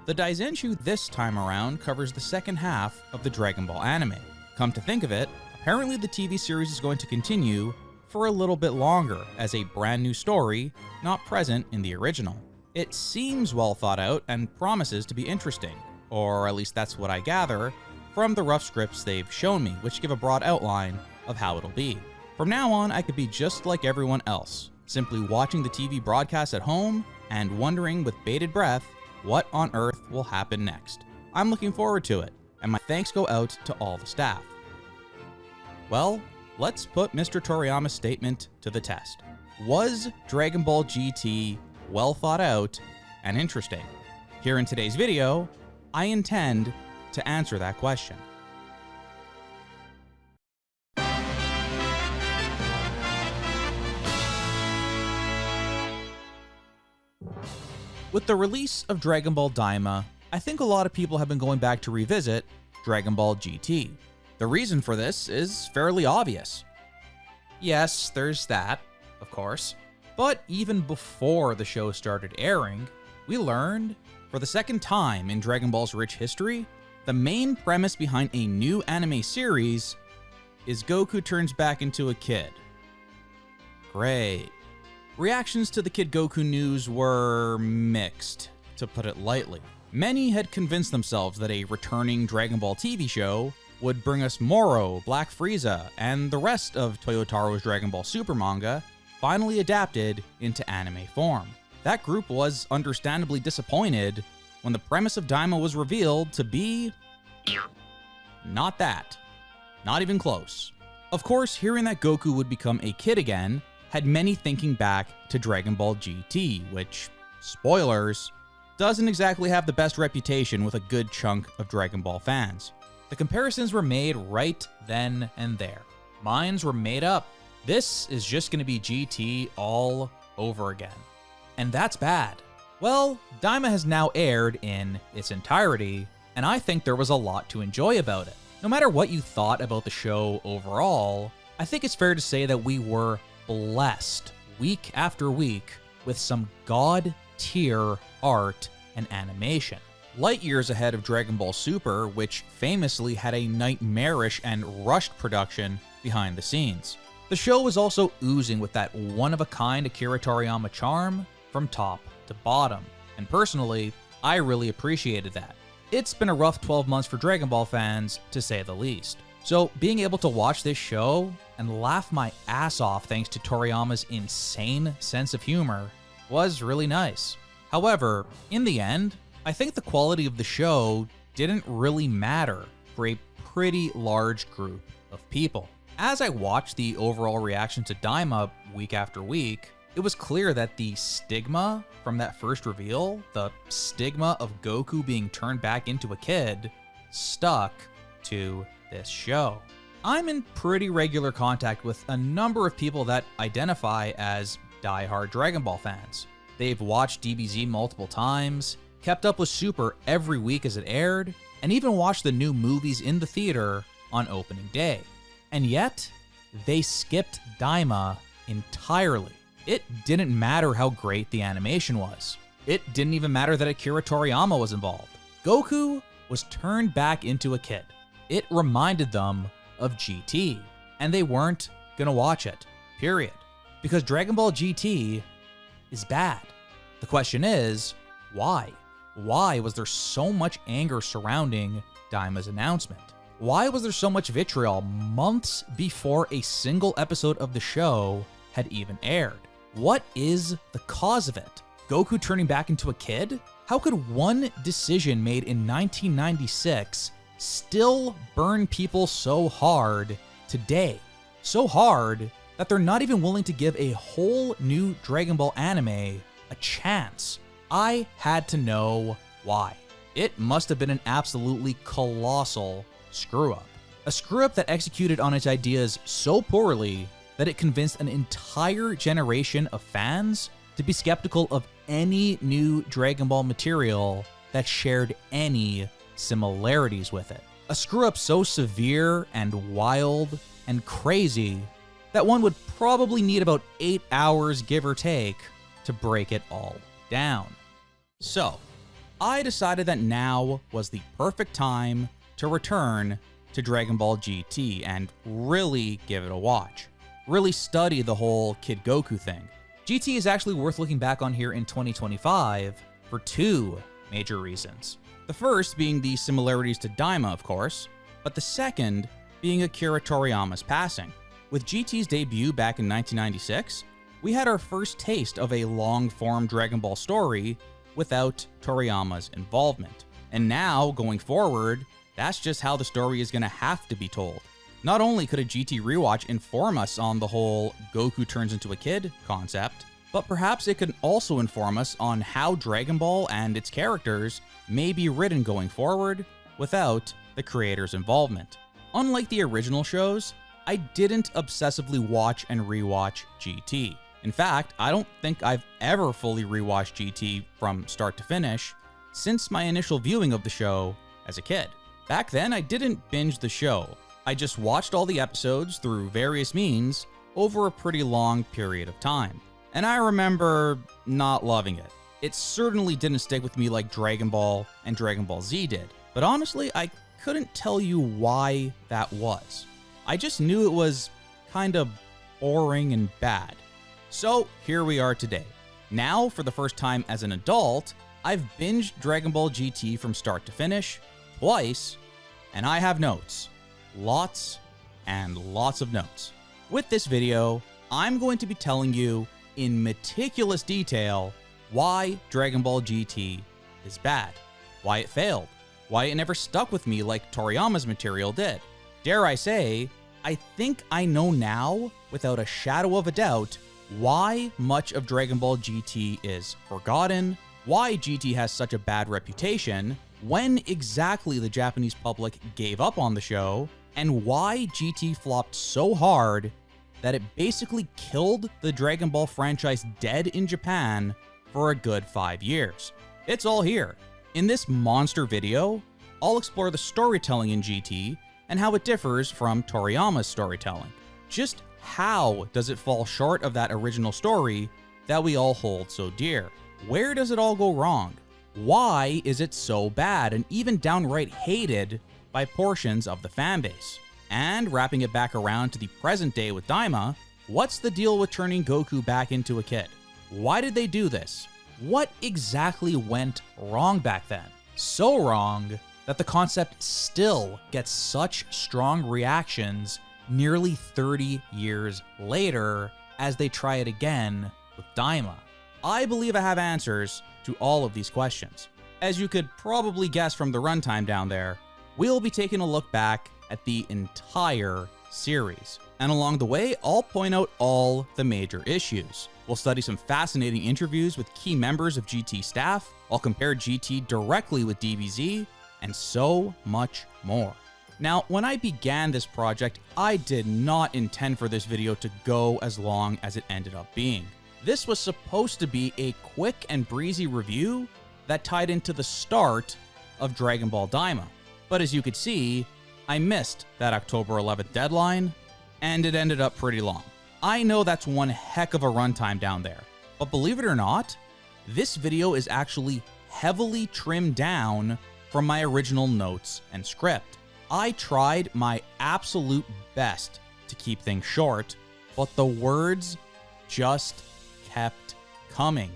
The Daizenshu this time around covers the second half of the Dragon Ball anime. Come to think of it, apparently the TV series is going to continue for a little bit longer as a brand new story not present in the original. It seems well thought out and promises to be interesting, or at least that's what I gather from the rough scripts they've shown me, which give a broad outline of how it'll be. From now on, I could be just like everyone else, simply watching the TV broadcast at home and wondering with bated breath what on earth will happen next. I'm looking forward to it, and my thanks go out to all the staff. Well, let's put Mr. Toriyama's statement to the test. Was Dragon Ball GT well thought out and interesting? Here in today's video, I intend to answer that question. With the release of Dragon Ball Daima, I think a lot of people have been going back to revisit Dragon Ball GT. The reason for this is fairly obvious. Yes, there's that, of course, but even before the show started airing, we learned, for the second time in Dragon Ball's rich history, the main premise behind a new anime series is Goku turns back into a kid. Great. Reactions to the Kid Goku news were mixed, to put it lightly. Many had convinced themselves that a returning Dragon Ball TV show would bring us Moro, Black Frieza, and the rest of Toyotaro's Dragon Ball Super manga finally adapted into anime form. That group was understandably disappointed when the premise of Daima was revealed to be not that. Not even close. Of course, hearing that Goku would become a kid again had many thinking back to Dragon Ball GT, which, spoilers, doesn't exactly have the best reputation with a good chunk of Dragon Ball fans. The comparisons were made right then and there. Minds were made up. This is just going to be GT all over again. And that's bad. Well, Daima has now aired in its entirety, and I think there was a lot to enjoy about it. No matter what you thought about the show overall, I think it's fair to say that we were blessed week after week with some god-tier art and animation. Light years ahead of Dragon Ball Super, which famously had a nightmarish and rushed production behind the scenes. The show was also oozing with that one-of-a-kind Akira Toriyama charm from top to bottom, and personally, I really appreciated that. It's been a rough 12 months for Dragon Ball fans, to say the least. So being able to watch this show and laugh my ass off thanks to Toriyama's insane sense of humor was really nice. However, in the end, I think the quality of the show didn't really matter for a pretty large group of people. As I watched the overall reaction to Daima week after week, it was clear that the stigma from that first reveal, the stigma of Goku being turned back into a kid, stuck to this show. I'm in pretty regular contact with a number of people that identify as die-hard Dragon Ball fans. They've watched DBZ multiple times, kept up with Super every week as it aired, and even watched the new movies in the theater on opening day. And yet, they skipped Daima entirely. It didn't matter how great the animation was. It didn't even matter that Akira Toriyama was involved. Goku was turned back into a kid. It reminded them of GT, and they weren't gonna watch it, period. Because Dragon Ball GT is bad. The question is, why? Why was there so much anger surrounding Daima's announcement? Why was there so much vitriol months before a single episode of the show had even aired? What is the cause of it? Goku turning back into a kid? How could one decision made in 1996 still burn people so hard today? So hard that they're not even willing to give a whole new Dragon Ball anime a chance. I had to know why. It must have been an absolutely colossal screw-up. A screw-up that executed on its ideas so poorly that it convinced an entire generation of fans to be skeptical of any new Dragon Ball material that shared any similarities with it. A screw-up so severe and wild and crazy that one would probably need about 8 hours, give or take, to break it all down. So, I decided that now was the perfect time to return to Dragon Ball GT and really give it a watch. Really study the whole Kid Goku thing. GT is actually worth looking back on here in 2025 for two major reasons. The first being the similarities to Daima, of course, but the second being Akira Toriyama's passing. With GT's debut back in 1996, we had our first taste of a long-form Dragon Ball story without Toriyama's involvement. And now, going forward, that's just how the story is going to have to be told. Not only could a GT rewatch inform us on the whole Goku turns into a kid concept, but perhaps it could also inform us on how Dragon Ball and its characters may be written going forward without the creator's involvement. Unlike the original shows, I didn't obsessively watch and rewatch GT. In fact, I don't think I've ever fully rewatched GT from start to finish since my initial viewing of the show as a kid. Back then, I didn't binge the show. I just watched all the episodes through various means over a pretty long period of time. And I remember not loving it. It certainly didn't stick with me like Dragon Ball and Dragon Ball Z did. But honestly, I couldn't tell you why that was. I just knew it was kind of boring and bad. So here we are today. Now, for the first time as an adult, I've binged Dragon Ball GT from start to finish twice, and I have notes. Lots and lots of notes. With this video, I'm going to be telling you in meticulous detail why Dragon Ball GT is bad, why it failed, why it never stuck with me like Toriyama's material did. Dare I say, I think I know now, without a shadow of a doubt, why much of Dragon Ball GT is forgotten, why GT has such a bad reputation, when exactly the Japanese public gave up on the show, and why GT flopped so hard that it basically killed the Dragon Ball franchise dead in Japan for a good 5 years. It's all here. In this monster video, I'll explore the storytelling in GT and how it differs from Toriyama's storytelling. Just how does it fall short of that original story that we all hold so dear? Where does it all go wrong? Why is it so bad and even downright hated by portions of the fanbase? And wrapping it back around to the present day with Daima, what's the deal with turning Goku back into a kid? Why did they do this? What exactly went wrong back then? So wrong that the concept still gets such strong reactions nearly 30 years later as they try it again with Daima. I believe I have answers to all of these questions. As you could probably guess from the runtime down there, we'll be taking a look back at the entire series. And along the way, I'll point out all the major issues. We'll study some fascinating interviews with key members of GT staff. I'll compare GT directly with DBZ, and so much more. Now, when I began this project, I did not intend for this video to go as long as it ended up being. This was supposed to be a quick and breezy review that tied into the start of Dragon Ball Daima. But as you could see, I missed that October 11th deadline, and it ended up pretty long. I know that's one heck of a runtime down there, but believe it or not, this video is actually heavily trimmed down from my original notes and script. I tried my absolute best to keep things short, but the words just kept coming.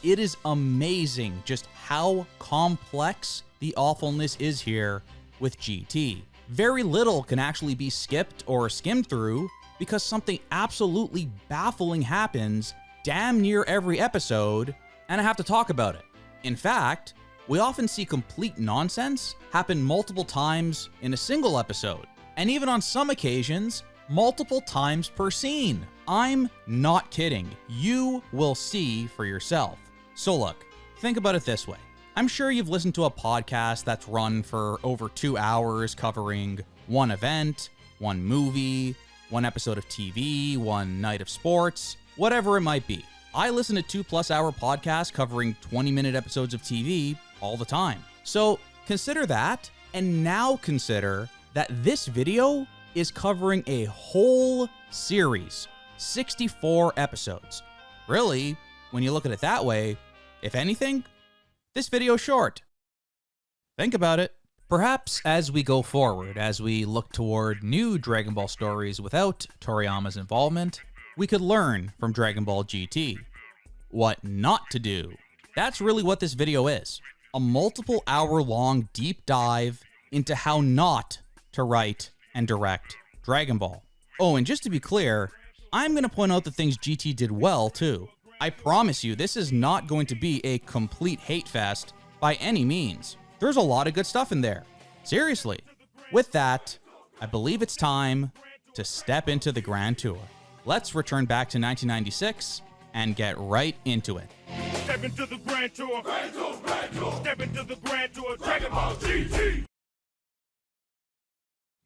It is amazing just how complex the awfulness is here with GT. Very little can actually be skipped or skimmed through because something absolutely baffling happens damn near every episode, and I have to talk about it. In fact, we often see complete nonsense happen multiple times in a single episode, and even on some occasions, multiple times per scene. I'm not kidding. You will see for yourself. So look, think about it this way. I'm sure you've listened to a podcast that's run for over 2 hours covering one event, one movie, one episode of TV, one night of sports, whatever it might be. I listen to 2+ hour podcasts covering 20-minute episodes of TV all the time. So consider that, and now consider that this video is covering a whole series, 64 episodes. Really, when you look at it that way, if anything, this video's short. Think about it. Perhaps as we go forward, as we look toward new Dragon Ball stories without Toriyama's involvement, we could learn from Dragon Ball GT. What not to do. That's really what this video is. A multiple hour-long deep dive into how not to write and direct Dragon Ball. Oh, and just to be clear, I'm going to point out the things GT did well, too. I promise you, this is not going to be a complete hate fest by any means. There's a lot of good stuff in there. Seriously. With that, I believe it's time to step into the Grand Tour. Let's return back to 1996 and get right into it. Step into the Grand Tour. Grand Tour, Grand Tour. Step into the Grand Tour. Dragon Ball GT.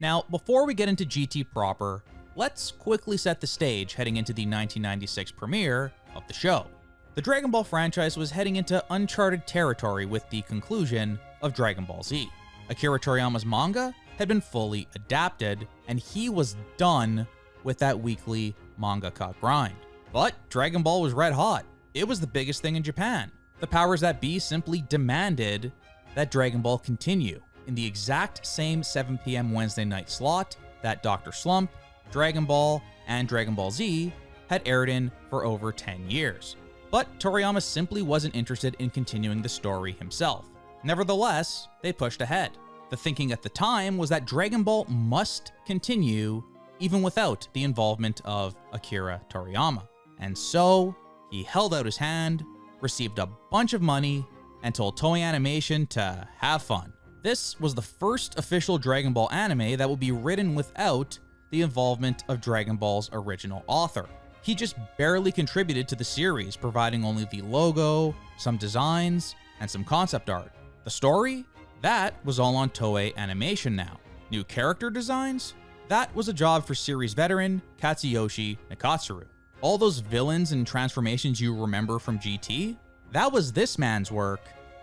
Now, before we get into GT proper, let's quickly set the stage heading into the 1996 premiere of the show. The Dragon Ball franchise was heading into uncharted territory with the conclusion of Dragon Ball Z. Akira Toriyama's manga had been fully adapted, and he was done with that weekly mangaka grind. But Dragon Ball was red hot. It was the biggest thing in Japan. The powers that be simply demanded that Dragon Ball continue in the exact same 7 p.m. Wednesday night slot that Dr. Slump, Dragon Ball, and Dragon Ball Z had aired in for over 10 years. But Toriyama simply wasn't interested in continuing the story himself. Nevertheless, they pushed ahead. The thinking at the time was that Dragon Ball must continue even without the involvement of Akira Toriyama. And so, he held out his hand, received a bunch of money, and told Toei Animation to have fun. This was the first official Dragon Ball anime that would be written without the involvement of Dragon Ball's original author. He just barely contributed to the series, providing only the logo, some designs, and some concept art. The story? That was all on Toei Animation now. New character designs? That was a job for series veteran Katsuyoshi Nakatsuru. All those villains and transformations you remember from GT? That was this man's work,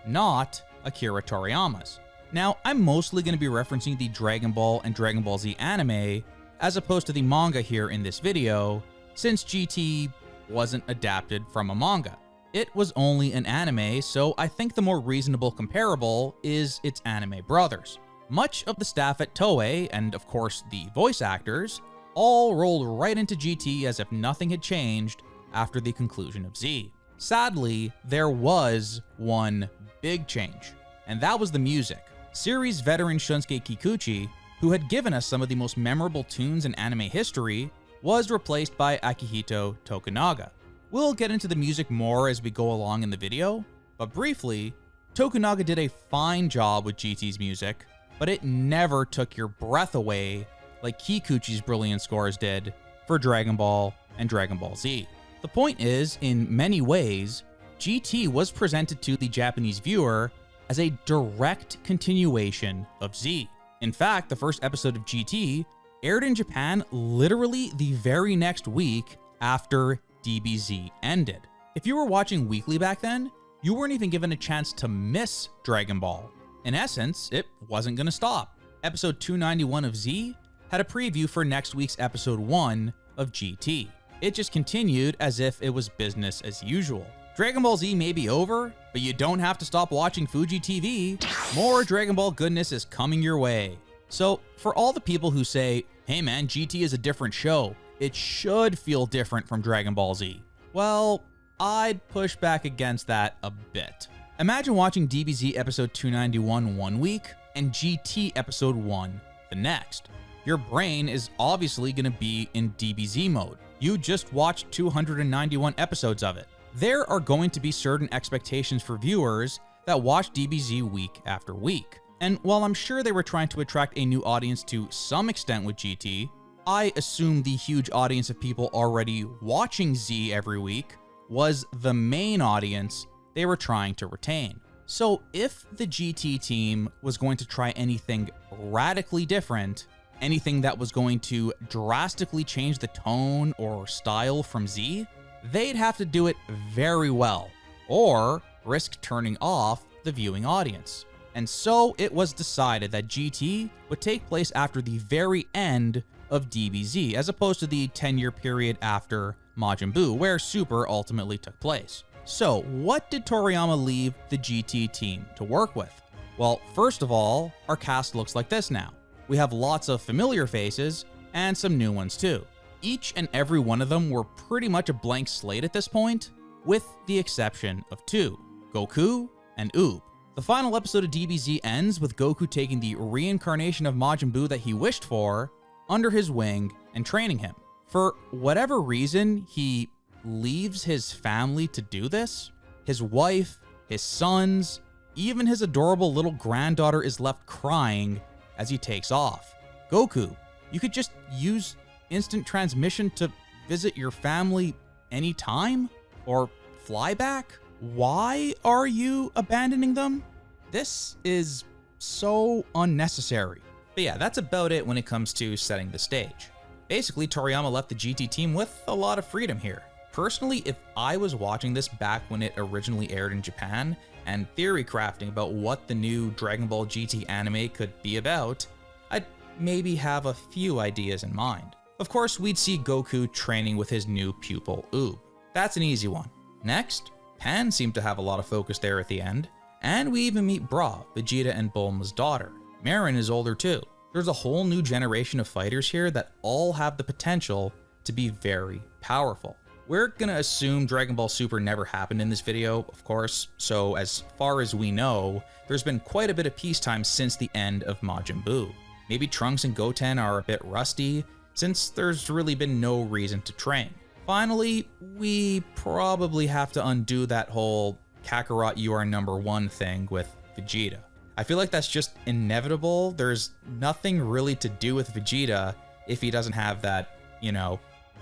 not Akira Toriyama's. Now, I'm mostly going to be referencing the Dragon Ball and Dragon Ball Z anime, as opposed to the manga here in this video, since GT wasn't adapted from a manga. It was only an anime, so I think the more reasonable comparable is its anime brothers. Much of the staff at Toei, and of course the voice actors, all rolled right into GT as if nothing had changed after the conclusion of Z. Sadly, there was one big change, and that was the music. Series veteran Shunsuke Kikuchi, who had given us some of the most memorable tunes in anime history, was replaced by Akihito Tokunaga. We'll get into the music more as we go along in the video, but briefly, Tokunaga did a fine job with GT's music, but it never took your breath away like Kikuchi's brilliant scores did for Dragon Ball and Dragon Ball Z. The point is, in many ways, GT was presented to the Japanese viewer as a direct continuation of Z. In fact, the first episode of GT aired in Japan literally the very next week after DBZ ended. If you were watching weekly back then, you weren't even given a chance to miss Dragon Ball. In essence, it wasn't going to stop. Episode 291 of Z had a preview for next week's episode 1 of GT. It just continued as if it was business as usual. Dragon Ball Z may be over, but you don't have to stop watching Fuji TV. More Dragon Ball goodness is coming your way. So, for all the people who say, hey man, GT is a different show, it should feel different from Dragon Ball Z. Well, I'd push back against that a bit. Imagine watching DBZ episode 291 one week and GT episode 1 the next. Your brain is obviously going to be in DBZ mode. You just watched 291 episodes of it. There are going to be certain expectations for viewers that watch DBZ week after week. And while I'm sure they were trying to attract a new audience to some extent with GT, I assume the huge audience of people already watching Z every week was the main audience they were trying to retain. So if the GT team was going to try anything radically different, anything that was going to drastically change the tone or style from Z, they'd have to do it very well, or risk turning off the viewing audience. And so it was decided that GT would take place after the very end of DBZ, as opposed to the 10-year period after Majin Buu, where Super ultimately took place. So what did Toriyama leave the GT team to work with? Well, first of all, our cast looks like this now. We have lots of familiar faces and some new ones too. Each and every one of them were pretty much a blank slate at this point, with the exception of two, Goku and Oob. The final episode of DBZ ends with Goku taking the reincarnation of Majin Buu that he wished for under his wing and training him. For whatever reason, he leaves his family to do this. His wife, his sons, even his adorable little granddaughter is left crying as he takes off. Goku, you could just use instant transmission to visit your family anytime? Or fly back? Why are you abandoning them? This is so unnecessary. But yeah, that's about it when it comes to setting the stage. Basically, Toriyama left the GT team with a lot of freedom here. Personally, if I was watching this back when it originally aired in Japan, and theory crafting about what the new Dragon Ball GT anime could be about, I'd maybe have a few ideas in mind. Of course, we'd see Goku training with his new pupil, Oob. That's an easy one. Next, Pan seemed to have a lot of focus there at the end, and we even meet Bra, Vegeta and Bulma's daughter. Marin is older too. There's a whole new generation of fighters here that all have the potential to be very powerful. We're gonna assume Dragon Ball Super never happened in this video, of course, so as far as we know, there's been quite a bit of peacetime since the end of Majin Buu. Maybe Trunks and Goten are a bit rusty, since there's really been no reason to train. Finally, we probably have to undo that whole Kakarot you are number one thing with Vegeta. I feel like that's just inevitable. There's nothing really to do with Vegeta if he doesn't have that,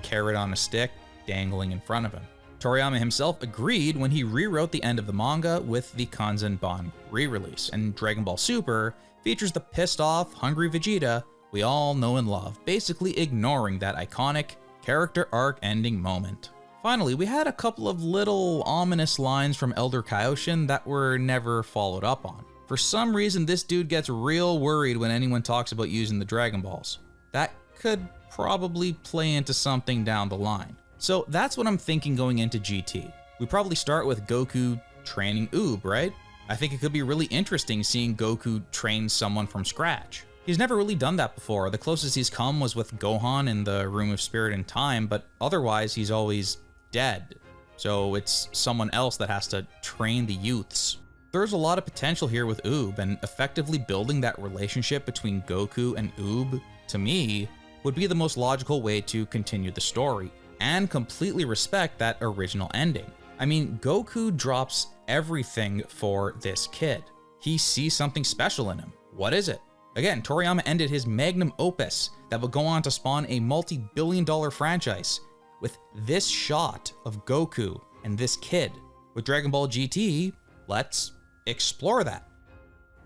carrot on a stick dangling in front of him. Toriyama himself agreed when he rewrote the end of the manga with the Kanzenban re-release, and Dragon Ball Super features the pissed off, hungry Vegeta we all know and love, basically ignoring that iconic character arc ending moment. Finally, we had a couple of little ominous lines from Elder Kaioshin that were never followed up on. For some reason, this dude gets real worried when anyone talks about using the Dragon Balls. That could probably play into something down the line. So that's what I'm thinking going into GT. We probably start with Goku training Oob, right? I think it could be really interesting seeing Goku train someone from scratch. He's never really done that before. The closest he's come was with Gohan in the Room of Spirit and Time, but otherwise he's always dead. So it's someone else that has to train the youths. There's a lot of potential here with Oob, and effectively building that relationship between Goku and Oob, to me, would be the most logical way to continue the story, and completely respect that original ending. I mean, Goku drops everything for this kid. He sees something special in him. What is it? Again, Toriyama ended his magnum opus that would go on to spawn a multi-billion-dollar franchise with this shot of Goku and this kid. With Dragon Ball GT, let's explore that.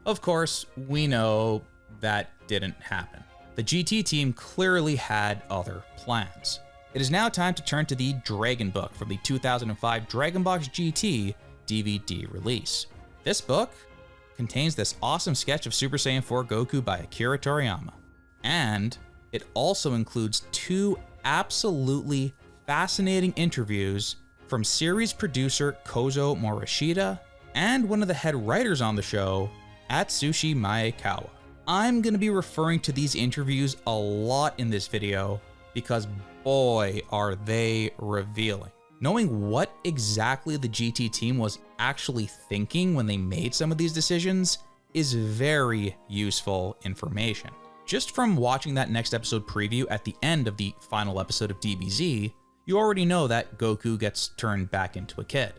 Of course, we know that didn't happen. The GT team clearly had other plans. It is now time to turn to the Dragon Book from the 2005 Dragon Box GT DVD release. This book contains this awesome sketch of Super Saiyan 4 Goku by Akira Toriyama. And it also includes two absolutely fascinating interviews from series producer Kozo Morishita and one of the head writers on the show, Atsushi Maekawa. I'm going to be referring to these interviews a lot in this video because boy are they revealing. Knowing what exactly the GT team was actually thinking when they made some of these decisions is very useful information. Just from watching that next episode preview at the end of the final episode of DBZ, you already know that Goku gets turned back into a kid.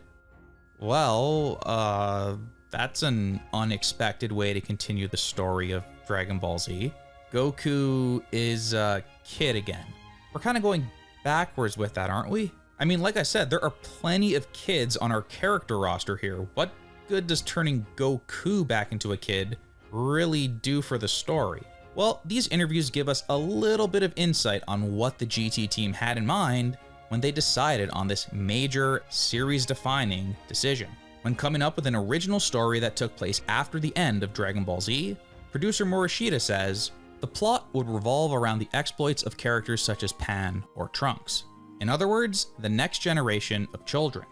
Well, that's an unexpected way to continue the story of Dragon Ball Z. Goku is a kid again. We're kind of going backwards with that, aren't we? I mean, like I said, there are plenty of kids on our character roster here. What good does turning Goku back into a kid really do for the story? Well, these interviews give us a little bit of insight on what the GT team had in mind when they decided on this major series-defining decision. When coming up with an original story that took place after the end of Dragon Ball Z, producer Morishita says, the plot would revolve around the exploits of characters such as Pan or Trunks. In other words, the next generation of children.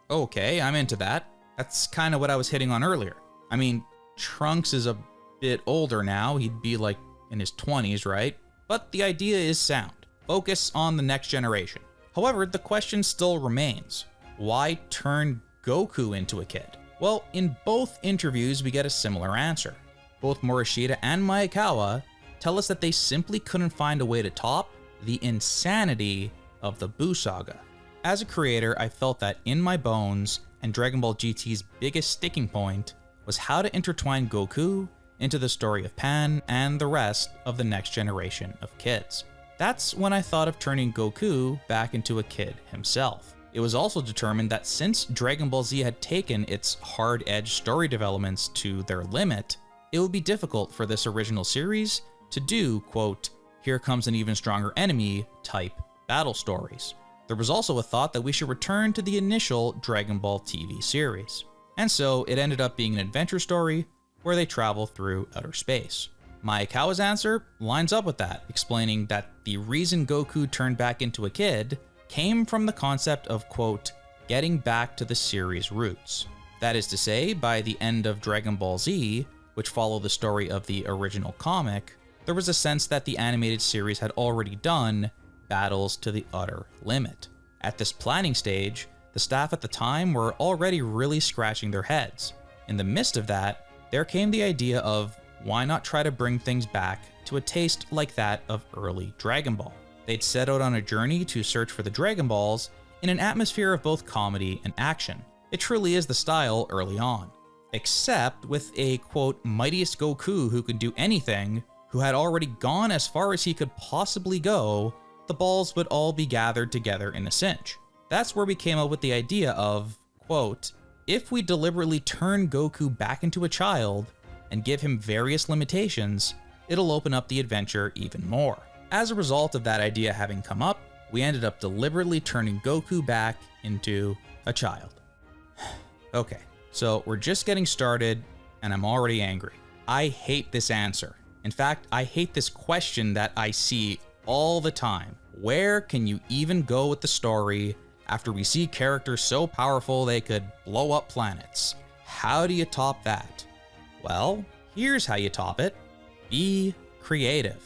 Okay, I'm into that. That's kind of what I was hitting on earlier. I mean, Trunks is a bit older now. He'd be like in his 20s, right? But the idea is sound. Focus on the next generation. However, the question still remains. Why turn Goku into a kid? Well, in both interviews, we get a similar answer. Both Morishita and Maekawa tell us that they simply couldn't find a way to top the insanity of the Buu saga. As a creator, I felt that in my bones, and Dragon Ball GT's biggest sticking point was how to intertwine Goku into the story of Pan and the rest of the next generation of kids. That's when I thought of turning Goku back into a kid himself. It was also determined that since Dragon Ball Z had taken its hard-edged story developments to their limit, it would be difficult for this original series to do, quote, "here comes an even stronger enemy" type battle stories. There was also a thought that we should return to the initial Dragon Ball TV series. And so it ended up being an adventure story where they travel through outer space. Maekawa's answer lines up with that, explaining that the reason Goku turned back into a kid came from the concept of, quote, getting back to the series' roots. That is to say, by the end of Dragon Ball Z, which followed the story of the original comic, there was a sense that the animated series had already done battles to the utter limit. At this planning stage, the staff at the time were already really scratching their heads. In the midst of that, there came the idea of why not try to bring things back to a taste like that of early Dragon Ball. They'd set out on a journey to search for the Dragon Balls in an atmosphere of both comedy and action. It truly is the style early on. Except with a, quote, mightiest Goku who could do anything, who had already gone as far as he could possibly go, the balls would all be gathered together in a cinch. That's where we came up with the idea of, quote, if we deliberately turn Goku back into a child and give him various limitations, it'll open up the adventure even more. As a result of that idea having come up, we ended up deliberately turning Goku back into a child. Okay, so we're just getting started and I'm already angry. I hate this answer. In fact, I hate this question that I see all the time. Where can you even go with the story after we see characters so powerful they could blow up planets? How do you top that? Well, here's how you top it. Be creative.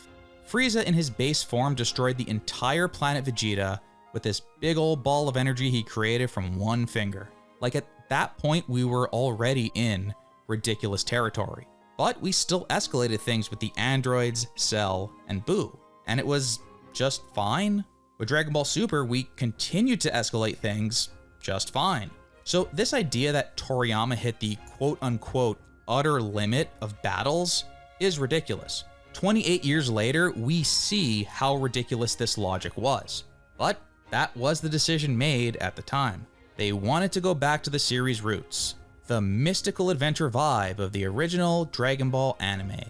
Frieza in his base form destroyed the entire planet Vegeta with this big old ball of energy he created from one finger. Like at that point, we were already in ridiculous territory. But we still escalated things with the androids, Cell, and Buu. And it was just fine. With Dragon Ball Super, we continued to escalate things just fine. So this idea that Toriyama hit the quote-unquote utter limit of battles is ridiculous. 28 years later, we see how ridiculous this logic was. But that was the decision made at the time. They wanted to go back to the series' roots, the mystical adventure vibe of the original Dragon Ball anime.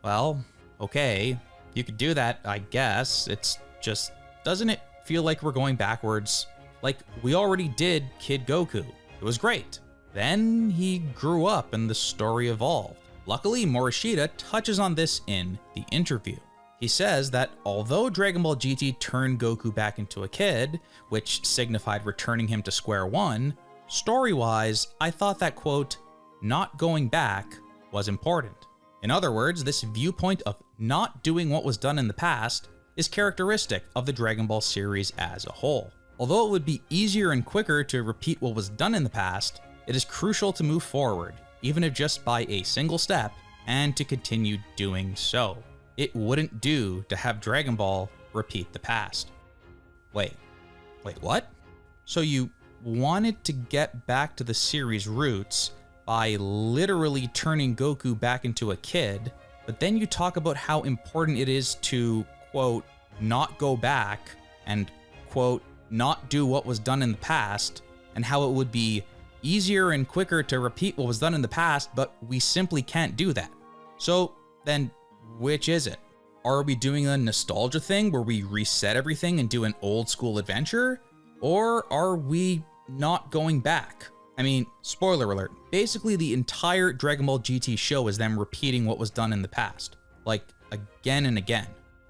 Well, okay, you could do that, I guess. It's just, doesn't it feel like we're going backwards? Like, we already did Kid Goku. It was great. Then he grew up and the story evolved. Luckily, Morishita touches on this in the interview. He says that although Dragon Ball GT turned Goku back into a kid, which signified returning him to square one, story-wise, I thought that, quote, not going back was important. In other words, this viewpoint of not doing what was done in the past is characteristic of the Dragon Ball series as a whole. Although it would be easier and quicker to repeat what was done in the past, it is crucial to move forward, even if just by a single step, and to continue doing so. It wouldn't do to have Dragon Ball repeat the past. Wait, what? So you wanted to get back to the series' roots by literally turning Goku back into a kid, but then you talk about how important it is to, quote, not go back and, quote, not do what was done in the past, and how it would be easier and quicker to repeat what was done in the past, but we simply can't do that. So then, which is it? Are we doing a nostalgia thing where we reset everything and do an old school adventure? Or are we not going back? I mean, spoiler alert, basically the entire Dragon Ball GT show is them repeating what was done in the past. Like, again and again.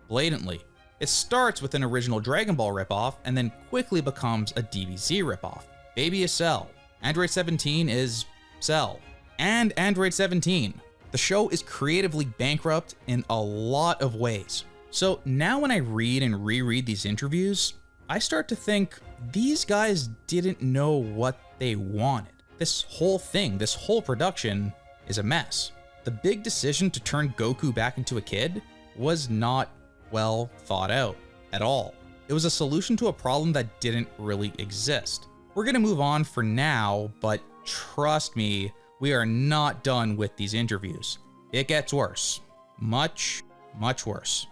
Blatantly. It starts with an original Dragon Ball ripoff and then quickly becomes a DBZ ripoff. Baby is Cell. Android 17 is Cell. And Android 17, The show is creatively bankrupt in a lot of ways. So now when I read and reread these interviews, I start to think these guys didn't know what they wanted. This whole thing, this whole production is a mess. The big decision to turn Goku back into a kid was not well thought out at all. It was a solution to a problem that didn't really exist. We're gonna move on for now, but trust me, we are not done with these interviews. It gets worse. Much, much worse.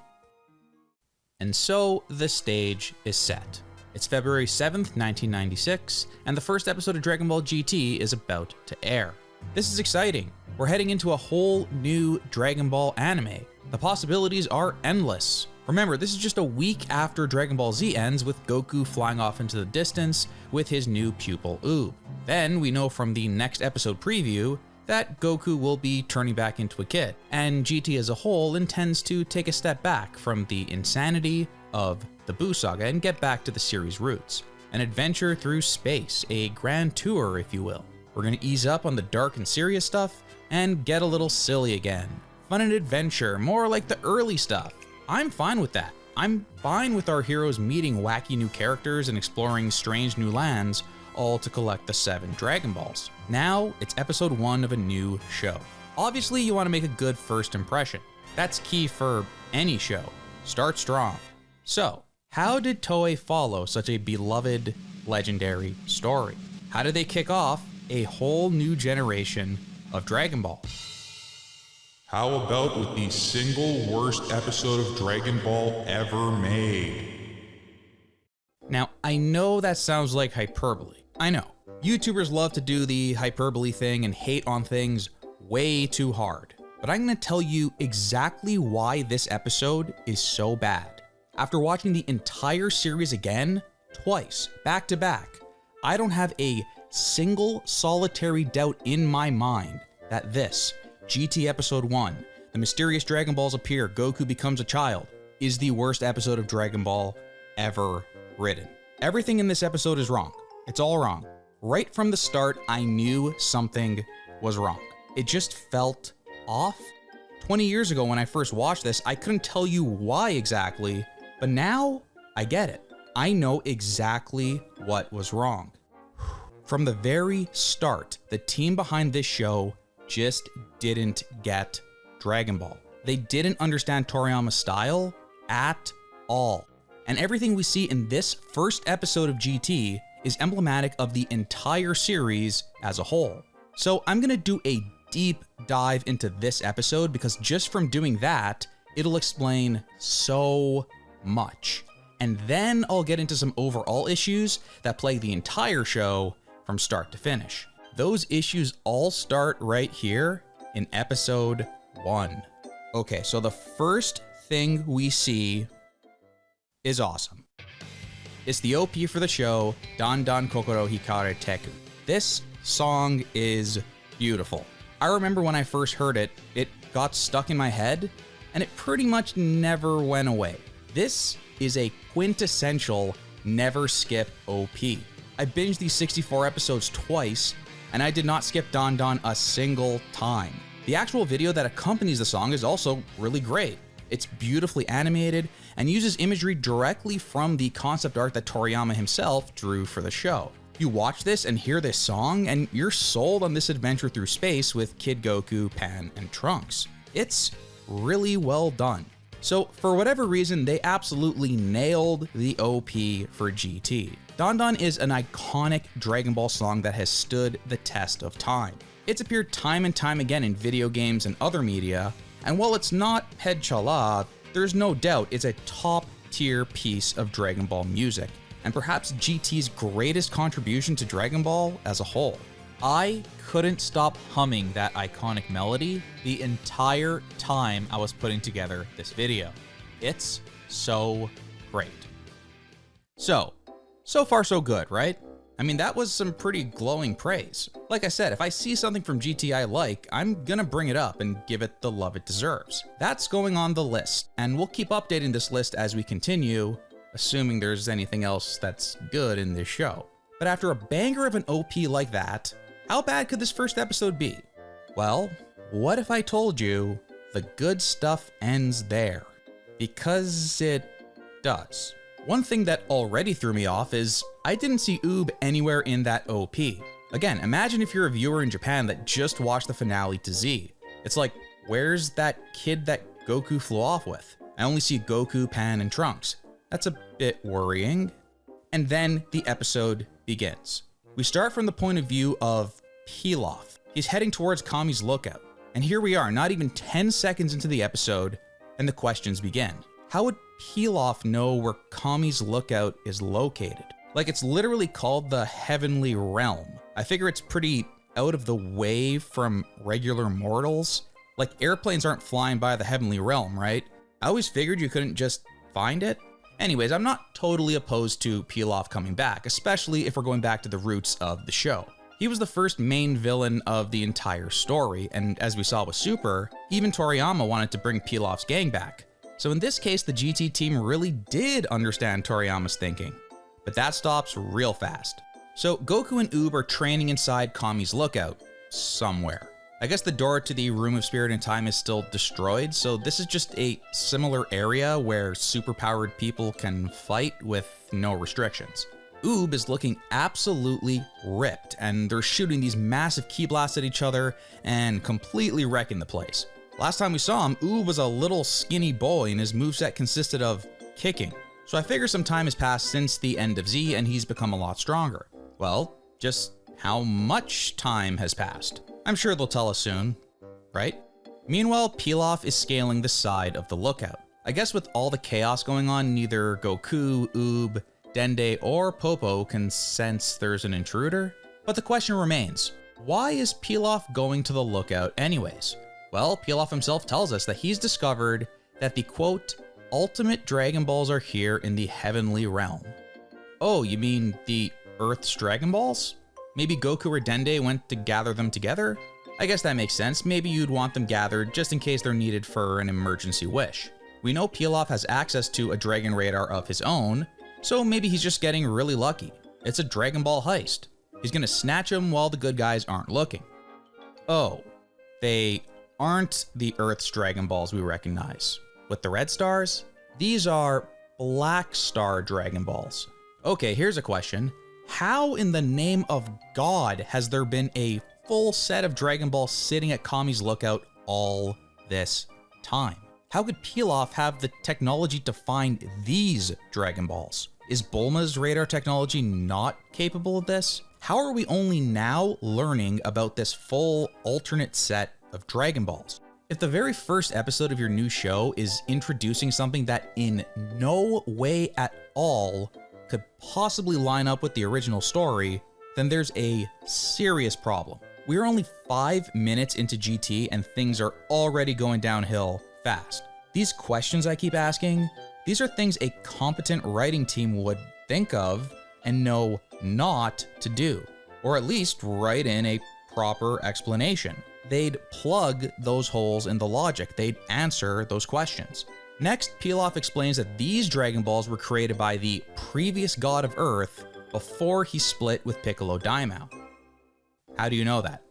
And so the stage is set. It's February 7th, 1996, and the first episode of Dragon Ball GT is about to air. This is exciting. We're heading into a whole new Dragon Ball anime. The possibilities are endless. Remember, this is just a week after Dragon Ball Z ends, with Goku flying off into the distance with his new pupil Oob. Then we know from the next episode preview that Goku will be turning back into a kid, and GT as a whole intends to take a step back from the insanity of the Buu saga and get back to the series' roots. An adventure through space, a grand tour if you will. We're gonna ease up on the dark and serious stuff and get a little silly again. Fun and adventure, more like the early stuff. I'm fine with that. I'm fine with our heroes meeting wacky new characters and exploring strange new lands, all to collect the 7 Dragon Balls. Now, it's episode 1 of a new show. Obviously, you want to make a good first impression. That's key for any show. Start strong. So, how did Toei follow such a beloved, legendary story? How did they kick off a whole new generation of Dragon Ball? How about with the single worst episode of Dragon Ball ever made? Now, I know that sounds like hyperbole. I know. YouTubers love to do the hyperbole thing and hate on things way too hard. But I'm gonna tell you exactly why this episode is so bad. After watching the entire series again, twice, back to back, I don't have a single solitary doubt in my mind that this, GT Episode 1, the mysterious Dragon Balls appear, Goku becomes a child, is the worst episode of Dragon Ball ever written. Everything in this episode is wrong. It's all wrong. Right from the start, I knew something was wrong. It just felt off. 20 years ago when I first watched this, I couldn't tell you why exactly, but now I get it. I know exactly what was wrong. From the very start, the team behind this show just didn't get Dragon Ball. They didn't understand Toriyama's style at all. And everything we see in this first episode of GT is emblematic of the entire series as a whole. So I'm gonna do a deep dive into this episode because just from doing that, it'll explain so much. And then I'll get into some overall issues that plague the entire show from start to finish. Those issues all start right here in episode 1. Okay, so the first thing we see is awesome. It's the OP for the show, Dan Dan Kokoro Hikare Teku. This song is beautiful. I remember when I first heard it, it got stuck in my head, and it pretty much never went away. This is a quintessential never skip OP. I binged these 64 episodes twice, and I did not skip Dan Dan a single time. The actual video that accompanies the song is also really great. It's beautifully animated and uses imagery directly from the concept art that Toriyama himself drew for the show. You watch this and hear this song, and you're sold on this adventure through space with Kid Goku, Pan, and Trunks. It's really well done. So for whatever reason, they absolutely nailed the OP for GT. Dan Dan is an iconic Dragon Ball song that has stood the test of time. It's appeared time and time again in video games and other media, and while it's not Head Chala, there's no doubt it's a top tier piece of Dragon Ball music, and perhaps GT's greatest contribution to Dragon Ball as a whole. I couldn't stop humming that iconic melody the entire time I was putting together this video. It's so great. So far so good, right? I mean, that was some pretty glowing praise. Like I said, if I see something from GT I like, I'm gonna bring it up and give it the love it deserves. That's going on the list, and we'll keep updating this list as we continue, assuming there's anything else that's good in this show. But after a banger of an OP like that, how bad could this first episode be? Well, what if I told you the good stuff ends there? Because it does. One thing that already threw me off is I didn't see Oob anywhere in that OP. Again, imagine if you're a viewer in Japan that just watched the finale to Z. It's like, where's that kid that Goku flew off with? I only see Goku, Pan, and Trunks. That's a bit worrying. And then the episode begins. We start from the point of view of Pilaf. He's heading towards Kami's lookout. And here we are, not even 10 seconds into the episode, and the questions begin. How would Pilaf know where Kami's lookout is located? Like, it's literally called the Heavenly Realm. I figure it's pretty out of the way from regular mortals. Like, airplanes aren't flying by the Heavenly Realm, right? I always figured you couldn't just find it. Anyways, I'm not totally opposed to Pilaf coming back, especially if we're going back to the roots of the show. He was the first main villain of the entire story, and as we saw with Super, even Toriyama wanted to bring Pilaf's gang back. So in this case, the GT team really did understand Toriyama's thinking. But that stops real fast. So Goku and Oob are training inside Kami's lookout, somewhere. I guess the door to the Room of Spirit and Time is still destroyed, so this is just a similar area where superpowered people can fight with no restrictions. Oob is looking absolutely ripped, and they're shooting these massive ki blasts at each other and completely wrecking the place. Last time we saw him, Oob was a little skinny boy and his moveset consisted of kicking. So I figure some time has passed since the end of Z and he's become a lot stronger. Well, just how much time has passed? I'm sure they'll tell us soon, right? Meanwhile, Pilaf is scaling the side of the lookout. I guess with all the chaos going on, neither Goku, Oob, Dende, or Popo can sense there's an intruder. But the question remains, why is Pilaf going to the lookout anyways? Well, Pilaf himself tells us that he's discovered that the quote, ultimate Dragon Balls are here in the Heavenly Realm. Oh, you mean the Earth's Dragon Balls? Maybe Goku or Dende went to gather them together? I guess that makes sense. Maybe you'd want them gathered just in case they're needed for an emergency wish. We know Pilaf has access to a Dragon Radar of his own, so maybe he's just getting really lucky. It's a Dragon Ball heist. He's gonna snatch them while the good guys aren't looking. Oh, they aren't the Earth's Dragon Balls we recognize. With the red stars, these are Black Star Dragon Balls. Okay, here's a question. How in the name of God has there been a full set of Dragon Balls sitting at Kami's lookout all this time? How could Pilaf have the technology to find these Dragon Balls? Is Bulma's radar technology not capable of this? How are we only now learning about this full alternate set of Dragon Balls? If the very first episode of your new show is introducing something that in no way at all could possibly line up with the original story, then there's a serious problem. We're only 5 minutes into GT and things are already going downhill fast. These questions I keep asking, these are things a competent writing team would think of and know not to do, or at least write in a proper explanation. They'd plug those holes in the logic. They'd answer those questions. Next, Pilaf explains that these Dragon Balls were created by the previous god of Earth before he split with Piccolo Daima. How do you know that?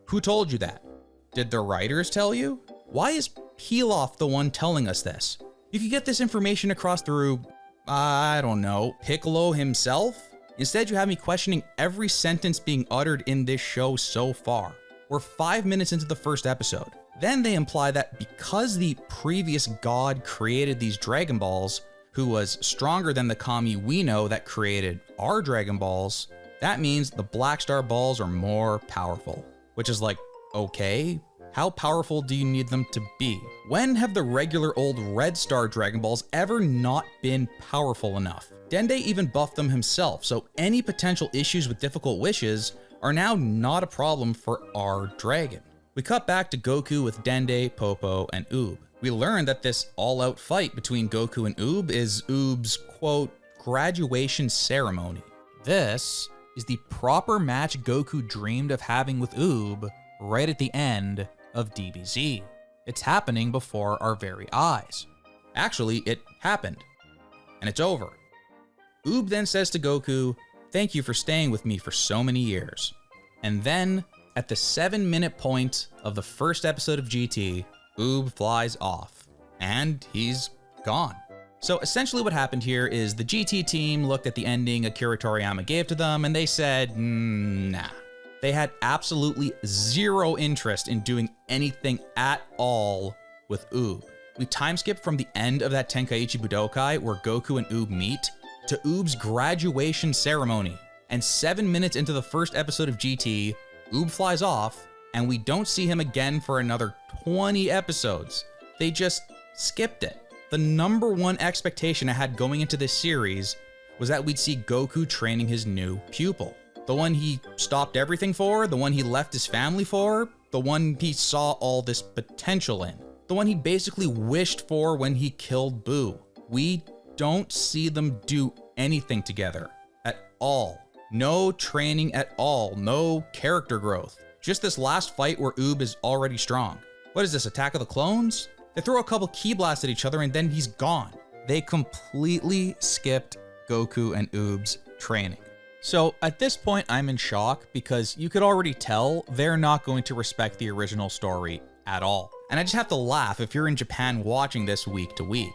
Who told you that? Did the writers tell you? Why is Pilaf the one telling us this? You could get this information across through, I don't know, Piccolo himself? Instead, you have me questioning every sentence being uttered in this show so far. We're 5 minutes into the first episode. Then they imply that because the previous god created these Dragon Balls, who was stronger than the Kami we know that created our Dragon Balls, that means the Black Star Balls are more powerful. Which is like, okay, how powerful do you need them to be? When have the regular old Red Star Dragon Balls ever not been powerful enough? Dende even buffed them himself, so any potential issues with difficult wishes are now not a problem for our dragon. We cut back to Goku with Dende, Popo, and Oob. We learn that this all-out fight between Goku and Oob is Oob's, quote, graduation ceremony. This is the proper match Goku dreamed of having with Oob right at the end of DBZ. It's happening before our very eyes. Actually, it happened. And it's over. Oob then says to Goku, "Thank you for staying with me for so many years." And then At the 7-minute point of the first episode of GT, Oob flies off, and he's gone. So essentially what happened here is the GT team looked at the ending Akira Toriyama gave to them, and they said, nah. They had absolutely zero interest in doing anything at all with Oob. We time skip from the end of that Tenkaichi Budokai where Goku and Oob meet to Oob's graduation ceremony. And 7 minutes into the first episode of GT, Oob flies off, and we don't see him again for another 20 episodes. They just skipped it. The number one expectation I had going into this series was that we'd see Goku training his new pupil. The one he stopped everything for, the one he left his family for, the one he saw all this potential in, the one he basically wished for when he killed Boo. We don't see them do anything together at all. No training at all, no character growth. Just this last fight where Oob is already strong. What is this, Attack of the Clones? They throw a couple ki blasts at each other and then he's gone. They completely skipped Goku and Oob's training. So at this point, I'm in shock because you could already tell they're not going to respect the original story at all. And I just have to laugh if you're in Japan watching this week to week.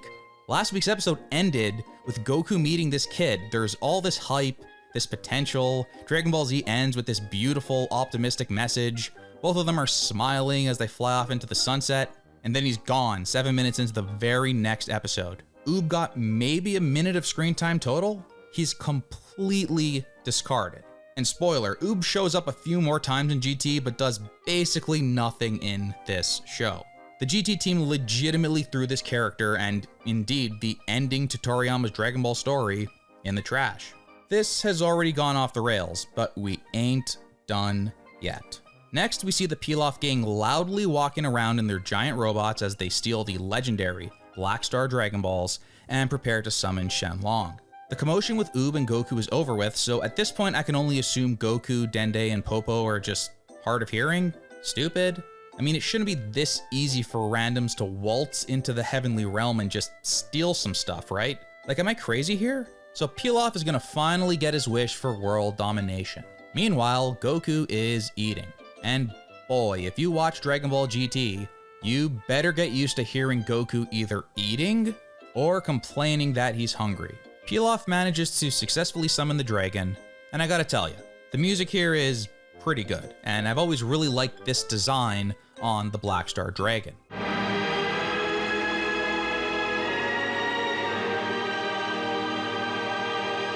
Last week's episode ended with Goku meeting this kid. There's all this hype, this potential. Dragon Ball Z ends with this beautiful, optimistic message. Both of them are smiling as they fly off into the sunset, and then he's gone 7 minutes into the very next episode. Oob got maybe a minute of screen time total. He's completely discarded. And spoiler, Oob shows up a few more times in GT, but does basically nothing in this show. The GT team legitimately threw this character, and indeed the ending to Toriyama's Dragon Ball story, in the trash. This has already gone off the rails, but we ain't done yet. Next, we see the Pilaf gang loudly walking around in their giant robots as they steal the legendary Black Star Dragon Balls and prepare to summon Shenlong. The commotion with Oob and Goku is over with, so at this point I can only assume Goku, Dende, and Popo are just hard of hearing? Stupid? I mean, it shouldn't be this easy for randoms to waltz into the heavenly realm and just steal some stuff, right? Like, am I crazy here? So Pilaf is gonna finally get his wish for world domination. Meanwhile, Goku is eating. And boy, if you watch Dragon Ball GT, you better get used to hearing Goku either eating or complaining that he's hungry. Pilaf manages to successfully summon the dragon, and I gotta tell you, the music here is pretty good, and I've always really liked this design on the Black Star Dragon.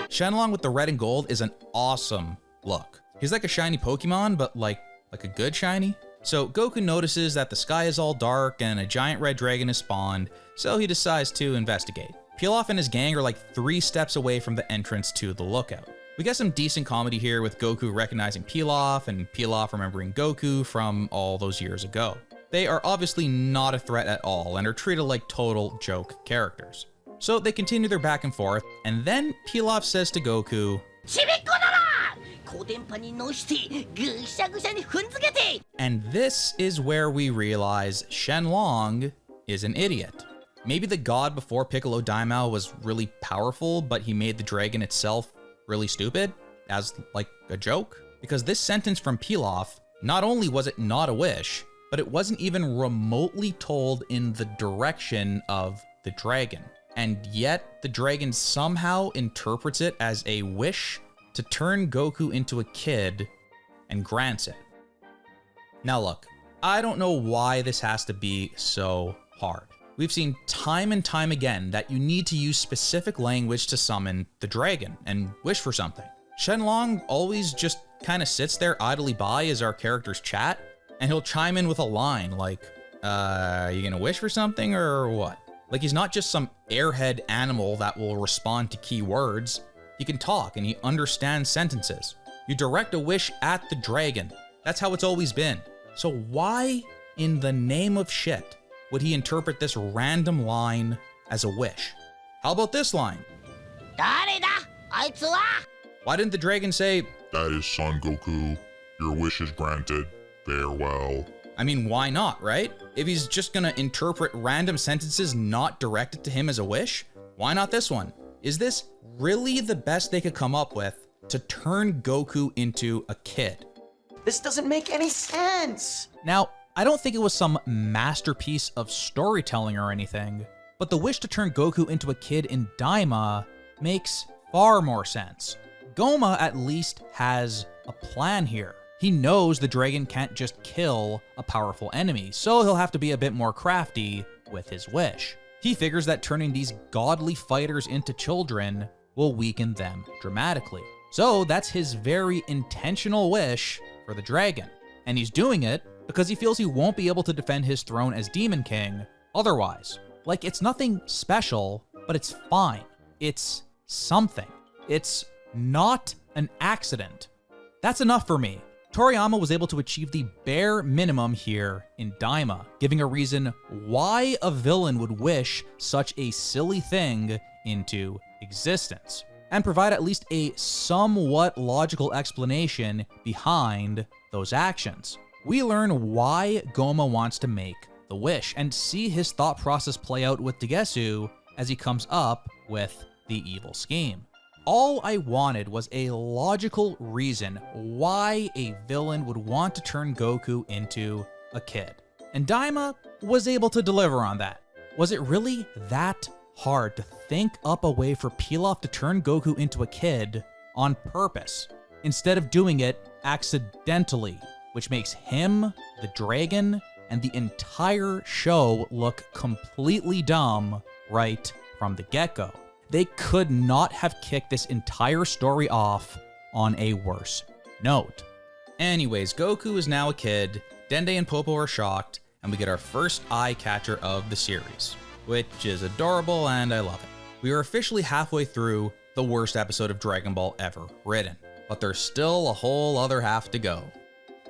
Shenlong with the red and gold is an awesome look. He's like a shiny Pokemon, but like a good shiny. So Goku notices that the sky is all dark and a giant red dragon is spawned, so he decides to investigate. Pilaf and his gang are like 3 steps away from the entrance to the lookout. We get some decent comedy here with Goku recognizing Pilaf and Pilaf remembering Goku from all those years ago. They are obviously not a threat at all and are treated like total joke characters. So they continue their back and forth, and then Pilaf says to Goku, and this is where we realize Shenlong is an idiot. Maybe the god before Piccolo Daima was really powerful, but he made the dragon itself really stupid, as like a joke? Because this sentence from Pilaf, not only was it not a wish, but it wasn't even remotely told in the direction of the dragon. And yet the dragon somehow interprets it as a wish to turn Goku into a kid and grants it. Now look, I don't know why this has to be so hard. We've seen time and time again that you need to use specific language to summon the dragon and wish for something. Shenlong always just kind of sits there idly by as our characters chat, and he'll chime in with a line like, are you gonna wish for something or what? Like, he's not just some airhead animal that will respond to key words. He can talk and he understands sentences. You direct a wish at the dragon. That's how it's always been. So why in the name of shit would he interpret this random line as a wish? How about this line? Why didn't the dragon say, That is Son Goku. Your wish is granted. Farewell. I mean, why not, right? If he's just gonna interpret random sentences not directed to him as a wish, why not this one? Is this really the best they could come up with to turn Goku into a kid? This doesn't make any sense. Now, I don't think it was some masterpiece of storytelling or anything, but the wish to turn Goku into a kid in Daima makes far more sense. Goma at least has a plan here. He knows the dragon can't just kill a powerful enemy, so he'll have to be a bit more crafty with his wish. He figures that turning these godly fighters into children will weaken them dramatically. So that's his very intentional wish for the dragon. And he's doing it because he feels he won't be able to defend his throne as Demon King otherwise. Like, it's nothing special, but it's fine. It's something. It's not an accident. That's enough for me. Toriyama was able to achieve the bare minimum here in Daima, giving a reason why a villain would wish such a silly thing into existence, and provide at least a somewhat logical explanation behind those actions. We learn why Goma wants to make the wish, and see his thought process play out with Degesu as he comes up with the evil scheme. All I wanted was a logical reason why a villain would want to turn Goku into a kid. And Daima was able to deliver on that. Was it really that hard to think up a way for Pilaf to turn Goku into a kid on purpose, instead of doing it accidentally, which makes him, the dragon, and the entire show look completely dumb right from the get-go? They could not have kicked this entire story off on a worse note. Anyways, Goku is now a kid, Dende and Popo are shocked, and we get our first eye catcher of the series, which is adorable and I love it. We are officially halfway through the worst episode of Dragon Ball ever written, but there's still a whole other half to go.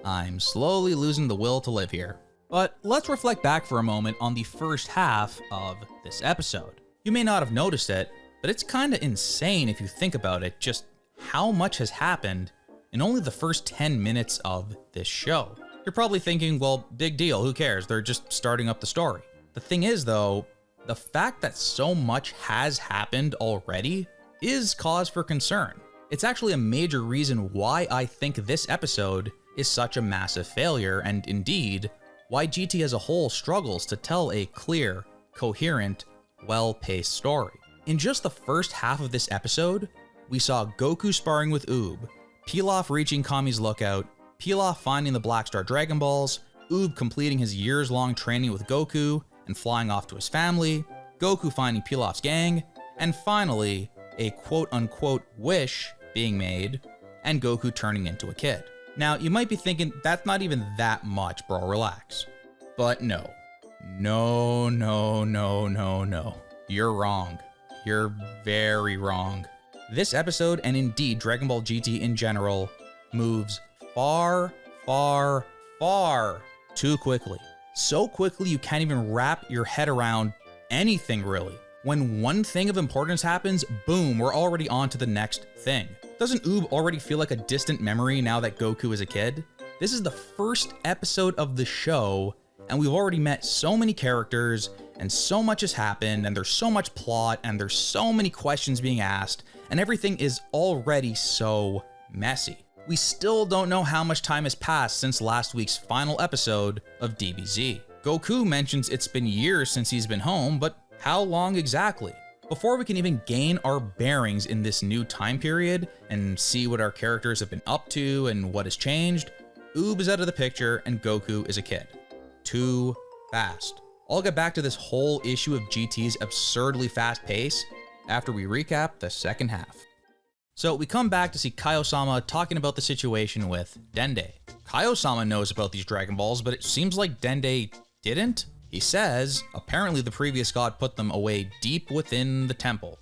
I'm slowly losing the will to live here. But let's reflect back for a moment on the first half of this episode. You may not have noticed it, but it's kinda insane if you think about it, just how much has happened in only the first 10 minutes of this show. You're probably thinking, well, big deal, who cares? They're just starting up the story. The thing is though, the fact that so much has happened already is cause for concern. It's actually a major reason why I think this episode is such a massive failure, and indeed, why GT as a whole struggles to tell a clear, coherent, well-paced story. In just the first half of this episode, we saw Goku sparring with Oob, Pilaf reaching Kami's lookout, Pilaf finding the Black Star Dragon Balls, Oob completing his years-long training with Goku and flying off to his family, Goku finding Pilaf's gang, and finally, a quote-unquote wish being made, and Goku turning into a kid. Now, you might be thinking, that's not even that much, bro, relax. But no. No. You're wrong. You're very wrong. This episode, and indeed Dragon Ball GT in general, moves far too quickly. So quickly you can't even wrap your head around anything really. When one thing of importance happens, boom, we're already on to the next thing. Doesn't Oob already feel like a distant memory now that Goku is a kid? This is the first episode of the show, and we've already met so many characters, and so much has happened, and there's so much plot, and there's so many questions being asked, and everything is already so messy. We still don't know how much time has passed since last week's final episode of DBZ. Goku mentions it's been years since he's been home, but how long exactly? Before we can even gain our bearings in this new time period and see what our characters have been up to and what has changed, Oob is out of the picture and Goku is a kid. Too fast. I'll get back to this whole issue of GT's absurdly fast pace after we recap the second half. So we come back to see Kaio-sama talking about the situation with Dende. Kaio-sama knows about these Dragon Balls, but it seems like Dende didn't. He says, apparently the previous god put them away deep within the temple.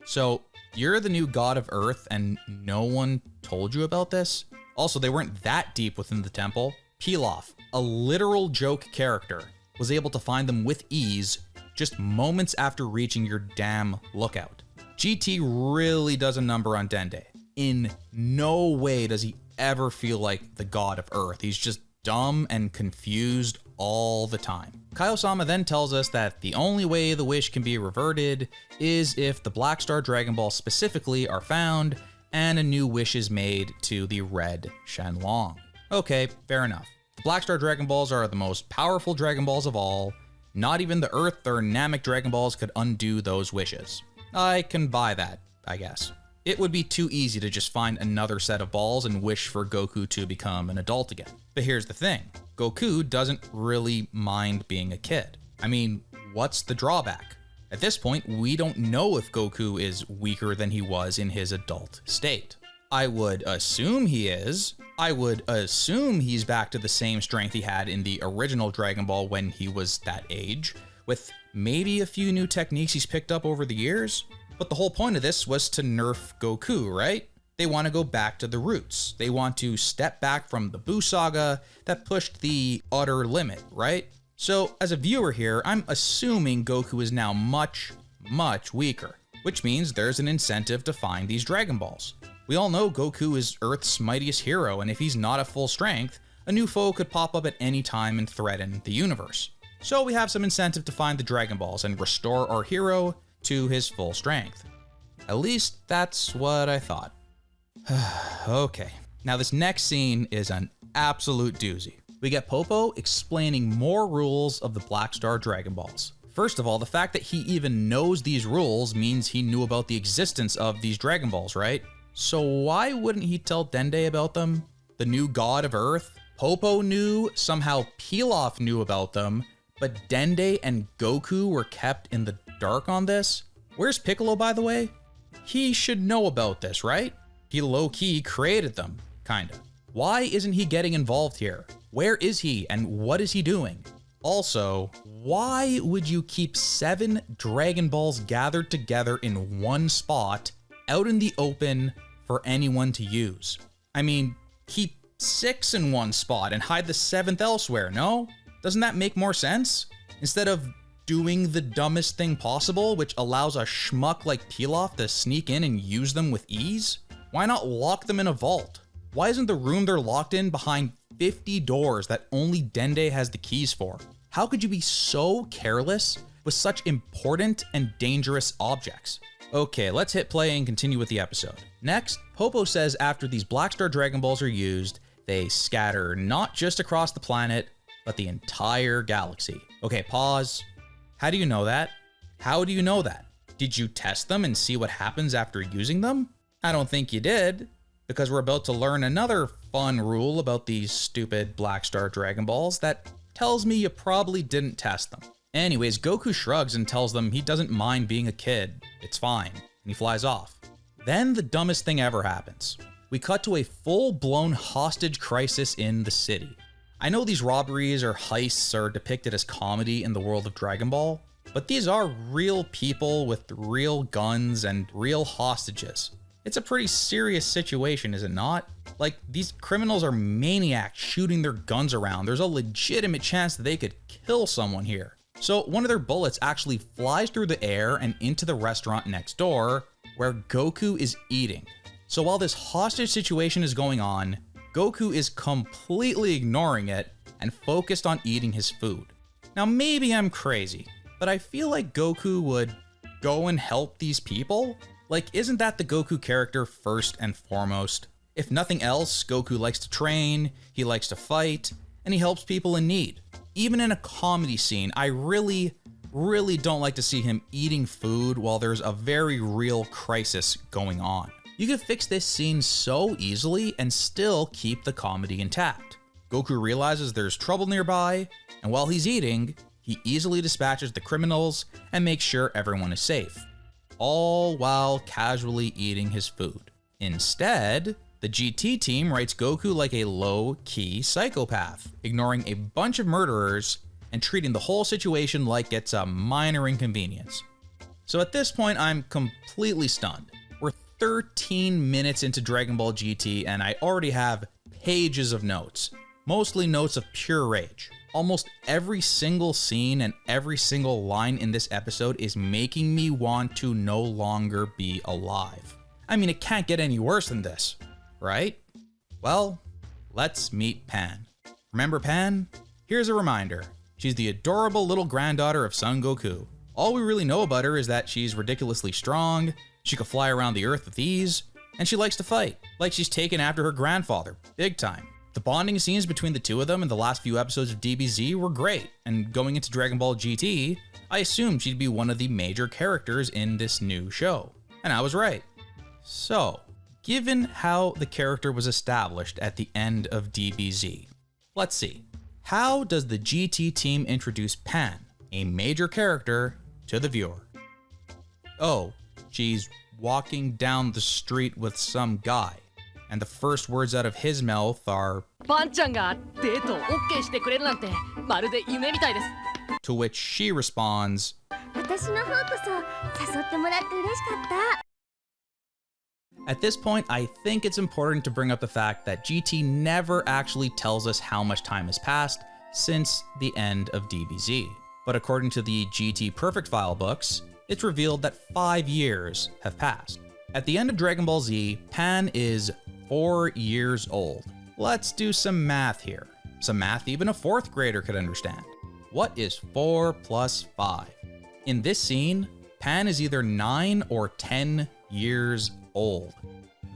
So, you're the new god of Earth and no one told you about this? Also, they weren't that deep within the temple. Pilaf, a literal joke character, was able to find them with ease just moments after reaching your damn lookout. GT really does a number on Dende. In no way does he ever feel like the god of Earth. He's just dumb and confused all the time. Kaio-sama then tells us that the only way the wish can be reverted is if the Black Star Dragon Balls specifically are found and a new wish is made to the Red Shenlong. Okay, fair enough. The Black Star Dragon Balls are the most powerful Dragon Balls of all. Not even the Earth or Namek Dragon Balls could undo those wishes. I can buy that, I guess. It would be too easy to just find another set of balls and wish for Goku to become an adult again. But here's the thing, Goku doesn't really mind being a kid. I mean, what's the drawback? At this point, we don't know if Goku is weaker than he was in his adult state. I would assume he is. I would assume he's back to the same strength he had in the original Dragon Ball when he was that age, with maybe a few new techniques he's picked up over the years. But the whole point of this was to nerf Goku, right? They want to go back to the roots. They want to step back from the Buu saga that pushed the utter limit, right? So as a viewer here, I'm assuming Goku is now much, much weaker, which means there's an incentive to find these Dragon Balls. We all know Goku is Earth's mightiest hero, and if he's not at full strength, a new foe could pop up at any time and threaten the universe. So we have some incentive to find the Dragon Balls and restore our hero to his full strength. At least that's what I thought. Okay, now this next scene is an absolute doozy. We get Popo explaining more rules of the Black Star Dragon Balls. First of all, the fact that he even knows these rules means he knew about the existence of these Dragon Balls, right? So why wouldn't he tell Dende about them? The new god of Earth? Popo knew, somehow Pilaf knew about them, but Dende and Goku were kept in the dark on this? Where's Piccolo, by the way? He should know about this, right? He low-key created them, kinda. Why isn't he getting involved here? Where is he and what is he doing? Also, why would you keep 7 Dragon Balls gathered together in one spot, out in the open, for anyone to use? I mean, keep 6 in one spot and hide the 7th elsewhere, no? Doesn't that make more sense? Instead of doing the dumbest thing possible, which allows a schmuck like Pilaf to sneak in and use them with ease? Why not lock them in a vault? Why isn't the room they're locked in behind 50 doors that only Dende has the keys for? How could you be so careless with such important and dangerous objects? Okay, let's hit play and continue with the episode. Next, Popo says after these Black Star Dragon Balls are used, they scatter not just across the planet, but the entire galaxy. Okay, pause. How do you know that? How do you know that? Did you test them and see what happens after using them? I don't think you did, because we're about to learn another fun rule about these stupid Black Star Dragon Balls that tells me you probably didn't test them. Anyways, Goku shrugs and tells them he doesn't mind being a kid. It's fine, and he flies off. Then the dumbest thing ever happens. We cut to a full-blown hostage crisis in the city. I know these robberies or heists are depicted as comedy in the world of Dragon Ball, but these are real people with real guns and real hostages. It's a pretty serious situation, is it not? Like, these criminals are maniacs shooting their guns around. There's a legitimate chance that they could kill someone here. So one of their bullets actually flies through the air and into the restaurant next door, where Goku is eating. So while this hostage situation is going on, Goku is completely ignoring it and focused on eating his food. Now maybe I'm crazy, but I feel like Goku would go and help these people? Like, isn't that the Goku character first and foremost? If nothing else, Goku likes to train, he likes to fight, and he helps people in need. Even in a comedy scene, I really don't like to see him eating food while there's a very real crisis going on. You could fix this scene so easily and still keep the comedy intact. Goku realizes there's trouble nearby, and while he's eating, he easily dispatches the criminals and makes sure everyone is safe, all while casually eating his food. Instead, the GT team writes Goku like a low-key psychopath, ignoring a bunch of murderers and treating the whole situation like it's a minor inconvenience. So at this point, I'm completely stunned. We're 13 minutes into Dragon Ball GT and I already have pages of notes, mostly notes of pure rage. Almost every single scene and every single line in this episode is making me want to no longer be alive. I mean, it can't get any worse than this, right? Well, let's meet Pan. Remember Pan? Here's a reminder. She's the adorable little granddaughter of Son Goku. All we really know about her is that she's ridiculously strong, she can fly around the earth with ease, and she likes to fight, like she's taken after her grandfather, big time. The bonding scenes between the two of them in the last few episodes of DBZ were great, and going into Dragon Ball GT, I assumed she'd be one of the major characters in this new show. And I was right. So, given how the character was established at the end of DBZ, let's see. How does the GT team introduce Pan, a major character, to the viewer? Oh, she's walking down the street with some guy, and the first words out of his mouth are, パンちゃんがデートを OK してくれるなんてまるで夢みたいです。 to which she responds, 私の方こそ誘ってもらって嬉しかった。 At this point, I think it's important to bring up the fact that GT never actually tells us how much time has passed since the end of DBZ. But according to the GT Perfect File books, it's revealed that 5 years have passed. At the end of Dragon Ball Z, Pan is 4 years old. Let's do some math here. Some math even a 4th grader could understand. What is 4 plus 5? In this scene, Pan is either 9 or 10 years old.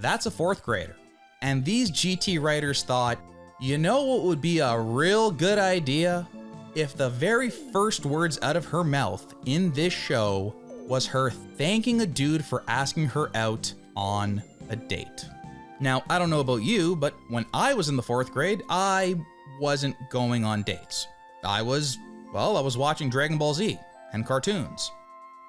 That's a 4th grader. And these GT writers thought, you know what would be a real good idea? If the very first words out of her mouth in this show was her thanking a dude for asking her out on a date. Now, I don't know about you, but when I was in the 4th grade, I wasn't going on dates. I was watching Dragon Ball Z and cartoons.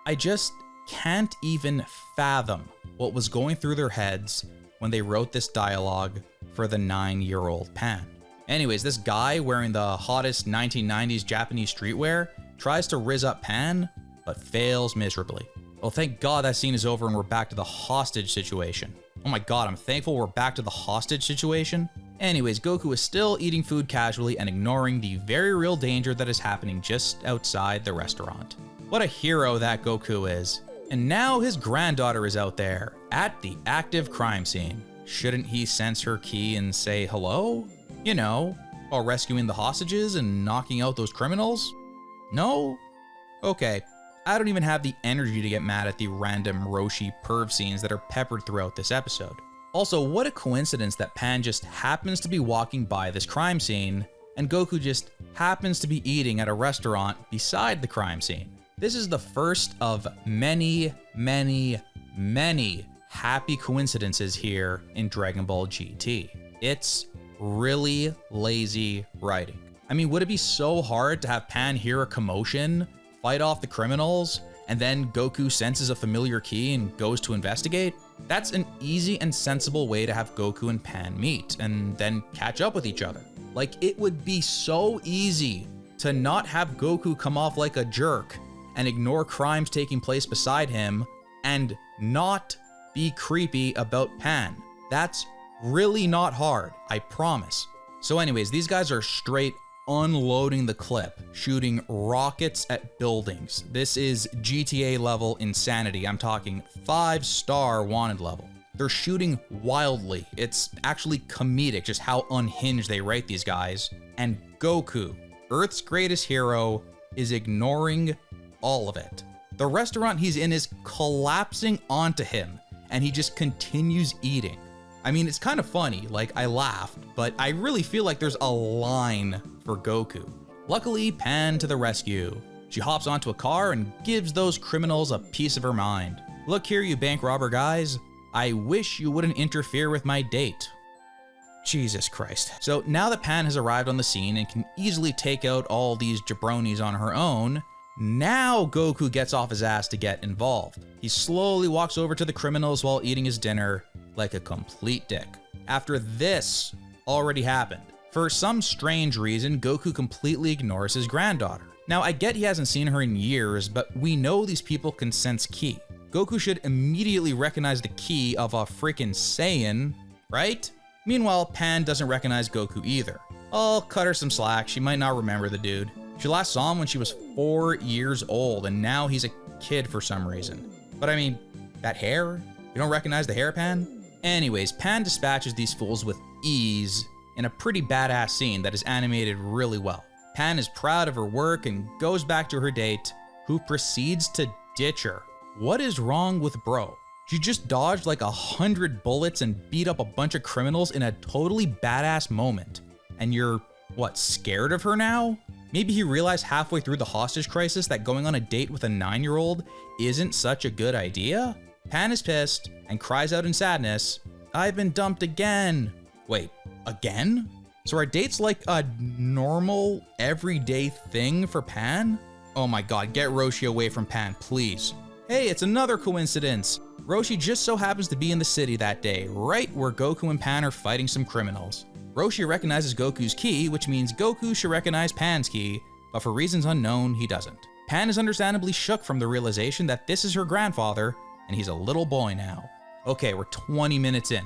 I just can't even fathom what was going through their heads when they wrote this dialogue for the 9-year-old Pan. Anyways, this guy wearing the hottest 1990s Japanese streetwear tries to rizz up Pan, but fails miserably. Well, thank God that scene is over and we're back to the hostage situation. Oh my God, I'm thankful we're back to the hostage situation. Anyways, Goku is still eating food casually and ignoring the very real danger that is happening just outside the restaurant. What a hero that Goku is. And now his granddaughter is out there at the active crime scene. Shouldn't he sense her key and say hello? You know, while rescuing the hostages and knocking out those criminals? No? Okay, I don't even have the energy to get mad at the random Roshi perv scenes that are peppered throughout this episode. Also, what a coincidence that Pan just happens to be walking by this crime scene, and Goku just happens to be eating at a restaurant beside the crime scene. This is the first of many, many, many happy coincidences here in Dragon Ball GT. It's really lazy writing. I mean, would it be so hard to have Pan hear a commotion, fight off the criminals, and then Goku senses a familiar key and goes to investigate? That's an easy and sensible way to have Goku and Pan meet and then catch up with each other. Like, it would be so easy to not have Goku come off like a jerk and ignore crimes taking place beside him and not be creepy about Pan. That's really not hard, I promise. So anyways, these guys are straight unloading the clip, shooting rockets at buildings. This is GTA level insanity. I'm talking 5-star wanted level. They're shooting wildly. It's actually comedic just how unhinged they write these guys. And Goku, Earth's greatest hero, is ignoring all of it. The restaurant he's in is collapsing onto him, and he just continues eating. I mean, it's kind of funny, like I laughed, but I really feel like there's a line for Goku. Luckily, Pan to the rescue. She hops onto a car and gives those criminals a piece of her mind. Look here, you bank robber guys. I wish you wouldn't interfere with my date. Jesus Christ. So now that Pan has arrived on the scene and can easily take out all these jabronis on her own, now Goku gets off his ass to get involved. He slowly walks over to the criminals while eating his dinner like a complete dick. After this already happened, for some strange reason, Goku completely ignores his granddaughter. Now, I get he hasn't seen her in years, but we know these people can sense ki. Goku should immediately recognize the ki of a freaking Saiyan, right? Meanwhile, Pan doesn't recognize Goku either. I'll cut her some slack, she might not remember the dude. She last saw him when she was 4 years old, and now he's a kid for some reason. But I mean, that hair? You don't recognize the hair, Pan? Anyways, Pan dispatches these fools with ease in a pretty badass scene that is animated really well. Pan is proud of her work and goes back to her date, who proceeds to ditch her. What is wrong with bro? She just dodged like 100 bullets and beat up a bunch of criminals in a totally badass moment. And you're, what, scared of her now? Maybe he realized halfway through the hostage crisis that going on a date with a 9-year-old isn't such a good idea? Pan is pissed and cries out in sadness, "I've been dumped again." Wait, again? So are dates like a normal, everyday thing for Pan? Oh my god, get Roshi away from Pan, please. Hey, it's another coincidence. Roshi just so happens to be in the city that day, right where Goku and Pan are fighting some criminals. Roshi recognizes Goku's ki, which means Goku should recognize Pan's ki, but for reasons unknown, he doesn't. Pan is understandably shook from the realization that this is her grandfather, and he's a little boy now. Okay, we're 20 minutes in.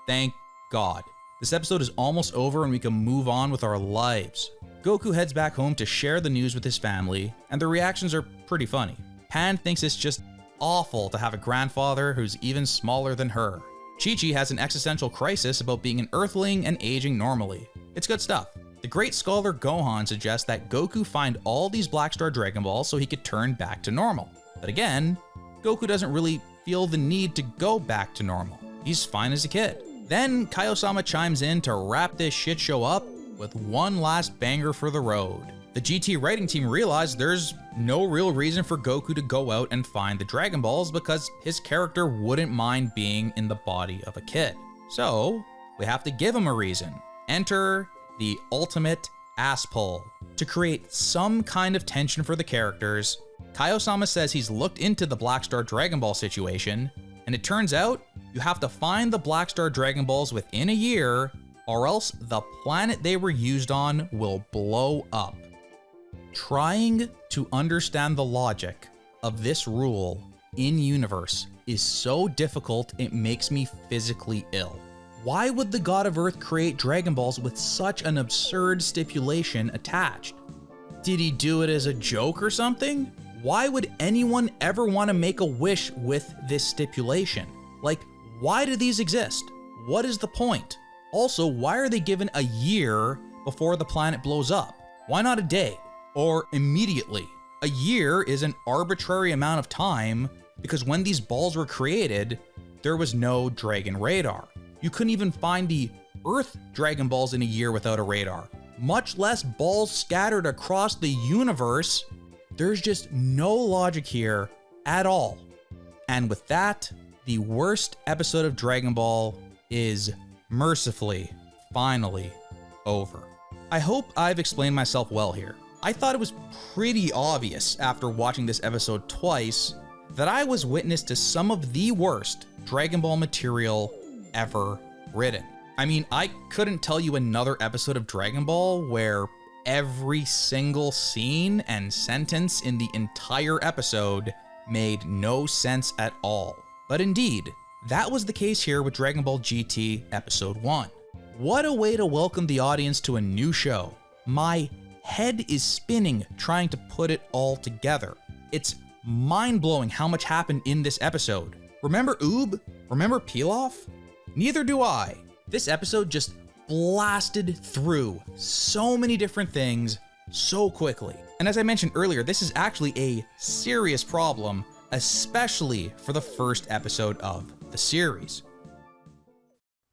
Thank God. This episode is almost over and we can move on with our lives. Goku heads back home to share the news with his family, and the reactions are pretty funny. Pan thinks it's just awful to have a grandfather who's even smaller than her. Chi-Chi has an existential crisis about being an Earthling and aging normally. It's good stuff. The great scholar Gohan suggests that Goku find all these Black Star Dragon Balls so he could turn back to normal. But again, Goku doesn't really feel the need to go back to normal. He's fine as a kid. Then Kaiosama chimes in to wrap this shit show up with one last banger for the road. The GT writing team realized there's no real reason for Goku to go out and find the Dragon Balls because his character wouldn't mind being in the body of a kid. So, we have to give him a reason. Enter the ultimate ass pull. To create some kind of tension for the characters, Kaiosama says he's looked into the Black Star Dragon Ball situation, and it turns out you have to find the Black Star Dragon Balls within a year, or else the planet they were used on will blow up. Trying to understand the logic of this rule in universe is so difficult it makes me physically ill. Why would the God of Earth create Dragon Balls with such an absurd stipulation attached? Did he do it as a joke or something? Why would anyone ever want to make a wish with this stipulation? Like, why do these exist? What is the point? Also, why are they given a year before the planet blows up? Why not a day? Or immediately? A year is an arbitrary amount of time because when these balls were created, there was no Dragon radar. You couldn't even find the Earth Dragon Balls in a year without a radar, much less balls scattered across the universe. There's just no logic here at all. And with that, the worst episode of Dragon Ball is mercifully, finally over. I hope I've explained myself well here. I thought it was pretty obvious after watching this episode twice that I was witness to some of the worst Dragon Ball material ever written. I mean, I couldn't tell you another episode of Dragon Ball where every single scene and sentence in the entire episode made no sense at all. But indeed, that was the case here with Dragon Ball GT Episode 1. What a way to welcome the audience to a new show. My head is spinning trying to put it all together. It's mind-blowing how much happened in this episode. Remember Oob? Remember Pilaf? Neither do I. This episode just blasted through so many different things so quickly. And as I mentioned earlier, this is actually a serious problem, especially for the first episode of the series.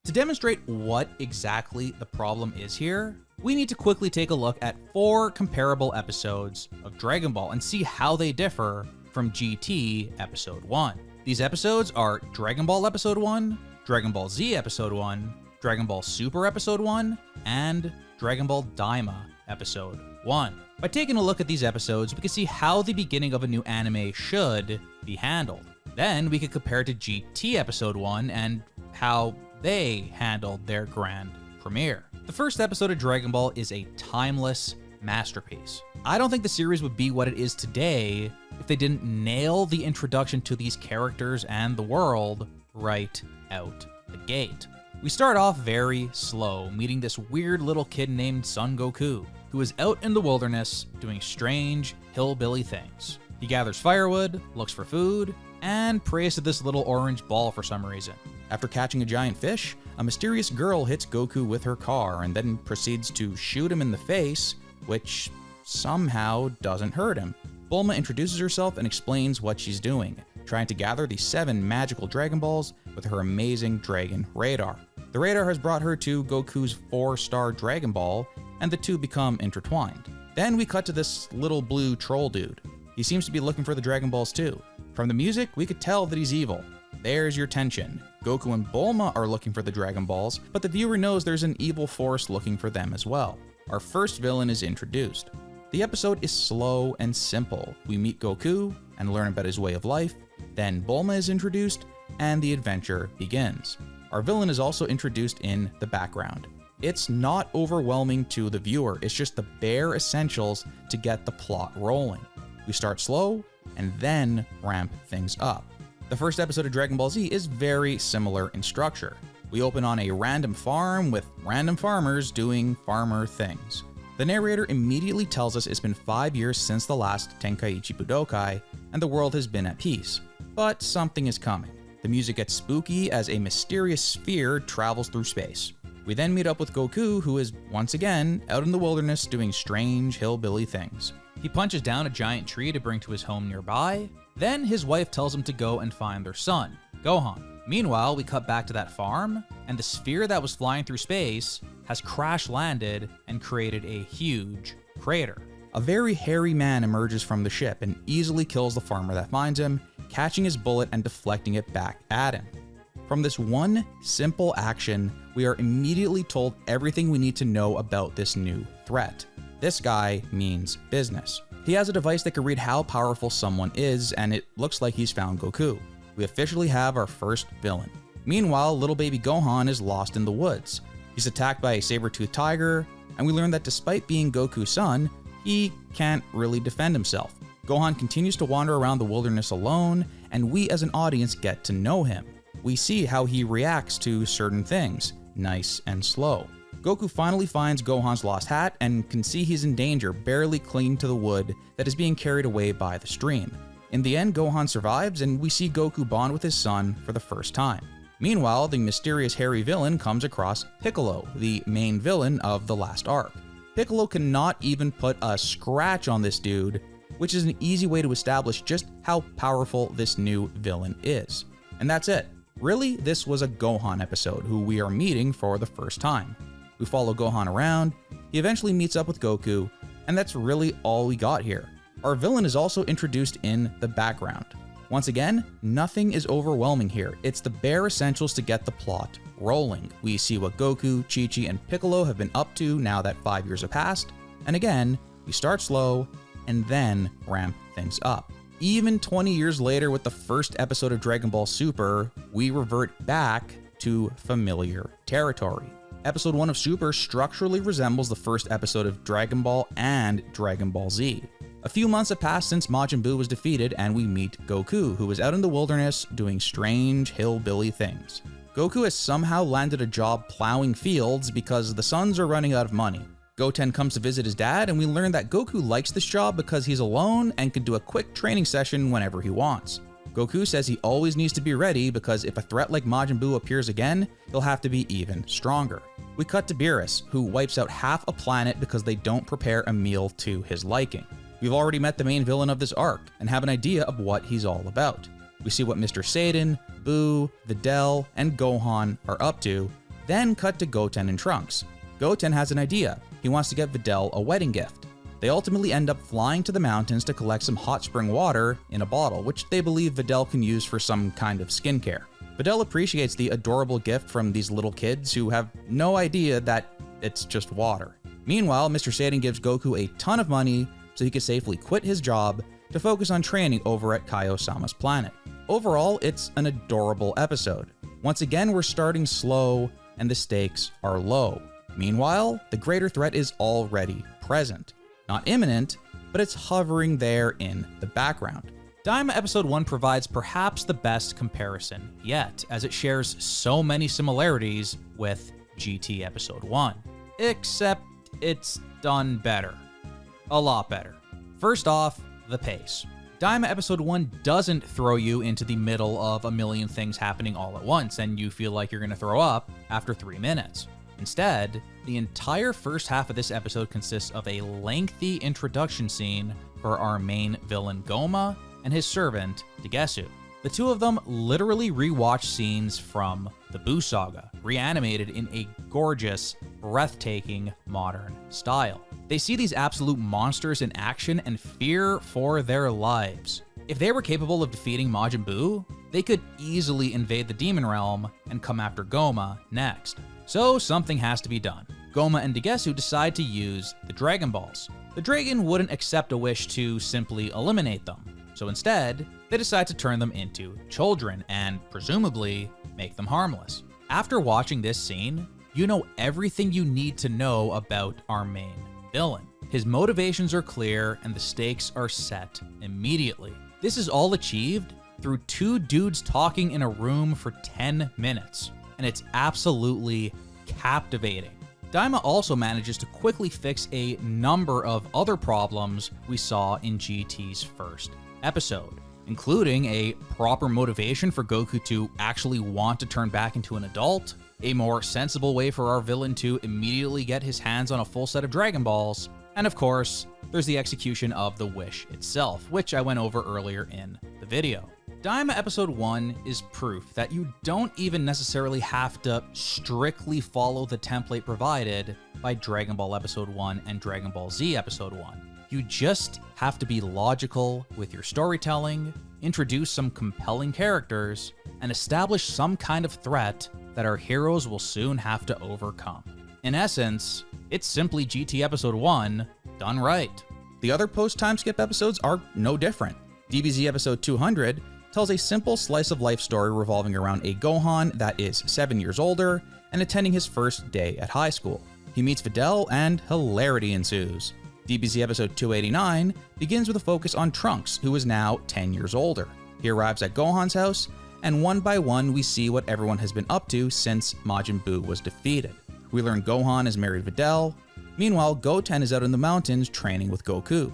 To demonstrate what exactly the problem is here, we need to quickly take a look at 4 comparable episodes of Dragon Ball and see how they differ from GT Episode 1. These episodes are Dragon Ball Episode 1, Dragon Ball Z Episode 1, Dragon Ball Super Episode 1, and Dragon Ball Daima Episode 1. By taking a look at these episodes, we can see how the beginning of a new anime should be handled. Then we could compare it to GT Episode 1 and how they handled their grand premiere. The first episode of Dragon Ball is a timeless masterpiece. I don't think the series would be what it is today if they didn't nail the introduction to these characters and the world right out the gate. We start off very slow, meeting this weird little kid named Son Goku, who is out in the wilderness doing strange hillbilly things. He gathers firewood, looks for food, and prays to this little orange ball for some reason. After catching a giant fish, a mysterious girl hits Goku with her car and then proceeds to shoot him in the face, which somehow doesn't hurt him. Bulma introduces herself and explains what she's doing. trying to gather the 7 magical Dragon Balls with her amazing Dragon Radar. The radar has brought her to Goku's 4-star Dragon Ball, and the two become intertwined. Then we cut to this little blue troll dude. He seems to be looking for the Dragon Balls too. From the music, we could tell that he's evil. There's your tension. Goku and Bulma are looking for the Dragon Balls, but the viewer knows there's an evil force looking for them as well. Our first villain is introduced. The episode is slow and simple. We meet Goku and learn about his way of life, then Bulma is introduced, and the adventure begins. Our villain is also introduced in the background. It's not overwhelming to the viewer, it's just the bare essentials to get the plot rolling. We start slow and then ramp things up. The first episode of Dragon Ball Z is very similar in structure. We open on a random farm with random farmers doing farmer things. The narrator immediately tells us it's been 5 years since the last Tenkaichi Budokai, and the world has been at peace. But something is coming. The music gets spooky as a mysterious sphere travels through space. We then meet up with Goku, who is, once again, out in the wilderness doing strange hillbilly things. He punches down a giant tree to bring to his home nearby. Then his wife tells him to go and find their son, Gohan. Meanwhile, we cut back to that farm, and the sphere that was flying through space has crash landed and created a huge crater. A very hairy man emerges from the ship and easily kills the farmer that finds him, catching his bullet and deflecting it back at him. From this one simple action, we are immediately told everything we need to know about this new threat. This guy means business. He has a device that can read how powerful someone is, and it looks like he's found Goku. We officially have our first villain. Meanwhile, little baby Gohan is lost in the woods. He's attacked by a saber-toothed tiger, and we learn that despite being Goku's son, he can't really defend himself. Gohan continues to wander around the wilderness alone, and we as an audience get to know him. We see how he reacts to certain things, nice and slow. Goku finally finds Gohan's lost hat and can see he's in danger, barely clinging to the wood that is being carried away by the stream. In the end, Gohan survives, and we see Goku bond with his son for the first time. Meanwhile, the mysterious hairy villain comes across Piccolo, the main villain of the last arc. Piccolo cannot even put a scratch on this dude, which is an easy way to establish just how powerful this new villain is. And that's it. Really, this was a Gohan episode, who we are meeting for the first time. We follow Gohan around, he eventually meets up with Goku, and that's really all we got here. Our villain is also introduced in the background. Once again, nothing is overwhelming here. It's the bare essentials to get the plot rolling. We see what Goku, Chi-Chi, and Piccolo have been up to now that 5 years have passed, and again, we start slow and then ramp things up. Even 20 years later with the first episode of Dragon Ball Super, we revert back to familiar territory. Episode 1 of Super structurally resembles the first episode of Dragon Ball and Dragon Ball Z. A few months have passed since Majin Buu was defeated, and we meet Goku, who is out in the wilderness doing strange hillbilly things. Goku has somehow landed a job plowing fields because the sons are running out of money. Goten comes to visit his dad, and we learn that Goku likes this job because he's alone and can do a quick training session whenever he wants. Goku says he always needs to be ready because if a threat like Majin Buu appears again, he'll have to be even stronger. We cut to Beerus, who wipes out half a planet because they don't prepare a meal to his liking. We've already met the main villain of this arc and have an idea of what he's all about. We see what Mr. Satan, Buu, Videl, and Gohan are up to, then cut to Goten and Trunks. Goten has an idea. He wants to get Videl a wedding gift. They ultimately end up flying to the mountains to collect some hot spring water in a bottle, which they believe Videl can use for some kind of skincare. Videl appreciates the adorable gift from these little kids who have no idea that it's just water. Meanwhile, Mr. Satan gives Goku a ton of money so he can safely quit his job to focus on training over at Kaio-sama's planet. Overall, it's an adorable episode. Once again, we're starting slow and the stakes are low. Meanwhile, the greater threat is already present. Not imminent, but it's hovering there in the background. Daima Episode 1 provides perhaps the best comparison yet, as it shares so many similarities with GT Episode 1. Except it's done better. A lot better. First off, the pace. Daima Episode 1 doesn't throw you into the middle of a million things happening all at once and you feel like you're going to throw up after 3 minutes. Instead, the entire first half of this episode consists of a lengthy introduction scene for our main villain Goma and his servant Degesu. The two of them literally rewatched scenes from the Buu Saga, reanimated in a gorgeous, breathtaking modern style. They see these absolute monsters in action and fear for their lives. If they were capable of defeating Majin Buu, they could easily invade the Demon Realm and come after Goma next. So something has to be done. Goma and Dagesu decide to use the Dragon Balls. The dragon wouldn't accept a wish to simply eliminate them, so instead, they decide to turn them into children and, presumably, make them harmless. After watching this scene, you know everything you need to know about our main villain. His motivations are clear and the stakes are set immediately. This is all achieved through two dudes talking in a room for 10 minutes, and it's absolutely captivating. Daima also manages to quickly fix a number of other problems we saw in GT's first episode, including a proper motivation for Goku to actually want to turn back into an adult, a more sensible way for our villain to immediately get his hands on a full set of Dragon Balls, and of course, there's the execution of the wish itself, which I went over earlier in the video. Daima Episode 1 is proof that you don't even necessarily have to strictly follow the template provided by Dragon Ball Episode 1 and Dragon Ball Z Episode 1. You just have to be logical with your storytelling, introduce some compelling characters, and establish some kind of threat that our heroes will soon have to overcome. In essence, it's simply GT Episode 1 done right. The other post-time skip episodes are no different. DBZ Episode 200 tells a simple slice-of-life story revolving around a Gohan that is 7 years older and attending his first day at high school. He meets Videl and hilarity ensues. DBZ Episode 289 begins with a focus on Trunks, who is now 10 years older. He arrives at Gohan's house, and one by one we see what everyone has been up to since Majin Buu was defeated. We learn Gohan has married Videl. Meanwhile, Goten is out in the mountains training with Goku.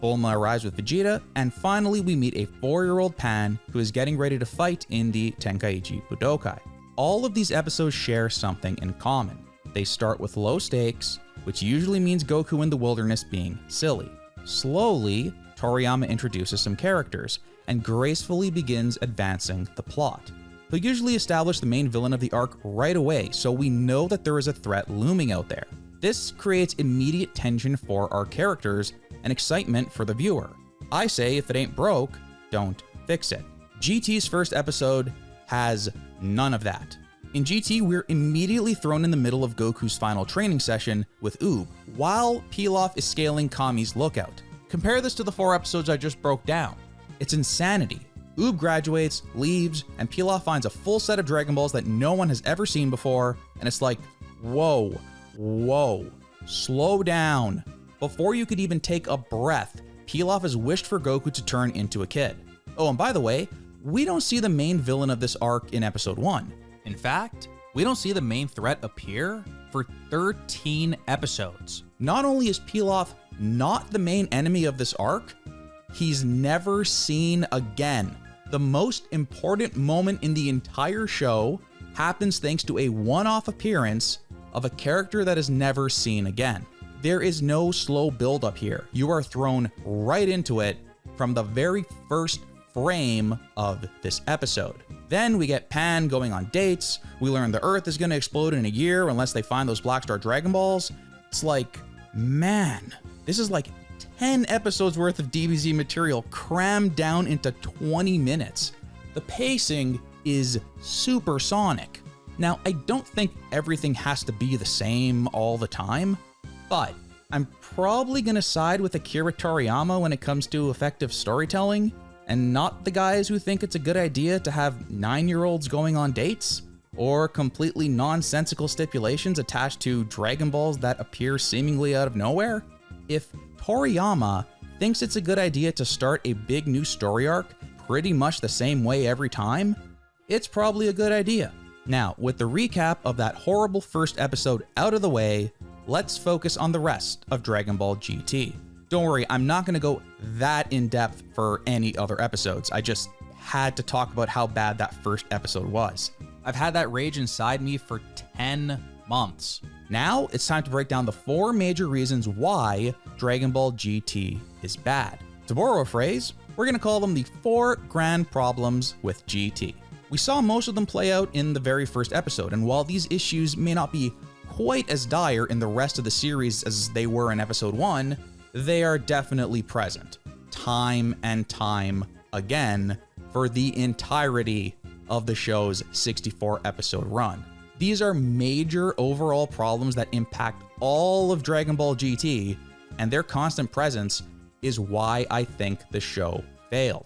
Bulma arrives with Vegeta, and finally we meet a 4-year-old Pan who is getting ready to fight in the Tenkaichi Budokai. All of these episodes share something in common. They start with low stakes, which usually means Goku in the wilderness being silly. Slowly, Toriyama introduces some characters and gracefully begins advancing the plot. He'll usually establish the main villain of the arc right away, so we know that there is a threat looming out there. This creates immediate tension for our characters and excitement for the viewer. I say if it ain't broke, don't fix it. GT's first episode has none of that. In GT, we're immediately thrown in the middle of Goku's final training session with Oob, while Pilaf is scaling Kami's lookout. Compare this to the 4 episodes I just broke down. It's insanity. Oob graduates, leaves, and Pilaf finds a full set of Dragon Balls that no one has ever seen before, and it's like, whoa, slow down. Before you could even take a breath, Pilaf has wished for Goku to turn into a kid. Oh, and by the way, we don't see the main villain of this arc in episode 1. In fact, we don't see the main threat appear for 13 episodes. Not only is Pilaf not the main enemy of this arc, he's never seen again. The most important moment in the entire show happens thanks to a one-off appearance of a character that is never seen again. There is no slow build-up here. You are thrown right into it from the very first frame of this episode. Then we get Pan going on dates. We learn the Earth is going to explode in a year unless they find those Black Star Dragon Balls. It's like, man, this is like 10 episodes worth of DBZ material crammed down into 20 minutes. The pacing is supersonic. Now, I don't think everything has to be the same all the time, but I'm probably going to side with Akira Toriyama when it comes to effective storytelling, and not the guys who think it's a good idea to have 9-year-olds going on dates, or completely nonsensical stipulations attached to Dragon Balls that appear seemingly out of nowhere. If Toriyama thinks it's a good idea to start a big new story arc pretty much the same way every time, it's probably a good idea. Now, with the recap of that horrible first episode out of the way, let's focus on the rest of Dragon Ball GT. Don't worry, I'm not going to go that in depth for any other episodes. I just had to talk about how bad that first episode was. I've had that rage inside me for 10 months. Now it's time to break down the 4 major reasons why Dragon Ball GT is bad. To borrow a phrase, We're going to call them the 4 grand problems with GT. We saw most of them play out in the very first episode, and while these issues may not be quite as dire in the rest of the series as they were in episode 1, they are definitely present, time and time again, for the entirety of the show's 64 episode run. These are major overall problems that impact all of Dragon Ball GT, and their constant presence is why I think the show failed.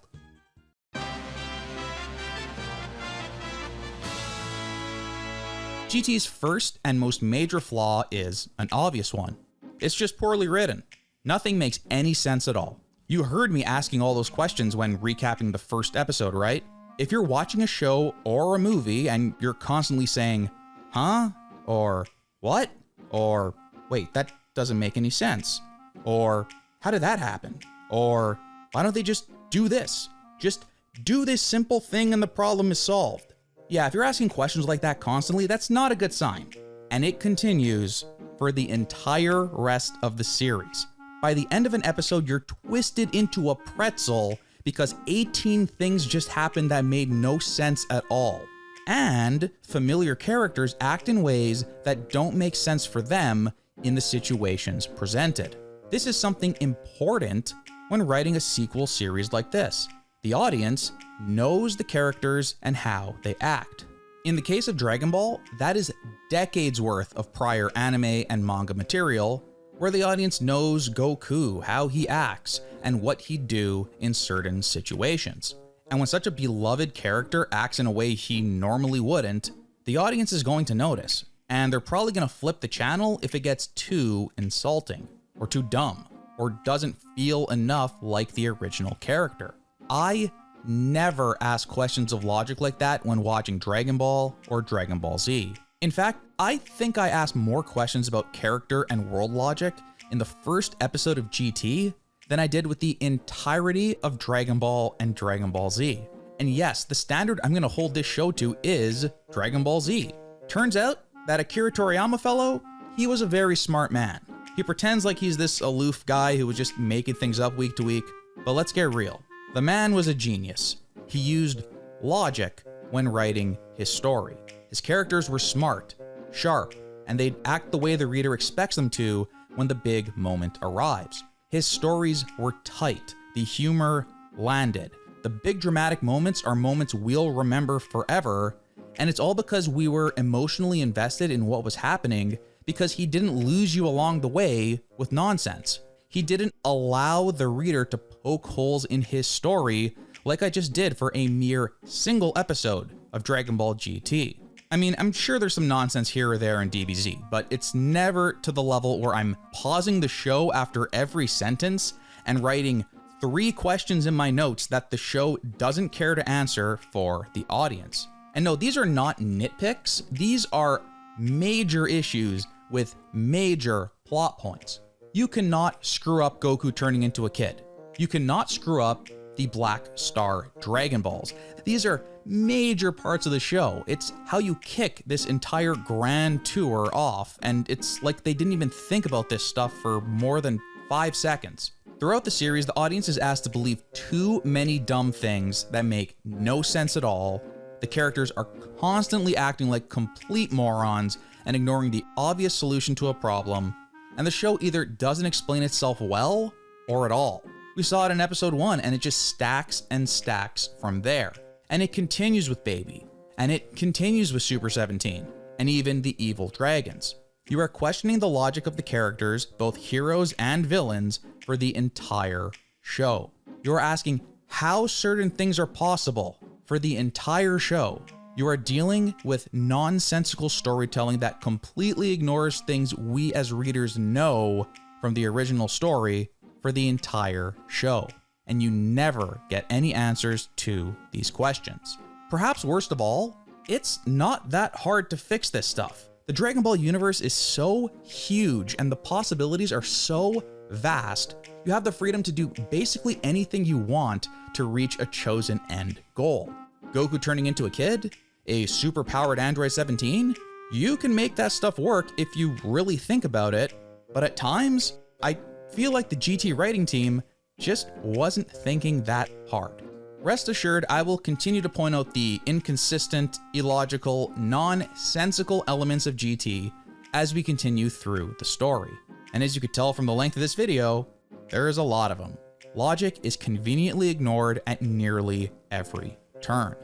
GT's first and most major flaw is an obvious one. It's just poorly written. Nothing makes any sense at all. You heard me asking all those questions when recapping the first episode, right? If you're watching a show or a movie and you're constantly saying, huh? Or what? Or wait, that doesn't make any sense. Or how did that happen? Or why don't they just do this? Just do this simple thing and the problem is solved. Yeah, if you're asking questions like that constantly, that's not a good sign. And it continues for the entire rest of the series. By the end of an episode, you're twisted into a pretzel because 18 things just happened that made no sense at all. And familiar characters act in ways that don't make sense for them in the situations presented. This is something important when writing a sequel series like this. The audience knows the characters and how they act. In the case of Dragon Ball, that is decades worth of prior anime and manga material where the audience knows Goku, how he acts, and what he'd do in certain situations. And when such a beloved character acts in a way he normally wouldn't, the audience is going to notice, and they're probably going to flip the channel if it gets too insulting, or too dumb, or doesn't feel enough like the original character. I never ask questions of logic like that when watching Dragon Ball or Dragon Ball Z. In fact, I think I asked more questions about character and world logic in the first episode of GT than I did with the entirety of Dragon Ball and Dragon Ball Z. And yes, the standard I'm going to hold this show to is Dragon Ball Z. Turns out that Akira Toriyama fellow, he was a very smart man. He pretends like he's this aloof guy who was just making things up week to week, but let's get real. The man was a genius. He used logic when writing his story. His characters were smart, sharp, and they'd act the way the reader expects them to when the big moment arrives. His stories were tight. The humor landed. The big dramatic moments are moments we'll remember forever, and it's all because we were emotionally invested in what was happening because he didn't lose you along the way with nonsense. He didn't allow the reader to poke holes in his story like I just did for a mere single episode of Dragon Ball GT. I mean, I'm sure there's some nonsense here or there in DBZ, but it's never to the level where I'm pausing the show after every sentence and writing 3 questions in my notes that the show doesn't care to answer for the audience. And no, these are not nitpicks. These are major issues with major plot points. You cannot screw up Goku turning into a kid. You cannot screw up the Black Star Dragon Balls. These are major parts of the show. It's how you kick this entire grand tour off, and it's like they didn't even think about this stuff for more than 5 seconds. Throughout the series, the audience is asked to believe too many dumb things that make no sense at all. The characters are constantly acting like complete morons and ignoring the obvious solution to a problem, and the show either doesn't explain itself well or at all. We saw it in episode 1, and it just stacks and stacks from there. And it continues with Baby, and it continues with Super 17, and even the evil dragons. You are questioning the logic of the characters, both heroes and villains, for the entire show. You are asking how certain things are possible for the entire show. You are dealing with nonsensical storytelling that completely ignores things we as readers know from the original story for the entire show. And you never get any answers to these questions. Perhaps worst of all, it's not that hard to fix this stuff. The Dragon Ball universe is so huge and the possibilities are so vast, you have the freedom to do basically anything you want to reach a chosen end goal. Goku turning into a kid? A super-powered Android 17? You can make that stuff work if you really think about it, but at times, I feel like the GT writing team just wasn't thinking that hard. Rest assured, I will continue to point out the inconsistent, illogical, nonsensical elements of GT as we continue through the story. And as you could tell from the length of this video, there is a lot of them. Logic is conveniently ignored at nearly every turn.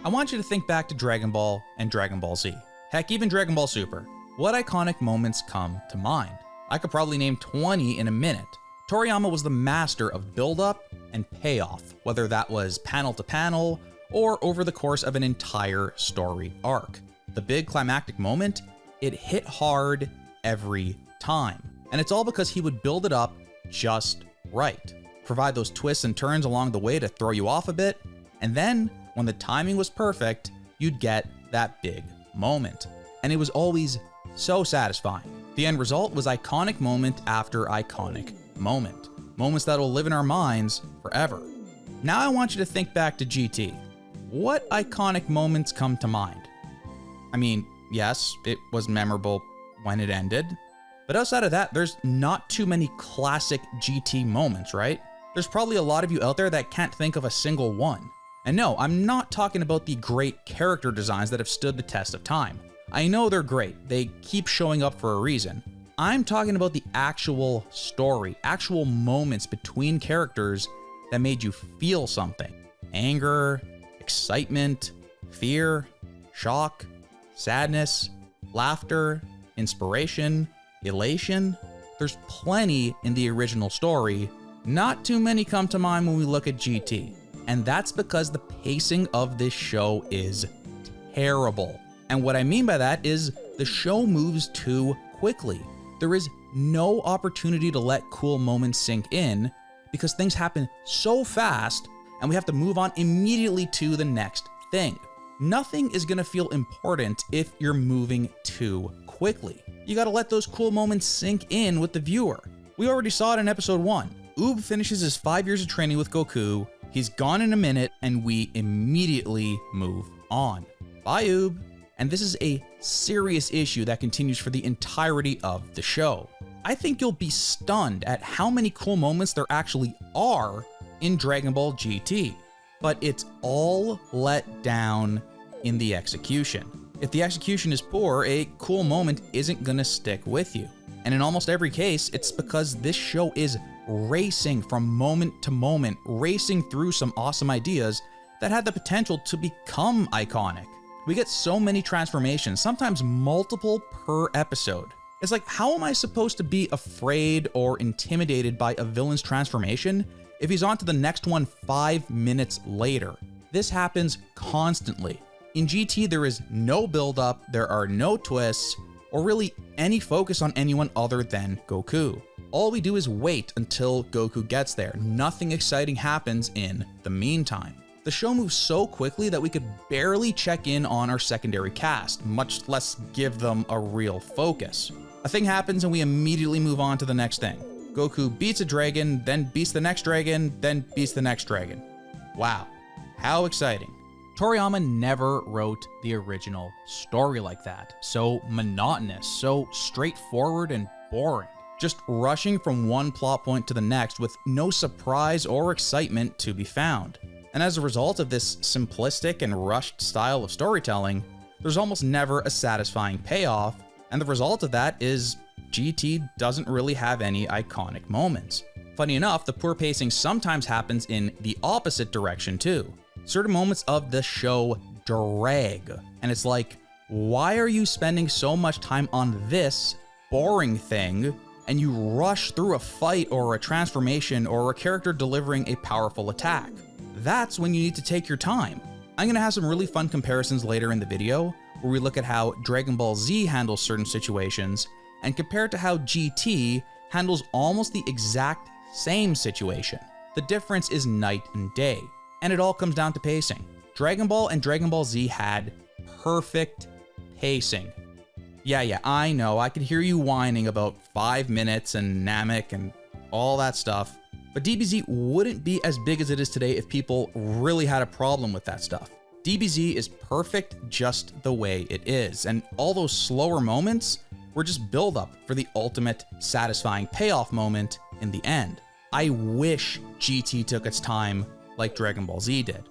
I want you to think back to Dragon Ball and Dragon Ball Z. Heck, even Dragon Ball Super. What iconic moments come to mind? I could probably name 20 in a minute. Toriyama was the master of build-up and payoff, whether that was panel to panel or over the course of an entire story arc. The big climactic moment, it hit hard every time. And it's all because he would build it up just right. Provide those twists and turns along the way to throw you off a bit, and then, when the timing was perfect, you'd get that big moment. And it was always so satisfying. The end result was iconic moment after iconic moment. Moments that will live in our minds forever. Now I want you to think back to GT. What iconic moments come to mind? I mean, yes, it was memorable when it ended, but outside of that, there's not too many classic GT moments, right? There's probably a lot of you out there that can't think of a single one. And no, I'm not talking about the great character designs that have stood the test of time. I know they're great, they keep showing up for a reason. I'm talking about the actual story, actual moments between characters that made you feel something. Anger, excitement, fear, shock, sadness, laughter, inspiration, elation. There's plenty in the original story. Not too many come to mind when we look at GT. And that's because the pacing of this show is terrible. And what I mean by that is the show moves too quickly. There is no opportunity to let cool moments sink in because things happen so fast and we have to move on immediately to the next thing. Nothing is gonna feel important if you're moving too quickly. You gotta let those cool moments sink in with the viewer. We already saw it in episode 1. Oob finishes his 5 years of training with Goku, he's gone in a minute, and we immediately move on. Bye, Oob. And this is a serious issue that continues for the entirety of the show. I think you'll be stunned at how many cool moments there actually are in Dragon Ball GT, but it's all let down in the execution. If the execution is poor, a cool moment isn't gonna stick with you. And in almost every case, it's because this show is racing from moment to moment, racing through some awesome ideas that had the potential to become iconic. We get so many transformations, sometimes multiple per episode. It's like, how am I supposed to be afraid or intimidated by a villain's transformation if he's on to the next one 5 minutes later? This happens constantly. In GT, there is no build-up, there are no twists, or really any focus on anyone other than Goku. All we do is wait until Goku gets there. Nothing exciting happens in the meantime. The show moves so quickly that we could barely check in on our secondary cast, much less give them a real focus. A thing happens and we immediately move on to the next thing. Goku beats a dragon, then beats the next dragon, then beats the next dragon. Wow, how exciting. Toriyama never wrote the original story like that. So monotonous, so straightforward and boring. Just rushing from one plot point to the next with no surprise or excitement to be found. And as a result of this simplistic and rushed style of storytelling, there's almost never a satisfying payoff, and the result of that is GT doesn't really have any iconic moments. Funny enough, the poor pacing sometimes happens in the opposite direction too. Certain moments of the show drag, and it's like, why are you spending so much time on this boring thing and you rush through a fight or a transformation or a character delivering a powerful attack? That's when you need to take your time. I'm gonna have some really fun comparisons later in the video where we look at how Dragon Ball Z handles certain situations and compare it to how GT handles almost the exact same situation. The difference is night and day, and it all comes down to pacing. Dragon Ball and Dragon Ball Z had perfect pacing. Yeah, I know, I could hear you whining about 5 minutes and Namek and all that stuff. But DBZ wouldn't be as big as it is today if people really had a problem with that stuff. DBZ is perfect just the way it is, and all those slower moments were just build-up for the ultimate satisfying payoff moment in the end. I wish GT took its time like Dragon Ball Z did.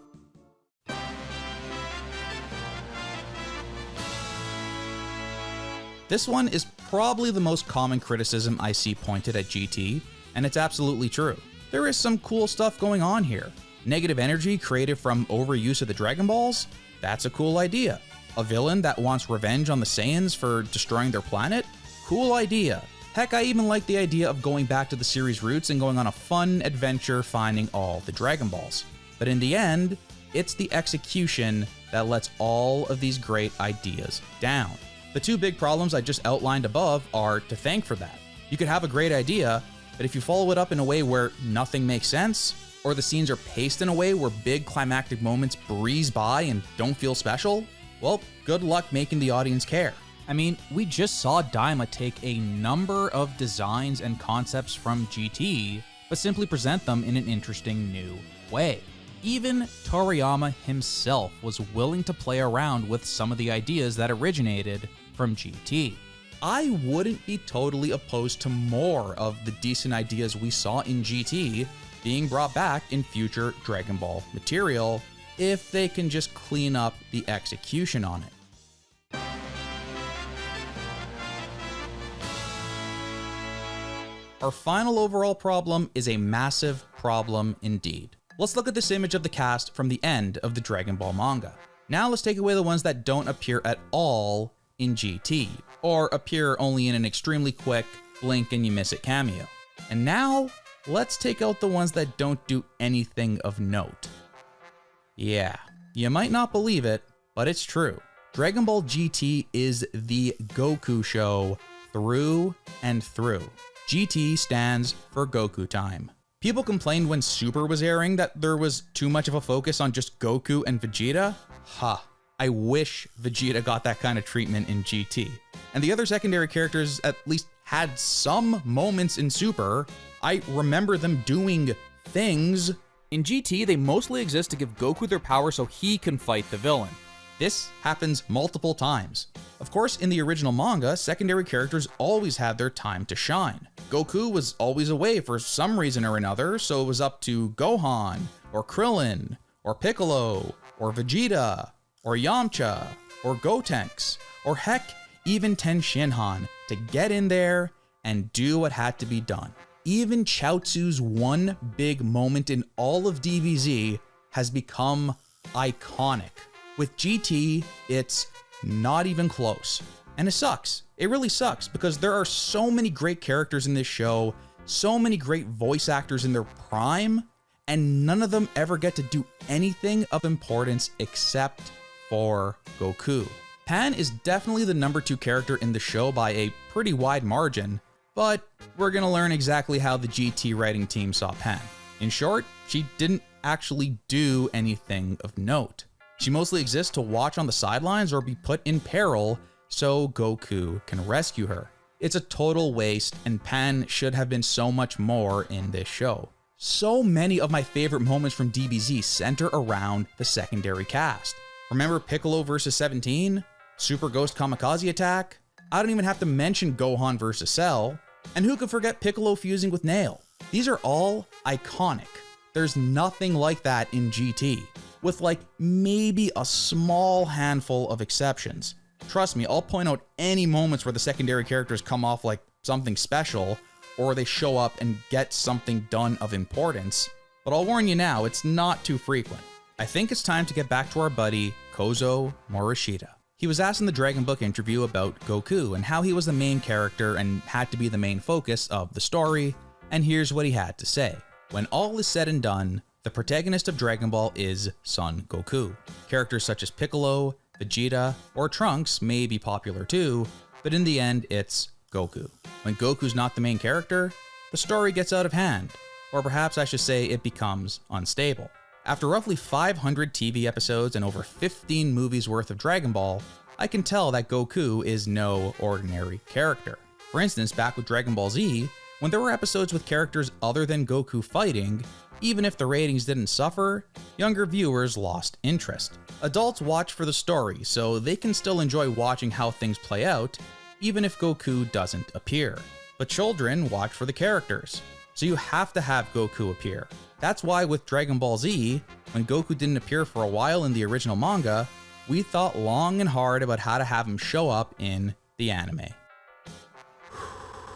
This one is probably the most common criticism I see pointed at GT, and it's absolutely true. There is some cool stuff going on here. Negative energy created from overuse of the Dragon Balls? That's a cool idea. A villain that wants revenge on the Saiyans for destroying their planet? Cool idea. Heck, I even like the idea of going back to the series roots and going on a fun adventure finding all the Dragon Balls. But in the end, it's the execution that lets all of these great ideas down. The two big problems I just outlined above are to thank for that. You could have a great idea, but if you follow it up in a way where nothing makes sense, or the scenes are paced in a way where big climactic moments breeze by and don't feel special, well, good luck making the audience care. I mean, we just saw Daima take a number of designs and concepts from GT, but simply present them in an interesting new way. Even Toriyama himself was willing to play around with some of the ideas that originated from GT. I wouldn't be totally opposed to more of the decent ideas we saw in GT being brought back in future Dragon Ball material if they can just clean up the execution on it. Our final overall problem is a massive problem indeed. Let's look at this image of the cast from the end of the Dragon Ball manga. Now let's take away the ones that don't appear at all in GT, or appear only in an extremely quick blink and you miss it cameo. And now, let's take out the ones that don't do anything of note. Yeah, you might not believe it, but it's true. Dragon Ball GT is the Goku show through and through. GT stands for Goku time. People complained when Super was airing that there was too much of a focus on just Goku and Vegeta. Ha, I wish Vegeta got that kind of treatment in GT. And the other secondary characters at least had some moments in Super. I remember them doing things. In GT, they mostly exist to give Goku their power so he can fight the villain. This happens multiple times. Of course, in the original manga, secondary characters always had their time to shine. Goku was always away for some reason or another, so it was up to Gohan, or Krillin, or Piccolo, or Vegeta, or Yamcha, or Gotenks, or heck, even Ten Shinhan to get in there and do what had to be done. Even Chaozu's one big moment in all of DBZ has become iconic. With GT, it's not even close. And it sucks. It really sucks because there are so many great characters in this show, so many great voice actors in their prime, and none of them ever get to do anything of importance except for Goku. Pan is definitely the number 2 character in the show by a pretty wide margin, but we're gonna learn exactly how the GT writing team saw Pan. In short, she didn't actually do anything of note. She mostly exists to watch on the sidelines or be put in peril so Goku can rescue her. It's a total waste, and Pan should have been so much more in this show. So many of my favorite moments from DBZ center around the secondary cast. Remember Piccolo versus 17? Super Ghost Kamikaze Attack? I don't even have to mention Gohan versus Cell. And who could forget Piccolo fusing with Nail? These are all iconic. There's nothing like that in GT, with like maybe a small handful of exceptions. Trust me, I'll point out any moments where the secondary characters come off like something special, or they show up and get something done of importance, but I'll warn you now, it's not too frequent. I think it's time to get back to our buddy, Kozo Morishita. He was asked in the Dragon Book interview about Goku and how he was the main character and had to be the main focus of the story, and here's what he had to say. When all is said and done, the protagonist of Dragon Ball is Son Goku. Characters such as Piccolo, Vegeta, or Trunks may be popular too, but in the end, it's Goku. When Goku's not the main character, the story gets out of hand, or perhaps I should say it becomes unstable. After roughly 500 TV episodes and over 15 movies worth of Dragon Ball, I can tell that Goku is no ordinary character. For instance, back with Dragon Ball Z, when there were episodes with characters other than Goku fighting, Even if the ratings didn't suffer, younger viewers lost interest. Adults watch for the story, so they can still enjoy watching how things play out, even if Goku doesn't appear. But children watch for the characters, so you have to have Goku appear. That's why with Dragon Ball Z, when Goku didn't appear for a while in the original manga, we thought long and hard about how to have him show up in the anime.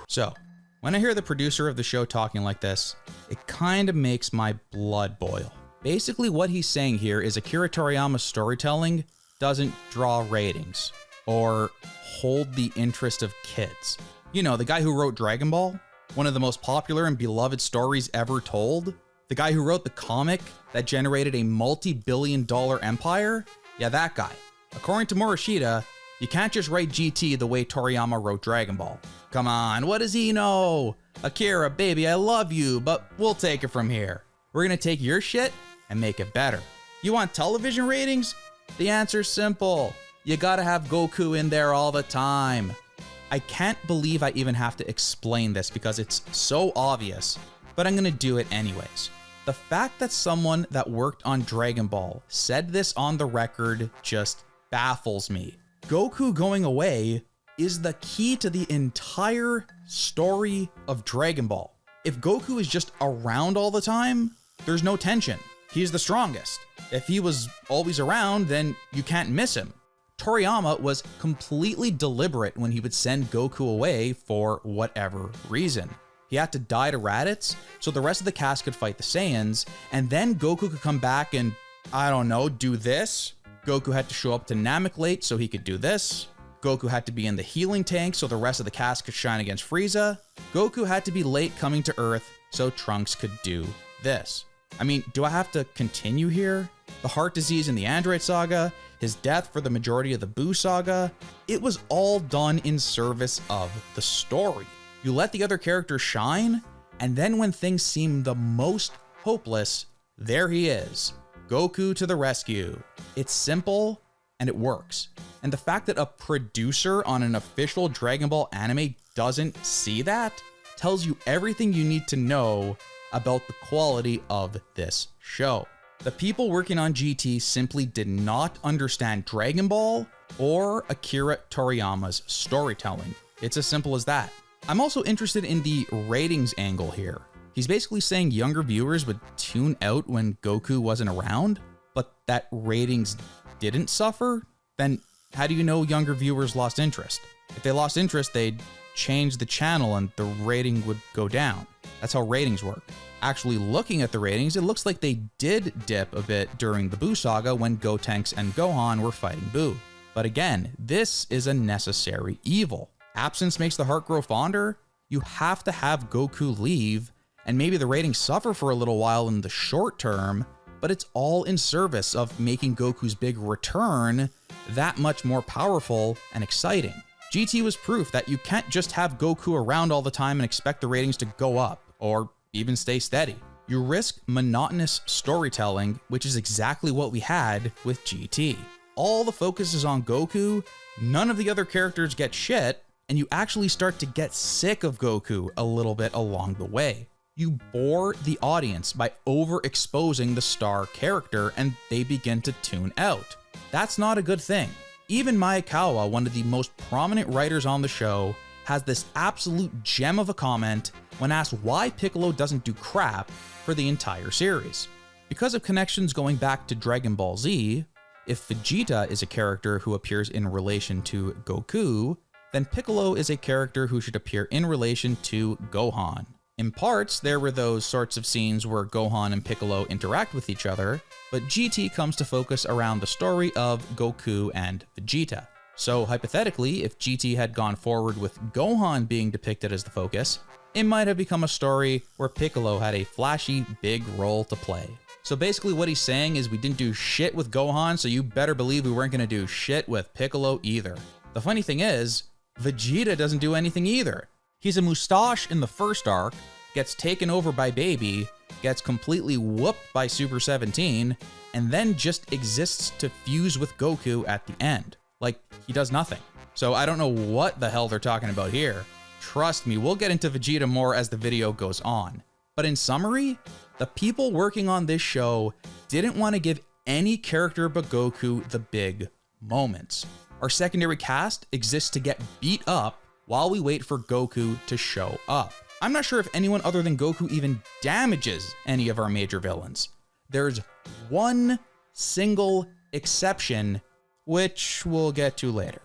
So, when I hear the producer of the show talking like this, it kind of makes my blood boil. Basically what he's saying here is Akira Toriyama's storytelling doesn't draw ratings or hold the interest of kids. You know, the guy who wrote Dragon Ball, one of the most popular and beloved stories ever told, the guy who wrote the comic that generated a multi-billion-dollar empire, yeah, that guy. According to Morishita, you can't just write GT the way Toriyama wrote Dragon Ball. Come on, what does he know? Akira, baby, I love you, but we'll take it from here. We're gonna take your shit and make it better. You want television ratings? The answer's simple. You gotta have Goku in there all the time. I can't believe I even have to explain this because it's so obvious, but I'm gonna do it anyways. The fact that someone that worked on Dragon Ball said this on the record just baffles me. Goku going away is the key to the entire story of Dragon Ball. If Goku is just around all the time, there's no tension. He's the strongest. If he was always around, then you can't miss him. Toriyama was completely deliberate when he would send Goku away for whatever reason. He had to die to Raditz so the rest of the cast could fight the Saiyans, and then Goku could come back and, I don't know, do this. Goku had to show up to Namek late so he could do this. Goku had to be in the healing tank so the rest of the cast could shine against Frieza. Goku had to be late coming to Earth so Trunks could do this. I mean, do I have to continue here? The heart disease in the Android saga, his death for the majority of the Buu saga, it was all done in service of the story. You let the other characters shine, and then when things seem the most hopeless, there he is. Goku to the rescue. It's simple, and it works. And the fact that a producer on an official Dragon Ball anime doesn't see that tells you everything you need to know about the quality of this show. The people working on GT simply did not understand Dragon Ball or Akira Toriyama's storytelling. It's as simple as that. I'm also interested in the ratings angle here. He's basically saying younger viewers would tune out when Goku wasn't around, but that ratings didn't suffer? Then how do you know younger viewers lost interest? If they lost interest, they'd change the channel and the rating would go down. That's how ratings work. Actually looking at the ratings, it looks like they did dip a bit during the Buu saga when Gotenks and Gohan were fighting Buu. But again, this is a necessary evil. Absence makes the heart grow fonder. You have to have Goku leave, and maybe the ratings suffer for a little while in the short term, but it's all in service of making Goku's big return that much more powerful and exciting. GT was proof that you can't just have Goku around all the time and expect the ratings to go up, or even stay steady. You risk monotonous storytelling, which is exactly what we had with GT. All the focus is on Goku, none of the other characters get shit, and you actually start to get sick of Goku a little bit along the way. You bore the audience by overexposing the star character and they begin to tune out. That's not a good thing. Even Maekawa, one of the most prominent writers on the show, has this absolute gem of a comment when asked why Piccolo doesn't do crap for the entire series. Because of connections going back to Dragon Ball Z, if Vegeta is a character who appears in relation to Goku, then Piccolo is a character who should appear in relation to Gohan. In parts, there were those sorts of scenes where Gohan and Piccolo interact with each other, but GT comes to focus around the story of Goku and Vegeta. So hypothetically, if GT had gone forward with Gohan being depicted as the focus, it might have become a story where Piccolo had a flashy, big role to play. So basically what he's saying is we didn't do shit with Gohan, so you better believe we weren't going to do shit with Piccolo either. The funny thing is, Vegeta doesn't do anything either. He's a Moustache in the first arc, gets taken over by Baby, gets completely whooped by Super 17, and then just exists to fuse with Goku at the end. Like, he does nothing. So I don't know what the hell they're talking about here. Trust me, we'll get into Vegeta more as the video goes on. But in summary, The people working on this show didn't want to give any character but Goku the big moments. Our secondary cast exists to get beat up while we wait for Goku to show up. I'm not sure if anyone other than Goku even damages any of our major villains. There's one single exception, which we'll get to later.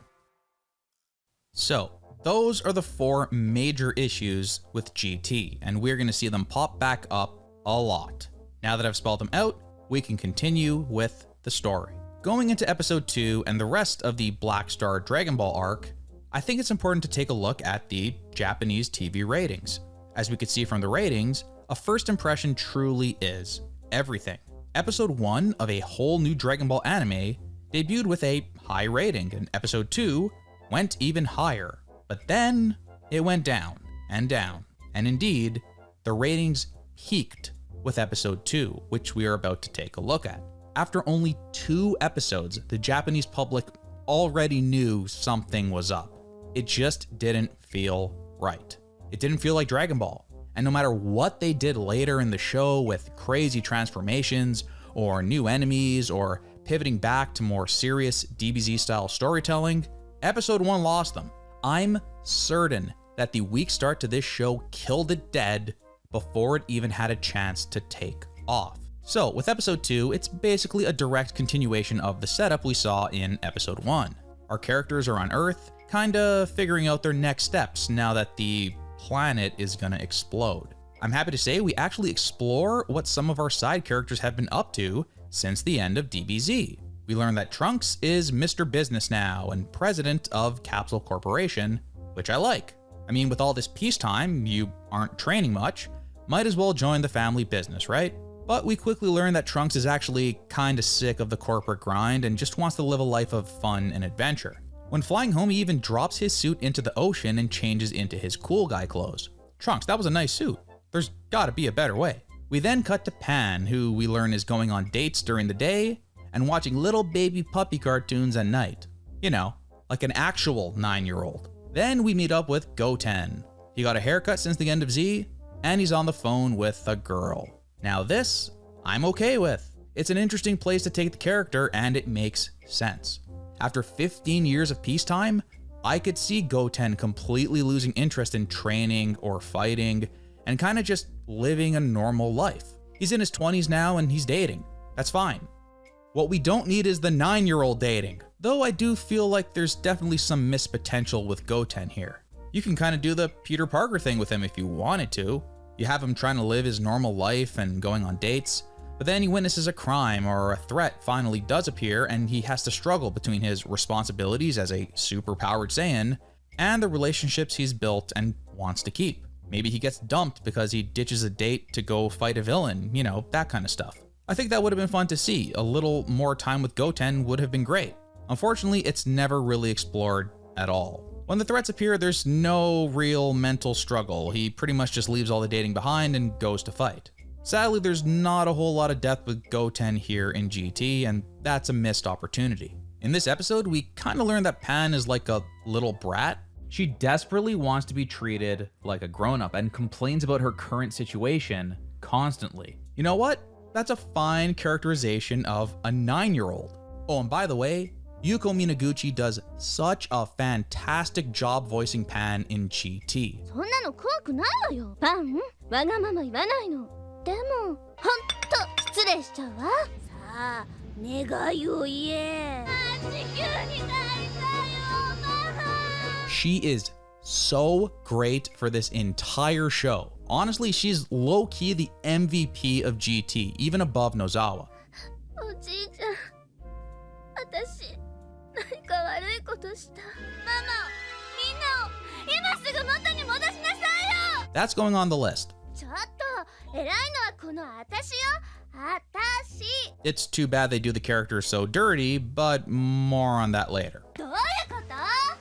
So, those are the 4 major issues with GT, and we're going to see them pop back up a lot. Now that I've spelled them out, we can continue with the story. Going into episode 2 and the rest of the Black Star Dragon Ball arc, I think it's important to take a look at the Japanese TV ratings. As we could see from the ratings, a first impression truly is everything. Episode 1 of a whole new Dragon Ball anime debuted with a high rating, and episode 2 went even higher. But then it went down and down. And indeed, the ratings peaked with episode 2, which we are about to take a look at. After only 2 episodes, the Japanese public already knew something was up. It just didn't feel right. It didn't feel like Dragon Ball. And no matter what they did later in the show with crazy transformations or new enemies or pivoting back to more serious DBZ style storytelling, episode 1 lost them. I'm certain that the weak start to this show killed it dead before it even had a chance to take off. So with episode 2, it's basically a direct continuation of the setup we saw in episode 1. Our characters are on Earth, kinda figuring out their next steps now that the planet is gonna explode. I'm happy to say we actually explore what some of our side characters have been up to since the end of DBZ. We learn that Trunks is Mr. Business now and president of Capsule Corporation, which I like. I mean, with all this peacetime, you aren't training much, might as well join the family business, right? But we quickly learn that Trunks is actually kinda sick of the corporate grind and just wants to live a life of fun and adventure. When flying home, he even drops his suit into the ocean and changes into his cool guy clothes. Trunks, that was a nice suit. There's gotta be a better way. We then cut to Pan, who we learn is going on dates during the day and watching little baby puppy cartoons at night. You know, like an actual 9-year-old. Then we meet up with Goten. He got a haircut since the end of Z, and he's on the phone with a girl. Now this, I'm okay with. It's an interesting place to take the character, and it makes sense. After 15 years of peacetime, I could see Goten completely losing interest in training or fighting, and kinda just living a normal life. He's in his 20s now, and he's dating. That's fine. What we don't need is the 9-year-old dating, though I do feel like there's definitely some missed potential with Goten here. You can kinda do the Peter Parker thing with him if you wanted to. You have him trying to live his normal life and going on dates, but then he witnesses a crime or a threat finally does appear, and he has to struggle between his responsibilities as a super-powered Saiyan and the relationships he's built and wants to keep. Maybe he gets dumped because he ditches a date to go fight a villain, you know, that kind of stuff. I think that would have been fun to see. A little more time with Goten would have been great. Unfortunately, it's never really explored at all. When the threats appear, there's no real mental struggle. He pretty much just leaves all the dating behind and goes to fight. Sadly, there's not a whole lot of depth with Goten here in GT, and that's a missed opportunity. In this episode, we kind of learn that Pan is like a little brat. She desperately wants to be treated like a grown-up and complains about her current situation constantly. You know what? That's a fine characterization of a 9-year-old. Oh, and by the way, Yuko Minaguchi does such a fantastic job voicing Pan in GT. そんなの怖くないわよ。パン、わがまま言わないの。でも、ほんと失礼しちゃうわ。さあ、願いを言え。地球に帰りたいわよ、ママ。She is so great for this entire show. Honestly, she's low-key the MVP of GT, even above Nozawa. おじいちゃん、私何か悪いことした。ママ、みんなを今すぐ元に戻しなさいよ。 That's going on the list. ちょっと偉いのはこの私よ。私。It's too bad they do the character so dirty, but more on that later. どういうこと？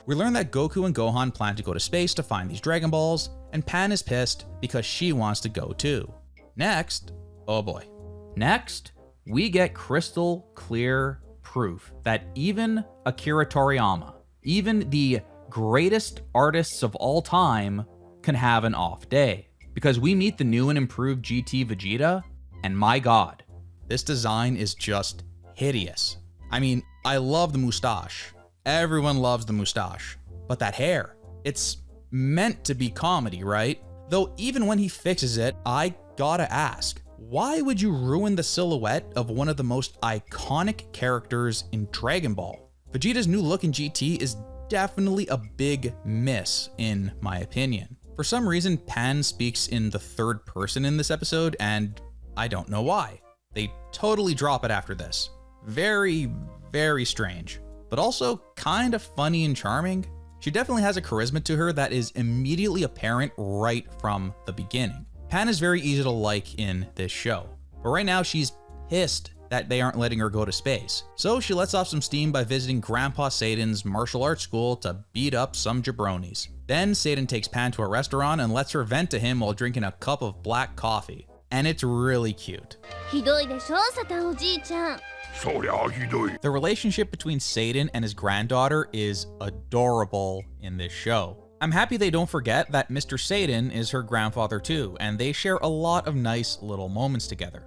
We learn that Goku and Gohan plan to go to space to find these Dragon Balls, and Pan is pissed because she wants to go too. Next, oh boy. Next, we get crystal clear proof that even Akira Toriyama, even the greatest artists of all time, can have an off day. Because we meet the new and improved GT Vegeta, And my god, this design is just hideous. I mean, I love the moustache. Everyone loves the moustache. But that hair, it's meant to be comedy, right? Though even when he fixes it, I gotta ask, why would you ruin the silhouette of one of the most iconic characters in Dragon Ball? Vegeta's new look in GT is definitely a big miss, in my opinion. For some reason, Pan speaks in the third person in this episode, and I don't know why. They totally drop it after this. Very, very strange, but also kind of funny and charming. She definitely has a charisma to her that is immediately apparent right from the beginning. Pan is very easy to like in this show, but right now she's pissed that they aren't letting her go to space. So she lets off some steam by visiting Grandpa Satan's martial arts school to beat up some jabronis. Then Satan takes Pan to a restaurant and lets her vent to him while drinking a cup of black coffee. And it's really cute. ひどいでしょ、サタンおじいちゃん。 The relationship between Satan and his granddaughter is adorable in this show. I'm happy they don't forget that Mr. Satan is her grandfather too, and they share a lot of nice little moments together.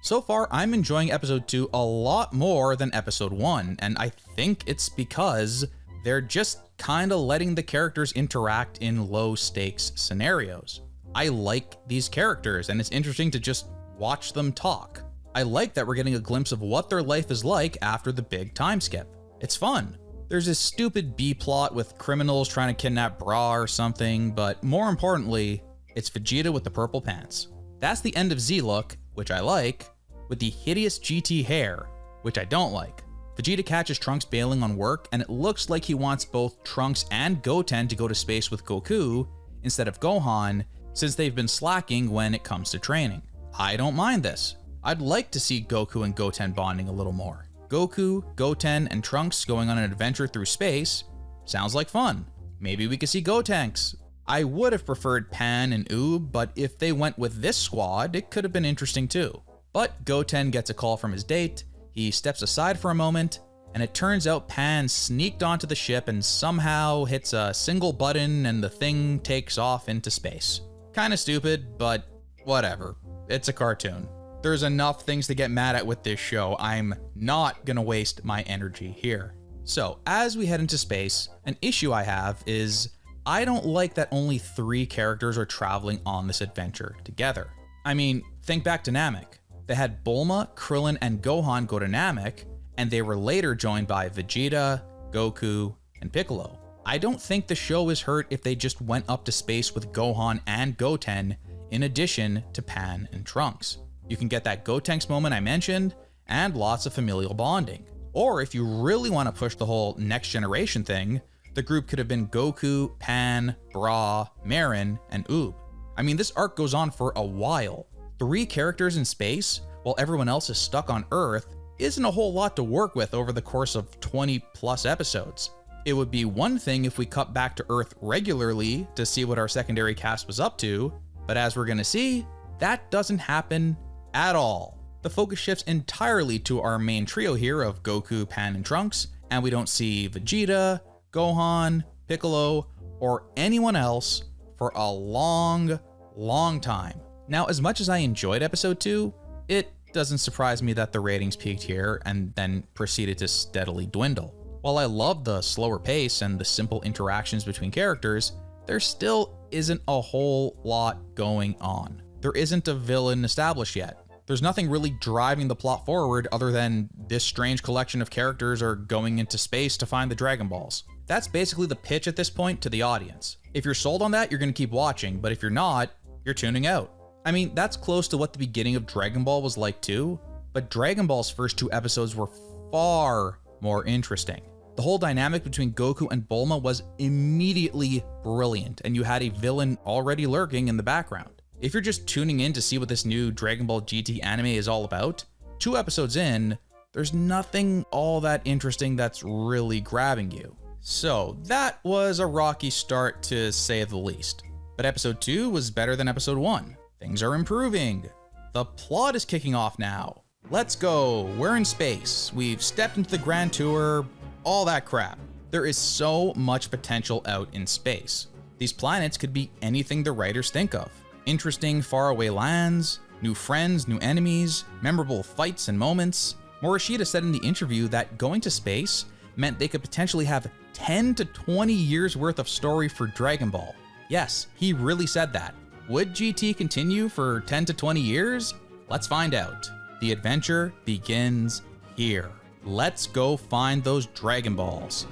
So far, I'm enjoying episode 2 a lot more than episode 1, and I think it's because they're just kinda letting the characters interact in low stakes scenarios. I like these characters, and it's interesting to just watch them talk. I like that we're getting a glimpse of what their life is like after the big time skip. It's fun. There's this stupid B-plot with criminals trying to kidnap Bra or something, but more importantly, it's Vegeta with the purple pants. That's the end of Z-Look, which I like, with the hideous GT hair, which I don't like. Vegeta catches Trunks bailing on work, and it looks like he wants both Trunks and Goten to go to space with Goku instead of Gohan, since they've been slacking when it comes to training. I don't mind this. I'd like to see Goku and Goten bonding a little more. Goku, Goten, and Trunks going on an adventure through space sounds like fun. Maybe we could see Gotenks. I would have preferred Pan and Oob, but if they went with this squad, it could have been interesting too. But Goten gets a call from his date, he steps aside for a moment, and it turns out Pan sneaked onto the ship and somehow hits a single button and the thing takes off into space. Kinda stupid, but whatever. It's a cartoon. There's enough things to get mad at with this show. I'm not gonna waste my energy here. So, as we head into space, an issue I have is I don't like that only 3 characters are traveling on this adventure together. I mean, think back to Namek. They had Bulma, Krillin, and Gohan go to Namek, and they were later joined by Vegeta, Goku, and Piccolo. I don't think the show is hurt if they just went up to space with Gohan and Goten in addition to Pan and Trunks. You can get that Gotenks moment I mentioned, and lots of familial bonding. Or if you really want to push the whole next generation thing, the group could have been Goku, Pan, Bra, Marin, and Oob. I mean, this arc goes on for a while. 3 characters in space, while everyone else is stuck on Earth, isn't a whole lot to work with over the course of 20 plus episodes. It would be one thing if we cut back to Earth regularly to see what our secondary cast was up to, but as we're gonna see, that doesn't happen at all. The focus shifts entirely to our main trio here of Goku, Pan, and Trunks, and we don't see Vegeta, Gohan, Piccolo, or anyone else for a long, long time. Now, as much as I enjoyed episode 2, it doesn't surprise me that the ratings peaked here and then proceeded to steadily dwindle. While I love the slower pace and the simple interactions between characters, there still isn't a whole lot going on. There isn't a villain established yet. There's nothing really driving the plot forward other than this strange collection of characters are going into space to find the Dragon Balls. That's basically the pitch at this point to the audience. If you're sold on that, you're gonna keep watching, but if you're not, you're tuning out. I mean, that's close to what the beginning of Dragon Ball was like too, but Dragon Ball's first 2 episodes were far more interesting. The whole dynamic between Goku and Bulma was immediately brilliant, and you had a villain already lurking in the background. If you're just tuning in to see what this new Dragon Ball GT anime is all about, 2 episodes in, there's nothing all that interesting that's really grabbing you. So that was a rocky start to say the least. But episode 2 was better than episode 1. Things are improving. The plot is kicking off now. Let's go, we're in space. We've stepped into the Grand Tour, all that crap. There is so much potential out in space. These planets could be anything the writers think of. Interesting faraway lands, new friends, new enemies, memorable fights and moments. Morishita said in the interview that going to space meant they could potentially have 10 to 20 years worth of story for Dragon Ball. Yes, he really said that. Would GT continue for 10 to 20 years? Let's find out. The adventure begins here. Let's go find those Dragon Balls.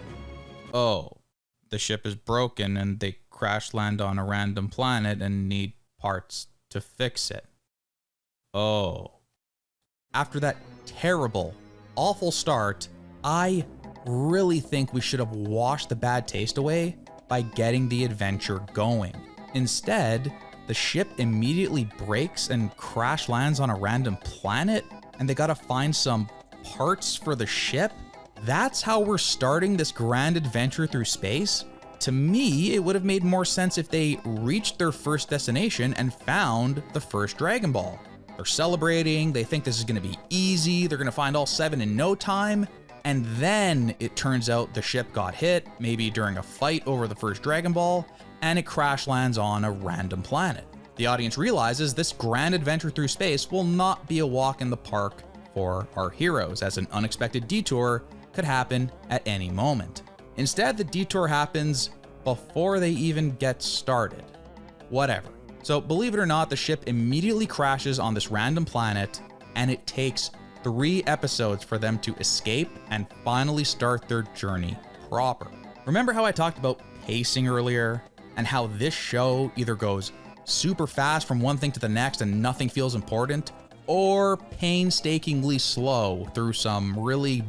Oh, the ship is broken and they crash land on a random planet and need parts to fix it. Oh. After that terrible, awful start, I really think we should have washed the bad taste away by getting the adventure going. Instead, the ship immediately breaks and crash lands on a random planet, and they gotta find some parts for the ship. That's how we're starting this grand adventure through space? To me, it would have made more sense if they reached their first destination and found the first Dragon Ball. They're celebrating, they think this is gonna be easy, they're gonna find all 7 in no time, and then it turns out the ship got hit, maybe during a fight over the first Dragon Ball, and it crash lands on a random planet. The audience realizes this grand adventure through space will not be a walk in the park for our heroes, as an unexpected detour could happen at any moment. Instead, the detour happens before they even get started. Whatever. So believe it or not, the ship immediately crashes on this random planet, and it takes 3 episodes for them to escape and finally start their journey proper. Remember how I talked about pacing earlier, and how this show either goes super fast from one thing to the next and nothing feels important, or painstakingly slow through some really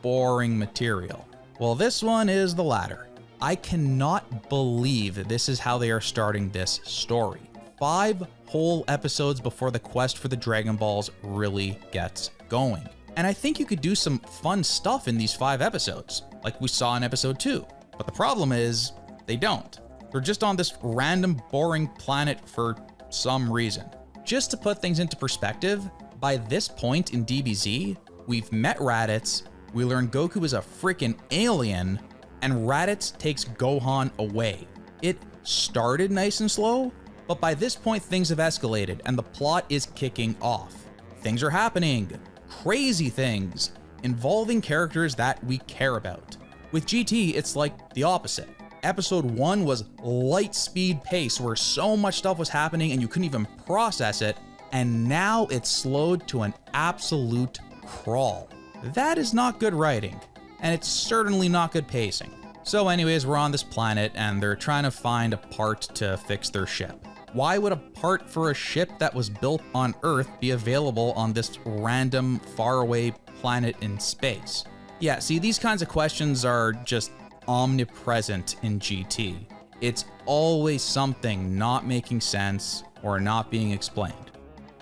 boring material? Well, this one is the latter. I cannot believe this is how they are starting this story. 5 whole episodes before the quest for the Dragon Balls really gets going. And I think you could do some fun stuff in these 5 episodes, like we saw in episode 2. But the problem is, they don't. They're just on this random boring planet for some reason. Just to put things into perspective, by this point in DBZ, we've met Raditz, we learn Goku is a freaking alien, and Raditz takes Gohan away. It started nice and slow, but by this point things have escalated and the plot is kicking off. Things are happening, crazy things, involving characters that we care about. With GT, it's like the opposite. Episode 1 was light speed pace where so much stuff was happening and you couldn't even process it, and now it's slowed to an absolute crawl. That is not good writing, and it's certainly not good pacing. So anyways, we're on this planet and they're trying to find a part to fix their ship. Why would a part for a ship that was built on Earth be available on this random faraway planet in space? Yeah, see, these kinds of questions are just omnipresent in GT. It's always something not making sense or not being explained.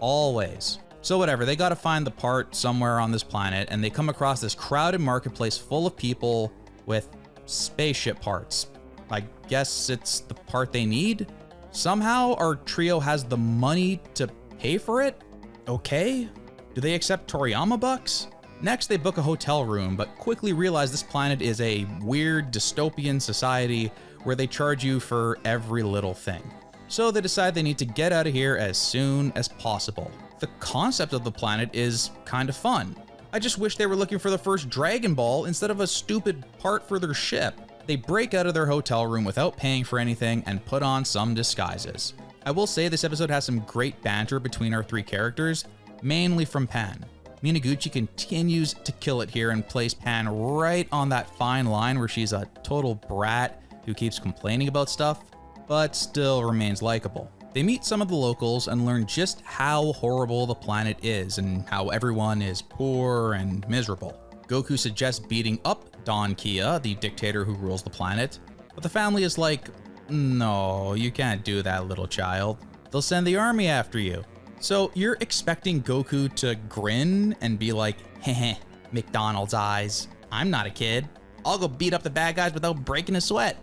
Always. So whatever, they gotta find the part somewhere on this planet, and they come across this crowded marketplace full of people with spaceship parts. I guess it's the part they need? Somehow our trio has the money to pay for it? Okay. Do they accept Toriyama bucks? Next, they book a hotel room, but quickly realize this planet is a weird dystopian society where they charge you for every little thing. So they decide they need to get out of here as soon as possible. The concept of the planet is kind of fun. I just wish they were looking for the first Dragon Ball instead of a stupid part for their ship. They break out of their hotel room without paying for anything and put on some disguises. I will say this episode has some great banter between our 3 characters, mainly from Pan. Minaguchi continues to kill it here and plays Pan right on that fine line where she's a total brat who keeps complaining about stuff, but still remains likable. They meet some of the locals and learn just how horrible the planet is and how everyone is poor and miserable. Goku suggests beating up Don Kia, the dictator who rules the planet, but the family is like, no, you can't do that, little child. They'll send the army after you. So you're expecting Goku to grin and be like, heh, McDonald's eyes. I'm not a kid. I'll go beat up the bad guys without breaking a sweat.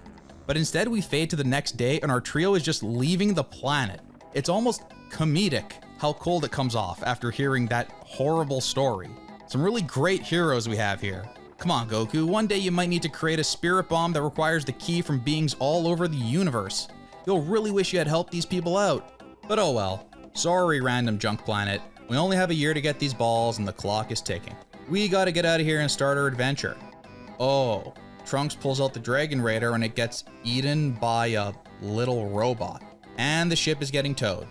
But instead we fade to the next day and our trio is just leaving the planet. It's almost comedic how cold it comes off after hearing that horrible story. Some really great heroes we have here. Come on, Goku, one day you might need to create a spirit bomb that requires the ki from beings all over the universe. You'll really wish you had helped these people out. But oh well. Sorry, random junk planet. We only have a year to get these balls and the clock is ticking. We gotta get out of here and start our adventure. Oh, Trunks pulls out the Dragon Raider and it gets eaten by a little robot. And the ship is getting towed.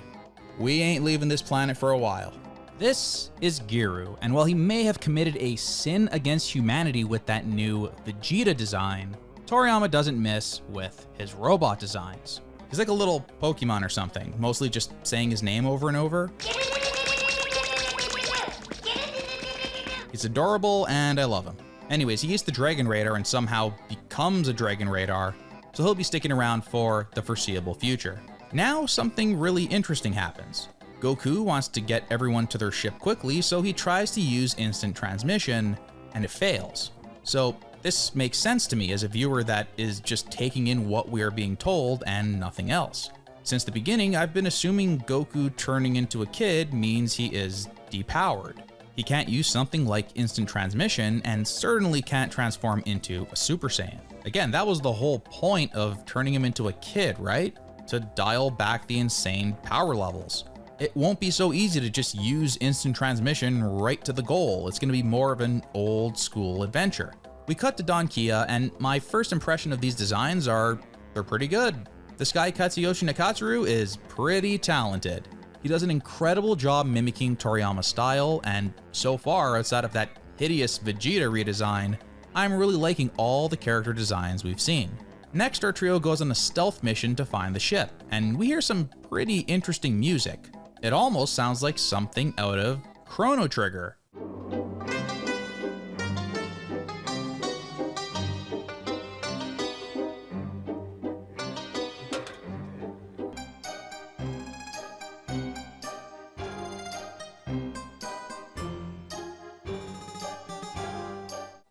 We ain't leaving this planet for a while. This is Giru, and while he may have committed a sin against humanity with that new Vegeta design, Toriyama doesn't miss with his robot designs. He's like a little Pokemon or something, mostly just saying his name over and over. He's adorable and I love him. Anyways, he eats the Dragon Raider and somehow becomes a Dragon Radar, so he'll be sticking around for the foreseeable future. Now something really interesting happens. Goku wants to get everyone to their ship quickly, so he tries to use instant transmission, and it fails. So this makes sense to me as a viewer that is just taking in what we are being told and nothing else. Since the beginning, I've been assuming Goku turning into a kid means he is depowered. He can't use something like instant transmission and certainly can't transform into a Super Saiyan. Again, that was the whole point of turning him into a kid, right? To dial back the insane power levels. It won't be so easy to just use instant transmission right to the goal. It's gonna be more of an old school adventure. We cut to Don Kia, and my first impression of these designs are, they're pretty good. This guy Katsuyoshi Nakatsuru is pretty talented. He does an incredible job mimicking Toriyama's style, and so far, outside of that hideous Vegeta redesign, I'm really liking all the character designs we've seen. Next, our trio goes on a stealth mission to find the ship, and we hear some pretty interesting music. It almost sounds like something out of Chrono Trigger.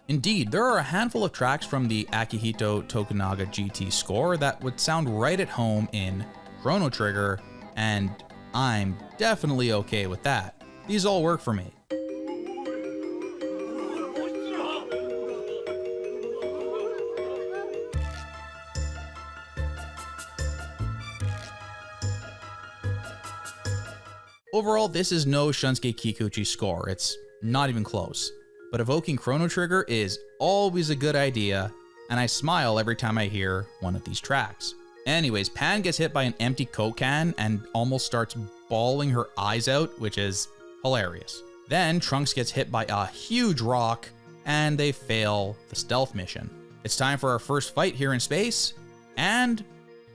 Indeed, there are a handful of tracks from the Akihito Tokunaga GT score that would sound right at home in Chrono Trigger, and I'm definitely okay with that. These all work for me. Overall, this is no Shunsuke Kikuchi score. It's not even close. But evoking Chrono Trigger is always a good idea, and I smile every time I hear one of these tracks. Anyways, Pan gets hit by an empty Coke can and almost starts bawling her eyes out, which is hilarious. Then Trunks gets hit by a huge rock, and they fail the stealth mission. It's time for our first fight here in space, and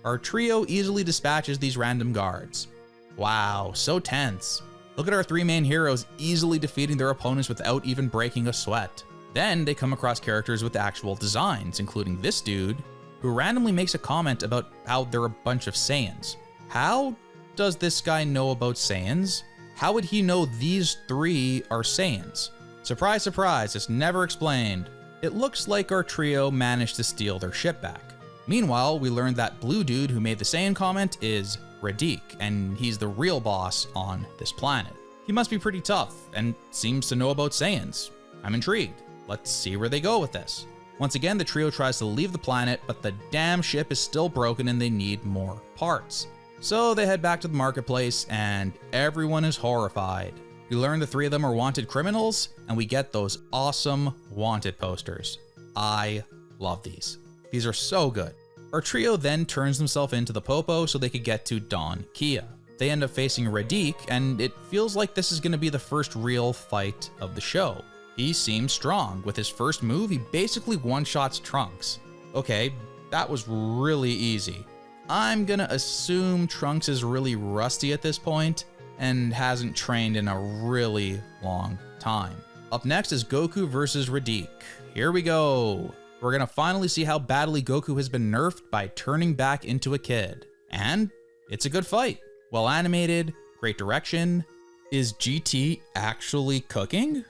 our trio easily dispatches these random guards. Wow, so tense. Look at our three main heroes easily defeating their opponents without even breaking a sweat. Then they come across characters with actual designs, including this dude, who randomly makes a comment about how they're a bunch of Saiyans. How does this guy know about Saiyans? How would he know these three are Saiyans? Surprise, surprise, it's never explained. It looks like our trio managed to steal their ship back. Meanwhile, we learned that blue dude who made the Saiyan comment is Radik, and he's the real boss on this planet. He must be pretty tough, and seems to know about Saiyans. I'm intrigued. Let's see where they go with this. Once again, the trio tries to leave the planet, but the damn ship is still broken and they need more parts. So they head back to the marketplace, and everyone is horrified. We learn the three of them are wanted criminals, and we get those awesome wanted posters. I love these. These are so good. Our trio then turns themselves into the Popo so they could get to Don Kia. They end up facing Radik, and it feels like this is going to be the first real fight of the show. He seems strong. With his first move, he basically one-shots Trunks. Okay, that was really easy. I'm gonna assume Trunks is really rusty at this point and hasn't trained in a really long time. Up next is Goku versus Radik. Here we go. We're gonna finally see how badly Goku has been nerfed by turning back into a kid. And it's a good fight. Well animated, great direction. Is GT actually cooking?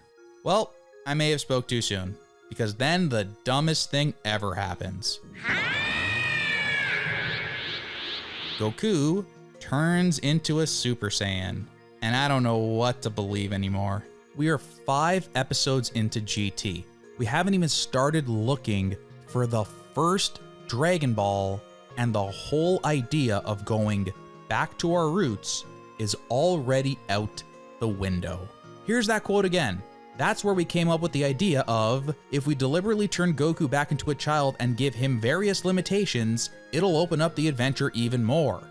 Well, I may have spoke too soon, because then the dumbest thing ever happens. Goku turns into a Super Saiyan, and I don't know what to believe anymore. We are 5 episodes into GT. We haven't even started looking for the first Dragon Ball and the whole idea of going back to our roots is already out the window. Here's that quote again. That's where we came up with the idea of, if we deliberately turn Goku back into a child and give him various limitations, it'll open up the adventure even more.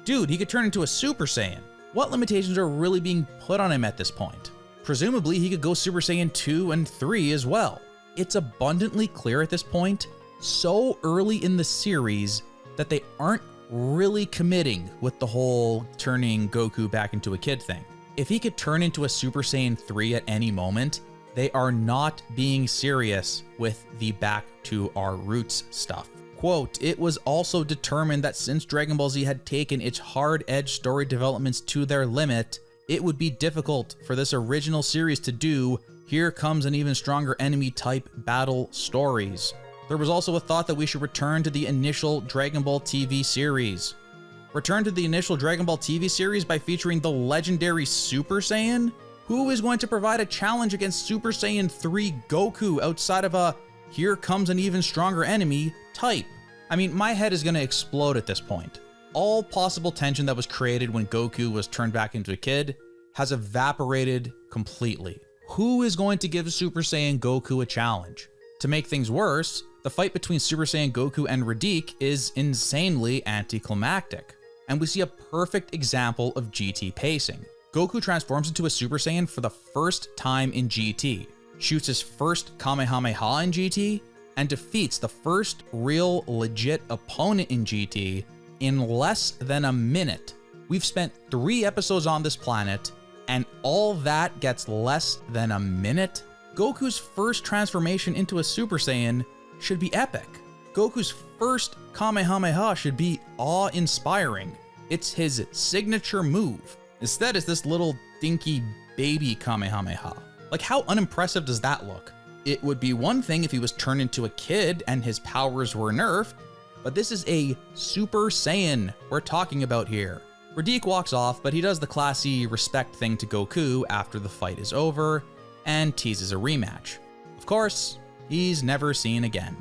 Dude, he could turn into a Super Saiyan. What limitations are really being put on him at this point? Presumably he could go Super Saiyan 2 and 3 as well. It's abundantly clear at this point, so early in the series, that they aren't really committing with the whole turning Goku back into a kid thing. If he could turn into a Super Saiyan 3 at any moment, they are not being serious with the back to our roots stuff. Quote, it was also determined that since Dragon Ball Z had taken its hard-edged story developments to their limit, it would be difficult for this original series to do here comes an even stronger enemy type battle stories. There was also a thought that we should return to the initial Dragon Ball TV series. Return to the initial Dragon Ball TV series by featuring the legendary Super Saiyan? Who is going to provide a challenge against Super Saiyan 3 Goku outside of a here comes an even stronger enemy type? I mean, my head is going to explode at this point. All possible tension that was created when Goku was turned back into a kid has evaporated completely. Who is going to give Super Saiyan Goku a challenge? To make things worse, the fight between Super Saiyan Goku and Rilld is insanely anticlimactic. And we see a perfect example of GT pacing. Goku transforms into a Super Saiyan for the first time in GT, shoots his first Kamehameha in GT, and defeats the first real legit opponent in GT in less than a minute. We've spent 3 episodes on this planet, and all that gets less than a minute? Goku's first transformation into a Super Saiyan should be epic. Goku's first Kamehameha should be awe-inspiring. It's his signature move. Instead, it's this little dinky baby Kamehameha. Like, how unimpressive does that look? It would be one thing if he was turned into a kid and his powers were nerfed, but this is a Super Saiyan we're talking about here. Rilld walks off, but he does the classy respect thing to Goku after the fight is over and teases a rematch. Of course, he's never seen again.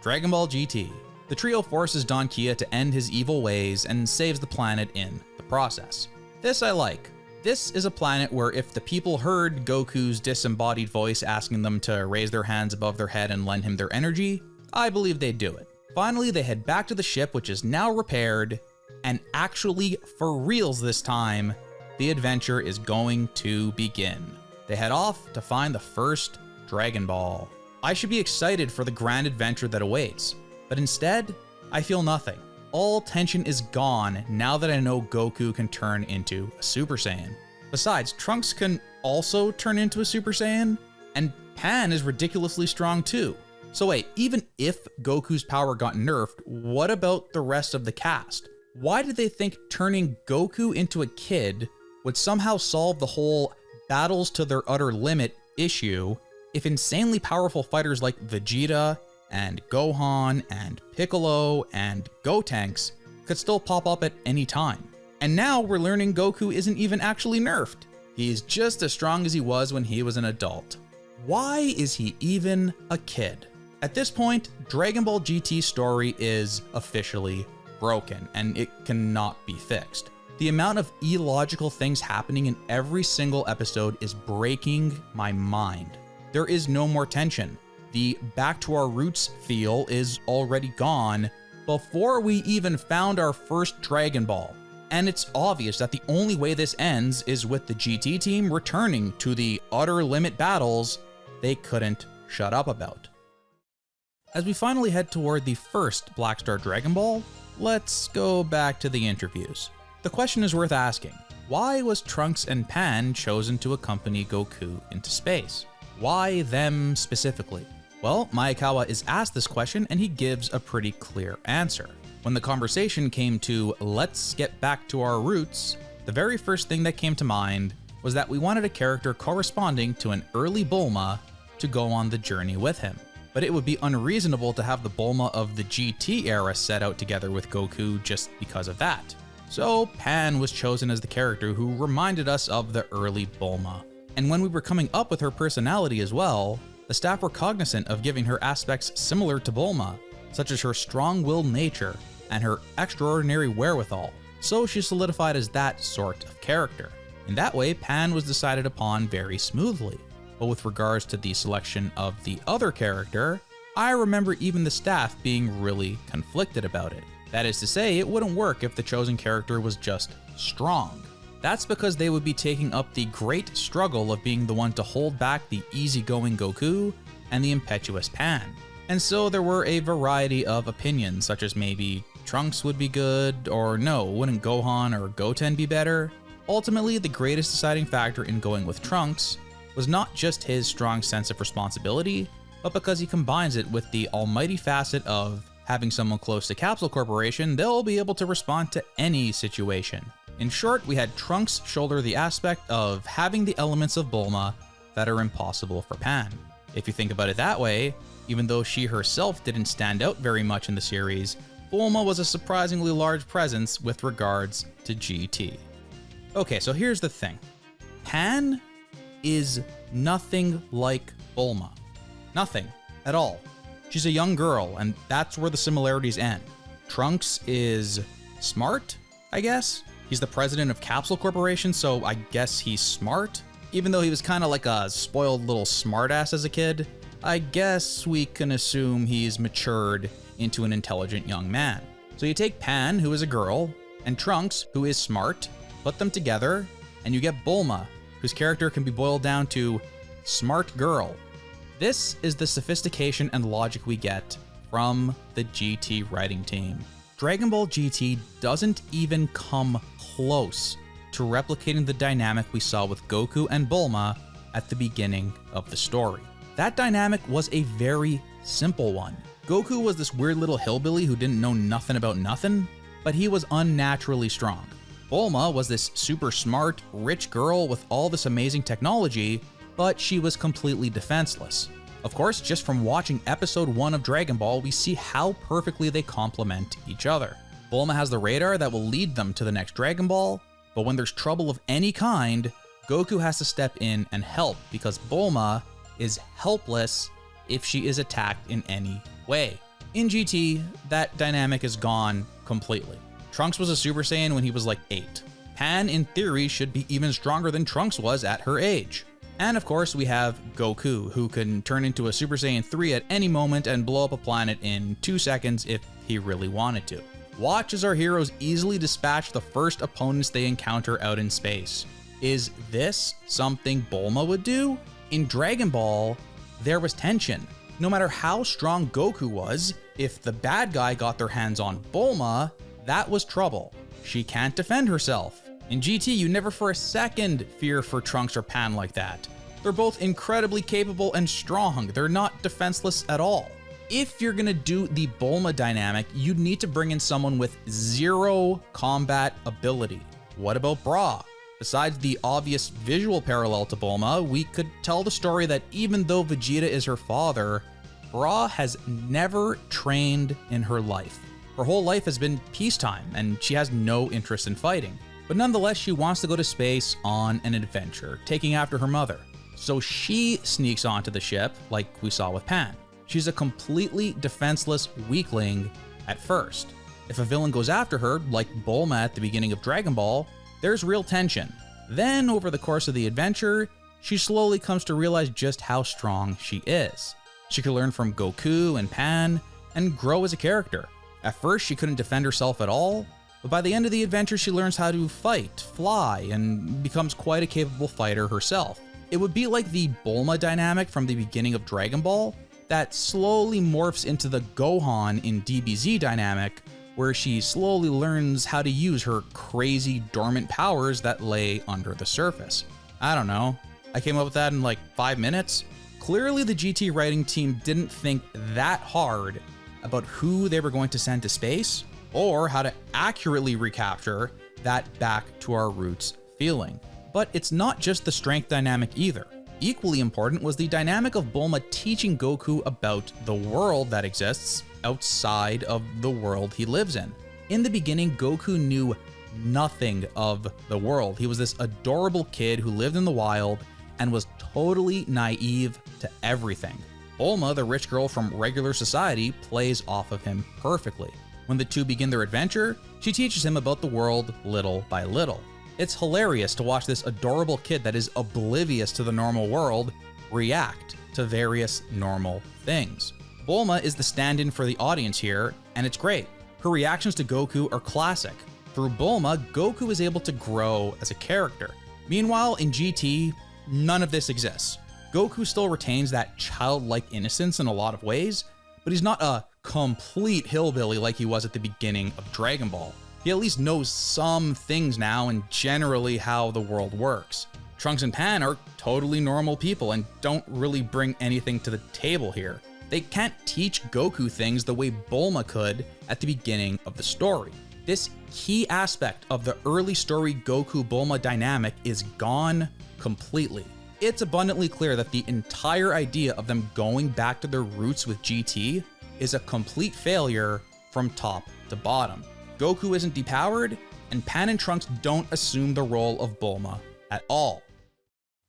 Dragon Ball GT. The trio forces Don Kia to end his evil ways and saves the planet in the process. This I like. This is a planet where if the people heard Goku's disembodied voice asking them to raise their hands above their head and lend him their energy, I believe they'd do it. Finally, they head back to the ship, which is now repaired, and actually, for reals this time, the adventure is going to begin. They head off to find the first Dragon Ball. I should be excited for the grand adventure that awaits, but instead, I feel nothing. All tension is gone now that I know Goku can turn into a Super Saiyan. Besides, Trunks can also turn into a Super Saiyan, and Pan is ridiculously strong too. So wait, even if Goku's power got nerfed, what about the rest of the cast? Why did they think turning Goku into a kid would somehow solve the whole battles to their utter limit issue if insanely powerful fighters like Vegeta and Gohan and Piccolo and Gotenks could still pop up at any time? And now we're learning Goku isn't even actually nerfed. He's just as strong as he was when he was an adult. Why is he even a kid? At this point, Dragon Ball GT's story is officially broken, and it cannot be fixed. The amount of illogical things happening in every single episode is breaking my mind. There is no more tension. The back to our roots feel is already gone before we even found our first Dragon Ball. And it's obvious that the only way this ends is with the GT team returning to the utter limit battles they couldn't shut up about. As we finally head toward the first Black Star Dragon Ball, let's go back to the interviews. The question is worth asking. Why was Trunks and Pan chosen to accompany Goku into space? Why them specifically? Well, Maekawa is asked this question and he gives a pretty clear answer. When the conversation came to let's get back to our roots, the very first thing that came to mind was that we wanted a character corresponding to an early Bulma to go on the journey with him. But it would be unreasonable to have the Bulma of the GT era set out together with Goku just because of that. So Pan was chosen as the character who reminded us of the early Bulma. And when we were coming up with her personality as well, the staff were cognizant of giving her aspects similar to Bulma, such as her strong-willed nature and her extraordinary wherewithal, so she solidified as that sort of character. In that way, Pan was decided upon very smoothly. But with regards to the selection of the other character, I remember even the staff being really conflicted about it. That is to say, it wouldn't work if the chosen character was just strong. That's because they would be taking up the great struggle of being the one to hold back the easygoing Goku and the impetuous Pan. And so there were a variety of opinions, such as maybe Trunks would be good, or no, wouldn't Gohan or Goten be better? Ultimately, the greatest deciding factor in going with Trunks was not just his strong sense of responsibility, but because he combines it with the almighty facet of having someone close to Capsule Corporation, they'll be able to respond to any situation. In short, we had Trunks shoulder the aspect of having the elements of Bulma that are impossible for Pan. If you think about it that way, even though she herself didn't stand out very much in the series, Bulma was a surprisingly large presence with regards to GT. Okay, so here's the thing. Pan is nothing like Bulma. Nothing at all. She's a young girl, and that's where the similarities end. Trunks is smart, I guess? He's the president of Capsule Corporation, so I guess he's smart? Even though he was kind of like a spoiled little smartass as a kid, I guess we can assume he's matured into an intelligent young man. So you take Pan, who is a girl, and Trunks, who is smart, put them together, and you get Bulma, whose character can be boiled down to smart girl. This is the sophistication and logic we get from the GT writing team. Dragon Ball GT doesn't even come close to replicating the dynamic we saw with Goku and Bulma at the beginning of the story. That dynamic was a very simple one. Goku was this weird little hillbilly who didn't know nothing about nothing, but he was unnaturally strong. Bulma was this super smart, rich girl with all this amazing technology, but she was completely defenseless. Of course, just from watching episode 1 of Dragon Ball, we see how perfectly they complement each other. Bulma has the radar that will lead them to the next Dragon Ball, but when there's trouble of any kind, Goku has to step in and help because Bulma is helpless if she is attacked in any way. In GT, that dynamic is gone completely. Trunks was a Super Saiyan when he was like 8. Pan, in theory, should be even stronger than Trunks was at her age. And of course, we have Goku, who can turn into a Super Saiyan 3 at any moment and blow up a planet in 2 seconds if he really wanted to. Watch as our heroes easily dispatch the first opponents they encounter out in space. Is this something Bulma would do? In Dragon Ball, there was tension. No matter how strong Goku was, if the bad guy got their hands on Bulma, that was trouble. She can't defend herself. In GT, you never for a second fear for Trunks or Pan like that. They're both incredibly capable and strong. They're not defenseless at all. If you're gonna do the Bulma dynamic, you'd need to bring in someone with 0 combat ability. What about Bra? Besides the obvious visual parallel to Bulma, we could tell the story that even though Vegeta is her father, Bra has never trained in her life. Her whole life has been peacetime, and she has no interest in fighting. But nonetheless, she wants to go to space on an adventure, taking after her mother. So she sneaks onto the ship, like we saw with Pan. She's a completely defenseless weakling at first. If a villain goes after her, like Bulma at the beginning of Dragon Ball, there's real tension. Then, over the course of the adventure, she slowly comes to realize just how strong she is. She could learn from Goku and Pan, and grow as a character. At first, she couldn't defend herself at all, but by the end of the adventure, she learns how to fight, fly, and becomes quite a capable fighter herself. It would be like the Bulma dynamic from the beginning of Dragon Ball that slowly morphs into the Gohan in DBZ dynamic, where she slowly learns how to use her crazy dormant powers that lay under the surface. I don't know. I came up with that in like 5 minutes. Clearly, the GT writing team didn't think that hard about who they were going to send to space, or how to accurately recapture that back to our roots feeling. But it's not just the strength dynamic either. Equally important was the dynamic of Bulma teaching Goku about the world that exists outside of the world he lives in. In the beginning, Goku knew nothing of the world. He was this adorable kid who lived in the wild and was totally naive to everything. Bulma, the rich girl from regular society, plays off of him perfectly. When the two begin their adventure, she teaches him about the world little by little. It's hilarious to watch this adorable kid that is oblivious to the normal world react to various normal things. Bulma is the stand-in for the audience here, and it's great. Her reactions to Goku are classic. Through Bulma, Goku is able to grow as a character. Meanwhile, in GT, none of this exists. Goku still retains that childlike innocence in a lot of ways, but he's not a complete hillbilly like he was at the beginning of Dragon Ball. He at least knows some things now and generally how the world works. Trunks and Pan are totally normal people and don't really bring anything to the table here. They can't teach Goku things the way Bulma could at the beginning of the story. This key aspect of the early story Goku-Bulma dynamic is gone completely. It's abundantly clear that the entire idea of them going back to their roots with GT is a complete failure from top to bottom. Goku isn't depowered, and Pan and Trunks don't assume the role of Bulma at all.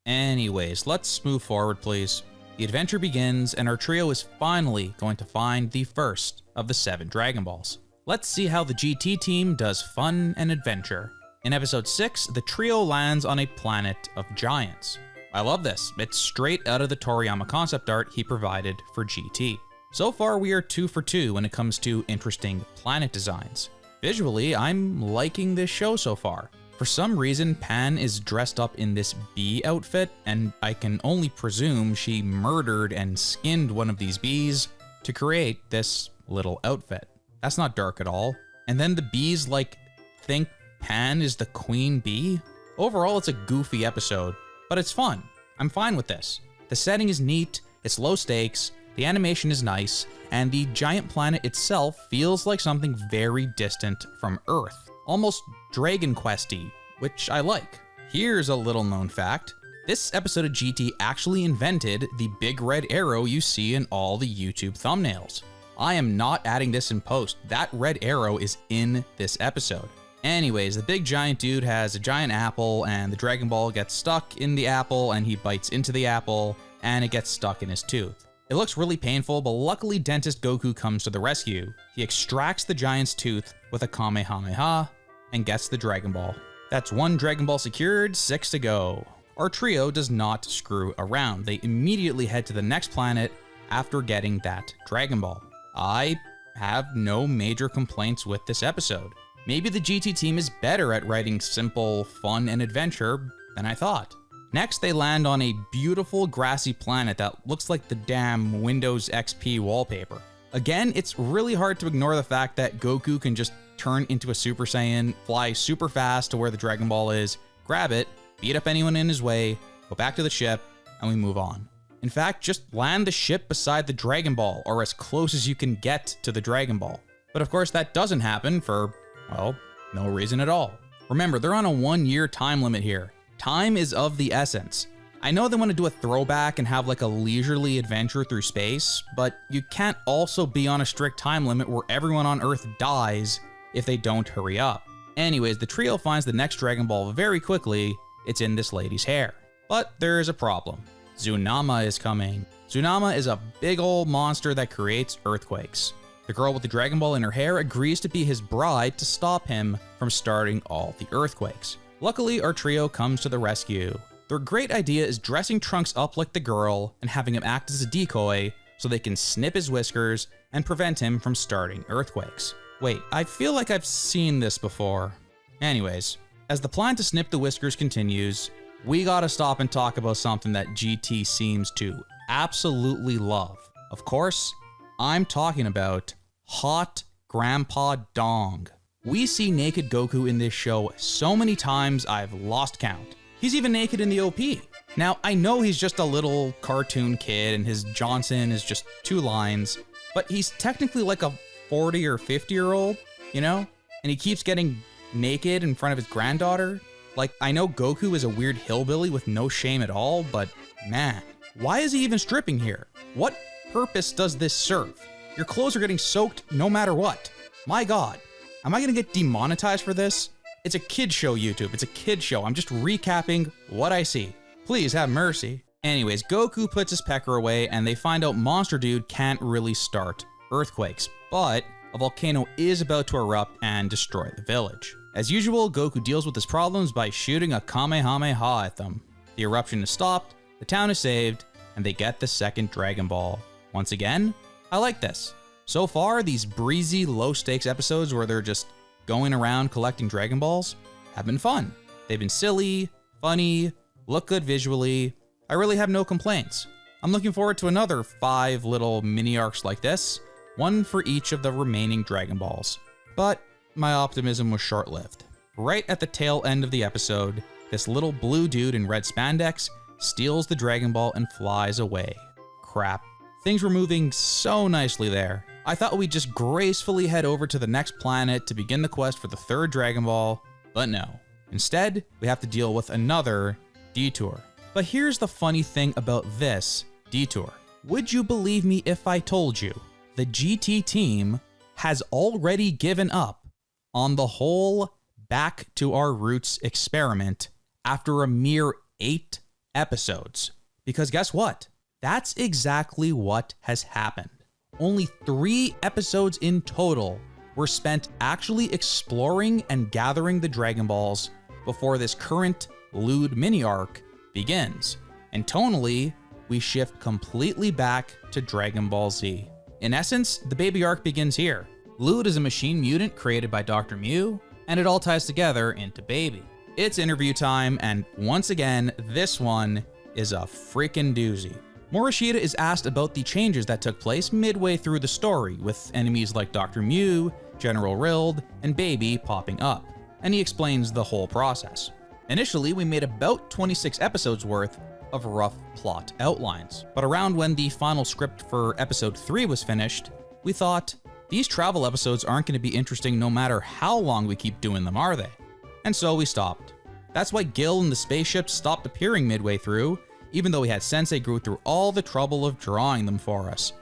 Anyways, let's move forward, please. The adventure begins, and our trio is finally going to find the first of the 7 Dragon Balls. Let's see how the GT team does fun and adventure. In episode 6, the trio lands on a planet of giants. I love this. It's straight out of the Toriyama concept art he provided for GT. So far, we are 2 for 2 when it comes to interesting planet designs. Visually, I'm liking this show so far. For some reason, Pan is dressed up in this bee outfit, and I can only presume she murdered and skinned one of these bees to create this little outfit. That's not dark at all. And then the bees think Pan is the queen bee? Overall, it's a goofy episode, but it's fun. I'm fine with this. The setting is neat, it's low stakes, the animation is nice, and the giant planet itself feels like something very distant from Earth. Almost Dragon Quest-y, which I like. Here's a little known fact. This episode of GT actually invented the big red arrow you see in all the YouTube thumbnails. I am not adding this in post. That red arrow is in this episode. Anyways, the big giant dude has a giant apple, and the Dragon Ball gets stuck in the apple, and he bites into the apple, and it gets stuck in his tooth. It looks really painful, but luckily Dentist Goku comes to the rescue. He extracts the giant's tooth with a Kamehameha and gets the Dragon Ball. That's 1 Dragon Ball secured, 6 to go. Our trio does not screw around. They immediately head to the next planet after getting that Dragon Ball. I have no major complaints with this episode. Maybe the GT team is better at writing simple fun and adventure than I thought. Next, they land on a beautiful grassy planet that looks like the damn Windows XP wallpaper. Again, it's really hard to ignore the fact that Goku can just turn into a Super Saiyan, fly super fast to where the Dragon Ball is, grab it, beat up anyone in his way, go back to the ship, and we move on. In fact, just land the ship beside the Dragon Ball, or as close as you can get to the Dragon Ball. But of course, that doesn't happen for, well, no reason at all. Remember, they're on a 1-year time limit here. Time is of the essence. I know they want to do a throwback and have a leisurely adventure through space, but you can't also be on a strict time limit where everyone on Earth dies if they don't hurry up. Anyways, the trio finds the next Dragon Ball very quickly. It's in this lady's hair. But there is a problem. Tsunama is coming. Tsunama is a big old monster that creates earthquakes. The girl with the Dragon Ball in her hair agrees to be his bride to stop him from starting all the earthquakes. Luckily, our trio comes to the rescue. Their great idea is dressing Trunks up like the girl and having him act as a decoy so they can snip his whiskers and prevent him from starting earthquakes. Wait, I feel like I've seen this before. Anyways, as the plan to snip the whiskers continues, we gotta stop and talk about something that GT seems to absolutely love. Of course, I'm talking about Hot Grandpa Dong. We see naked Goku in this show so many times I've lost count. He's even naked in the OP. Now, I know he's just a little cartoon kid and his Johnson is just 2 lines, but he's technically like a 40 or 50-year-old, you know? And he keeps getting naked in front of his granddaughter. I know Goku is a weird hillbilly with no shame at all, but man, why is he even stripping here? What purpose does this serve? Your clothes are getting soaked no matter what. My God. Am I gonna get demonetized for this? It's a kid show, YouTube. It's a kid show. I'm just recapping what I see. Please have mercy. Anyways, Goku puts his pecker away and they find out Monster Dude can't really start earthquakes, but a volcano is about to erupt and destroy the village. As usual, Goku deals with his problems by shooting a Kamehameha at them. The eruption is stopped, the town is saved, and they get the second Dragon Ball. Once again, I like this. So far, these breezy, low-stakes episodes where they're just going around collecting Dragon Balls have been fun. They've been silly, funny, look good visually. I really have no complaints. I'm looking forward to another 5 little mini arcs like this, one for each of the remaining Dragon Balls. But my optimism was short-lived. Right at the tail end of the episode, this little blue dude in red spandex steals the Dragon Ball and flies away. Crap. Things were moving so nicely there. I thought we'd just gracefully head over to the next planet to begin the quest for the third Dragon Ball, but no. Instead, we have to deal with another detour. But here's the funny thing about this detour. Would you believe me if I told you the GT team has already given up on the whole Back to Our Roots experiment after a mere 8 episodes? Because guess what? That's exactly what has happened. Only 3 episodes in total were spent actually exploring and gathering the Dragon Balls before this current lewd mini arc begins. And tonally, we shift completely back to Dragon Ball Z. In essence, the baby arc begins here. Rilld is a machine mutant created by Dr. Mew, and it all ties together into Baby. It's interview time, and once again, this one is a freaking doozy. Morishita is asked about the changes that took place midway through the story, with enemies like Dr. Mew, General Rilld, and Baby popping up, and he explains the whole process. Initially, we made about 26 episodes worth of rough plot outlines, but around when the final script for episode 3 was finished, we thought, these travel episodes aren't going to be interesting no matter how long we keep doing them, are they? And so we stopped. That's why Gil and the spaceship stopped appearing midway through, even though we had Sensei go through all the trouble of drawing them for us.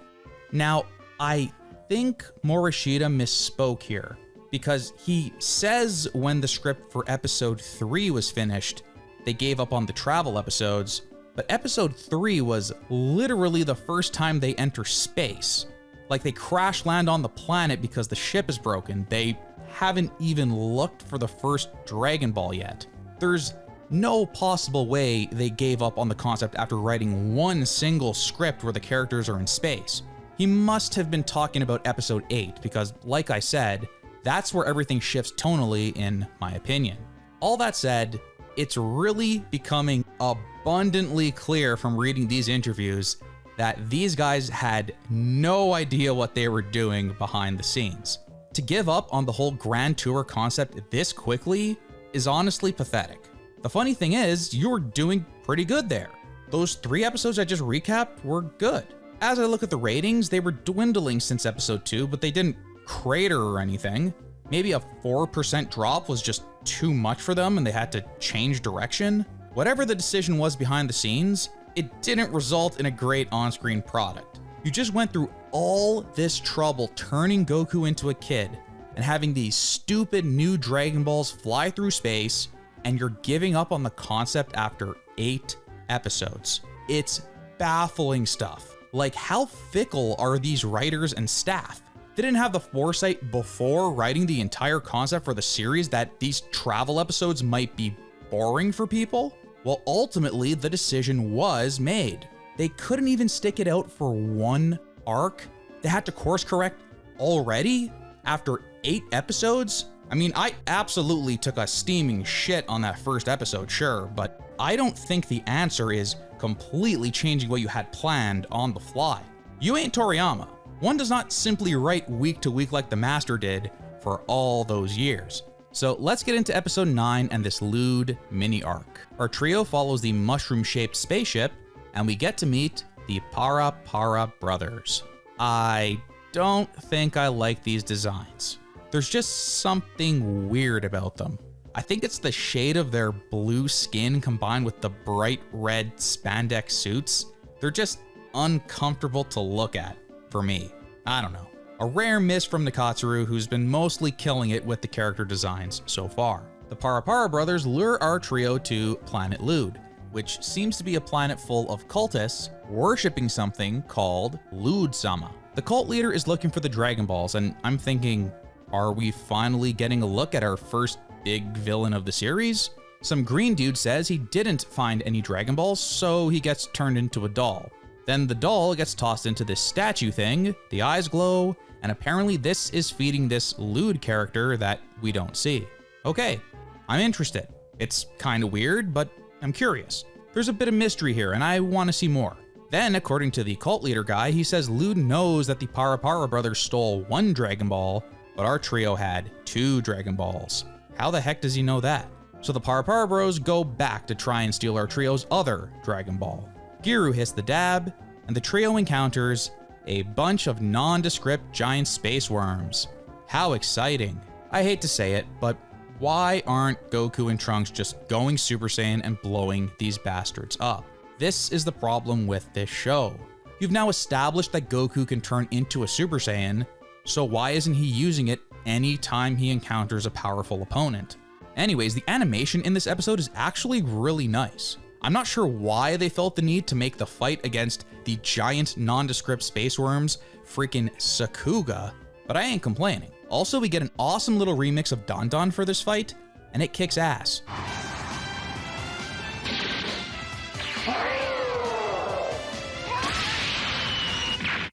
Now, I think Morishita misspoke here, because he says when the script for episode 3 was finished, they gave up on the travel episodes, but episode 3 was literally the first time they enter space. Like they crash land on the planet because the ship is broken. They haven't even looked for the first Dragon Ball yet. There's no possible way they gave up on the concept after writing one single script where the characters are in space. He must have been talking about episode 8 because, like I said, that's where everything shifts tonally in my opinion. All that said, it's really becoming abundantly clear from reading these interviews that these guys had no idea what they were doing behind the scenes. To give up on the whole Grand Tour concept this quickly is honestly pathetic. The funny thing is, you're doing pretty good there. Those 3 episodes I just recapped were good. As I look at the ratings, they were dwindling since episode 2, but they didn't crater or anything. Maybe a 4% drop was just too much for them and they had to change direction. Whatever the decision was behind the scenes, it didn't result in a great on-screen product. You just went through all this trouble turning Goku into a kid and having these stupid new Dragon Balls fly through space, and you're giving up on the concept after 8 episodes. It's baffling stuff. Like, how fickle are these writers and staff? They didn't have the foresight before writing the entire concept for the series that these travel episodes might be boring for people? Well, ultimately, the decision was made. They couldn't even stick it out for 1 arc. They had to course correct already after 8 episodes? I mean, I absolutely took a steaming shit on that first episode, sure, but I don't think the answer is completely changing what you had planned on the fly. You ain't Toriyama. One does not simply write week to week like the master did for all those years. So let's get into episode 9 and this lewd mini arc. Our trio follows the mushroom-shaped spaceship, and we get to meet the Para Para brothers. I don't think I like these designs. There's just something weird about them. I think it's the shade of their blue skin combined with the bright red spandex suits. They're just uncomfortable to look at, for me. I don't know. A rare miss from Nakatsuru, who's been mostly killing it with the character designs so far. The Para Para brothers lure our trio to Planet Rilld, which seems to be a planet full of cultists worshipping something called Rilld-sama. The cult leader is looking for the Dragon Balls, and I'm thinking, are we finally getting a look at our first big villain of the series? Some green dude says he didn't find any Dragon Balls, so he gets turned into a doll. Then the doll gets tossed into this statue thing, the eyes glow, and apparently this is feeding this lewd character that we don't see. Okay, I'm interested. It's kinda weird, but I'm curious. There's a bit of mystery here, and I want to see more. Then, according to the cult leader guy, he says Rilld knows that the Para brothers stole 1 Dragon Ball, but our trio had 2 Dragon Balls. How the heck does he know that? So the Para bros go back to try and steal our trio's other Dragon Ball. Giru hits the dab, and the trio encounters a bunch of nondescript giant space worms. How exciting. I hate to say it, but why aren't Goku and Trunks just going Super Saiyan and blowing these bastards up? This is the problem with this show. You've now established that Goku can turn into a Super Saiyan, so why isn't he using it anytime he encounters a powerful opponent? Anyways, the animation in this episode is actually really nice. I'm not sure why they felt the need to make the fight against the giant nondescript space worms freaking Sakuga, but I ain't complaining. Also, we get an awesome little remix of Don Don for this fight, and it kicks ass.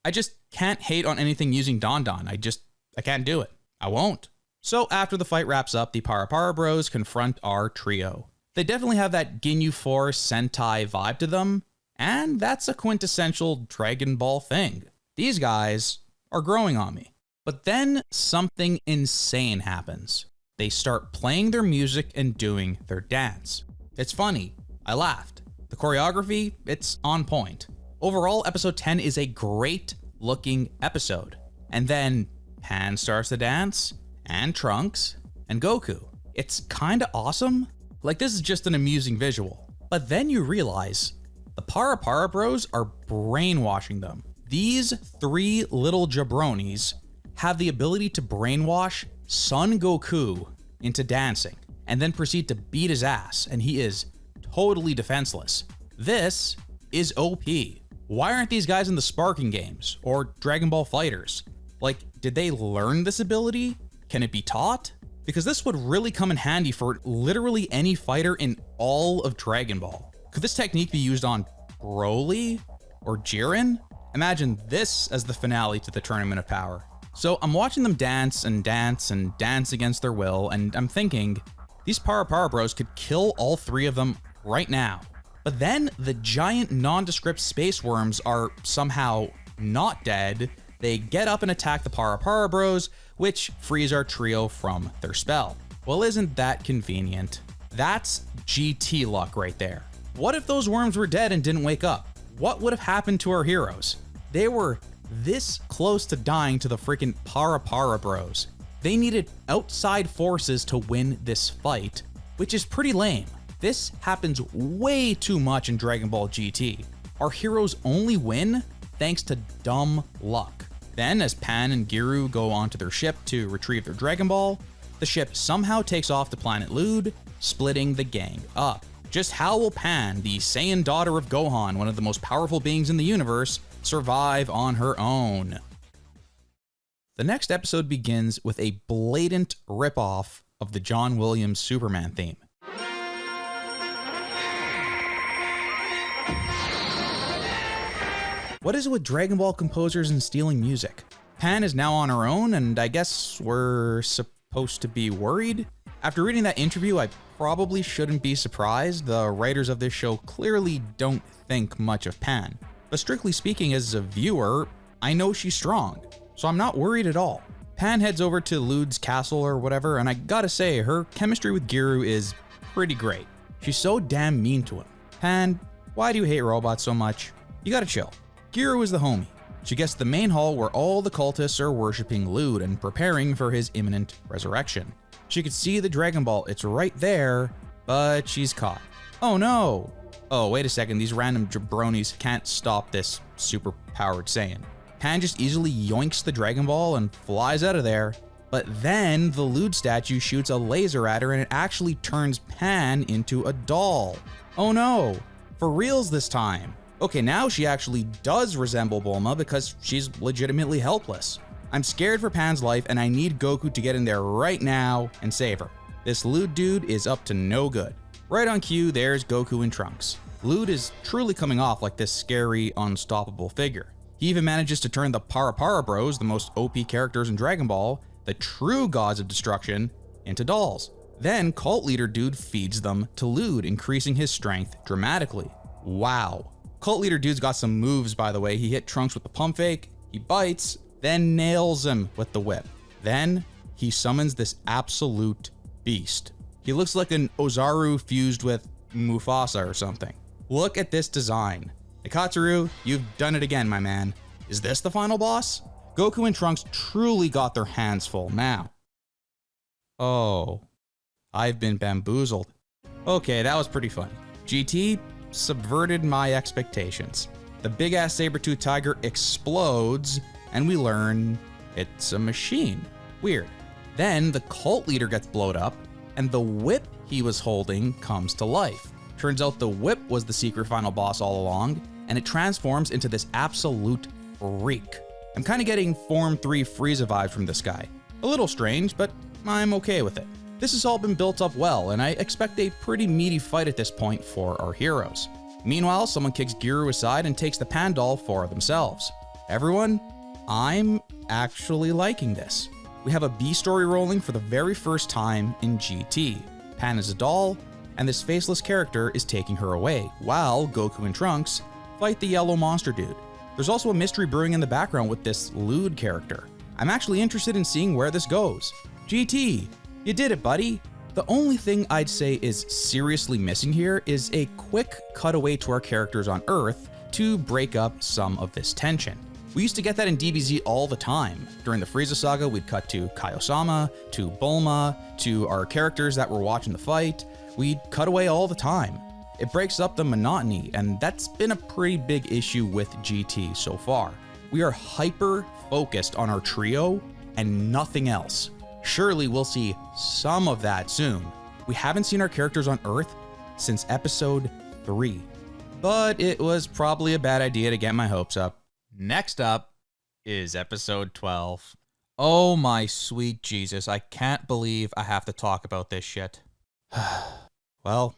I just can't hate on anything using Don Don. I can't do it. I won't. So after the fight wraps up, the Para bros confront our trio. They definitely have that Ginyu Force Sentai vibe to them, and that's a quintessential Dragon Ball thing. These guys are growing on me. But then something insane happens. They start playing their music and doing their dance. It's funny. I laughed. The choreography, it's on point. Overall, episode 10 is a great looking episode. And then Pan starts to dance, and Trunks, and Goku. It's kinda awesome. Like, this is just an amusing visual. But then you realize the Para bros are brainwashing them. These 3 little jabronis have the ability to brainwash Son Goku into dancing, and then proceed to beat his ass, and he is totally defenseless. This is OP. Why aren't these guys in the Sparking games or Dragon Ball Fighters? Like, did they learn this ability? Can it be taught? Because this would really come in handy for literally any fighter in all of Dragon Ball. Could this technique be used on Broly or Jiren? Imagine this as the finale to the Tournament of Power. So I'm watching them dance and dance and dance against their will, and I'm thinking, these Para bros could kill all 3 of them right now. But then the giant nondescript space worms are somehow not dead. They get up and attack the Para bros, which frees our trio from their spell. Well, isn't that convenient? That's GT luck right there. What if those worms were dead and didn't wake up? What would have happened to our heroes? They were this close to dying to the freaking Para bros. They needed outside forces to win this fight, which is pretty lame. This happens way too much in Dragon Ball GT. Our heroes only win thanks to dumb luck. Then, as Pan and Giru go onto their ship to retrieve their Dragon Ball, the ship somehow takes off to planet Rilld, splitting the gang up. Just how will Pan, the Saiyan daughter of Gohan, one of the most powerful beings in the universe, survive on her own? The next episode begins with a blatant ripoff of the John Williams Superman theme. What is it with Dragon Ball composers and stealing music? Pan is now on her own, and I guess we're supposed to be worried? After reading that interview, I probably shouldn't be surprised. The writers of this show clearly don't think much of Pan. But strictly speaking, as a viewer, I know she's strong, so I'm not worried at all. Pan heads over to Rilld's castle or whatever, and I gotta say, her chemistry with Giru is pretty great. She's so damn mean to him. Pan, why do you hate robots so much? You gotta chill. Giru is the homie. She gets to the main hall where all the cultists are worshipping Rilld and preparing for his imminent resurrection. She could see the Dragon Ball, it's right there, but she's caught. Oh no! Oh, wait a second, these random jabronis can't stop this super-powered Saiyan. Pan just easily yoinks the Dragon Ball and flies out of there, but then the Rilld statue shoots a laser at her and it actually turns Pan into a doll. Oh no! For reals this time. Okay, now she actually does resemble Bulma because she's legitimately helpless. I'm scared for Pan's life and I need Goku to get in there right now and save her. This lewd dude is up to no good. Right on cue, there's Goku and Trunks. Lewd is truly coming off like this scary, unstoppable figure. He even manages to turn the Para Para Bros, the most OP characters in Dragon Ball, the true gods of destruction, into dolls. Then Cult Leader Dude feeds them to Lewd, increasing his strength dramatically. Wow. Cult Leader Dude's got some moves, by the way. He hit Trunks with the pump fake, he bites, then nails him with the whip. Then he summons this absolute beast. He looks like an Ozaru fused with Mufasa or something. Look at this design. Ikatsuru, you've done it again, my man. Is this the final boss? Goku and Trunks truly got their hands full now. Oh, I've been bamboozled. Okay, that was pretty funny. GT subverted my expectations. The big-ass saber-tooth tiger explodes, and we learn it's a machine. Weird. Then the cult leader gets blown up, and the whip he was holding comes to life. Turns out the whip was the secret final boss all along, and it transforms into this absolute freak. I'm kind of getting Form 3 Frieza vibes from this guy. A little strange, but I'm okay with it. This has all been built up well, and I expect a pretty meaty fight at this point for our heroes. Meanwhile, someone kicks Giru aside and takes the Pan doll for themselves. Everyone, I'm actually liking this. We have a B story rolling for the very first time in GT. Pan is a doll, and this faceless character is taking her away, while Goku and Trunks fight the yellow monster dude. There's also a mystery brewing in the background with this lewd character. I'm actually interested in seeing where this goes. GT, you did it, buddy. The only thing I'd say is seriously missing here is a quick cutaway to our characters on Earth to break up some of this tension. We used to get that in DBZ all the time. During the Frieza saga, we'd cut to Kaiosama, to Bulma, to our characters that were watching the fight. We'd cut away all the time. It breaks up the monotony, and that's been a pretty big issue with GT so far. We are hyper focused on our trio and nothing else. Surely we'll see some of that soon. We haven't seen our characters on Earth since episode 3. But it was probably a bad idea to get my hopes up. Next up is episode 12. Oh my sweet Jesus, I can't believe I have to talk about this shit. Well,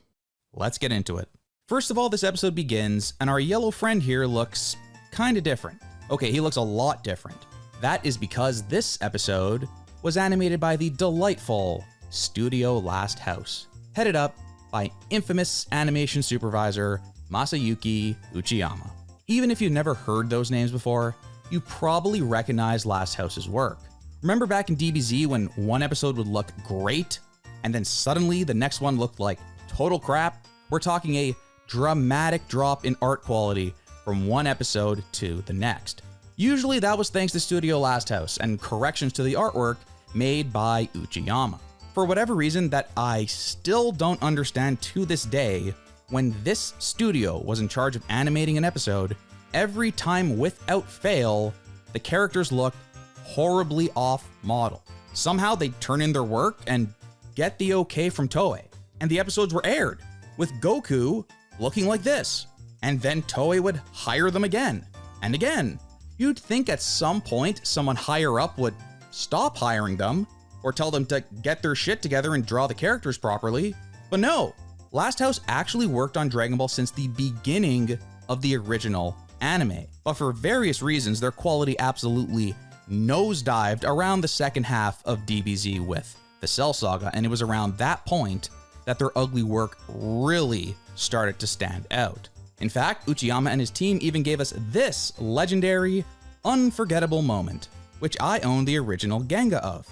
let's get into it. First of all, this episode begins, and our yellow friend here looks kinda different. Okay, he looks a lot different. That is because this episode was animated by the delightful Studio Last House, headed up by infamous animation supervisor Masayuki Uchiyama. Even if you've never heard those names before, you probably recognize Last House's work. Remember back in DBZ when one episode would look great, and then suddenly the next one looked like total crap? We're talking a dramatic drop in art quality from one episode to the next. Usually that was thanks to Studio Last House and corrections to the artwork made by Uchiyama. For whatever reason that I still don't understand to this day, when this studio was in charge of animating an episode, every time without fail, the characters looked horribly off model. Somehow they'd turn in their work and get the okay from Toei, and the episodes were aired, with Goku looking like this, and then Toei would hire them again and again. You'd think at some point someone higher up would stop hiring them, or tell them to get their shit together and draw the characters properly, but no. Last House actually worked on Dragon Ball since the beginning of the original anime, but for various reasons their quality absolutely nosedived around the second half of DBZ with the Cell Saga, and it was around that point that their ugly work really started to stand out. In fact, Uchiyama and his team even gave us this legendary, unforgettable moment, which I own the original Ganga of,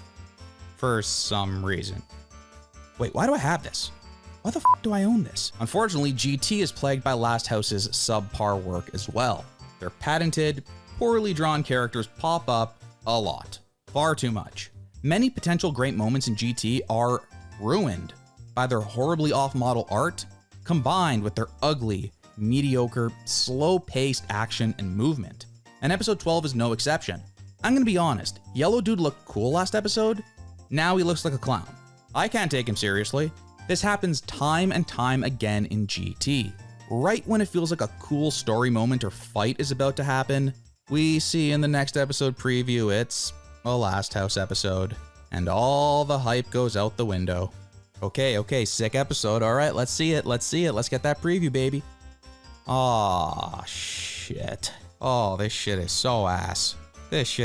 for some reason. Wait, why do I have this? Why the f do I own this? Unfortunately, GT is plagued by Last House's subpar work as well. Their patented, poorly drawn characters pop up a lot. Far too much. Many potential great moments in GT are ruined by their horribly off-model art, combined with their ugly, mediocre, slow-paced action and movement. And episode 12 is no exception. I'm gonna be honest, Yellow Dude looked cool last episode. Now he looks like a clown. I can't take him seriously. This happens time and time again in GT. right when it feels like a cool story moment or fight is about to happen, we see in the next episode preview it's a Last House episode, and all the hype goes out the window. Okay, sick episode. All right, let's see it. Let's get that preview, baby. Aw, shit. Oh, this shit is so ass. This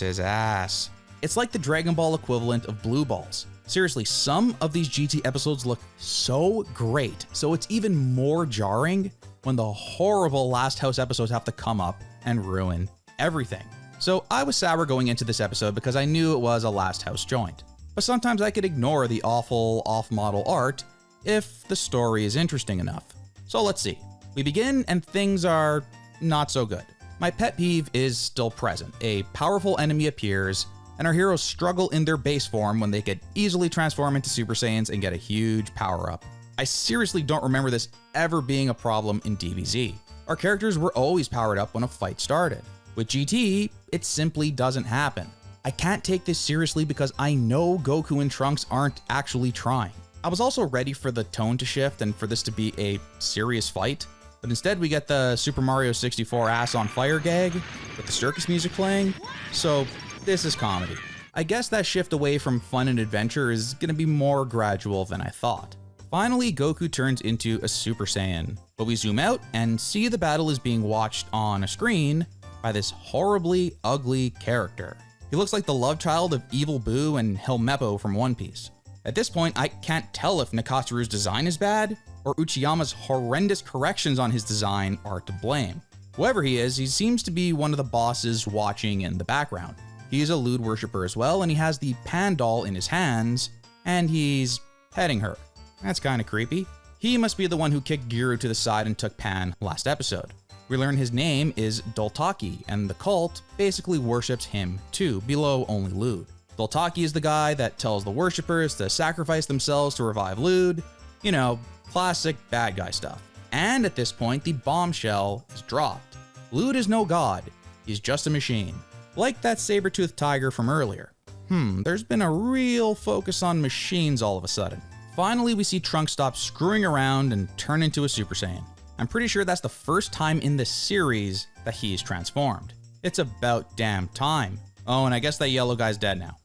is ass. It's like the Dragon Ball equivalent of Blue Balls. Seriously, some of these GT episodes look so great, so it's even more jarring when the horrible Last House episodes have to come up and ruin everything. So I was sour going into this episode because I knew it was a Last House joint. But sometimes I could ignore the awful off-model art if the story is interesting enough. So let's see. We begin and things are not so good. My pet peeve is still present. A powerful enemy appears, and our heroes struggle in their base form when they could easily transform into Super Saiyans and get a huge power-up. I seriously don't remember this ever being a problem in DBZ. Our characters were always powered up when a fight started. With GT, it simply doesn't happen. I can't take this seriously because I know Goku and Trunks aren't actually trying. I was also ready for the tone to shift and for this to be a serious fight, but instead we get the Super Mario 64 ass on fire gag with the circus music playing, so this is comedy. I guess that shift away from fun and adventure is gonna be more gradual than I thought. Finally, Goku turns into a Super Saiyan, but we zoom out and see the battle is being watched on a screen by this horribly ugly character. He looks like the love child of Evil Boo and Helmeppo from One Piece. At this point, I can't tell if Nikatsuru's design is bad, or Uchiyama's horrendous corrections on his design are to blame. Whoever he is, he seems to be one of the bosses watching in the background. He's a lewd worshiper as well, and he has the Pan doll in his hands, and he's petting her. That's kinda creepy. He must be the one who kicked Giru to the side and took Pan last episode. We learn his name is Dolltakki, and the cult basically worships him too, below only Lewd. Dolltakki is the guy that tells the worshippers to sacrifice themselves to revive Lewd. You know, classic bad guy stuff. And at this point, the bombshell is dropped. Lewd is no god, he's just a machine. Like that saber-toothed tiger from earlier. There's been a real focus on machines all of a sudden. Finally, we see Trunks stop screwing around and turn into a Super Saiyan. I'm pretty sure that's the first time in the series that he's transformed. It's about damn time. Oh, and I guess that yellow guy's dead now.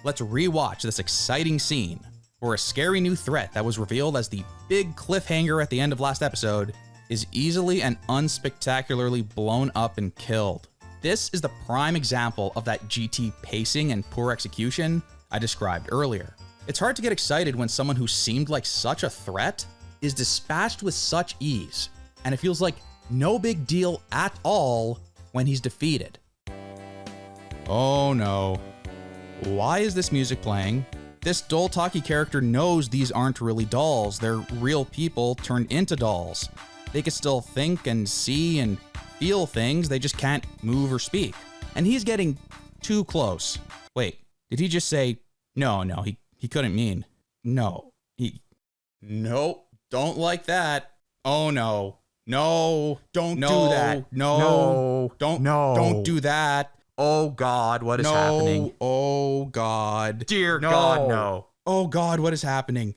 Let's rewatch this exciting scene where a scary new threat that was revealed as the big cliffhanger at the end of last episode is easily and unspectacularly blown up and killed. This is the prime example of that GT pacing and poor execution I described earlier. It's hard to get excited when someone who seemed like such a threat is dispatched with such ease, and it feels like no big deal at all when he's defeated. Oh no. Why is this music playing? This Dolltakki character knows these aren't really dolls, they're real people turned into dolls. They can still think and see and feel things, they just can't move or speak. And he's getting too close. Wait, did he just say, no, he couldn't mean, no, nope. Don't like that. Oh no. No. Don't do that. No. Don't do that. Oh God, what is happening? Oh God. Dear God, no. Oh God, what is happening?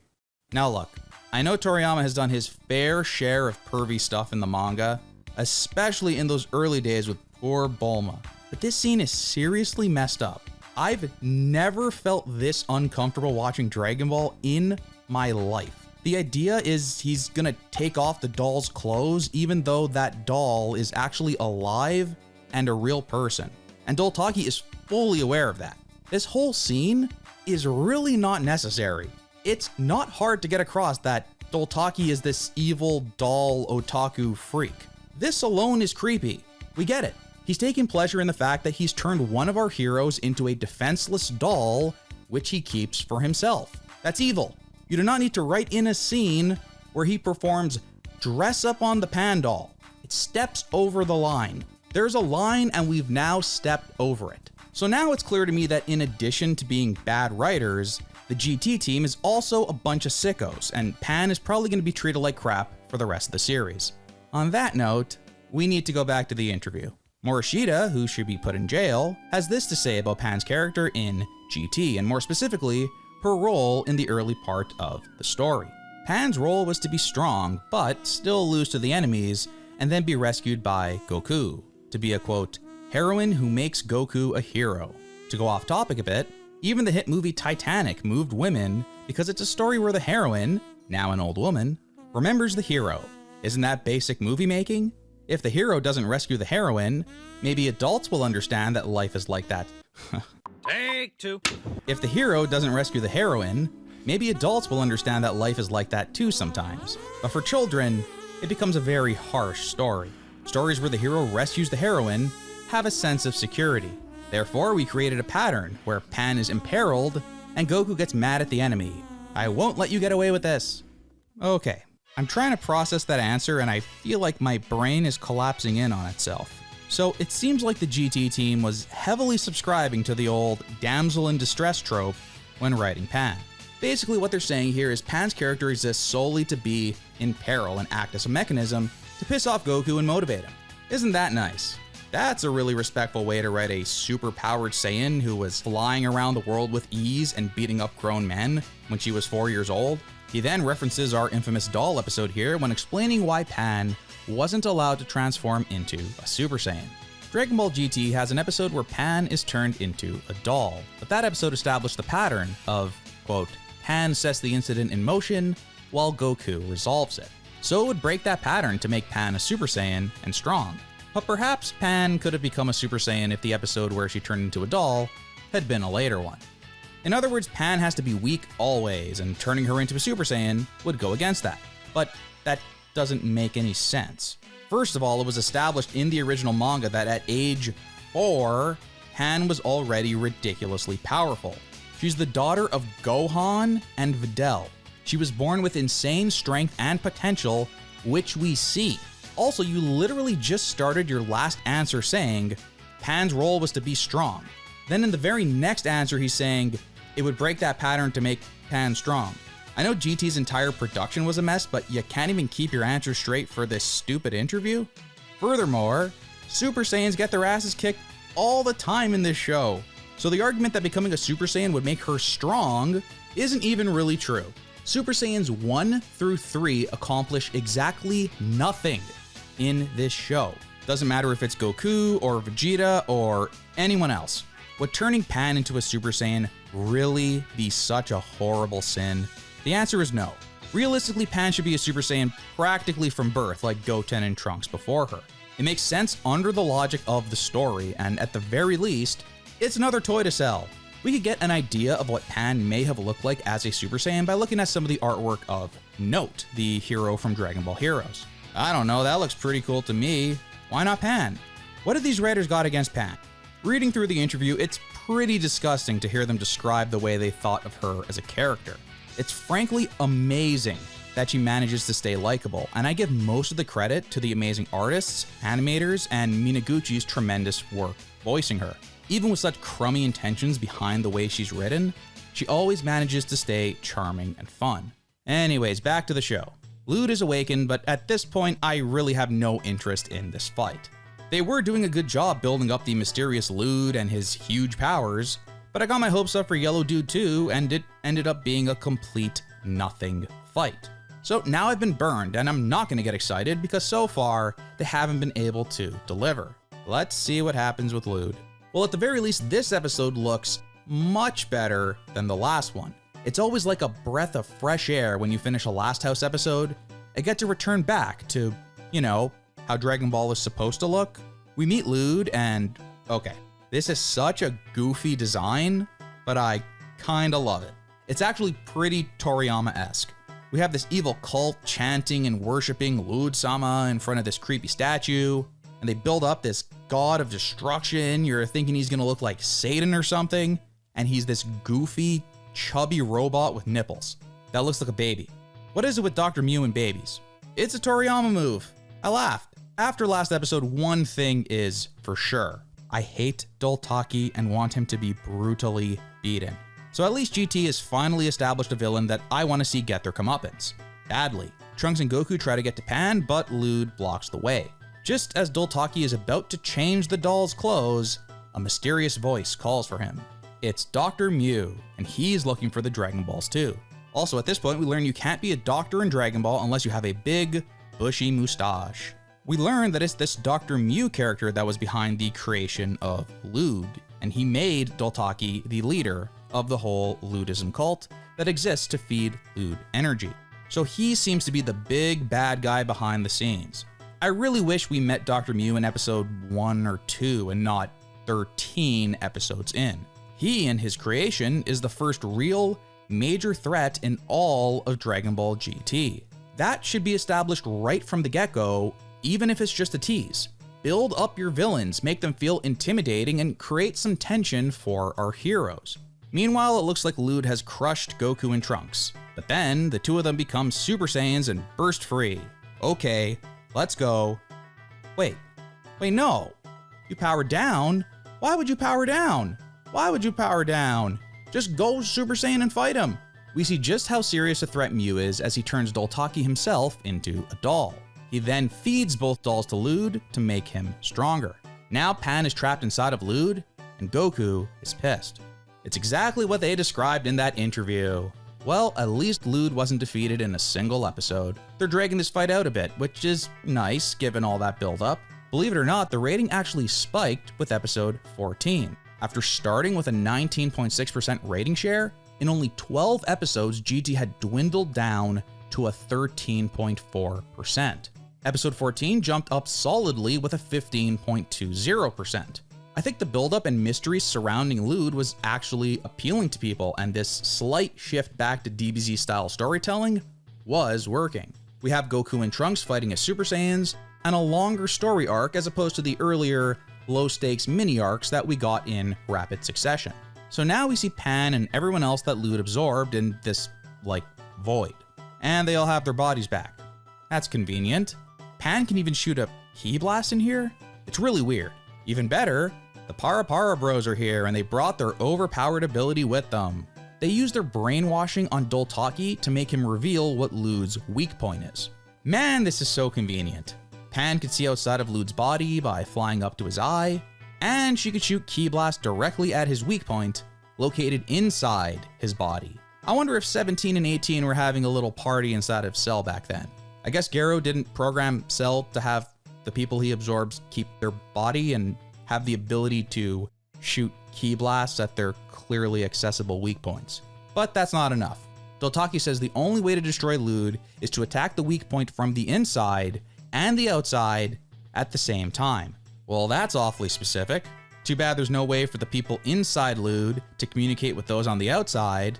Now look, I know Toriyama has done his fair share of pervy stuff in the manga, especially in those early days with poor Bulma. But this scene is seriously messed up. I've never felt this uncomfortable watching Dragon Ball in my life. The idea is he's gonna take off the doll's clothes even though that doll is actually alive and a real person. And Dolltakki is fully aware of that. This whole scene is really not necessary. It's not hard to get across that Dolltakki is this evil doll otaku freak. This alone is creepy. We get it. He's taking pleasure in the fact that he's turned one of our heroes into a defenseless doll, which he keeps for himself. That's evil. You do not need to write in a scene where he performs dress up on the Pan doll. It steps over the line. There's a line and we've now stepped over it. So now it's clear to me that in addition to being bad writers, the GT team is also a bunch of sickos, and Pan is probably going to be treated like crap for the rest of the series. On that note, we need to go back to the interview. Morishita, who should be put in jail, has this to say about Pan's character in GT, and more specifically, her role in the early part of the story. Pan's role was to be strong, but still lose to the enemies, and then be rescued by Goku, to be a quote, heroine who makes Goku a hero. To go off topic a bit, even the hit movie Titanic moved women because it's a story where the heroine, now an old woman, remembers the hero. Isn't that basic movie making? If the hero doesn't rescue the heroine, maybe adults will understand that life is like that. Take two. If the hero doesn't rescue the heroine, maybe adults will understand that life is like that too sometimes. But for children, it becomes a very harsh story. Stories where the hero rescues the heroine have a sense of security. Therefore, we created a pattern where Pan is imperiled and Goku gets mad at the enemy. I won't let you get away with this. Okay, I'm trying to process that answer and I feel like my brain is collapsing in on itself. So it seems like the GT team was heavily subscribing to the old damsel in distress trope when writing Pan. Basically what they're saying here is Pan's character exists solely to be in peril and act as a mechanism to piss off Goku and motivate him. Isn't that nice? That's a really respectful way to write a super-powered Saiyan who was flying around the world with ease and beating up grown men when she was 4 years old. He then references our infamous doll episode here when explaining why Pan wasn't allowed to transform into a Super Saiyan. Dragon Ball GT has an episode where Pan is turned into a doll, but that episode established the pattern of, quote, Pan sets the incident in motion while Goku resolves it. So it would break that pattern to make Pan a Super Saiyan and strong. But perhaps Pan could have become a Super Saiyan if the episode where she turned into a doll had been a later one. In other words, Pan has to be weak always, and turning her into a Super Saiyan would go against that. But that doesn't make any sense. First of all, it was established in the original manga that at age 4, Pan was already ridiculously powerful. She's the daughter of Gohan and Videl. She was born with insane strength and potential, which we see. Also, you literally just started your last answer saying Pan's role was to be strong. Then in the very next answer, he's saying it would break that pattern to make Pan strong. I know GT's entire production was a mess, but you can't even keep your answer straight for this stupid interview? Furthermore, Super Saiyans get their asses kicked all the time in this show. So the argument that becoming a Super Saiyan would make her strong isn't even really true. Super Saiyans 1 through 3 accomplish exactly nothing in this show. Doesn't matter if it's Goku or Vegeta or anyone else. Would turning Pan into a Super Saiyan really be such a horrible sin? The answer is no. Realistically, Pan should be a Super Saiyan practically from birth, like Goten and Trunks before her. It makes sense under the logic of the story, and at the very least, it's another toy to sell. We could get an idea of what Pan may have looked like as a Super Saiyan by looking at some of the artwork of Note, the hero from Dragon Ball Heroes. I don't know, that looks pretty cool to me. Why not Pan? What have these writers got against Pan? Reading through the interview, it's pretty disgusting to hear them describe the way they thought of her as a character. It's frankly amazing that she manages to stay likable, and I give most of the credit to the amazing artists, animators, and Minaguchi's tremendous work voicing her. Even with such crummy intentions behind the way she's written, she always manages to stay charming and fun. Anyways, back to the show. Rilld is awakened, but at this point, I really have no interest in this fight. They were doing a good job building up the mysterious Rilld and his huge powers, but I got my hopes up for Yellow Dude too, and it ended up being a complete nothing fight. So now I've been burned, and I'm not going to get excited because so far, they haven't been able to deliver. Let's see what happens with Rilld. Well, at the very least, this episode looks much better than the last one. It's always like a breath of fresh air when you finish a Last House episode. I get to return back to, you know, how Dragon Ball is supposed to look. We meet Rilld and, okay, this is such a goofy design, but I kinda love it. It's actually pretty Toriyama-esque. We have this evil cult chanting and worshipping Rilld-sama in front of this creepy statue, and they build up this god of destruction. You're thinking he's gonna look like Satan or something, and he's this goofy, chubby robot with nipples that looks like a baby. What is it with Dr. Mew and babies? It's a Toriyama move. I laughed. After last episode, one thing is for sure. I hate Dolltakki and want him to be brutally beaten. So at least GT has finally established a villain that I want to see get their comeuppance. Badly. Trunks and Goku try to get to Pan, but Rilld blocks the way. Just as Dolltakki is about to change the doll's clothes, a mysterious voice calls for him. It's Dr. Mew, and he's looking for the Dragon Balls too. Also, at this point, we learn you can't be a doctor in Dragon Ball unless you have a big, bushy mustache. We learn that it's this Dr. Mew character that was behind the creation of Rilld, and he made Dolltakki the leader of the whole Rilldism cult that exists to feed Rilld energy. So he seems to be the big bad guy behind the scenes. I really wish we met Dr. Mew in episode 1 or 2 and not 13 episodes in. He and his creation is the first real major threat in all of Dragon Ball GT. That should be established right from the get-go, even if it's just a tease. Build up your villains, make them feel intimidating, and create some tension for our heroes. Meanwhile, it looks like Rilld has crushed Goku and Trunks, but then the two of them become Super Saiyans and burst free. Okay, let's go. Wait, no. You power down? Why would you power down? Why would you power down? Just go Super Saiyan and fight him. We see just how serious a threat Mew is as he turns Dolltakki himself into a doll. He then feeds both dolls to Rilld to make him stronger. Now Pan is trapped inside of Rilld, and Goku is pissed. It's exactly what they described in that interview. Well, at least Rilld wasn't defeated in a single episode. They're dragging this fight out a bit, which is nice given all that build-up. Believe it or not, the rating actually spiked with episode 14. After starting with a 19.6% rating share, in only 12 episodes, GT had dwindled down to a 13.4%. Episode 14 jumped up solidly with a 15.20%. I think the buildup and mystery surrounding Rilld was actually appealing to people, and this slight shift back to DBZ style storytelling was working. We have Goku and Trunks fighting as Super Saiyans, and a longer story arc as opposed to the earlier low stakes mini arcs that we got in rapid succession. So now we see Pan and everyone else that Rilld absorbed in this, void. And they all have their bodies back. That's convenient. Pan can even shoot a ki blast in here? It's really weird. Even better, the Para Bros are here and they brought their overpowered ability with them. They used their brainwashing on Dolltakki to make him reveal what Rilld's weak point is. Man, this is so convenient. Pan could see outside of Rilld's body by flying up to his eye, and she could shoot ki blast directly at his weak point, located inside his body. I wonder if 17 and 18 were having a little party inside of Cell back then. I guess Garo didn't program Cell to have the people he absorbs keep their body and have the ability to shoot ki blasts at their clearly accessible weak points. But that's not enough. Dolltakki says the only way to destroy Rilld is to attack the weak point from the inside and the outside at the same time. Well, that's awfully specific. Too bad there's no way for the people inside Rilld to communicate with those on the outside.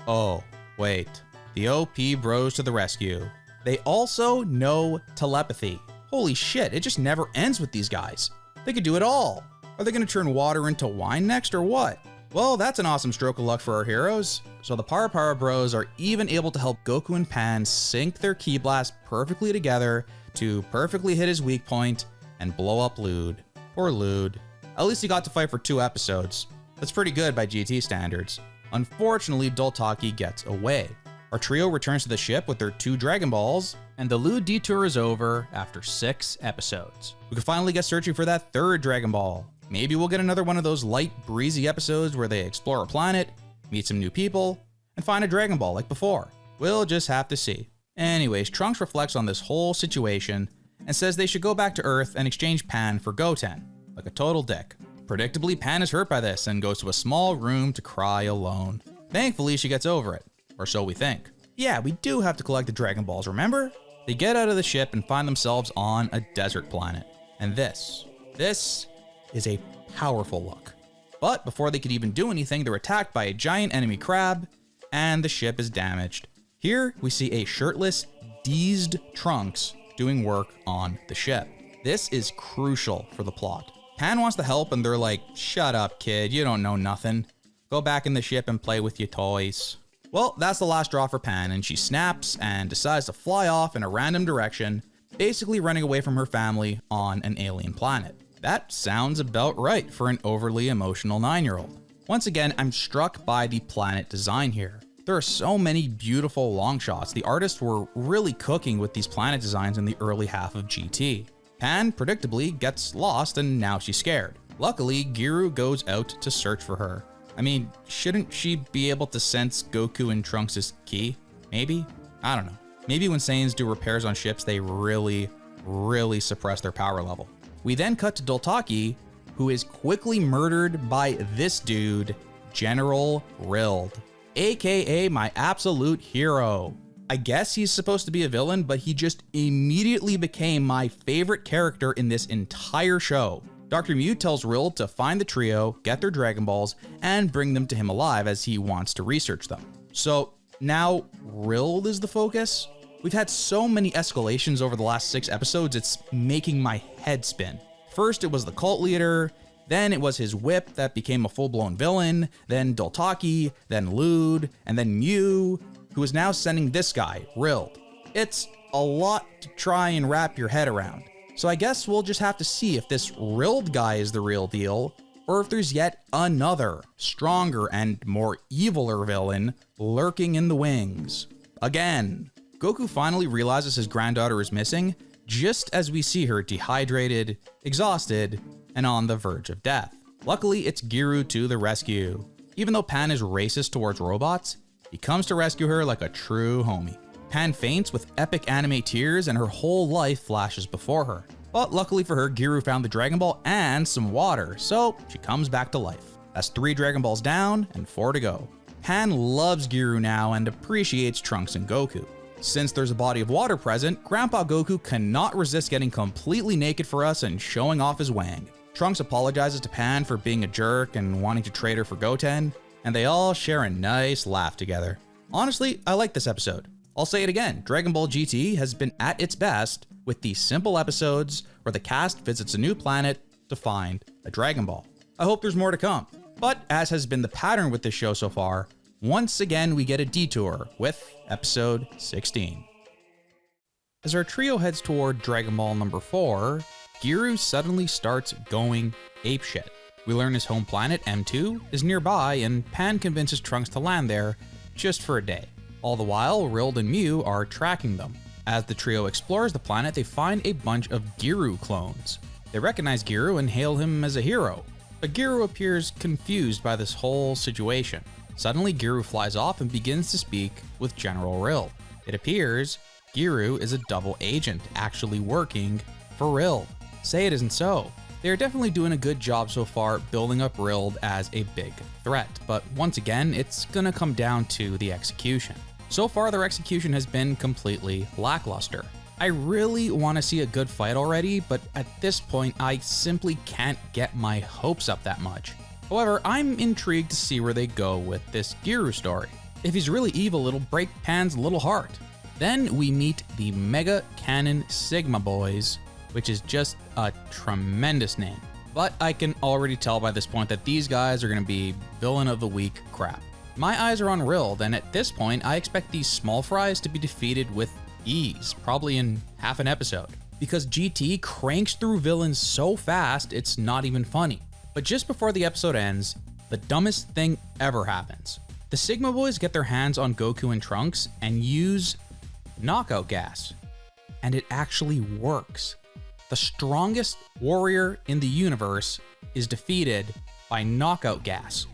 Oh, wait. The OP bros to the rescue. They also know telepathy. Holy shit, it just never ends with these guys. They could do it all. Are they gonna turn water into wine next or what? Well, that's an awesome stroke of luck for our heroes. So the Para Bros are even able to help Goku and Pan sync their ki blast perfectly together to perfectly hit his weak point and blow up Rilld. Poor Rilld. At least he got to fight for 2 episodes. That's pretty good by GT standards. Unfortunately, Dolltakki gets away. Our trio returns to the ship with their 2 Dragon Balls, and the Rilld detour is over after 6 episodes. We can finally get searching for that 3rd Dragon Ball. Maybe we'll get another one of those light, breezy episodes where they explore a planet, meet some new people, and find a Dragon Ball like before. We'll just have to see. Anyways, Trunks reflects on this whole situation and says they should go back to Earth and exchange Pan for Goten, like a total dick. Predictably, Pan is hurt by this and goes to a small room to cry alone. Thankfully, she gets over it. Or so we think. Yeah, we do have to collect the Dragon Balls, remember? They get out of the ship and find themselves on a desert planet. And this is a powerful look. But before they could even do anything, they're attacked by a giant enemy crab, and the ship is damaged. Here, we see a shirtless, deezed Trunks doing work on the ship. This is crucial for the plot. Pan wants to help, and they're like, shut up, kid, you don't know nothing. Go back in the ship and play with your toys. Well, that's the last straw for Pan, and she snaps and decides to fly off in a random direction, basically running away from her family on an alien planet. That sounds about right for an overly emotional 9-year-old. Once again, I'm struck by the planet design here. There are so many beautiful long shots. The artists were really cooking with these planet designs in the early half of GT. Pan, predictably, gets lost and now she's scared. Luckily, Giru goes out to search for her. I mean, shouldn't she be able to sense Goku and Trunks' ki? Maybe? I don't know. Maybe when Saiyans do repairs on ships, they really suppress their power level. We then cut to Dolltakki, who is quickly murdered by this dude, General Rilld, aka my absolute hero. I guess he's supposed to be a villain, but he just immediately became my favorite character in this entire show. Dr. Mew tells Rilld to find the trio, get their Dragon Balls, and bring them to him alive as he wants to research them. So now Rilld is the focus? We've had so many escalations over the last 6 episodes, it's making my head spin. First it was the cult leader, then it was his whip that became a full-blown villain, then Dolltakki, then Rilld, and then Mew, who is now sending this guy, Rilld. It's a lot to try and wrap your head around. So I guess we'll just have to see if this Rilld guy is the real deal, or if there's yet another, stronger and more eviler villain lurking in the wings. Again, Goku finally realizes his granddaughter is missing, just as we see her dehydrated, exhausted, and on the verge of death. Luckily, it's Giru to the rescue. Even though Pan is racist towards robots, he comes to rescue her like a true homie. Pan faints with epic anime tears and her whole life flashes before her. But luckily for her, Giru found the Dragon Ball and some water, so she comes back to life. That's 3 Dragon Balls down and 4 to go. Pan loves Giru now and appreciates Trunks and Goku. Since there's a body of water present, Grandpa Goku cannot resist getting completely naked for us and showing off his wang. Trunks apologizes to Pan for being a jerk and wanting to trade her for Goten, and they all share a nice laugh together. Honestly, I like this episode. I'll say it again, Dragon Ball GT has been at its best with these simple episodes where the cast visits a new planet to find a Dragon Ball. I hope there's more to come. But as has been the pattern with this show so far, once again we get a detour with episode 16. As our trio heads toward Dragon Ball number 4, Giru suddenly starts going apeshit. We learn his home planet, M2, is nearby, and Pan convinces Trunks to land there just for a day. All the while, Rilld and Mew are tracking them. As the trio explores the planet, they find a bunch of Giru clones. They recognize Giru and hail him as a hero, but Giru appears confused by this whole situation. Suddenly, Giru flies off and begins to speak with General Rilld. It appears Giru is a double agent actually working for Rilld. Say it isn't so. They are definitely doing a good job so far building up Rilld as a big threat, but once again, it's gonna come down to the execution. So far, their execution has been completely lackluster. I really want to see a good fight already, but at this point, I simply can't get my hopes up that much. However, I'm intrigued to see where they go with this Giru story. If he's really evil, it'll break Pan's little heart. Then we meet the Mega Cannon Sigma Boys, which is just a tremendous name. But I can already tell by this point that these guys are going to be villain of the week crap. My eyes are on Rilld, and at this point, I expect these small fries to be defeated with ease, probably in half an episode. Because GT cranks through villains so fast, it's not even funny. But just before the episode ends, the dumbest thing ever happens. The Sigma Boys get their hands on Goku and Trunks and use knockout gas. And it actually works. The strongest warrior in the universe is defeated by knockout gas.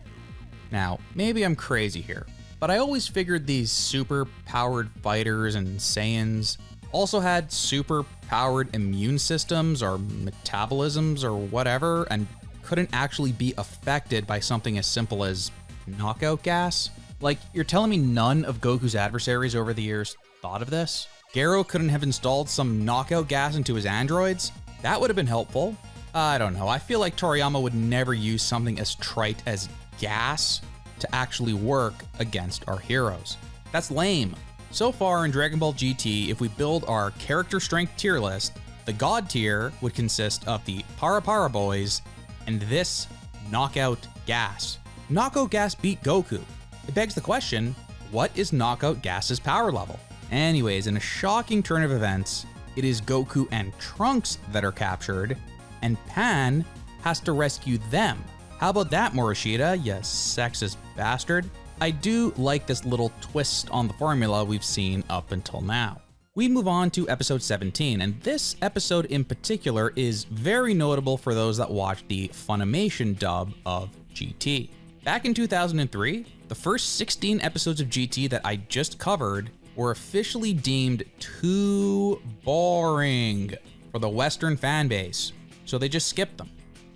Now, maybe I'm crazy here, but I always figured these super-powered fighters and Saiyans also had super-powered immune systems or metabolisms or whatever, and couldn't actually be affected by something as simple as knockout gas? Like, you're telling me none of Goku's adversaries over the years thought of this? Garo couldn't have installed some knockout gas into his androids? That would have been helpful. I don't know, I feel like Toriyama would never use something as trite as gas to actually work against our heroes. That's lame. So far in Dragon Ball GT, if we build our character strength tier list, the God tier would consist of the Para Para Boys and this knockout gas. Knockout gas beat Goku. It begs the question, what is knockout gas's power level? Anyways, in a shocking turn of events, it is Goku and Trunks that are captured, and Pan has to rescue them. How about that, Morishita, you sexist bastard? I do like this little twist on the formula we've seen up until now. We move on to episode 17, and this episode in particular is very notable for those that watch the Funimation dub of GT. Back in 2003, the first 16 episodes of GT that I just covered were officially deemed too boring for the Western fan base, so they just skipped them.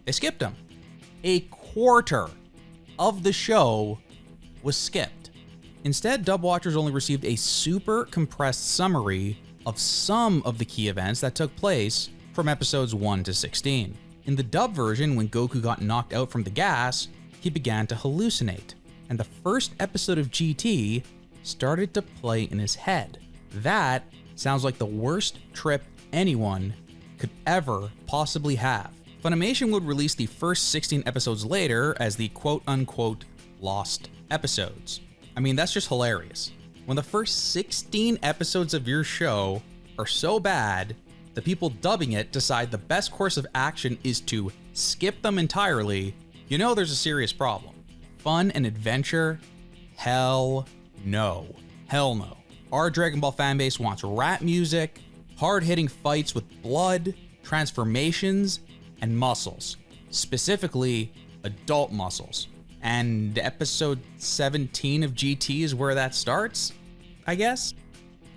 They skipped them. A quarter of the show was skipped. Instead, dub watchers only received a super compressed summary of some of the key events that took place from episodes 1 to 16. In the dub version, when Goku got knocked out from the gas, he began to hallucinate, and the first episode of GT started to play in his head. That sounds like the worst trip anyone could ever possibly have. Funimation would release the first 16 episodes later as the quote-unquote lost episodes. I mean, that's just hilarious. When the first 16 episodes of your show are so bad, the people dubbing it decide the best course of action is to skip them entirely, you know there's a serious problem. Fun and adventure? Hell no. Hell no. Our Dragon Ball fanbase wants rap music, hard-hitting fights with blood, transformations, and muscles. Specifically, adult muscles. And episode 17 of GT is where that starts, I guess?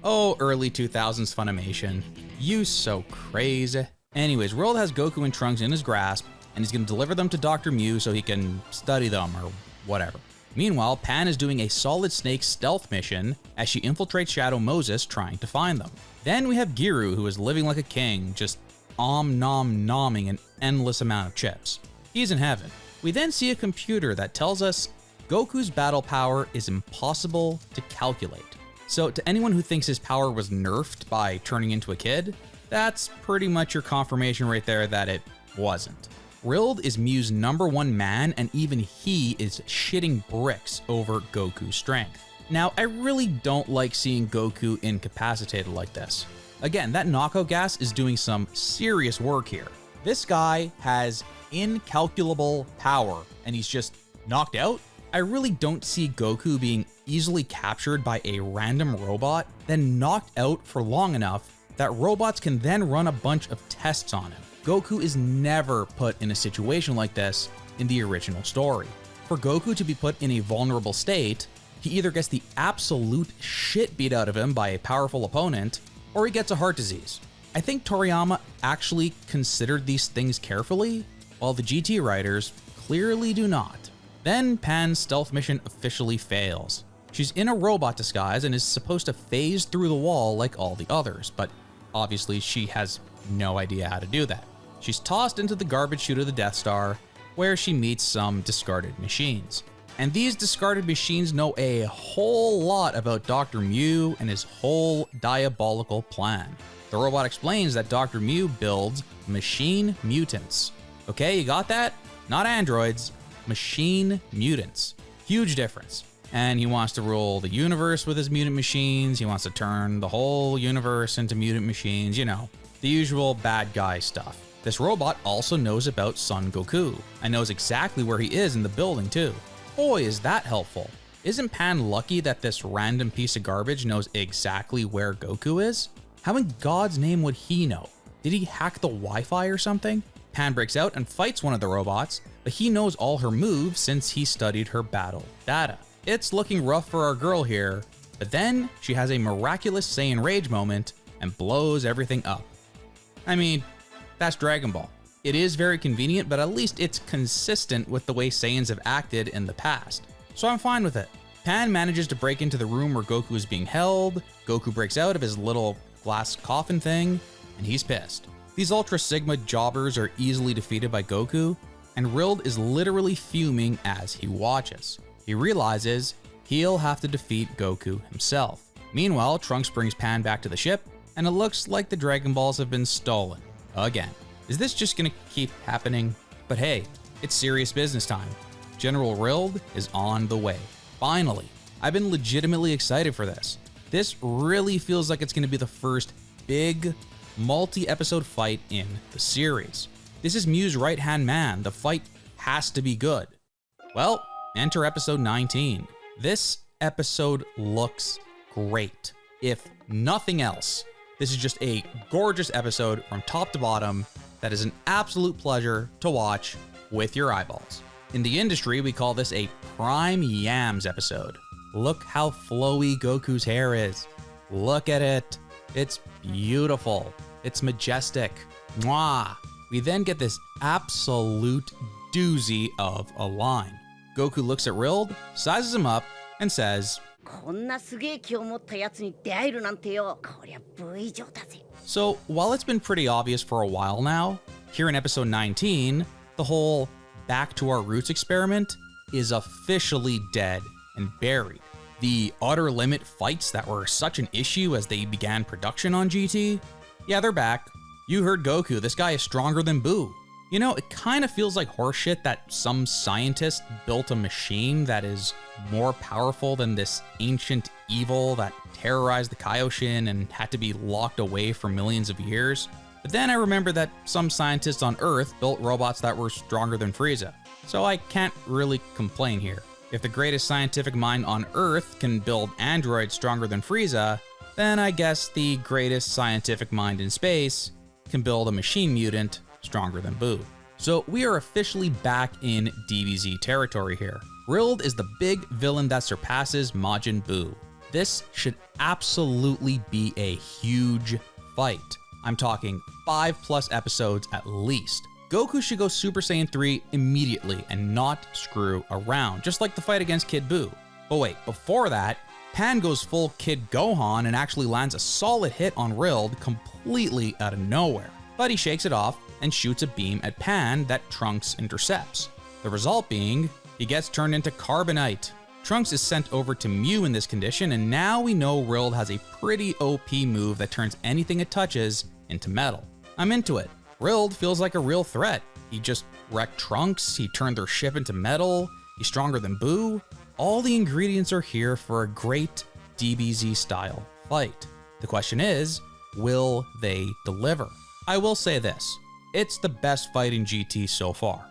Oh, early 2000s Funimation. You so crazy. Anyways, Rilld has Goku and Trunks in his grasp, and he's gonna deliver them to Dr. Mew so he can study them or whatever. Meanwhile, Pan is doing a Solid Snake stealth mission as she infiltrates Shadow Moses trying to find them. Then we have Giru, who is living like a king, just nom-nomming an endless amount of chips. He's in heaven. We then see a computer that tells us Goku's battle power is impossible to calculate. So to anyone who thinks his power was nerfed by turning into a kid, that's pretty much your confirmation right there that it wasn't. Rilld is Mew's #1 man, and even he is shitting bricks over Goku's strength. Now, I really don't like seeing Goku incapacitated like this. Again, that knockout gas is doing some serious work here. This guy has incalculable power, and he's just knocked out? I really don't see Goku being easily captured by a random robot, then knocked out for long enough that robots can then run a bunch of tests on him. Goku is never put in a situation like this in the original story. For Goku to be put in a vulnerable state, he either gets the absolute shit beat out of him by a powerful opponent, or he gets a heart disease. I think Toriyama actually considered these things carefully, while the GT writers clearly do not. Then Pan's stealth mission officially fails. She's in a robot disguise and is supposed to phase through the wall like all the others, but obviously she has no idea how to do that. She's tossed into the garbage chute of the Death Star, where she meets some discarded machines. And these discarded machines know a whole lot about Dr. Mew and his whole diabolical plan. The robot explains that Dr. Mew builds machine mutants. Okay, you got that? Not androids, machine mutants. Huge difference. And he wants to rule the universe with his mutant machines. He wants to turn the whole universe into mutant machines, you know, the usual bad guy stuff. This robot also knows about Son Goku and knows exactly where he is in the building too. Boy, is that helpful. Isn't Pan lucky that this random piece of garbage knows exactly where Goku is? How in God's name would he know? Did he hack the Wi-Fi or something? Pan breaks out and fights one of the robots, but he knows all her moves since he studied her battle data. It's looking rough for our girl here, but then she has a miraculous Saiyan rage moment and blows everything up. I mean, that's Dragon Ball. It is very convenient, but at least it's consistent with the way Saiyans have acted in the past. So I'm fine with it. Pan manages to break into the room where Goku is being held. Goku breaks out of his little glass coffin thing, and he's pissed. These Ultra Sigma jobbers are easily defeated by Goku, and Rilld is literally fuming as he watches. He realizes he'll have to defeat Goku himself. Meanwhile, Trunks brings Pan back to the ship, and it looks like the Dragon Balls have been stolen. Again. Is this just gonna keep happening? But hey, it's serious business time. General Rilld is on the way. Finally. I've been legitimately excited for this. This really feels like it's gonna be the first big, multi-episode fight in the series. This is Mew's right-hand man. The fight has to be good. Well, enter episode 19. This episode looks great. If nothing else, this is just a gorgeous episode from top to bottom that is an absolute pleasure to watch with your eyeballs. In the industry, we call this a prime yams episode. Look how flowy Goku's hair is. Look at it. It's beautiful. It's majestic. Mwah. We then get this absolute doozy of a line. Goku looks at Rilld, sizes him up, and says, こんなすげえ気を持ったやつに出会えるなんてよ。こりゃ V 上だぜ。 So, while it's been pretty obvious for a while now, here in episode 19, the whole back to our roots experiment is officially dead and buried. The Outer Limit fights that were such an issue as they began production on GT, yeah, they're back. You heard Goku, this guy is stronger than Buu. You know, it kind of feels like horseshit that some scientist built a machine that is more powerful than this ancient evil that terrorized the Kaioshin and had to be locked away for millions of years. But then I remember that some scientists on Earth built robots that were stronger than Frieza. So I can't really complain here. If the greatest scientific mind on Earth can build androids stronger than Frieza, then I guess the greatest scientific mind in space can build a machine mutant stronger than Buu. So we are officially back in DBZ territory here. Rilld is the big villain that surpasses Majin Buu. This should absolutely be a huge fight. I'm talking 5+ episodes at least. Goku should go Super Saiyan 3 immediately and not screw around, just like the fight against Kid Buu. But wait, before that, Pan goes full Kid Gohan and actually lands a solid hit on Rilld completely out of nowhere. But he shakes it off and shoots a beam at Pan that Trunks intercepts. The result being, he gets turned into Carbonite. Trunks is sent over to Mew in this condition, and now we know Rilld has a pretty OP move that turns anything it touches into metal. I'm into it. Rilld feels like a real threat. He just wrecked Trunks, he turned their ship into metal, he's stronger than Buu. All the ingredients are here for a great DBZ style fight. The question is, will they deliver? I will say this, it's the best fight in GT so far.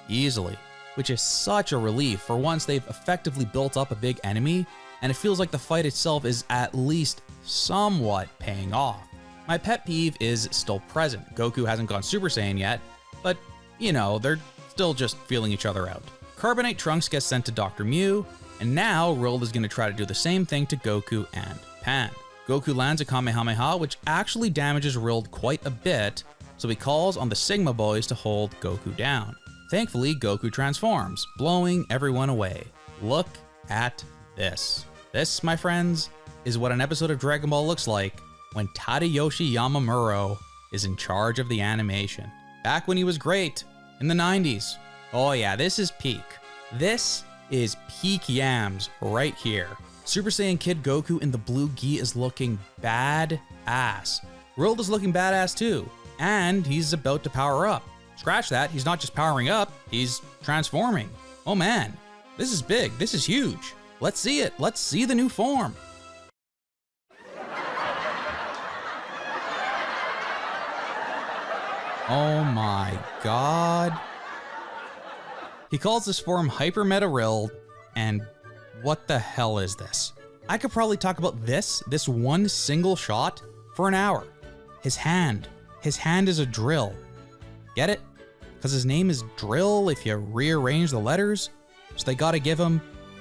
Easily. Which is such a relief for once they've effectively built up a big enemy, and it feels like the fight itself is at least somewhat paying off. My pet peeve is still present. Goku hasn't gone Super Saiyan yet, but you know, they're still just feeling each other out. Carbonite Trunks gets sent to Dr. Mew, and now Rilld is going to try to do the same thing to Goku and Pan. Goku lands a Kamehameha, which actually damages Rilld quite a bit, so he calls on the Sigma boys to hold Goku down. Thankfully, Goku transforms, blowing everyone away. Look at this. This, my friends, is what an episode of Dragon Ball looks like when Tadayoshi Yamamuro is in charge of the animation. Back when he was great, in the 90s. Oh yeah, this is peak. This is peak yams right here. Super Saiyan Kid Goku in the blue gi is looking badass. Rilld is looking badass too, and he's about to power up. Scratch that, he's not just powering up, he's transforming. Oh man, this is big, this is huge. Let's see it, let's see the new form. Oh my god. He calls this form Hyper Meta Rilld, and what the hell is this? I could probably talk about this one single shot for an hour. His hand is a drill. Get it? Because his name is Drill if you rearrange the letters. So they gotta give him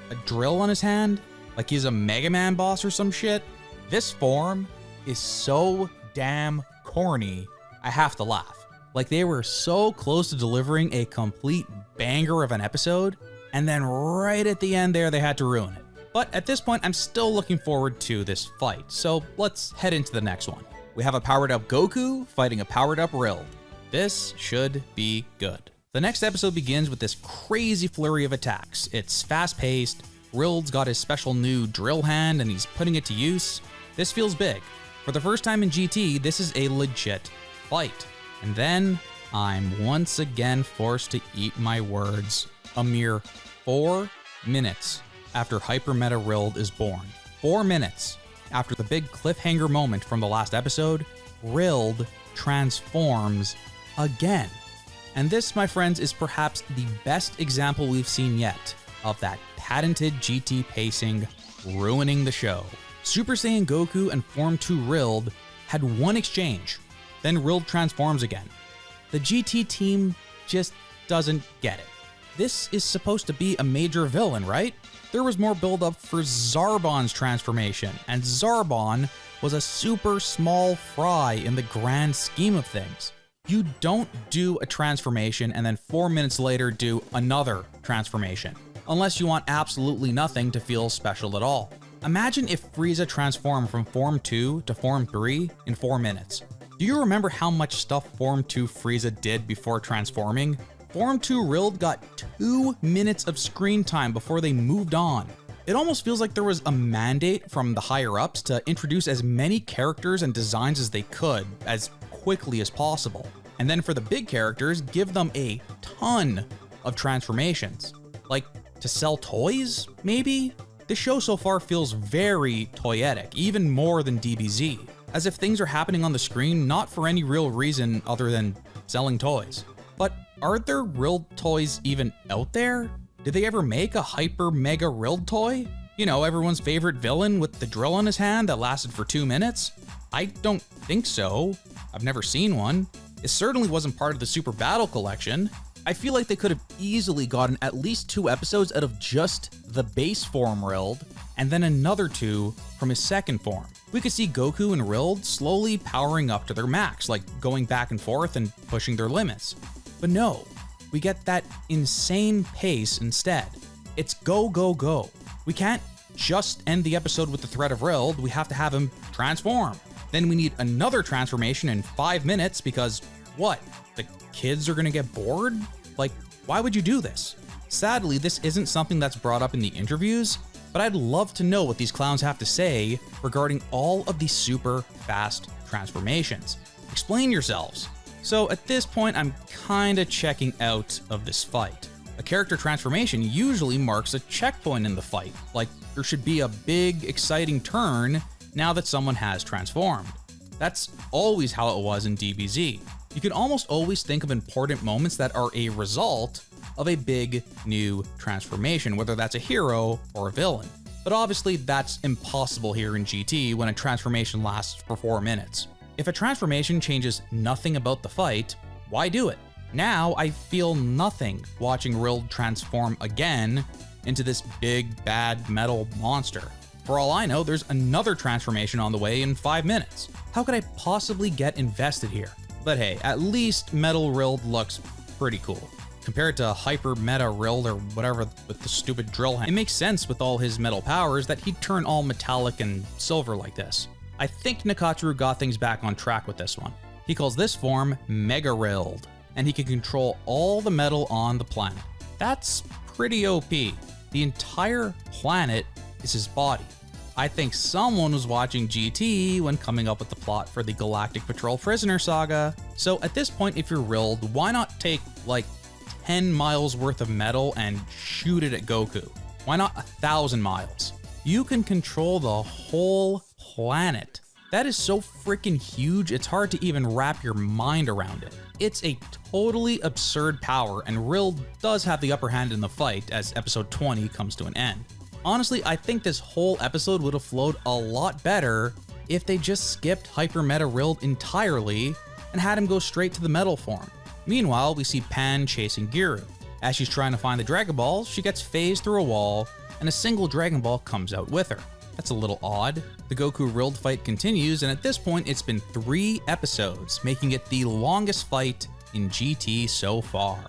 a drill on his hand? Like he's a Mega Man boss or some shit? This form is so damn corny, I have to laugh. Like they were so close to delivering a complete banger of an episode, and then right at the end there they had to ruin it. But at this point, I'm still looking forward to this fight, so let's head into the next one. We have a powered up Goku fighting a powered up Rilld. This should be good. The next episode begins with this crazy flurry of attacks. It's fast-paced, Rilld's got his special new drill hand and he's putting it to use. This feels big. For the first time in GT, this is a legit fight. And then I'm once again forced to eat my words. A mere 4 minutes after Hyper Meta Rilld is born. 4 minutes after the big cliffhanger moment from the last episode, Rilld transforms again. And this, my friends, is perhaps the best example we've seen yet of that patented GT pacing ruining the show. Super Saiyan Goku and Form 2 Rilld had one exchange, then Rilld transforms again. The GT team just doesn't get it. This is supposed to be a major villain, right? There was more build-up for Zarbon's transformation, and Zarbon was a super small fry in the grand scheme of things. You don't do a transformation and then 4 minutes later do another transformation, unless you want absolutely nothing to feel special at all. Imagine if Frieza transformed from Form 2 to Form 3 in 4 minutes. Do you remember how much stuff Form 2 Frieza did before transforming? Form 2 Rilld got 2 minutes of screen time before they moved on. It almost feels like there was a mandate from the higher-ups to introduce as many characters and designs as they could, as quickly as possible. And then for the big characters, give them a ton of transformations. Like, to sell toys, maybe? This show so far feels very toyetic, even more than DBZ, as if things are happening on the screen not for any real reason other than selling toys. But are there Rilld toys even out there? Did they ever make a hyper mega Rilld toy? You know, everyone's favorite villain with the drill in his hand that lasted for 2 minutes? I don't think so. I've never seen one. It certainly wasn't part of the Super Battle collection. I feel like they could have easily gotten at least 2 episodes out of just the base form Rilld, and then another 2 from his second form. We could see Goku and Rilld slowly powering up to their max, like going back and forth and pushing their limits. But no, we get that insane pace instead. It's go, go, go. We can't just end the episode with the threat of Rilld, we have to have him transform. Then we need another transformation in 5 minutes because, what, the kids are gonna get bored? Like, why would you do this? Sadly, this isn't something that's brought up in the interviews, but I'd love to know what these clowns have to say regarding all of these super fast transformations. Explain yourselves. So at this point, I'm kinda checking out of this fight. A character transformation usually marks a checkpoint in the fight, like there should be a big, exciting turn now that someone has transformed. That's always how it was in DBZ. You can almost always think of important moments that are a result of a big, new transformation, whether that's a hero or a villain. But obviously that's impossible here in GT when a transformation lasts for 4 minutes. If a transformation changes nothing about the fight, why do it? Now I feel nothing watching Rilld transform again into this big, bad metal monster. For all I know, there's another transformation on the way in 5 minutes. How could I possibly get invested here? But hey, at least Metal Rilld looks pretty cool. Compared to Hyper Meta Rilld or whatever with the stupid drill hand, it makes sense with all his metal powers that he'd turn all metallic and silver like this. I think Nakatsuru got things back on track with this one. He calls this form Mega Rilld, and he can control all the metal on the planet. That's pretty OP. The entire planet is his body. I think someone was watching GT when coming up with the plot for the Galactic Patrol Prisoner Saga. So at this point, if you're Rilld, why not take like 10 miles worth of metal and shoot it at Goku? Why not 1,000 miles? You can control the whole planet. That is so freaking huge, it's hard to even wrap your mind around it. It's a totally absurd power, and Rilld does have the upper hand in the fight as episode 20 comes to an end. Honestly, I think this whole episode would have flowed a lot better if they just skipped Hyper Meta Rilld entirely and had him go straight to the metal form. Meanwhile, we see Pan chasing Giru. As she's trying to find the Dragon Balls, she gets phased through a wall, and a single Dragon Ball comes out with her. That's a little odd. The Goku-Rilld fight continues, and at this point, it's been 3 episodes, making it the longest fight in GT so far.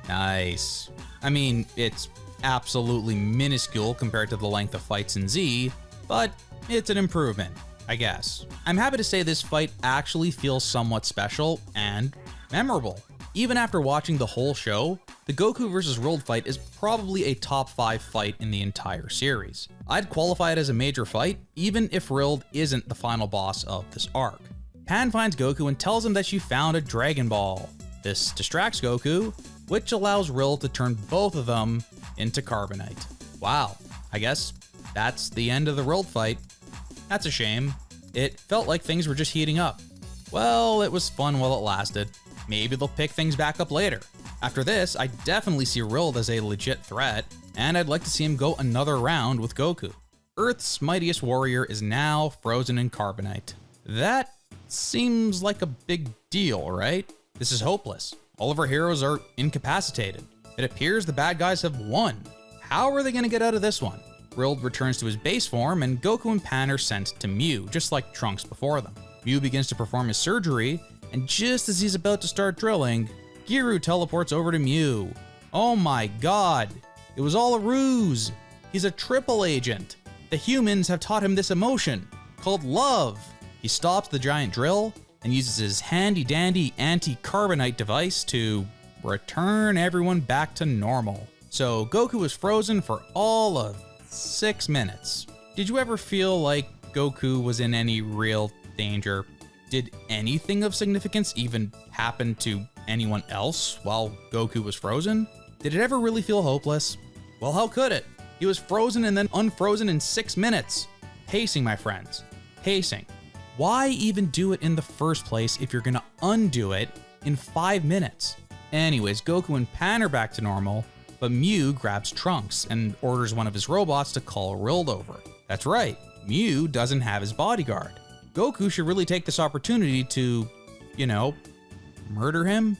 Nice. I mean, it's absolutely minuscule compared to the length of fights in Z, but it's an improvement, I guess. I'm happy to say this fight actually feels somewhat special and memorable. Even after watching the whole show, the Goku vs. Rilld fight is probably a top 5 fight in the entire series. I'd qualify it as a major fight, even if Rilld isn't the final boss of this arc. Pan finds Goku and tells him that she found a Dragon Ball. This distracts Goku, which allows Rilld to turn both of them into carbonite. Wow, I guess that's the end of the Rilld fight. That's a shame. It felt like things were just heating up. Well, it was fun while it lasted. Maybe they'll pick things back up later. After this, I definitely see Rilld as a legit threat, and I'd like to see him go another round with Goku. Earth's mightiest warrior is now frozen in carbonite. That seems like a big deal, right? This is hopeless. All of our heroes are incapacitated. It appears the bad guys have won. How are they going to get out of this one? Rilld returns to his base form, and Goku and Pan are sent to Mew, just like Trunks before them. Mew begins to perform his surgery, and just as he's about to start drilling, Giru teleports over to Mew. Oh my god, it was all a ruse. He's a triple agent. The humans have taught him this emotion, called love. He stops the giant drill and uses his handy-dandy anti-carbonite device to return everyone back to normal. So Goku was frozen for all of 6 minutes. Did you ever feel like Goku was in any real danger? Did anything of significance even happen to anyone else while Goku was frozen? Did it ever really feel hopeless? Well, how could it? He was frozen and then unfrozen in 6 minutes. Pacing, my friends. Pacing. Why even do it in the first place if you're gonna undo it in 5 minutes? Anyways, Goku and Pan are back to normal, but Mew grabs Trunks and orders one of his robots to call Rilld over. That's right, Mew doesn't have his bodyguard. Goku should really take this opportunity to, murder him.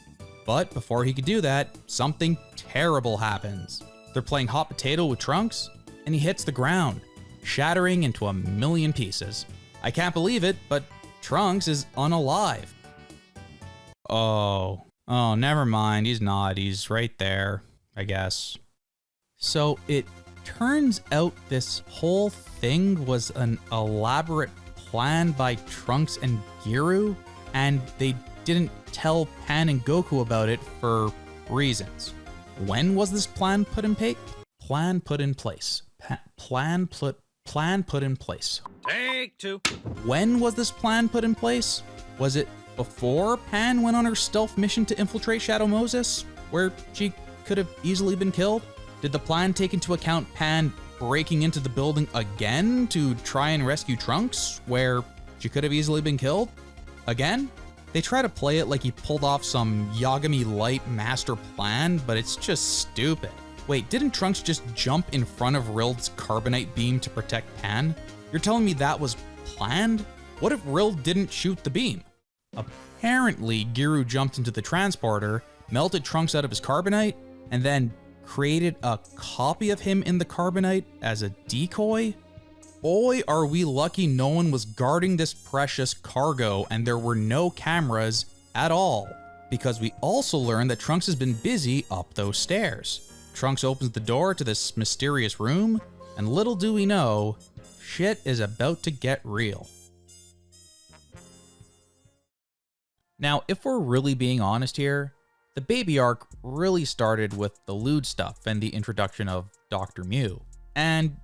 But before he could do that, something terrible happens. They're playing hot potato with Trunks, and he hits the ground, shattering into a million pieces. I can't believe it, but Trunks is unalive. Oh, never mind, he's not. He's right there, I guess. So it turns out this whole thing was an elaborate plan by Trunks and Giru, and they didn't tell Pan and Goku about it for reasons. When was this plan put in place? Plan put in place. Take two. When was this plan put in place? Was it before Pan went on her stealth mission to infiltrate Shadow Moses, where she could have easily been killed? Did the plan take into account Pan breaking into the building again to try and rescue Trunks, where she could have easily been killed? Again? They try to play it like he pulled off some Yagami Light master plan, but it's just stupid. Wait, didn't Trunks just jump in front of Rilld's carbonite beam to protect Pan? You're telling me that was planned? What if Rilld didn't shoot the beam? Apparently, Giru jumped into the transporter, melted Trunks out of his carbonite, and then created a copy of him in the carbonite as a decoy? Boy, are we lucky no one was guarding this precious cargo and there were no cameras at all. Because we also learned that Trunks has been busy up those stairs. Trunks opens the door to this mysterious room, and little do we know, shit is about to get real. Now, if we're really being honest here, the baby arc really started with the lewd stuff and the introduction of Dr. Mew. And,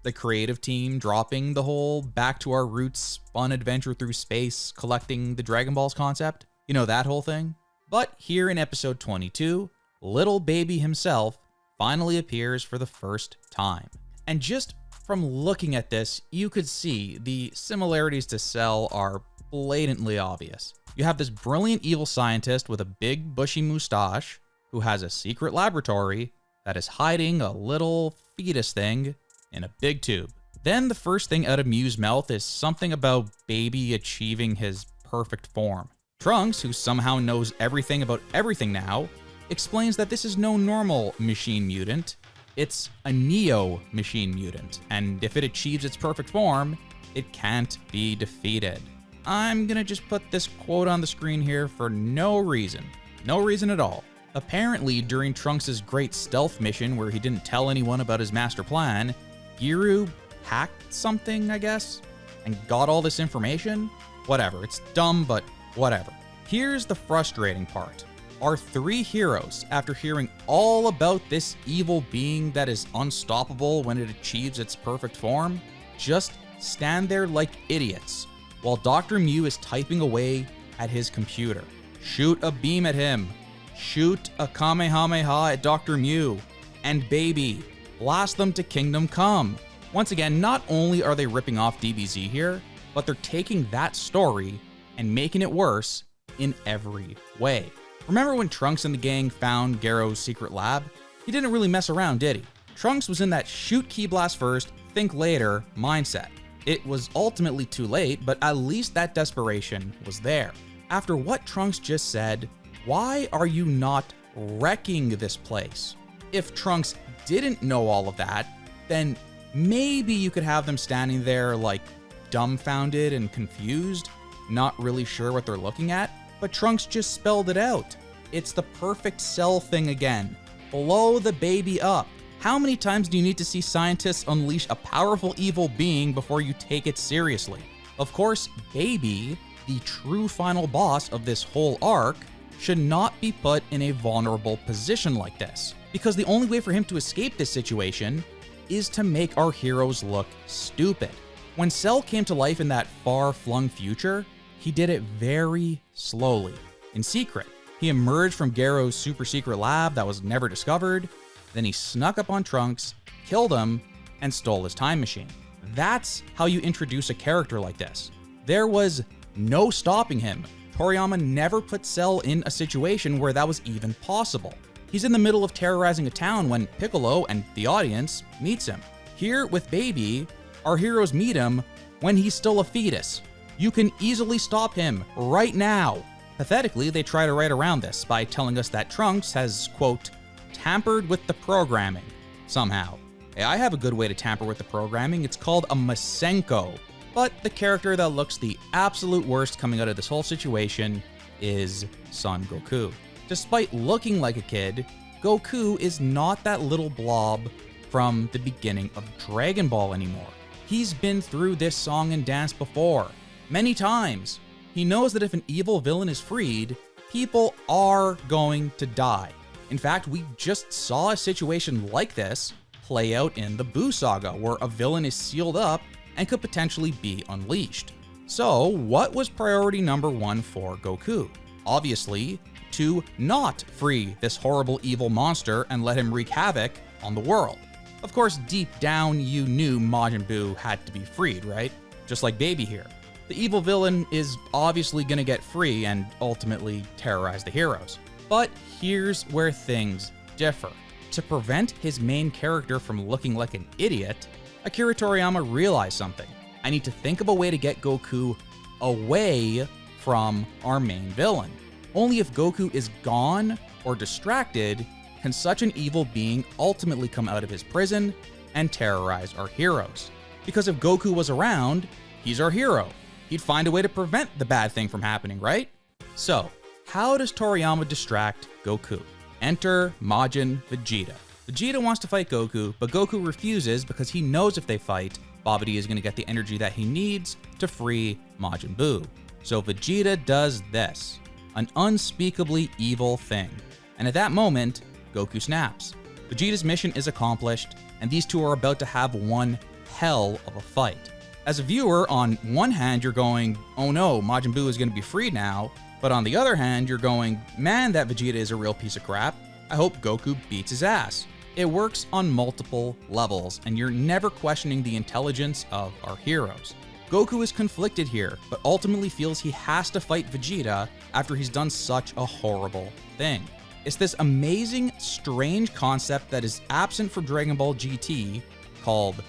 the creative team dropping the whole back to our roots, fun adventure through space, collecting the Dragon Balls concept. That whole thing. But here in episode 22, little baby himself finally appears for the first time. And just from looking at this, you could see the similarities to Cell are blatantly obvious. You have this brilliant evil scientist with a big bushy mustache who has a secret laboratory that is hiding a little fetus thing in a big tube. Then the first thing out of Mew's mouth is something about baby achieving his perfect form. Trunks, who somehow knows everything about everything now, explains that this is no normal machine mutant, it's a Neo machine mutant, and if it achieves its perfect form, it can't be defeated. I'm gonna just put this quote on the screen here for no reason at all. Apparently, during Trunks' great stealth mission where he didn't tell anyone about his master plan, Giru hacked something, I guess, and got all this information? Whatever, it's dumb, but whatever. Here's the frustrating part. Our three heroes, after hearing all about this evil being that is unstoppable when it achieves its perfect form, just stand there like idiots while Dr. Mew is typing away at his computer. Shoot a beam at him. Shoot a Kamehameha at Dr. Mew. And baby, blast them to Kingdom Come. Once again, not only are they ripping off DBZ here, but they're taking that story and making it worse in every way. Remember when Trunks and the gang found Garo's secret lab? He didn't really mess around, did he? Trunks was in that shoot Ki Blast first, think later mindset. It was ultimately too late, but at least that desperation was there. After what Trunks just said, why are you not wrecking this place. If Trunks didn't know all of that, then maybe you could have them standing there like dumbfounded and confused, not really sure what they're looking at, but Trunks just spelled it out. It's the perfect Cell thing again. Blow the baby up. How many times do you need to see scientists unleash a powerful evil being before you take it seriously? Of course, Baby, the true final boss of this whole arc, should not be put in a vulnerable position like this, because the only way for him to escape this situation is to make our heroes look stupid. When Cell came to life in that far-flung future, he did it very slowly, in secret. He emerged from Gero's super secret lab that was never discovered, then he snuck up on Trunks, killed him, and stole his time machine. That's how you introduce a character like this. There was no stopping him. Toriyama never put Cell in a situation where that was even possible. He's in the middle of terrorizing a town when Piccolo and the audience meets him. Here with Baby, our heroes meet him when he's still a fetus. You can easily stop him right now. Pathetically, they try to write around this by telling us that Trunks has, quote, tampered with the programming somehow. Hey, I have a good way to tamper with the programming. It's called a Masenko. But the character that looks the absolute worst coming out of this whole situation is Son Goku. Despite looking like a kid, Goku is not that little blob from the beginning of Dragon Ball anymore. He's been through this song and dance before, many times. He knows that if an evil villain is freed, people are going to die. In fact, we just saw a situation like this play out in the Buu Saga, where a villain is sealed up and could potentially be unleashed. So, what was priority number one for Goku? Obviously, to not free this horrible evil monster and let him wreak havoc on the world. Of course, deep down, you knew Majin Buu had to be freed, right? Just like Baby here. The evil villain is obviously gonna get free and ultimately terrorize the heroes. But here's where things differ. To prevent his main character from looking like an idiot, Akira Toriyama realized something. I need to think of a way to get Goku away from our main villain. Only if Goku is gone or distracted can such an evil being ultimately come out of his prison and terrorize our heroes. Because if Goku was around, he's our hero. He'd find a way to prevent the bad thing from happening, right? So, how does Toriyama distract Goku? Enter Majin Vegeta. Vegeta wants to fight Goku, but Goku refuses because he knows if they fight, Babidi is going to get the energy that he needs to free Majin Buu. So Vegeta does this, an unspeakably evil thing. And at that moment, Goku snaps. Vegeta's mission is accomplished, and these two are about to have one hell of a fight. As a viewer, on one hand, you're going, oh no, Majin Buu is going to be freed now. But on the other hand, you're going, man, that Vegeta is a real piece of crap. I hope Goku beats his ass. It works on multiple levels, and you're never questioning the intelligence of our heroes. Goku is conflicted here, but ultimately feels he has to fight Vegeta after he's done such a horrible thing. It's this amazing, strange concept that is absent from Dragon Ball GT called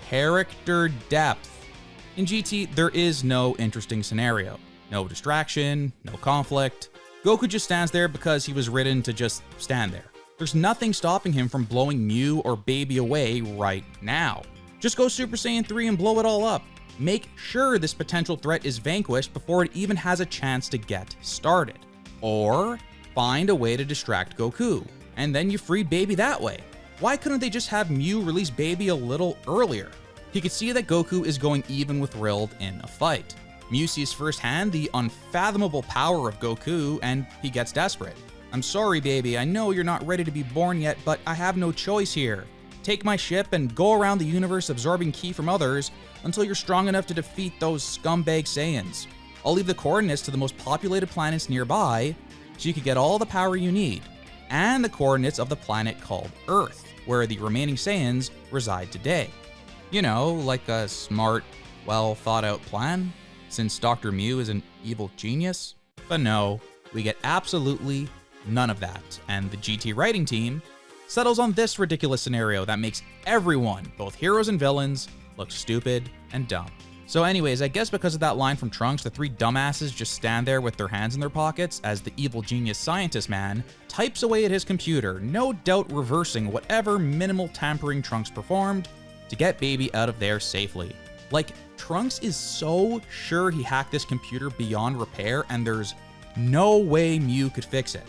character depth. In GT, there is no interesting scenario. No distraction, no conflict. Goku just stands there because he was written to just stand there. There's nothing stopping him from blowing Mew or Baby away right now. Just go Super Saiyan 3 and blow it all up. Make sure this potential threat is vanquished before it even has a chance to get started. Or find a way to distract Goku, and then you free Baby that way. Why couldn't they just have Mew release Baby a little earlier? He could see that Goku is going even with Rilld in a fight. Mew sees firsthand the unfathomable power of Goku, and he gets desperate. I'm sorry, Baby, I know you're not ready to be born yet, but I have no choice here. Take my ship and go around the universe absorbing ki from others until you're strong enough to defeat those scumbag Saiyans. I'll leave the coordinates to the most populated planets nearby, so you can get all the power you need, and the coordinates of the planet called Earth, where the remaining Saiyans reside today. You know, like a smart, well thought out plan, since Dr. Mew is an evil genius. But no, we get absolutely none of that, and the GT writing team settles on this ridiculous scenario that makes everyone, both heroes and villains, look stupid and dumb. So anyways, I guess because of that line from Trunks, the three dumbasses just stand there with their hands in their pockets as the evil genius scientist man types away at his computer, no doubt reversing whatever minimal tampering Trunks performed to get Baby out of there safely. Like, Trunks is so sure he hacked this computer beyond repair and there's no way Mew could fix it.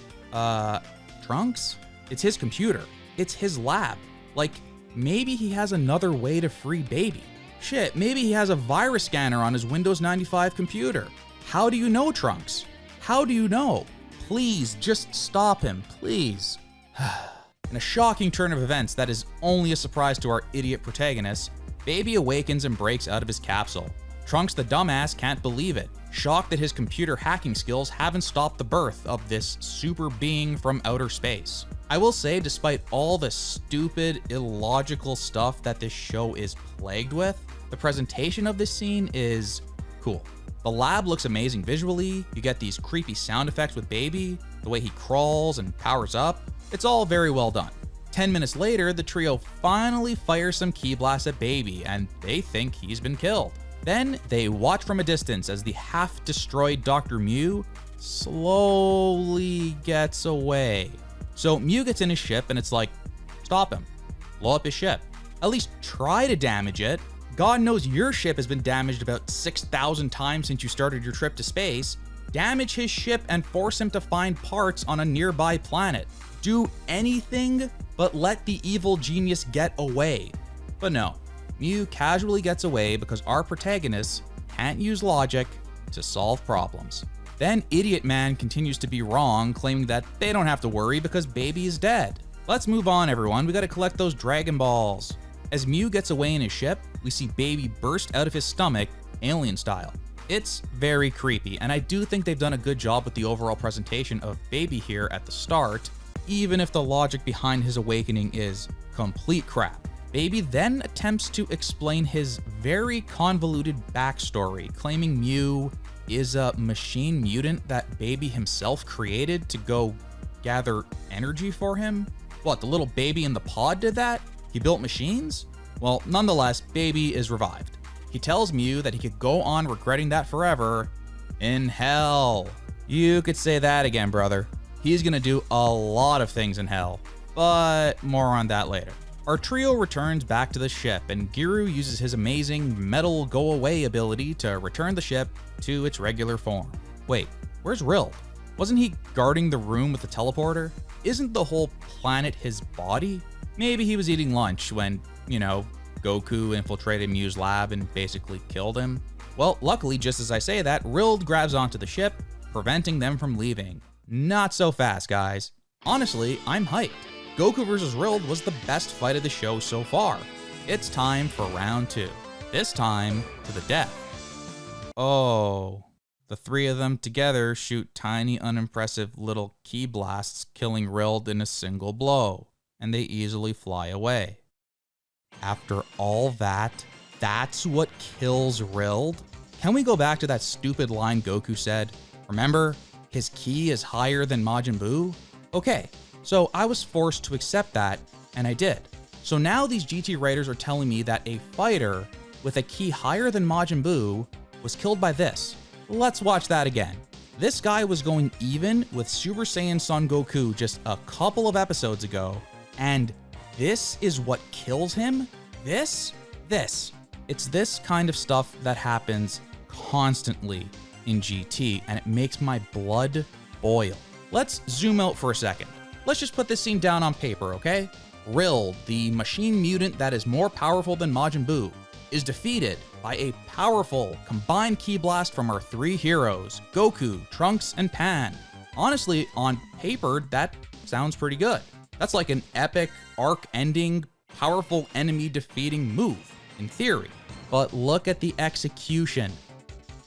Trunks? It's his computer. It's his lab. Like, maybe he has another way to free Baby. Shit, maybe he has a virus scanner on his Windows 95 computer. How do you know, Trunks? How do you know? Please, just stop him, please. In a shocking turn of events that is only a surprise to our idiot protagonist, Baby awakens and breaks out of his capsule. Trunks the dumbass can't believe it, shocked that his computer hacking skills haven't stopped the birth of this super being from outer space. I will say, despite all the stupid, illogical stuff that this show is plagued with, the presentation of this scene is cool. The lab looks amazing visually, you get these creepy sound effects with Baby, the way he crawls and powers up, it's all very well done. 10 minutes later, the trio finally fires some ki blasts at Baby, and they think he's been killed. Then they watch from a distance as the half-destroyed Dr. Mew slowly gets away. So Mew gets in his ship and it's like, stop him, blow up his ship. At least try to damage it. God knows your ship has been damaged about 6,000 times since you started your trip to space. Damage his ship and force him to find parts on a nearby planet. Do anything but let the evil genius get away. But no, Mew casually gets away because our protagonist can't use logic to solve problems. Then Idiot Man continues to be wrong, claiming that they don't have to worry because Baby is dead. Let's move on, everyone. We gotta collect those Dragon Balls. As Mew gets away in his ship, we see Baby burst out of his stomach, alien style. It's very creepy, and I do think they've done a good job with the overall presentation of Baby here at the start, even if the logic behind his awakening is complete crap. Baby then attempts to explain his very convoluted backstory, claiming Mew is a machine mutant that Baby himself created to go gather energy for him. What, the little baby in the pod did that? He built machines? Well, nonetheless, Baby is revived. He tells Mew that he could go on regretting that forever in hell. You could say that again, brother. He's gonna do a lot of things in hell, but more on that later. Our trio returns back to the ship, and Giru uses his amazing metal go-away ability to return the ship to its regular form. Wait, where's Rilld? Wasn't he guarding the room with the teleporter? Isn't the whole planet his body? Maybe he was eating lunch when, Goku infiltrated Mew's lab and basically killed him. Well, luckily, just as I say that, Rilld grabs onto the ship, preventing them from leaving. Not so fast, guys. Honestly, I'm hyped. Goku vs. Rilld was the best fight of the show so far. It's time for round 2. This time, to the death. Oh, the three of them together shoot tiny, unimpressive little ki blasts, killing Rilld in a single blow, and they easily fly away. After all that, that's what kills Rilld? Can we go back to that stupid line Goku said? Remember, his ki is higher than Majin Buu? Okay. So I was forced to accept that, and I did. So now these GT writers are telling me that a fighter with a ki higher than Majin Buu was killed by this. Let's watch that again. This guy was going even with Super Saiyan Son Goku just a couple of episodes ago, and this is what kills him? This? It's this kind of stuff that happens constantly in GT, and it makes my blood boil. Let's zoom out for a second. Let's just put this scene down on paper, okay? Rilld, the machine mutant that is more powerful than Majin Buu, is defeated by a powerful combined ki blast from our three heroes, Goku, Trunks, and Pan. Honestly, on paper, that sounds pretty good. That's like an epic, arc-ending, powerful enemy-defeating move, in theory. But look at the execution.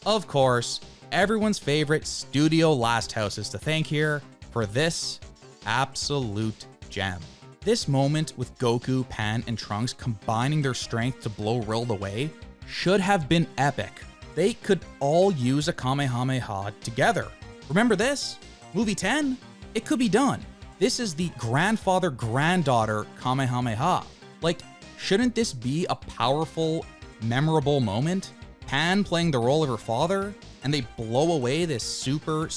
Of course, everyone's favorite Studio Last House is to thank here for this absolute gem. This moment with Goku, Pan, and Trunks combining their strength to blow Rilld away should have been epic. They could all use a Kamehameha together. Remember this? Movie 10? It could be done. This is the grandfather-granddaughter Kamehameha. Like, shouldn't this be a powerful, memorable moment? Japan playing the role of her father, and they blow away this super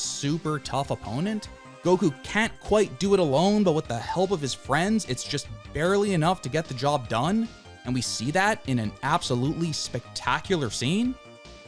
tough opponent. Goku can't quite do it alone, but with the help of his friends, it's just barely enough to get the job done. And we see that in an absolutely spectacular scene.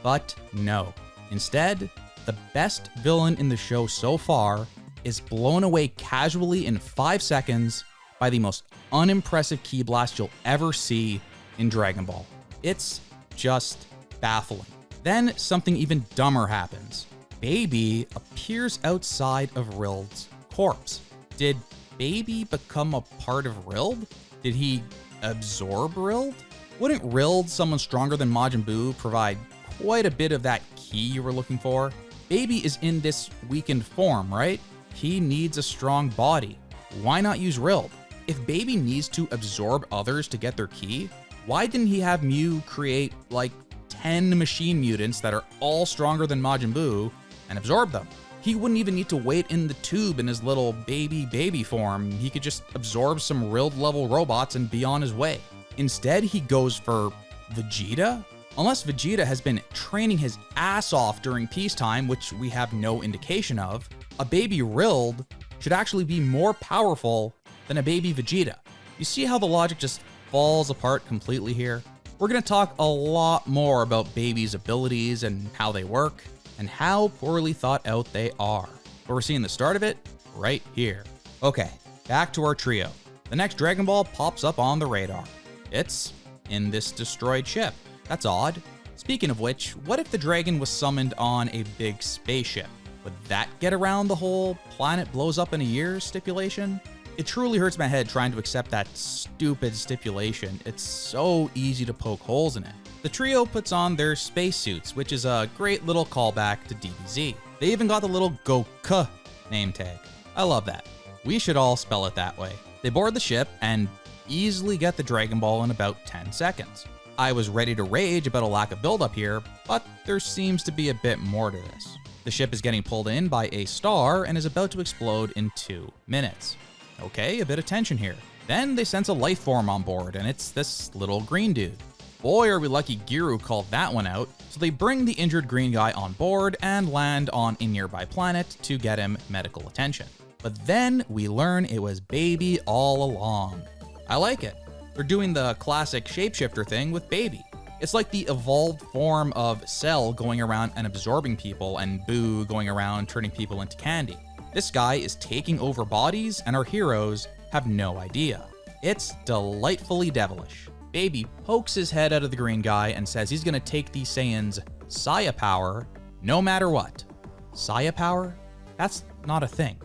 But no. Instead, the best villain in the show so far is blown away casually in 5 seconds by the most unimpressive ki blast you'll ever see in Dragon Ball. It's just baffling. Then something even dumber happens. Baby appears outside of Rilld's corpse. Did Baby become a part of Rilld? Did he absorb Rilld? Wouldn't Rilld, someone stronger than Majin Buu, provide quite a bit of that ki you were looking for? Baby is in this weakened form, right? He needs a strong body. Why not use Rilld? If Baby needs to absorb others to get their ki, why didn't he have Mew create like 10 machine mutants that are all stronger than Majin Buu and absorb them? He wouldn't even need to wait in the tube in his little baby form. He could just absorb some Rilld level robots and be on his way. Instead, he goes for Vegeta? Unless Vegeta has been training his ass off during peacetime, which we have no indication of, a baby Rilld should actually be more powerful than a baby Vegeta. You see how the logic just falls apart completely here? We're going to talk a lot more about Baby's abilities and how they work, and how poorly thought out they are. But we're seeing the start of it right here. Okay, back to our trio. The next Dragon Ball pops up on the radar. It's in this destroyed ship. That's odd. Speaking of which, what if the dragon was summoned on a big spaceship? Would that get around the whole planet blows up in a year stipulation? It truly hurts my head trying to accept that stupid stipulation. It's so easy to poke holes in it. The trio puts on their spacesuits, which is a great little callback to DBZ. They even got the little Goku name tag. I love that. We should all spell it that way. They board the ship and easily get the Dragon Ball in about 10 seconds. I was ready to rage about a lack of buildup here, but there seems to be a bit more to this. The ship is getting pulled in by a star and is about to explode in 2 minutes. Okay, a bit of tension here. Then they sense a life form on board, and it's this little green dude. Boy, are we lucky Giru called that one out, so they bring the injured green guy on board and land on a nearby planet to get him medical attention. But then we learn it was Baby all along. I like it. They're doing the classic shapeshifter thing with Baby. It's like the evolved form of Cell going around and absorbing people, and Boo going around turning people into candy. This guy is taking over bodies, and our heroes have no idea. It's delightfully devilish. Baby pokes his head out of the green guy and says he's gonna take the Saiyans' Saya power no matter what. Saya power? That's not a thing.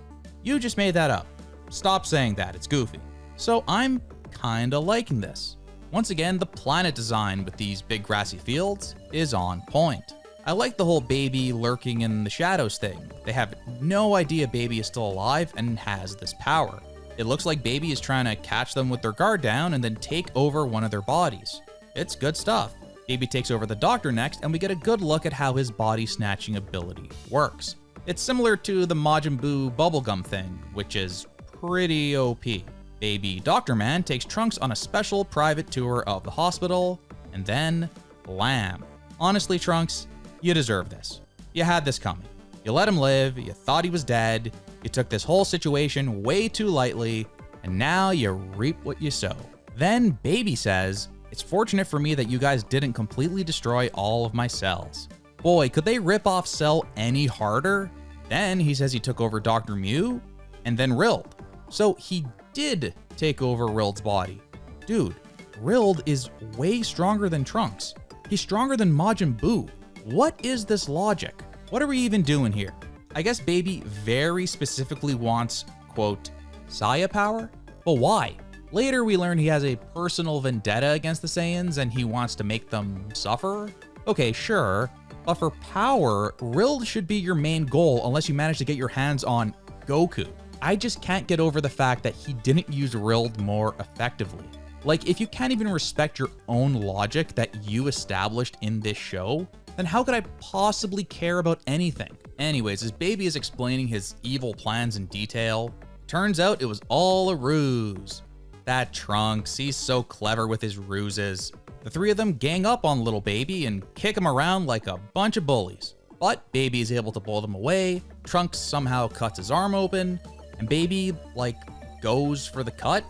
You just made that up. Stop saying that, it's goofy. So I'm kinda liking this. Once again, the planet design with these big grassy fields is on point. I like the whole Baby lurking in the shadows thing. They have no idea Baby is still alive and has this power. It looks like Baby is trying to catch them with their guard down and then take over one of their bodies. It's good stuff. Baby takes over the Doctor next, and we get a good look at how his body snatching ability works. It's similar to the Majin Buu bubblegum thing, which is pretty OP. Baby Doctor Man takes Trunks on a special private tour of the hospital, and then blam. Honestly, Trunks, you deserve this. You had this coming. You let him live, you thought he was dead, you took this whole situation way too lightly, and now you reap what you sow. Then Baby says, "It's fortunate for me that you guys didn't completely destroy all of my cells." Boy, could they rip off Cell any harder? Then he says he took over Dr. Mew, and then Rilld. So he did take over Rilld's body. Dude, Rilld is way stronger than Trunks. He's stronger than Majin Buu. What is this logic? What are we even doing here? I guess Baby very specifically wants, quote, Saya power? But why? Later we learn he has a personal vendetta against the Saiyans and he wants to make them suffer? Okay, sure, but for power, Rilld should be your main goal unless you manage to get your hands on Goku. I just can't get over the fact that he didn't use Rilld more effectively. Like, if you can't even respect your own logic that you established in this show, then how could I possibly care about anything? Anyways, as Baby is explaining his evil plans in detail, turns out it was all a ruse. That Trunks, he's so clever with his ruses. The three of them gang up on little Baby and kick him around like a bunch of bullies. But Baby is able to blow them away, Trunks somehow cuts his arm open, and Baby, goes for the cut.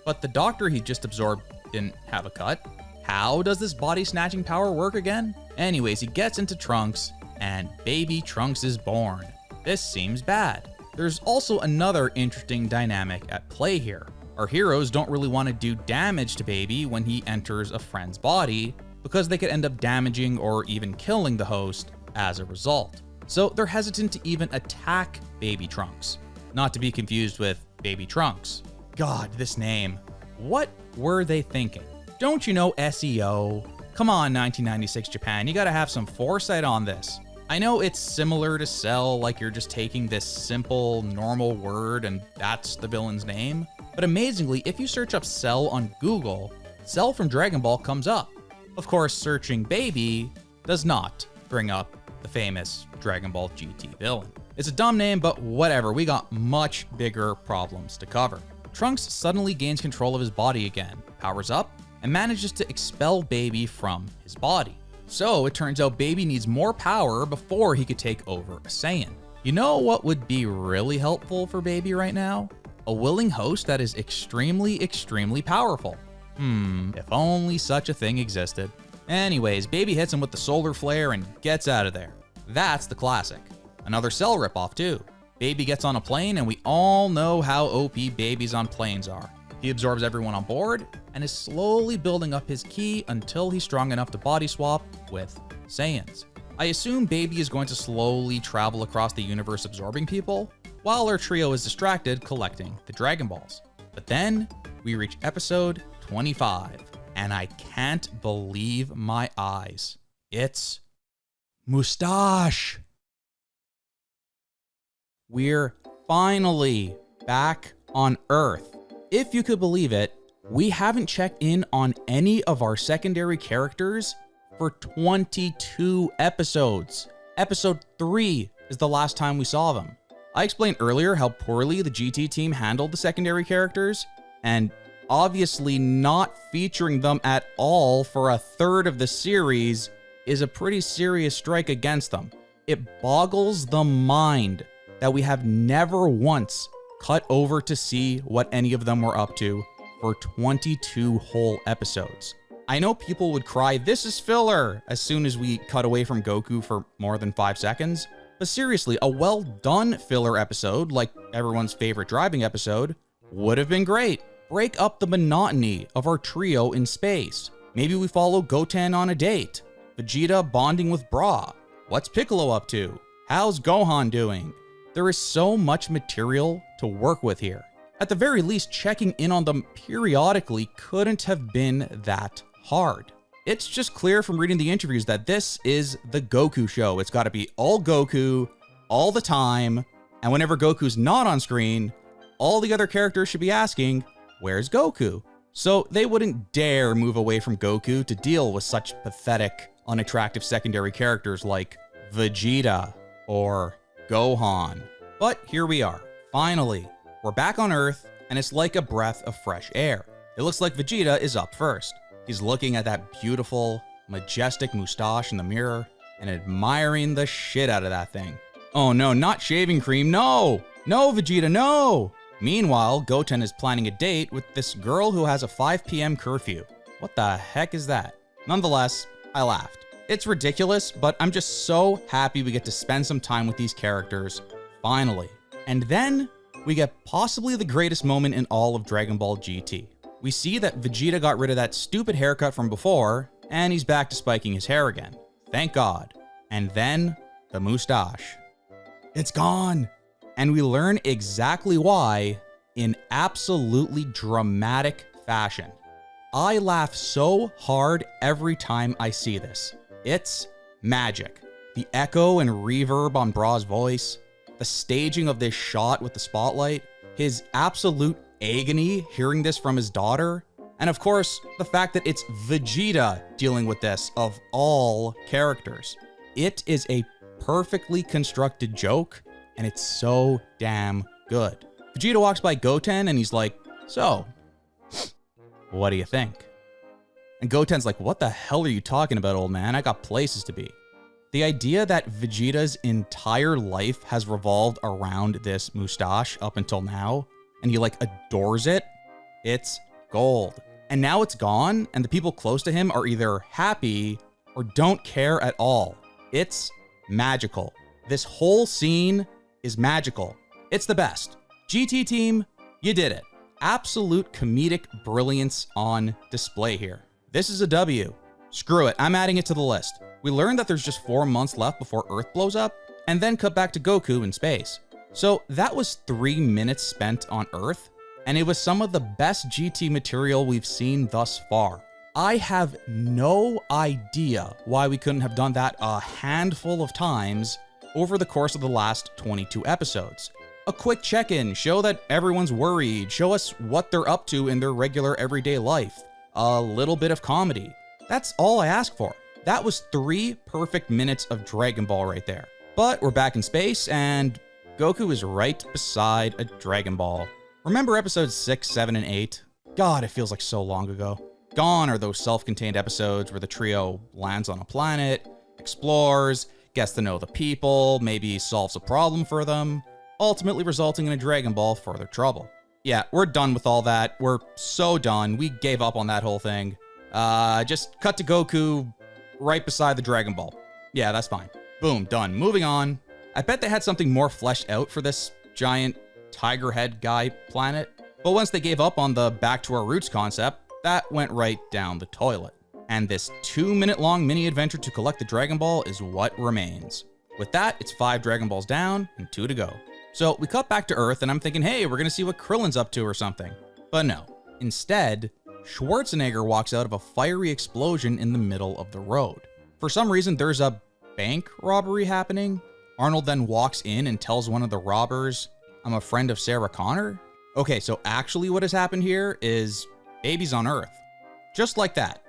But the doctor he just absorbed didn't have a cut. How does this body snatching power work again? Anyways, he gets into Trunks, and Baby Trunks is born. This seems bad. There's also another interesting dynamic at play here. Our heroes don't really want to do damage to Baby when he enters a friend's body, because they could end up damaging or even killing the host as a result. So they're hesitant to even attack Baby Trunks. Not to be confused with Baby Trunks. God, this name. What were they thinking? Don't you know SEO? Come on, 1996 Japan, you gotta have some foresight on this. I know it's similar to Cell, like you're just taking this simple, normal word and that's the villain's name. But amazingly, if you search up Cell on Google, Cell from Dragon Ball comes up. Of course, searching Baby does not bring up the famous Dragon Ball GT villain. It's a dumb name, but whatever, we got much bigger problems to cover. Trunks suddenly gains control of his body again, powers up, and manages to expel Baby from his body. So it turns out Baby needs more power before he could take over a Saiyan. You know what would be really helpful for Baby right now? A willing host that is extremely, extremely powerful. If only such a thing existed. Anyways, Baby hits him with the solar flare and gets out of there. That's the classic. Another Cell ripoff too. Baby gets on a plane and we all know how OP babies on planes are. He absorbs everyone on board and is slowly building up his ki until he's strong enough to body swap with Saiyans. I assume Baby is going to slowly travel across the universe absorbing people, while our trio is distracted collecting the Dragon Balls. But then we reach episode 25, and I can't believe my eyes. It's Moustache! We're finally back on Earth. If you could believe it, we haven't checked in on any of our secondary characters for 22 episodes. Episode 3 is the last time we saw them. I explained earlier how poorly the GT team handled the secondary characters, and obviously not featuring them at all for a third of the series is a pretty serious strike against them. It boggles the mind that we have never once cut over to see what any of them were up to for 22 whole episodes. I know people would cry, "This is filler," as soon as we cut away from Goku for more than 5 seconds. But seriously, a well done filler episode, like everyone's favorite driving episode, would have been great. Break up the monotony of our trio in space. Maybe we follow Goten on a date. Vegeta bonding with Bra. What's Piccolo up to? How's Gohan doing? There is so much material to work with here. At the very least, checking in on them periodically couldn't have been that hard. It's just clear from reading the interviews that this is the Goku show. It's got to be all Goku, all the time, and whenever Goku's not on screen, all the other characters should be asking, "Where's Goku?" So they wouldn't dare move away from Goku to deal with such pathetic, unattractive secondary characters like Vegeta or Gohan. But here we are. Finally, we're back on Earth, and it's like a breath of fresh air. It looks like Vegeta is up first. He's looking at that beautiful, majestic moustache in the mirror and admiring the shit out of that thing. Oh no, not shaving cream, no! No, Vegeta, no! Meanwhile, Goten is planning a date with this girl who has a 5 p.m. curfew. What the heck is that? Nonetheless, I laughed. It's ridiculous, but I'm just so happy we get to spend some time with these characters, finally. And then we get possibly the greatest moment in all of Dragon Ball GT. We see that Vegeta got rid of that stupid haircut from before, and he's back to spiking his hair again. Thank God. And then the moustache. It's gone. And we learn exactly why in absolutely dramatic fashion. I laugh so hard every time I see this. It's magic. The echo and reverb on Bra's voice, the staging of this shot with the spotlight, his absolute agony hearing this from his daughter, and of course, the fact that it's Vegeta dealing with this of all characters. It is a perfectly constructed joke, and it's so damn good. Vegeta walks by Goten and he's like, "So, what do you think?" And Goten's like, what the hell are you talking about, old man? I got places to be. The idea that Vegeta's entire life has revolved around this moustache up until now, and he like adores it, it's gold. And now it's gone, and the people close to him are either happy or don't care at all. It's magical. This whole scene is magical. It's the best. GT team, you did it. Absolute comedic brilliance on display here. This is a W. Screw it, I'm adding it to the list. We learned that there's just 4 months left before Earth blows up, and then cut back to Goku in space. So that was 3 minutes spent on Earth, and it was some of the best GT material we've seen thus far. I have no idea why we couldn't have done that a handful of times over the course of the last 22 episodes. A quick check-in, show that everyone's worried, show us what they're up to in their regular everyday life. A little bit of comedy. That's all I ask for. That was 3 perfect minutes of Dragon Ball right there. But we're back in space, and Goku is right beside a Dragon Ball. Remember episodes 6, 7, and 8? God, it feels like so long ago. Gone are those self-contained episodes where the trio lands on a planet, explores, gets to know the people, maybe solves a problem for them, ultimately resulting in a Dragon Ball for their trouble. Yeah, we're done with all that. We're so done. We gave up on that whole thing. Just cut to Goku right beside the Dragon Ball. Yeah, that's fine. Boom, done. Moving on. I bet they had something more fleshed out for this giant tiger head guy planet. But once they gave up on the back to our roots concept, that went right down the toilet. And this 2-minute long mini adventure to collect the Dragon Ball is what remains. With that, it's 5 Dragon Balls down and 2 to go. So we cut back to Earth, and I'm thinking, hey, we're gonna see what Krillin's up to or something. But no. Instead, Schwarzenegger walks out of a fiery explosion in the middle of the road. For some reason, there's a bank robbery happening. Arnold then walks in and tells one of the robbers, I'm a friend of Sarah Connor. Okay, so actually what has happened here is Baby's on Earth. Just like that.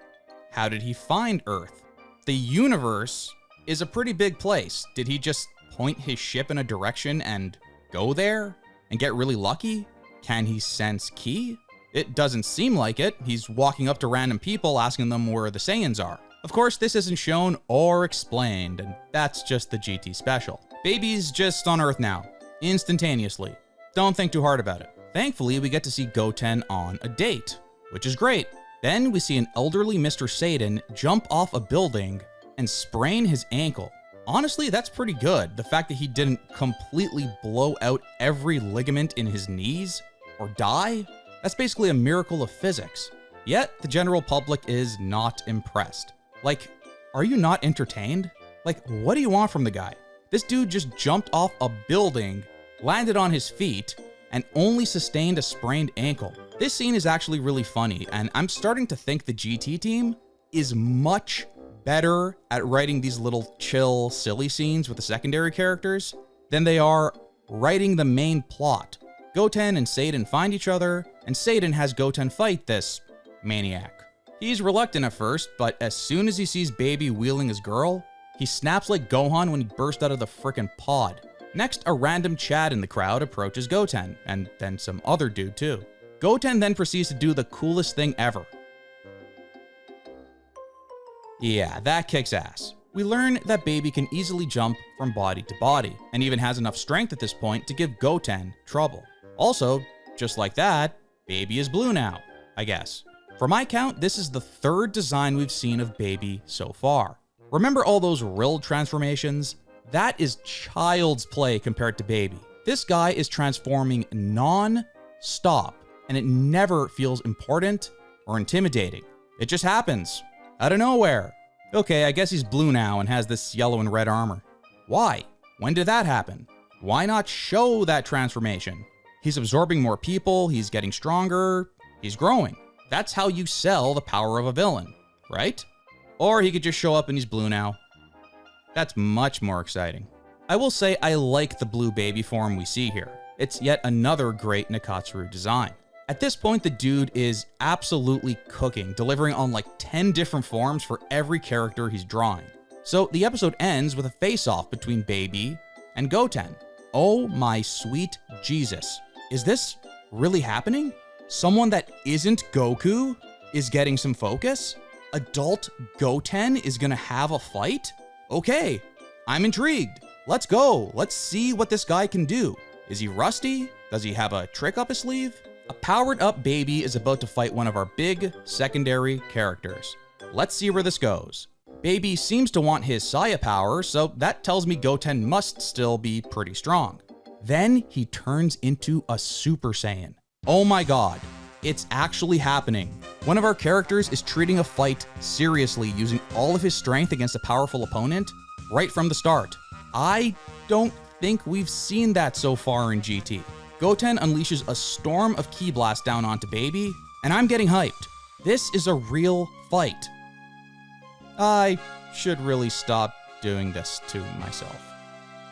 How did he find Earth? The universe is a pretty big place. Did he just point his ship in a direction and go there and get really lucky? Can he sense ki? It doesn't seem like it. He's walking up to random people asking them where the Saiyans are. Of course, this isn't shown or explained, and that's just the GT special. Baby's just on Earth now, instantaneously. Don't think too hard about it. Thankfully, we get to see Goten on a date, which is great. Then we see an elderly Mr. Satan jump off a building and sprain his ankle. Honestly, that's pretty good. The fact that he didn't completely blow out every ligament in his knees or die, that's basically a miracle of physics. Yet, the general public is not impressed. Like, are you not entertained? Like, what do you want from the guy? This dude just jumped off a building, landed on his feet, and only sustained a sprained ankle. This scene is actually really funny, and I'm starting to think the GT team is much better at writing these little chill, silly scenes with the secondary characters than they are writing the main plot. Goten and Satan find each other, and Satan has Goten fight this maniac. He's reluctant at first, but as soon as he sees Baby wheeling his girl, he snaps like Gohan when he burst out of the frickin' pod. Next, a random Chad in the crowd approaches Goten, and then some other dude too. Goten then proceeds to do the coolest thing ever. Yeah, that kicks ass. We learn that Baby can easily jump from body to body, and even has enough strength at this point to give Goten trouble. Also, just like that, Baby is blue now, I guess. For my count, this is the 3rd design we've seen of Baby so far. Remember all those Rilld transformations? That is child's play compared to Baby. This guy is transforming non-stop, and it never feels important or intimidating. It just happens, out of nowhere. Okay, I guess he's blue now and has this yellow and red armor. Why? When did that happen? Why not show that transformation? He's absorbing more people, he's getting stronger, he's growing. That's how you sell the power of a villain, right? Or he could just show up and he's blue now. That's much more exciting. I will say I like the blue Baby form we see here. It's yet another great Nakatsuru design. At this point, the dude is absolutely cooking, delivering on like 10 different forms for every character he's drawing. So the episode ends with a face-off between Baby and Goten. Oh my sweet Jesus. Is this really happening? Someone that isn't Goku is getting some focus? Adult Goten is gonna have a fight? Okay, I'm intrigued. Let's go. Let's see what this guy can do. Is he rusty? Does he have a trick up his sleeve? A powered up baby is about to fight one of our big secondary characters. Let's see where this goes. Baby seems to want his Saya power, so that tells me Goten must still be pretty strong. Then he turns into a Super Saiyan. Oh my god, it's actually happening. One of our characters is treating a fight seriously, using all of his strength against a powerful opponent right from the start. I don't think we've seen that so far in GT. Goten unleashes a storm of Ki Blast down onto Baby, and I'm getting hyped. This is a real fight. I should really stop doing this to myself.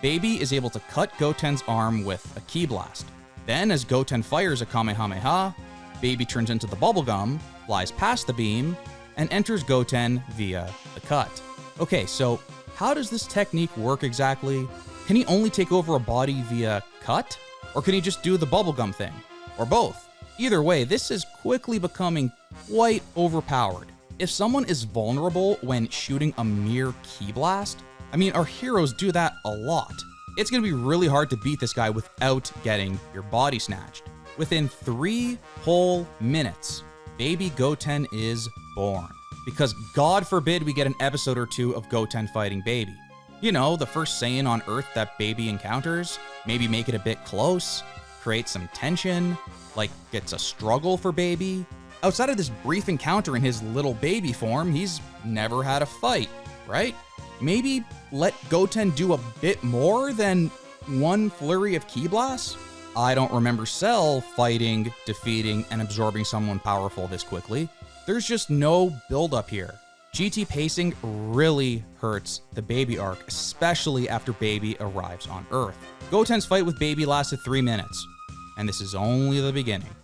Baby is able to cut Goten's arm with a Ki Blast. Then, as Goten fires a Kamehameha, Baby turns into the bubblegum, flies past the beam, and enters Goten via the cut. Okay, so how does this technique work exactly? Can he only take over a body via cut? Or can he just do the bubblegum thing? Or both? Either way, this is quickly becoming quite overpowered. If someone is vulnerable when shooting a mere Ki Blast, I mean, our heroes do that a lot. It's gonna be really hard to beat this guy without getting your body snatched. Within 3 whole minutes, Baby Goten is born. Because God forbid we get an episode or 2 of Goten fighting Baby. You know, the first Saiyan on Earth that Baby encounters, maybe make it a bit close, create some tension, like it's a struggle for Baby. Outside of this brief encounter in his little baby form, he's never had a fight, right? Maybe let Goten do a bit more than one flurry of Ki Blasts? I don't remember Cell fighting, defeating, and absorbing someone powerful this quickly. There's just no build-up here. GT pacing really hurts the Baby arc, especially after Baby arrives on Earth. Goten's fight with Baby lasted 3 minutes, and this is only the beginning.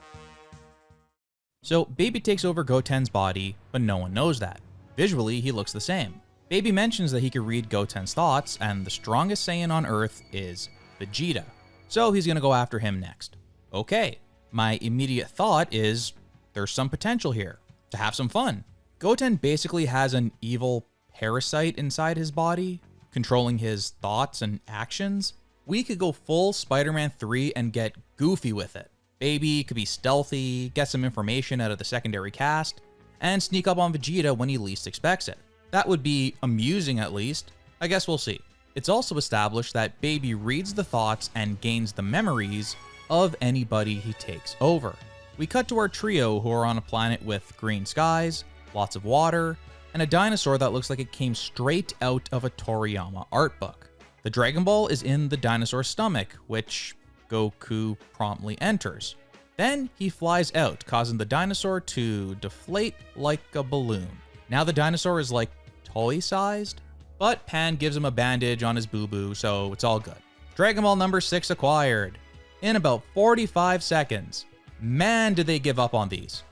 So Baby takes over Goten's body, but no one knows that. Visually, he looks the same. Baby mentions that he can read Goten's thoughts, and the strongest Saiyan on Earth is Vegeta. So he's gonna go after him next. Okay, my immediate thought is there's some potential here to have some fun. Goten basically has an evil parasite inside his body, controlling his thoughts and actions. We could go full Spider-Man 3 and get goofy with it. Baby could be stealthy, get some information out of the secondary cast, and sneak up on Vegeta when he least expects it. That would be amusing at least. I guess we'll see. It's also established that Baby reads the thoughts and gains the memories of anybody he takes over. We cut to our trio who are on a planet with green skies, lots of water, and a dinosaur that looks like it came straight out of a Toriyama art book. The Dragon Ball is in the dinosaur's stomach, which Goku promptly enters. Then he flies out, causing the dinosaur to deflate like a balloon. Now the dinosaur is like toy-sized, but Pan gives him a bandage on his boo-boo, so it's all good. Dragon Ball number 6 acquired in about 45 seconds. Man, did they give up on these.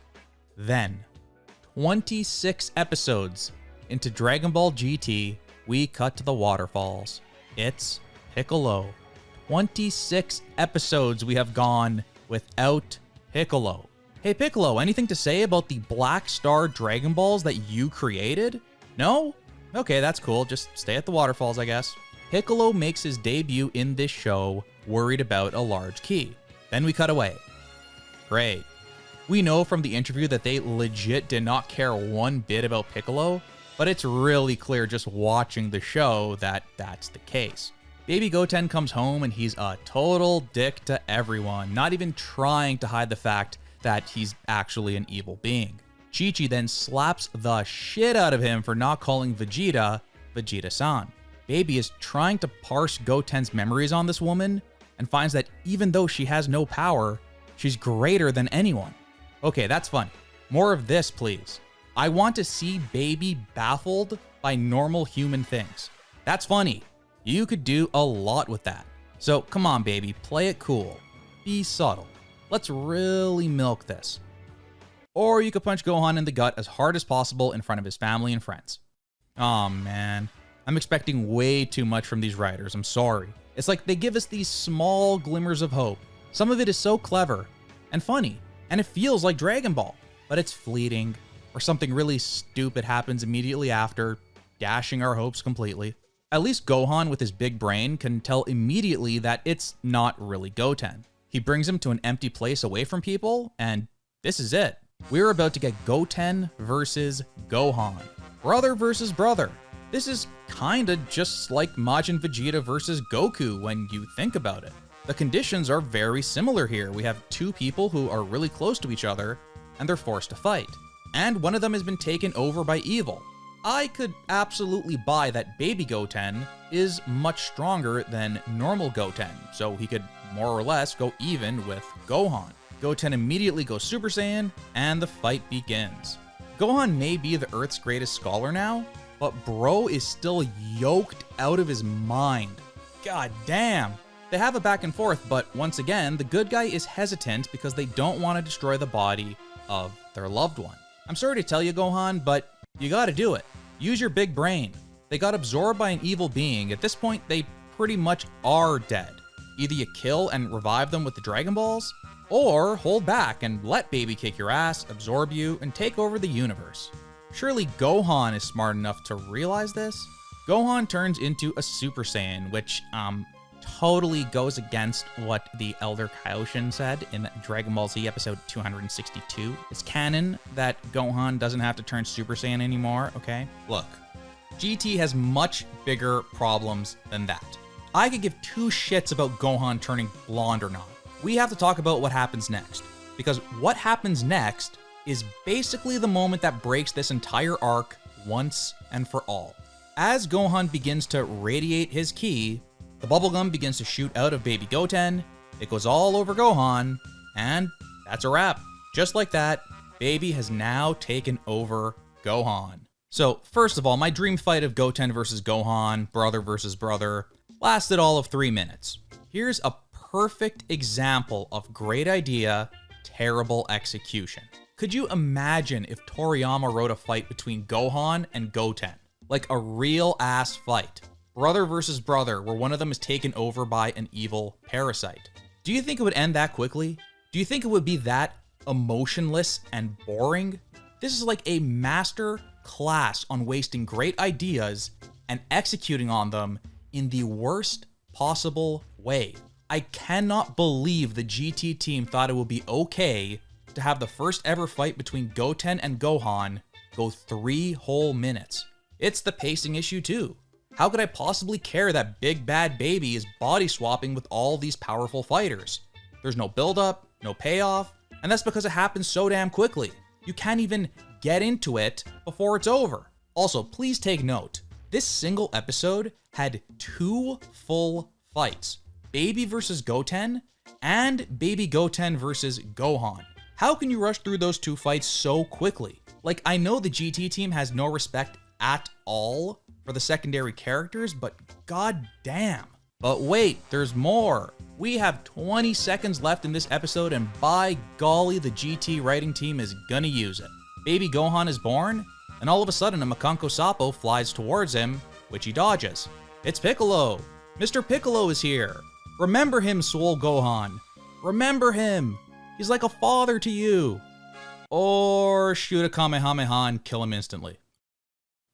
Then, 26 episodes into Dragon Ball GT, we cut to the waterfalls. It's Piccolo. 26 episodes we have gone without Piccolo. Hey Piccolo, anything to say about the Black Star Dragon Balls that you created? No? Okay, that's cool. Just stay at the waterfalls, I guess. Piccolo makes his debut in this show, worried about a large key. Then we cut away. Great. We know from the interview that they legit did not care one bit about Piccolo, but it's really clear just watching the show that that's the case. Baby Goten comes home and he's a total dick to everyone, not even trying to hide the fact that he's actually an evil being. Chi-Chi then slaps the shit out of him for not calling Vegeta, Vegeta-san. Baby is trying to parse Goten's memories on this woman and finds that even though she has no power, she's greater than anyone. Okay, that's funny. More of this, please. I want to see Baby baffled by normal human things. That's funny. You could do a lot with that. So come on, Baby, play it cool. Be subtle. Let's really milk this. Or you could punch Gohan in the gut as hard as possible in front of his family and friends. Aw, man. I'm expecting way too much from these writers, I'm sorry. It's like they give us these small glimmers of hope. Some of it is so clever and funny, and it feels like Dragon Ball, but it's fleeting. or something really stupid happens immediately after, dashing our hopes completely. At least Gohan with his big brain can tell immediately that it's not really Goten. He brings him to an empty place away from people, and this is it. We're about to get Goten versus Gohan. Brother versus brother. This is kinda just like Majin Vegeta versus Goku when you think about it. The conditions are very similar here. We have two people who are really close to each other, and they're forced to fight. And one of them has been taken over by evil. I could absolutely buy that baby Goten is much stronger than normal Goten, so he could more or less go even with Gohan. Goten immediately goes Super Saiyan, and the fight begins. Gohan may be the Earth's greatest scholar now, but bro is still yoked out of his mind. God damn. They have a back and forth, but once again, the good guy is hesitant because they don't want to destroy the body of their loved one. I'm sorry to tell you, Gohan, but you gotta do it. Use your big brain. They got absorbed by an evil being. At this point, they pretty much are dead. Either you kill and revive them with the Dragon Balls, or hold back and let baby kick your ass, absorb you, and take over the universe. Surely Gohan is smart enough to realize this? Gohan turns into a Super Saiyan, which totally goes against what the Elder Kaioshin said in Dragon Ball Z episode 262. It's canon that Gohan doesn't have to turn Super Saiyan anymore, okay? Look, GT has much bigger problems than that. I could give two shits about Gohan turning blonde or not. We have to talk about what happens next, because what happens next is basically the moment that breaks this entire arc once and for all. As Gohan begins to radiate his ki, the bubblegum begins to shoot out of baby Goten, it goes all over Gohan, and that's a wrap. Just like that, baby has now taken over Gohan. So first of all, my dream fight of Goten versus Gohan, brother versus brother, lasted all of 3 minutes. Here's a perfect example of great idea, terrible execution. Could you imagine if Toriyama wrote a fight between Gohan and Goten? Like a real ass fight. Brother versus brother, where one of them is taken over by an evil parasite. Do you think it would end that quickly? Do you think it would be that emotionless and boring? This is like a master class on wasting great ideas and executing on them in the worst possible way. I cannot believe the GT team thought it would be okay to have the first ever fight between Goten and Gohan go 3 whole minutes. It's the pacing issue too. How could I possibly care that big bad baby is body swapping with all these powerful fighters? There's no build-up, no payoff, and that's because it happens so damn quickly. You can't even get into it before it's over. Also, please take note, this single episode had 2 full fights. Baby versus Goten, and Baby Goten versus Gohan. How can you rush through those 2 fights so quickly? Like, I know the GT team has no respect at all for the secondary characters, but god damn. But wait, there's more. We have 20 seconds left in this episode, and by golly, the GT writing team is gonna use it. Baby Gohan is born, and all of a sudden a Makanko Sappo flies towards him, which he dodges. It's Piccolo. Mr. Piccolo is here. Remember him, Swole Gohan. Remember him. He's like a father to you. Or shoot a Kamehameha and kill him instantly.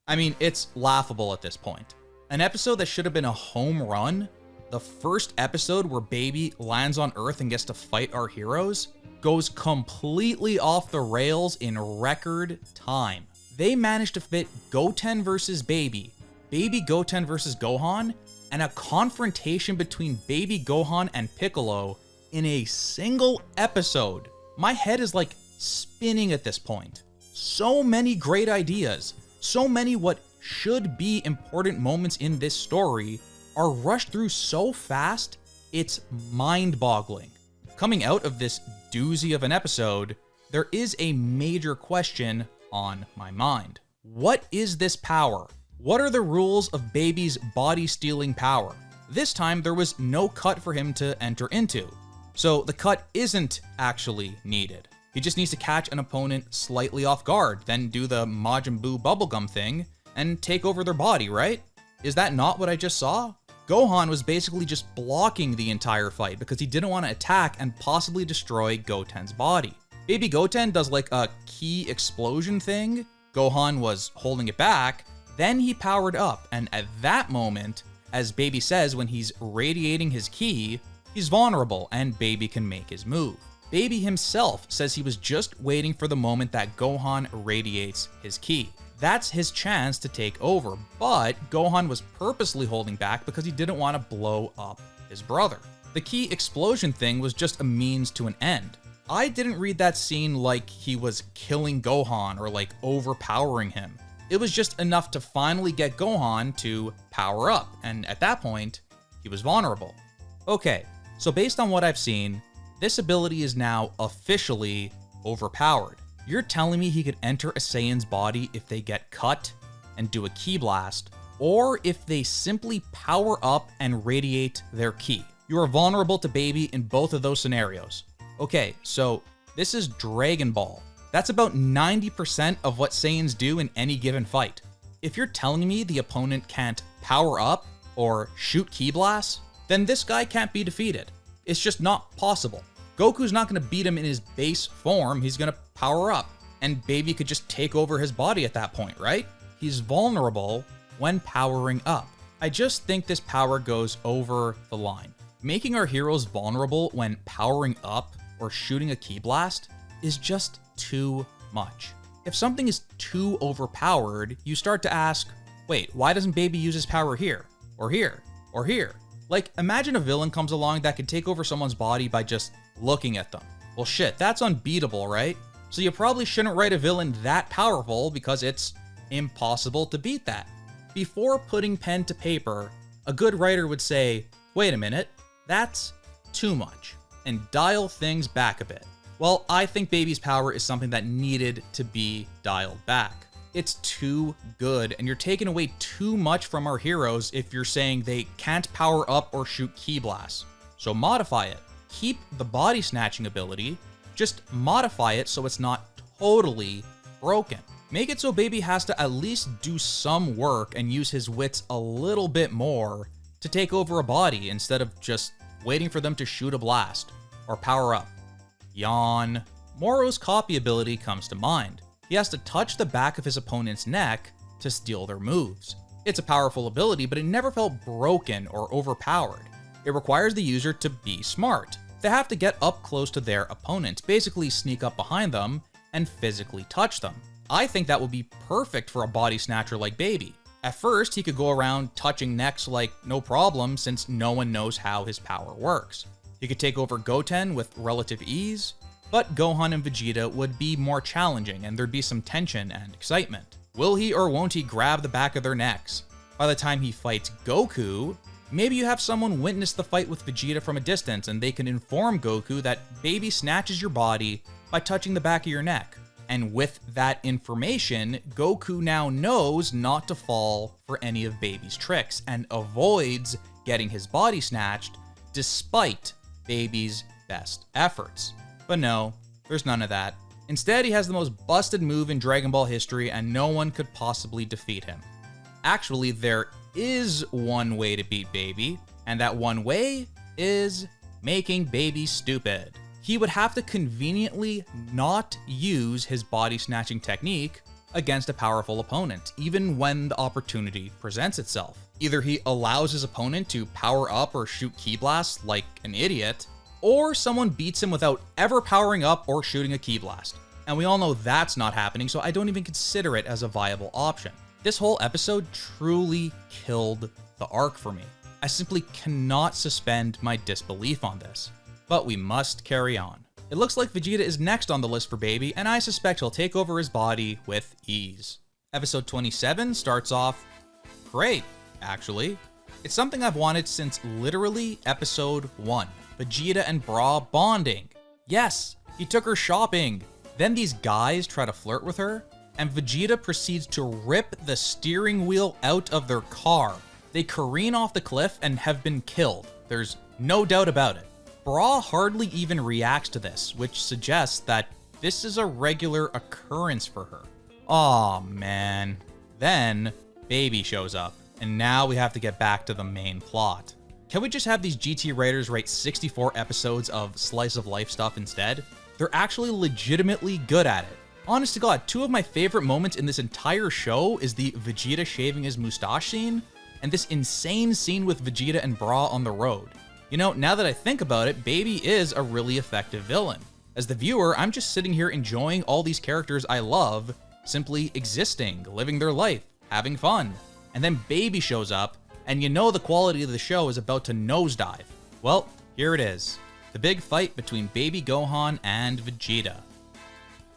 I mean, it's laughable at this point. An episode that should have been a home run, the first episode where Baby lands on Earth and gets to fight our heroes, goes completely off the rails in record time. They managed to fit Goten versus Baby, Baby Goten versus Gohan, and a confrontation between Baby Gohan and Piccolo in a single episode. My head is like spinning at this point. So many great ideas, so many what should be important moments in this story are rushed through so fast, it's mind-boggling. Coming out of this doozy of an episode, there is a major question on my mind. What is this power? What are the rules of Baby's body-stealing power? This time, there was no cut for him to enter into. So the cut isn't actually needed. He just needs to catch an opponent slightly off guard, then do the Majin Buu bubblegum thing, and take over their body, right? Is that not what I just saw? Gohan was basically just blocking the entire fight because he didn't want to attack and possibly destroy Goten's body. Baby Goten does like a ki explosion thing. Gohan was holding it back. Then he powered up, and at that moment, as Baby says when he's radiating his ki, he's vulnerable and Baby can make his move. Baby himself says he was just waiting for the moment that Gohan radiates his ki. That's his chance to take over, but Gohan was purposely holding back because he didn't want to blow up his brother. The ki explosion thing was just a means to an end. I didn't read that scene like he was killing Gohan or like overpowering him. It was just enough to finally get Gohan to power up, and at that point, he was vulnerable. Okay, so based on what I've seen, this ability is now officially overpowered. You're telling me he could enter a Saiyan's body if they get cut and do a ki blast, or if they simply power up and radiate their ki. You are vulnerable to Baby in both of those scenarios. Okay, so this is Dragon Ball. That's about 90% of what Saiyans do in any given fight. If you're telling me the opponent can't power up or shoot ki blasts, then this guy can't be defeated. It's just not possible. Goku's not going to beat him in his base form, he's going to power up, and Baby could just take over his body at that point, right? He's vulnerable when powering up. I just think this power goes over the line. Making our heroes vulnerable when powering up or shooting a ki blast is just too much. If something is too overpowered, you start to ask, wait, why doesn't Baby use his power here, or here, or here? Like, imagine a villain comes along that can take over someone's body by just looking at them. Well shit, that's unbeatable, right? So you probably shouldn't write a villain that powerful because it's impossible to beat that. Before putting pen to paper, a good writer would say, wait a minute, that's too much, and dial things back a bit. Well, I think Baby's power is something that needed to be dialed back. It's too good, and you're taking away too much from our heroes if you're saying they can't power up or shoot ki blasts. So modify it. Keep the body snatching ability, just modify it so it's not totally broken. Make it so Baby has to at least do some work and use his wits a little bit more to take over a body instead of just waiting for them to shoot a blast or power up. Yawn. Moro's copy ability comes to mind. He has to touch the back of his opponent's neck to steal their moves. It's a powerful ability, but it never felt broken or overpowered. It requires the user to be smart. They have to get up close to their opponent, basically sneak up behind them and physically touch them. I think that would be perfect for a body snatcher like Baby. At first, he could go around touching necks like no problem since no one knows how his power works. He could take over Goten with relative ease, but Gohan and Vegeta would be more challenging and there'd be some tension and excitement. Will he or won't he grab the back of their necks? By the time he fights Goku, maybe you have someone witness the fight with Vegeta from a distance and they can inform Goku that Baby snatches your body by touching the back of your neck. And with that information, Goku now knows not to fall for any of Baby's tricks and avoids getting his body snatched despite Baby's best efforts. But no, there's none of that. Instead, he has the most busted move in Dragon Ball history and no one could possibly defeat him. Actually, there is one way to beat Baby, and that one way is making Baby stupid. He would have to conveniently not use his body snatching technique against a powerful opponent, even when the opportunity presents itself. Either he allows his opponent to power up or shoot ki blasts like an idiot, or someone beats him without ever powering up or shooting a ki blast. And we all know that's not happening, so I don't even consider it as a viable option. This whole episode truly killed the arc for me. I simply cannot suspend my disbelief on this. But we must carry on. It looks like Vegeta is next on the list for Baby, and I suspect he'll take over his body with ease. Episode 27 starts off great, actually. It's something I've wanted since literally episode 1. Vegeta and Bra bonding. Yes, he took her shopping. Then these guys try to flirt with her, and Vegeta proceeds to rip the steering wheel out of their car. They careen off the cliff and have been killed. There's no doubt about it. Bra hardly even reacts to this, which suggests that this is a regular occurrence for her. Aw, man. Then, Baby shows up, and now we have to get back to the main plot. Can we just have these GT writers write 64 episodes of slice of life stuff instead? They're actually legitimately good at it. Honest to God, two of my favorite moments in this entire show is the Vegeta shaving his moustache scene, and this insane scene with Vegeta and Bra on the road. You know, now that I think about it, Baby is a really effective villain. As the viewer, I'm just sitting here enjoying all these characters I love, simply existing, living their life, having fun. And then Baby shows up, and you know the quality of the show is about to nosedive. Well, here it is. The big fight between Baby Gohan and Vegeta.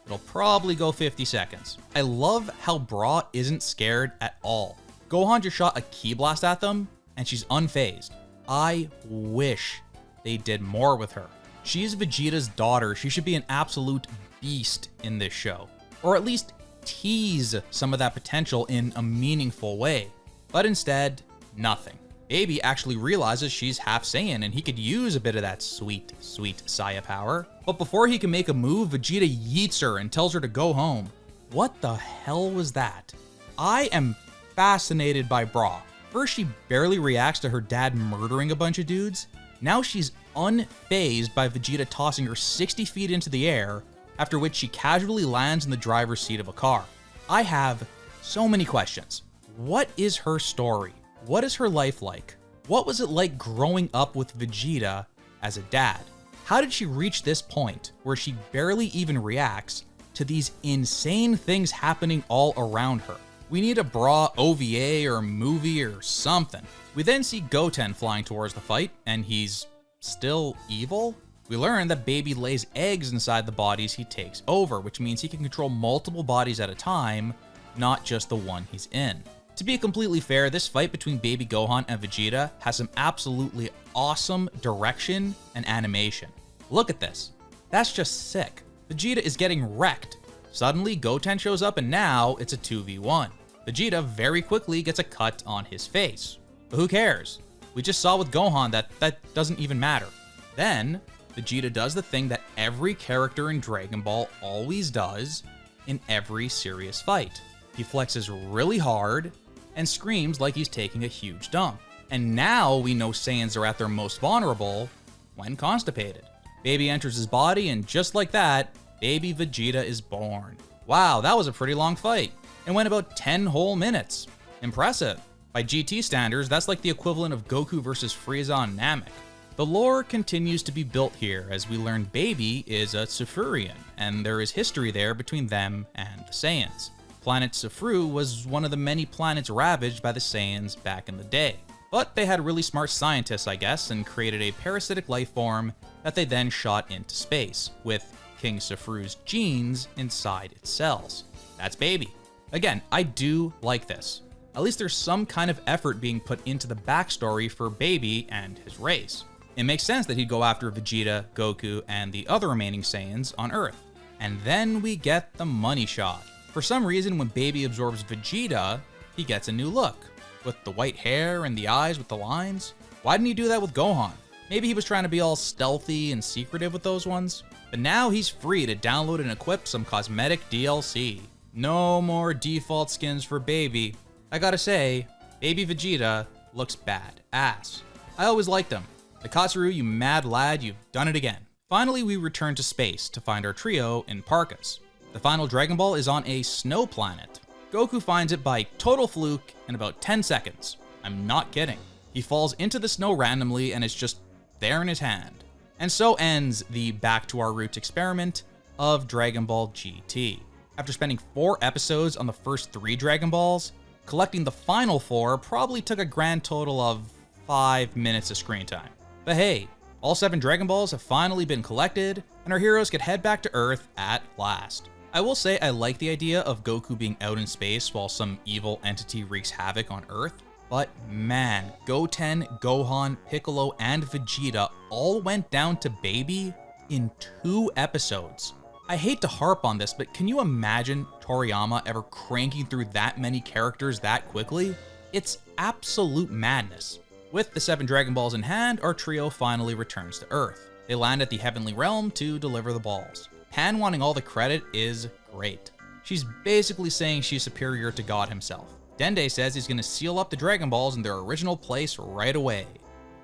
It'll probably go 50 seconds. I love how Bra isn't scared at all. Gohan just shot a ki blast at them, and she's unfazed. I wish they did more with her. She's Vegeta's daughter. She should be an absolute beast in this show. Or at least tease some of that potential in a meaningful way. But instead, nothing. Baby actually realizes she's half Saiyan and he could use a bit of that sweet, sweet Saya power. But before he can make a move, Vegeta yeets her and tells her to go home. What the hell was that? I am fascinated by Bra. First, she barely reacts to her dad murdering a bunch of dudes. Now she's unfazed by Vegeta tossing her 60 feet into the air, after which she casually lands in the driver's seat of a car. I have so many questions. What is her story? What is her life like? What was it like growing up with Vegeta as a dad? How did she reach this point where she barely even reacts to these insane things happening all around her? We need a Bra OVA or movie or something. We then see Goten flying towards the fight, and he's still evil? We learn that Baby lays eggs inside the bodies he takes over, which means he can control multiple bodies at a time, not just the one he's in. To be completely fair, this fight between Baby Gohan and Vegeta has some absolutely awesome direction and animation. Look at this. That's just sick. Vegeta is getting wrecked. Suddenly, Goten shows up and now it's a 2v1. Vegeta very quickly gets a cut on his face. But who cares? We just saw with Gohan that doesn't even matter. Then, Vegeta does the thing that every character in Dragon Ball always does in every serious fight. He flexes really hard and screams like he's taking a huge dump. And now we know Saiyans are at their most vulnerable when constipated. Baby enters his body, and just like that, Baby Vegeta is born. Wow, that was a pretty long fight. It went about 10 whole minutes. Impressive. By GT standards, that's like the equivalent of Goku versus Frieza on Namek. The lore continues to be built here as we learn Baby is a Sufurian, and there is history there between them and the Saiyans. Planet Sufru was one of the many planets ravaged by the Saiyans back in the day. But they had really smart scientists, I guess, and created a parasitic life form that they then shot into space, with King Sufru's genes inside its cells. That's Baby. Again, I do like this. At least there's some kind of effort being put into the backstory for Baby and his race. It makes sense that he'd go after Vegeta, Goku, and the other remaining Saiyans on Earth. And then we get the money shot. For some reason, when Baby absorbs Vegeta, he gets a new look. With the white hair and the eyes with the lines. Why didn't he do that with Gohan? Maybe he was trying to be all stealthy and secretive with those ones. But now he's free to download and equip some cosmetic DLC. No more default skins for Baby. I gotta say, Baby Vegeta looks bad ass. I always liked him. The Katsuru, you mad lad, you've done it again. Finally, we return to space to find our trio in parkas. The final Dragon Ball is on a snow planet. Goku finds it by total fluke in about 10 seconds. I'm not kidding. He falls into the snow randomly and it's just there in his hand. And so ends the Back to Our Roots experiment of Dragon Ball GT. After spending 4 episodes on the first 3 Dragon Balls, collecting the final 4 probably took a grand total of 5 minutes of screen time. But hey, all 7 Dragon Balls have finally been collected, and our heroes could head back to Earth at last. I will say I like the idea of Goku being out in space while some evil entity wreaks havoc on Earth, but man, Goten, Gohan, Piccolo, and Vegeta all went down to Baby in 2 episodes. I hate to harp on this, but can you imagine Toriyama ever cranking through that many characters that quickly? It's absolute madness. With the 7 Dragon Balls in hand, our trio finally returns to Earth. They land at the Heavenly Realm to deliver the balls. Pan wanting all the credit is great. She's basically saying she's superior to God himself. Dende says he's gonna seal up the Dragon Balls in their original place right away.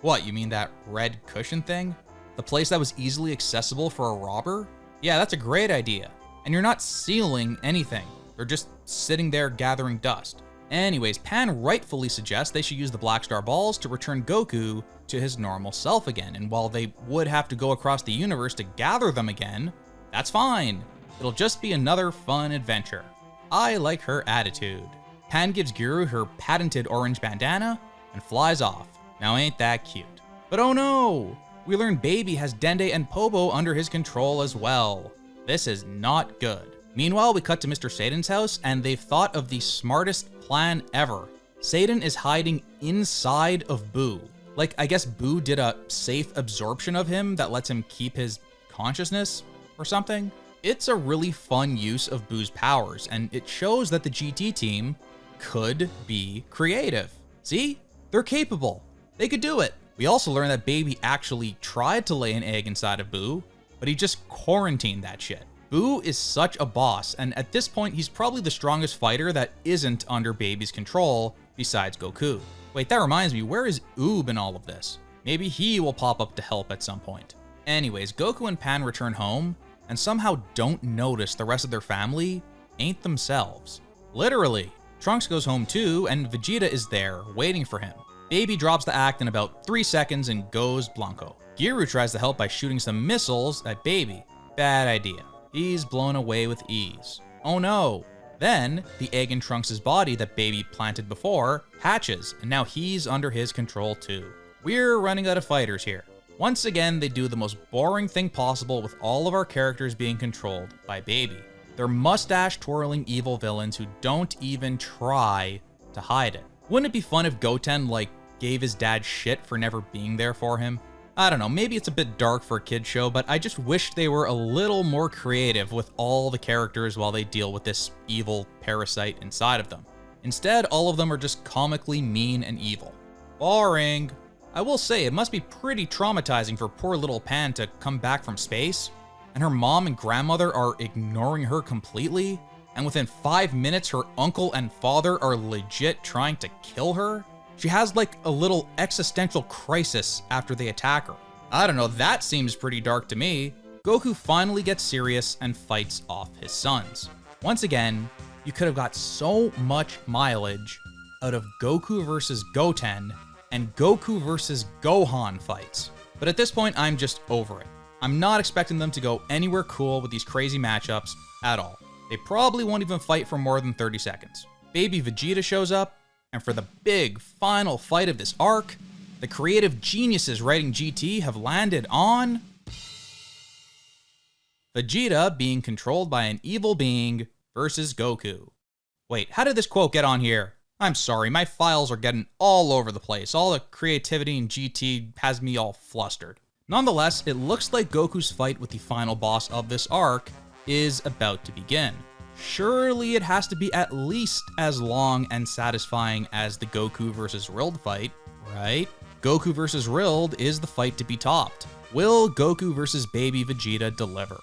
What, you mean that red cushion thing? The place that was easily accessible for a robber? Yeah, that's a great idea. And you're not sealing anything. They're just sitting there gathering dust. Anyways, Pan rightfully suggests they should use the Black Star Balls to return Goku to his normal self again. And while they would have to go across the universe to gather them again, that's fine. It'll just be another fun adventure. I like her attitude. Pan gives Giru her patented orange bandana and flies off. Now ain't that cute? But oh no! We learn Baby has Dende and Pobo under his control as well. This is not good. Meanwhile, we cut to Mr. Satan's house and they've thought of the smartest plan ever. Satan is hiding inside of Boo. Like, I guess Boo did a safe absorption of him that lets him keep his consciousness or something. It's a really fun use of Boo's powers, and it shows that the GT team could be creative. See? They're capable. They could do it. We also learn that Baby actually tried to lay an egg inside of Boo, but he just quarantined that shit. Boo is such a boss, and at this point, he's probably the strongest fighter that isn't under Baby's control, besides Goku. Wait, that reminds me, where is Oob in all of this? Maybe he will pop up to help at some point. Anyways, Goku and Pan return home, and somehow don't notice the rest of their family ain't themselves. Literally. Trunks goes home too, and Vegeta is there, waiting for him. Baby drops the act in about 3 seconds and goes Blanco. Giru tries to help by shooting some missiles at Baby. Bad idea. He's blown away with ease. Oh no. Then, the egg in Trunks' body that Baby planted before hatches, and now he's under his control too. We're running out of fighters here. Once again, they do the most boring thing possible with all of our characters being controlled by Baby. They're mustache-twirling evil villains who don't even try to hide it. Wouldn't it be fun if Goten, gave his dad shit for never being there for him? I don't know, maybe it's a bit dark for a kid's show, but I just wish they were a little more creative with all the characters while they deal with this evil parasite inside of them. Instead, all of them are just comically mean and evil. Boring. I will say, it must be pretty traumatizing for poor little Pan to come back from space, and her mom and grandmother are ignoring her completely, and within 5 minutes her uncle and father are legit trying to kill her. She has a little existential crisis after they attack her. I don't know, that seems pretty dark to me. Goku finally gets serious and fights off his sons. Once again, you could have got so much mileage out of Goku versus Goten and Goku versus Gohan fights. But at this point, I'm just over it. I'm not expecting them to go anywhere cool with these crazy matchups at all. They probably won't even fight for more than 30 seconds. Baby Vegeta shows up, and for the big final fight of this arc, the creative geniuses writing GT have landed on Vegeta being controlled by an evil being versus Goku. Wait, how did this quote get on here? I'm sorry, my files are getting all over the place. All the creativity in GT has me all flustered. Nonetheless, it looks like Goku's fight with the final boss of this arc is about to begin. Surely it has to be at least as long and satisfying as the Goku versus Rilld fight, right? Goku versus Rilld is the fight to be topped. Will Goku versus Baby Vegeta deliver?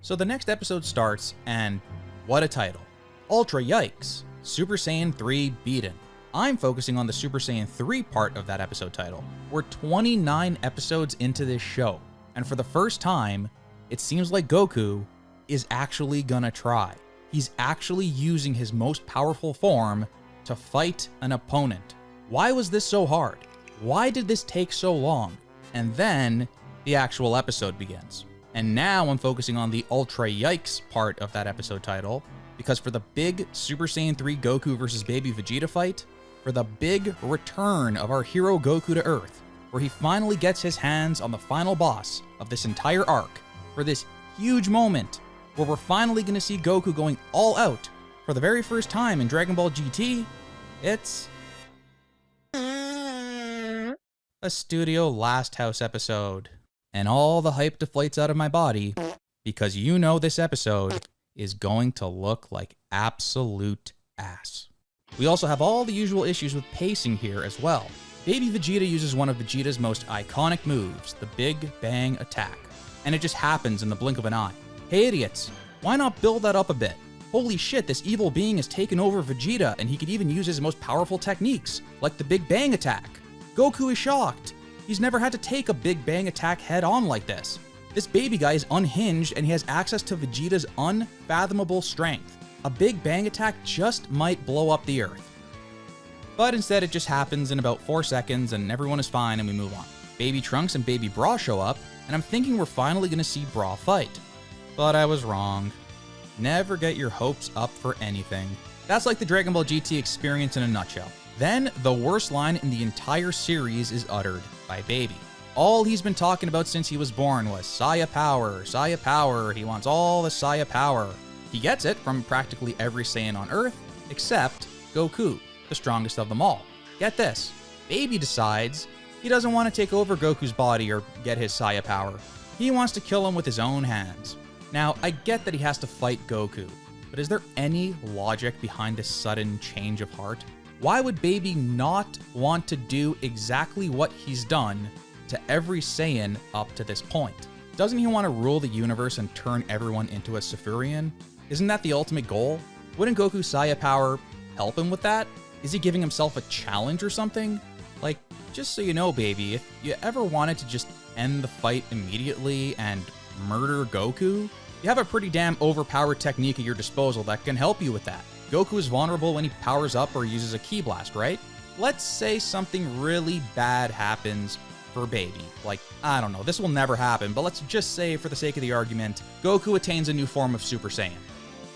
So the next episode starts, and what a title. Ultra Yikes! Super Saiyan 3 Beaten. I'm focusing on the Super Saiyan 3 part of that episode title. We're 29 episodes into this show, and for the first time, it seems like Goku is actually gonna try. He's actually using his most powerful form to fight an opponent. Why was this so hard? Why did this take so long? And then the actual episode begins. And now I'm focusing on the Ultra Yikes part of that episode title, because for the big Super Saiyan 3 Goku versus Baby Vegeta fight, for the big return of our hero Goku to Earth, where he finally gets his hands on the final boss of this entire arc, for this huge moment where we're finally going to see Goku going all out for the very first time in Dragon Ball GT, it's a Studio Last House episode. And all the hype deflates out of my body because you know this episode is going to look like absolute ass. We also have all the usual issues with pacing here as well. Baby Vegeta uses one of Vegeta's most iconic moves, the Big Bang Attack, and it just happens in the blink of an eye. Hey idiots, why not build that up a bit? Holy shit, this evil being has taken over Vegeta and he could even use his most powerful techniques, like the Big Bang Attack. Goku is shocked. He's never had to take a Big Bang Attack head on like this. This baby guy is unhinged and he has access to Vegeta's unfathomable strength. A big bang attack just might blow up the Earth. But instead it just happens in about 4 seconds and everyone is fine and we move on. Baby Trunks and Baby Bra show up, and I'm thinking we're finally gonna see Bra fight. But I was wrong. Never get your hopes up for anything. That's like the Dragon Ball GT experience in a nutshell. Then, the worst line in the entire series is uttered by Baby. All he's been talking about since he was born was Saya power, he wants all the Saya power. He gets it from practically every Saiyan on Earth, except Goku, the strongest of them all. Get this, Baby decides he doesn't want to take over Goku's body or get his Saya power. He wants to kill him with his own hands. Now, I get that he has to fight Goku, but is there any logic behind this sudden change of heart? Why would Baby not want to do exactly what he's done to every Saiyan up to this point? Doesn't he want to rule the universe and turn everyone into a Sufurian? Isn't that the ultimate goal? Wouldn't Goku's Saya power help him with that? Is he giving himself a challenge or something? Like, just so you know, Baby, if you ever wanted to just end the fight immediately and murder Goku, you have a pretty damn overpowered technique at your disposal that can help you with that. Goku is vulnerable when he powers up or uses a ki blast, right? Let's say something really bad happens for Baby. Like, I don't know, this will never happen, but let's just say, for the sake of the argument, Goku attains a new form of Super Saiyan.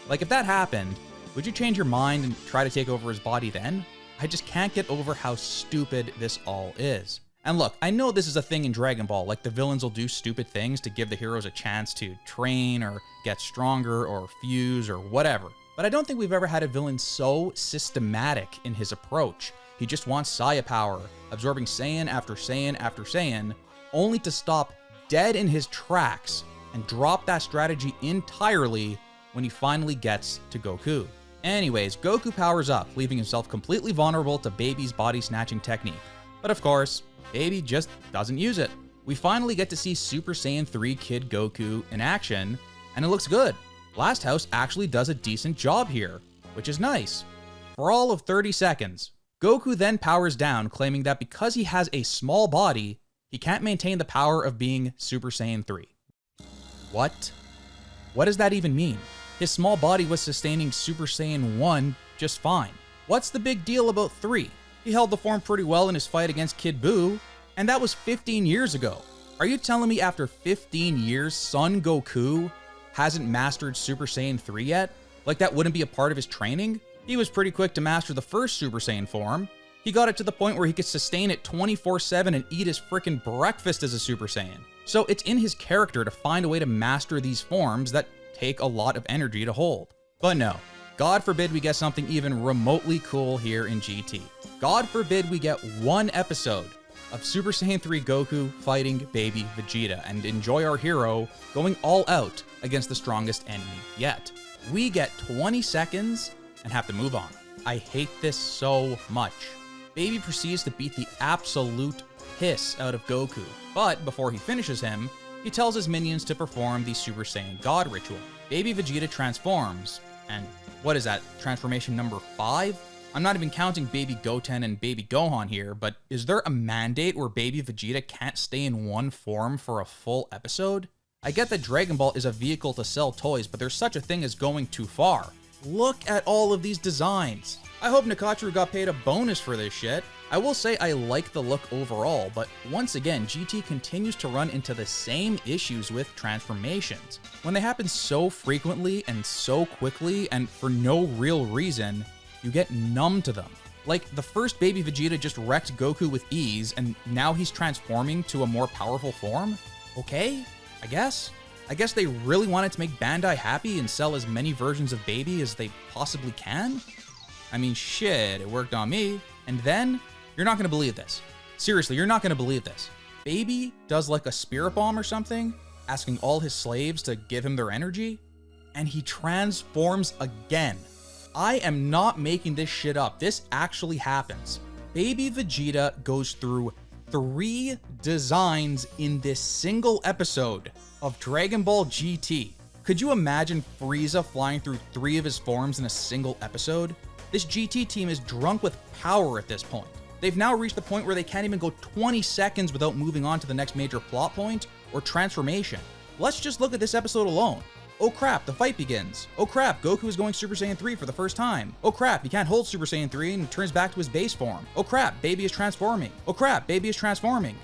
Like, if that happened, would you change your mind and try to take over his body then? I just can't get over how stupid this all is. And look, I know this is a thing in Dragon Ball, like the villains will do stupid things to give the heroes a chance to train or get stronger or fuse or whatever. But I don't think we've ever had a villain so systematic in his approach. He just wants Saya power, absorbing Saiyan after Saiyan after Saiyan, only to stop dead in his tracks and drop that strategy entirely when he finally gets to Goku. Anyways, Goku powers up, leaving himself completely vulnerable to Baby's body snatching technique. But of course, Baby just doesn't use it. We finally get to see Super Saiyan 3 Kid Goku in action, and it looks good. Last House actually does a decent job here, which is nice. For all of 30 seconds, Goku then powers down, claiming that because he has a small body, he can't maintain the power of being Super Saiyan 3. What? What does that even mean? His small body was sustaining Super Saiyan 1 just fine. What's the big deal about 3? He held the form pretty well in his fight against Kid Buu, and that was 15 years ago. Are you telling me after 15 years, Son Goku hasn't mastered Super Saiyan 3 yet? Like that wouldn't be a part of his training? He was pretty quick to master the first Super Saiyan form. He got it to the point where he could sustain it 24/7 and eat his frickin' breakfast as a Super Saiyan. So it's in his character to find a way to master these forms that take a lot of energy to hold. But no, God forbid we get something even remotely cool here in GT. God forbid we get one episode of Super Saiyan 3 Goku fighting Baby Vegeta and enjoy our hero going all out against the strongest enemy yet. We get 20 seconds and have to move on. I hate this so much. Baby proceeds to beat the absolute piss out of Goku, but before he finishes him, he tells his minions to perform the Super Saiyan God ritual. Baby Vegeta transforms, and what is that, transformation number 5? I'm not even counting Baby Goten and Baby Gohan here, but is there a mandate where Baby Vegeta can't stay in one form for a full episode? I get that Dragon Ball is a vehicle to sell toys, but there's such a thing as going too far. Look at all of these designs. I hope Nakatsuru got paid a bonus for this shit. I will say I like the look overall, but once again, GT continues to run into the same issues with transformations. When they happen so frequently and so quickly and for no real reason, you get numb to them. Like, the first Baby Vegeta just wrecked Goku with ease, and now he's transforming to a more powerful form? Okay, I guess. I guess they really wanted to make Bandai happy and sell as many versions of Baby as they possibly can? I mean, shit, it worked on me. And then, you're not gonna believe this. Seriously, you're not gonna believe this. Baby does like a spirit bomb or something, asking all his slaves to give him their energy, and he transforms again. I am not making this shit up. This actually happens. Baby Vegeta goes through 3 designs in this single episode of Dragon Ball GT. Could you imagine Frieza flying through 3 of his forms in a single episode? This GT team is drunk with power at this point. They've now reached the point where they can't even go 20 seconds without moving on to the next major plot point or transformation. Let's just look at this episode alone. Oh crap, the fight begins. Oh crap, Goku is going Super Saiyan 3 for the first time. Oh crap, he can't hold Super Saiyan 3 and turns back to his base form. Oh crap, baby is transforming. Oh crap, baby is transforming.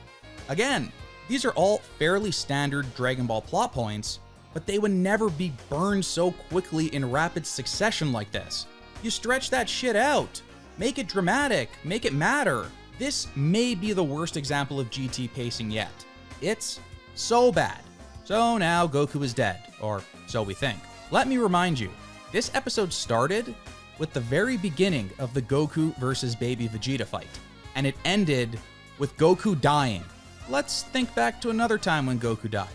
Again, these are all fairly standard Dragon Ball plot points, but they would never be burned so quickly in rapid succession like this. You stretch that shit out. Make it dramatic, make it matter. This may be the worst example of GT pacing yet. It's so bad. So now Goku is dead, or so we think. Let me remind you, this episode started with the very beginning of the Goku versus Baby Vegeta fight, and it ended with Goku dying. Let's think back to another time when Goku died.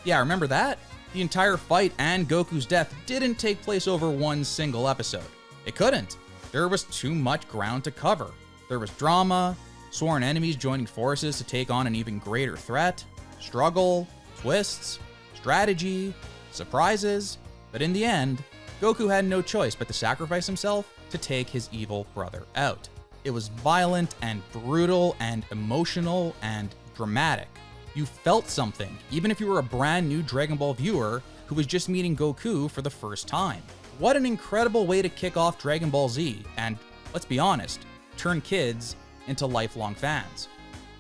Yeah, remember that? The entire fight and Goku's death didn't take place over one single episode. It couldn't. There was too much ground to cover. There was drama, sworn enemies joining forces to take on an even greater threat, struggle, twists, strategy, surprises, but in the end, Goku had no choice but to sacrifice himself to take his evil brother out. It was violent and brutal and emotional and dramatic. You felt something, even if you were a brand new Dragon Ball viewer who was just meeting Goku for the first time. What an incredible way to kick off Dragon Ball Z and, let's be honest, turn kids into lifelong fans.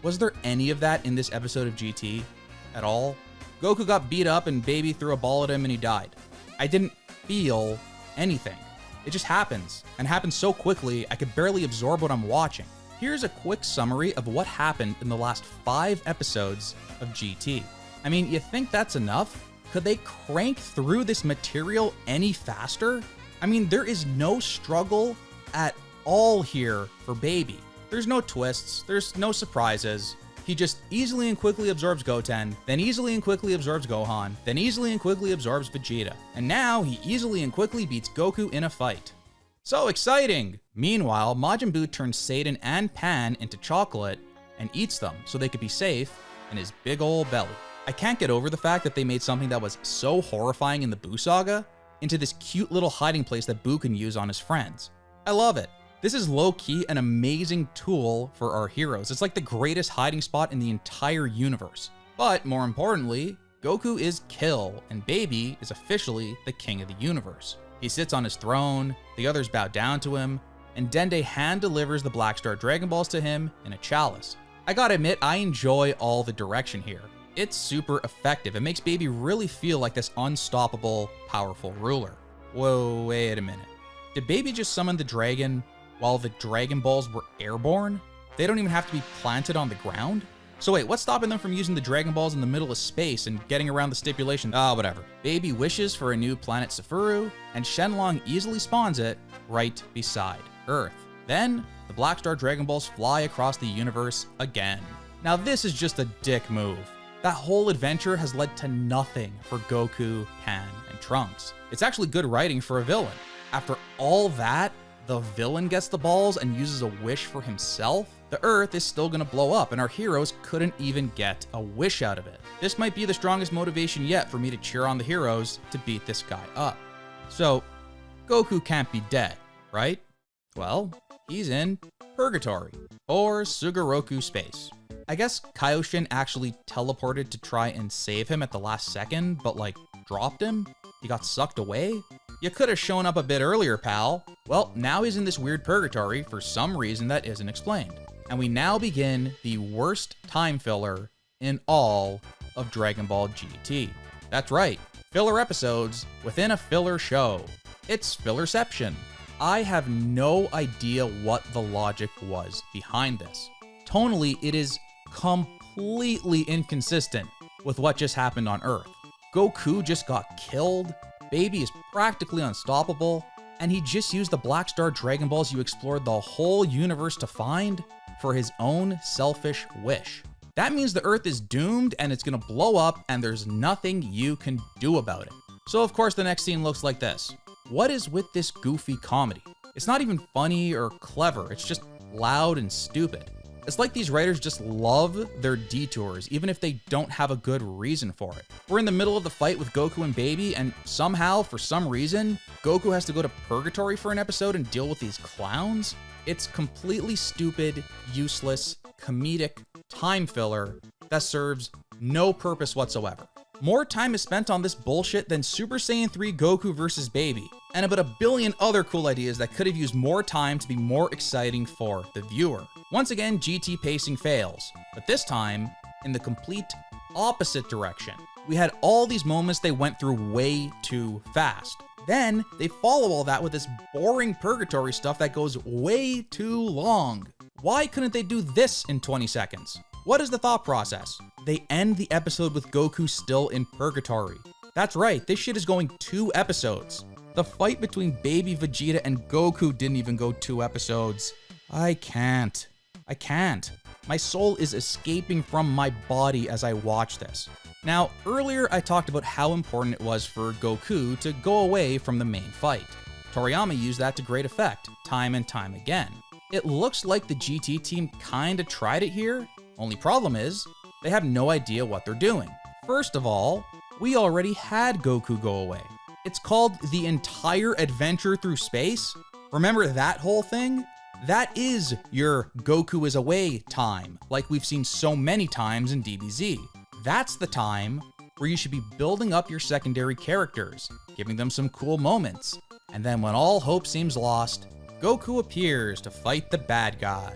Was there any of that in this episode of GT at all? Goku got beat up and Baby threw a ball at him and he died. I didn't feel anything. It just happens, and happens so quickly I could barely absorb what I'm watching. Here's a quick summary of what happened in the last 5 episodes of GT. I mean, you think that's enough? Could they crank through this material any faster? I mean, there is no struggle at all here for Baby. There's no twists, there's no surprises. He just easily and quickly absorbs Goten, then easily and quickly absorbs Gohan, then easily and quickly absorbs Vegeta. And now he easily and quickly beats Goku in a fight. So exciting! Meanwhile, Majin Buu turns Satan and Pan into chocolate and eats them so they could be safe in his big ol' belly. I can't get over the fact that they made something that was so horrifying in the Buu saga into this cute little hiding place that Buu can use on his friends. I love it. This is low-key an amazing tool for our heroes. It's like the greatest hiding spot in the entire universe. But more importantly, Goku is Kill, and Baby is officially the king of the universe. He sits on his throne, the others bow down to him, and Dende hand delivers the Black Star Dragon Balls to him in a chalice. I gotta admit, I enjoy all the direction here. It's super effective. It makes Baby really feel like this unstoppable, powerful ruler. Whoa, wait a minute. Did Baby just summon the dragon while the Dragon Balls were airborne? They don't even have to be planted on the ground? So wait, what's stopping them from using the Dragon Balls in the middle of space and getting around the stipulation? Whatever. Baby wishes for a new planet Sefuru, and Shenlong easily spawns it right beside Earth. Then, the Black Star Dragon Balls fly across the universe again. Now this is just a dick move. That whole adventure has led to nothing for Goku, Pan, and Trunks. It's actually good writing for a villain. After all that, the villain gets the balls and uses a wish for himself? The Earth is still gonna blow up and our heroes couldn't even get a wish out of it. This might be the strongest motivation yet for me to cheer on the heroes to beat this guy up. So, Goku can't be dead, right? Well, he's in Purgatory, or Sugoroku space. I guess Kaioshin actually teleported to try and save him at the last second, but like, dropped him? He got sucked away? You could have shown up a bit earlier, pal. Well, now he's in this weird purgatory for some reason that isn't explained. And we now begin the worst time filler in all of Dragon Ball GT. That's right, filler episodes within a filler show. It's fillerception. I have no idea what the logic was behind this. Tonally, it is completely inconsistent with what just happened on Earth. Goku just got killed, Baby is practically unstoppable, and he just used the Black Star Dragon Balls you explored the whole universe to find for his own selfish wish. That means the Earth is doomed and it's gonna blow up and there's nothing you can do about it. So of course the next scene looks like this. What is with this goofy comedy? It's not even funny or clever, it's just loud and stupid. It's like these writers just love their detours, even if they don't have a good reason for it. We're in the middle of the fight with Goku and Baby, and somehow, for some reason, Goku has to go to Purgatory for an episode and deal with these clowns? It's completely stupid, useless, comedic time filler that serves no purpose whatsoever. More time is spent on this bullshit than Super Saiyan 3 Goku versus Baby, and about a billion other cool ideas that could have used more time to be more exciting for the viewer. Once again, GT pacing fails, but this time in the complete opposite direction. We had all these moments they went through way too fast. Then they follow all that with this boring purgatory stuff that goes way too long. Why couldn't they do this in 20 seconds? What is the thought process? They end the episode with Goku still in purgatory. That's right, this shit is going 2 episodes. The fight between baby Vegeta and Goku didn't even go 2 episodes. I can't. My soul is escaping from my body as I watch this. Now, earlier I talked about how important it was for Goku to go away from the main fight. Toriyama used that to great effect, time and time again. It looks like the GT team kinda tried it here, only problem is, they have no idea what they're doing. First of all, we already had Goku go away. It's called the entire adventure through space. Remember that whole thing? That is your Goku is away time, like we've seen so many times in DBZ. That's the time where you should be building up your secondary characters, giving them some cool moments, and then when all hope seems lost, Goku appears to fight the bad guy.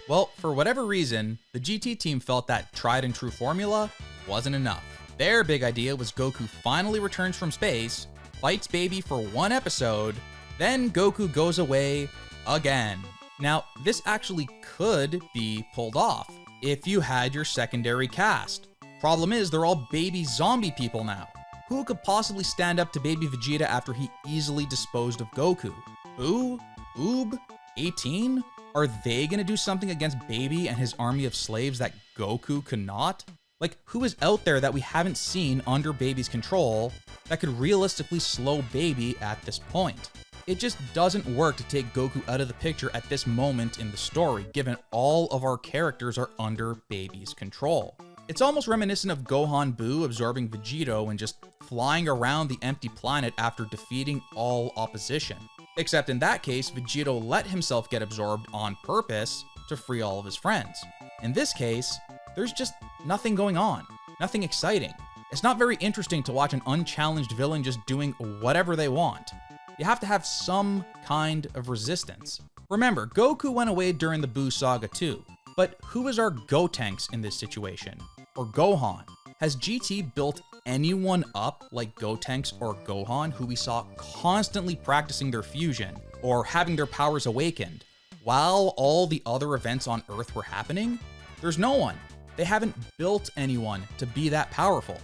Well, for whatever reason, the GT team felt that tried and true formula wasn't enough. Their big idea was Goku finally returns from space, fights Baby for 1 episode, then Goku goes away again. Now, this actually could be pulled off if you had your secondary cast. Problem is, they're all baby zombie people now. Who could possibly stand up to baby Vegeta after he easily disposed of Goku? Boo? Oob? 18? Are they gonna do something against Baby and his army of slaves that Goku could not? Like, who is out there that we haven't seen under Baby's control that could realistically slow Baby at this point? It just doesn't work to take Goku out of the picture at this moment in the story, given all of our characters are under Baby's control. It's almost reminiscent of Gohan Buu absorbing Vegito and just flying around the empty planet after defeating all opposition. Except in that case, Vegito let himself get absorbed on purpose to free all of his friends. In this case, there's just nothing going on, nothing exciting. It's not very interesting to watch an unchallenged villain just doing whatever they want. You have to have some kind of resistance. Remember, Goku went away during the Buu saga too, but who is our Gotenks in this situation? Or Gohan? Has GT built anyone up like Gotenks or Gohan, who we saw constantly practicing their fusion or having their powers awakened while all the other events on Earth were happening? There's no one. They haven't built anyone to be that powerful.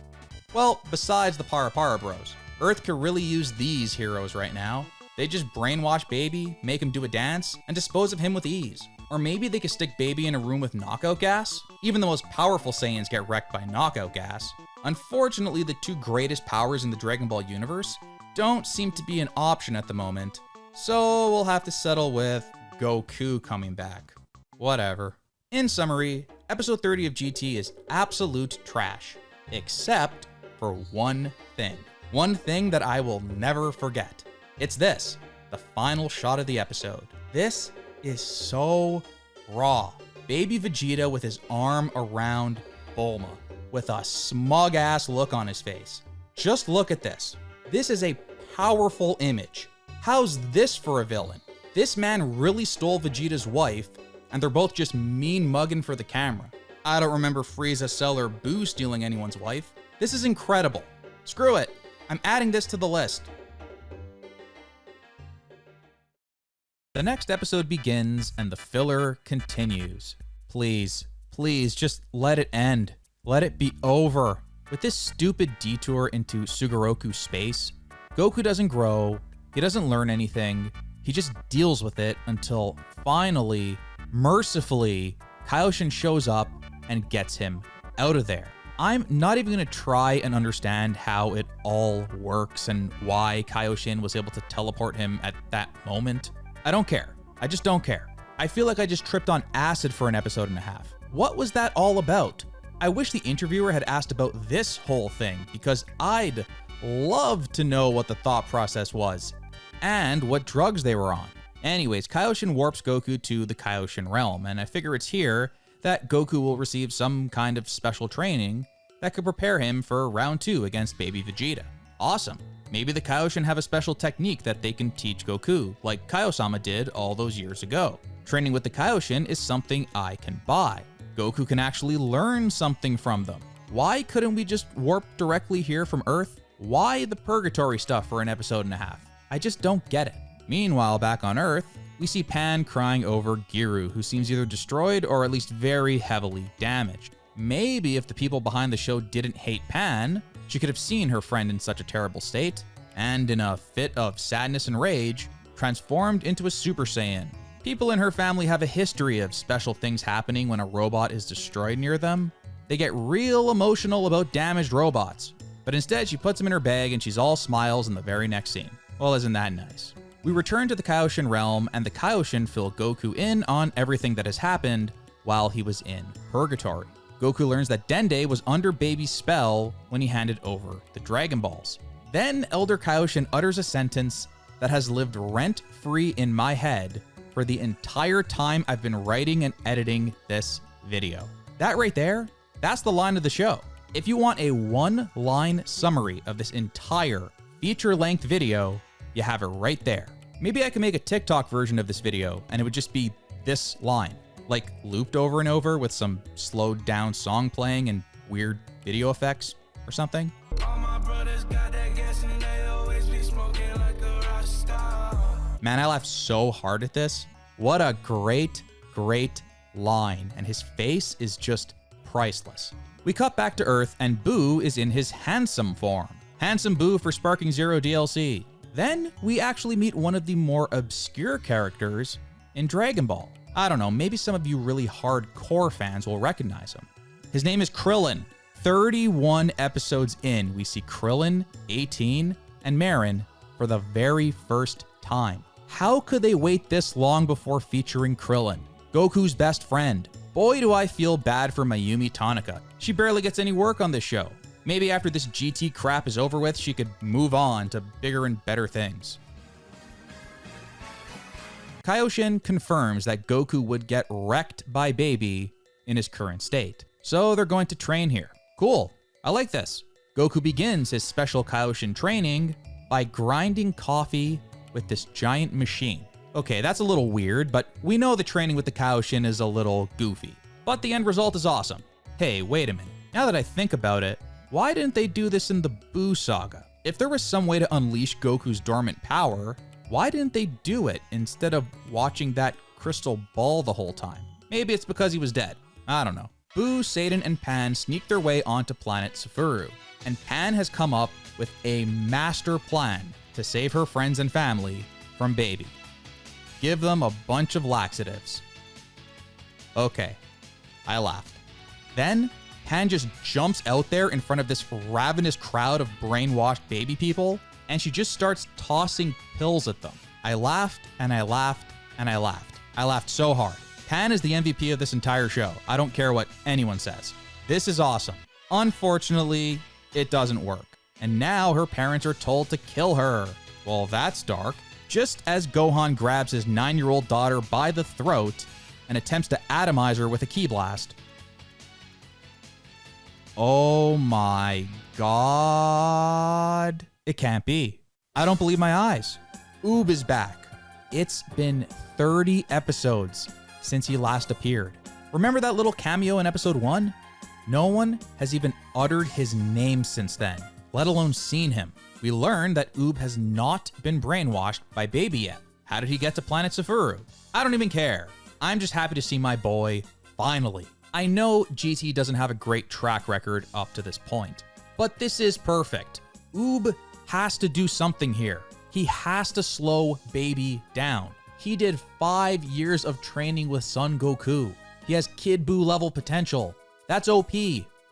Well, besides the Para Para Bros. Earth could really use these heroes right now. They just brainwash Baby, make him do a dance, and dispose of him with ease. Or maybe they could stick Baby in a room with knockout gas? Even the most powerful Saiyans get wrecked by knockout gas. Unfortunately, the 2 greatest powers in the Dragon Ball universe don't seem to be an option at the moment, so we'll have to settle with Goku coming back. Whatever. In summary, episode 30 of GT is absolute trash, except for one thing. One thing that I will never forget. It's this, the final shot of the episode. This is so raw. Baby Vegeta with his arm around Bulma, with a smug-ass look on his face. Just look at this. This is a powerful image. How's this for a villain? This man really stole Vegeta's wife, and they're both just mean mugging for the camera. I don't remember Frieza, Cell, or Buu stealing anyone's wife. This is incredible. Screw it. I'm adding this to the list. The next episode begins and the filler continues. Please, please, just let it end. Let it be over. With this stupid detour into Sugoroku space, Goku doesn't grow, he doesn't learn anything, he just deals with it until finally, mercifully, Kaioshin shows up and gets him out of there. I'm not even going to try and understand how it all works and why Kaioshin was able to teleport him at that moment. I don't care. I just don't care. I feel like I just tripped on acid for an episode and a half. What was that all about? I wish the interviewer had asked about this whole thing, because I'd love to know what the thought process was and what drugs they were on. Anyways, Kaioshin warps Goku to the Kaioshin realm, and I figure it's here that Goku will receive some kind of special training that could prepare him for round 2 against baby Vegeta. Awesome. Maybe the Kaioshin have a special technique that they can teach Goku, like Kaiosama did all those years ago. Training with the Kaioshin is something I can buy. Goku can actually learn something from them. Why couldn't we just warp directly here from Earth? Why the purgatory stuff for an episode and a half? I just don't get it. Meanwhile, back on Earth, we see Pan crying over Giru, who seems either destroyed or at least very heavily damaged. Maybe if the people behind the show didn't hate Pan, she could have seen her friend in such a terrible state, and in a fit of sadness and rage, transformed into a Super Saiyan. People in her family have a history of special things happening when a robot is destroyed near them. They get real emotional about damaged robots, but instead she puts them in her bag and she's all smiles in the very next scene. Well, isn't that nice? We return to the Kaioshin realm, and the Kaioshin fill Goku in on everything that has happened while he was in Purgatory. Goku learns that Dende was under Baby's spell when he handed over the Dragon Balls. Then Elder Kaioshin utters a sentence that has lived rent-free in my head for the entire time I've been writing and editing this video. That right there, that's the line of the show. If you want a one-line summary of this entire feature-length video, you have it right there. Maybe I can make a TikTok version of this video and it would just be this line, like looped over and over with some slowed down song playing and weird video effects or something. Man, I laughed so hard at this. What a great, great line, and his face is just priceless. We cut back to Earth and Boo is in his handsome form. Handsome Boo for Sparking Zero DLC. Then we actually meet one of the more obscure characters in Dragon Ball. I don't know, maybe some of you really hardcore fans will recognize him. His name is Krillin. 31 episodes in, we see Krillin, 18, and Marin for the very first time. How could they wait this long before featuring Krillin, Goku's best friend? Boy, do I feel bad for Mayumi Tanaka. She barely gets any work on this show. Maybe after this GT crap is over with, she could move on to bigger and better things. Kaioshin confirms that Goku would get wrecked by Baby in his current state. So they're going to train here. Cool, I like this. Goku begins his special Kaioshin training by grinding coffee with this giant machine. Okay, that's a little weird, but we know the training with the Kaioshin is a little goofy. But the end result is awesome. Hey, wait a minute. Now that I think about it, why didn't they do this in the Buu saga? If there was some way to unleash Goku's dormant power, why didn't they do it instead of watching that crystal ball the whole time? Maybe it's because he was dead. I don't know. Buu, Satan, and Pan sneak their way onto planet Sefuru, and Pan has come up with a master plan to save her friends and family from Baby. Give them a bunch of laxatives. Okay, I laughed. Then Pan just jumps out there in front of this ravenous crowd of brainwashed baby people, and she just starts tossing pills at them. I laughed and I laughed and I laughed. I laughed so hard. Pan is the MVP of this entire show. I don't care what anyone says. This is awesome. Unfortunately, it doesn't work. And now her parents are told to kill her. Well, that's dark. Just as Gohan grabs his 9-year-old daughter by the throat and attempts to atomize her with a ki blast. Oh my god. It can't be. I don't believe my eyes. Oob is back. It's been 30 episodes since he last appeared. Remember that little cameo in episode 1? No one has even uttered his name since then, let alone seen him. We learned that Oob has not been brainwashed by Baby yet. How did he get to planet Sefuru? I don't even care. I'm just happy to see my boy, finally. I know GT doesn't have a great track record up to this point, but this is perfect. Oob has to do something here. He has to slow Baby down. He did 5 years of training with Son Goku. He has Kid Buu level potential. That's OP.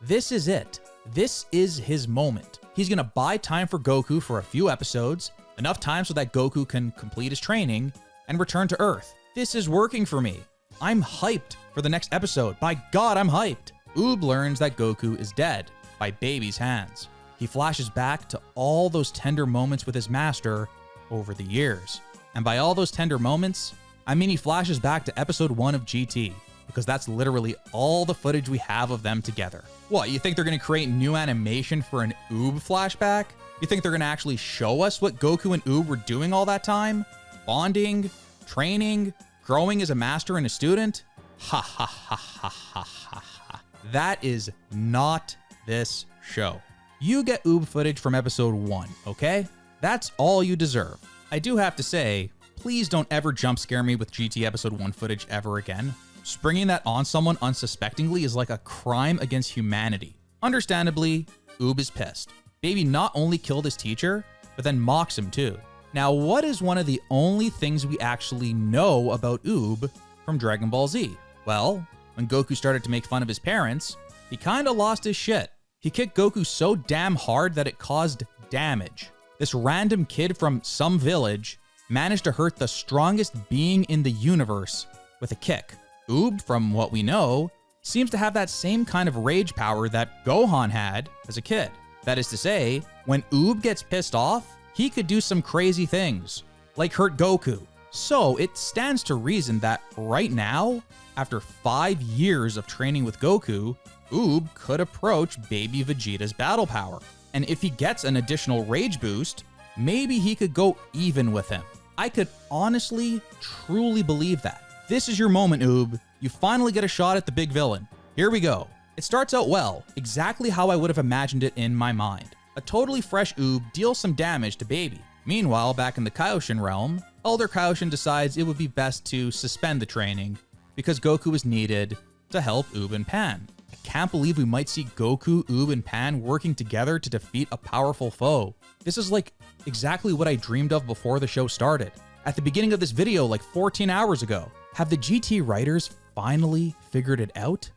This is it. This is his moment. He's gonna buy time for Goku for a few episodes, enough time so that Goku can complete his training and return to Earth. This is working for me. I'm hyped for the next episode. By God, I'm hyped. Oob learns that Goku is dead by Baby's hands. He flashes back to all those tender moments with his master over the years. And by all those tender moments, I mean he flashes back to episode 1 of GT. because that's literally all the footage we have of them together. What, you think they're gonna create new animation for an Oob flashback? You think they're gonna actually show us what Goku and Oob were doing all that time? Bonding, training, growing as a master and a student? Ha ha ha ha ha ha ha. That is not this show. You get Oob footage from episode 1, okay? That's all you deserve. I do have to say, please don't ever jump scare me with GT episode 1 footage ever again. Springing that on someone unsuspectingly is like a crime against humanity. Understandably, Oob is pissed. Baby not only killed his teacher, but then mocks him too. Now, what is one of the only things we actually know about Oob from Dragon Ball Z? Well, when Goku started to make fun of his parents, he kinda lost his shit. He kicked Goku so damn hard that it caused damage. This random kid from some village managed to hurt the strongest being in the universe with a kick. Oob, from what we know, seems to have that same kind of rage power that Gohan had as a kid. That is to say, when Oob gets pissed off, he could do some crazy things, like hurt Goku. So it stands to reason that right now, after 5 years of training with Goku, Oob could approach baby Vegeta's battle power. And if he gets an additional rage boost, maybe he could go even with him. I could honestly, truly believe that. This is your moment, Oob. You finally get a shot at the big villain. Here we go. It starts out well, exactly how I would have imagined it in my mind. A totally fresh Oob deals some damage to baby. Meanwhile, back in the Kaioshin realm, Elder Kaioshin decides it would be best to suspend the training because Goku is needed to help Oob and Pan. I can't believe we might see Goku, Oob, and Pan working together to defeat a powerful foe. This is like exactly what I dreamed of before the show started. At the beginning of this video, like 14 hours ago. Have the GT writers finally figured it out?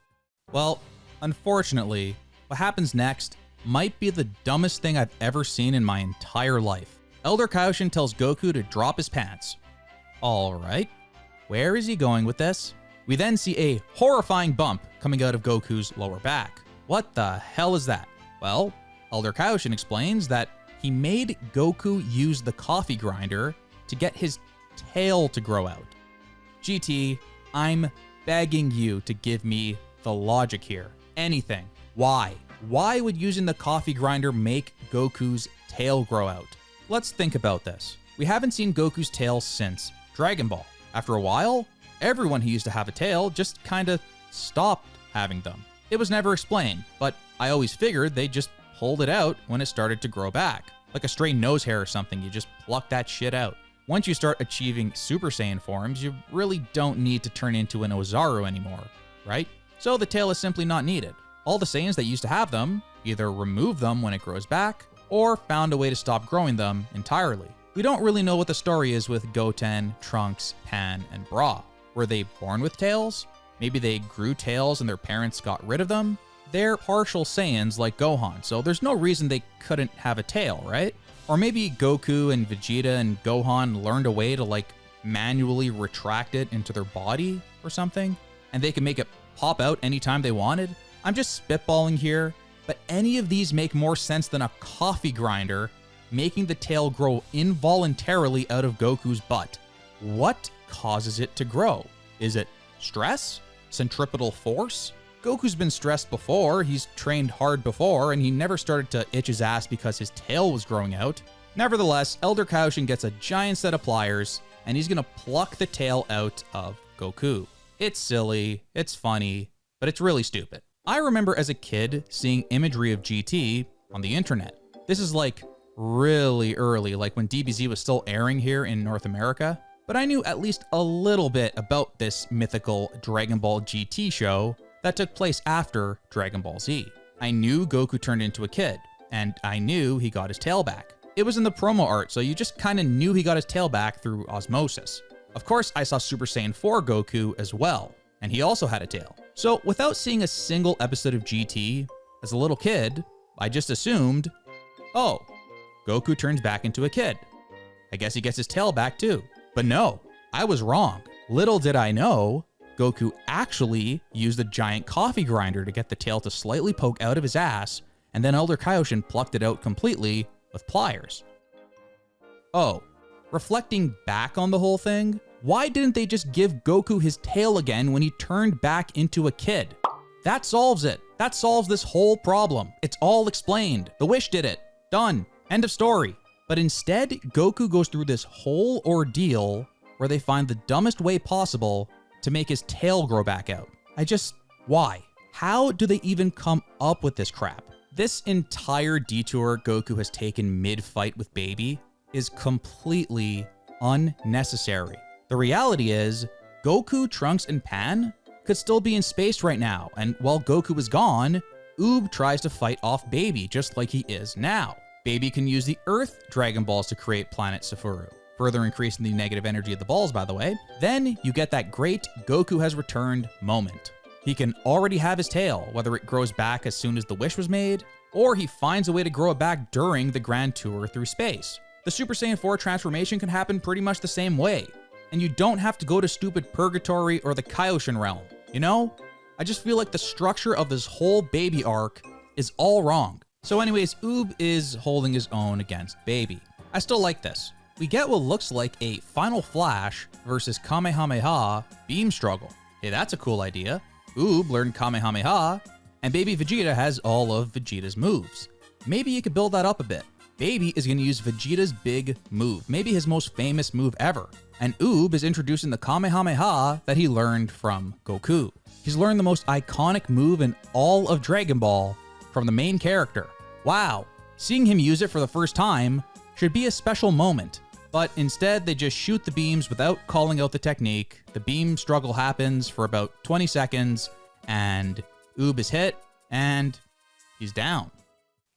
Well, unfortunately, what happens next might be the dumbest thing I've ever seen in my entire life. Elder Kaioshin tells Goku to drop his pants. Alright, where is he going with this? We then see a horrifying bump coming out of Goku's lower back. What the hell is that? Well, Elder Kaioshin explains that he made Goku use the coffee grinder to get his tail to grow out. GT, I'm begging you to give me the logic here. Anything. Why? Why would using the coffee grinder make Goku's tail grow out? Let's think about this. We haven't seen Goku's tail since Dragon Ball. After a while, everyone who used to have a tail just kinda stopped having them. It was never explained, but I always figured they just pulled it out when it started to grow back. Like a stray nose hair or something, you just pluck that shit out. Once you start achieving Super Saiyan forms, you really don't need to turn into an Ozaru anymore, right? So the tail is simply not needed. All the Saiyans that used to have them either remove them when it grows back, or found a way to stop growing them entirely. We don't really know what the story is with Goten, Trunks, Pan, and Bra. Were they born with tails? Maybe they grew tails and their parents got rid of them? They're partial Saiyans like Gohan, so there's no reason they couldn't have a tail, right? Or maybe Goku and Vegeta and Gohan learned a way to like manually retract it into their body or something, and they can make it pop out anytime they wanted. I'm just spitballing here, but any of these make more sense than a coffee grinder making the tail grow involuntarily out of Goku's butt. What causes it to grow? Is it stress? Centripetal force? Goku's been stressed before, he's trained hard before, and he never started to itch his ass because his tail was growing out. Nevertheless, Elder Kaioshin gets a giant set of pliers, and he's gonna pluck the tail out of Goku. It's silly, it's funny, but it's really stupid. I remember as a kid seeing imagery of GT on the internet. This is like really early, like when DBZ was still airing here in North America, but I knew at least a little bit about this mythical Dragon Ball GT show that took place after Dragon Ball Z. I knew Goku turned into a kid, and I knew he got his tail back. It was in the promo art, so you just kinda knew he got his tail back through osmosis. Of course, I saw Super Saiyan 4 Goku as well, and he also had a tail. So without seeing a single episode of GT, as a little kid, I just assumed, oh, Goku turns back into a kid. I guess he gets his tail back too. But no, I was wrong. Little did I know, Goku actually used a giant coffee grinder to get the tail to slightly poke out of his ass, and then Elder Kaioshin plucked it out completely with pliers. Oh, reflecting back on the whole thing, Why didn't they just give Goku his tail again when he turned back into a kid? That solves it. That solves this whole problem. It's all explained. The Wish did it. Done. End of story. But instead, Goku goes through this whole ordeal where they find the dumbest way possible to make his tail grow back out. Why? How do they even come up with this crap? This entire detour Goku has taken mid-fight with Baby is completely unnecessary. The reality is, Goku, Trunks, and Pan could still be in space right now, and while Goku is gone, Oob tries to fight off Baby just like he is now. Baby can use the Earth Dragon Balls to create Planet Safuru, further increasing the negative energy of the balls, by the way. Then you get that great Goku has returned moment. He can already have his tail, whether it grows back as soon as the wish was made, or he finds a way to grow it back during the grand tour through space. The Super Saiyan 4 transformation can happen pretty much the same way, and you don't have to go to stupid Purgatory or the Kaioshin realm, you know? I just feel like the structure of this whole Baby arc is all wrong. So anyways, Oob is holding his own against Baby. I still like this. We get what looks like a Final Flash versus Kamehameha beam struggle. Hey, that's a cool idea. Oob learned Kamehameha, and Baby Vegeta has all of Vegeta's moves. Maybe you could build that up a bit. Baby is going to use Vegeta's big move, maybe his most famous move ever. And Oob is introducing the Kamehameha that he learned from Goku. He's learned the most iconic move in all of Dragon Ball from the main character. Wow, seeing him use it for the first time should be a special moment. But instead, they just shoot the beams without calling out the technique. The beam struggle happens for about 20 seconds, and Oob is hit, and he's down.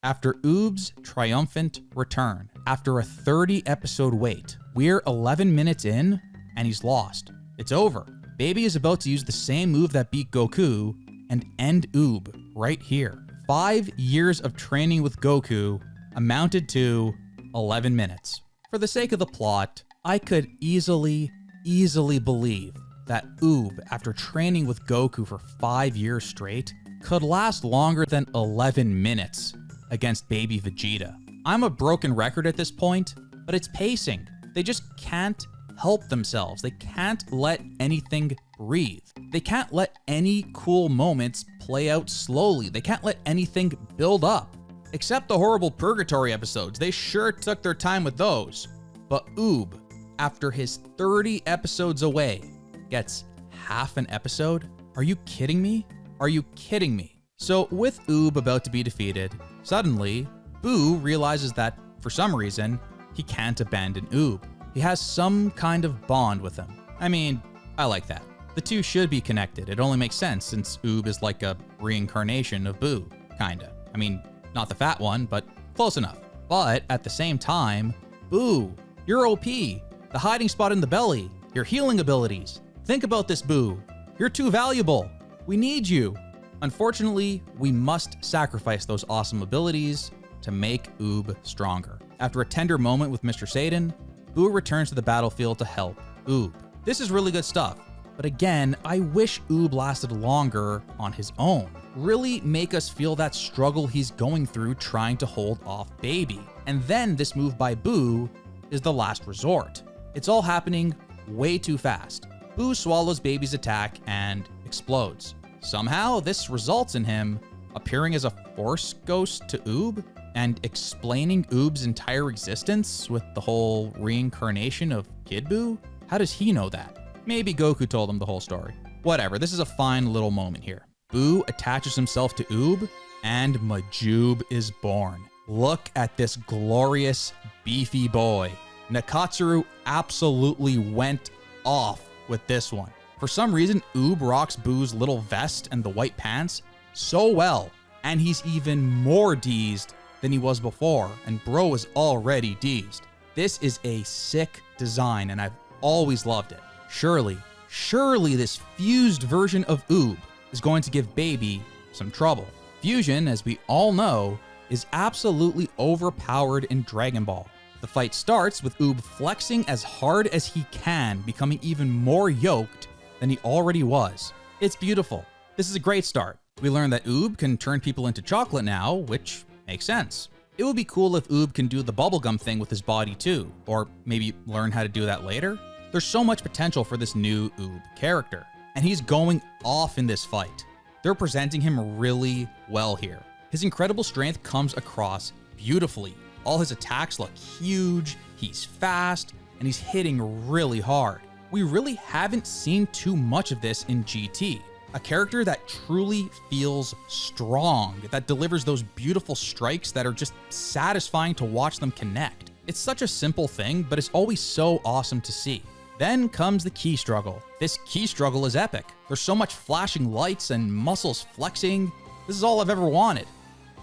After Oob's triumphant return, after a 30-episode wait, we're 11 minutes in, and he's lost. It's over. Baby is about to use the same move that beat Goku and end Oob right here. 5 years of training with Goku amounted to 11 minutes. For the sake of the plot, I could easily believe that Oob, after training with Goku for 5 years straight, could last longer than 11 minutes against Baby Vegeta. I'm a broken record at this point, but it's pacing. They just can't help themselves. They can't let anything breathe. They can't let any cool moments play out slowly. They can't let anything build up. Except the horrible Purgatory episodes. They sure took their time with those. But Oob, after his 30 episodes away, gets half an episode? Are you kidding me? Are you kidding me? So with Oob about to be defeated, suddenly, Boo realizes that, for some reason, he can't abandon Oob. He has some kind of bond with him. I mean, I like that. The two should be connected. It only makes sense since Oob is like a reincarnation of Boo, kinda. I mean, not the fat one, but close enough. But at the same time, Boo, you're OP. The hiding spot in the belly, your healing abilities. Think about this, Boo. You're too valuable. We need you. Unfortunately, we must sacrifice those awesome abilities to make Oob stronger. After a tender moment with Mr. Satan, Boo returns to the battlefield to help Oob. This is really good stuff. But again, I wish Oob lasted longer on his own. Really make us feel that struggle he's going through trying to hold off Baby. And then this move by Boo is the last resort. It's all happening way too fast. Boo swallows Baby's attack and explodes. Somehow, this results in him appearing as a force ghost to Oob and explaining Oob's entire existence with the whole reincarnation of Kid Boo. How does he know that? Maybe Goku told him the whole story. Whatever, this is a fine little moment here. Boo attaches himself to Oob, and Majoob is born. Look at this glorious, beefy boy. Nakatsuru absolutely went off with this one. For some reason, Oob rocks Boo's little vest and the white pants so well, and he's even more deezed than he was before, and bro is already deezed. This is a sick design, and I've always loved it. Surely this fused version of Oob is going to give Baby some trouble. Fusion, as we all know, is absolutely overpowered in Dragon Ball. The fight starts with Oob flexing as hard as he can, becoming even more yoked than he already was. It's beautiful. This is a great start. We learn that Oob can turn people into chocolate now, which makes sense. It would be cool if Oob can do the bubblegum thing with his body too, or maybe learn how to do that later. There's so much potential for this new Oob character, and he's going off in this fight. They're presenting him really well here. His incredible strength comes across beautifully. All his attacks look huge, he's fast, and he's hitting really hard. We really haven't seen too much of this in GT. A character that truly feels strong, that delivers those beautiful strikes that are just satisfying to watch them connect. It's such a simple thing, but it's always so awesome to see. Then comes the key struggle. This key struggle is epic. There's so much flashing lights and muscles flexing. This is all I've ever wanted.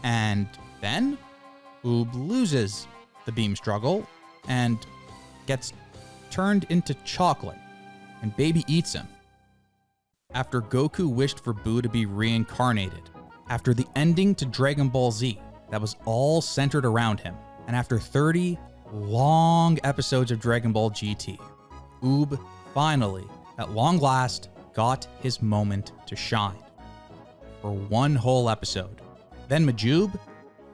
And then Oob loses the beam struggle and gets turned into chocolate, and Baby eats him. After Goku wished for Buu to be reincarnated, after the ending to Dragon Ball Z that was all centered around him, and after 30 long episodes of Dragon Ball GT, Oob finally, at long last, got his moment to shine. For one whole episode. Then Majub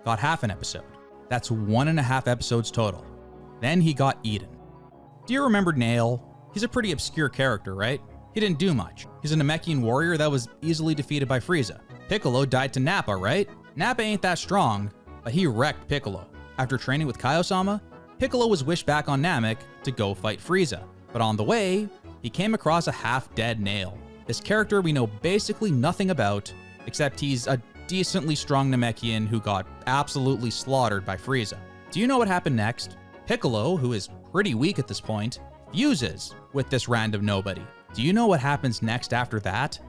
got half an episode. That's 1.5 episodes total. Then he got Eden. Do you remember Nail? He's a pretty obscure character, right? He didn't do much. He's a Namekian warrior that was easily defeated by Frieza. Piccolo died to Nappa, right? Nappa ain't that strong, but he wrecked Piccolo. After training with Kaiosama, Piccolo was wished back on Namek to go fight Frieza. But on the way, he came across a half-dead Nail. This character we know basically nothing about, except he's a decently strong Namekian who got absolutely slaughtered by Frieza. Do you know what happened next? Piccolo, who is pretty weak at this point, fuses with this random nobody. Do you know what happens next after that?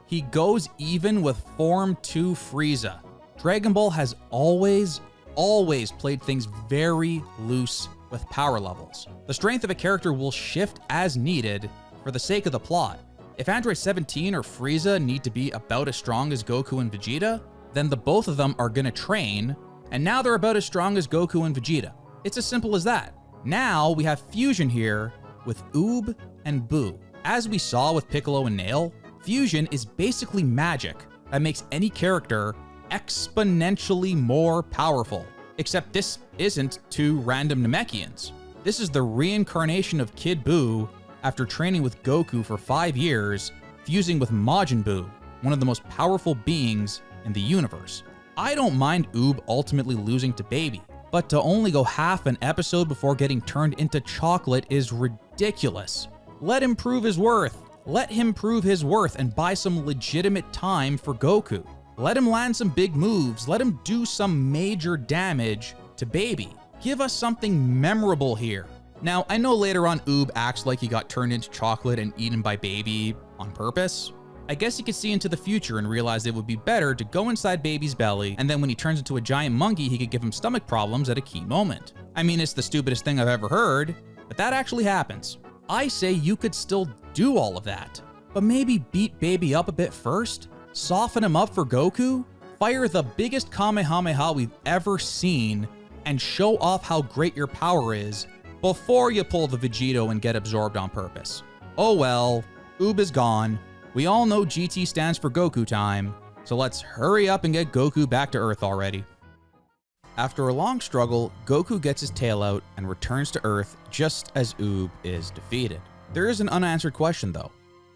He goes even with Form 2 Frieza. Dragon Ball has always played things very loose with power levels. The strength of a character will shift as needed for the sake of the plot. If Android 17 or Frieza need to be about as strong as Goku and Vegeta, then the both of them are gonna train, and now they're about as strong as Goku and Vegeta. It's as simple as that. Now we have fusion here with Oob and Buu. As we saw with Piccolo and Nail, fusion is basically magic that makes any character exponentially more powerful. Except this isn't two random Namekians. This is the reincarnation of Kid Buu after training with Goku for 5 years, fusing with Majin Buu, one of the most powerful beings in the universe. I don't mind Oob ultimately losing to Baby, but to only go half an episode before getting turned into chocolate is ridiculous. Let him prove his worth. Let him prove his worth and buy some legitimate time for Goku. Let him land some big moves. Let him do some major damage to Baby. Give us something memorable here. Now, I know later on Oob acts like he got turned into chocolate and eaten by Baby on purpose. I guess he could see into the future and realize it would be better to go inside Baby's belly, and then when he turns into a giant monkey, he could give him stomach problems at a key moment. I mean, it's the stupidest thing I've ever heard, but that actually happens. I say you could still do all of that, but maybe beat Baby up a bit first, soften him up for Goku, fire the biggest Kamehameha we've ever seen, and show off how great your power is before you pull the Vegito and get absorbed on purpose. Oh well, Oob is gone. We all know GT stands for Goku time, so let's hurry up and get Goku back to Earth already. After a long struggle, Goku gets his tail out and returns to Earth just as Oob is defeated. There is an unanswered question though.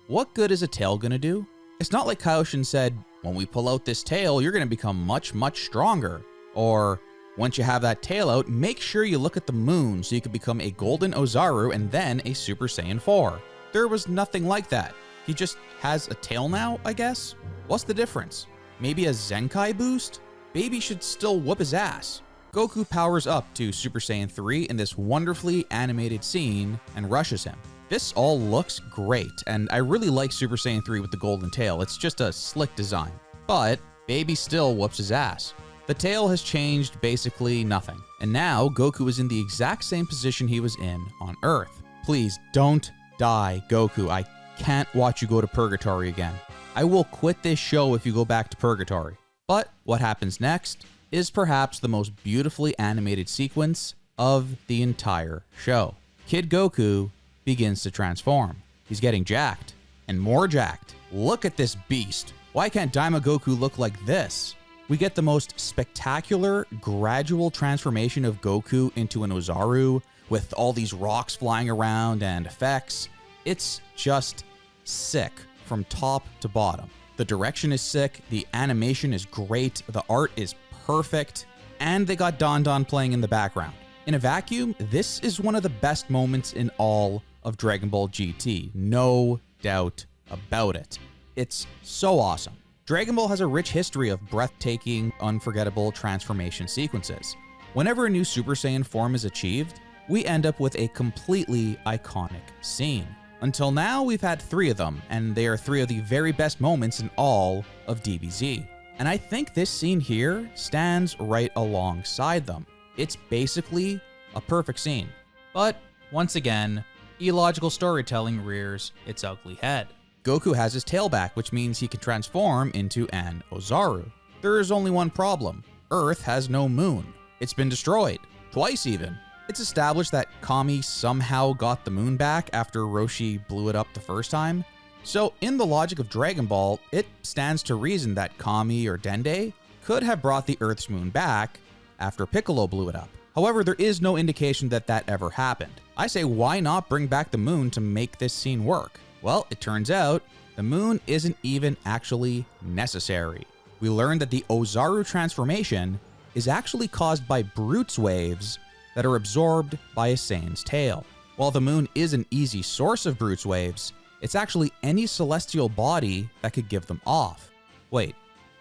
What good is a tail gonna do? It's not like Kaioshin said, when we pull out this tail, you're gonna become much, much stronger. Or, once you have that tail out, make sure you look at the moon so you can become a Golden Ozaru and then a Super Saiyan 4. There was nothing like that. He just has a tail now, I guess? What's the difference? Maybe a Zenkai boost? Baby should still whoop his ass. Goku powers up to Super Saiyan 3 in this wonderfully animated scene and rushes him. This all looks great, and I really like Super Saiyan 3 with the golden tail. It's just a slick design. But Baby still whoops his ass. The tail has changed basically nothing. And now Goku is in the exact same position he was in on Earth. Please don't die, Goku. I can't watch you go to purgatory again. I will quit this show if you go back to purgatory. But what happens next is perhaps the most beautifully animated sequence of the entire show. Kid Goku begins to transform. He's getting jacked and more jacked. Look at this beast. Why can't Daima Goku look like this? We get the most spectacular gradual transformation of Goku into an Ozaru with all these rocks flying around and effects. It's just sick from top to bottom. The direction is sick, the animation is great, the art is perfect, and they got Don Don playing in the background. In a vacuum, this is one of the best moments in all of Dragon Ball GT. No doubt about it. It's so awesome. Dragon Ball has a rich history of breathtaking, unforgettable transformation sequences. Whenever a new Super Saiyan form is achieved, we end up with a completely iconic scene. Until now, we've had 3 of them, and they are 3 of the very best moments in all of DBZ. And I think this scene here stands right alongside them. It's basically a perfect scene. But once again, illogical storytelling rears its ugly head. Goku has his tail back, which means he can transform into an Ozaru. There is only one problem. Earth has no moon. It's been destroyed. Twice even. It's established that Kami somehow got the moon back after Roshi blew it up the first time. So in the logic of Dragon Ball, it stands to reason that Kami or Dende could have brought the Earth's moon back after Piccolo blew it up. However, there is no indication that that ever happened. I say, why not bring back the moon to make this scene work? Well, it turns out the moon isn't even actually necessary. We learned that the Ozaru transformation is actually caused by Bruits waves that are absorbed by a Saiyan's tail. While the moon is an easy source of Bruits waves, it's actually any celestial body that could give them off. Wait,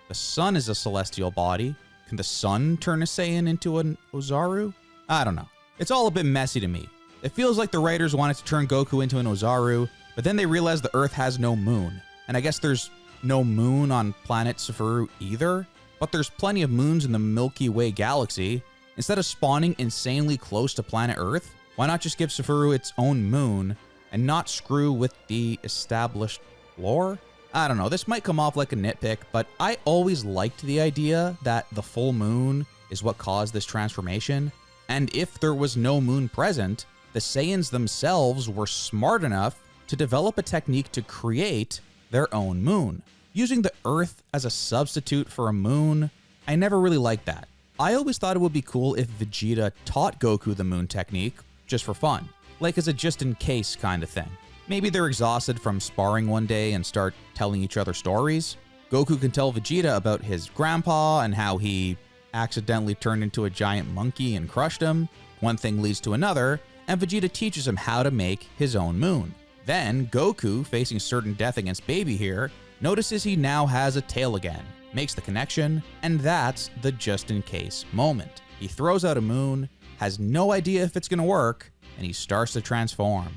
the sun is a celestial body. Can the sun turn a Saiyan into an Ozaru? I don't know. It's all a bit messy to me. It feels like the writers wanted to turn Goku into an Ozaru, but then they realized the Earth has no moon. And I guess there's no moon on planet Safaru either, but there's plenty of moons in the Milky Way galaxy. Instead of spawning insanely close to planet Earth, why not just give Safaru its own moon and not screw with the established lore? I don't know, this might come off like a nitpick, but I always liked the idea that the full moon is what caused this transformation. And if there was no moon present, the Saiyans themselves were smart enough to develop a technique to create their own moon. Using the Earth as a substitute for a moon, I never really liked that. I always thought it would be cool if Vegeta taught Goku the moon technique, just for fun. Like as a just-in-case kind of thing. Maybe they're exhausted from sparring one day and start telling each other stories. Goku can tell Vegeta about his grandpa and how he accidentally turned into a giant monkey and crushed him. One thing leads to another, and Vegeta teaches him how to make his own moon. Then Goku, facing certain death against Baby here, notices he now has a tail again, makes the connection, and that's the just-in-case moment. He throws out a moon, has no idea if it's gonna work, and he starts to transform.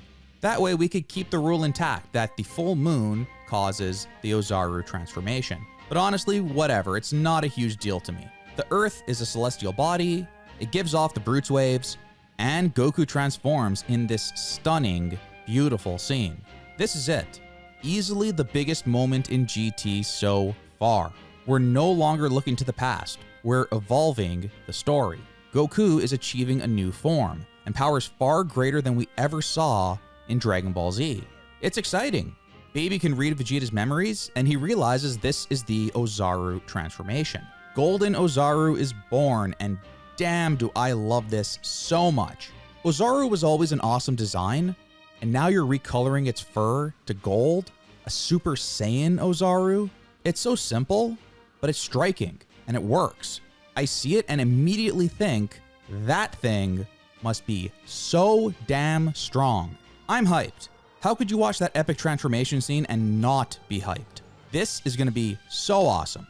That way we could keep the rule intact that the full moon causes the Ozaru transformation. But honestly, whatever, it's not a huge deal to me. The Earth is a celestial body, it gives off the Bruits waves, and Goku transforms in this stunning, beautiful scene. This is it. Easily the biggest moment in GT so far. We're no longer looking to the past, we're evolving the story. Goku is achieving a new form, and powers far greater than we ever saw in Dragon Ball Z. It's exciting. Baby can read Vegeta's memories, and he realizes this is the Ozaru transformation. Golden Ozaru is born, and damn do I love this so much. Ozaru was always an awesome design, and now you're recoloring its fur to gold? A Super Saiyan Ozaru? It's so simple, but it's striking, and it works. I see it and immediately think, that thing must be so damn strong. I'm hyped. How could you watch that epic transformation scene and not be hyped? This is gonna be so awesome.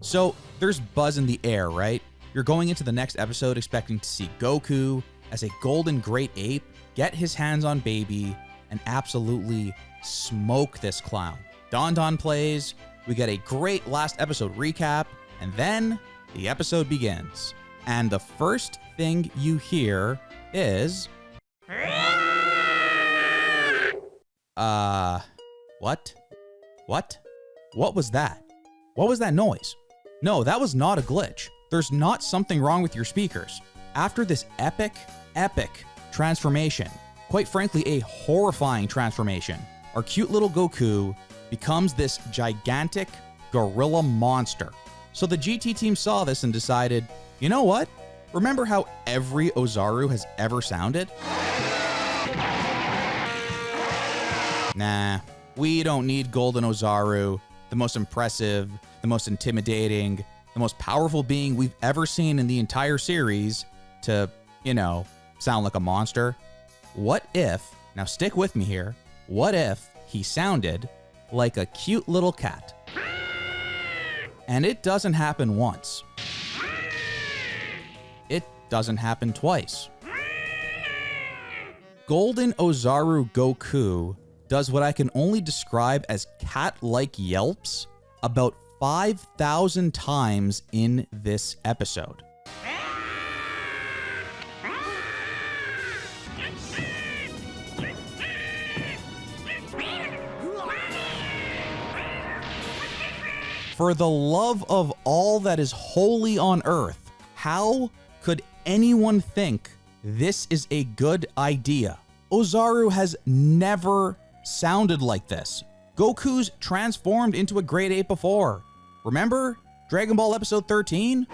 So there's buzz in the air, right? You're going into the next episode expecting to see Goku as a golden great ape get his hands on Baby and absolutely smoke this clown. Don Don plays, we get a great last episode recap, and then the episode begins. And the first thing you hear is... What? What was that? What was that noise? No, that was not a glitch. There's not something wrong with your speakers. After this epic transformation, quite frankly, a horrifying transformation, our cute little Goku becomes this gigantic gorilla monster. So the GT team saw this and decided, you know what? Remember how every Ozaru has ever sounded? Nah, we don't need Golden Ozaru, the most impressive, the most intimidating, the most powerful being we've ever seen in the entire series to, sound like a monster. What if, now stick with me here, what if he sounded like a cute little cat? And it doesn't happen once. It doesn't happen twice. Golden Ozaru Goku does what I can only describe as cat-like yelps about 5,000 times in this episode. For the love of all that is holy on earth, how could anyone think this is a good idea? Ozaru has never sounded like this. Goku's transformed into a great ape before. Remember Dragon Ball episode 13?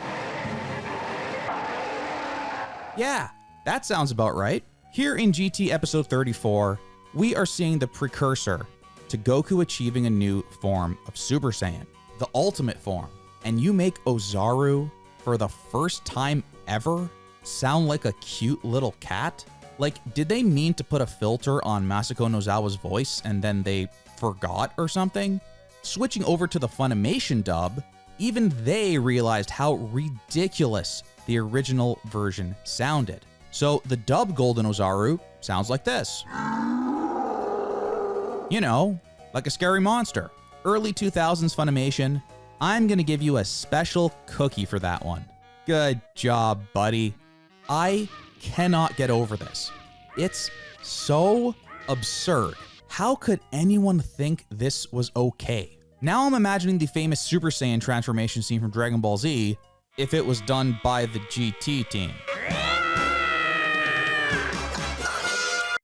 Yeah, that sounds about right. Here in GT episode 34, we are seeing the precursor to Goku achieving a new form of Super Saiyan, the ultimate form. And you make Ozaru, for the first time ever, sound like a cute little cat? Like, did they mean to put a filter on Masako Nozawa's voice and then they forgot or something? Switching over to the Funimation dub, even they realized how ridiculous the original version sounded. So the dub Golden Ozaru sounds like this. Like a scary monster. Early 2000s Funimation, I'm gonna give you a special cookie for that one. Good job, buddy. I cannot get over this. It's so absurd. How could anyone think this was okay? Now I'm imagining the famous Super Saiyan transformation scene from Dragon Ball Z if it was done by the GT team.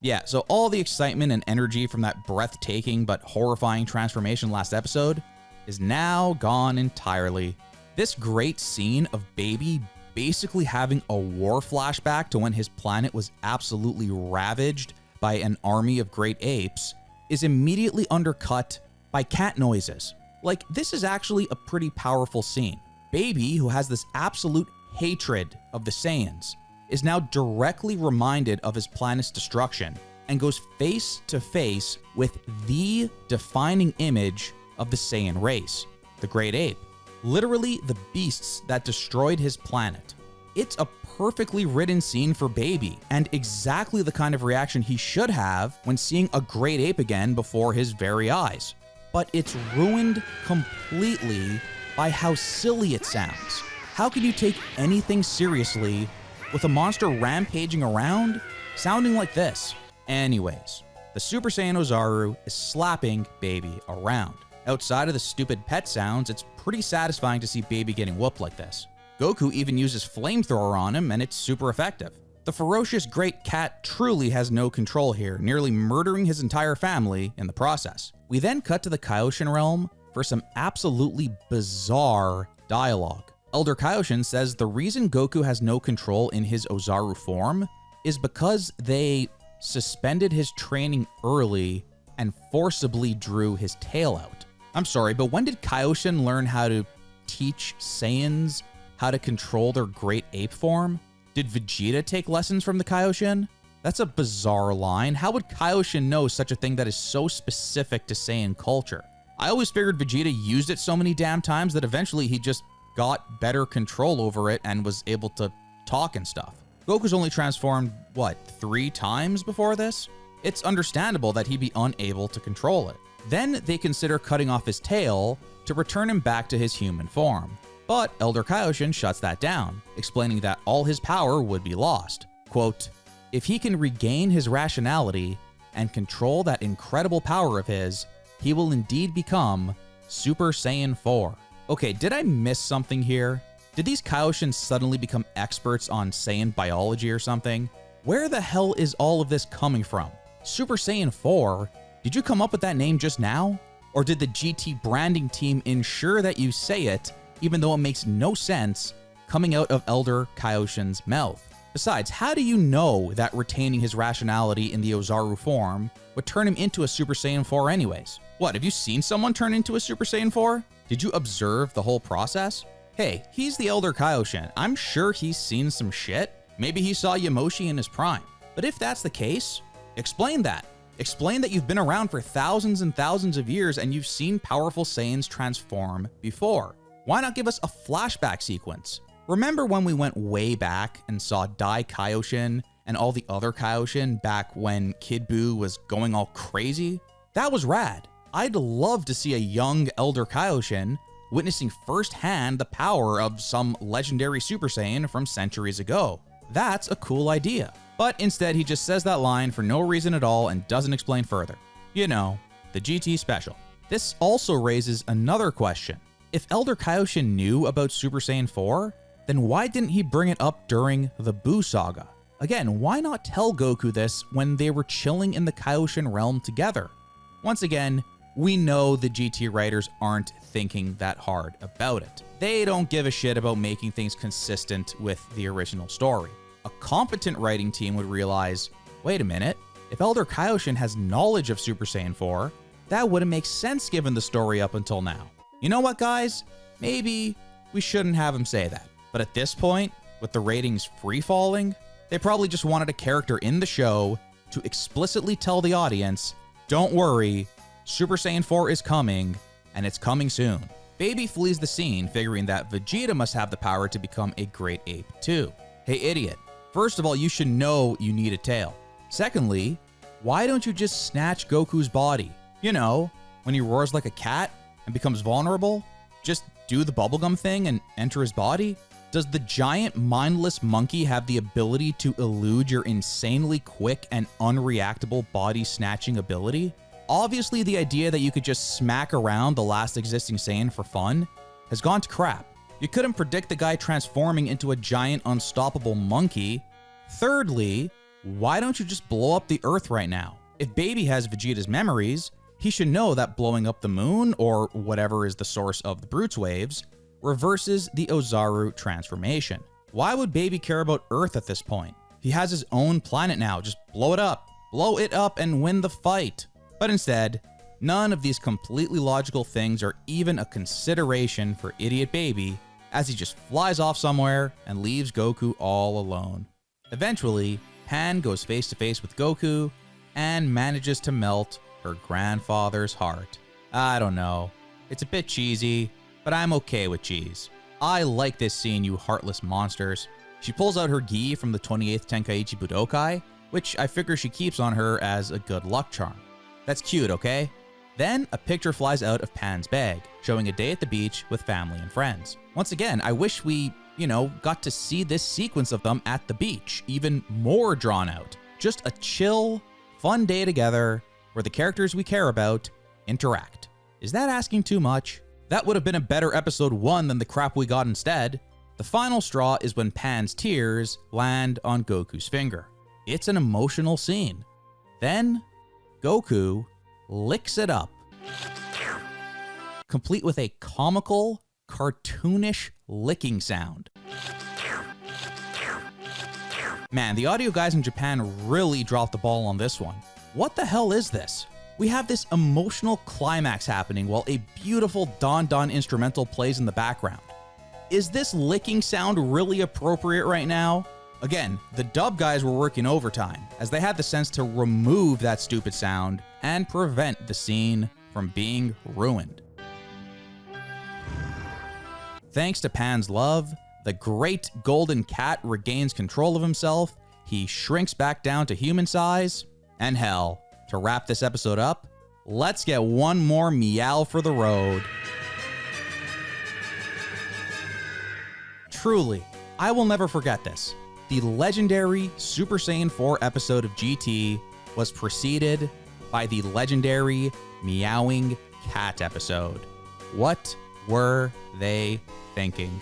Yeah, so all the excitement and energy from that breathtaking but horrifying transformation last episode is now gone entirely. This great scene of Baby basically having a war flashback to when his planet was absolutely ravaged by an army of great apes is immediately undercut by cat noises. Like, this is actually a pretty powerful scene. Baby, who has this absolute hatred of the Saiyans, is now directly reminded of his planet's destruction and goes face to face with the defining image of the Saiyan race, the Great Ape. Literally the beasts that destroyed his planet. It's a perfectly written scene for Baby, and exactly the kind of reaction he should have when seeing a great ape again before his very eyes. But it's ruined completely by how silly it sounds. How can you take anything seriously with a monster rampaging around sounding like this? Anyways, the Super Saiyan Ozaru is slapping Baby around. Outside of the stupid pet sounds, it's pretty satisfying to see Baby getting whooped like this. Goku even uses flamethrower on him, and it's super effective. The ferocious great cat truly has no control here, nearly murdering his entire family in the process. We then cut to the Kaioshin realm for some absolutely bizarre dialogue. Elder Kaioshin says the reason Goku has no control in his Ozaru form is because they suspended his training early and forcibly drew his tail out. I'm sorry, but when did Kaioshin learn how to teach Saiyans how to control their great ape form? Did Vegeta take lessons from the Kaioshin? That's a bizarre line. How would Kaioshin know such a thing that is so specific to Saiyan culture? I always figured Vegeta used it so many damn times that eventually he just got better control over it and was able to talk and stuff. Goku's only transformed, 3 times before this? It's understandable that he'd be unable to control it. Then they consider cutting off his tail to return him back to his human form. But Elder Kaioshin shuts that down, explaining that all his power would be lost. Quote, if he can regain his rationality and control that incredible power of his, he will indeed become Super Saiyan 4. Okay, did I miss something here? Did these Kaioshin suddenly become experts on Saiyan biology or something? Where the hell is all of this coming from? Super Saiyan 4? Did you come up with that name just now? Or did the GT branding team ensure that you say it, even though it makes no sense, coming out of Elder Kaioshin's mouth. Besides, how do you know that retaining his rationality in the Ozaru form would turn him into a Super Saiyan 4 anyways? What, have you seen someone turn into a Super Saiyan 4? Did you observe the whole process? Hey, he's the Elder Kaioshin. I'm sure he's seen some shit. Maybe he saw Yamoshi in his prime. But if that's the case, explain that. Explain that you've been around for thousands and thousands of years and you've seen powerful Saiyans transform before. Why not give us a flashback sequence? Remember when we went way back and saw Dai Kaioshin and all the other Kaioshin back when Kid Buu was going all crazy? That was rad. I'd love to see a young Elder Kaioshin witnessing firsthand the power of some legendary Super Saiyan from centuries ago. That's a cool idea. But instead he just says that line for no reason at all and doesn't explain further. You know, the GT special. This also raises another question. If Elder Kaioshin knew about Super Saiyan 4, then why didn't he bring it up during the Buu saga? Again, why not tell Goku this when they were chilling in the Kaioshin realm together? Once again, we know the GT writers aren't thinking that hard about it. They don't give a shit about making things consistent with the original story. A competent writing team would realize, wait a minute, if Elder Kaioshin has knowledge of Super Saiyan 4, that wouldn't make sense given the story up until now. You know what, guys? Maybe we shouldn't have him say that. But at this point, with the ratings free-falling, they probably just wanted a character in the show to explicitly tell the audience, don't worry, Super Saiyan 4 is coming, and it's coming soon. Baby flees the scene, figuring that Vegeta must have the power to become a great ape too. Hey idiot, first of all, you should know you need a tail. Secondly, why don't you just snatch Goku's body? You know, when he roars like a cat and becomes vulnerable, just do the bubblegum thing and enter his body? Does the giant mindless monkey have the ability to elude your insanely quick and unreactable body snatching ability? Obviously, the idea that you could just smack around the last existing Saiyan for fun has gone to crap. You couldn't predict the guy transforming into a giant unstoppable monkey. Thirdly, why don't you just blow up the Earth right now? If Baby has Vegeta's memories, he should know that blowing up the moon, or whatever is the source of the Bruits waves, reverses the Ozaru transformation. Why would Baby care about Earth at this point? He has his own planet now, just blow it up. Blow it up and win the fight. But instead, none of these completely logical things are even a consideration for idiot Baby, as he just flies off somewhere and leaves Goku all alone. Eventually, Pan goes face to face with Goku and manages to melt her grandfather's heart. I don't know. It's a bit cheesy, but I'm okay with cheese. I like this scene, you heartless monsters. She pulls out her gi from the 28th Tenkaichi Budokai, which I figure she keeps on her as a good luck charm. That's cute, okay? Then a picture flies out of Pan's bag, showing a day at the beach with family and friends. Once again, I wish we, got to see this sequence of them at the beach, even more drawn out. Just a chill, fun day together where the characters we care about interact. Is that asking too much? That would have been a better episode 1 than the crap we got instead. The final straw is when Pan's tears land on Goku's finger. It's an emotional scene. Then, Goku licks it up, complete with a comical, cartoonish licking sound. Man, the audio guys in Japan really dropped the ball on this one. What the hell is this? We have this emotional climax happening while a beautiful Don Don instrumental plays in the background. Is this licking sound really appropriate right now? Again, the dub guys were working overtime, as they had the sense to remove that stupid sound and prevent the scene from being ruined. Thanks to Pan's love, the great golden cat regains control of himself, he shrinks back down to human size, and hell, to wrap this episode up, let's get one more meow for the road. Truly, I will never forget this. The legendary Super Saiyan 4 episode of GT was preceded by the legendary Meowing Cat episode. What were they thinking?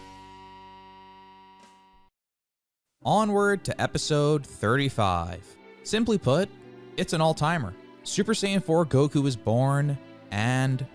Onward to episode 35. Simply put, it's an all-timer. Super Saiyan 4 Goku is born, and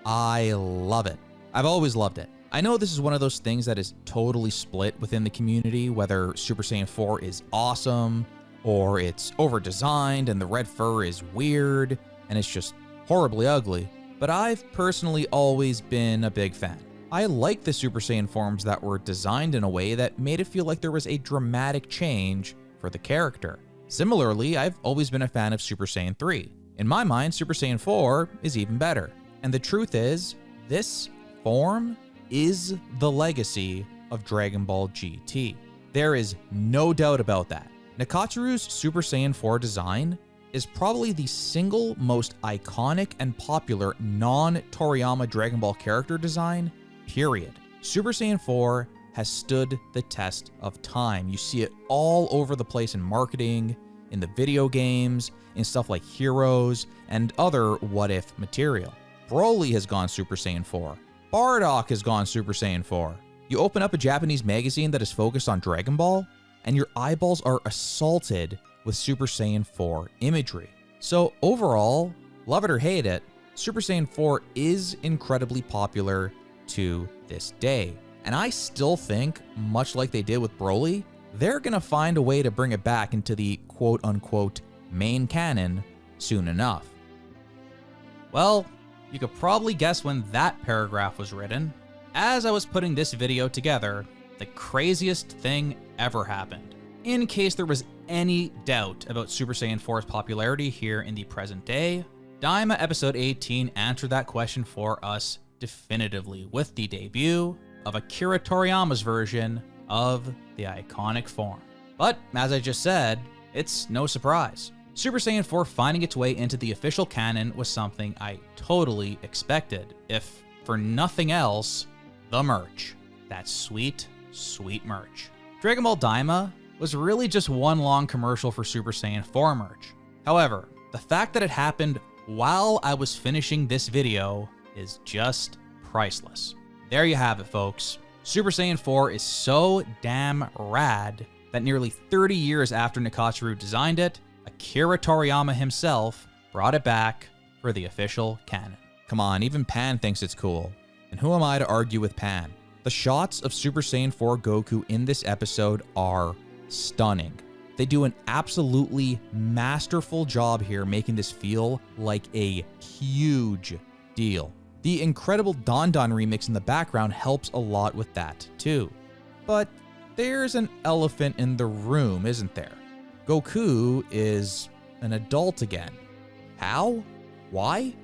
I love it. I've always loved it. I know this is one of those things that is totally split within the community, whether Super Saiyan 4 is awesome, or it's over-designed and the red fur is weird, and it's just horribly ugly. But I've personally always been a big fan. I like the Super Saiyan forms that were designed in a way that made it feel like there was a dramatic change for the character. Similarly, I've always been a fan of Super Saiyan 3. In my mind, Super Saiyan 4 is even better. And the truth is, this form is the legacy of Dragon Ball GT. There is no doubt about that. Nekatsuru's Super Saiyan 4 design is probably the single most iconic and popular non-Toriyama Dragon Ball character design, period. Super Saiyan 4 has stood the test of time. You see it all over the place in marketing, in the video games, in stuff like Heroes, and other what-if material. Broly has gone Super Saiyan 4. Bardock has gone Super Saiyan 4. You open up a Japanese magazine that is focused on Dragon Ball, and your eyeballs are assaulted with Super Saiyan 4 imagery. So overall, love it or hate it, Super Saiyan 4 is incredibly popular to this day. And I still think, much like they did with Broly, they're gonna find a way to bring it back into the quote-unquote main canon soon enough. Well, you could probably guess when that paragraph was written. As I was putting this video together, the craziest thing ever happened. In case there was any doubt about Super Saiyan 4's popularity here in the present day, Daima episode 18 answered that question for us definitively with the debut of Akira Toriyama's version of the iconic form. But as I just said, it's no surprise. Super Saiyan 4 finding its way into the official canon was something I totally expected, if for nothing else, the merch. That sweet, sweet merch. Dragon Ball Daima was really just one long commercial for Super Saiyan 4 merch. However, the fact that it happened while I was finishing this video is just priceless. There you have it, folks. Super Saiyan 4 is so damn rad that nearly 30 years after Nekatsuru designed it, Akira Toriyama himself brought it back for the official canon. Come on, even Pan thinks it's cool. And who am I to argue with Pan? The shots of Super Saiyan 4 Goku in this episode are stunning. They do an absolutely masterful job here making this feel like a huge deal. The incredible Don Don remix in the background helps a lot with that too. But there's an elephant in the room, isn't there? Goku is an adult again. How? Why?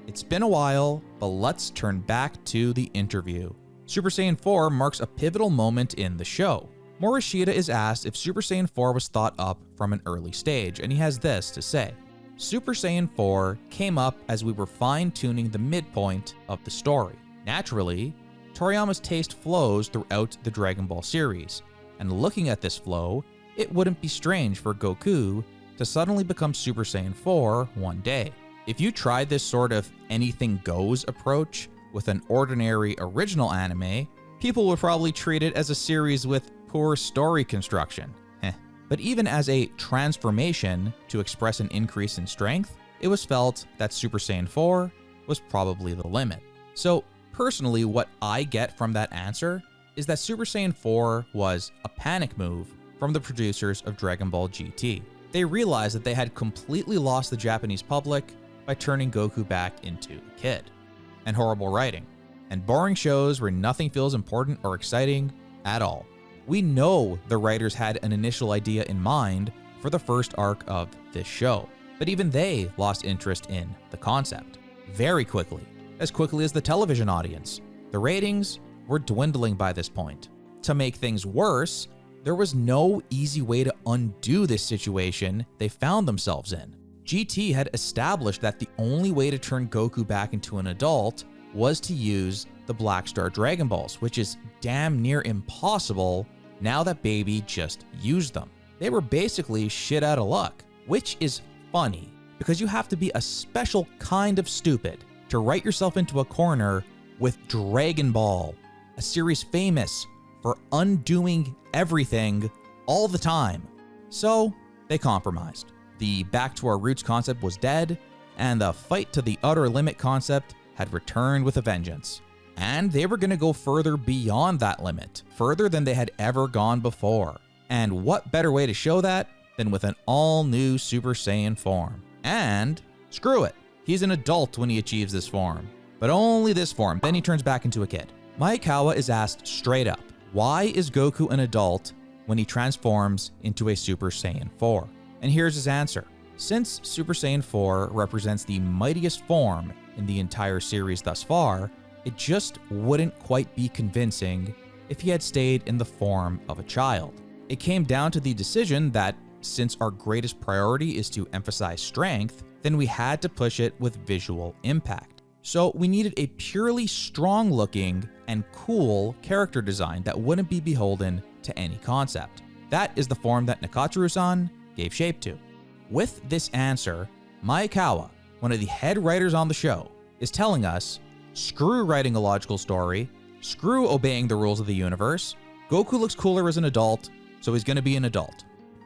It's been a while, but let's turn back to the interview. Super Saiyan 4 marks a pivotal moment in the show. Morishita is asked if Super Saiyan 4 was thought up from an early stage, and he has this to say. Super Saiyan 4 came up as we were fine-tuning the midpoint of the story. Naturally, Toriyama's taste flows throughout the Dragon Ball series, and looking at this flow, it wouldn't be strange for Goku to suddenly become Super Saiyan 4 one day. If you tried this sort of anything goes approach with an ordinary original anime, people would probably treat it as a series with poor story construction. But even as a transformation to express an increase in strength, it was felt that Super Saiyan 4 was probably the limit. So personally, what I get from that answer is that Super Saiyan 4 was a panic move from the producers of Dragon Ball GT. They realized that they had completely lost the Japanese public by turning Goku back into a kid. And horrible writing. And boring shows where nothing feels important or exciting at all. We know the writers had an initial idea in mind for the first arc of this show, but even they lost interest in the concept very quickly, as quickly as the television audience. The ratings were dwindling by this point. To make things worse, there was no easy way to undo this situation they found themselves in. GT had established that the only way to turn Goku back into an adult was to use the Black Star Dragon Balls, which is damn near impossible now that Baby just used them. They were basically shit out of luck, which is funny because you have to be a special kind of stupid to write yourself into a corner with Dragon Ball, a series famous for undoing everything all the time. So they compromised. The back to our roots concept was dead, and the fight to the utter limit concept had returned with a vengeance. And they were going to go further beyond that limit, further than they had ever gone before. And what better way to show that than with an all-new Super Saiyan form? And screw it, he's an adult when he achieves this form. But only this form, then he turns back into a kid. Maekawa is asked straight up, why is Goku an adult when he transforms into a Super Saiyan 4? And here's his answer. Since Super Saiyan 4 represents the mightiest form in the entire series thus far, it just wouldn't quite be convincing if he had stayed in the form of a child. It came down to the decision that since our greatest priority is to emphasize strength, then we had to push it with visual impact. So we needed a purely strong looking and cool character design that wouldn't be beholden to any concept. That is the form that Nakatsuru-san gave shape to. With this answer, Maekawa, one of the head writers on the show, is telling us, screw writing a logical story, screw obeying the rules of the universe, Goku looks cooler as an adult, so he's gonna be an adult.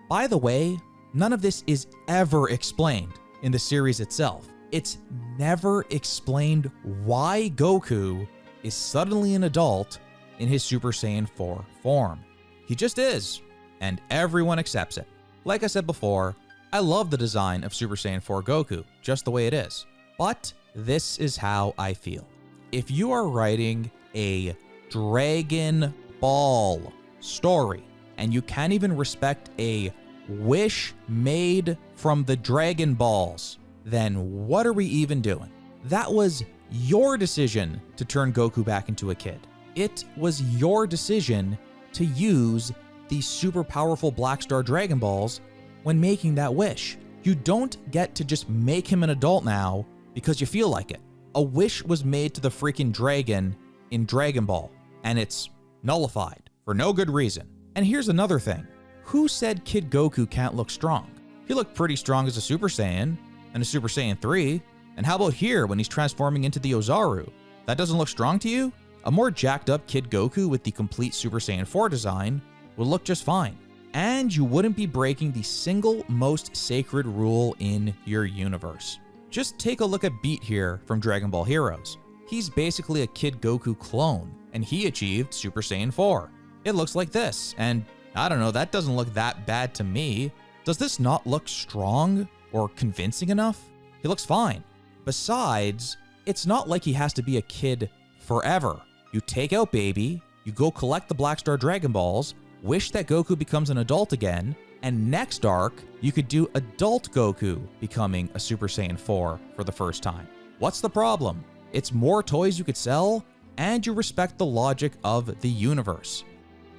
By the way, none of this is ever explained in the series itself. It's never explained why Goku is suddenly an adult in his Super Saiyan 4 form. He just is, and everyone accepts it. Like I said before, I love the design of Super Saiyan 4 Goku, just the way it is. But this is how I feel. If you are writing a Dragon Ball story, and you can't even respect a wish made from the Dragon Balls, then what are we even doing? That was your decision to turn Goku back into a kid. It was your decision to use the super powerful Black Star Dragon Balls when making that wish. You don't get to just make him an adult now because you feel like it. A wish was made to the freaking dragon in Dragon Ball, and it's nullified for no good reason. And here's another thing. Who said Kid Goku can't look strong? He looked pretty strong as a Super Saiyan and a Super Saiyan 3. And how about here when he's transforming into the Ozaru? That doesn't look strong to you? A more jacked up Kid Goku with the complete Super Saiyan 4 design would look just fine. And you wouldn't be breaking the single most sacred rule in your universe. Just take a look at Beat here from Dragon Ball Heroes. He's basically a Kid Goku clone, and he achieved Super Saiyan 4. It looks like this, and I don't know, that doesn't look that bad to me. Does this not look strong or convincing enough? He looks fine. Besides, it's not like he has to be a kid forever. You take out Baby, you go collect the Black Star Dragon Balls, wish that Goku becomes an adult again, and next arc, you could do adult Goku becoming a Super Saiyan 4 for the first time. What's the problem? It's more toys you could sell, and you respect the logic of the universe.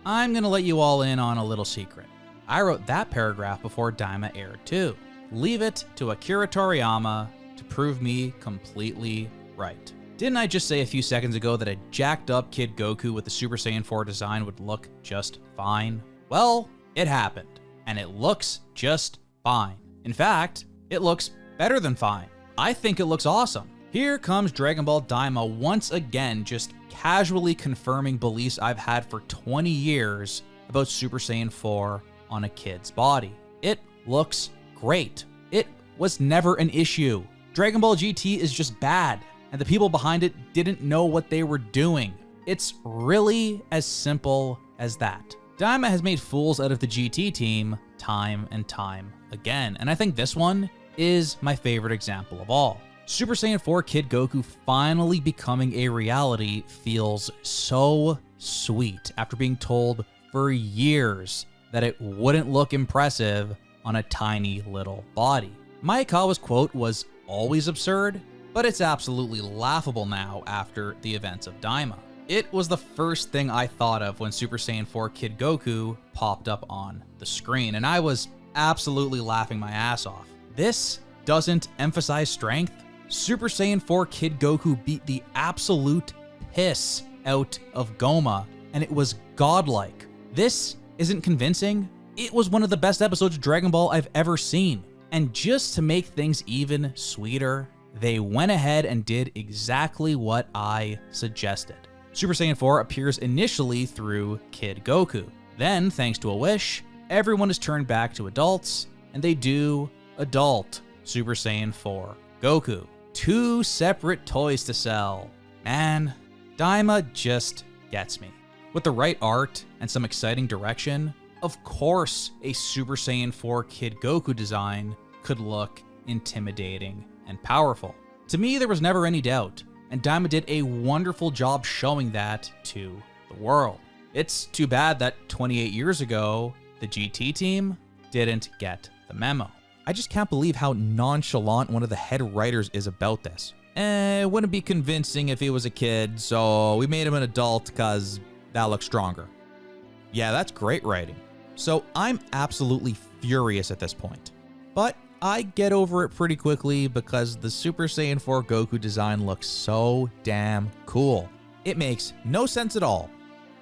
I'm gonna let you all in on a little secret. I wrote that paragraph before Daima aired too. Leave it to Akira Toriyama to prove me completely right. Didn't I just say a few seconds ago that a jacked up Kid Goku with the Super Saiyan 4 design would look just fine? Well, it happened, and it looks just fine. In fact, it looks better than fine. I think it looks awesome. Here comes Dragon Ball Daima once again just casually confirming beliefs I've had for 20 years about Super Saiyan 4 on a kid's body. It looks great. It was never an issue. Dragon Ball GT is just bad, and the people behind it didn't know what they were doing. It's really as simple as that. Daima has made fools out of the GT team time and time again, and I think this one is my favorite example of all. Super Saiyan 4 Kid Goku finally becoming a reality feels so sweet after being told for years that it wouldn't look impressive on a tiny little body. Maekawa's quote was always absurd, but it's absolutely laughable now after the events of Daima. It was the first thing I thought of when Super Saiyan 4 Kid Goku popped up on the screen, and I was absolutely laughing my ass off. This doesn't emphasize strength. Super Saiyan 4 Kid Goku beat the absolute piss out of Goma, and it was godlike. This isn't convincing. It was one of the best episodes of Dragon Ball I've ever seen. And just to make things even sweeter, they went ahead and did exactly what I suggested. Super Saiyan 4 appears initially through Kid Goku. Then, thanks to a wish, everyone is turned back to adults, and they do adult Super Saiyan 4 Goku. 2 separate toys to sell. Man, Daima Daima just gets me. With the right art and some exciting direction, of course a Super Saiyan 4 Kid Goku design could look intimidating and powerful. To me, there was never any doubt, and Daima did a wonderful job showing that to the world. It's too bad that 28 years ago, the GT team didn't get the memo. I just can't believe how nonchalant one of the head writers is about this. It wouldn't be convincing if he was a kid, so we made him an adult because that looks stronger. Yeah, that's great writing. So I'm absolutely furious at this point. But I get over it pretty quickly because the Super Saiyan 4 Goku design looks so damn cool. It makes no sense at all,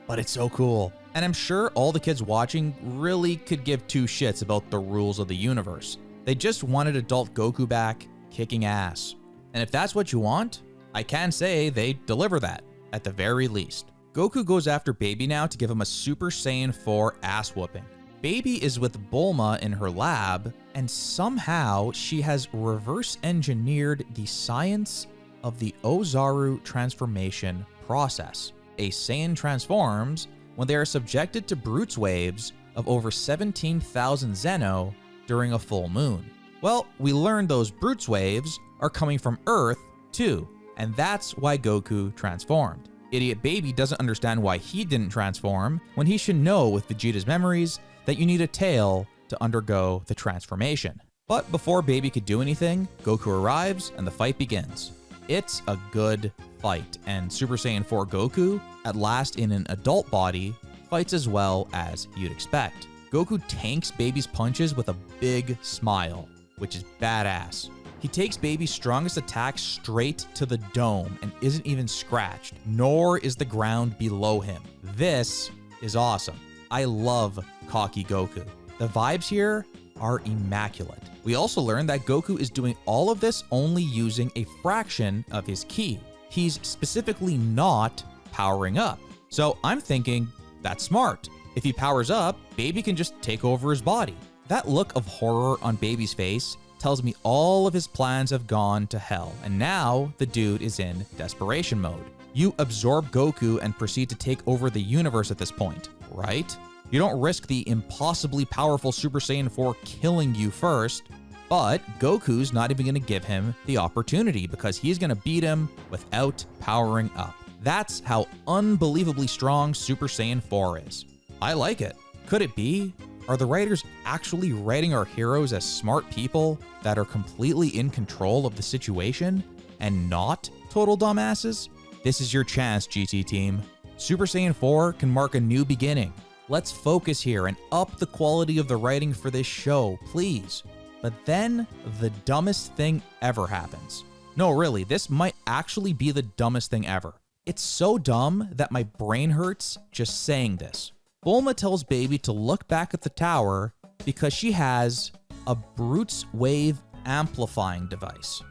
but it's so cool. And I'm sure all the kids watching really could give two shits about the rules of the universe. They just wanted adult Goku back, kicking ass. And if that's what you want, I can say they deliver that, at the very least. Goku goes after Baby now to give him a Super Saiyan 4 ass whooping. Baby is with Bulma in her lab, and somehow she has reverse engineered the science of the Ozaru transformation process. A Saiyan transforms when they are subjected to Bruits waves of over 17,000 Zeno during a full moon. Well, we learned those Bruits waves are coming from Earth too, and that's why Goku transformed. Idiot Baby doesn't understand why he didn't transform when he should know with Vegeta's memories that you need a tail to undergo the transformation. But before Baby could do anything, Goku arrives and the fight begins. It's a good fight, and Super Saiyan 4 Goku, at last in an adult body, fights as well as you'd expect. Goku tanks Baby's punches with a big smile, which is badass. He takes Baby's strongest attack straight to the dome and isn't even scratched, nor is the ground below him. This is awesome. I love cocky Goku. The vibes here are immaculate. We also learn that Goku is doing all of this only using a fraction of his ki. He's specifically not powering up. So I'm thinking that's smart. If he powers up, Baby can just take over his body. That look of horror on Baby's face tells me all of his plans have gone to hell, and now the dude is in desperation mode. You absorb Goku and proceed to take over the universe at this point, right? You don't risk the impossibly powerful Super Saiyan 4 killing you first, but Goku's not even going to give him the opportunity because he's going to beat him without powering up. That's how unbelievably strong Super Saiyan 4 is. I like it. Could it be? Are the writers actually writing our heroes as smart people that are completely in control of the situation and not total dumbasses? This is your chance, GT team. Super Saiyan 4 can mark a new beginning. Let's focus here and up the quality of the writing for this show, please. But then the dumbest thing ever happens. No, really, this might actually be the dumbest thing ever. It's so dumb that my brain hurts just saying this. Bulma tells Baby to look back at the tower because she has a Bruits wave amplifying device.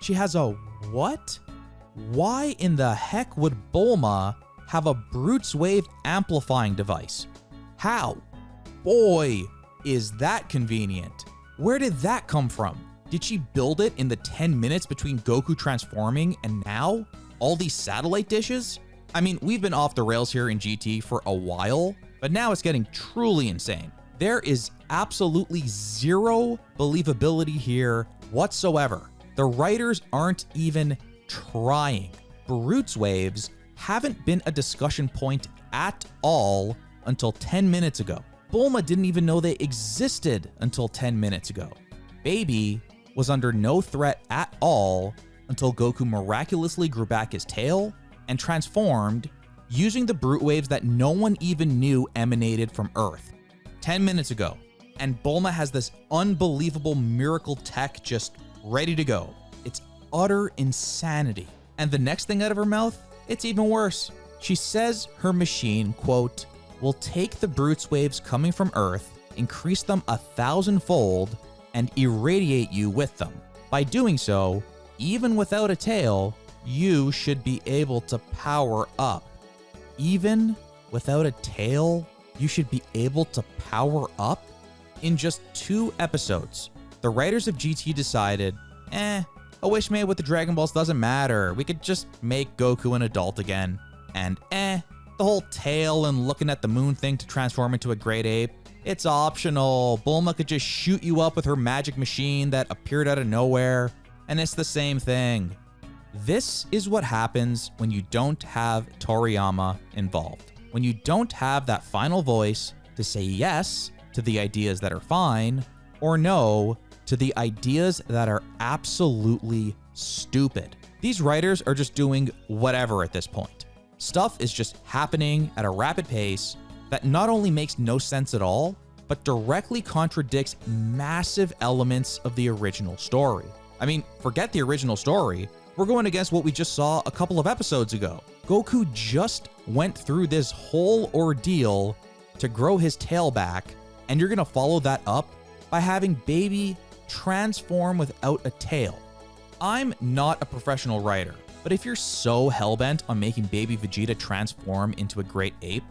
She has a what? Why in the heck would Bulma have a Bruits wave amplifying device? How? Boy, is that convenient. Where did that come from? Did she build it in the 10 minutes between Goku transforming and now? All these satellite dishes? I mean, we've been off the rails here in GT for a while, but now it's getting truly insane. There is absolutely zero believability here whatsoever. The writers aren't even trying. Bruits waves haven't been a discussion point at all until 10 minutes ago. Bulma didn't even know they existed until 10 minutes ago. Baby was under no threat at all until Goku miraculously grew back his tail and transformed using the Brute waves that no one even knew emanated from Earth 10 minutes ago. And Bulma has this unbelievable miracle tech just ready to go. It's utter insanity. And the next thing out of her mouth, it's even worse. She says her machine, quote, will take the Brute's waves coming from Earth, increase them 1,000-fold, and irradiate you with them. By doing so, even without a tail, you should be able to power up. Even without a tail, you should be able to power up? In just 2 episodes, the writers of GT decided, a wish made with the Dragon Balls doesn't matter. We could just make Goku an adult again. And the whole tail and looking at the moon thing to transform into a great ape, it's optional. Bulma could just shoot you up with her magic machine that appeared out of nowhere, and it's the same thing. This is what happens when you don't have Toriyama involved. When you don't have that final voice to say yes to the ideas that are fine, or no to the ideas that are absolutely stupid. These writers are just doing whatever at this point. Stuff is just happening at a rapid pace that not only makes no sense at all, but directly contradicts massive elements of the original story. I mean, forget the original story. We're going against what we just saw a couple of episodes ago. Goku just went through this whole ordeal to grow his tail back, and you're gonna follow that up by having Baby transform without a tail. I'm not a professional writer, but if you're so hellbent on making Baby Vegeta transform into a great ape,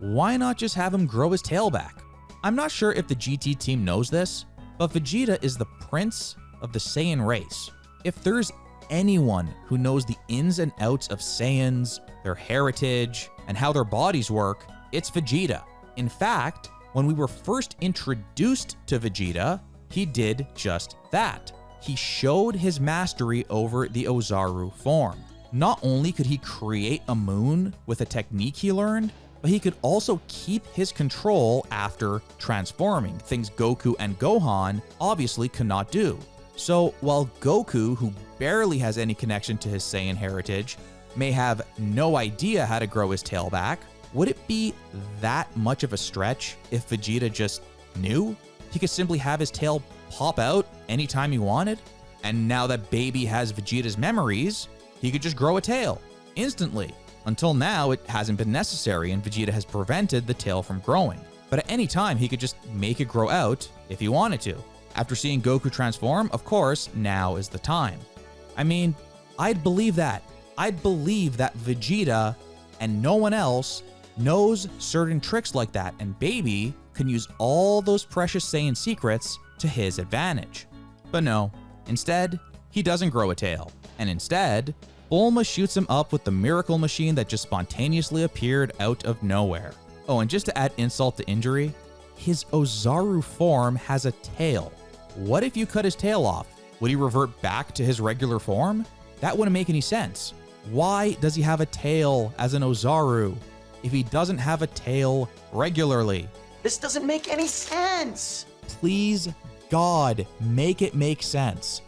why not just have him grow his tail back? I'm not sure if the GT team knows this, but Vegeta is the prince of the Saiyan race. If there's anyone who knows the ins and outs of Saiyans, their heritage, and how their bodies work, it's Vegeta. In fact, when we were first introduced to Vegeta, he did just that. He showed his mastery over the Ozaru form. Not only could he create a moon with a technique he learned, but he could also keep his control after transforming, things Goku and Gohan obviously could not do. So while Goku, who barely has any connection to his Saiyan heritage, may have no idea how to grow his tail back, would it be that much of a stretch if Vegeta just knew? He could simply have his tail pop out anytime he wanted, and now that Baby has Vegeta's memories, he could just grow a tail instantly. Until now, it hasn't been necessary and Vegeta has prevented the tail from growing. But at any time, he could just make it grow out if he wanted to. After seeing Goku transform, of course, now is the time. I mean, I'd believe that. I'd believe that Vegeta and no one else knows certain tricks like that, and Baby can use all those precious Saiyan secrets to his advantage. But no, instead, he doesn't grow a tail. And instead, Bulma shoots him up with the miracle machine that just spontaneously appeared out of nowhere. Oh, and just to add insult to injury, his Ozaru form has a tail. What if you cut his tail off? Would he revert back to his regular form? That wouldn't make any sense. Why does he have a tail as an Ozaru if he doesn't have a tail regularly? This doesn't make any sense. Please, God, make it make sense.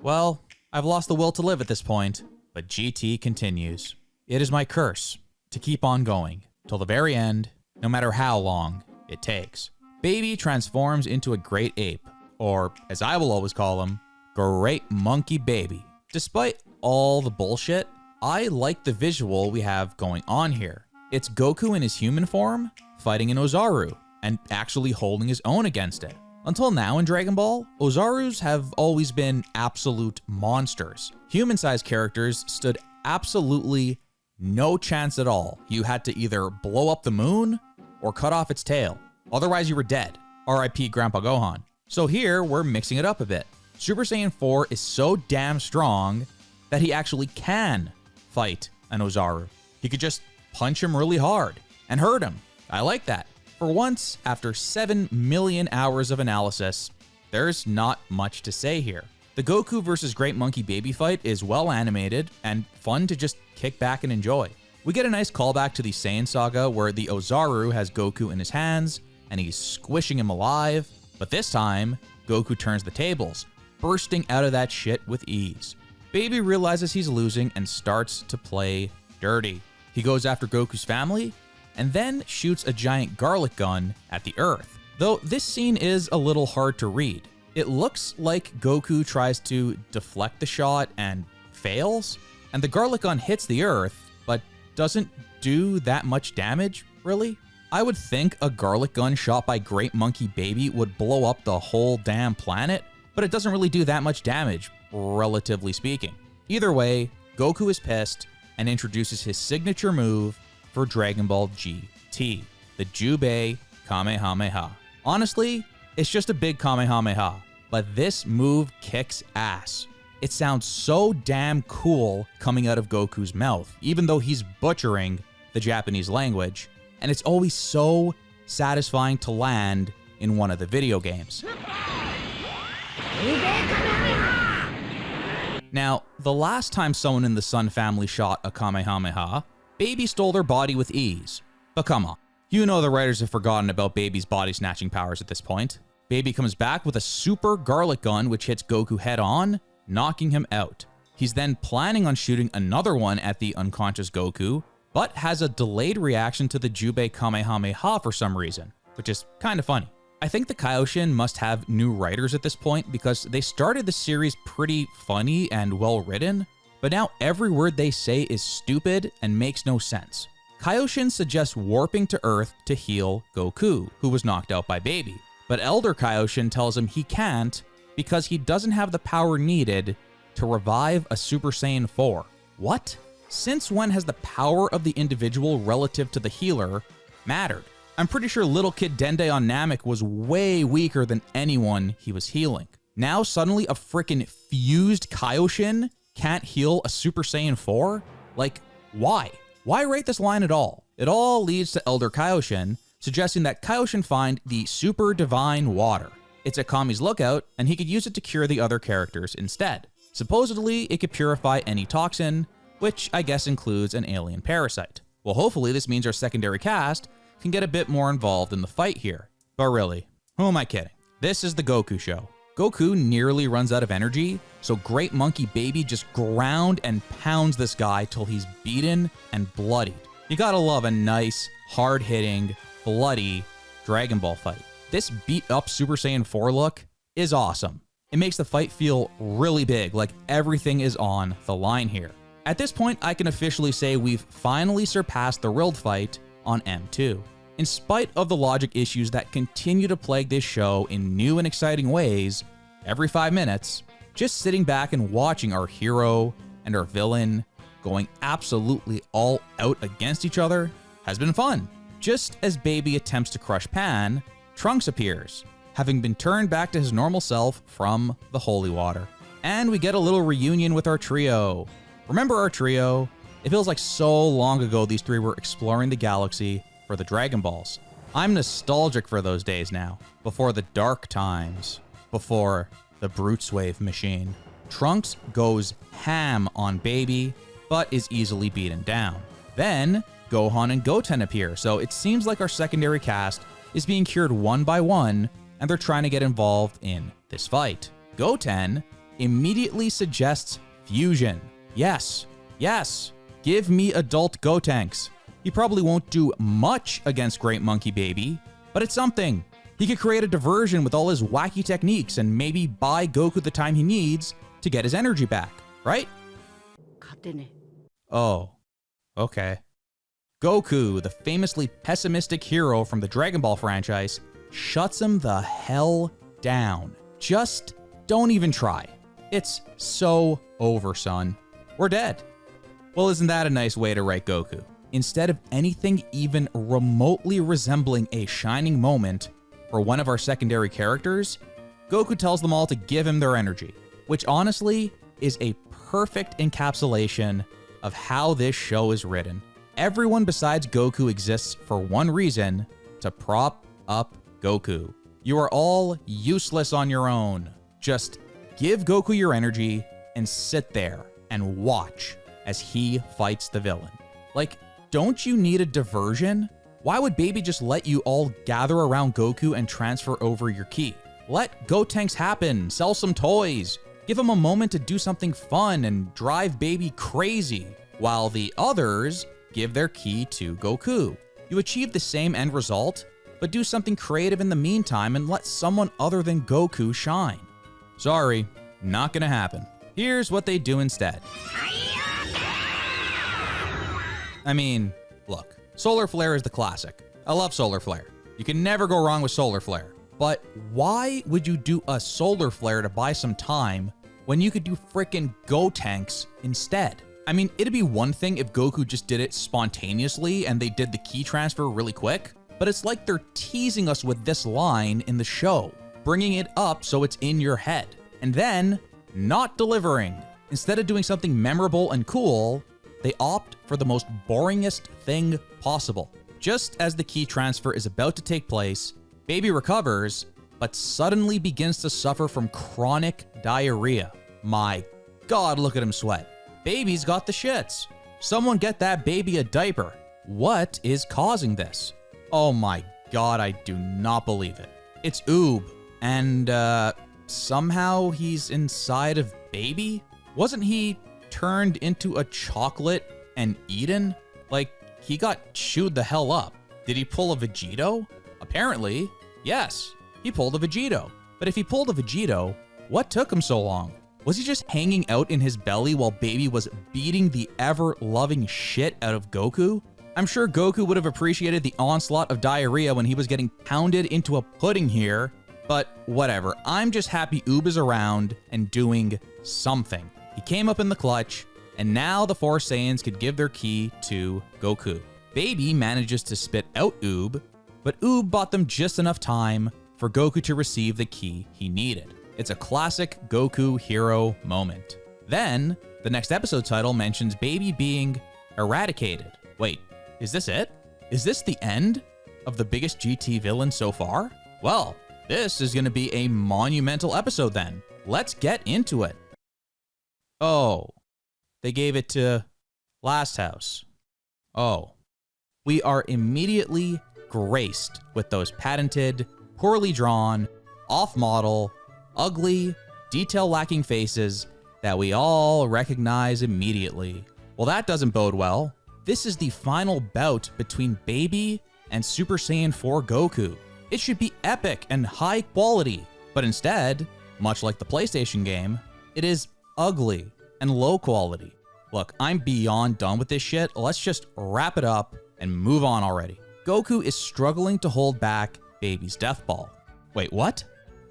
Well, I've lost the will to live at this point, but GT continues. It is my curse to keep on going till the very end, no matter how long it takes. Baby transforms into a great ape, or as I will always call him, Great Monkey Baby. Despite all the bullshit, I like the visual we have going on here. It's Goku in his human form fighting an Ozaru and actually holding his own against it. Until now in Dragon Ball, Ozarus have always been absolute monsters. Human-sized characters stood absolutely no chance at all. You had to either blow up the moon or cut off its tail. Otherwise you were dead. RIP Grandpa Gohan. So here we're mixing it up a bit. Super Saiyan 4 is so damn strong that he actually can fight an Ozaru. He could just punch him really hard and hurt him. I like that. For once, after 7 million hours of analysis, there's not much to say here. The Goku versus Great Monkey Baby fight is well animated and fun to just kick back and enjoy. We get a nice callback to the Saiyan saga where the Ozaru has Goku in his hands and he's squishing him alive, but this time, Goku turns the tables, bursting out of that shit with ease. Baby realizes he's losing and starts to play dirty. He goes after Goku's family and then shoots a giant garlic gun at the Earth. Though this scene is a little hard to read. It looks like Goku tries to deflect the shot and fails, and the garlic gun hits the Earth, but doesn't do that much damage, really. I would think a garlic gun shot by Great Monkey Baby would blow up the whole damn planet, but it doesn't really do that much damage, relatively speaking. Either way, Goku is pissed and introduces his signature move for Dragon Ball GT, the Jubei Kamehameha. Honestly, it's just a big Kamehameha, but this move kicks ass. It sounds so damn cool coming out of Goku's mouth, even though he's butchering the Japanese language, and it's always so satisfying to land in one of the video games. Now, the last time someone in the Sun family shot a Kamehameha, Baby stole their body with ease. But come on, you know the writers have forgotten about Baby's body snatching powers at this point. Baby comes back with a super garlic gun which hits Goku head on, knocking him out. He's then planning on shooting another one at the unconscious Goku, but has a delayed reaction to the Jubei Kamehameha for some reason, which is kind of funny. I think the Kaioshin must have new writers at this point because they started the series pretty funny and well written, but now every word they say is stupid and makes no sense. Kaioshin suggests warping to Earth to heal Goku, who was knocked out by Baby, but Elder Kaioshin tells him he can't because he doesn't have the power needed to revive a Super Saiyan 4. What? Since when has the power of the individual relative to the healer mattered? I'm pretty sure little kid Dende on Namek was way weaker than anyone he was healing. Now suddenly a frickin' fused Kaioshin can't heal a Super Saiyan 4? Like, why? Why write this line at all? It all leads to Elder Kaioshin suggesting that Kaioshin find the Super Divine Water. It's at Kami's lookout, and he could use it to cure the other characters instead. Supposedly, it could purify any toxin, which I guess includes an alien parasite. Well, hopefully this means our secondary cast can get a bit more involved in the fight here. But really, who am I kidding? This is the Goku show. Goku nearly runs out of energy, so Great Monkey Baby just ground and pounds this guy till he's beaten and bloodied. You gotta love a nice, hard-hitting, bloody Dragon Ball fight. This beat-up Super Saiyan 4 look is awesome. It makes the fight feel really big, like everything is on the line here. At this point, I can officially say we've finally surpassed the Rilld fight on M2. In spite of the logic issues that continue to plague this show in new and exciting ways, every 5 minutes, just sitting back and watching our hero and our villain going absolutely all out against each other has been fun. Just as Baby attempts to crush Pan, Trunks appears, having been turned back to his normal self from the holy water. And we get a little reunion with our trio. Remember our trio? It feels like so long ago these three were exploring the galaxy for the Dragon Balls. I'm nostalgic for those days now, before the dark times, before the Bruits wave machine. Trunks goes ham on Baby, but is easily beaten down. Then, Gohan and Goten appear, so it seems like our secondary cast is being cured one by one, and they're trying to get involved in this fight. Goten immediately suggests fusion. Yes, give me adult Gotenks. He probably won't do much against Great Monkey Baby, but it's something. He could create a diversion with all his wacky techniques and maybe buy Goku the time he needs to get his energy back, right? Oh, okay. Goku, the famously pessimistic hero from the Dragon Ball franchise, shuts him the hell down. Just don't even try. It's so over, son. We're dead. Well, isn't that a nice way to write Goku? Instead of anything even remotely resembling a shining moment for one of our secondary characters, Goku tells them all to give him their energy, which honestly is a perfect encapsulation of how this show is written. Everyone besides Goku exists for one reason: to prop up Goku. You are all useless on your own. Just give Goku your energy and sit there and watch as he fights the villain. Like, don't you need a diversion? Why would Baby just let you all gather around Goku and transfer over your ki? Let Gotenks happen, sell some toys, give him a moment to do something fun and drive Baby crazy, while the others give their ki to Goku. You achieve the same end result, but do something creative in the meantime and let someone other than Goku shine. Sorry, not gonna happen. Here's what they do instead. I mean, look, Solar Flare is the classic. I love Solar Flare. You can never go wrong with Solar Flare. But why would you do a Solar Flare to buy some time when you could do frickin' Gotenks instead? I mean, it'd be one thing if Goku just did it spontaneously and they did the ki transfer really quick, but it's like they're teasing us with this line in the show, bringing it up so it's in your head. And then not delivering. Instead of doing something memorable and cool, they opt for the most boringest thing possible. Just as the key transfer is about to take place, Baby recovers, but suddenly begins to suffer from chronic diarrhea. My God, look at him sweat. Baby's got the shits. Someone get that baby a diaper. What is causing this? Oh my God, I do not believe it. It's Oob, and somehow he's inside of Baby? Wasn't he turned into a chocolate and eaten? Like, he got chewed the hell up. Did he pull a Vegito? Apparently, yes, he pulled a Vegito. But if he pulled a Vegito, what took him so long? Was he just hanging out in his belly while Baby was beating the ever-loving shit out of Goku? I'm sure Goku would have appreciated the onslaught of diarrhea when he was getting pounded into a pudding here, but whatever. I'm just happy Oob is around and doing something. He came up in the clutch, and now the four Saiyans could give their ki to Goku. Baby manages to spit out Oob, but Oob bought them just enough time for Goku to receive the ki he needed. It's a classic Goku hero moment. Then, the next episode title mentions Baby being eradicated. Wait, is this it? Is this the end of the biggest GT villain so far? Well, this is going to be a monumental episode then. Let's get into it. Oh, they gave it to Last House. Oh, we are immediately graced with those patented, poorly drawn, off-model, ugly, detail-lacking faces that we all recognize immediately. Well, that doesn't bode well. This is the final bout between Baby and Super Saiyan 4 Goku. It should be epic and high quality, but instead, much like the PlayStation game, it is ugly and low quality. Look, I'm beyond done with this shit. Let's just wrap it up and move on already. Goku is struggling to hold back Baby's death ball. Wait, what?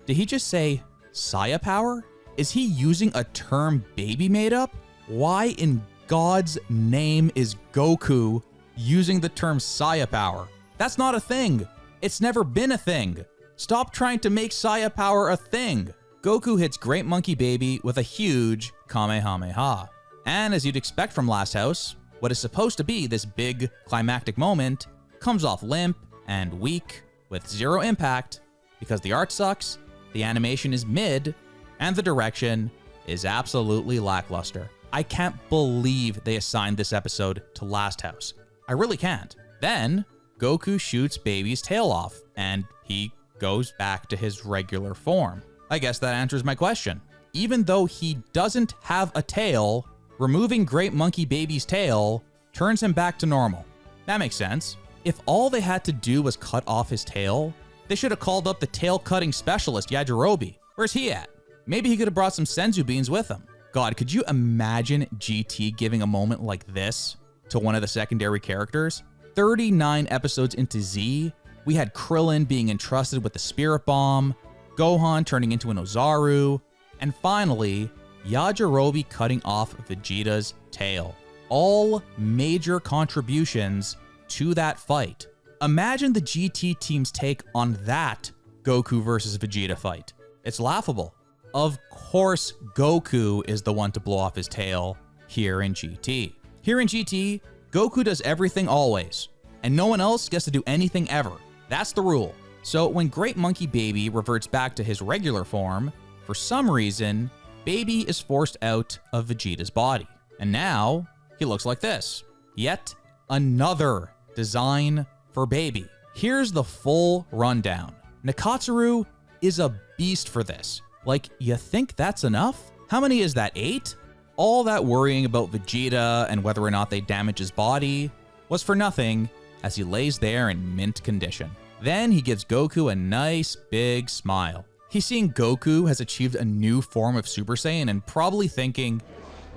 Did he just say Saya power? Is he using a term Baby made up? Why in God's name is Goku using the term Saya power? That's not a thing. It's never been a thing. Stop trying to make Saya power a thing. Goku hits Great Monkey Baby with a huge Kamehameha. And as you'd expect from Last House, what is supposed to be this big climactic moment comes off limp and weak with zero impact because the art sucks, the animation is mid, and the direction is absolutely lackluster. I can't believe they assigned this episode to Last House. I really can't. Then, Goku shoots Baby's tail off, and he goes back to his regular form. I guess that answers my question. Even though he doesn't have a tail, removing Great Monkey Baby's tail turns him back to normal. That makes sense. If all they had to do was cut off his tail, they should have called up the tail-cutting specialist, Yajirobe. Where's he at? Maybe he could have brought some senzu beans with him. God, could you imagine GT giving a moment like this to one of the secondary characters? 39 episodes into Z, we had Krillin being entrusted with the Spirit Bomb, Gohan turning into an Ozaru, and finally, Yajirobe cutting off Vegeta's tail. All major contributions to that fight. Imagine the GT team's take on that Goku versus Vegeta fight. It's laughable. Of course, Goku is the one to blow off his tail here in GT. Here in GT, Goku does everything always, and no one else gets to do anything ever. That's the rule. So when Great Monkey Baby reverts back to his regular form, for some reason, Baby is forced out of Vegeta's body. And now, he looks like this. Yet another design for Baby. Here's the full rundown. Nakatsuru is a beast for this. Like, you think that's enough? How many is that, 8? All that worrying about Vegeta and whether or not they damage his body was for nothing as he lays there in mint condition. Then he gives Goku a nice big smile. He's seeing Goku has achieved a new form of Super Saiyan and probably thinking,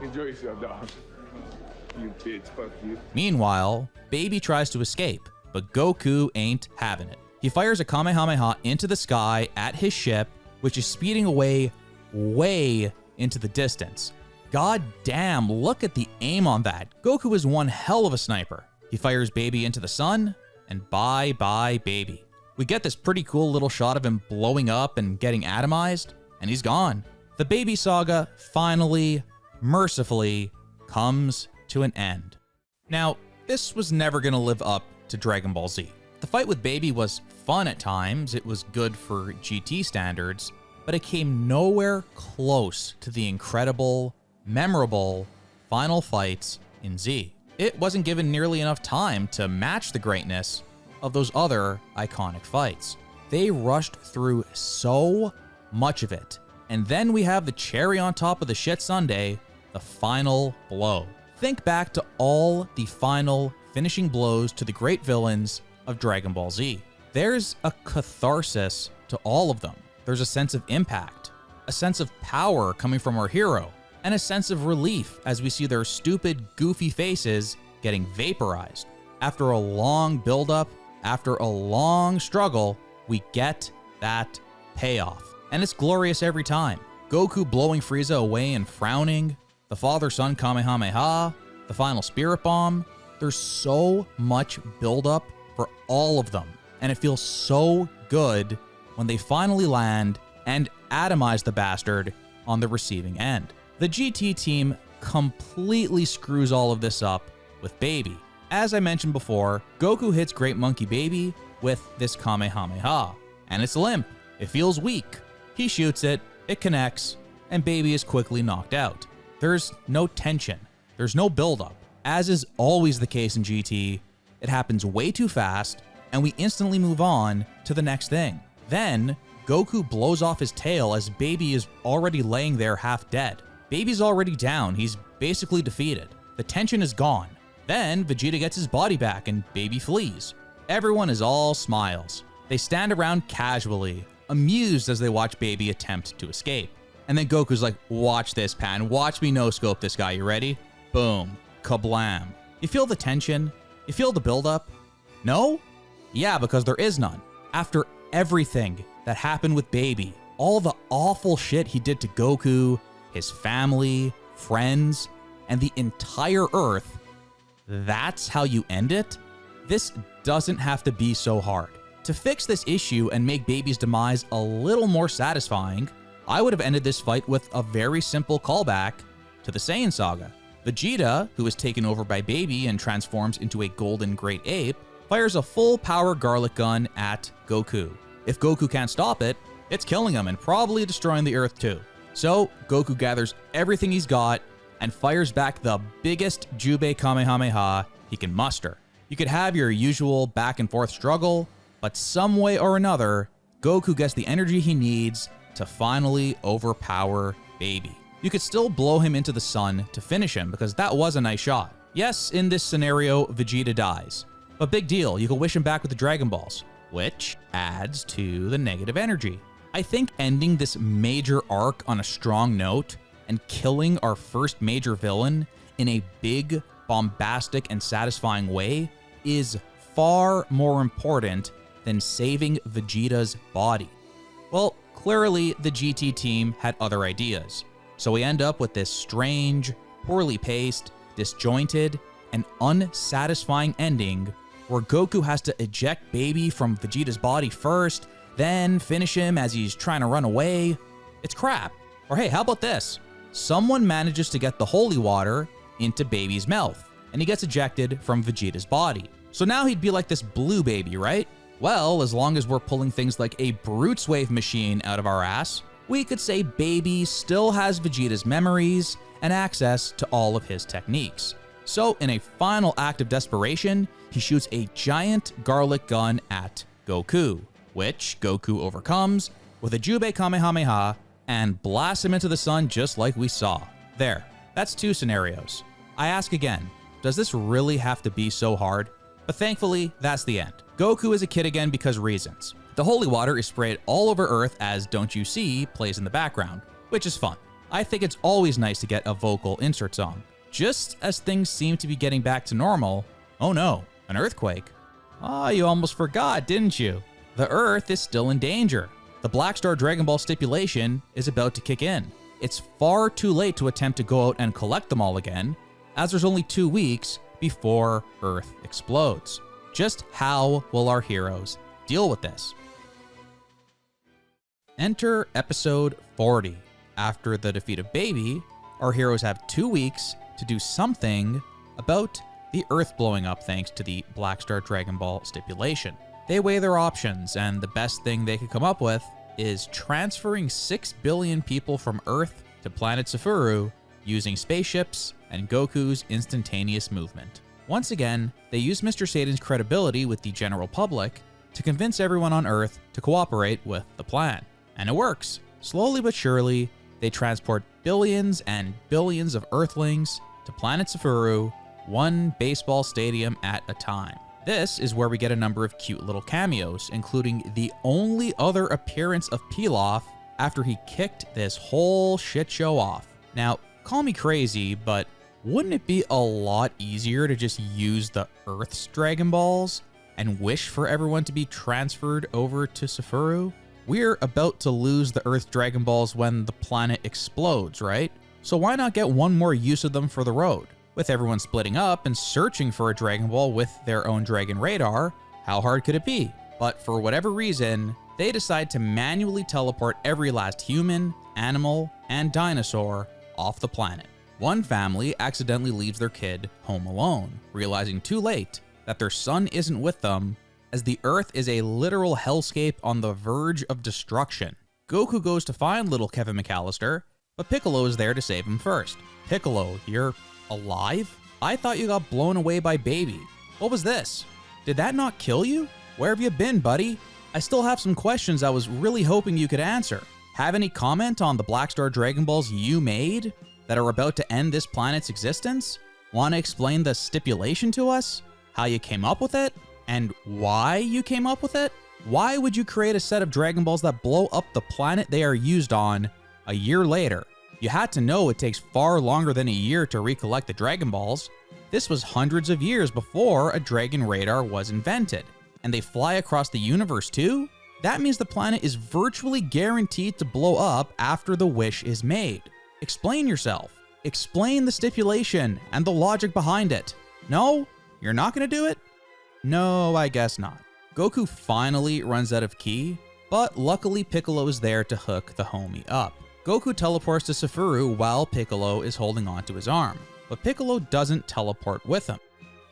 Enjoy yourself, dog. You bitch, fuck you. Meanwhile, Baby tries to escape, but Goku ain't having it. He fires a Kamehameha into the sky at his ship, which is speeding away way into the distance. God damn, look at the aim on that. Goku is one hell of a sniper. He fires Baby into the sun, and bye-bye Baby. We get this pretty cool little shot of him blowing up and getting atomized, and he's gone. The baby saga finally, mercifully, comes to an end. Now, this was never going to live up to Dragon Ball Z. The fight with Baby was fun at times, it was good for GT standards, but it came nowhere close to the incredible, memorable final fights in Z. It wasn't given nearly enough time to match the greatness of those other iconic fights. They rushed through so much of it. And then we have the cherry on top of the shit sundae, the final blow. Think back to all the final finishing blows to the great villains of Dragon Ball Z. There's a catharsis to all of them. There's a sense of impact, a sense of power coming from our hero, and a sense of relief as we see their stupid, goofy faces getting vaporized. After a long buildup, after a long struggle, we get that payoff. And it's glorious every time. Goku blowing Frieza away and frowning, the father-son Kamehameha, the final Spirit Bomb. There's so much buildup for all of them, and it feels so good when they finally land and atomize the bastard on the receiving end. The GT team completely screws all of this up with Baby. As I mentioned before, Goku hits Great Monkey Baby with this Kamehameha, and it's limp. It feels weak. He shoots it, it connects, and Baby is quickly knocked out. There's no tension. There's no buildup. As is always the case in GT, it happens way too fast, and we instantly move on to the next thing. Then, Goku blows off his tail as Baby is already laying there half dead. Baby's already down, he's basically defeated. The tension is gone. Then, Vegeta gets his body back and Baby flees. Everyone is all smiles. They stand around casually, amused as they watch Baby attempt to escape. And then Goku's like, watch this, Pan, watch me no-scope this guy, you ready? Boom. Kablam. You feel the tension? You feel the buildup? No? Yeah, because there is none. After everything that happened with Baby, all the awful shit he did to Goku, his family, friends, and the entire Earth, that's how you end it? This doesn't have to be so hard. To fix this issue and make Baby's demise a little more satisfying, I would have ended this fight with a very simple callback to the Saiyan saga. Vegeta, who is taken over by Baby and transforms into a golden great ape, fires a full power garlic gun at Goku. If Goku can't stop it, it's killing him and probably destroying the Earth too. So Goku gathers everything he's got and fires back the biggest Jubei Kamehameha he can muster. You could have your usual back and forth struggle, but some way or another, Goku gets the energy he needs to finally overpower Baby. You could still blow him into the sun to finish him because that was a nice shot. Yes, in this scenario, Vegeta dies. But big deal, you can wish him back with the Dragon Balls, which adds to the negative energy. I think ending this major arc on a strong note and killing our first major villain in a big, bombastic, and satisfying way is far more important than saving Vegeta's body. Well, clearly the GT team had other ideas. So we end up with this strange, poorly paced, disjointed, and unsatisfying ending where Goku has to eject Baby from Vegeta's body first, then finish him as he's trying to run away. It's crap. Or hey, how about this? Someone manages to get the holy water into Baby's mouth, and he gets ejected from Vegeta's body. So now he'd be like this blue Baby, right? Well, as long as we're pulling things like a Bruits wave machine out of our ass, we could say Baby still has Vegeta's memories and access to all of his techniques. So in a final act of desperation, he shoots a giant garlic gun at Goku, which Goku overcomes with a Jubei Kamehameha and blasts him into the sun just like we saw. There, that's two scenarios. I ask again, does this really have to be so hard? But thankfully, that's the end. Goku is a kid again because reasons. The holy water is sprayed all over Earth as Don't You See plays in the background, which is fun. I think it's always nice to get a vocal insert song. Just as things seem to be getting back to normal, oh no, an earthquake. Ah, you almost forgot, didn't you? The Earth is still in danger. The Black Star Dragon Ball stipulation is about to kick in. It's far too late to attempt to go out and collect them all again, as there's only 2 weeks before Earth explodes. Just how will our heroes deal with this? Enter episode 40, after the defeat of Baby, our heroes have 2 weeks to do something about the Earth blowing up thanks to the Black Star Dragon Ball stipulation. They weigh their options, and the best thing they could come up with is transferring 6 billion people from Earth to planet Sefuru using spaceships and Goku's instantaneous movement. Once again, they use Mr. Satan's credibility with the general public to convince everyone on Earth to cooperate with the plan. And it works. Slowly but surely, they transport billions and billions of Earthlings to planet Sefuru, one baseball stadium at a time. This is where we get a number of cute little cameos, including the only other appearance of Pilaf after he kicked this whole shit show off. Now, call me crazy, but wouldn't it be a lot easier to just use the Earth's Dragon Balls and wish for everyone to be transferred over to Sefuru? We're about to lose the Earth Dragon Balls when the planet explodes, right? So why not get one more use of them for the road? With everyone splitting up and searching for a Dragon Ball with their own Dragon Radar, how hard could it be? But for whatever reason, they decide to manually teleport every last human, animal, and dinosaur off the planet. One family accidentally leaves their kid home alone, realizing too late that their son isn't with them, as the Earth is a literal hellscape on the verge of destruction. Goku goes to find little Kevin McAllister, but Piccolo is there to save him first. Piccolo, you're alive? I thought you got blown away by Baby. What was this? Did that not kill you? Where have you been, buddy? I still have some questions I was really hoping you could answer. Have any comment on the Black Star Dragon Balls you made that are about to end this planet's existence? Want to explain the stipulation to us? How you came up with it? And why you came up with it? Why would you create a set of Dragon Balls that blow up the planet they are used on a year later? You had to know it takes far longer than a year to recollect the Dragon Balls. This was hundreds of years before a Dragon Radar was invented. And they fly across the universe too? That means the planet is virtually guaranteed to blow up after the wish is made. Explain yourself. Explain the stipulation and the logic behind it. No? You're not gonna do it? No, I guess not. Goku finally runs out of ki, but luckily Piccolo is there to hook the homie up. Goku teleports to Sefuru while Piccolo is holding onto his arm, but Piccolo doesn't teleport with him.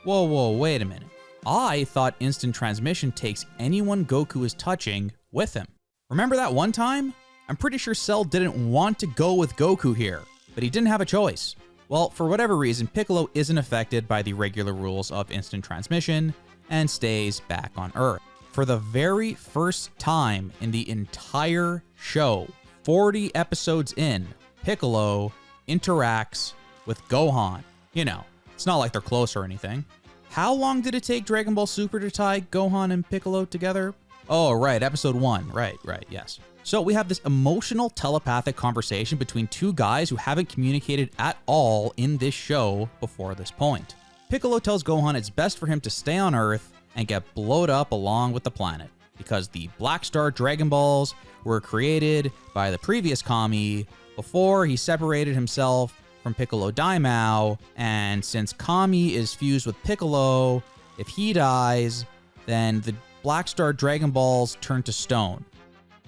Whoa, wait a minute. I thought instant transmission takes anyone Goku is touching with him. Remember that one time? I'm pretty sure Cell didn't want to go with Goku here, but he didn't have a choice. Well, for whatever reason, Piccolo isn't affected by the regular rules of instant transmission and stays back on Earth. For the very first time in the entire show, 40 episodes in, Piccolo interacts with Gohan. You know, it's not like they're close or anything. How long did it take Dragon Ball Super to tie Gohan and Piccolo together? Oh, right, episode 1. Right, yes. So we have this emotional telepathic conversation between two guys who haven't communicated at all in this show before this point. Piccolo tells Gohan it's best for him to stay on Earth and get blowed up along with the planet, because the Black Star Dragon Balls were created by the previous Kami before he separated himself from Piccolo Daima, and since Kami is fused with Piccolo, if he dies, then the Black Star Dragon Balls turn to stone.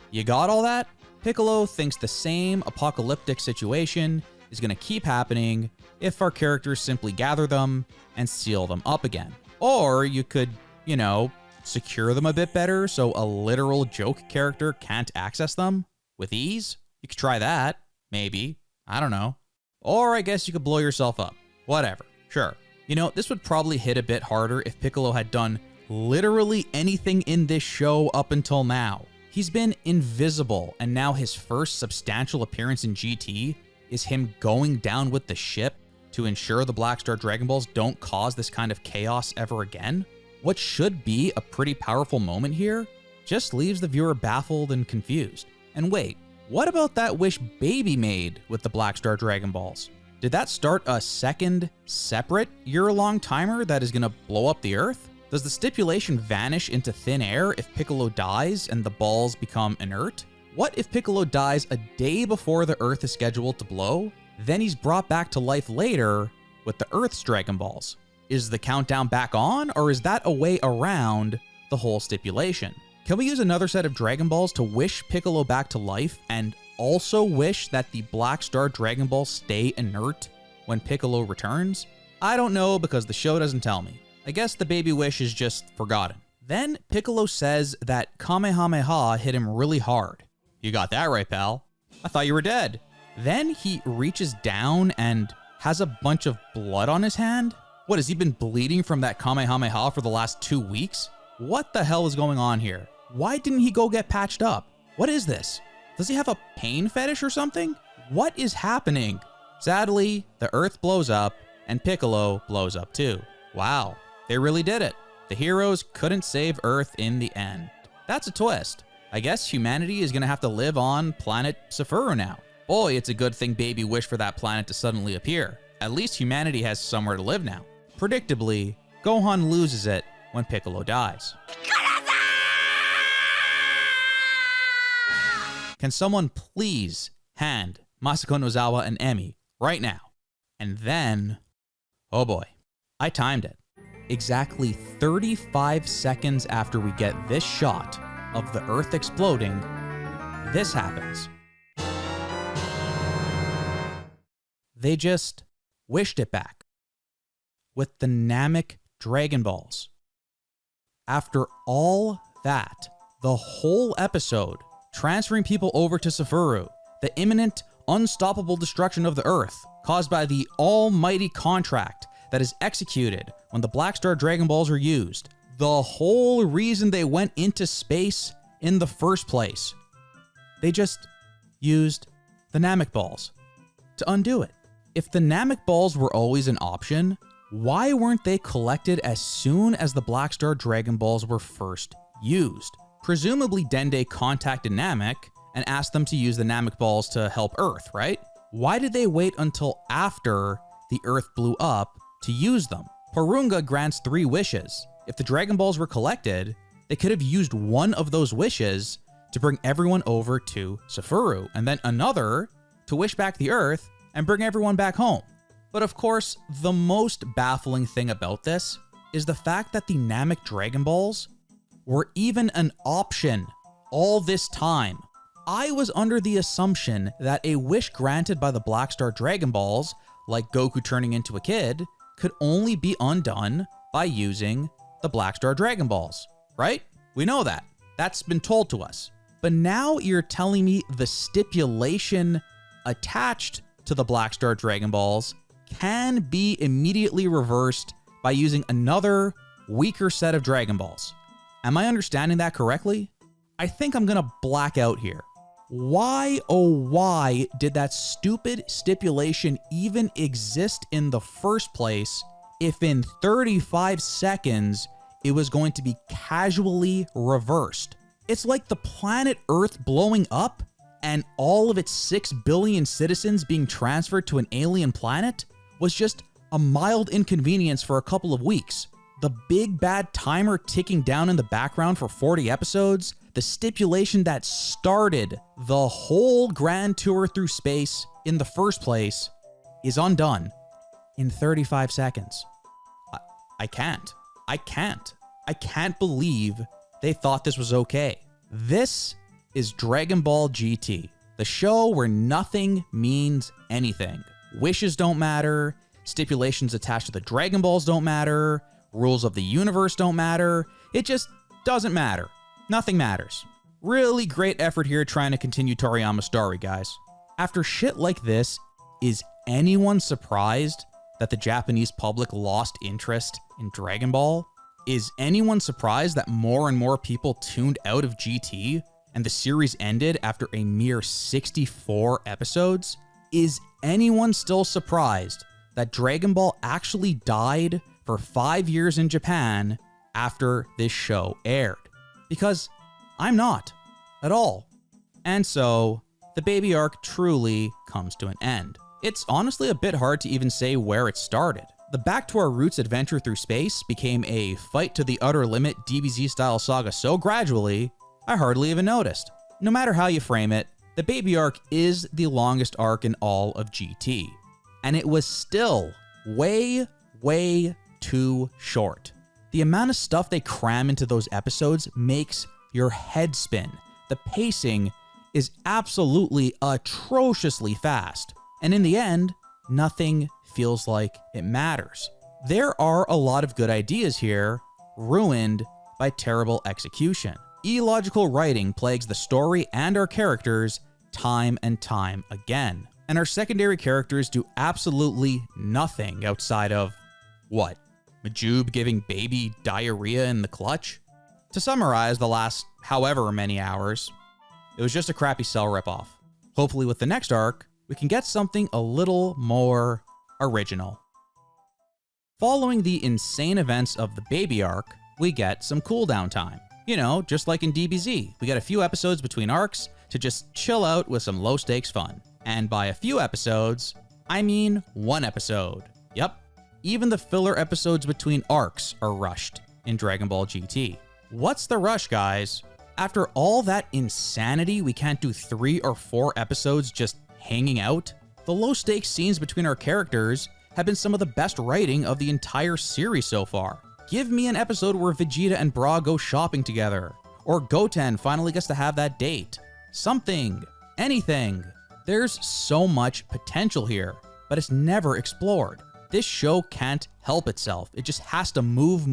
You got all that? Piccolo thinks the same apocalyptic situation is going to keep happening if our characters simply gather them and seal them up again. Or you could, secure them a bit better so a literal joke character can't access them with ease. You could try that, maybe. I don't know. Or I guess you could blow yourself up. Whatever. Sure. This would probably hit a bit harder if Piccolo had done literally anything in this show up until now. He's been invisible, and now his first substantial appearance in GT is him going down with the ship to ensure the Black Star Dragon Balls don't cause this kind of chaos ever again. What should be a pretty powerful moment here just leaves the viewer baffled and confused. And wait, what about that wish Baby made with the Black Star Dragon Balls? Did that start a second, separate year-long timer that is gonna blow up the Earth? Does the stipulation vanish into thin air if Piccolo dies and the balls become inert? What if Piccolo dies a day before the Earth is scheduled to blow? Then he's brought back to life later with the Earth's Dragon Balls. Is the countdown back on, or is that a way around the whole stipulation? Can we use another set of Dragon Balls to wish Piccolo back to life and also wish that the Black Star Dragon Balls stay inert when Piccolo returns? I don't know because the show doesn't tell me. I guess the baby wish is just forgotten. Then Piccolo says that Kamehameha hit him really hard. You got that right, pal. I thought you were dead. Then he reaches down and has a bunch of blood on his hand. What, has he been bleeding from that Kamehameha for the last 2 weeks? What the hell is going on here? Why didn't he go get patched up? What is this? Does he have a pain fetish or something? What is happening? Sadly, the Earth blows up and Piccolo blows up too. Wow, they really did it. The heroes couldn't save Earth in the end. That's a twist. I guess humanity is gonna have to live on planet Sefuru now. Boy, it's a good thing Baby wished for that planet to suddenly appear. At least humanity has somewhere to live now. Predictably, Gohan loses it when Piccolo dies. Can someone please hand Masako Nozawa an Emmy right now? And then, oh boy, I timed it. Exactly 35 seconds after we get this shot of the Earth exploding, this happens. They just wished it back with the Namek Dragon Balls. After all that, the whole episode, transferring people over to Sefuru, the imminent, unstoppable destruction of the Earth caused by the almighty contract that is executed when the Black Star Dragon Balls are used, the whole reason they went into space in the first place. They just used the Namek Balls to undo it. If the Namek Balls were always an option, why weren't they collected as soon as the Black Star Dragon Balls were first used? Presumably Dende contacted Namek and asked them to use the Namek Balls to help Earth, right? Why did they wait until after the Earth blew up to use them? Porunga grants 3 wishes. If the Dragon Balls were collected, they could have used one of those wishes to bring everyone over to Sefuru, and then another to wish back the Earth and bring everyone back home. But of course, the most baffling thing about this is the fact that the Namek Dragon Balls were even an option all this time. I was under the assumption that a wish granted by the Black Star Dragon Balls, like Goku turning into a kid, could only be undone by using the Black Star Dragon Balls, right? We know that. That's been told to us. But now you're telling me the stipulation attached to the Black Star Dragon Balls can be immediately reversed by using another, weaker set of Dragon Balls. Am I understanding that correctly? I think I'm gonna black out here. Why, oh why, did that stupid stipulation even exist in the first place if in 35 seconds it was going to be casually reversed? It's like the planet Earth blowing up and all of its 6 billion citizens being transferred to an alien planet was just a mild inconvenience for a couple of weeks. The big bad timer ticking down in the background for 40 episodes, the stipulation that started the whole grand tour through space in the first place, is undone in 35 seconds. I can't believe they thought this was okay. This is Dragon Ball GT, the show where nothing means anything. Wishes don't matter, stipulations attached to the Dragon Balls don't matter, rules of the universe don't matter, it just doesn't matter. Nothing matters. Really great effort here trying to continue Toriyama's story, guys. After shit like this, is anyone surprised that the Japanese public lost interest in Dragon Ball? Is anyone surprised that more and more people tuned out of GT and the series ended after a mere 64 episodes? Is anyone still surprised that Dragon Ball actually died for 5 years in Japan after this show aired? Because I'm not at all. And so the baby arc truly comes to an end. It's honestly a bit hard to even say where it started. The Back to Our Roots adventure through space became a fight to the utter limit DBZ style saga so gradually, I hardly even noticed. No matter how you frame it, the baby arc is the longest arc in all of GT. And it was still way too short. The amount of stuff they cram into those episodes makes your head spin. The pacing is absolutely atrociously fast, and in the end, nothing feels like it matters. There are a lot of good ideas here, ruined by terrible execution. Illogical writing plagues the story and our characters time and time again. And our secondary characters do absolutely nothing outside of, what? Majub giving baby diarrhea in the clutch? To summarize the last however many hours, it was just a crappy Cell ripoff. Hopefully with the next arc, we can get something a little more original. Following the insane events of the baby arc, we get some cooldown time. You know, just like in DBZ, we get a few episodes between arcs to just chill out with some low stakes fun. And by a few episodes, I mean one episode. Yep, even the filler episodes between arcs are rushed in Dragon Ball GT. What's the rush, guys? After all that insanity, we can't do 3 or 4 episodes just hanging out? The low stakes scenes between our characters have been some of the best writing of the entire series so far. Give me an episode where Vegeta and Bra go shopping together, or Goten finally gets to have that date. Something, anything. There's so much potential here, but it's never explored. This show can't help itself. It just has to move.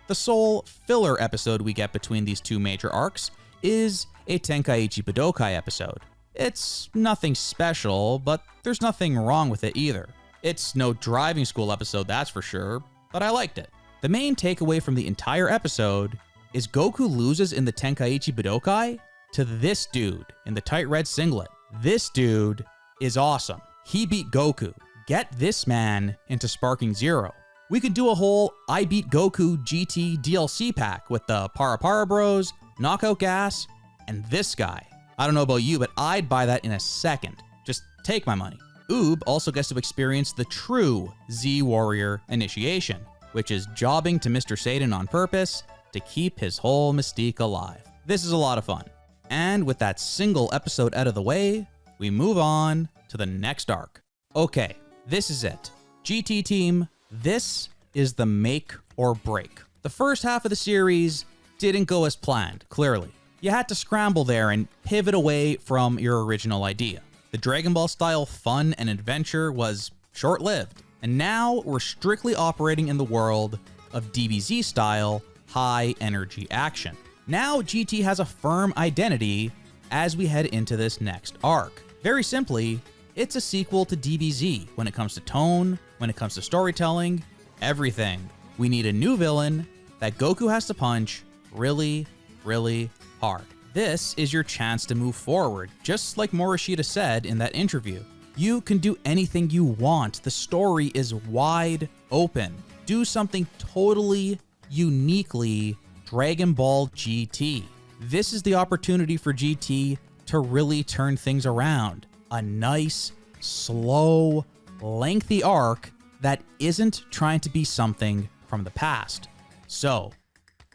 The sole filler episode we get between these two major arcs is a Tenkaichi Budokai episode. It's nothing special, but there's nothing wrong with it either. It's no driving school episode, that's for sure, but I liked it. The main takeaway from the entire episode is Goku loses in the Tenkaichi Budokai to this dude in the tight red singlet. This dude is awesome. He beat Goku. Get this man into Sparking Zero. We could do a whole I Beat Goku GT DLC pack with the Para Para Bros, Knockout Gas, and this guy. I don't know about you, but I'd buy that in a second. Just take my money. Oob also gets to experience the true Z Warrior initiation, which is jobbing to Mr. Satan on purpose to keep his whole mystique alive. This is a lot of fun. And with that single episode out of the way, we move on to the next arc. Okay, this is it. GT team, this is the make or break. The first half of the series didn't go as planned, clearly. You had to scramble there and pivot away from your original idea. The Dragon Ball style fun and adventure was short-lived, and now we're strictly operating in the world of DBZ style high energy action. Now GT has a firm identity as we head into this next arc. Very simply, it's a sequel to DBZ when it comes to tone, when it comes to storytelling, everything. We need a new villain that Goku has to punch really, really hard. This is your chance to move forward, just like Morishita said in that interview. You can do anything you want. The story is wide open. Do something totally, uniquely Dragon Ball GT. This is the opportunity for GT to really turn things around. A nice, slow, lengthy arc that isn't trying to be something from the past. So,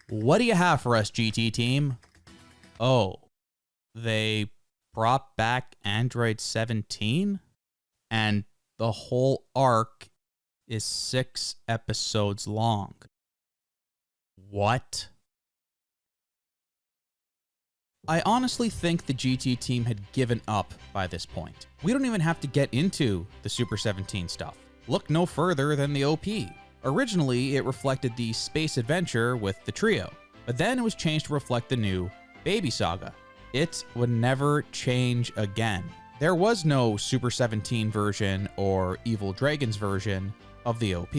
what do you have for us, GT team? Oh, they brought back Android 17? And the whole arc is 6 episodes long. What? I honestly think the GT team had given up by this point. We don't even have to get into the Super 17 stuff. Look no further than the OP. Originally, it reflected the space adventure with the trio, but then it was changed to reflect the new Baby Saga. It would never change again. There was no Super 17 version or Evil Dragons version of the OP.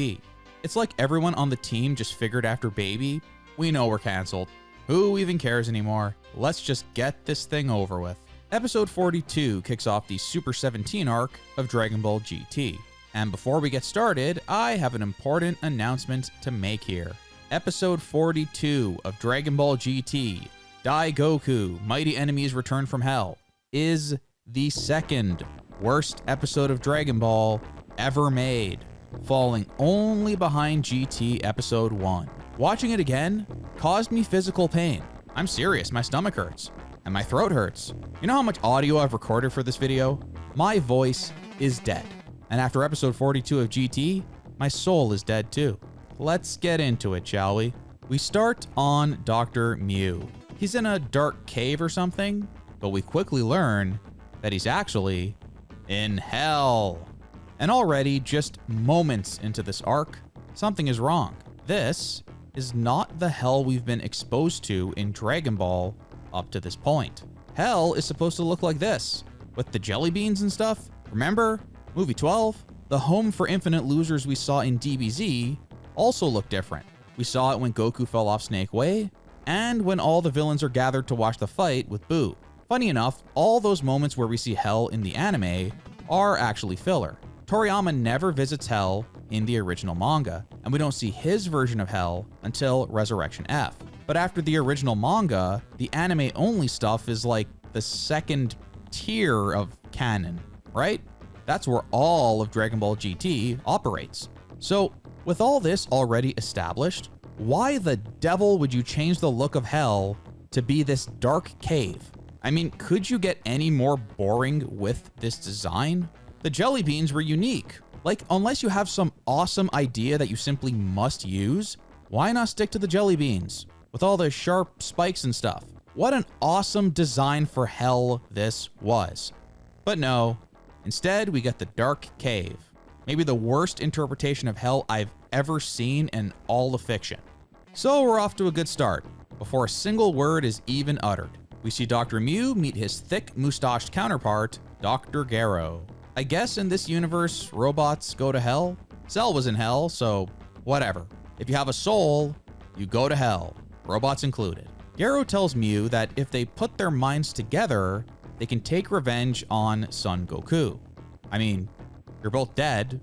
It's like everyone on the team just figured after Baby, we know we're canceled. Who even cares anymore? Let's just get this thing over with. Episode 42 kicks off the Super 17 arc of Dragon Ball GT. And before we get started, I have an important announcement to make here. Episode 42 of Dragon Ball GT, Dai Goku, Mighty Enemies Return from Hell, is the second worst episode of Dragon Ball ever made, falling only behind GT Episode 1. Watching it again caused me physical pain. I'm serious, my stomach hurts, and my throat hurts. You know how much audio I've recorded for this video? My voice is dead. And after episode 42 of GT, my soul is dead too. Let's get into it, shall we? We start on Dr. Mew. He's in a dark cave or something, but we quickly learn that he's actually in hell. And already, just moments into this arc, something is wrong. This is not the hell we've been exposed to in Dragon Ball up to this point. Hell is supposed to look like this, with the jelly beans and stuff. Remember? Movie 12? The home for infinite losers we saw in DBZ also looked different. We saw it when Goku fell off Snake Way, and when all the villains are gathered to watch the fight with Boo. Funny enough, all those moments where we see Hell in the anime are actually filler. Toriyama never visits Hell in the original manga, and we don't see his version of Hell until Resurrection F. But after the original manga, the anime-only stuff is like the second tier of canon, right? That's where all of Dragon Ball GT operates. So, with all this already established, why the devil would you change the look of Hell to be this dark cave? I mean, could you get any more boring with this design? The jelly beans were unique. Like, unless you have some awesome idea that you simply must use, why not stick to the jelly beans with all the sharp spikes and stuff? What an awesome design for Hell this was. But no, instead we get the dark cave. Maybe the worst interpretation of Hell I've ever seen in all of fiction. So we're off to a good start. Before a single word is even uttered, we see Dr. Mew meet his thick moustached counterpart, Dr. Gero. I guess in this universe, robots go to hell? Cell was in hell, so whatever. If you have a soul, you go to hell, robots included. Gero tells Mew that if they put their minds together, they can take revenge on Son Goku. I mean, you're both dead,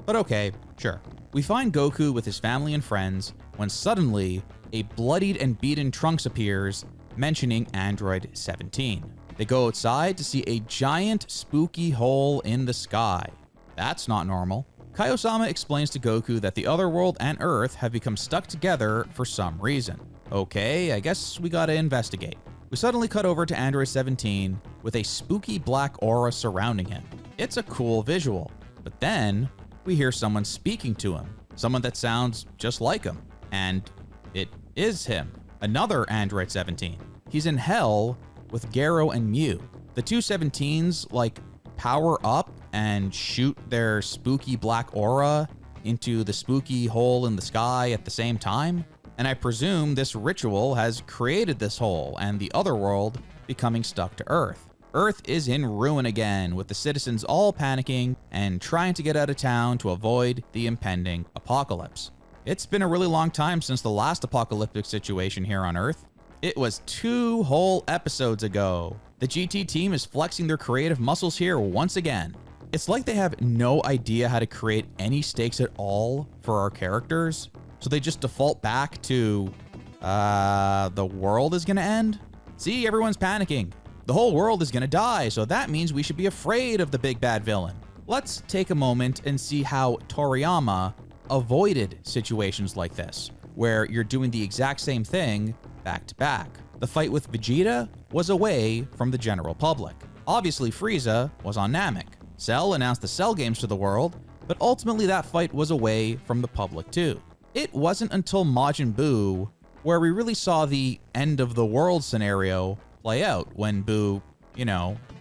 but okay, sure. We find Goku with his family and friends when suddenly a bloodied and beaten Trunks appears, mentioning Android 17. They go outside to see a giant spooky hole in the sky. That's not normal. Kaiosama explains to Goku that the other world and Earth have become stuck together for some reason. Okay, I guess we gotta investigate. We suddenly cut over to Android 17 with a spooky black aura surrounding him. It's a cool visual, but then we hear someone speaking to him, someone that sounds just like him, and it is him, another Android 17. He's in hell with Gero and Mew. The two 17s like power up and shoot their spooky black aura into the spooky hole in the sky at the same time. And I presume this ritual has created this hole and the other world becoming stuck to Earth. Earth is in ruin again, with the citizens all panicking and trying to get out of town to avoid the impending apocalypse. It's been a really long time since the last apocalyptic situation here on Earth. It was 2 whole episodes ago. The GT team is flexing their creative muscles here once again. It's like they have no idea how to create any stakes at all for our characters, so they just default back to, the world is gonna end? See, everyone's panicking. The whole world is gonna die, so that means we should be afraid of the big bad villain. Let's take a moment and see how Toriyama avoided situations like this, where you're doing the exact same thing back to back. The fight with Vegeta was away from the general public. Obviously, Frieza was on Namek. Cell announced the Cell games to the world, but ultimately that fight was away from the public too. It wasn't until Majin Buu where we really saw the end of the world scenario play out, when Buu,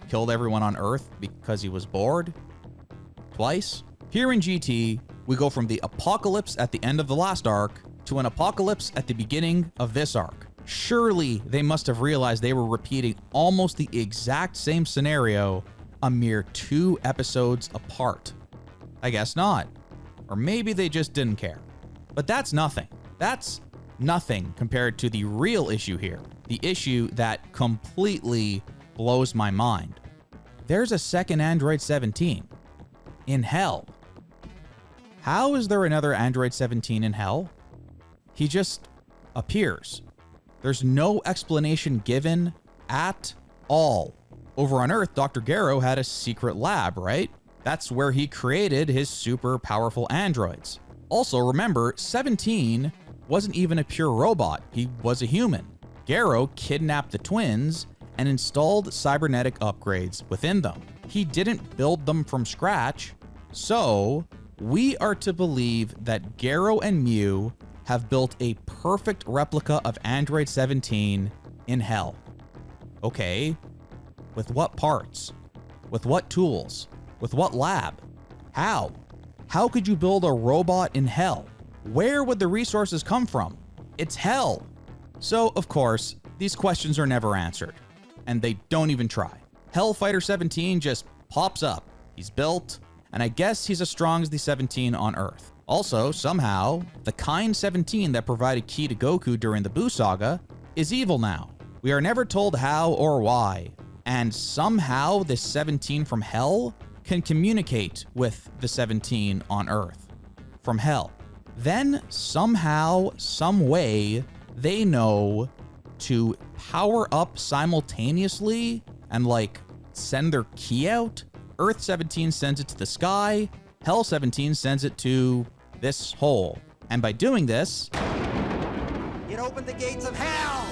killed everyone on Earth because he was bored. Twice. Here in GT, we go from the apocalypse at the end of the last arc to an apocalypse at the beginning of this arc. Surely they must have realized they were repeating almost the exact same scenario a mere 2 episodes apart. I guess not. Or maybe they just didn't care. But that's nothing. That's nothing compared to the real issue here. The issue that completely blows my mind. There's a second Android 17 in hell. How is there another Android 17 in hell? He just appears. There's no explanation given at all. Over on Earth, Dr. Gero had a secret lab, right? That's where he created his super powerful androids. Also, remember, 17 wasn't even a pure robot. He was a human. Gero kidnapped the twins and installed cybernetic upgrades within them. He didn't build them from scratch, so we are to believe that Gero and Mew have built a perfect replica of Android 17 in hell. Okay, With what parts? With what tools? With what lab? How? How could you build a robot in hell? Where would the resources come from? It's hell. So, of course, these questions are never answered, and they don't even try. Hellfighter 17 just pops up. He's built, and I guess he's as strong as the 17 on Earth. Also, somehow, the kind 17 that provided ki to Goku during the Buu saga is evil now. We are never told how or why, and somehow this 17 from hell can communicate with the 17 on Earth from hell. Then somehow, some way, they know to power up simultaneously and like send their ki out. Earth 17 sends it to the sky, Hell 17 sends it to this hole. And by doing this, It opened the gates of hell!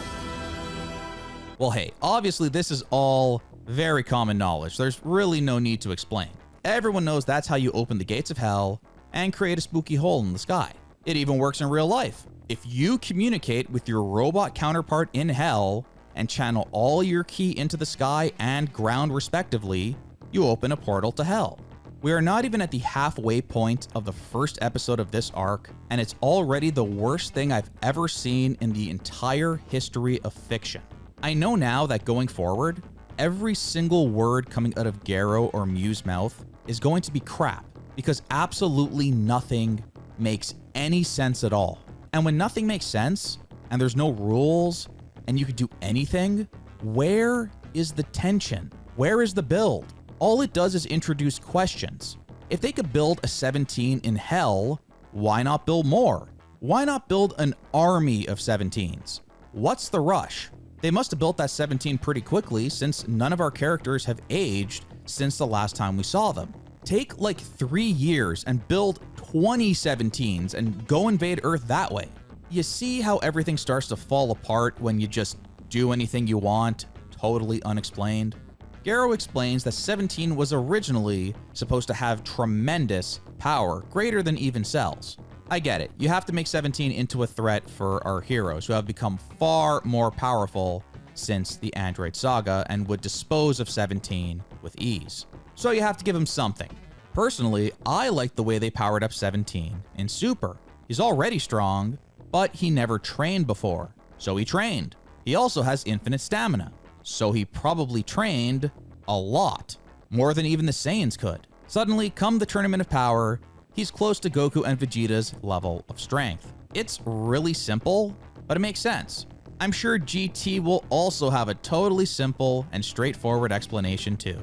well, hey, obviously this is all very common knowledge. There's really no need to explain. Everyone knows that's how you open the gates of hell and create a spooky hole in the sky. It even works in real life. If you communicate with your robot counterpart in hell and channel all your ki into the sky and ground respectively, you open a portal to hell. We are not even at the halfway point of the first episode of this arc, and it's already the worst thing I've ever seen in the entire history of fiction. I know now that going forward, every single word coming out of Garo or Mew's mouth is going to be crap, because absolutely nothing makes any sense at all. And when nothing makes sense, and there's no rules, and you could do anything, where is the tension? Where is the build? All it does is introduce questions. If they could build a 17 in hell, why not build more? Why not build an army of 17s? What's the rush? They must have built that 17 pretty quickly, since none of our characters have aged since the last time we saw them. Take like 3 years and build 20 17s and go invade Earth that way. You see how everything starts to fall apart when you just do anything you want, totally unexplained? Garo explains that 17 was originally supposed to have tremendous power, greater than even cells. I get it, you have to make 17 into a threat for our heroes, who have become far more powerful since the Android saga and would dispose of 17 with ease. So you have to give him something. Personally, I like the way they powered up 17 in Super. He's already strong, but he never trained before, so he trained. He also has infinite stamina, so he probably trained a lot, more than even the Saiyans could. Suddenly, come the Tournament of Power, he's close to Goku and Vegeta's level of strength. It's really simple, but it makes sense. I'm sure GT will also have a totally simple and straightforward explanation too,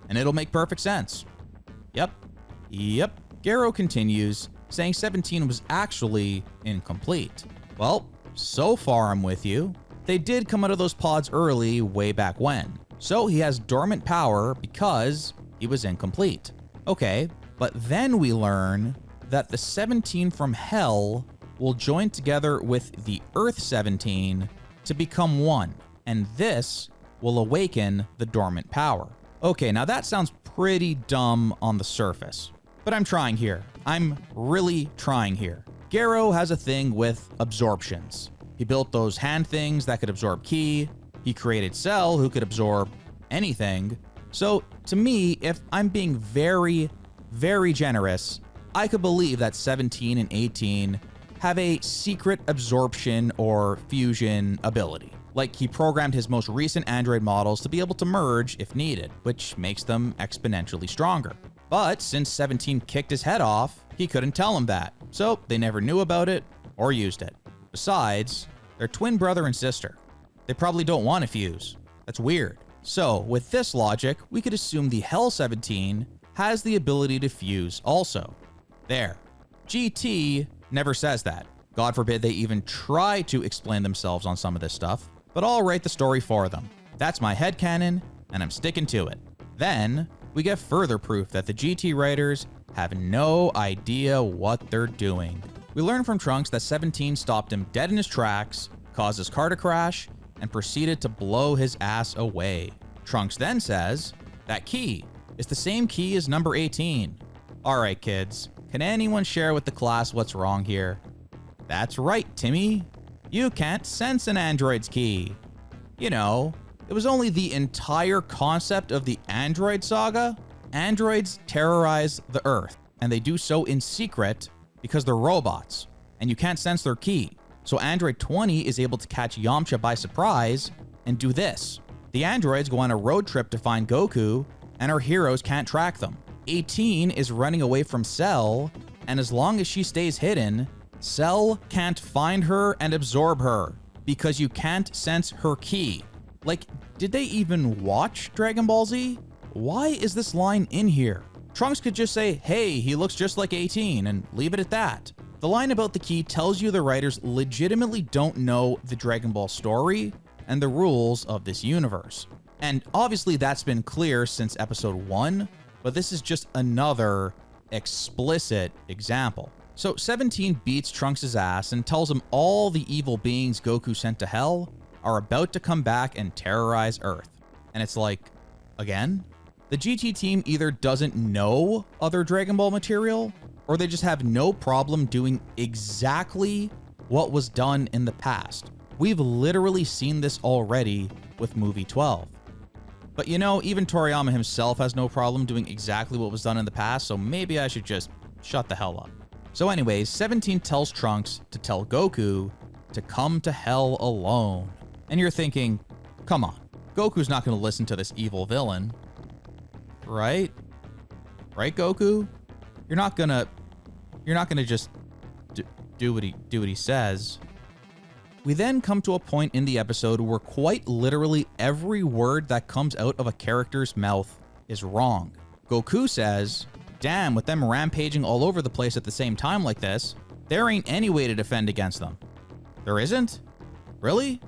and it'll make perfect sense. Yep. Garo continues, saying 17 was actually incomplete. Well, so far I'm with you. They did come out of those pods early way back when, so he has dormant power because he was incomplete. Okay, but then we learn that the 17 from Hell will join together with the Earth 17 to become one, and this will awaken the dormant power. Okay, now that sounds pretty dumb on the surface, but I'm trying here. I'm really trying here. Garo has a thing with absorptions. He built those hand things that could absorb ki. He created Cell, who could absorb anything. So to me, if I'm being very, very generous, I could believe that 17 and 18 have a secret absorption or fusion ability. Like he programmed his most recent Android models to be able to merge if needed, which makes them exponentially stronger. But since 17 kicked his head off, he couldn't tell him that, so they never knew about it or used it. Besides, they're twin brother and sister. They probably don't want to fuse. That's weird. So with this logic, we could assume the Hell 17 has the ability to fuse also. There. GT never says that. God forbid they even try to explain themselves on some of this stuff, but I'll write the story for them. That's my headcanon, and I'm sticking to it. Then, we get further proof that the GT writers have no idea what they're doing. We learn from Trunks that 17 stopped him dead in his tracks, caused his car to crash, and proceeded to blow his ass away. Trunks then says that ki is the same ki as number 18. Alright kids, can anyone share with the class what's wrong here? That's right, Timmy. You can't sense an android's ki. You know, It was only the entire concept of the android saga. Androids terrorize the Earth, and they do so in secret because they're robots, and you can't sense their ki. So Android 20 is able to catch Yamcha by surprise and do this. The androids go on a road trip to find Goku, and our heroes can't track them. 18 is running away from Cell, and as long as she stays hidden, Cell can't find her and absorb her because you can't sense her ki. Like, did they even watch Dragon Ball Z? Why is this line in here? Trunks could just say, hey, he looks just like 18, and leave it at that. The line about the ki tells you the writers legitimately don't know the Dragon Ball story and the rules of this universe. And obviously that's been clear since episode 1, but this is just another explicit example. So 17 beats Trunks' ass and tells him all the evil beings Goku sent to hell are about to come back and terrorize Earth. And it's like, again? The GT team either doesn't know other Dragon Ball material, or they just have no problem doing exactly what was done in the past. We've literally seen this already with movie 12. But you know, even Toriyama himself has no problem doing exactly what was done in the past, so maybe I should just shut the hell up. So anyways, 17 tells Trunks to tell Goku to come to hell alone. And you're thinking, come on, Goku's not going to listen to this evil villain. Right? Right, Goku? You're not gonna just do what he says. We then come to a point in the episode where quite literally every word that comes out of a character's mouth is wrong. Goku says, damn, with them rampaging all over the place at the same time like this, there ain't any way to defend against them. There isn't? Really?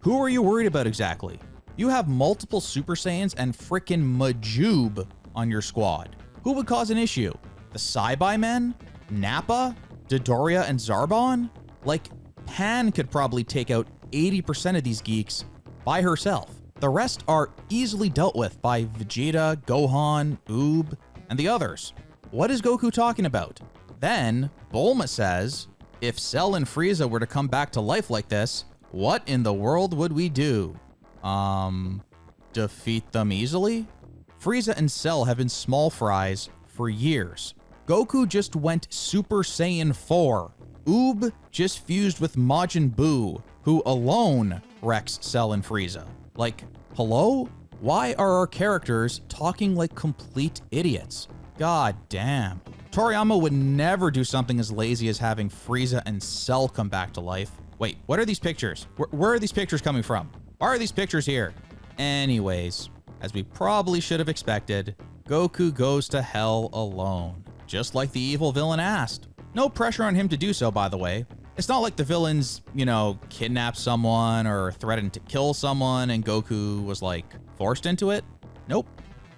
Who are you worried about exactly? You have multiple Super Saiyans and frickin' Majube on your squad. Who would cause an issue? The Saibai men? Nappa? Dodoria and Zarbon? Like, Pan could probably take out 80% of these geeks by herself. The rest are easily dealt with by Vegeta, Gohan, Oob, and the others. What is Goku talking about? Then, Bulma says, if Cell and Frieza were to come back to life like this, what in the world would we do? Defeat them easily? Frieza and Cell have been small fries for years. Goku just went Super Saiyan 4. Oob just fused with Majin Buu, who alone wrecks Cell and Frieza. Like, hello? Why are our characters talking like complete idiots? God damn. Toriyama would never do something as lazy as having Frieza and Cell come back to life. Wait, what are these pictures? Where are these pictures coming from? Why are these pictures here? Anyways, as we probably should have expected, Goku goes to hell alone, just like the evil villain asked. No pressure on him to do so, by the way. It's not like the villains, kidnapped someone or threatened to kill someone and Goku was like forced into it. Nope.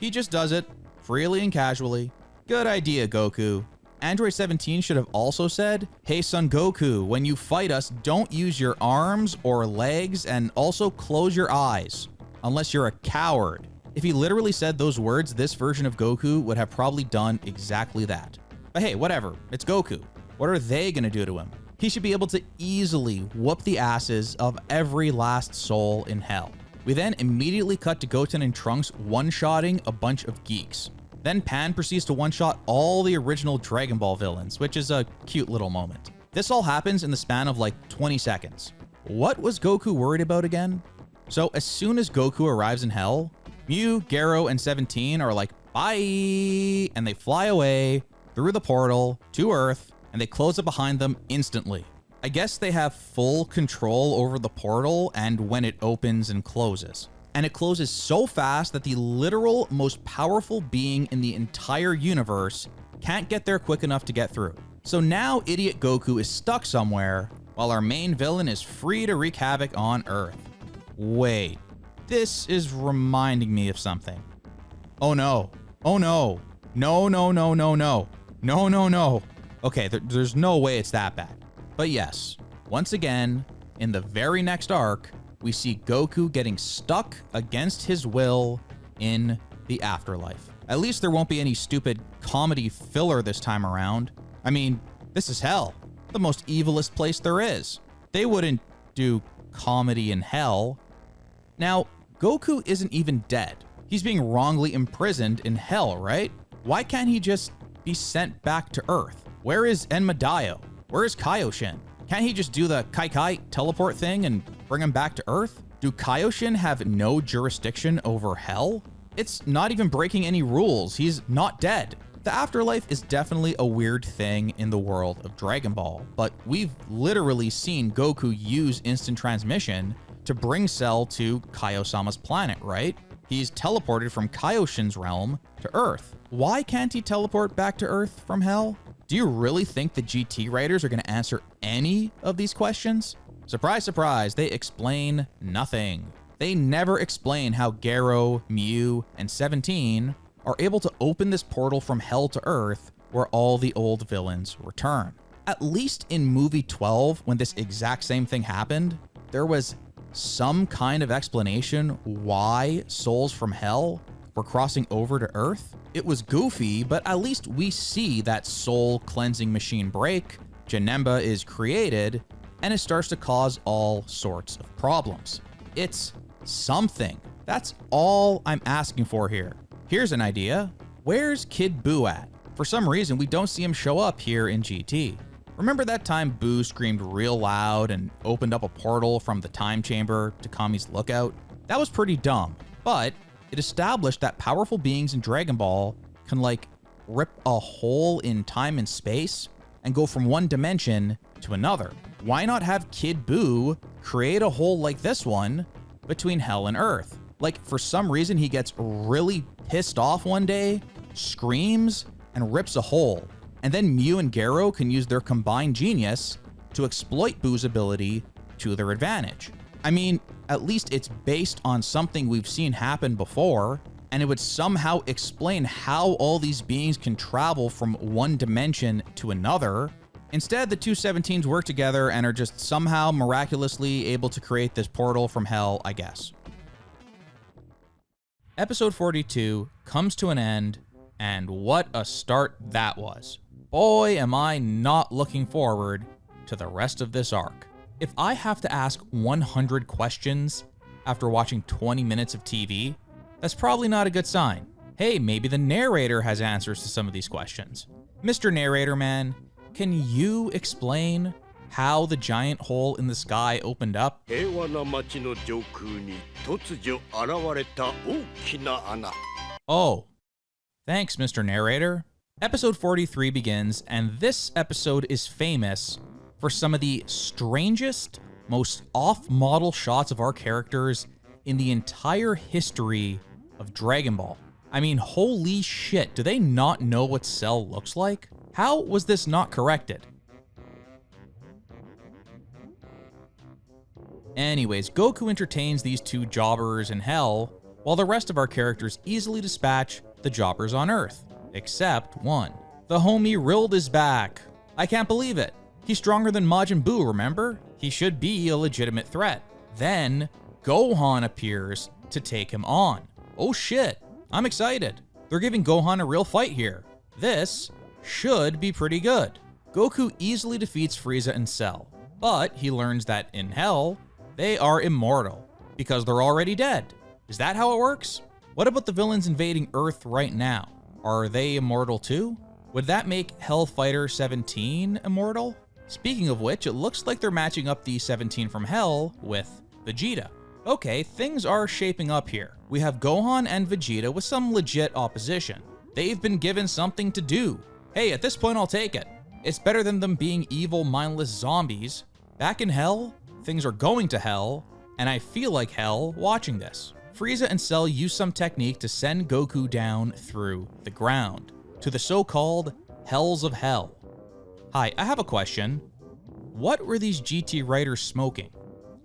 He just does it freely and casually. Good idea, Goku. Android 17 should have also said, hey Son Goku, when you fight us, don't use your arms or legs and also close your eyes, unless you're a coward. If he literally said those words, this version of Goku would have probably done exactly that. But hey, whatever, it's Goku. What are they gonna do to him? He should be able to easily whoop the asses of every last soul in hell. We then immediately cut to Goten and Trunks one-shotting a bunch of geeks. Then Pan proceeds to one-shot all the original Dragon Ball villains, which is a cute little moment. This all happens in the span of like 20 seconds. What was Goku worried about again? So as soon as Goku arrives in hell, Mew, Garo, and 17 are like, bye, and they fly away through the portal to Earth, and they close it behind them instantly. I guess they have full control over the portal and when it opens and closes. And it closes so fast that the literal most powerful being in the entire universe can't get there quick enough to get through. So now idiot Goku is stuck somewhere while our main villain is free to wreak havoc on Earth. Wait, this is reminding me of something. Oh no, oh no, no, no, no, no, no, no, no, no. Okay, there's no way it's that bad. But yes, once again, in the very next arc, we see Goku getting stuck against his will in the afterlife. At least there won't be any stupid comedy filler this time around. I mean, this is hell, the most evilest place there is. They wouldn't do comedy in hell. Now, Goku isn't even dead. He's being wrongly imprisoned in hell, right? Why can't he just be sent back to Earth? Where is Enmadayo? Where is Kaioshin? Can't he just do the Kai teleport thing and bring him back to Earth? Do Kaioshin have no jurisdiction over hell? It's not even breaking any rules. He's not dead. The afterlife is definitely a weird thing in the world of Dragon Ball, but we've literally seen Goku use instant transmission to bring Cell to Kaiosama's planet, right? He's teleported from Kaioshin's realm to Earth. Why can't he teleport back to Earth from hell? Do you really think the GT writers are going to answer any of these questions? Surprise, surprise, they explain nothing. They never explain how Garo, Mew, and 17 are able to open this portal from hell to Earth where all the old villains return. At least in movie 12, when this exact same thing happened, there was some kind of explanation why souls from hell were crossing over to Earth. It was goofy, but at least we see that soul cleansing machine break, Janemba is created, and it starts to cause all sorts of problems. It's something. That's all I'm asking for here. Here's an idea. Where's Kid Buu at? For some reason, we don't see him show up here in GT. Remember that time Buu screamed real loud and opened up a portal from the time chamber to Kami's lookout? That was pretty dumb, but it established that powerful beings in Dragon Ball can like rip a hole in time and space and go from one dimension to another. Why not have Kid Buu create a hole like this one between hell and Earth? Like, for some reason, he gets really pissed off one day, screams, and rips a hole. And then Mew and Garo can use their combined genius to exploit Buu's ability to their advantage. I mean, at least it's based on something we've seen happen before, and it would somehow explain how all these beings can travel from one dimension to another. Instead, the two 17s work together and are just somehow miraculously able to create this portal from hell, I guess. Episode 42 comes to an end, and what a start that was. Boy, am I not looking forward to the rest of this arc. If I have to ask 100 questions after watching 20 minutes of TV, that's probably not a good sign. Hey, maybe the narrator has answers to some of these questions. Mr. Narrator Man, can you explain how the giant hole in the sky opened up? Oh, thanks, Mr. Narrator. Episode 43 begins, and this episode is famous for some of the strangest, most off-model shots of our characters in the entire history of Dragon Ball. I mean, holy shit, do they not know what Cell looks like? How was this not corrected? Anyways, Goku entertains these two jobbers in hell, while the rest of our characters easily dispatch the jobbers on Earth. Except one. The homie Rilld is back. I can't believe it. He's stronger than Majin Buu, remember? He should be a legitimate threat. Then, Gohan appears to take him on. Oh shit, I'm excited. They're giving Gohan a real fight here. This should be pretty good. Goku easily defeats Frieza and Cell, but he learns that in hell, they are immortal because they're already dead. Is that how it works? What about the villains invading Earth right now? Are they immortal too? Would that make Hellfighter 17 immortal? Speaking of which, it looks like they're matching up the 17 from Hell with Vegeta. Okay, things are shaping up here. We have Gohan and Vegeta with some legit opposition. They've been given something to do. Hey, at this point I'll take it. It's better than them being evil, mindless zombies. Back in hell, things are going to hell, and I feel like hell watching this. Frieza and Cell use some technique to send Goku down through the ground, to the so-called Hells of Hell. Hi, I have a question. What were these GT writers smoking?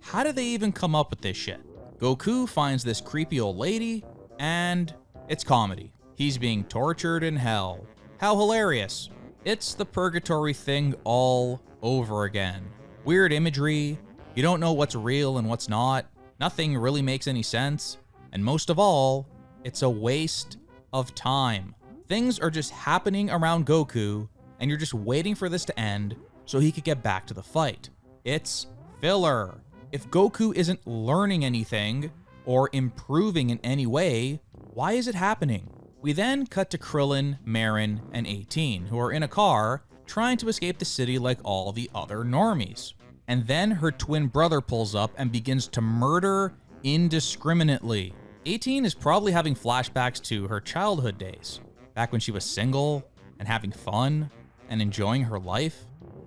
How did they even come up with this shit? Goku finds this creepy old lady, and it's comedy. He's being tortured in hell. How hilarious. It's the purgatory thing all over again. Weird imagery, you don't know what's real and what's not, nothing really makes any sense, and most of all, it's a waste of time. Things are just happening around Goku, and you're just waiting for this to end so he could get back to the fight. It's filler. If Goku isn't learning anything, or improving in any way, why is it happening? We then cut to Krillin, Marin, and 18, who are in a car trying to escape the city like all the other normies. And then her twin brother pulls up and begins to murder indiscriminately. 18 is probably having flashbacks to her childhood days, back when she was single and having fun and enjoying her life,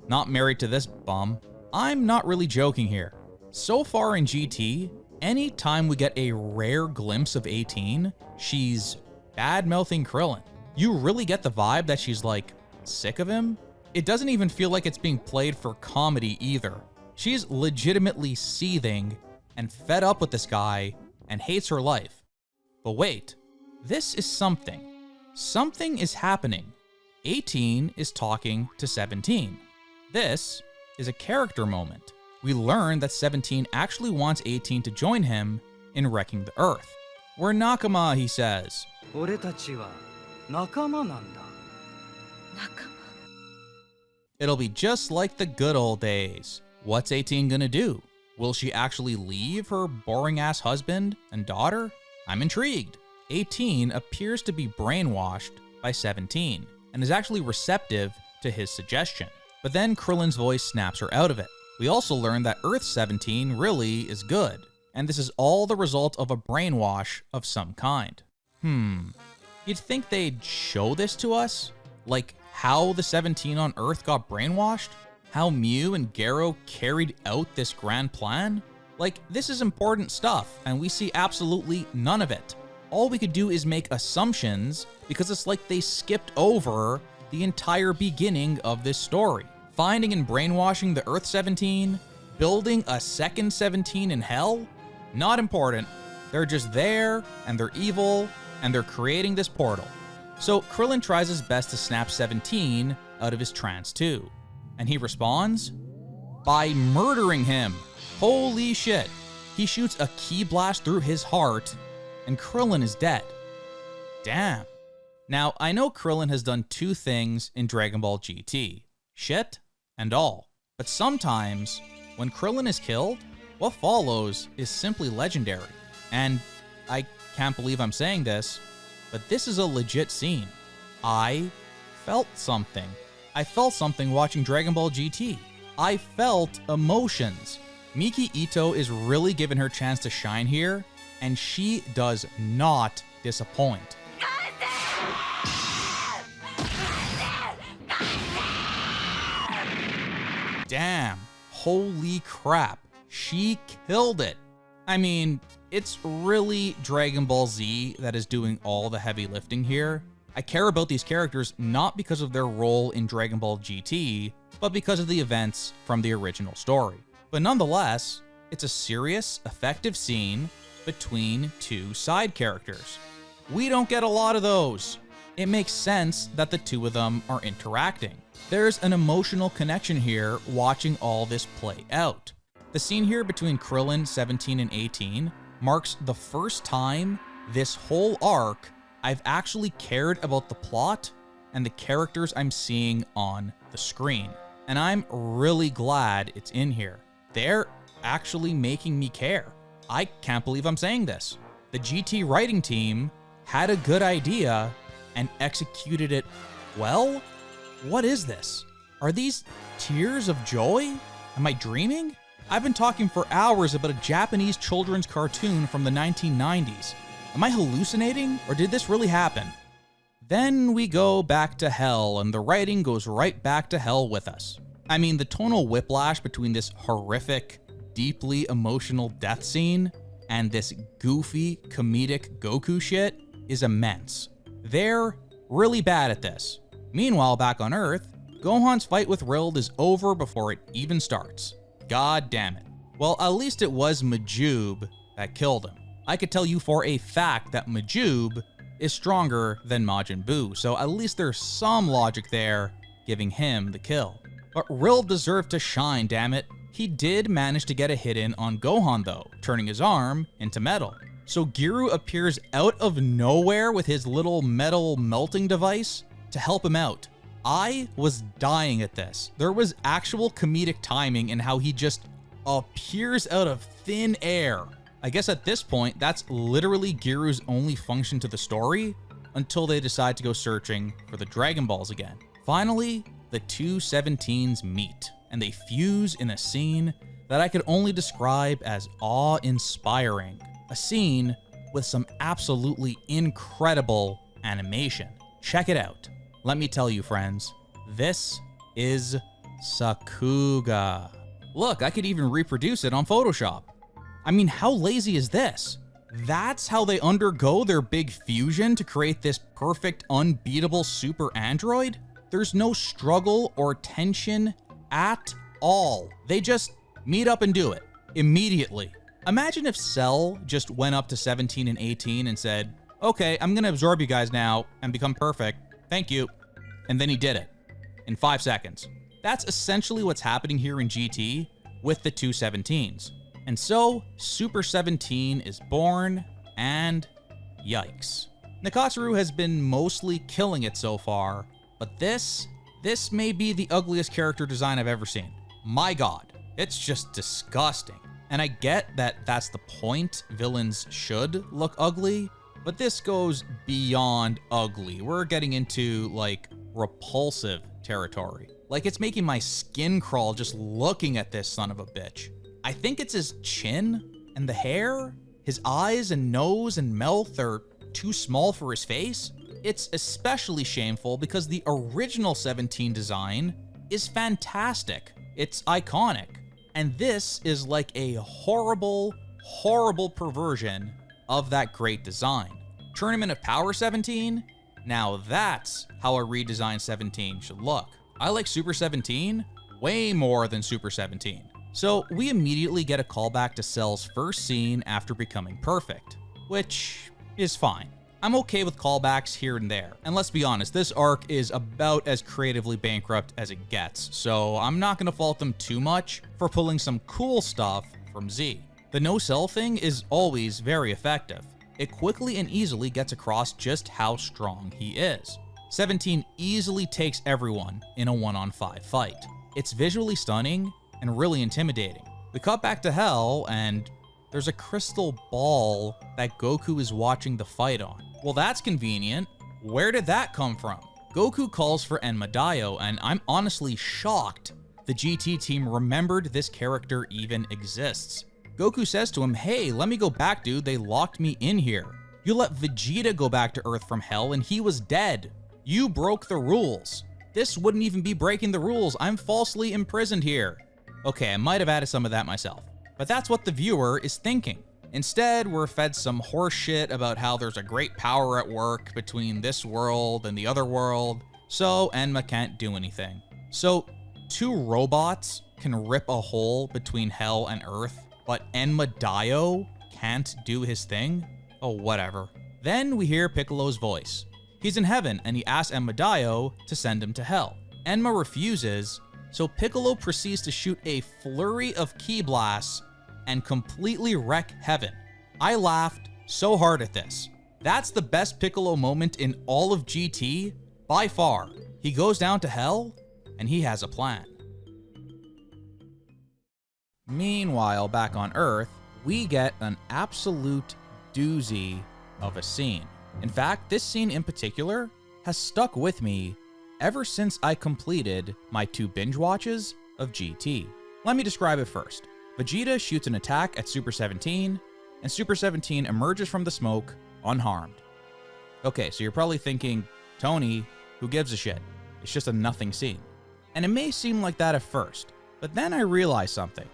not married to this bum. I'm not really joking here. So far in GT, any time we get a rare glimpse of 18, she's bad-mouthing Krillin. You really get the vibe that she's like sick of him. It doesn't even feel like it's being played for comedy either. She's legitimately seething and fed up with this guy and hates her life. But wait, this is something. Something is happening. 18 is talking to 17. This is a character moment. We learn that 17 actually wants 18 to join him in wrecking the Earth. We're nakama, he says. 俺たちは仲間なんだ。 It'll be just like the good old days. What's 18 gonna do? Will she actually leave her boring-ass husband and daughter? I'm intrigued. 18 appears to be brainwashed by 17 and is actually receptive to his suggestion. But then Krillin's voice snaps her out of it. We also learn that Earth 17 really is good, and this is all the result of a brainwash of some kind. You'd think they'd show this to us? Like how the 17 on Earth got brainwashed? How Mew and Garo carried out this grand plan? Like, this is important stuff, and we see absolutely none of it. All we could do is make assumptions because it's like they skipped over the entire beginning of this story. Finding and brainwashing the Earth 17, building a second 17 in hell? Not important. They're just there, and they're evil, and they're creating this portal. So Krillin tries his best to snap 17 out of his trance too. And he responds by murdering him. Holy shit. He shoots a ki blast through his heart, and Krillin is dead. Damn. Now, I know Krillin has done two things in Dragon Ball GT. Shit and all. But sometimes, when Krillin is killed, what follows is simply legendary. And I can't believe I'm saying this, but this is a legit scene. I felt something. I felt something watching Dragon Ball GT. I felt emotions. Miki Ito is really given her chance to shine here, and she does not disappoint. Damn, holy crap, she killed it. I mean, it's really Dragon Ball Z that is doing all the heavy lifting here. I care about these characters not because of their role in Dragon Ball GT, but because of the events from the original story. But nonetheless, it's a serious, effective scene between two side characters. We don't get a lot of those. It makes sense that the two of them are interacting. There's an emotional connection here watching all this play out. The scene here between Krillin, 17, and 18 marks the first time this whole arc I've actually cared about the plot and the characters I'm seeing on the screen. And I'm really glad it's in here. They're actually making me care. I can't believe I'm saying this. The GT writing team had a good idea and executed it well? What is this? Are these tears of joy? Am I dreaming? I've been talking for hours about a Japanese children's cartoon from the 1990s. Am I hallucinating, or did this really happen? Then we go back to hell, and the writing goes right back to hell with us. I mean, the tonal whiplash between this horrific, deeply emotional death scene and this goofy, comedic Goku shit is immense. They're really bad at this. Meanwhile, back on Earth, Gohan's fight with Rilld is over before it even starts. God damn it. Well, at least it was Majub that killed him. I could tell you for a fact that Majub is stronger than Majin Buu, so at least there's some logic there giving him the kill. But Rilld deserved to shine, damn it. He did manage to get a hit in on Gohan though, turning his arm into metal. So Giru appears out of nowhere with his little metal melting device to help him out. I was dying at this. There was actual comedic timing in how he just appears out of thin air I guess at this point, that's literally Giru's only function to the story until they decide to go searching for the Dragon Balls again. Finally, the two 17s meet, and they fuse in a scene that I could only describe as awe-inspiring. A scene with some absolutely incredible animation. Check it out. Let me tell you, friends, this is Sakuga. Look, I could even reproduce it on Photoshop. I mean, how lazy is this? That's how they undergo their big fusion to create this perfect, unbeatable super android? There's no struggle or tension at all. They just meet up and do it immediately. Imagine if Cell just went up to 17 and 18 and said, okay, I'm gonna absorb you guys now and become perfect. Thank you. And then he did it in 5 seconds. That's essentially what's happening here in GT with the two 17s. And so, Super 17 is born, and yikes. Nakatsuru has been mostly killing it so far, but this may be the ugliest character design I've ever seen. My god, it's just disgusting. And I get that that's the point, villains should look ugly, but this goes beyond ugly. We're getting into, like, repulsive territory. Like, it's making my skin crawl just looking at this son of a bitch. I think it's his chin and the hair. His eyes and nose and mouth are too small for his face. It's especially shameful because the original 17 design is fantastic. It's iconic. And this is like a horrible, horrible perversion of that great design. Tournament of Power 17? Now that's how a redesigned 17 should look. I like Super 17 way more than Super 17. So we immediately get a callback to Cell's first scene after becoming perfect, which is fine. I'm okay with callbacks here and there. And let's be honest, this arc is about as creatively bankrupt as it gets, so I'm not gonna fault them too much for pulling some cool stuff from Z. The no Cell thing is always very effective. It quickly and easily gets across just how strong he is. 17 easily takes everyone in a 1-on-5 fight. It's visually stunning and really intimidating. We cut back to Hell, and there's a crystal ball that Goku is watching the fight on. Well, that's convenient. Where did that come from? Goku calls for Enmadayo, and I'm honestly shocked the GT team remembered this character even exists. Goku says to him, hey, let me go back, dude, they locked me in here. You let Vegeta go back to Earth from Hell and he was dead. You broke the rules. This wouldn't even be breaking the rules. I'm falsely imprisoned here. Okay, I might have added some of that myself, but that's what the viewer is thinking. Instead, we're fed some horse shit about how there's a great power at work between this world and the other world, so Enma can't do anything. So, two robots can rip a hole between Hell and Earth, but Enmadayo can't do his thing? Oh, whatever. Then we hear Piccolo's voice. He's in heaven, and he asks Enmadayo to send him to Hell. Enma refuses, so Piccolo proceeds to shoot a flurry of ki blasts and completely wreck heaven. I laughed so hard at this. That's the best Piccolo moment in all of GT, by far. He goes down to Hell, and he has a plan. Meanwhile, back on Earth, we get an absolute doozy of a scene. In fact, this scene in particular has stuck with me ever since I completed my 2 binge watches of GT. Let me describe it first. Vegeta shoots an attack at Super 17, and Super 17 emerges from the smoke unharmed. Okay, so you're probably thinking, Tony, who gives a shit? It's just a nothing scene. And it may seem like that at first, but then I realized something.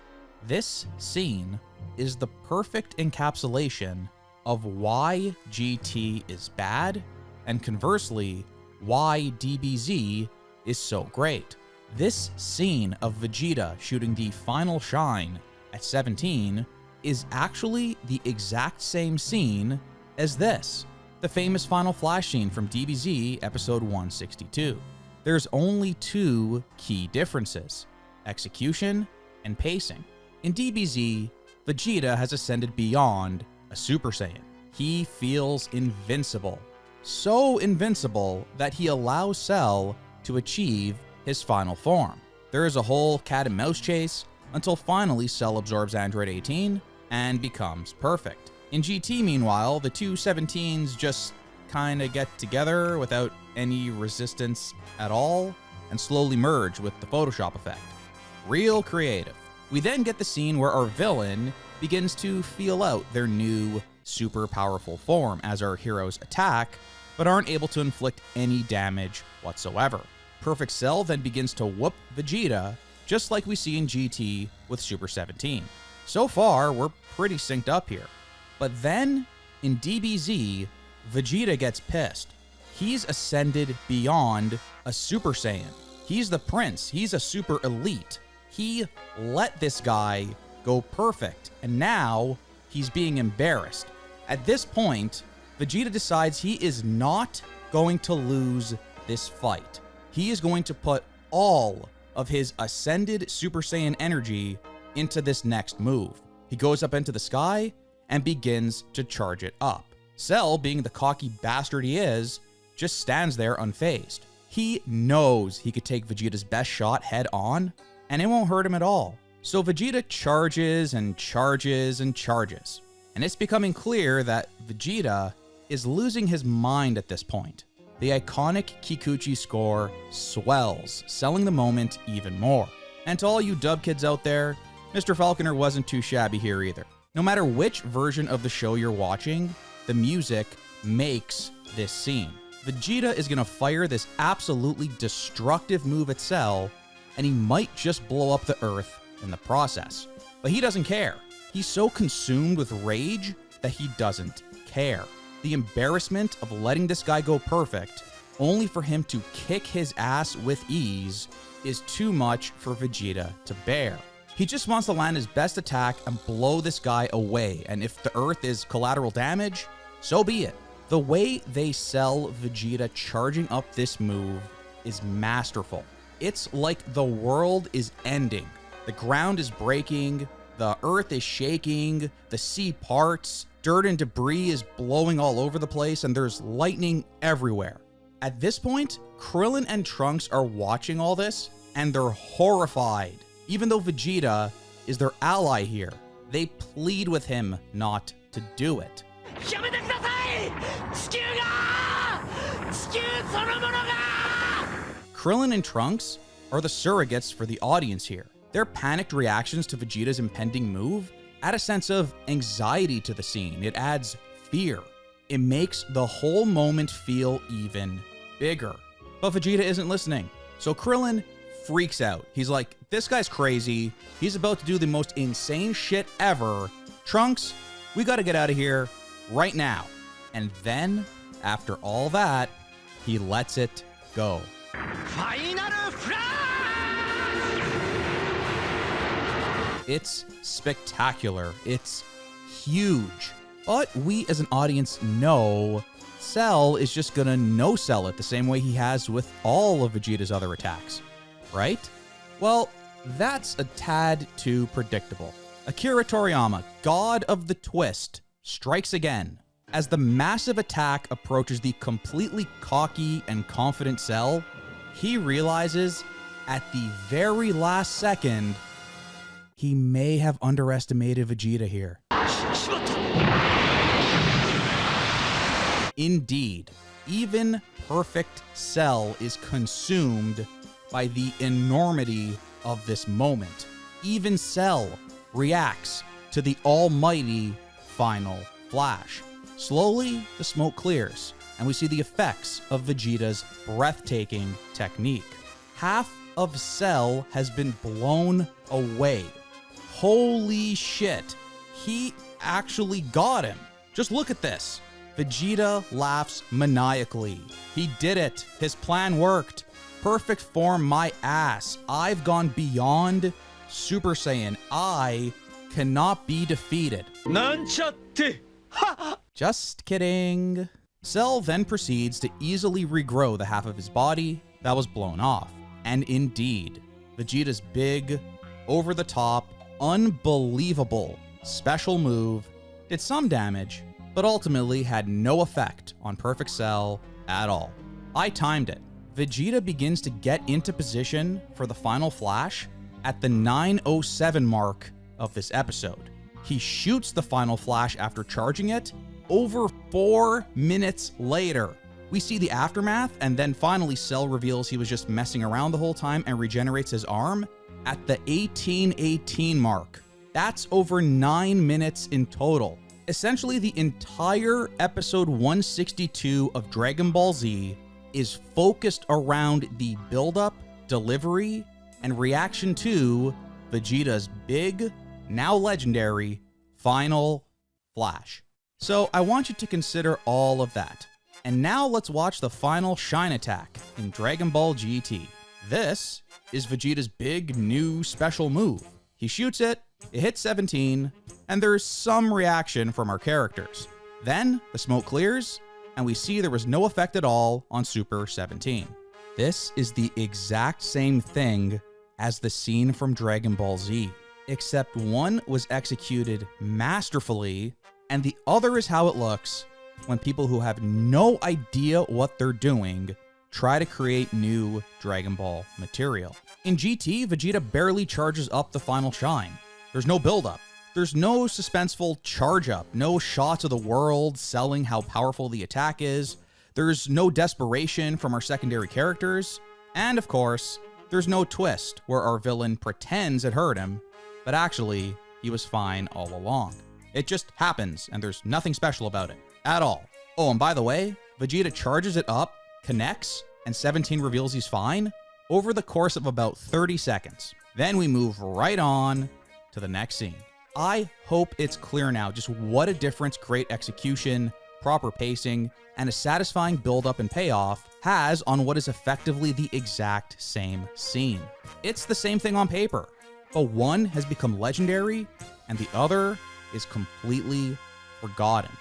This scene is the perfect encapsulation of why GT is bad, and conversely, why DBZ is so great. This scene of Vegeta shooting the final shine at 17 is actually the exact same scene as this, the famous final flash scene from DBZ episode 162. There's only 2 key differences: execution and pacing. In DBZ, Vegeta has ascended beyond a Super Saiyan. He feels invincible. So invincible that he allows Cell to achieve his final form. There is a whole cat and mouse chase until finally Cell absorbs Android 18 and becomes perfect. In GT, meanwhile, the two 17s just kinda get together without any resistance at all and slowly merge with the Photoshop effect. Real creative. We then get the scene where our villain begins to feel out their new super powerful form as our heroes attack, but aren't able to inflict any damage whatsoever. Perfect Cell then begins to whoop Vegeta, just like we see in GT with Super 17. So far, we're pretty synced up here. But then, in DBZ, Vegeta gets pissed. He's ascended beyond a Super Saiyan. He's the prince. He's a super elite. He let this guy go perfect, and now he's being embarrassed. At this point, Vegeta decides he is not going to lose this fight. He is going to put all of his ascended Super Saiyan energy into this next move. He goes up into the sky and begins to charge it up. Cell, being the cocky bastard he is, just stands there unfazed. He knows he could take Vegeta's best shot head on, and it won't hurt him at all. So Vegeta charges and charges and charges. And it's becoming clear that Vegeta is losing his mind at this point. The iconic Kikuchi score swells, selling the moment even more. And to all you dub kids out there, Mr. Falconer wasn't too shabby here either. No matter which version of the show you're watching, the music makes this scene. Vegeta is gonna fire this absolutely destructive move at Cell, and he might just blow up the Earth in the process. But he doesn't care. He's so consumed with rage that he doesn't care. The embarrassment of letting this guy go perfect, only for him to kick his ass with ease, is too much for Vegeta to bear. He just wants to land his best attack and blow this guy away, and if the Earth is collateral damage, so be it. The way they sell Vegeta charging up this move is masterful. It's like the world is ending. The ground is breaking, the Earth is shaking, the sea parts, dirt and debris is blowing all over the place, and there's lightning everywhere. At this point, Krillin and Trunks are watching all this, and they're horrified. Even though Vegeta is their ally here, they plead with him not to do it. Krillin and Trunks are the surrogates for the audience here. Their panicked reactions to Vegeta's impending move add a sense of anxiety to the scene. It adds fear. It makes the whole moment feel even bigger. But Vegeta isn't listening. So Krillin freaks out. He's like, this guy's crazy. He's about to do the most insane shit ever. Trunks, we gotta get out of here right now. And then, after all that, he lets it go. It's spectacular. It's huge. But we as an audience know Cell is just gonna no-sell it the same way he has with all of Vegeta's other attacks, right? Well, that's a tad too predictable. Akira Toriyama, god of the twist, strikes again. As the massive attack approaches the completely cocky and confident Cell, he realizes at the very last second he may have underestimated Vegeta here. Indeed, even perfect Cell is consumed by the enormity of this moment. Even Cell reacts to the almighty final flash. Slowly, the smoke clears, and we see the effects of Vegeta's breathtaking technique. Half of Cell has been blown away. Holy shit, he actually got him. Just look at this. Vegeta laughs maniacally. He did it. His plan worked. Perfect form my ass. I've gone beyond Super Saiyan. I cannot be defeated. Just kidding. Cell then proceeds to easily regrow the half of his body that was blown off. And indeed, Vegeta's big, over-the-top, unbelievable special move did some damage, but ultimately had no effect on Perfect Cell at all. I timed it. Vegeta begins to get into position for the final flash at the 9:07 mark of this episode. He shoots the final flash after charging it over 4 minutes later. We see the aftermath, and then finally Cell reveals he was just messing around the whole time and regenerates his arm at the 1818 mark. That's over 9 minutes in total. Essentially, the entire episode 162 of Dragon Ball Z is focused around the build-up, delivery, and reaction to Vegeta's big, now legendary, final flash. So I want you to consider all of that. And now let's watch the final Shine Attack in Dragon Ball GT. This is Vegeta's big new special move. He shoots it, it hits 17, and there's some reaction from our characters. Then the smoke clears, and we see there was no effect at all on Super 17. This is the exact same thing as the scene from Dragon Ball Z, except one was executed masterfully, and the other is how it looks when people who have no idea what they're doing try to create new Dragon Ball material. In GT, Vegeta barely charges up the final shine. There's no build-up. There's no suspenseful charge-up, no shots of the world selling how powerful the attack is. There's no desperation from our secondary characters. And of course, there's no twist where our villain pretends it hurt him, but actually, he was fine all along. It just happens, and there's nothing special about it at all. Oh, and by the way, Vegeta charges it up, connects, and 17 reveals he's fine over the course of about 30 seconds. Then we move right on to the next scene. I hope it's clear now just what a difference great execution, proper pacing, and a satisfying build-up and payoff has on what is effectively the exact same scene. It's the same thing on paper, but one has become legendary and the other is completely forgotten.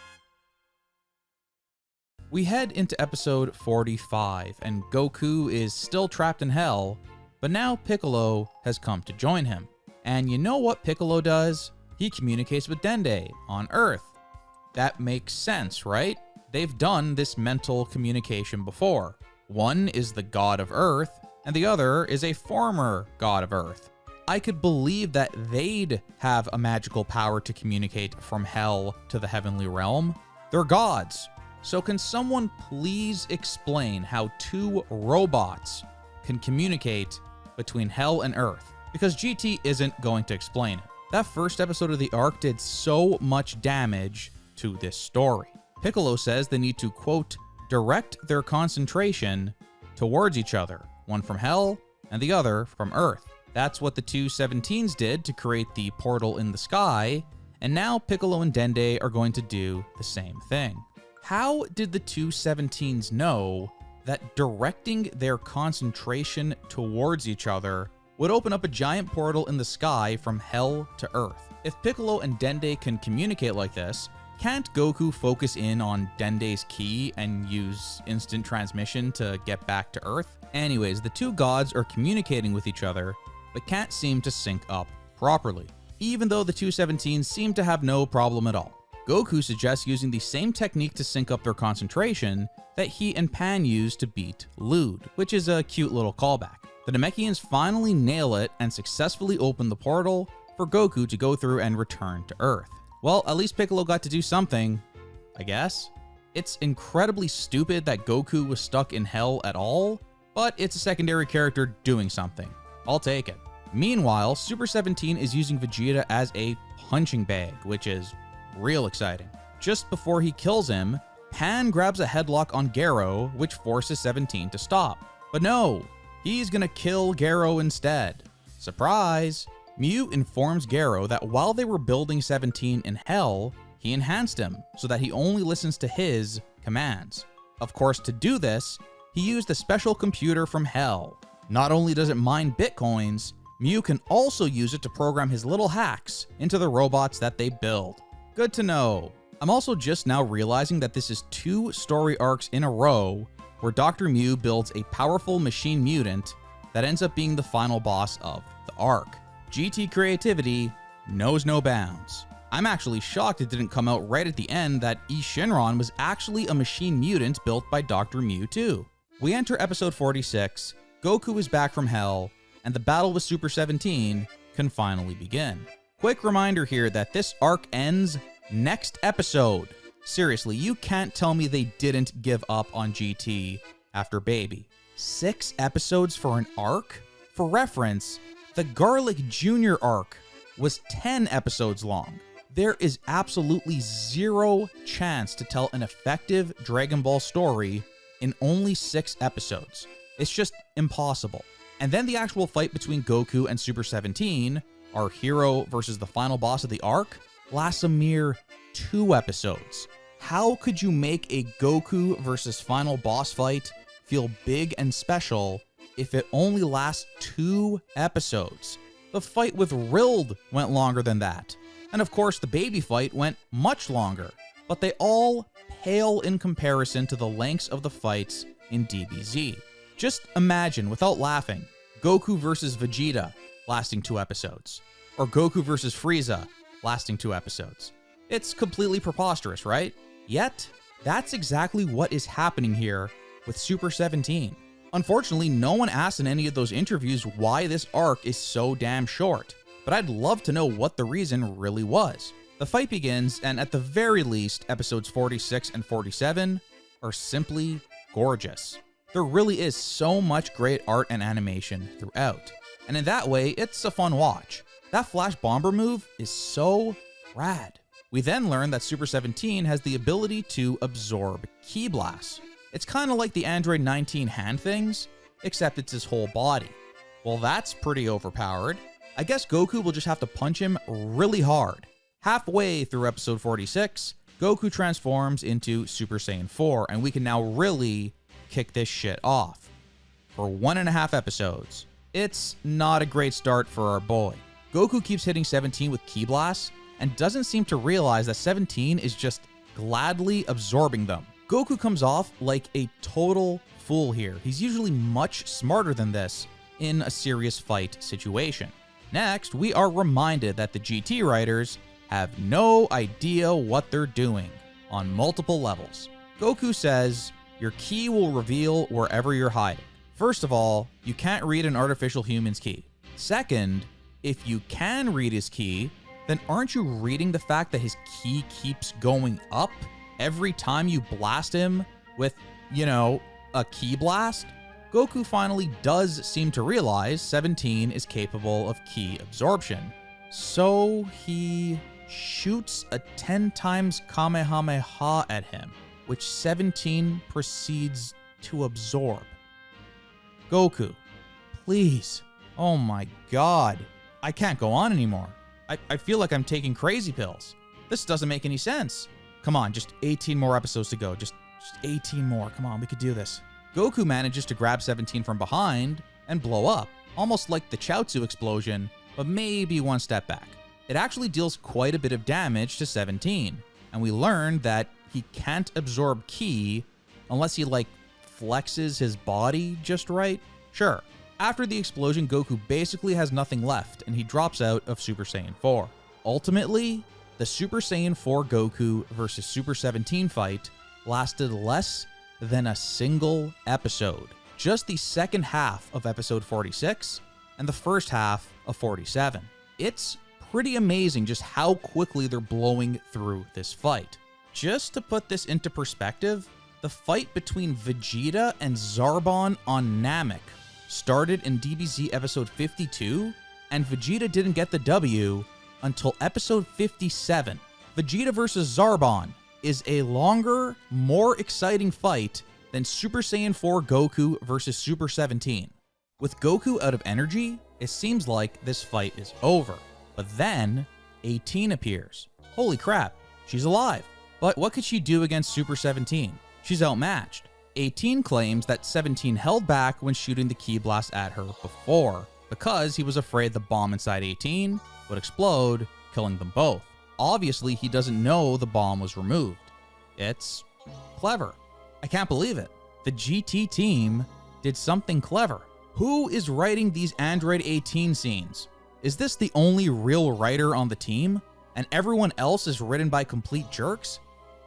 We head into episode 45, and Goku is still trapped in hell, but now Piccolo has come to join him. And you know what Piccolo does? He communicates with Dende on Earth. That makes sense, right? They've done this mental communication before. One is the god of Earth, and the other is a former god of Earth. I could believe that they'd have a magical power to communicate from hell to the heavenly realm. They're gods. So can someone please explain how two robots can communicate between hell and Earth? Because GT isn't going to explain it. That first episode of the arc did so much damage to this story. Piccolo says they need to, quote, direct their concentration towards each other, one from hell and the other from Earth. That's what the two 17s did to create the portal in the sky, and now Piccolo and Dende are going to do the same thing. How did the two 17s know that directing their concentration towards each other would open up a giant portal in the sky from hell to Earth? If Piccolo and Dende can communicate like this, can't Goku focus in on Dende's ki and use instant transmission to get back to Earth? Anyways, the two gods are communicating with each other, but can't seem to sync up properly, even though the two 17s seem to have no problem at all. Goku suggests using the same technique to sync up their concentration that he and Pan used to beat Rilld, which is a cute little callback. The Namekians finally nail it and successfully open the portal for Goku to go through and return to Earth. Well, at least Piccolo got to do something, I guess. It's incredibly stupid that Goku was stuck in hell at all, but it's a secondary character doing something. I'll take it. Meanwhile, Super 17 is using Vegeta as a punching bag, which is real exciting. Just before he kills him, Pan grabs a headlock on Garo, which forces 17 to stop. But no, he's gonna kill Garo instead. Surprise! Mew informs Garo that while they were building 17 in hell, he enhanced him so that he only listens to his commands. Of course, to do this, he used a special computer from hell. Not only does it mine bitcoins, Mew can also use it to program his little hacks into the robots that they build. Good to know. I'm also just now realizing that this is 2 story arcs in a row where Dr. Mew builds a powerful machine mutant that ends up being the final boss of the arc. GT creativity knows no bounds. I'm actually shocked it didn't come out right at the end that Shinron was actually a machine mutant built by Dr. Mew too. We enter episode 46, Goku is back from hell, and the battle with Super 17 can finally begin. Quick reminder here that this arc ends next episode. Seriously, you can't tell me they didn't give up on GT after Baby. 6 episodes for an arc? For reference, the Garlic Jr. arc was 10 episodes long. There is absolutely zero chance to tell an effective Dragon Ball story in only 6 episodes. It's just impossible. And then the actual fight between Goku and Super 17, our hero versus the final boss of the arc, lasts a mere 2 episodes. How could you make a Goku versus final boss fight feel big and special if it only lasts 2 episodes? The fight with Rilld went longer than that. And of course, the baby fight went much longer. But they all pale in comparison to the lengths of the fights in DBZ. Just imagine, without laughing, Goku versus Vegeta lasting 2 episodes. Or Goku versus Frieza lasting 2 episodes. It's completely preposterous, right? Yet, that's exactly what is happening here with Super 17. Unfortunately, no one asked in any of those interviews why this arc is so damn short, but I'd love to know what the reason really was. The fight begins, and at the very least, episodes 46 and 47 are simply gorgeous. There really is so much great art and animation throughout, and in that way, it's a fun watch. That Flash Bomber move is so rad. We then learn that Super 17 has the ability to absorb Ki Blasts. It's kind of like the Android 19 hand things, except it's his whole body. Well, that's pretty overpowered. I guess Goku will just have to punch him really hard. Halfway through episode 46, Goku transforms into Super Saiyan 4, and we can now really kick this shit off. For 1.5 episodes, it's not a great start for our boy. Goku keeps hitting 17 with Ki Blasts, and doesn't seem to realize that 17 is just gladly absorbing them. Goku comes off like a total fool here. He's usually much smarter than this in a serious fight situation. Next, we are reminded that the GT writers have no idea what they're doing on multiple levels. Goku says, your ki will reveal wherever you're hiding. First of all, you can't read an artificial human's ki. Second, if you can read his ki, then aren't you reading the fact that his ki keeps going up every time you blast him with, a ki blast? Goku finally does seem to realize 17 is capable of ki absorption. So he shoots a 10 times Kamehameha at him, which 17 proceeds to absorb. Goku, please. Oh my god. I can't go on anymore. I feel like I'm taking crazy pills. This doesn't make any sense. Come on, just 18 more episodes to go. Just 18 more. Come on, we could do this. Goku manages to grab 17 from behind and blow up, almost like the Chaozu explosion, but maybe one step back. It actually deals quite a bit of damage to 17, and we learn that he can't absorb ki unless he flexes his body just right. Sure. After the explosion, Goku basically has nothing left, and he drops out of Super Saiyan 4. Ultimately, the Super Saiyan 4 Goku versus Super 17 fight lasted less than a single episode. Just the second half of episode 46 and the first half of 47. It's pretty amazing just how quickly they're blowing through this fight. Just to put this into perspective, the fight between Vegeta and Zarbon on Namek started in DBZ episode 52, and Vegeta didn't get the W until episode 57. Vegeta vs. Zarbon is a longer, more exciting fight than Super Saiyan 4 Goku versus Super 17. With Goku out of energy, it seems like this fight is over. But then, 18 appears. Holy crap, she's alive. But what could she do against Super 17? She's outmatched. 18 claims that 17 held back when shooting the ki blast at her before, because he was afraid the bomb inside 18 would explode, killing them both. Obviously, he doesn't know the bomb was removed. It's clever. I can't believe it. The GT team did something clever. Who is writing these Android 18 scenes? Is this the only real writer on the team, and everyone else is written by complete jerks?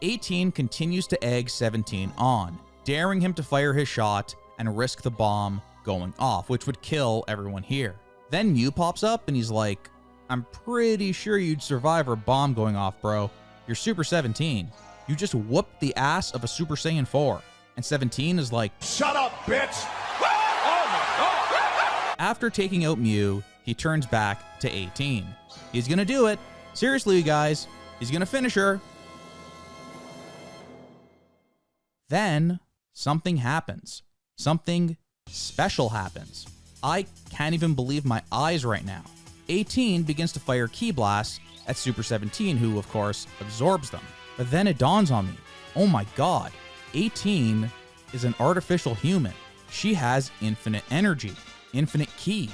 18 continues to egg 17 on, daring him to fire his shot and risk the bomb going off, which would kill everyone here. Then Mew pops up and he's like, I'm pretty sure you'd survive a bomb going off, bro. You're Super 17. You just whooped the ass of a Super Saiyan 4. And 17 is like, Shut up, bitch! after taking out Mew, he turns back to 18. He's gonna do it. Seriously, you guys. He's gonna finish her. Then, something happens. Something special happens. I can't even believe my eyes right now. 18 begins to fire Ki blasts at Super 17, who, of course, absorbs them. But then it dawns on me, oh my god, 18 is an artificial human. She has infinite energy, infinite Ki.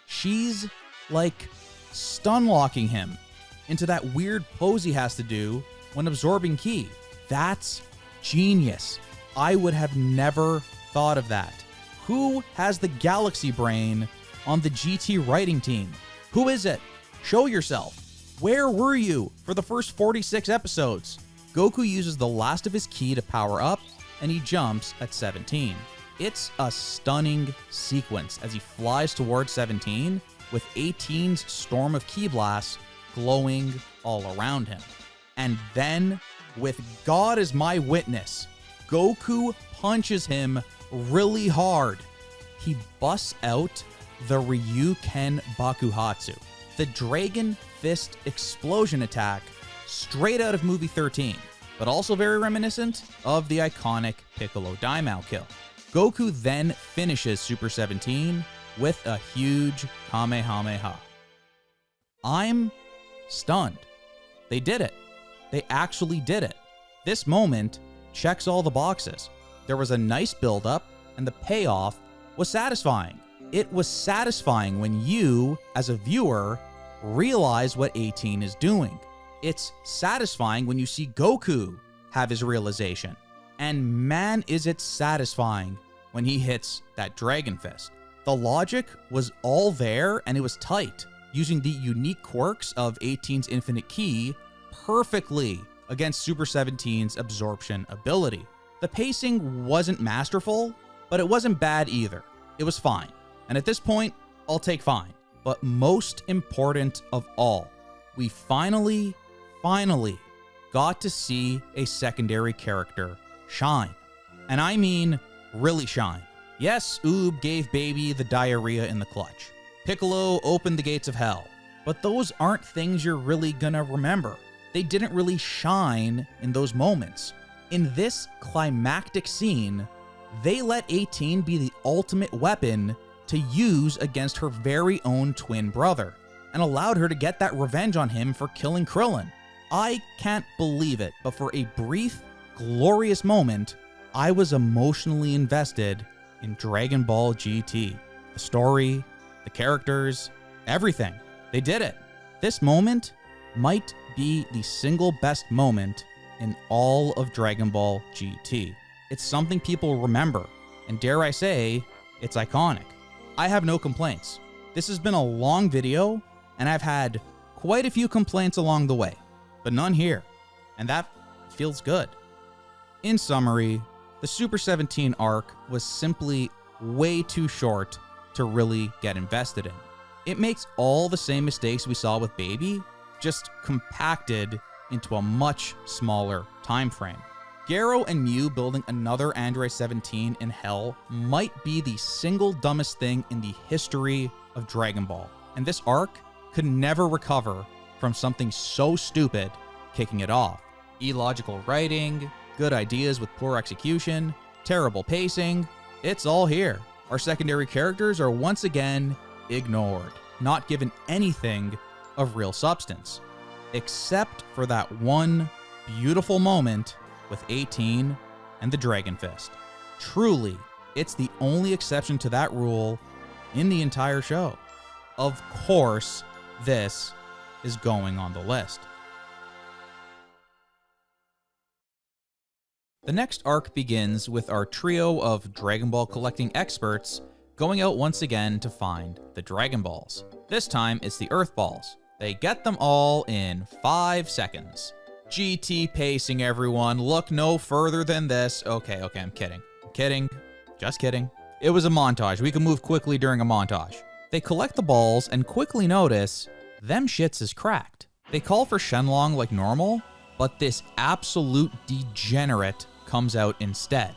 She's, like, stun-locking him into that weird pose he has to do when absorbing Ki. That's genius. I would have never thought of that. Who has the galaxy brain on the GT writing team? Who is it? Show yourself. Where were you for the first 46 episodes? Goku uses the last of his Ki to power up, and he jumps at 17. It's a stunning sequence as he flies towards 17 with 18's storm of Ki blasts glowing all around him. And then, with God as my witness, Goku punches him really hard. He busts out the Ryuken Bakuhatsu, the Dragon Fist explosion attack straight out of movie 13, but also very reminiscent of the iconic Piccolo Daimao kill. Goku then finishes Super 17 with a huge Kamehameha. I'm stunned. They did it. They actually did it. This moment checks all the boxes. There was a nice build-up, and the payoff was satisfying. It was satisfying when you, as a viewer, realize what 18 is doing. It's satisfying when you see Goku have his realization. And man, is it satisfying when he hits that Dragon Fist. The logic was all there, and it was tight, using the unique quirks of 18's infinite Ki perfectly against Super 17's absorption ability. The pacing wasn't masterful, but it wasn't bad either. It was fine. And at this point, I'll take fine. But most important of all, we finally got to see a secondary character shine. And I mean really shine. Yes, Oob gave Baby the diarrhea in the clutch. Piccolo opened the gates of hell. But those aren't things you're really gonna remember. They didn't really shine in those moments. In this climactic scene, they let 18 be the ultimate weapon to use against her very own twin brother, and allowed her to get that revenge on him for killing Krillin. I can't believe it, but for a brief, glorious moment, I was emotionally invested in Dragon Ball GT. The story, the characters, everything. They did it. This moment might be the single best moment in all of Dragon Ball GT. It's something people remember, and dare I say, it's iconic. I have no complaints. This has been a long video, and I've had quite a few complaints along the way, but none here, and that feels good. In summary, the Super 17 arc was simply way too short to really get invested in. It makes all the same mistakes we saw with Baby, just compacted into a much smaller time frame. Garo and Mew building another Android 17 in Hell might be the single dumbest thing in the history of Dragon Ball, and this arc could never recover from something so stupid kicking it off. Illogical writing, good ideas with poor execution, terrible pacing, it's all here. Our secondary characters are once again ignored, not given anything of real substance, except for that one beautiful moment with 18 and the Dragon Fist. Truly, it's the only exception to that rule in the entire show. Of course, this is going on the list. The next arc begins with our trio of Dragon Ball collecting experts going out once again to find the Dragon Balls. This time, it's the Earth Balls. They get them all in 5 seconds. GT pacing, everyone. Look no further than this. Okay, I'm kidding. Just kidding. It was a montage. We can move quickly during a montage. They collect the balls and quickly notice them shits is cracked. They call for Shenlong like normal, but this absolute degenerate comes out instead.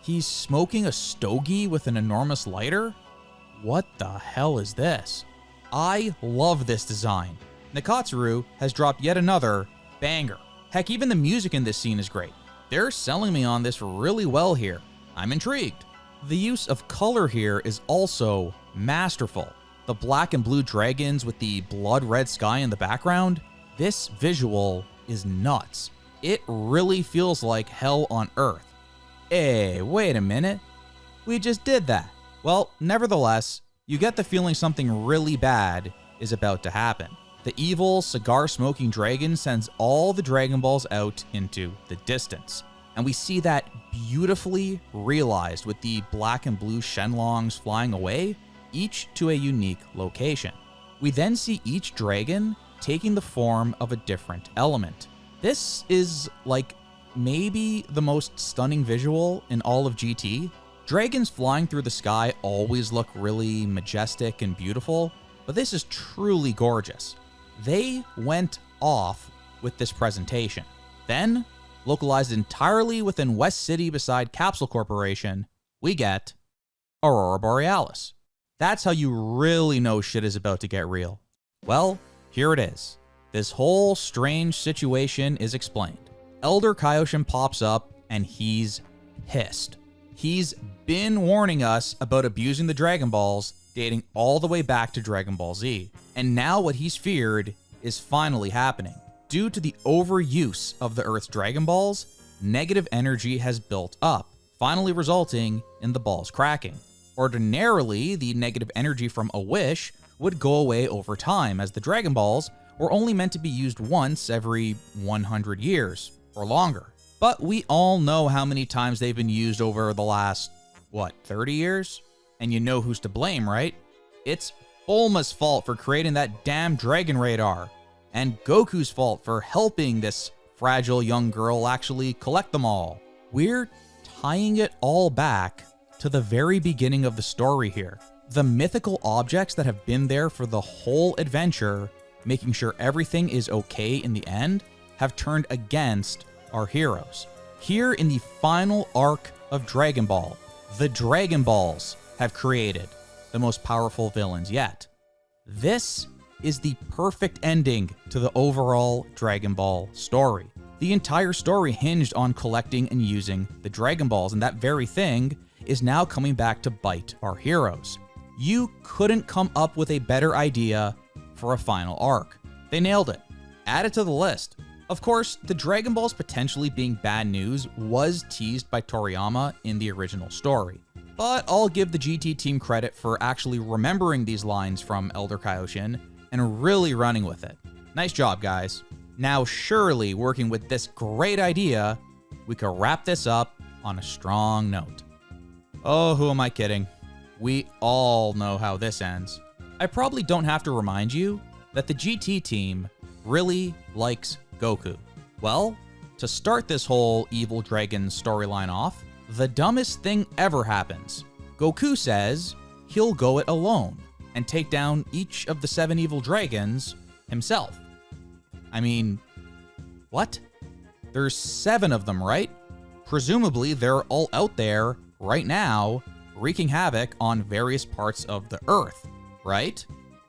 He's smoking a stogie with an enormous lighter? What the hell is this? I love this design. Nakatsuru has dropped yet another banger. Heck, even the music in this scene is great. They're selling me on this really well here. I'm intrigued. The use of color here is also masterful. The black and blue dragons with the blood red sky in the background. This visual is nuts. It really feels like hell on earth. Hey, wait a minute. We just did that. Well, nevertheless, you get the feeling something really bad is about to happen. The evil cigar-smoking dragon sends all the Dragon Balls out into the distance. And we see that beautifully realized with the black and blue Shenlongs flying away, each to a unique location. We then see each dragon taking the form of a different element. This is like maybe the most stunning visual in all of GT. Dragons flying through the sky always look really majestic and beautiful, but this is truly gorgeous. They went off with this presentation. Then, localized entirely within West City beside Capsule Corporation, we get Aurora Borealis. That's how you really know shit is about to get real. Well, here it is. This whole strange situation is explained. Elder Kaioshin pops up and he's pissed. He's been warning us about abusing the Dragon Balls dating all the way back to Dragon Ball Z. And now what he's feared is finally happening. Due to the overuse of the Earth's Dragon Balls, negative energy has built up, finally resulting in the balls cracking. Ordinarily, the negative energy from a wish would go away over time, as the Dragon Balls were only meant to be used once every 100 years or longer. But we all know how many times they've been used over the last, 30 years? And you know who's to blame, right? It's Bulma's fault for creating that damn Dragon Radar, and Goku's fault for helping this fragile young girl actually collect them all. We're tying it all back to the very beginning of the story here. The mythical objects that have been there for the whole adventure, making sure everything is okay in the end, have turned against our heroes. Here in the final arc of Dragon Ball, the Dragon Balls have created the most powerful villains yet. This is the perfect ending to the overall Dragon Ball story. The entire story hinged on collecting and using the Dragon Balls, and that very thing is now coming back to bite our heroes. You couldn't come up with a better idea for a final arc. They nailed it. Add it to the list. Of course, the Dragon Balls potentially being bad news was teased by Toriyama in the original story. But I'll give the GT team credit for actually remembering these lines from Elder Kaioshin and really running with it. Nice job, guys. Now, surely working with this great idea, we could wrap this up on a strong note. Oh, who am I kidding? We all know how this ends. I probably don't have to remind you that the GT team really likes Goku. Well, to start this whole Evil Dragon storyline off, the dumbest thing ever happens. Goku says he'll go it alone and take down each of the 7 evil dragons himself. I mean, what? There's 7 of them, right? Presumably they're all out there right now wreaking havoc on various parts of the Earth, right?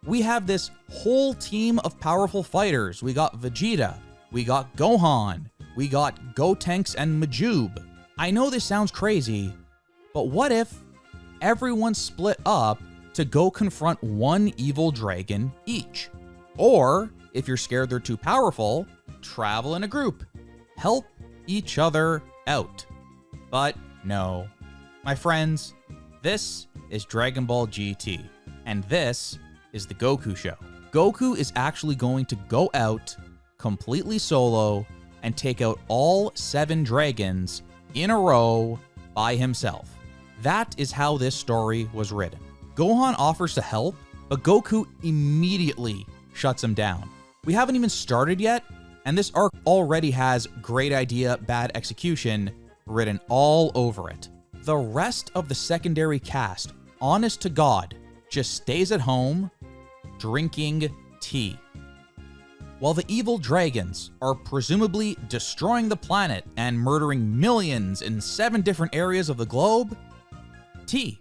We have this whole team of powerful fighters. We got Vegeta, we got Gohan, we got Gotenks and Majube. I know this sounds crazy, but what if everyone split up to go confront one evil dragon each? Or, if you're scared they're too powerful, travel in a group. Help each other out. But no. My friends, this is Dragon Ball GT, and this is the Goku show. Goku is actually going to go out completely solo and take out all 7 dragons in a row by himself. That is how this story was written. Gohan offers to help, but Goku immediately shuts him down. We haven't even started yet, and this arc already has great idea, bad execution written all over it. The rest of the secondary cast, honest to God, just stays at home drinking tea. while the evil dragons are presumably destroying the planet and murdering millions in 7 different areas of the globe? T.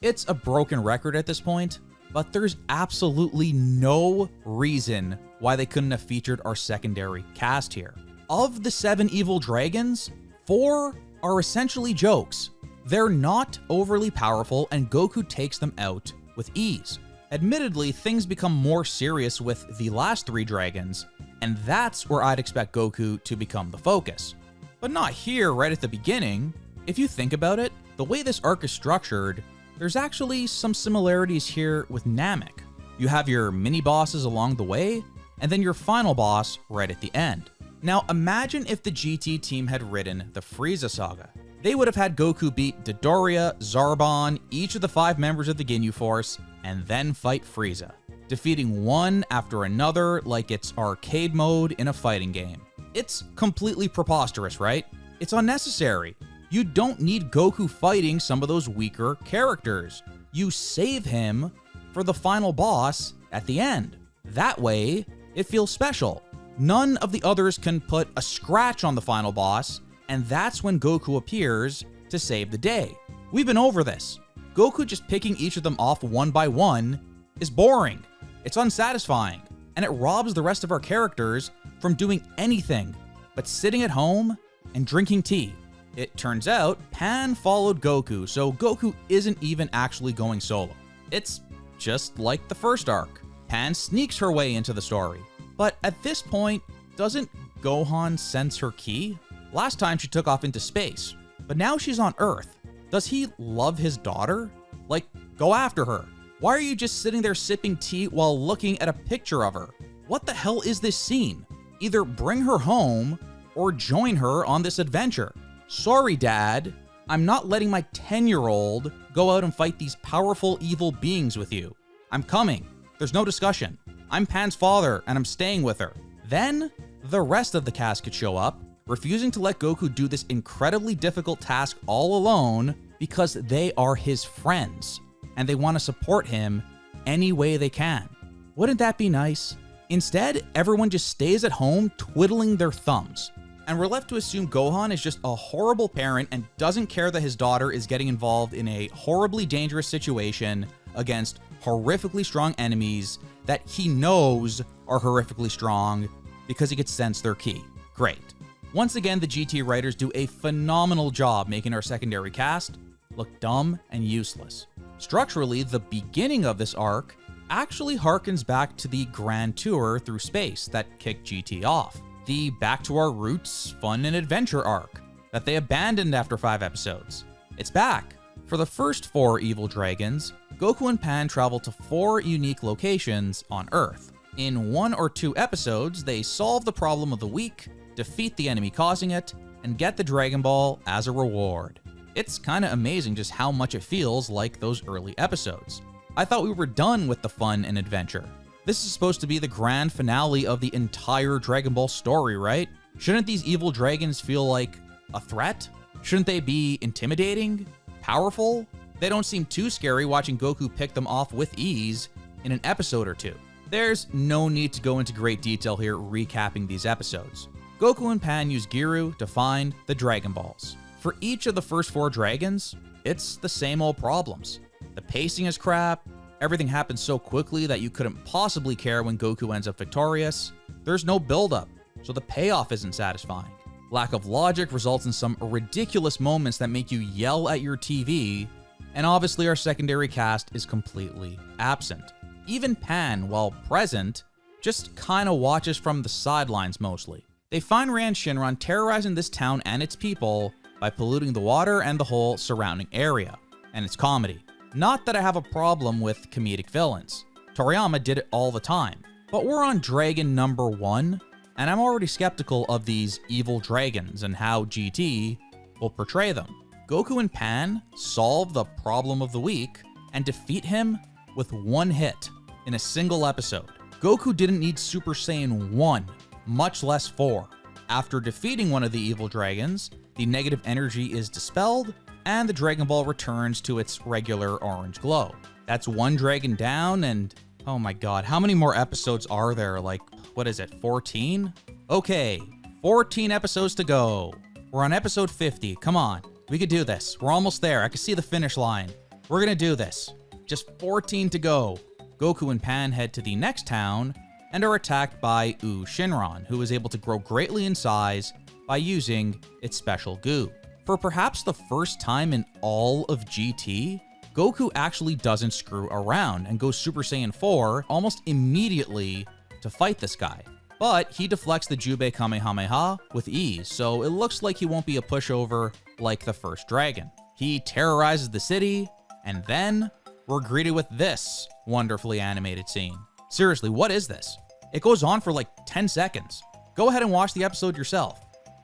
It's a broken record at this point, but there's absolutely no reason why they couldn't have featured our secondary cast here. Of the 7 evil dragons, 4 are essentially jokes. They're not overly powerful and Goku takes them out with ease. Admittedly, things become more serious with the last 3 dragons, and that's where I'd expect Goku to become the focus. But not here right at the beginning. If you think about it, the way this arc is structured, there's actually some similarities here with Namek. You have your mini-bosses along the way, and then your final boss right at the end. Now imagine if the GT team had written the Frieza saga. They would have had Goku beat Dodoria, Zarbon, each of the 5 members of the Ginyu Force, and then fight Frieza, defeating one after another like it's arcade mode in a fighting game. It's completely preposterous, right? It's unnecessary. You don't need Goku fighting some of those weaker characters. You save him for the final boss at the end. That way, it feels special. None of the others can put a scratch on the final boss, and that's when Goku appears to save the day. We've been over this. Goku just picking each of them off one by one is boring. It's unsatisfying, and it robs the rest of our characters from doing anything but sitting at home and drinking tea. It turns out Pan followed Goku, so Goku isn't even actually going solo. It's just like the first arc. Pan sneaks her way into the story. But at this point, doesn't Gohan sense her ki? Last time she took off into space, but now she's on Earth. Does he love his daughter? Like, go after her. Why are you just sitting there sipping tea while looking at a picture of her? What the hell is this scene? Either bring her home or join her on this adventure. Sorry, Dad. I'm not letting my 10-year-old go out and fight these powerful evil beings with you. I'm coming. There's no discussion. I'm Pan's father and I'm staying with her. Then, the rest of the cast could show up, refusing to let Goku do this incredibly difficult task all alone because they are his friends and they want to support him any way they can. Wouldn't that be nice? Instead, everyone just stays at home twiddling their thumbs. And we're left to assume Gohan is just a horrible parent and doesn't care that his daughter is getting involved in a horribly dangerous situation against horrifically strong enemies that he knows are horrifically strong because he could sense their ki. Great. Once again, the GT writers do a phenomenal job making our secondary cast look dumb and useless. Structurally, the beginning of this arc actually harkens back to the Grand Tour through space that kicked GT off. The Back to Our Roots fun and adventure arc that they abandoned after 5 episodes. It's back. For the first 4 evil dragons, Goku and Pan travel to 4 unique locations on Earth. In 1 or 2 episodes, they solve the problem of the week, defeat the enemy causing it, and get the Dragon Ball as a reward. It's kinda amazing just how much it feels like those early episodes. I thought we were done with the fun and adventure. This is supposed to be the grand finale of the entire Dragon Ball story, right? Shouldn't these evil dragons feel like a threat? Shouldn't they be intimidating? Powerful? They don't seem too scary watching Goku pick them off with ease in an episode or 2. There's no need to go into great detail here recapping these episodes. Goku and Pan use Giru to find the Dragon Balls. For each of the first 4 dragons, it's the same old problems. The pacing is crap, everything happens so quickly that you couldn't possibly care when Goku ends up victorious. There's no build-up, so the payoff isn't satisfying. Lack of logic results in some ridiculous moments that make you yell at your TV, and obviously our secondary cast is completely absent. Even Pan, while present, just kinda watches from the sidelines mostly. They find Ran Shinron terrorizing this town and its people by polluting the water and the whole surrounding area, and it's comedy. Not that I have a problem with comedic villains. Toriyama did it all the time. But we're on Dragon number 1, and I'm already skeptical of these evil dragons and how GT will portray them. Goku and Pan solve the problem of the week and defeat him with 1 hit in a single episode. Goku didn't need Super Saiyan 1, much less 4. After defeating one of the evil dragons, the negative energy is dispelled, and the Dragon Ball returns to its regular orange glow. That's 1 dragon down, and oh my god, how many more episodes are there? Like, what is it, 14? Okay, 14 episodes to go. We're on episode 50. Come on, we could do this. We're almost there. I can see the finish line. We're gonna do this. Just 14 to go. Goku and Pan head to the next town and are attacked by Shinron, who is able to grow greatly in size by using its special goo. For perhaps the first time in all of GT, Goku actually doesn't screw around and goes Super Saiyan 4 almost immediately to fight this guy. But he deflects the Jubei Kamehameha with ease, so it looks like he won't be a pushover like the first dragon. He terrorizes the city, and then we're greeted with this wonderfully animated scene. Seriously, what is this? It goes on for like 10 seconds. Go ahead and watch the episode yourself.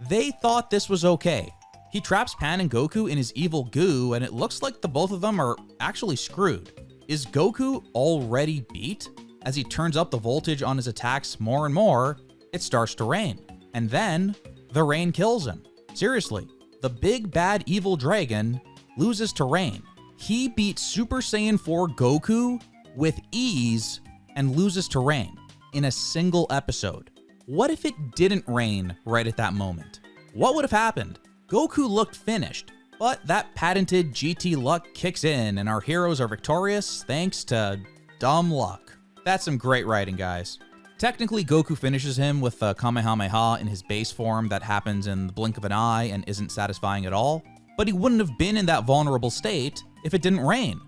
They thought this was okay. He traps Pan and Goku in his evil goo, and it looks like the both of them are actually screwed. Is Goku already beat? As he turns up the voltage on his attacks more and more, it starts to rain. And then, the rain kills him. Seriously, the big bad evil dragon loses to rain. He beats Super Saiyan 4 Goku with ease and loses to rain in a single episode. What if it didn't rain right at that moment? What would have happened? Goku looked finished, but that patented GT luck kicks in and our heroes are victorious thanks to dumb luck. That's some great writing, guys. Technically, Goku finishes him with a Kamehameha in his base form that happens in the blink of an eye and isn't satisfying at all, but he wouldn't have been in that vulnerable state if it didn't rain.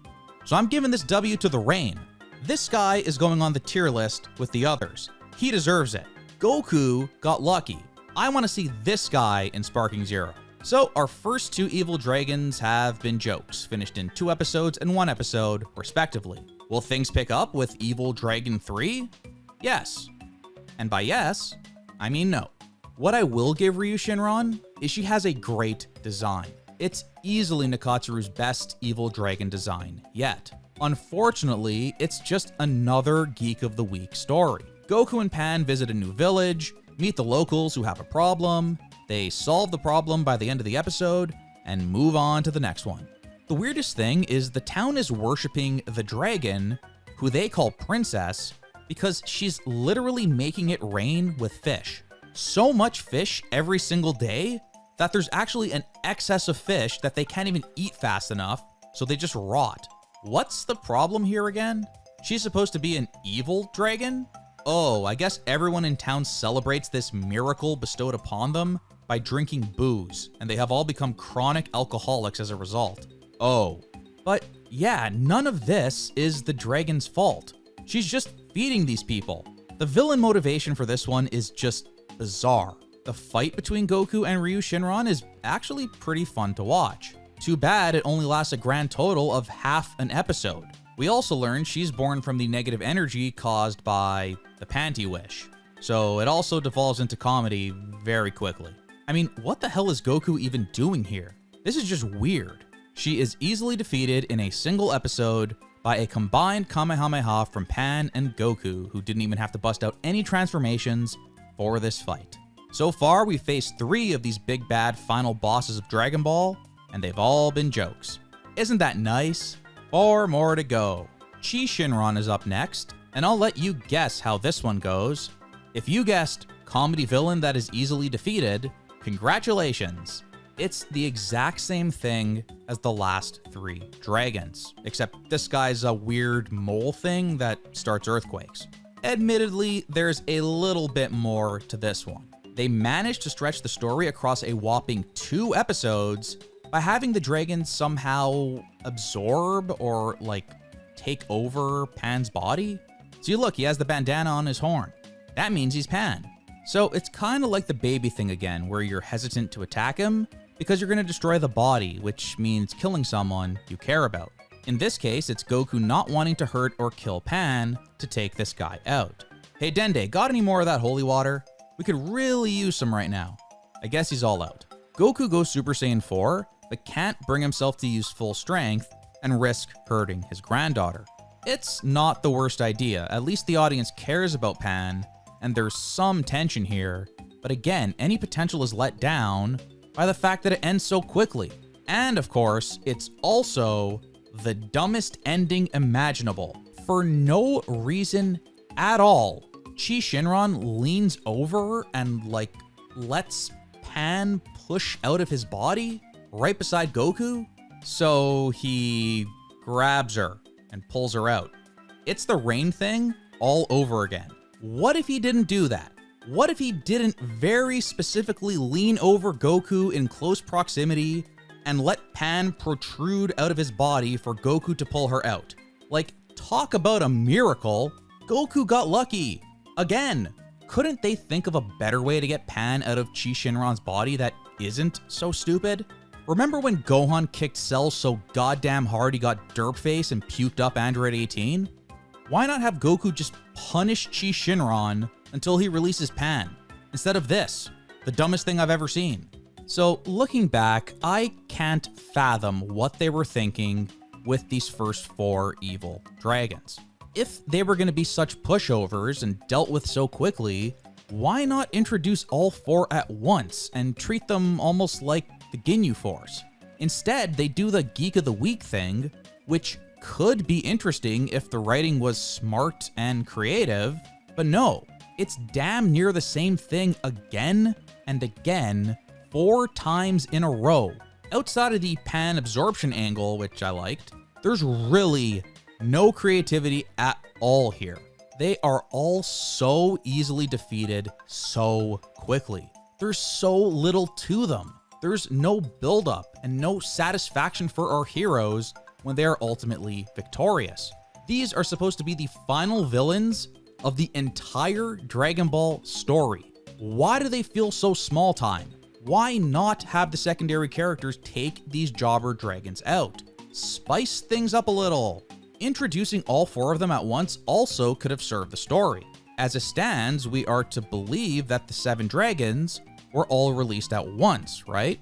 So I'm giving this W to the rain. This guy is going on the tier list with the others. He deserves it. Goku got lucky. I want to see this guy in Sparking Zero. So our first two evil dragons have been jokes, finished in 2 episodes and 1 episode, respectively. Will things pick up with Evil Dragon 3? Yes. And by yes, I mean no. What I will give Ryu Shinron is she has a great design. It's easily Nakatsuru's best evil dragon design yet. Unfortunately, it's just another Geek of the Week story. Goku and Pan visit a new village, meet the locals who have a problem, they solve the problem by the end of the episode, and move on to the next one. The weirdest thing is the town is worshipping the dragon, who they call Princess, because she's literally making it rain with fish. So much fish every single day that there's actually an excess of fish that they can't even eat fast enough, so they just rot. What's the problem here again? She's supposed to be an evil dragon? Oh, I guess everyone in town celebrates this miracle bestowed upon them by drinking booze, and they have all become chronic alcoholics as a result. Oh, but yeah, none of this is the dragon's fault. She's just feeding these people. The villain motivation for this one is just bizarre. The fight between Goku and Ryu Shinron is actually pretty fun to watch. Too bad it only lasts a grand total of half an episode. We also learn she's born from the negative energy caused by the Panty Wish, so it also devolves into comedy very quickly. I mean, what the hell is Goku even doing here? This is just weird. She is easily defeated in a single episode by a combined Kamehameha from Pan and Goku, who didn't even have to bust out any transformations for this fight. So far, we've faced 3 of these big bad final bosses of Dragon Ball, and they've all been jokes. Isn't that nice? 4 more to go. Chi Shinron is up next, and I'll let you guess how this one goes. If you guessed comedy villain that is easily defeated, congratulations. It's the exact same thing as the last 3 dragons, except this guy's a weird mole thing that starts earthquakes. Admittedly, there's a little bit more to this one. They managed to stretch the story across a whopping 2 episodes by having the dragons somehow absorb or take over Pan's body. See, look, he has the bandana on his horn. That means he's Pan. So it's kind of like the baby thing again, where you're hesitant to attack him because you're going to destroy the body, which means killing someone you care about. In this case, it's Goku not wanting to hurt or kill Pan to take this guy out. Hey Dende, got any more of that holy water? We could really use some right now. I guess he's all out. Goku goes Super Saiyan 4, but can't bring himself to use full strength and risk hurting his granddaughter. It's not the worst idea. At least the audience cares about Pan, and there's some tension here. But again, any potential is let down by the fact that it ends so quickly. And of course, it's also the dumbest ending imaginable. For no reason at all, Chi Shinron leans over and like lets Pan push out of his body right beside Goku. So he grabs her and pulls her out. It's the rain thing all over again. What if he didn't do that? What if he didn't very specifically lean over Goku in close proximity and let Pan protrude out of his body for Goku to pull her out? Like, talk about a miracle. Goku got lucky. Again, couldn't they think of a better way to get Pan out of Chi Shinron's body that isn't so stupid? Remember when Gohan kicked Cell so goddamn hard he got derp face and puked up Android 18? Why not have Goku just punish Chi Shinron until he releases Pan, instead of this, the dumbest thing I've ever seen? So looking back, I can't fathom what they were thinking with these first 4 evil dragons. If they were going to be such pushovers and dealt with so quickly, why not introduce all 4 at once and treat them almost like the Ginyu Force? Instead, they do the Geek of the Week thing, which could be interesting if the writing was smart and creative, but no, it's damn near the same thing again and again 4 times in a row. Outside of the Pan absorption angle, which I liked, there's really no creativity at all here. They are all so easily defeated so quickly. There's so little to them. There's no buildup and no satisfaction for our heroes when they are ultimately victorious. These are supposed to be the final villains of the entire Dragon Ball story. Why do they feel so small time? Why not have the secondary characters take these jobber dragons out? Spice things up a little. Introducing all 4 of them at once also could have served the story. As it stands, we are to believe that the 7 dragons were all released at once, right?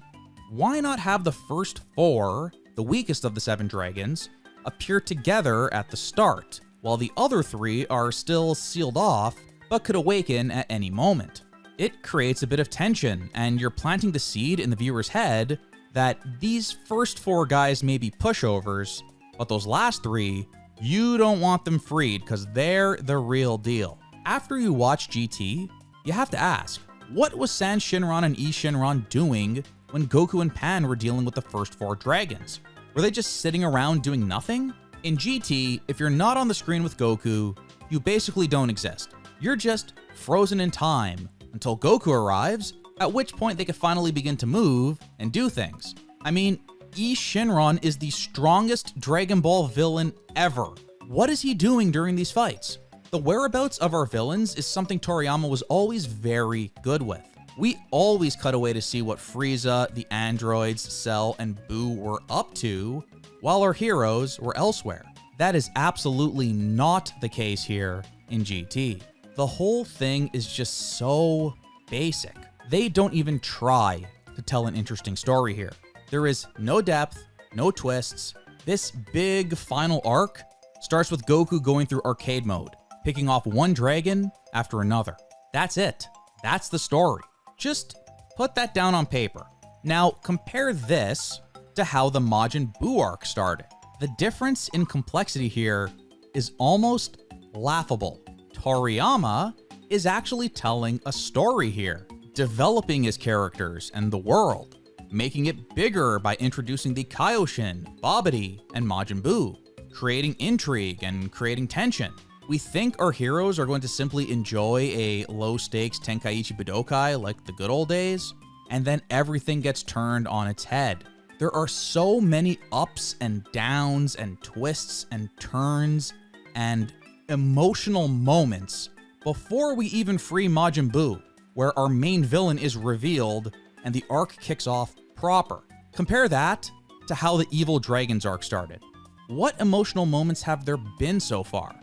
Why not have the first 4, the weakest of the 7 dragons, appear together at the start, while the other 3 are still sealed off, but could awaken at any moment? It creates a bit of tension, and you're planting the seed in the viewer's head that these first 4 guys may be pushovers, but those last 3, you don't want them freed because they're the real deal. After you watch GT, you have to ask, what was San Shinron and E Shinron doing when Goku and Pan were dealing with the first 4 dragons? Were they just sitting around doing nothing? In GT, if you're not on the screen with Goku, you basically don't exist. You're just frozen in time until Goku arrives, at which point they can finally begin to move and do things. I mean, E Shinron is the strongest Dragon Ball villain ever. What is he doing during these fights? The whereabouts of our villains is something Toriyama was always very good with. We always cut away to see what Frieza, the androids, Cell, and Boo were up to, while our heroes were elsewhere. That is absolutely not the case here in GT. The whole thing is just so basic. They don't even try to tell an interesting story here. There is no depth, no twists. This big final arc starts with Goku going through arcade mode, picking off one dragon after another. That's it. That's the story. Just put that down on paper. Now compare this to how the Majin Buu arc started. The difference in complexity here is almost laughable. Toriyama is actually telling a story here, developing his characters and the world, making it bigger by introducing the Kaioshin, Babidi, and Majin Buu, creating intrigue and creating tension. We think our heroes are going to simply enjoy a low-stakes Tenkaichi Budokai like the good old days, and then everything gets turned on its head. There are so many ups and downs and twists and turns and emotional moments before we even free Majin Buu, where our main villain is revealed and the arc kicks off proper. Compare that to how the Evil Dragons arc started. What emotional moments have there been so far?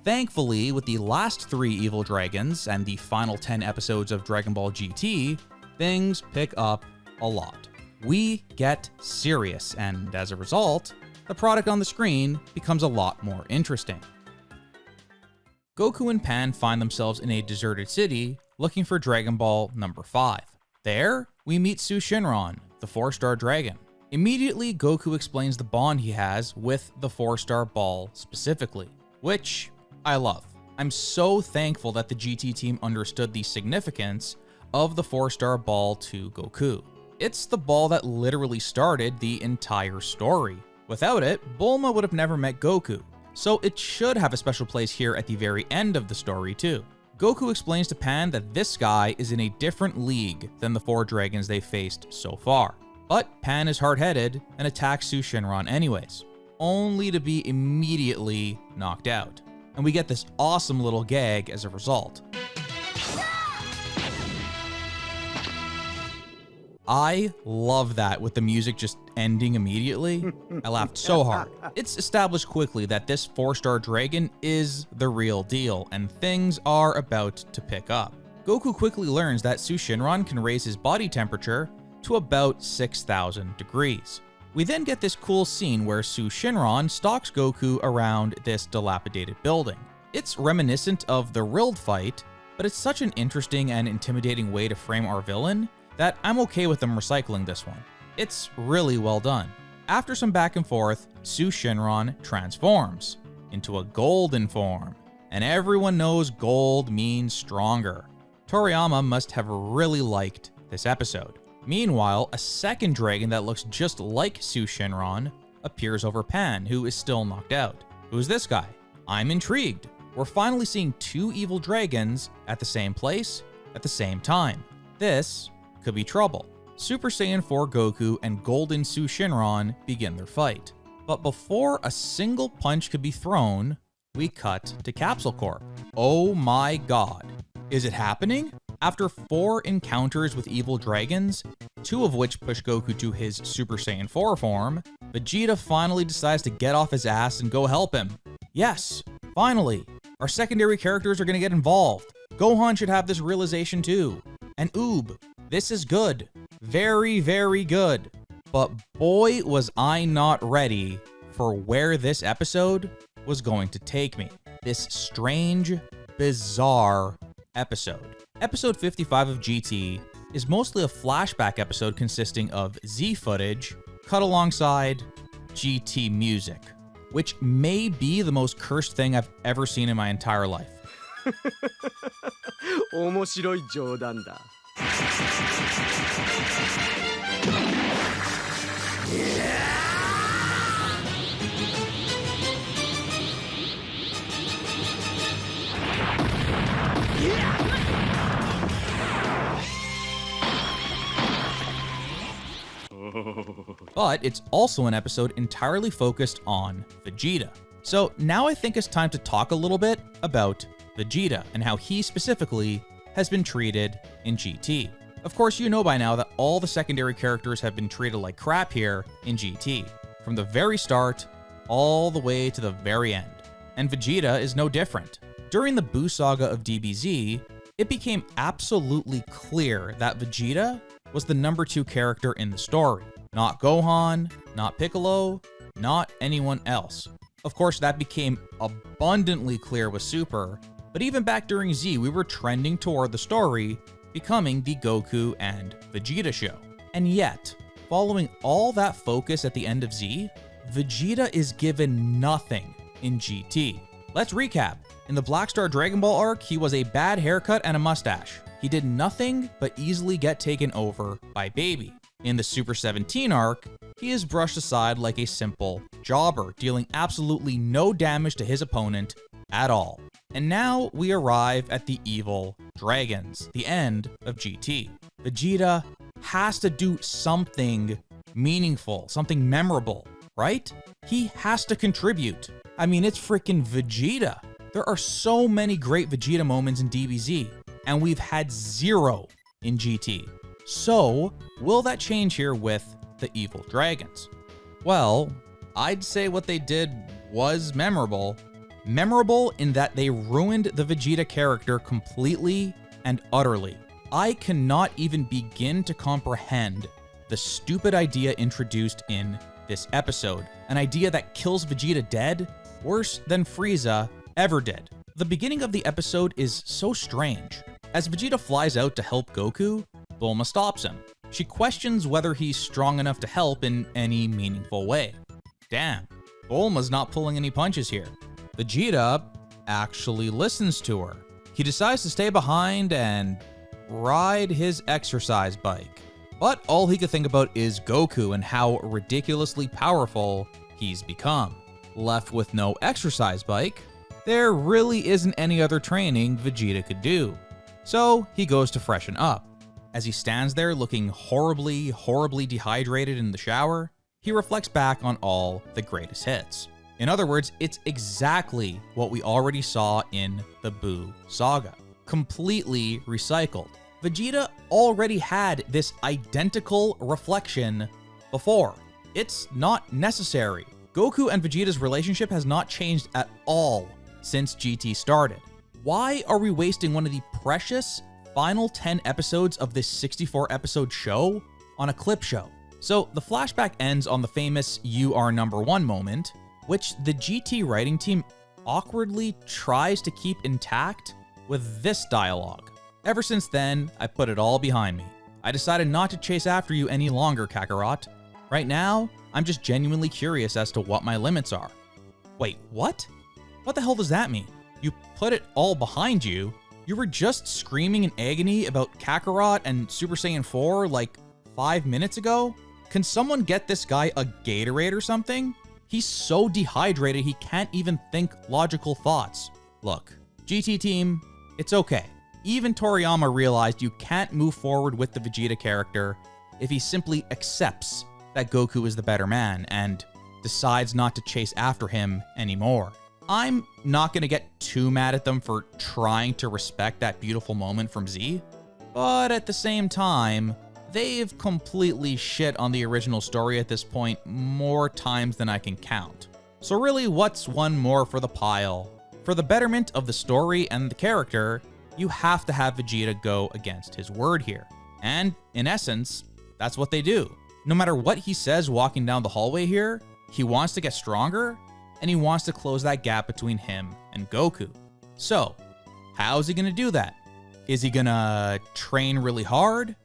Thankfully, with the last 3 Evil Dragons and the final 10 episodes of Dragon Ball GT, things pick up a lot. We get serious, and as a result, the product on the screen becomes a lot more interesting. Goku and Pan find themselves in a deserted city looking for Dragon Ball number 5. There, we meet Su Shinron, the 4-star dragon. Immediately, Goku explains the bond he has with the 4-star ball specifically, which I love. I'm so thankful that the GT team understood the significance of the 4-star ball to Goku. It's the ball that literally started the entire story. Without it, Bulma would have never met Goku, so it should have a special place here at the very end of the story too. Goku explains to Pan that this guy is in a different league than the 4 dragons they faced so far. But Pan is hard-headed and attacks Shinron anyways, only to be immediately knocked out. And we get this awesome little gag as a result. I love that with the music just ending immediately. I laughed so hard. It's established quickly that this 4-star dragon is the real deal, and things are about to pick up. Goku quickly learns that Shinron can raise his body temperature to about 6,000 degrees. We then get this cool scene where Shinron stalks Goku around this dilapidated building. It's reminiscent of the Rilld fight, but it's such an interesting and intimidating way to frame our villain that I'm okay with them recycling this one. It's really well done. After some back and forth, Shinron transforms into a golden form, and everyone knows gold means stronger. Toriyama must have really liked this episode. Meanwhile, a second dragon that looks just like Shinron appears over Pan, who is still knocked out. Who's this guy? I'm intrigued. We're finally seeing 2 evil dragons at the same place at the same time. This could be trouble. Super Saiyan 4 Goku and Golden Shinron begin their fight. But before a single punch could be thrown, we cut to Capsule Corp. Oh my god. Is it happening? After 4 encounters with evil dragons, 2 of which push Goku to his Super Saiyan 4 form, Vegeta finally decides to get off his ass and go help him. Yes, finally, our secondary characters are gonna get involved. Gohan should have this realization too. And Oob, this is good. Very, very good. But boy, was I not ready for where this episode was going to take me. This strange, bizarre episode. Episode 55 of GT is mostly a flashback episode consisting of Z footage cut alongside GT music, which may be the most cursed thing I've ever seen in my entire life. 面白い冗談だ。But it's also an episode entirely focused on Vegeta. So now I think it's time to talk a little bit about Vegeta and how he specifically has been treated in GT. Of course, you know by now that all the secondary characters have been treated like crap here in GT, from the very start all the way to the very end. And Vegeta is no different. During the Buu saga of DBZ, it became absolutely clear that Vegeta was the number 2 character in the story. Not Gohan, not Piccolo, not anyone else. Of course, that became abundantly clear with Super, but even back during Z, we were trending toward the story becoming the Goku and Vegeta show. And yet, following all that focus at the end of Z, Vegeta is given nothing in GT. Let's recap. In the Black Star Dragon Ball arc, he was a bad haircut and a mustache. He did nothing but easily get taken over by Baby. In the Super 17 arc, he is brushed aside like a simple jobber, dealing absolutely no damage to his opponent at all. And now we arrive at the evil dragons, the end of GT. Vegeta has to do something meaningful, something memorable, right? He has to contribute. I mean, it's freaking Vegeta. There are so many great Vegeta moments in DBZ, and we've had 0 in GT. So, will that change here with the evil dragons? Well, I'd say what they did was memorable. Memorable in that they ruined the Vegeta character completely and utterly. I cannot even begin to comprehend the stupid idea introduced in this episode. An idea that kills Vegeta dead worse than Frieza ever did. The beginning of the episode is so strange. As Vegeta flies out to help Goku, Bulma stops him. She questions whether he's strong enough to help in any meaningful way. Damn, Bulma's not pulling any punches here. Vegeta actually listens to her. He decides to stay behind and ride his exercise bike. But all he could think about is Goku and how ridiculously powerful he's become. Left with no exercise bike, there really isn't any other training Vegeta could do. So he goes to freshen up. As he stands there looking horribly dehydrated in the shower, he reflects back on all the greatest hits. In other words, it's exactly what we already saw in the Buu saga. Completely recycled. Vegeta already had this identical reflection before. It's not necessary. Goku and Vegeta's relationship has not changed at all since GT started. Why are we wasting one of the precious final 10 episodes of this 64 episode show on a clip show? So the flashback ends on the famous "You are number one" moment, which the GT writing team awkwardly tries to keep intact with this dialogue. Ever since then, I put it all behind me. I decided not to chase after you any longer, Kakarot. Right now, I'm just genuinely curious as to what my limits are. Wait, what? What the hell does that mean? You put it all behind you? You were just screaming in agony about Kakarot and Super Saiyan 4 like 5 minutes ago? Can someone get this guy a Gatorade or something? He's so dehydrated he can't even think logical thoughts. Look, GT team, it's okay. Even Toriyama realized you can't move forward with the Vegeta character if he simply accepts that Goku is the better man and decides not to chase after him anymore. I'm not gonna get too mad at them for trying to respect that beautiful moment from Z, but at the same time, they've completely shit on the original story at this point more times than I can count. So really, what's one more for the pile? For the betterment of the story and the character, you have to have Vegeta go against his word here. And in essence, that's what they do. No matter what he says walking down the hallway here, he wants to get stronger, and he wants to close that gap between him and Goku. So, how is he gonna do that? Is he gonna train really hard?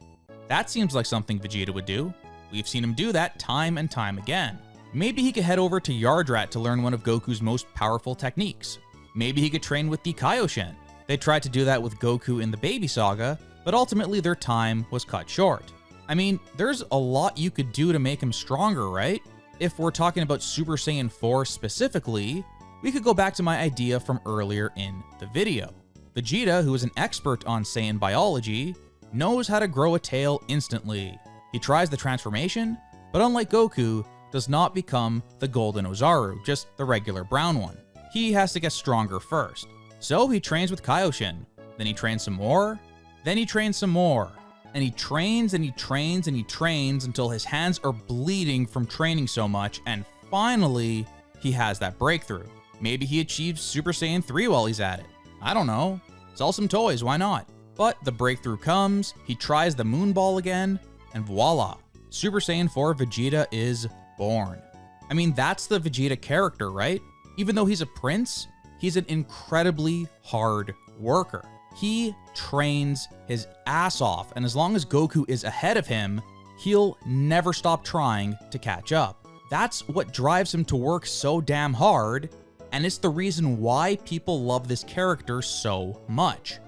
That seems like something Vegeta would do. We've seen him do that time and time again. Maybe he could head over to Yardrat to learn one of Goku's most powerful techniques. Maybe he could train with the Kaioshin. They tried to do that with Goku in the Baby Saga, but ultimately their time was cut short. I mean, there's a lot you could do to make him stronger, right? If we're talking about Super Saiyan 4 specifically, we could go back to my idea from earlier in the video. Vegeta, who is an expert on Saiyan biology, knows how to grow a tail instantly. He tries the transformation, but unlike Goku, does not become the Golden Ozaru, just the regular brown one. He has to get stronger first. So he trains with Kaioshin, then he trains some more, then he trains some more, and he trains and he trains and he trains until his hands are bleeding from training so much, and finally, he has that breakthrough. Maybe he achieves Super Saiyan 3 while he's at it. I don't know. Sell some toys, why not? But the breakthrough comes, he tries the Moon Ball again, and voila, Super Saiyan 4 Vegeta is born. I mean, that's the Vegeta character, right? Even though he's a prince, he's an incredibly hard worker. He trains his ass off, and as long as Goku is ahead of him, he'll never stop trying to catch up. That's what drives him to work so damn hard, and it's the reason why people love this character so much.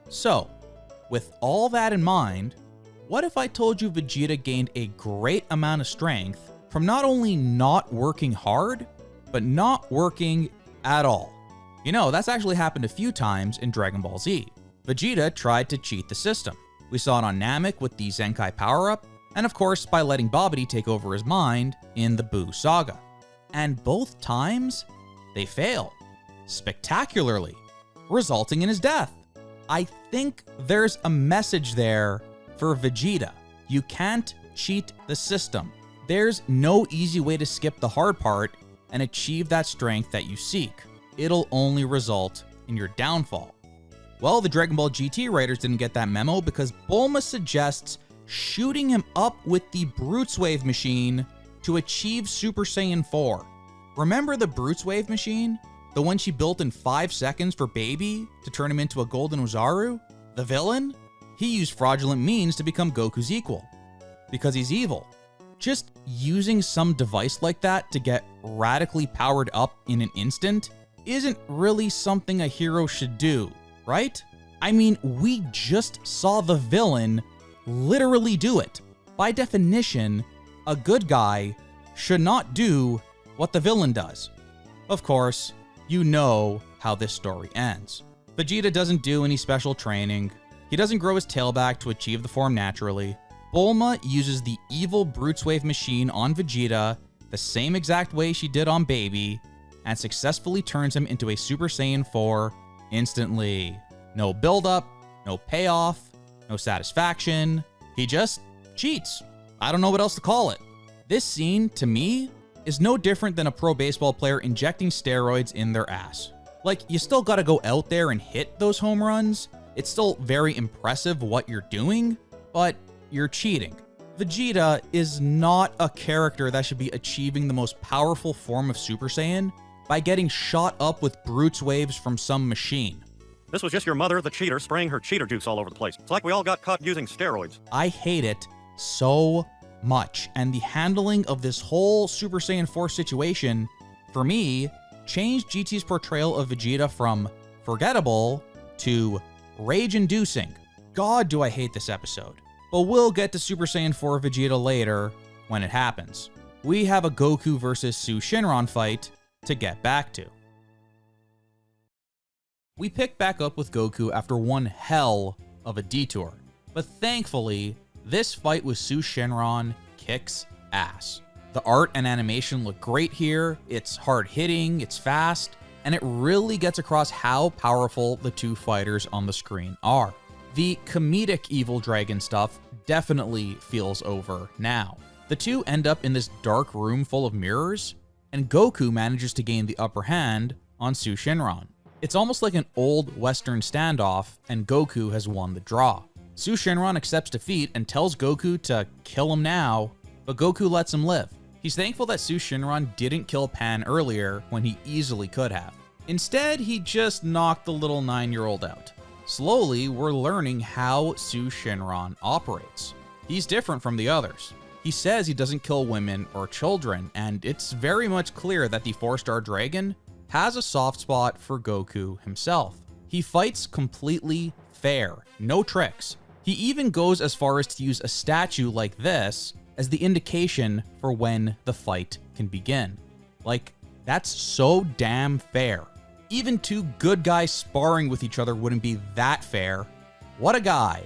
So, with all that in mind, what if I told you Vegeta gained a great amount of strength from not only not working hard, but not working at all? You know, that's actually happened a few times in Dragon Ball Z. Vegeta tried to cheat the system. We saw it on Namek with the Zenkai power-up, and of course by letting Babidi take over his mind in the Buu saga. And both times, they fail. Spectacularly, resulting in his death. I think there's a message there for Vegeta. You can't cheat the system. There's no easy way to skip the hard part and achieve that strength that you seek. It'll only result in your downfall. Well, the Dragon Ball GT writers didn't get that memo because Bulma suggests shooting him up with the Bruits Wave machine to achieve Super Saiyan 4. Remember the Bruits Wave machine? The one she built in 5 seconds for Baby to turn him into a Golden Ozaru? The villain? He used fraudulent means to become Goku's equal. Because he's evil. Just using some device like that to get radically powered up in an instant isn't really something a hero should do, right? I mean, we just saw the villain literally do it. By definition, a good guy should not do what the villain does. Of course, you know how this story ends. Vegeta doesn't do any special training. He doesn't grow his tail back to achieve the form naturally. Bulma uses the evil Bruits Wave machine on Vegeta the same exact way she did on Baby, and successfully turns him into a Super Saiyan 4 instantly. No build-up, no payoff, no satisfaction. He just cheats. I don't know what else to call it. This scene, to me, is no different than a pro baseball player injecting steroids in their ass. Like, you still gotta go out there and hit those home runs. It's still very impressive what you're doing, but you're cheating. Vegeta is not a character that should be achieving the most powerful form of Super Saiyan by getting shot up with Bruits waves from some machine. This was just your mother, the cheater, spraying her cheater juice all over the place. It's like we all got caught using steroids. I hate it so much, and the handling of this whole Super Saiyan 4 situation, for me, changed GT's portrayal of Vegeta from forgettable to rage-inducing. God, do I hate this episode. But we'll get to Super Saiyan 4 Vegeta later when it happens. We have a Goku versus Su Shinron fight to get back to. We pick back up with Goku after one hell of a detour, but thankfully, this fight with Su Shinron kicks ass. The art and animation look great here, it's hard-hitting, it's fast, and it really gets across how powerful the two fighters on the screen are. The comedic evil dragon stuff definitely feels over now. The two end up in this dark room full of mirrors, and Goku manages to gain the upper hand on Su Shinron. It's almost like an old Western standoff, and Goku has won the draw. Su Shinron accepts defeat and tells Goku to kill him now, but Goku lets him live. He's thankful that Su Shinron didn't kill Pan earlier when he easily could have. Instead, he just knocked the little 9-year-old out. Slowly, we're learning how Su Shinron operates. He's different from the others. He says he doesn't kill women or children, and it's very much clear that the 4-star dragon has a soft spot for Goku himself. He fights completely fair, no tricks. He even goes as far as to use a statue like this as the indication for when the fight can begin. Like, that's so damn fair. Even two good guys sparring with each other wouldn't be that fair. What a guy.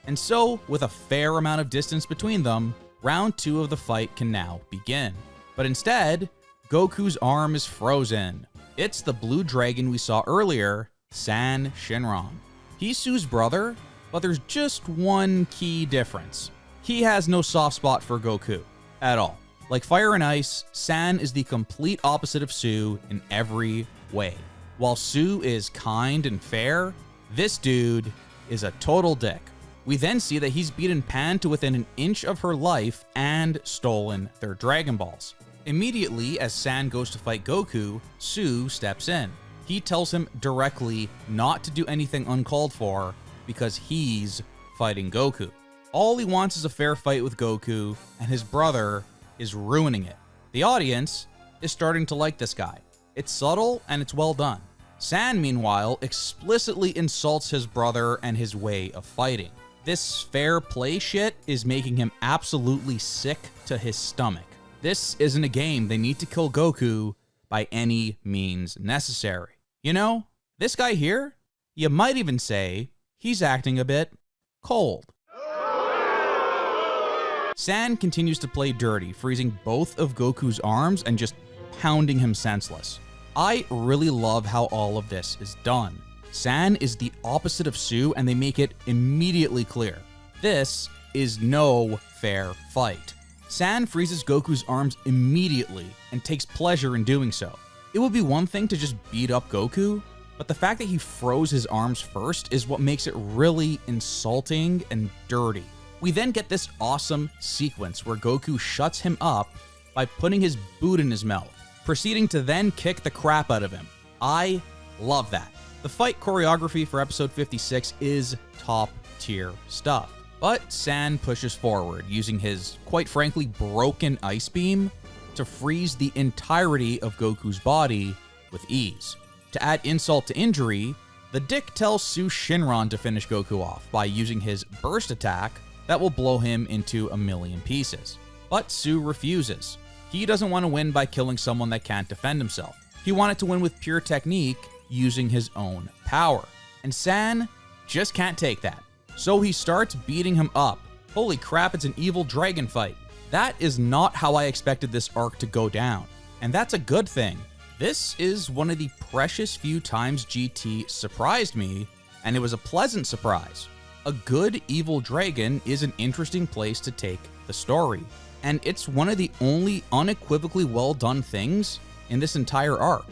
And so, with a fair amount of distance between them, round 2 of the fight can now begin. But instead, Goku's arm is frozen. It's the blue dragon we saw earlier, San Shinron. He's Su's brother, but there's just one key difference. He has no soft spot for Goku at all. Like Fire and Ice, San is the complete opposite of Su in every way. While Su is kind and fair, this dude is a total dick. We then see that he's beaten Pan to within an inch of her life and stolen their Dragon Balls. Immediately, as San goes to fight Goku, Su steps in. He tells him directly not to do anything uncalled for because he's fighting Goku. All he wants is a fair fight with Goku, and his brother is ruining it. The audience is starting to like this guy. It's subtle and it's well done. San, meanwhile, explicitly insults his brother and his way of fighting. This fair play shit is making him absolutely sick to his stomach. This isn't a game. They need to kill Goku by any means necessary. You know, this guy here, you might even say he's acting a bit cold. San continues to play dirty, freezing both of Goku's arms and just pounding him senseless. I really love how all of this is done. San is the opposite of Su, and they make it immediately clear. This is no fair fight. San freezes Goku's arms immediately and takes pleasure in doing so. It would be one thing to just beat up Goku, but the fact that he froze his arms first is what makes it really insulting and dirty. We then get this awesome sequence where Goku shuts him up by putting his boot in his mouth, proceeding to then kick the crap out of him. I love that. The fight choreography for episode 56 is top tier stuff. But San pushes forward, using his, quite frankly, broken ice beam to freeze the entirety of Goku's body with ease. To add insult to injury, the Dick tells Su Shinron to finish Goku off by using his burst attack that will blow him into a million pieces. But Su refuses. He doesn't want to win by killing someone that can't defend himself. He wanted to win with pure technique using his own power. And San just can't take that. So he starts beating him up. Holy crap, it's an evil dragon fight. That is not how I expected this arc to go down. And that's a good thing. This is one of the precious few times GT surprised me, and it was a pleasant surprise. A good evil dragon is an interesting place to take the story, and it's one of the only unequivocally well done things in this entire arc.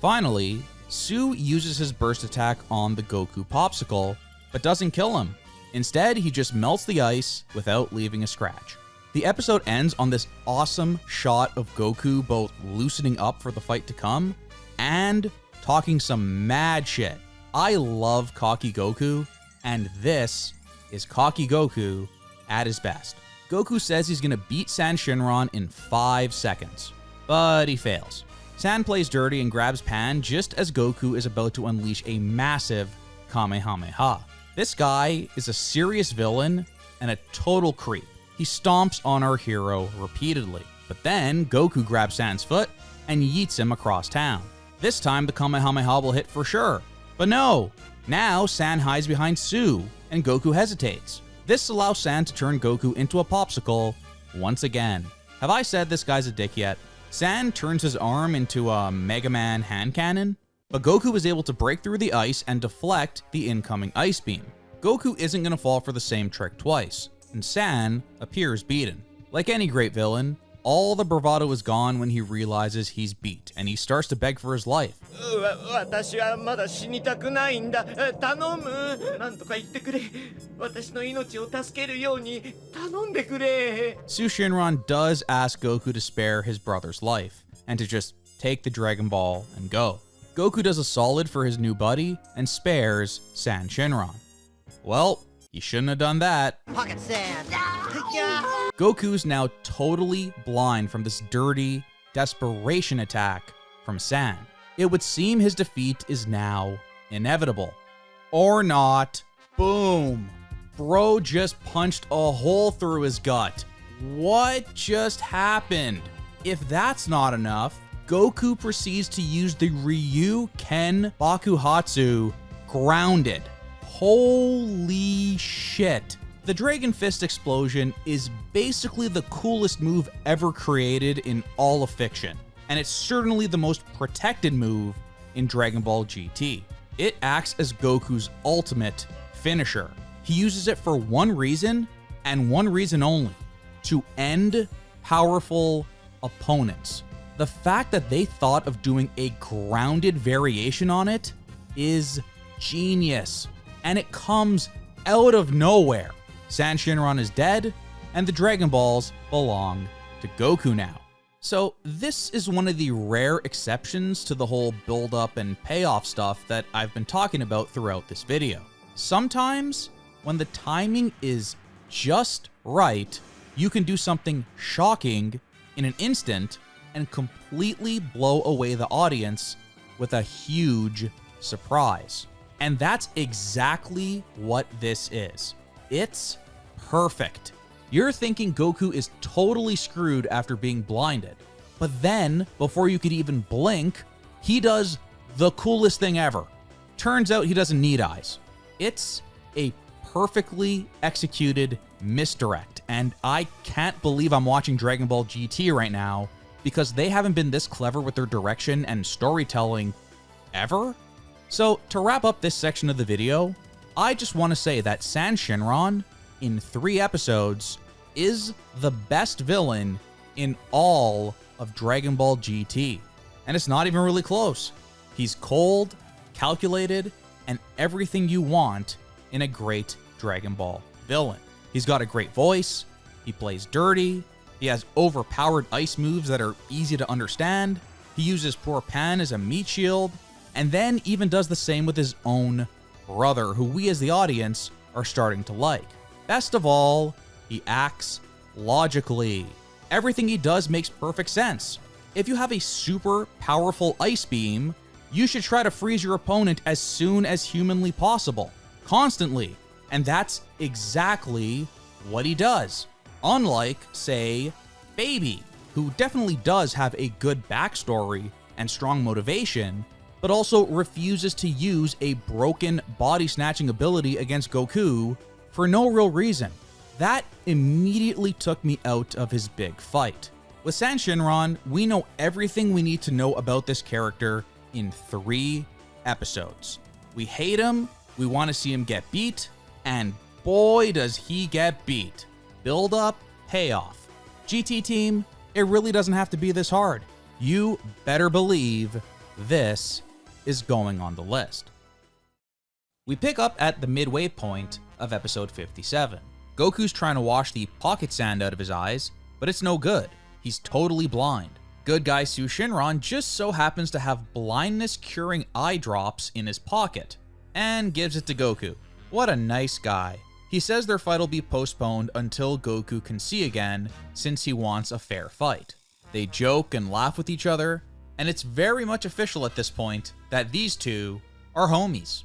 Finally, Su uses his burst attack on the Goku popsicle, but doesn't kill him. Instead, he just melts the ice without leaving a scratch. The episode ends on this awesome shot of Goku both loosening up for the fight to come and talking some mad shit. I love cocky Goku, and this is cocky Goku at his best. Goku says he's gonna beat San Shinron in 5 seconds, but he fails. San plays dirty and grabs Pan just as Goku is about to unleash a massive Kamehameha. This guy is a serious villain and a total creep. He stomps on our hero repeatedly, but then Goku grabs San's foot and yeets him across town. This time the Kamehameha will hit for sure, but no! Now San hides behind Su, and Goku hesitates. This allows San to turn Goku into a popsicle once again. Have I said this guy's a dick yet? San turns his arm into a Mega Man hand cannon, but Goku is able to break through the ice and deflect the incoming ice beam. Goku isn't going to fall for the same trick twice, and San appears beaten. Like any great villain, all the bravado is gone when he realizes he's beat, and he starts to beg for his life. Su Shinron does ask Goku to spare his brother's life, and to just take the Dragon Ball and go. Goku does a solid for his new buddy, and spares San Shinron. Well, he shouldn't have done that. Pocket sand. Goku's now totally blind from this dirty desperation attack from San. It would seem his defeat is now inevitable. Or not. Boom. Bro just punched a hole through his gut. What just happened? If that's not enough, Goku proceeds to use the Ryu Ken Bakuhatsu grounded. Holy shit. The Dragon Fist explosion is basically the coolest move ever created in all of fiction, and it's certainly the most protected move in Dragon Ball GT. It acts as Goku's ultimate finisher. He uses it for one reason, and one reason only: to end powerful opponents. The fact that they thought of doing a grounded variation on it is genius, and it comes out of nowhere. San Shinron is dead, and the Dragon Balls belong to Goku now. So this is one of the rare exceptions to the whole build-up and payoff stuff that I've been talking about throughout this video. Sometimes, when the timing is just right, you can do something shocking in an instant and completely blow away the audience with a huge surprise. And that's exactly what this is. It's perfect. You're thinking Goku is totally screwed after being blinded, but then, before you could even blink, he does the coolest thing ever. Turns out he doesn't need eyes. It's a perfectly executed misdirect, and I can't believe I'm watching Dragon Ball GT right now, because they haven't been this clever with their direction and storytelling ever. So to wrap up this section of the video, I just want to say that San Shinron, in 3 episodes, is the best villain in all of Dragon Ball GT. And it's not even really close. He's cold, calculated, and everything you want in a great Dragon Ball villain. He's got a great voice, he plays dirty, he has overpowered ice moves that are easy to understand, he uses poor Pan as a meat shield, and then even does the same with his own brother, who we as the audience are starting to like. Best of all, he acts logically. Everything he does makes perfect sense. If you have a super powerful ice beam, You should try to freeze your opponent as soon as humanly possible, constantly, and that's exactly what he does. Unlike, say, Baby, who definitely does have a good backstory and strong motivation, but also refuses to use a broken body snatching ability against Goku for no real reason. That immediately took me out of his big fight. With Shinron, we know everything we need to know about this character in 3 episodes. We hate him, we want to see him get beat, and boy does he get beat. Build up, payoff. GT team, it really doesn't have to be this hard. You better believe this is going on the list. We pick up at the midway point of episode 57. Goku's trying to wash the pocket sand out of his eyes, but it's no good. He's totally blind. Good guy Shinron just so happens to have blindness curing eye drops in his pocket and gives it to Goku. What a nice guy. He says their fight will be postponed until Goku can see again, since he wants a fair fight. They joke and laugh with each other, and it's very much official at this point that these two are homies.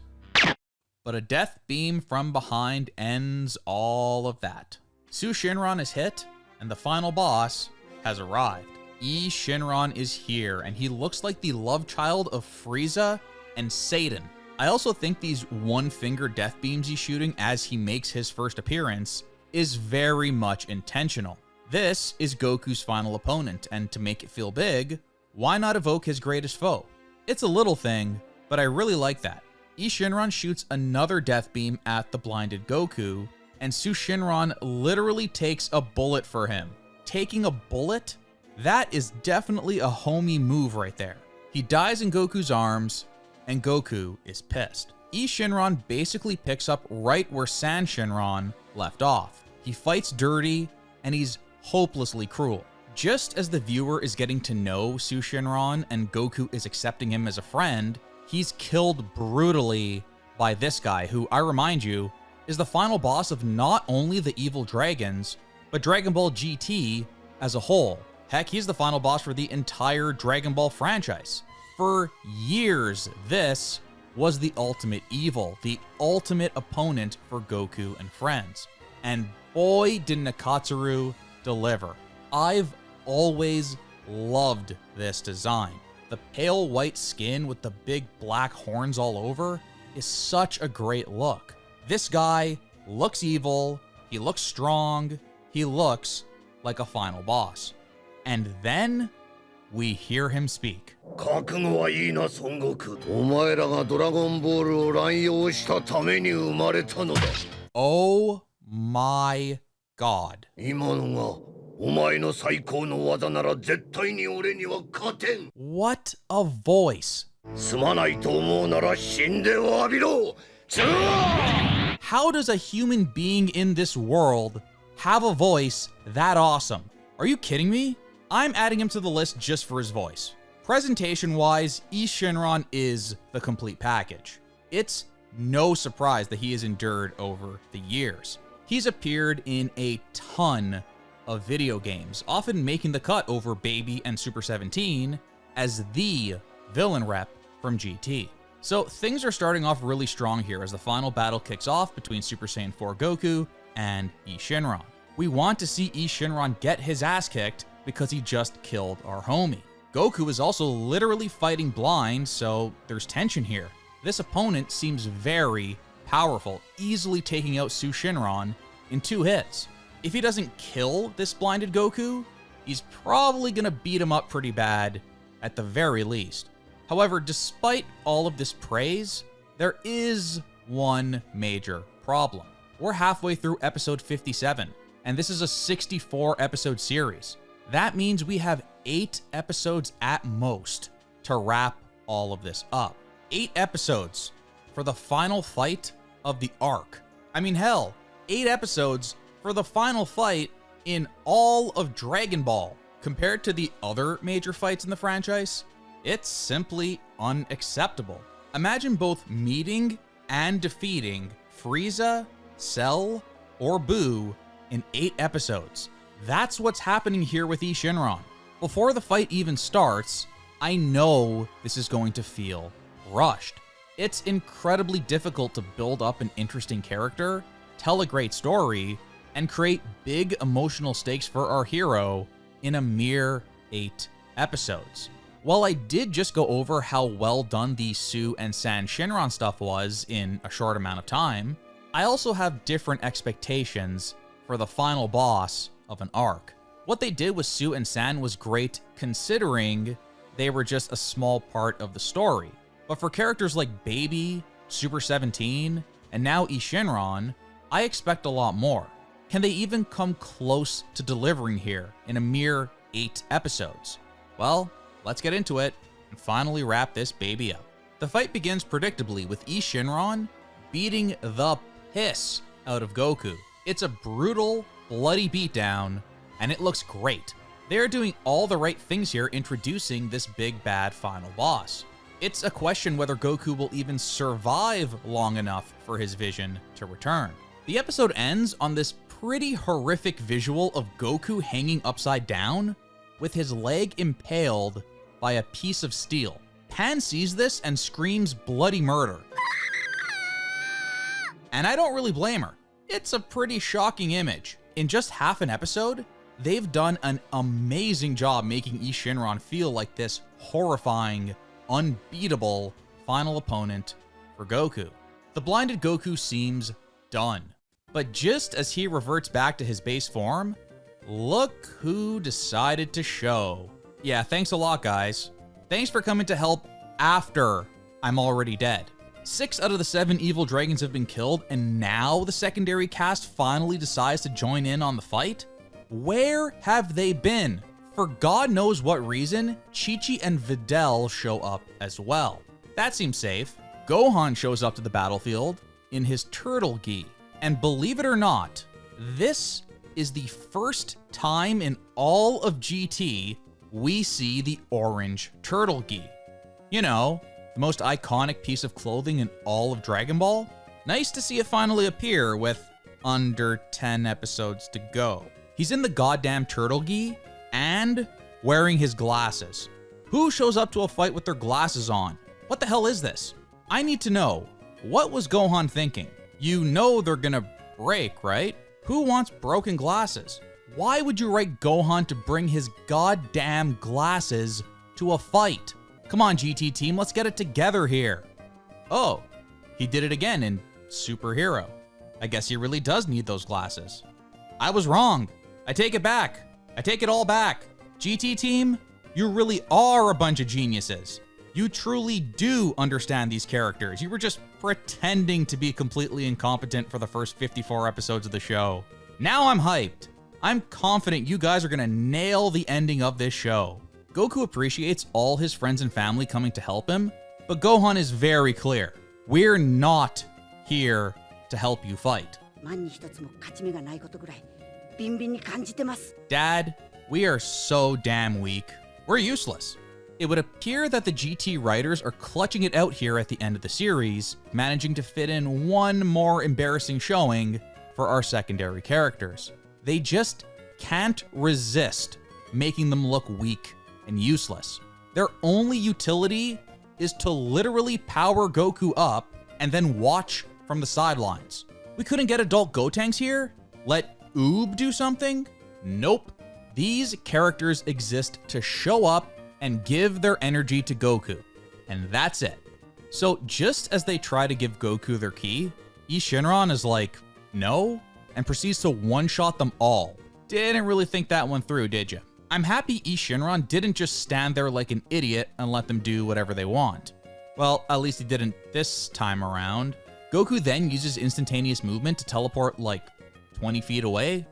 But a death beam from behind ends all of that. Shinron is hit, and the final boss has arrived. Shinron is here, and he looks like the love child of Frieza and Satan. I also think these one-finger death beams he's shooting as he makes his first appearance is very much intentional. This is Goku's final opponent, and to make it feel big, why not evoke his greatest foe? It's a little thing, but I really like that. Shinron shoots another death beam at the blinded Goku, and Shinron literally takes a bullet for him. Taking a bullet? That is definitely a homie move right there. He dies in Goku's arms, and Goku is pissed. Shinron basically picks up right where Shinron left off. He fights dirty, and he's hopelessly cruel. Just as the viewer is getting to know Shinron and Goku is accepting him as a friend, he's killed brutally by this guy, who, I remind you, is the final boss of not only the evil dragons, but Dragon Ball GT as a whole. Heck, he's the final boss for the entire Dragon Ball franchise. For years, this was the ultimate evil, the ultimate opponent for Goku and friends. And boy, did Nakatsuru deliver. I've always loved this design. The pale white skin with the big black horns all over is such a great look. This guy looks evil, he looks strong, he looks like a final boss. And then we hear him speak. 覚悟はいいな、孫悟空。お前らがドラゴンボールを乱用したために生まれたのだ。Oh my god. 今のがお前の最高の技なら絶対に俺には勝てん。What a voice. すまないと思うなら死んで詫びろ。How does a human being in this world have a voice that awesome? Are you kidding me? I'm adding him to the list just for his voice. Presentation-wise, Shinron is the complete package. It's no surprise that he has endured over the years. He's appeared in a ton of video games, often making the cut over Baby and Super 17 as the villain rep from GT. So things are starting off really strong here as the final battle kicks off between Super Saiyan 4 Goku and Shinron. We want to see Shinron get his ass kicked because he just killed our homie. Goku is also literally fighting blind, so there's tension here. This opponent seems very powerful, easily taking out Shinron in 2 hits. If he doesn't kill this blinded Goku, he's probably gonna beat him up pretty bad at the very least. However, despite all of this praise, there is one major problem. We're halfway through episode 57, and this is a 64 episode series. That means we have 8 episodes at most to wrap all of this up. 8 episodes for the final fight of the arc. I mean, hell, 8 episodes for the final fight in all of Dragon Ball. Compared to the other major fights in the franchise, it's simply unacceptable. Imagine both meeting and defeating Frieza, Cell, or Boo in 8 episodes. That's what's happening here with Shinron. Before the fight even starts, I know this is going to feel rushed. It's incredibly difficult to build up an interesting character, tell a great story, and create big emotional stakes for our hero in a mere 8 episodes. While I did just go over how well done the Su and San Shinron stuff was in a short amount of time, I also have different expectations for the final boss of an arc. What they did with Su and San was great considering they were just a small part of the story. But for characters like Baby, Super 17, and now Shinron, I expect a lot more. Can they even come close to delivering here in a mere 8 episodes? Well, let's get into it and finally wrap this baby up. The fight begins predictably with Shinron beating the piss out of Goku. It's a brutal, bloody beatdown, and it looks great. They're doing all the right things here introducing this big bad final boss. It's a question whether Goku will even survive long enough for his vision to return. The episode ends on this pretty horrific visual of Goku hanging upside down with his leg impaled by a piece of steel. Pan sees this and screams bloody murder. And I don't really blame her. It's a pretty shocking image. In just half an episode, they've done an amazing job making Shinron feel like this horrifying, unbeatable final opponent for Goku. The blinded Goku seems done. But just as he reverts back to his base form, look who decided to show. Yeah, thanks a lot, guys. Thanks for coming to help after I'm already dead. 6 out of the 7 evil dragons have been killed, and now the secondary cast finally decides to join in on the fight? Where have they been? For God knows what reason, Chi-Chi and Videl show up as well. That seems safe. Gohan shows up to the battlefield in his turtle gi. And believe it or not, this is the first time in all of GT we see the orange turtle gi. You know, the most iconic piece of clothing in all of Dragon Ball. Nice to see it finally appear with under 10 episodes to go. He's in the goddamn turtle gi and wearing his glasses. Who shows up to a fight with their glasses on? What the hell is this? I need to know, what was Gohan thinking? You know they're gonna break, right? Who wants broken glasses? Why would you write Gohan to bring his goddamn glasses to a fight? Come on, GT team, let's get it together here. Oh, he did it again in Superhero. I guess he really does need those glasses. I was wrong. I take it back. I take it all back. GT team, you really are a bunch of geniuses. You truly do understand these characters. You were just pretending to be completely incompetent for the first 54 episodes of the show. Now I'm hyped. I'm confident you guys are gonna nail the ending of this show. Goku appreciates all his friends and family coming to help him, but Gohan is very clear. We're not here to help you fight. Dad, we are so damn weak. We're useless. It would appear that the GT writers are clutching it out here at the end of the series, managing to fit in one more embarrassing showing for our secondary characters. They just can't resist making them look weak and useless. Their only utility is to literally power Goku up and then watch from the sidelines. We couldn't get adult Gotenks here? Let Oob do something? Nope. These characters exist to show up and give their energy to Goku, and that's it. So just as they try to give Goku their ki, Shinron is like, no, and proceeds to one-shot them all. Didn't really think that one through, did you? I'm happy Shinron didn't just stand there like an idiot and let them do whatever they want. Well, at least he didn't this time around. Goku then uses instantaneous movement to teleport like 20 feet away,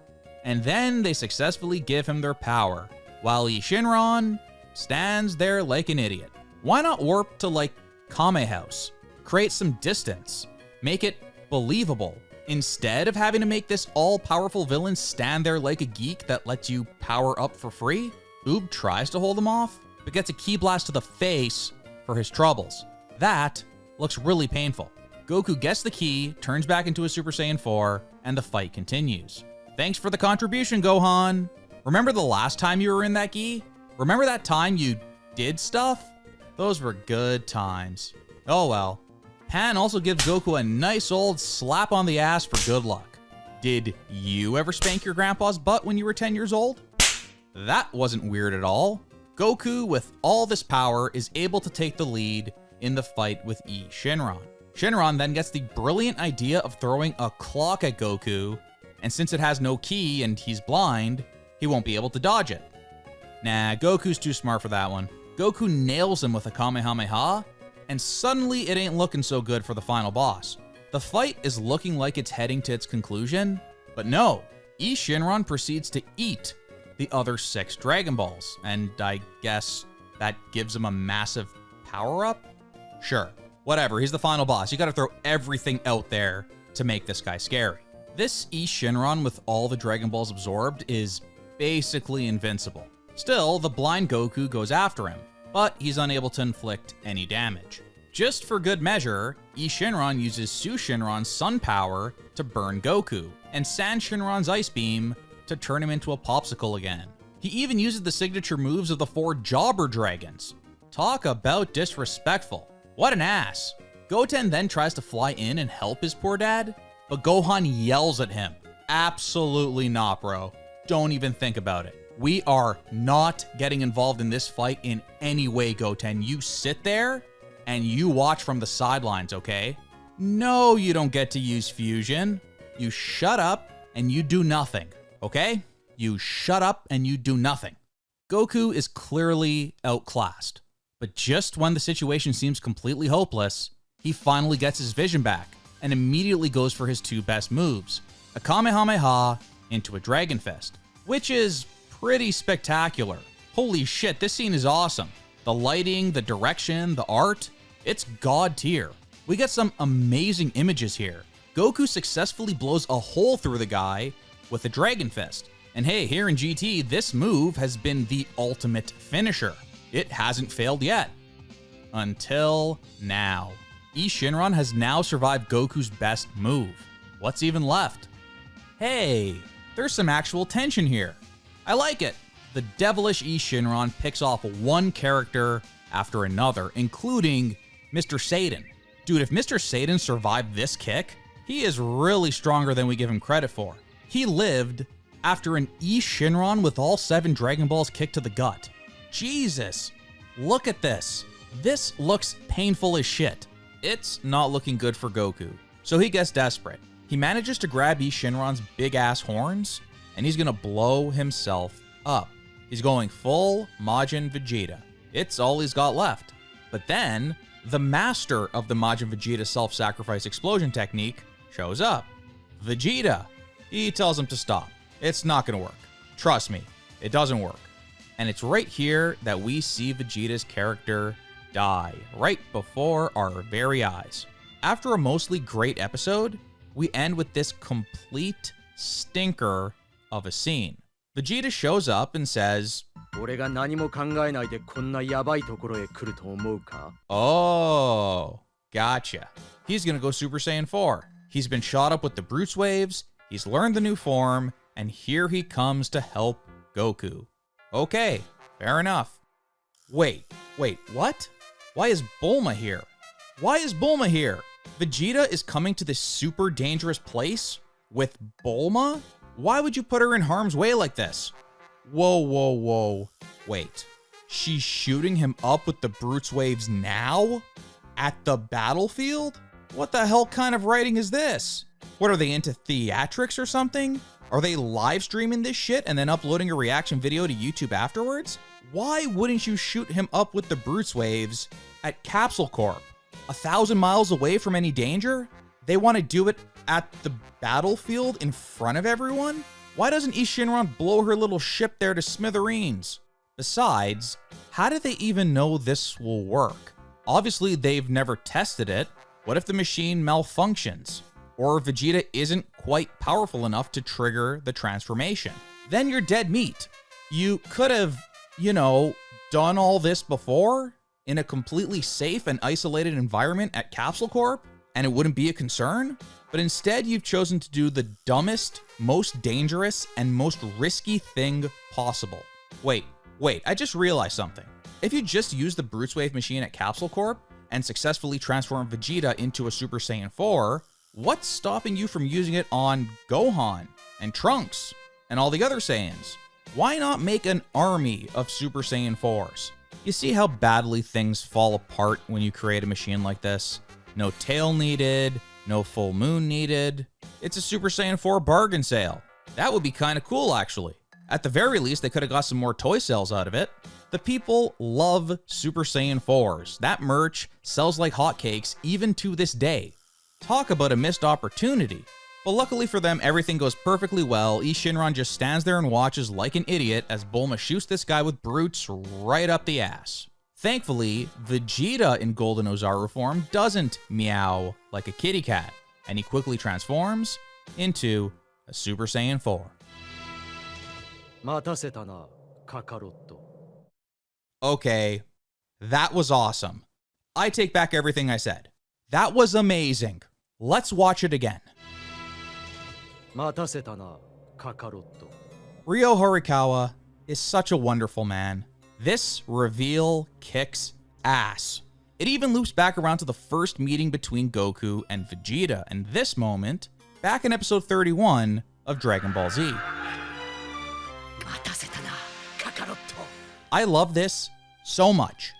and then they successfully give him their power, while Shinron stands there like an idiot. Why not warp to like Kame House? Create some distance. Make it believable. Instead of having to make this all-powerful villain stand there like a geek that lets you power up for free, Oob tries to hold him off, but gets a ki blast to the face for his troubles. That looks really painful. Goku gets the ki, turns back into a Super Saiyan 4, and the fight continues. Thanks for the contribution, Gohan. Remember the last time you were in that gi? Remember that time you did stuff, those were good times. Oh well. Pan also gives Goku a nice old slap on the ass for good luck. Did you ever spank your grandpa's butt when you were 10 years old? That wasn't weird at all. Goku, with all this power, is able to take the lead in the fight with Shinron. Shinron then gets the brilliant idea of throwing a clock at Goku, and since it has no ki and he's blind, he won't be able to dodge it. Nah, Goku's too smart for that one. Goku nails him with a Kamehameha, and suddenly it ain't looking so good for the final boss. The fight is looking like it's heading to its conclusion, but no, Shinron proceeds to eat the other 6 Dragon Balls, and I guess that gives him a massive power-up? Sure, whatever, he's the final boss. You gotta throw everything out there to make this guy scary. This Shinron with all the Dragon Balls absorbed is basically invincible. Still, the blind Goku goes after him, but he's unable to inflict any damage. Just for good measure, Shinron uses Su Shinron's sun power to burn Goku, and San Shinron's ice beam to turn him into a popsicle again. He even uses the signature moves of the 4 Jobber Dragons. Talk about disrespectful. What an ass. Goten then tries to fly in and help his poor dad, but Gohan yells at him. Absolutely not, bro. Don't even think about it. We are not getting involved in this fight in any way, Goten. You sit there and you watch from the sidelines, okay? No, you don't get to use fusion. You shut up and you do nothing, okay? You shut up and you do nothing. Goku is clearly outclassed, but just when the situation seems completely hopeless, he finally gets his vision back and immediately goes for his 2 best moves, a Kamehameha into a Dragon Fist, which is pretty spectacular. Holy shit, this scene is awesome. The lighting, the direction, the art, it's god tier. We get some amazing images here. Goku successfully blows a hole through the guy with a Dragon Fist. And hey, here in GT, this move has been the ultimate finisher. It hasn't failed yet. Until now. Shinron has now survived Goku's best move. What's even left? Hey, there's some actual tension here. I like it. The devilish Shinron picks off one character after another, including Mr. Satan. Dude, if Mr. Satan survived this kick, he is really stronger than we give him credit for. He lived after an Shinron with all 7 Dragon Balls kicked to the gut. Jesus, look at this. This looks painful as shit. It's not looking good for Goku, so he gets desperate. He manages to grab Shinron's big-ass horns, and he's gonna blow himself up. He's going full Majin Vegeta. It's all he's got left. But then, the master of the Majin Vegeta self-sacrifice explosion technique shows up. Vegeta. He tells him to stop. It's not gonna work. Trust me, it doesn't work. And it's right here that we see Vegeta's character die, right before our very eyes. After a mostly great episode, we end with this complete stinker of a scene. Vegeta shows up and says, "Oh, gotcha. He's gonna go Super Saiyan 4. He's been shot up with the Bruits waves, he's learned the new form, and here he comes to help Goku." Okay, fair enough. Wait, what? Why is Bulma here? Why is Bulma here? Vegeta is coming to this super dangerous place with Bulma? Why would you put her in harm's way like this? Whoa. Wait, she's shooting him up with the Bruits waves now? At the battlefield? What the hell kind of writing is this? What, are they into theatrics or something? Are they live streaming this shit and then uploading a reaction video to YouTube afterwards? Why wouldn't you shoot him up with the Bruits waves at Capsule Corp? 1,000 miles away from any danger? They want to do it at the battlefield in front of everyone? Why doesn't Shinron blow her little ship there to smithereens? Besides, how do they even know this will work? Obviously, they've never tested it. What if the machine malfunctions? Or Vegeta isn't quite powerful enough to trigger the transformation? Then you're dead meat. You could have, done all this before in a completely safe and isolated environment at Capsule Corp, and it wouldn't be a concern? But instead, you've chosen to do the dumbest, most dangerous, and most risky thing possible. Wait, I just realized something. If you just use the Bruits Wave machine at Capsule Corp and successfully transform Vegeta into a Super Saiyan 4, what's stopping you from using it on Gohan and Trunks and all the other Saiyans? Why not make an army of Super Saiyan 4s? You see how badly things fall apart when you create a machine like this? No tail needed, no full moon needed. It's a Super Saiyan 4 bargain sale. That would be kind of cool, actually. At the very least, they could have got some more toy sales out of it. The people love Super Saiyan 4s. That merch sells like hotcakes even to this day. Talk about a missed opportunity. But luckily for them, everything goes perfectly well. Shinron just stands there and watches like an idiot as Bulma shoots this guy with Bruits right up the ass. Thankfully, Vegeta in Golden Ozaru form doesn't meow like a kitty cat, and he quickly transforms into a Super Saiyan 4. 待たせたな、カカロット。 Okay, that was awesome. I take back everything I said. That was amazing. Let's watch it again. 待たせたな、カカロット。 Ryo Horikawa is such a wonderful man. This reveal kicks ass. It even loops back around to the first meeting between Goku and Vegeta, and this moment, back in episode 31 of Dragon Ball Z. I love this so much.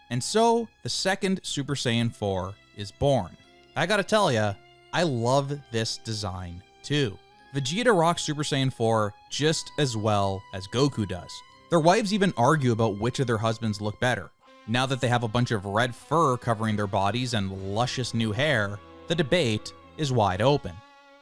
And so, the second Super Saiyan 4 is born. I gotta tell ya, I love this design too. Vegeta rocks Super Saiyan 4 just as well as Goku does. Their wives even argue about which of their husbands look better. Now that they have a bunch of red fur covering their bodies and luscious new hair, the debate is wide open.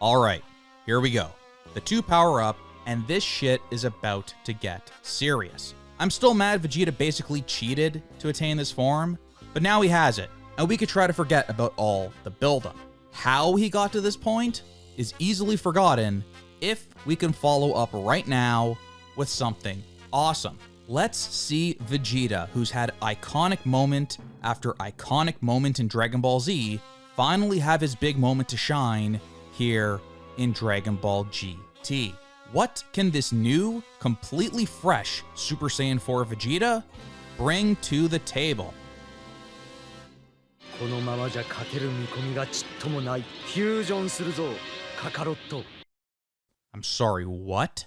Alright, here we go. The two power up, and this shit is about to get serious. I'm still mad Vegeta basically cheated to attain this form, but now he has it, and we could try to forget about all the buildup. How he got to this point is easily forgotten if we can follow up right now with something awesome. Let's see Vegeta, who's had iconic moment after iconic moment in Dragon Ball Z, finally have his big moment to shine here in Dragon Ball GT. What can this new, completely fresh Super Saiyan 4 Vegeta bring to the table? このままじゃ勝てる見込みがちっともない。フュージョンするぞ、カカロット。 I'm sorry, what?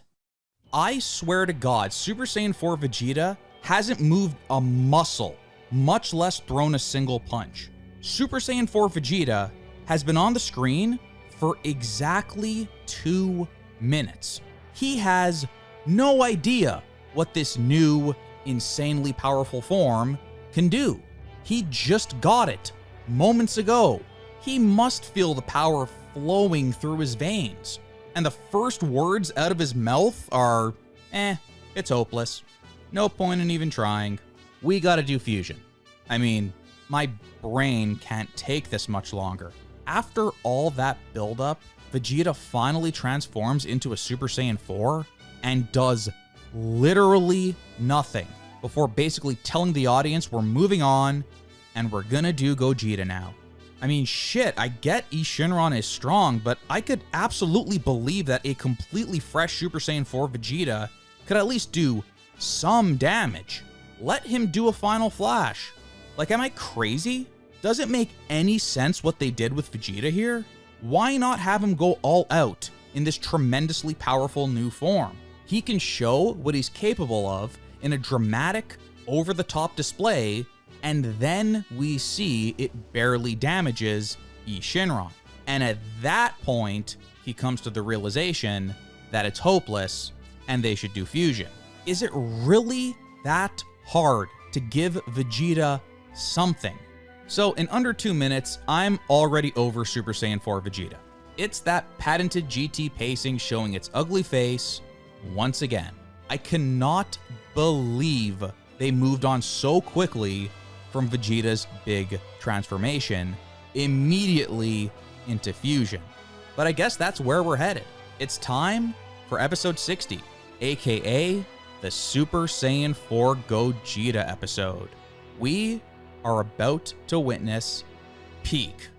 I swear to God, Super Saiyan 4 Vegeta hasn't moved a muscle, much less thrown a single punch. Super Saiyan 4 Vegeta has been on the screen for exactly 2 minutes. He has no idea what this new, insanely powerful form can do. He just got it moments ago. He must feel the power flowing through his veins. And the first words out of his mouth are, it's hopeless. No point in even trying. We gotta do fusion. I mean, my brain can't take this much longer. After all that buildup, Vegeta finally transforms into a Super Saiyan 4 and does literally nothing before basically telling the audience we're moving on and we're gonna do Gogeta now. I mean, shit, I get Shinron is strong, but I could absolutely believe that a completely fresh Super Saiyan 4 Vegeta could at least do some damage. Let him do a final flash. Like, am I crazy? Does it make any sense what they did with Vegeta here? Why not have him go all out in this tremendously powerful new form? He can show what he's capable of in a dramatic, over-the-top display, and then we see it barely damages Shinron. And at that point, he comes to the realization that it's hopeless and they should do fusion. Is it really that hard to give Vegeta something? So in under 2 minutes, I'm already over Super Saiyan 4 Vegeta. It's that patented GT pacing showing its ugly face once again. I cannot believe they moved on so quickly from Vegeta's big transformation immediately into fusion. But I guess that's where we're headed. It's time for episode 60, aka the Super Saiyan 4 Gogeta episode. We are about to witness peak.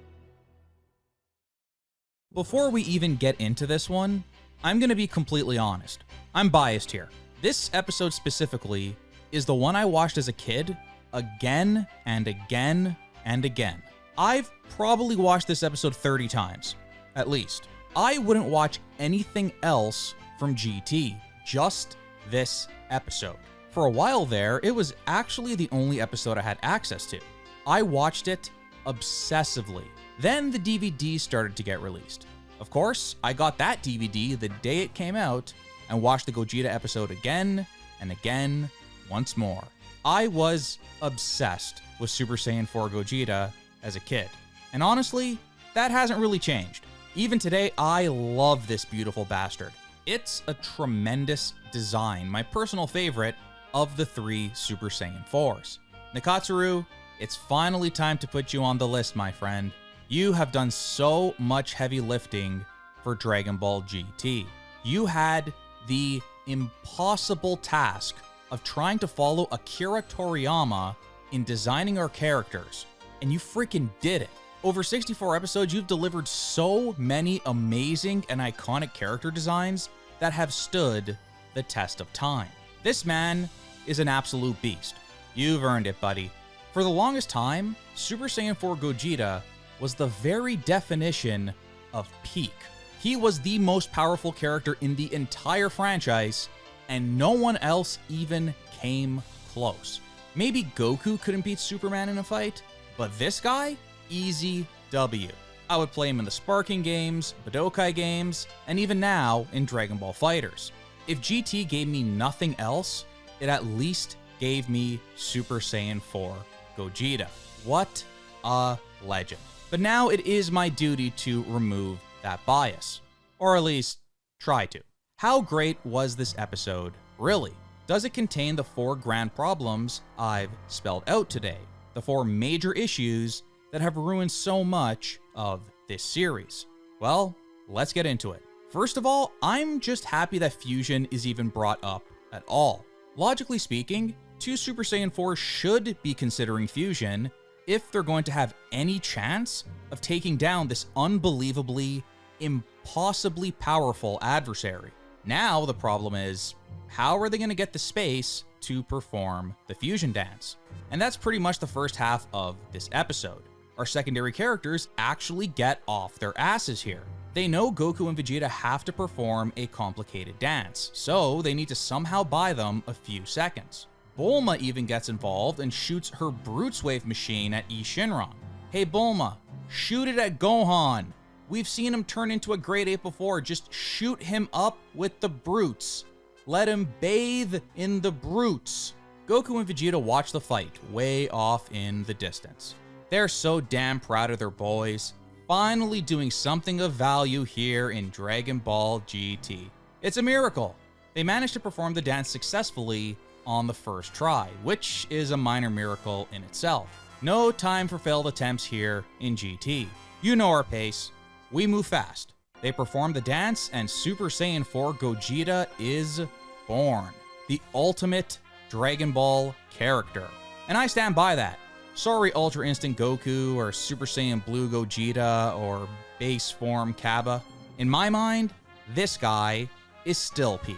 Before we even get into this one, I'm gonna be completely honest. I'm biased here. This episode specifically is the one I watched as a kid again and again and again. I've probably watched this episode 30 times, at least. I wouldn't watch anything else from GT, just this episode. For a while there, it was actually the only episode I had access to. I watched it obsessively. Then the DVD started to get released. Of course, I got that DVD the day it came out and watched the Gogeta episode again and again once more. I was obsessed with Super Saiyan 4 Gogeta as a kid. And honestly, that hasn't really changed. Even today, I love this beautiful bastard. It's a tremendous design, my personal favorite of the 3 Super Saiyan 4s. Nakatsuru, it's finally time to put you on the list, my friend. You have done so much heavy lifting for Dragon Ball GT. You had the impossible task of trying to follow Akira Toriyama in designing our characters, and you freaking did it. Over 64 episodes, you've delivered so many amazing and iconic character designs that have stood the test of time. This man is an absolute beast. You've earned it, buddy. For the longest time, Super Saiyan 4 Gogeta was the very definition of peak. He was the most powerful character in the entire franchise, and no one else even came close. Maybe Goku couldn't beat Superman in a fight, but this guy? Easy W. I would play him in the Sparking games, Budokai games, and even now in Dragon Ball FighterZ. If GT gave me nothing else, it at least gave me Super Saiyan 4 Gogeta. What a legend. But now it is my duty to remove that bias. Or at least, try to. How great was this episode, really? Does it contain the 4 grand problems I've spelled out today? The 4 major issues that have ruined so much of this series? Well, let's get into it. First of all, I'm just happy that fusion is even brought up at all. Logically speaking, 2 Super Saiyan 4 should be considering fusion if they're going to have any chance of taking down this unbelievably, impossibly powerful adversary. Now the problem is, how are they going to get the space to perform the fusion dance? And that's pretty much the first half of this episode. Our secondary characters actually get off their asses here. They know Goku and Vegeta have to perform a complicated dance, so they need to somehow buy them a few seconds. Bulma even gets involved and shoots her Bruits wave machine at Shinron. Hey Bulma, shoot it at Gohan. We've seen him turn into a Great Ape before, just shoot him up with the Bruits. Let him bathe in the Bruits. Goku and Vegeta watch the fight way off in the distance. They're so damn proud of their boys, finally doing something of value here in Dragon Ball GT. It's a miracle. They managed to perform the dance successfully on the first try, which is a minor miracle in itself. No time for failed attempts here in GT. You know our pace. We move fast. They perform the dance and Super Saiyan 4 Gogeta is born. The ultimate Dragon Ball character. And I stand by that. Sorry Ultra Instinct Goku or Super Saiyan Blue Gogeta or base form Kaba. In my mind, this guy is still peak.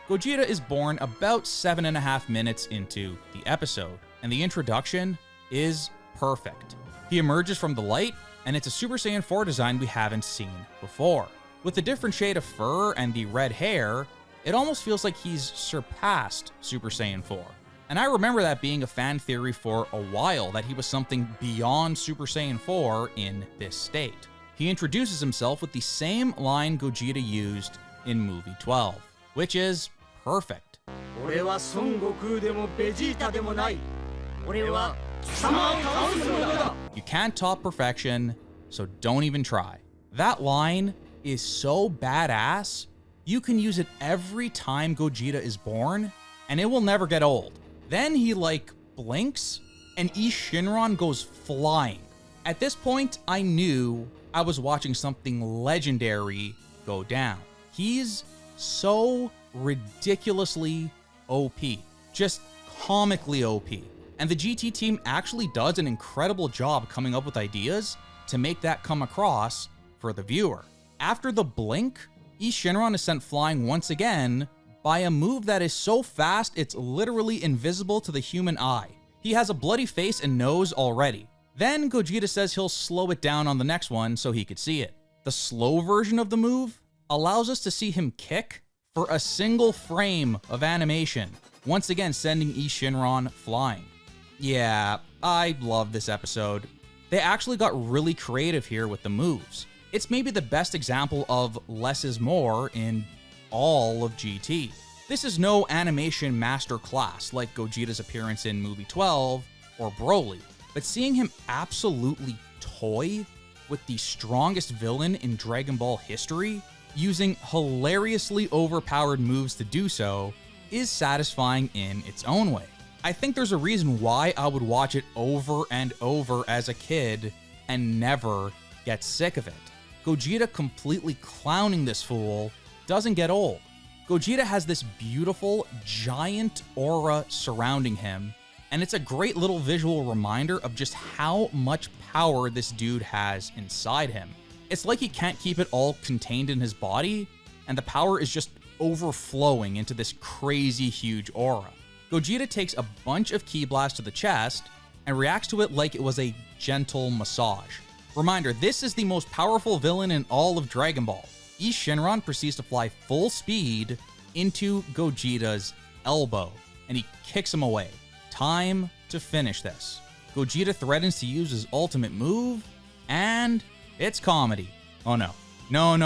Gogeta is born about 7.5 minutes into the episode, and the introduction is perfect. He emerges from the light, and it's a Super Saiyan 4 design we haven't seen before. With the different shade of fur and the red hair, it almost feels like he's surpassed Super Saiyan 4. And I remember that being a fan theory for a while, that he was something beyond Super Saiyan 4 in this state. He introduces himself with the same line Gogeta used in movie 12, which is perfect. You can't top perfection, so don't even try. That line is so badass, you can use it every time Gogeta is born, and it will never get old. Then he blinks, and Shinron goes flying. At this point, I knew I was watching something legendary go down. He's so ridiculously OP, just comically OP. And the GT team actually does an incredible job coming up with ideas to make that come across for the viewer. After the blink, Shinron is sent flying once again by a move that is so fast it's literally invisible to the human eye. He has a bloody face and nose already. Then Gogeta says he'll slow it down on the next one so he could see it. The slow version of the move allows us to see him kick for a single frame of animation, once again sending Shinron flying. Yeah, I love this episode. They actually got really creative here with the moves. It's maybe the best example of less is more in all of GT. This is no animation masterclass like Gogeta's appearance in movie 12 or Broly, but seeing him absolutely toy with the strongest villain in Dragon Ball history, using hilariously overpowered moves to do so, is satisfying in its own way. I think there's a reason why I would watch it over and over as a kid and never get sick of it. Gogeta completely clowning this fool doesn't get old. Gogeta has this beautiful, giant aura surrounding him, and it's a great little visual reminder of just how much power this dude has inside him. It's like he can't keep it all contained in his body, and the power is just overflowing into this crazy huge aura. Gogeta takes a bunch of ki blasts to the chest and reacts to it like it was a gentle massage. Reminder, this is the most powerful villain in all of Dragon Ball. Shinron proceeds to fly full speed into Gogeta's elbow, and he kicks him away. Time to finish this. Gogeta threatens to use his ultimate move, and it's comedy. Oh no. No.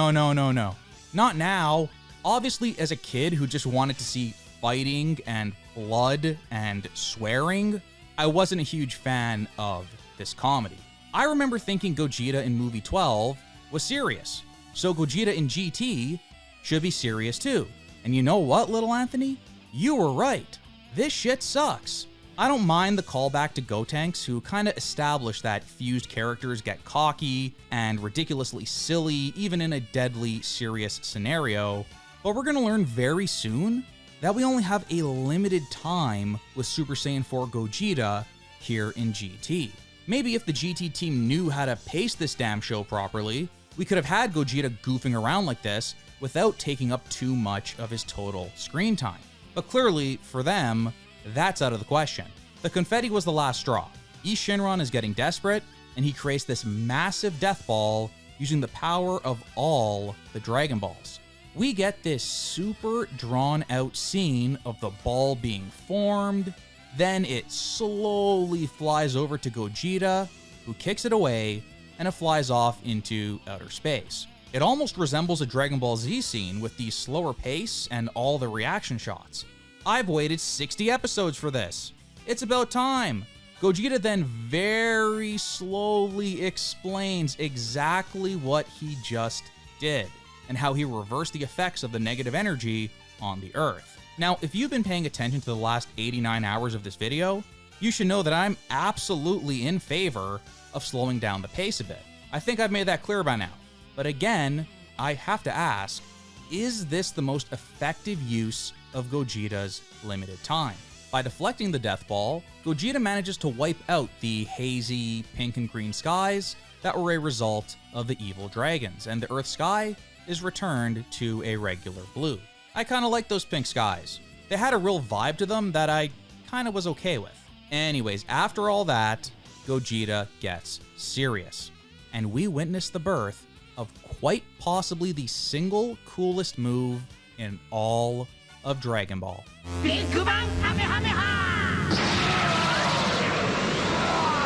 Not now. Obviously, as a kid who just wanted to see fighting and blood and swearing, I wasn't a huge fan of this comedy. I remember thinking Gogeta in movie 12 was serious, so Gogeta in GT should be serious too. And you know what, little Anthony? You were right. This shit sucks. I don't mind the callback to Gotenks, who kinda established that fused characters get cocky and ridiculously silly even in a deadly serious scenario, but we're gonna learn very soon that we only have a limited time with Super Saiyan 4 Gogeta here in GT. Maybe if the GT team knew how to pace this damn show properly, we could have had Gogeta goofing around like this without taking up too much of his total screen time. But clearly, for them, that's out of the question. The confetti was the last straw. Shinron is getting desperate, and he creates this massive death ball using the power of all the Dragon Balls. We get this super drawn out scene of the ball being formed, then it slowly flies over to Gogeta, who kicks it away, and it flies off into outer space. It almost resembles a Dragon Ball Z scene with the slower pace and all the reaction shots. I've waited 60 episodes for this. It's about time. Gogeta then very slowly explains exactly what he just did and how he reversed the effects of the negative energy on the Earth. Now, if you've been paying attention to the last 89 hours of this video, you should know that I'm absolutely in favor of slowing down the pace a bit. I think I've made that clear by now. But again, I have to ask, is this the most effective use of Gogeta's limited time? By deflecting the death ball, Gogeta manages to wipe out the hazy pink and green skies that were a result of the evil dragons, and the Earth sky is returned to a regular blue. I kind of like those pink skies. They had a real vibe to them that I kind of was okay with. Anyways, after all that, Gogeta gets serious, and we witness the birth of quite possibly the single coolest move in all of Dragon Ball.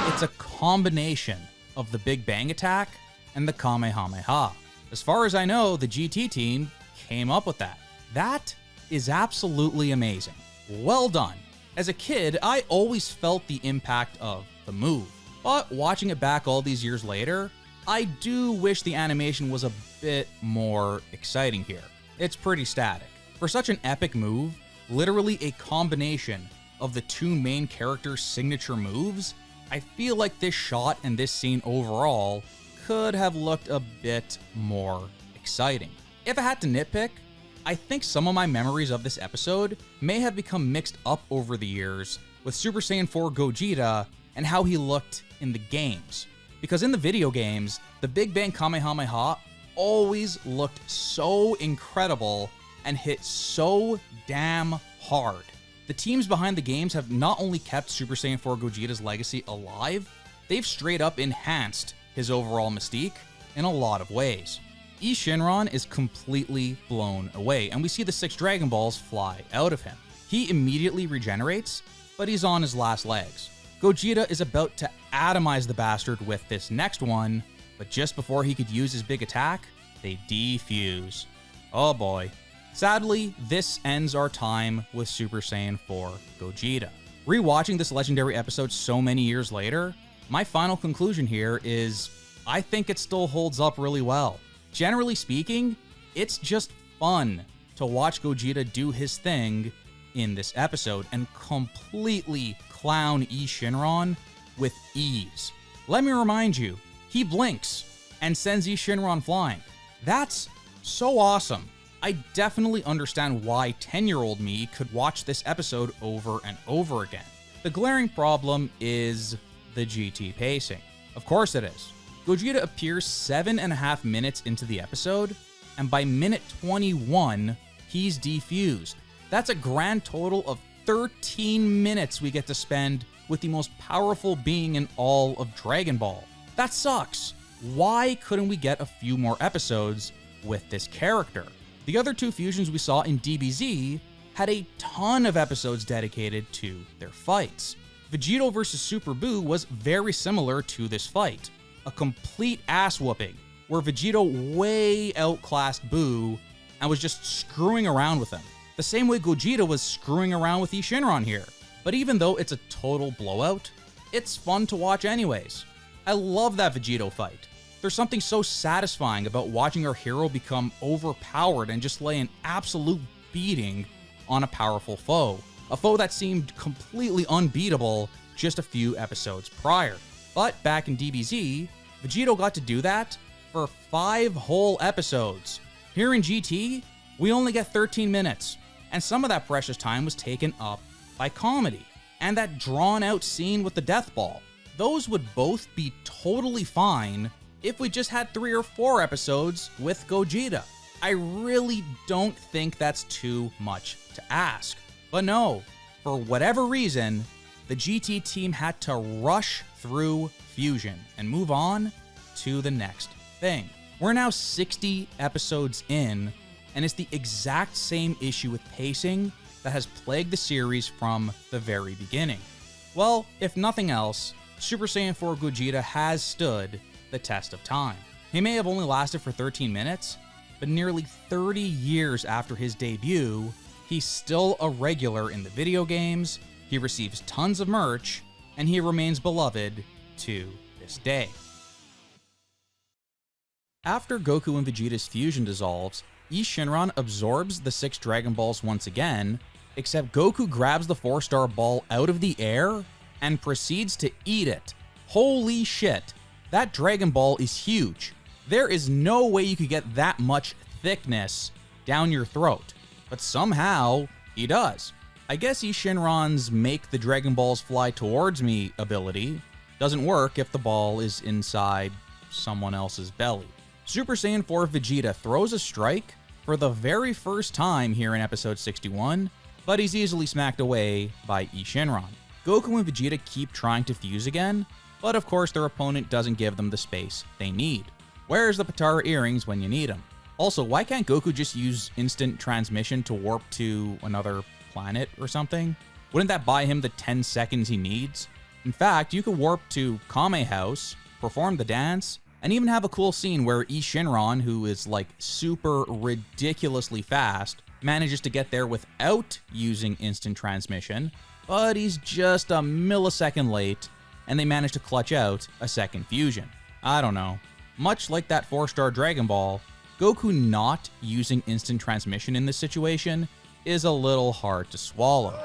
It's a combination of the Big Bang Attack and the Kamehameha. As far as I know, the GT team came up with that. That is absolutely amazing. Well done. As a kid, I always felt the impact of the move, but watching it back all these years later, I do wish the animation was a bit more exciting here. It's pretty static. For such an epic move, literally a combination of the two main characters' signature moves, I feel like this shot and this scene overall could have looked a bit more exciting. If I had to nitpick, I think some of my memories of this episode may have become mixed up over the years with Super Saiyan 4 Gogeta and how he looked in the games. Because in the video games, the Big Bang Kamehameha always looked so incredible and hit so damn hard. The teams behind the games have not only kept Super Saiyan 4 Gogeta's legacy alive, they've straight up enhanced his overall mystique in a lot of ways. Shinron is completely blown away, and we see the 6 Dragon Balls fly out of him. He immediately regenerates, but he's on his last legs. Gogeta is about to atomize the bastard with this next one, but just before he could use his big attack, they defuse. Oh boy. Sadly, this ends our time with Super Saiyan 4 Gogeta. Rewatching this legendary episode so many years later, my final conclusion here is I think it still holds up really well. Generally speaking, it's just fun to watch Gogeta do his thing in this episode and completely clown Shinron with ease. Let me remind you, he blinks and sends Shinron flying. That's so awesome. I definitely understand why 10-year-old me could watch this episode over and over again. The glaring problem is the GT pacing. Of course it is. Gogeta appears 7.5 minutes into the episode, and by minute 21, he's defused. That's a grand total of 13 minutes we get to spend with the most powerful being in all of Dragon Ball. That sucks. Why couldn't we get a few more episodes with this character? The other 2 fusions we saw in DBZ had a ton of episodes dedicated to their fights. Vegeta vs Super Buu was very similar to this fight. A complete ass whooping, where Vegeta way outclassed Buu and was just screwing around with him. The same way Gogeta was screwing around with Shinron here. But even though it's a total blowout, it's fun to watch anyways. I love that Vegeta fight. There's something so satisfying about watching our hero become overpowered and just lay an absolute beating on a powerful foe. A foe that seemed completely unbeatable just a few episodes prior. But back in DBZ, Vegeta got to do that for 5 whole episodes. Here in GT, we only get 13 minutes, and some of that precious time was taken up by comedy, and that drawn-out scene with the Death Ball. Those would both be totally fine if we just had 3 or 4 episodes with Gogeta. I really don't think that's too much to ask. But no, for whatever reason, the GT team had to rush through Fusion and move on to the next thing. We're now 60 episodes in, and it's the exact same issue with pacing that has plagued the series from the very beginning. Well, if nothing else, Super Saiyan 4 Gogeta has stood the test of time. He may have only lasted for 13 minutes, but nearly 30 years after his debut, he's still a regular in the video games, he receives tons of merch, and he remains beloved to this day. After Goku and Vegeta's fusion dissolves, Shinron absorbs the 6 Dragon Balls once again, except Goku grabs the 4-star ball out of the air and proceeds to eat it. Holy shit, that Dragon Ball is huge. There is no way you could get that much thickness down your throat, but somehow he does. I guess Shinron's make the Dragon Balls fly towards me ability doesn't work if the ball is inside someone else's belly. Super Saiyan 4 Vegeta throws a strike for the very first time here in episode 61, but he's easily smacked away by Shinron. Goku and Vegeta keep trying to fuse again, but of course their opponent doesn't give them the space they need. Where's the Patara earrings when you need them? Also, why can't Goku just use instant transmission to warp to another planet or something? Wouldn't that buy him the 10 seconds he needs? In fact, you could warp to Kame House, perform the dance, and even have a cool scene where Shinron, who is like super ridiculously fast, manages to get there without using instant transmission, but he's just a millisecond late, and they manage to clutch out a second fusion. I don't know. Much like that 4-star Dragon Ball, Goku not using instant transmission in this situation is a little hard to swallow.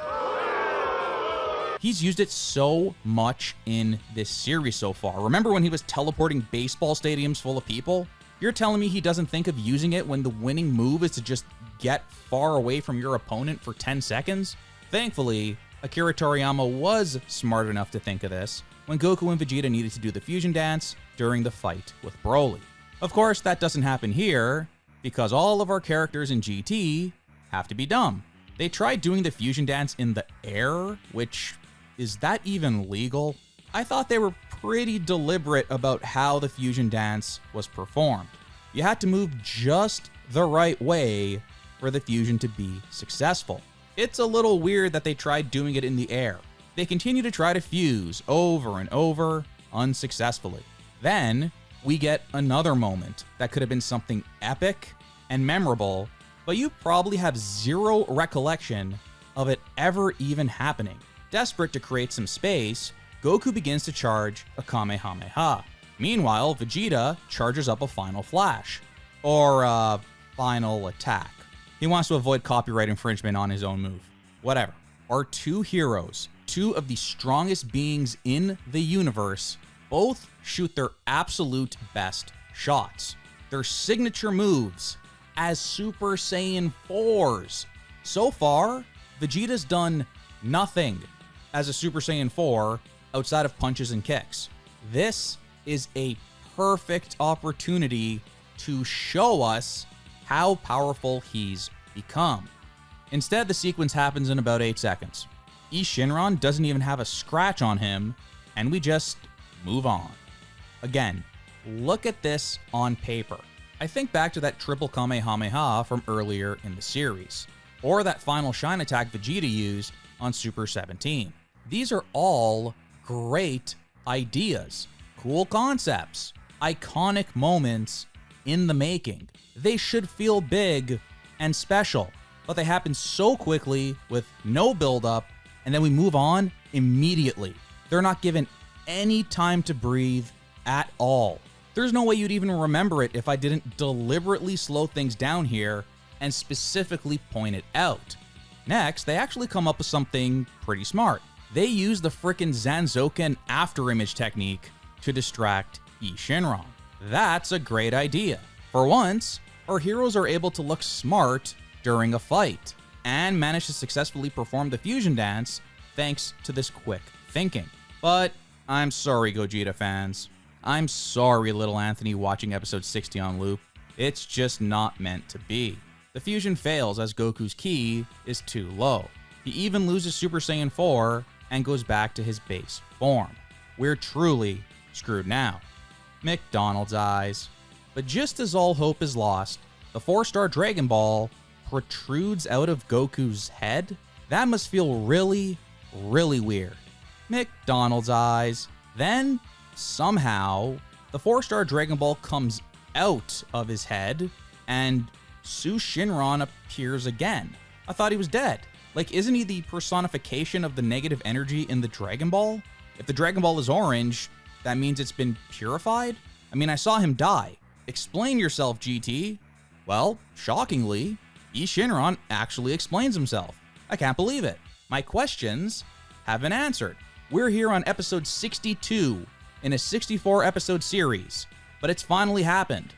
He's used it so much in this series so far. Remember when he was teleporting baseball stadiums full of people? You're telling me he doesn't think of using it when the winning move is to just get far away from your opponent for 10 seconds? Thankfully, Akira Toriyama was smart enough to think of this when Goku and Vegeta needed to do the fusion dance during the fight with Broly. Of course, that doesn't happen here, because all of our characters in GT have to be dumb. They tried doing the fusion dance in the air, which, is that even legal? I thought they were pretty deliberate about how the fusion dance was performed. You had to move just the right way for the fusion to be successful. It's a little weird that they tried doing it in the air. They continue to try to fuse over and over, unsuccessfully. Then, we get another moment that could have been something epic and memorable, but you probably have zero recollection of it ever even happening. Desperate to create some space, Goku begins to charge a Kamehameha. Meanwhile, Vegeta charges up a final flash, or a final attack. He wants to avoid copyright infringement on his own move. Whatever. Our two heroes, two of the strongest beings in the universe, both shoot their absolute best shots. Their signature moves as Super Saiyan 4s. So far, Vegeta's done nothing as a Super Saiyan 4 outside of punches and kicks. This is a perfect opportunity to show us how powerful he's become. Instead, the sequence happens in about 8 seconds. Shinron doesn't even have a scratch on him, and we just move on. Again, look at this on paper. I think back to that triple Kamehameha from earlier in the series, or that final shine attack Vegeta used on Super 17. These are all great ideas, cool concepts, iconic moments in the making. They should feel big and special, but they happen so quickly with no build-up, and then we move on immediately. They're not given any time to breathe at all. There's no way you'd even remember it if I didn't deliberately slow things down here and specifically point it out. Next, they actually come up with something pretty smart. They use the frickin' Zanzoken afterimage technique to distract Shinron. That's a great idea. For once, our heroes are able to look smart during a fight and manage to successfully perform the fusion dance thanks to this quick thinking. But I'm sorry, Gogeta fans. I'm sorry, little Anthony watching episode 60 on loop. It's just not meant to be. The fusion fails as Goku's ki is too low. He even loses Super Saiyan 4 and goes back to his base form. We're truly screwed now. McDonald's eyes. But just as all hope is lost, the 4-star Dragon Ball protrudes out of Goku's head. That must feel really, really weird. McDonald's eyes. Then, somehow, the 4-star Dragon Ball comes out of his head, and Shinron appears again. I thought he was dead. Like, isn't he the personification of the negative energy in the Dragon Ball? If the Dragon Ball is orange, that means it's been purified? I mean, I saw him die. Explain yourself, GT. Well, shockingly, Shinron actually explains himself. I can't believe it. My questions have been answered. We're here on episode 62 in a 64-episode series, but it's finally happened.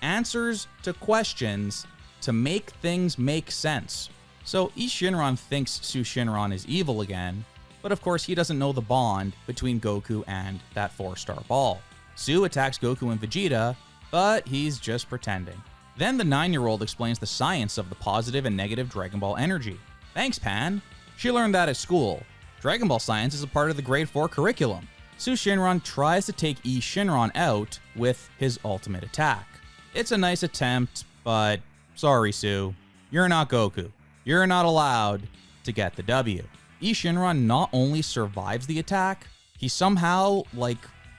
Answers to questions to make things make sense. So Shinron thinks Shinron is evil again, but of course he doesn't know the bond between Goku and that 4-star ball. Su attacks Goku and Vegeta, but he's just pretending. Then the 9-year-old explains the science of the positive and negative Dragon Ball energy. Thanks, Pan. She learned that at school. Dragon Ball science is a part of the grade 4 curriculum. Shinron tries to take Shinron out with his ultimate attack. It's a nice attempt, but sorry, Su. You're not Goku. You're not allowed to get the W. Shinron not only survives the attack, he somehow,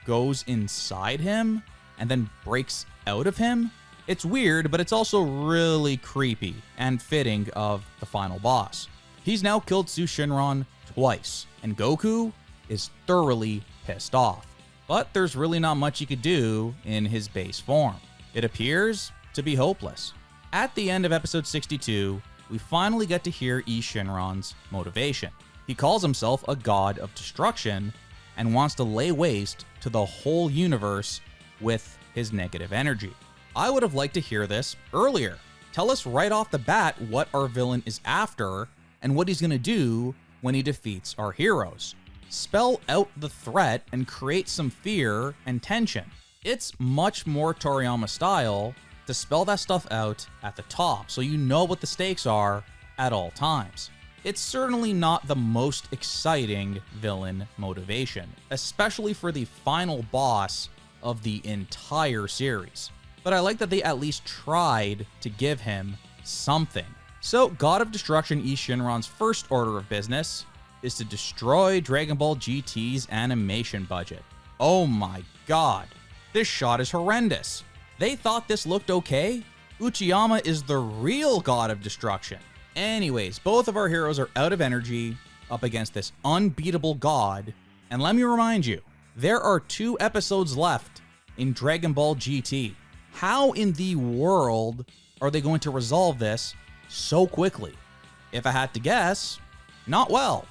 goes inside him and then breaks out of him. It's weird, but it's also really creepy and fitting of the final boss. He's now killed Shinron twice, and Goku is thoroughly pissed off. But there's really not much he could do in his base form. It appears to be hopeless. At the end of episode 62, we finally get to hear Shinron's motivation. He calls himself a god of destruction and wants to lay waste to the whole universe with his negative energy. I would have liked to hear this earlier. Tell us right off the bat what our villain is after and what he's going to do when he defeats our heroes. Spell out the threat and create some fear and tension. It's much more Toriyama style to spell that stuff out at the top so you know what the stakes are at all times. It's certainly not the most exciting villain motivation, especially for the final boss of the entire series. But I like that they at least tried to give him something. So, God of Destruction Ii Shinron's first order of business is to destroy Dragon Ball GT's animation budget. Oh my god, this shot is horrendous. They thought this looked okay? Uchiyama is the real God of Destruction. Anyways, both of our heroes are out of energy up against this unbeatable god, and let me remind you, there are 2 episodes left in Dragon Ball GT. How in the world are they going to resolve this so quickly? If I had to guess, not well.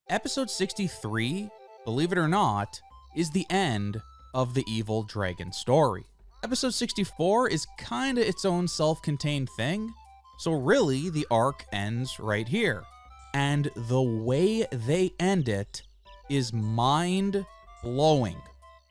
Episode 63, believe it or not, is the end of the Evil Dragon story. Episode 64 is kinda its own self-contained thing, so really the arc ends right here. And the way they end it is mind-blowing.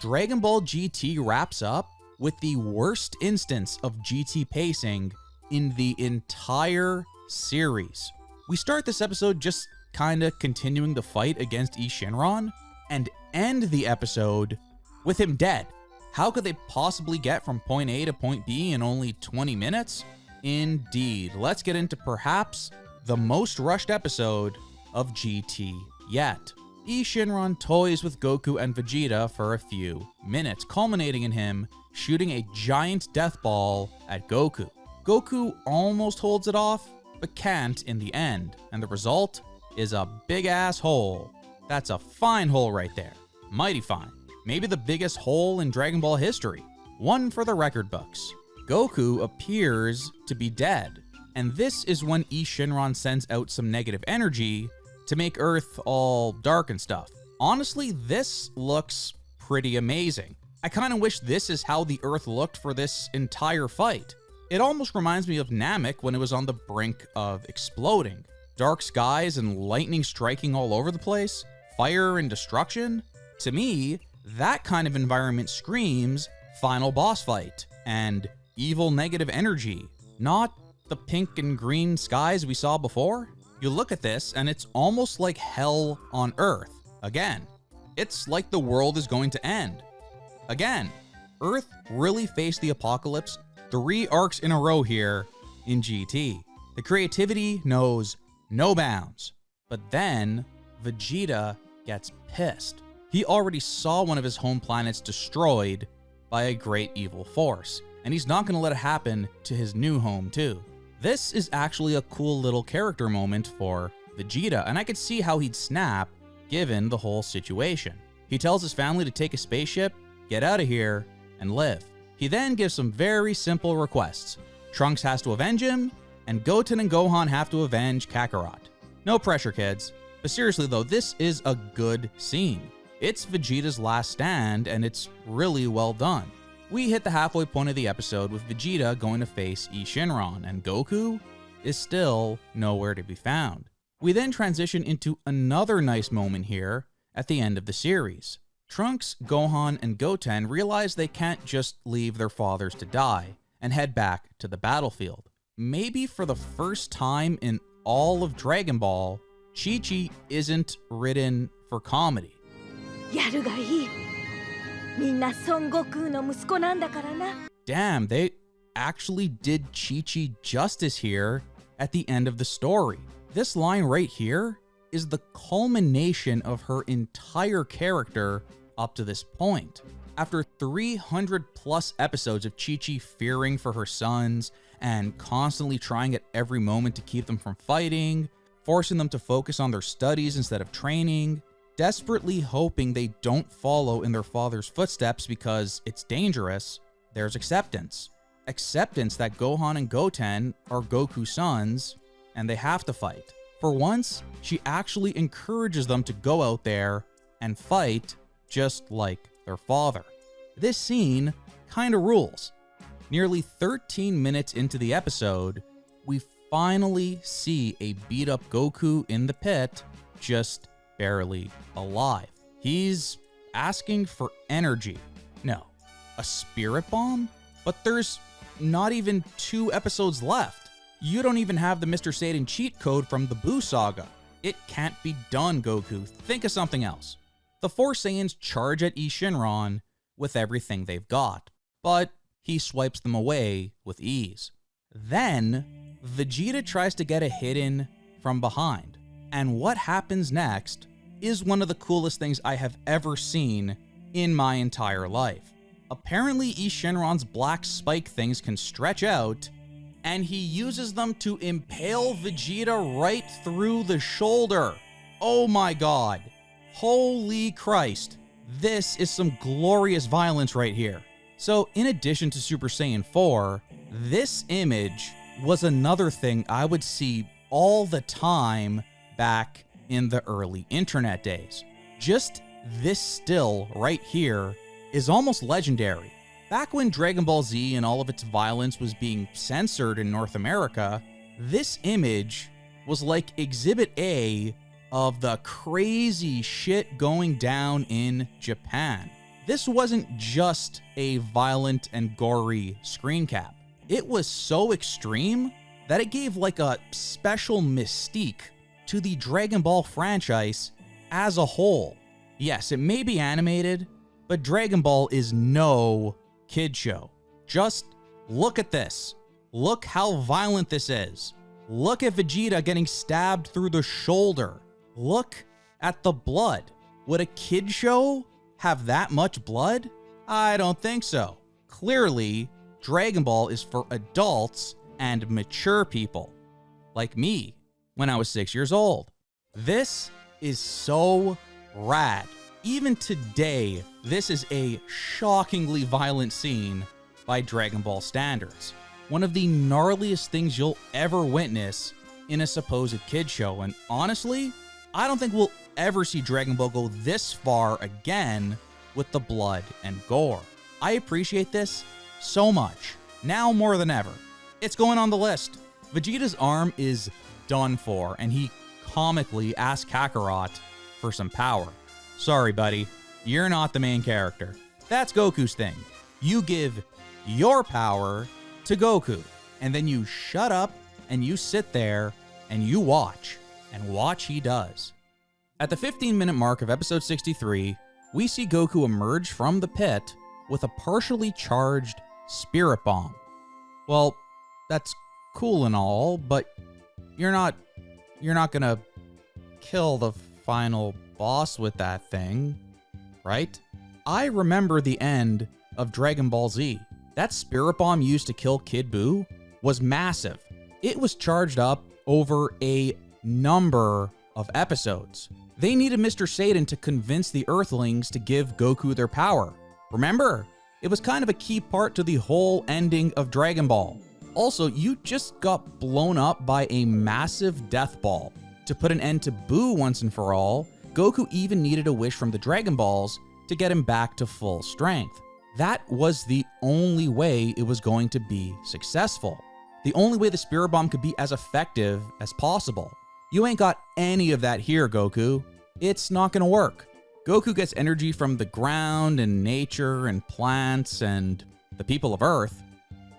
Dragon Ball GT wraps up with the worst instance of GT pacing in the entire series. We start this episode just kinda continuing the fight against Ii Shinron and end the episode with him dead. How could they possibly get from point A to point B in only 20 minutes? Indeed. Let's get into perhaps the most rushed episode of GT yet. Ii Shinron toys with Goku and Vegeta for a few minutes, culminating in him shooting a giant death ball at Goku. Goku almost holds it off, but can't in the end, and the result is a big ass hole. That's a fine hole right there. Mighty fine. Maybe the biggest hole in Dragon Ball history. One for the record books. Goku appears to be dead, and this is when Ii Shinron sends out some negative energy to make Earth all dark and stuff. Honestly, this looks pretty amazing. I kind of wish this is how the Earth looked for this entire fight. It almost reminds me of Namek when it was on the brink of exploding. Dark skies and lightning striking all over the place, fire and destruction. To me, that kind of environment screams final boss fight and evil negative energy, not the pink and green skies we saw before. You look at this and it's almost like hell on Earth. Again, it's like the world is going to end. Again, Earth really faced the apocalypse 3 arcs in a row here in GT. The creativity knows no bounds. But then Vegeta gets pissed. He already saw one of his home planets destroyed by a great evil force, and he's not going to let it happen to his new home too. This is actually a cool little character moment for Vegeta, and I could see how he'd snap given the whole situation. He tells his family to take a spaceship, get out of here, and live. He then gives some very simple requests. Trunks has to avenge him, and Goten and Gohan have to avenge Kakarot. No pressure, kids. But seriously though, this is a good scene. It's Vegeta's last stand, and it's really well done. We hit the halfway point of the episode with Vegeta going to face Ii Shinron, and Goku is still nowhere to be found. We then transition into another nice moment here at the end of the series. Trunks, Gohan, and Goten realize they can't just leave their fathers to die and head back to the battlefield. Maybe for the first time in all of Dragon Ball, Chi-Chi isn't written for comedy. やるがいい。みんな孫悟空の息子なんだからな。 Damn, they actually did Chi-Chi justice here at the end of the story. This line right here is the culmination of her entire character up to this point. After 300 plus episodes of Chi-Chi fearing for her sons and constantly trying at every moment to keep them from fighting, forcing them to focus on their studies instead of training, desperately hoping they don't follow in their father's footsteps because it's dangerous, there's acceptance. Acceptance that Gohan and Goten are Goku's sons and they have to fight. For once, she actually encourages them to go out there and fight just like their father. This scene kinda rules. Nearly 13 minutes into the episode, we finally see a beat up Goku in the pit, just barely alive. He's asking for energy. No, a spirit bomb? But there's not even 2 episodes left. You don't even have the Mr. Satan cheat code from the Buu saga. It can't be done, Goku. Think of something else. The four Saiyans charge at Shinron with everything they've got, but he swipes them away with ease. Then, Vegeta tries to get a hit in from behind, and what happens next is one of the coolest things I have ever seen in my entire life. Apparently, Shinron's black spike things can stretch out, and he uses them to impale Vegeta right through the shoulder. Oh my god. Holy Christ. This is some glorious violence right here. So in addition to Super Saiyan 4, this image was another thing I would see all the time back in the early internet days. Just this still right here is almost legendary. Back when Dragon Ball Z and all of its violence was being censored in North America, this image was like Exhibit A of the crazy shit going down in Japan. This wasn't just a violent and gory screen cap. It was so extreme that it gave like a special mystique to the Dragon Ball franchise as a whole. Yes, it may be animated, but Dragon Ball is no kid show. Just look at this. Look how violent this is. Look at Vegeta getting stabbed through the shoulder. Look at the blood. Would a kid show have that much blood? I don't think so. Clearly, Dragon Ball is for adults and mature people, like me when I was 6 years old. This is so rad. Even today, this is a shockingly violent scene by Dragon Ball standards. One of the gnarliest things you'll ever witness in a supposed kid show, and honestly, I don't think we'll ever see Dragon Ball go this far again with the blood and gore. I appreciate this so much, now more than ever. It's going on the list. Vegeta's arm is done for, and he comically asks Kakarot for some power. Sorry, buddy, you're not the main character. That's Goku's thing. You give your power to Goku, and then you shut up and you sit there and you watch, and watch he does. At the 15-minute mark of episode 63, we see Goku emerge from the pit with a partially charged spirit bomb. Well, that's cool and all, but you're not gonna kill the final boss with that thing, right? I remember the end of Dragon Ball Z. That spirit bomb used to kill Kid Buu was massive. It was charged up over a number of episodes. They needed Mr. Satan to convince the Earthlings to give Goku their power. Remember? It was kind of a key part to the whole ending of Dragon Ball. Also, you just got blown up by a massive death ball. To put an end to Buu once and for all, Goku even needed a wish from the Dragon Balls to get him back to full strength. That was the only way it was going to be successful. The only way the Spirit Bomb could be as effective as possible. You ain't got any of that here, Goku. It's not gonna work. Goku gets energy from the ground and nature and plants and the people of Earth.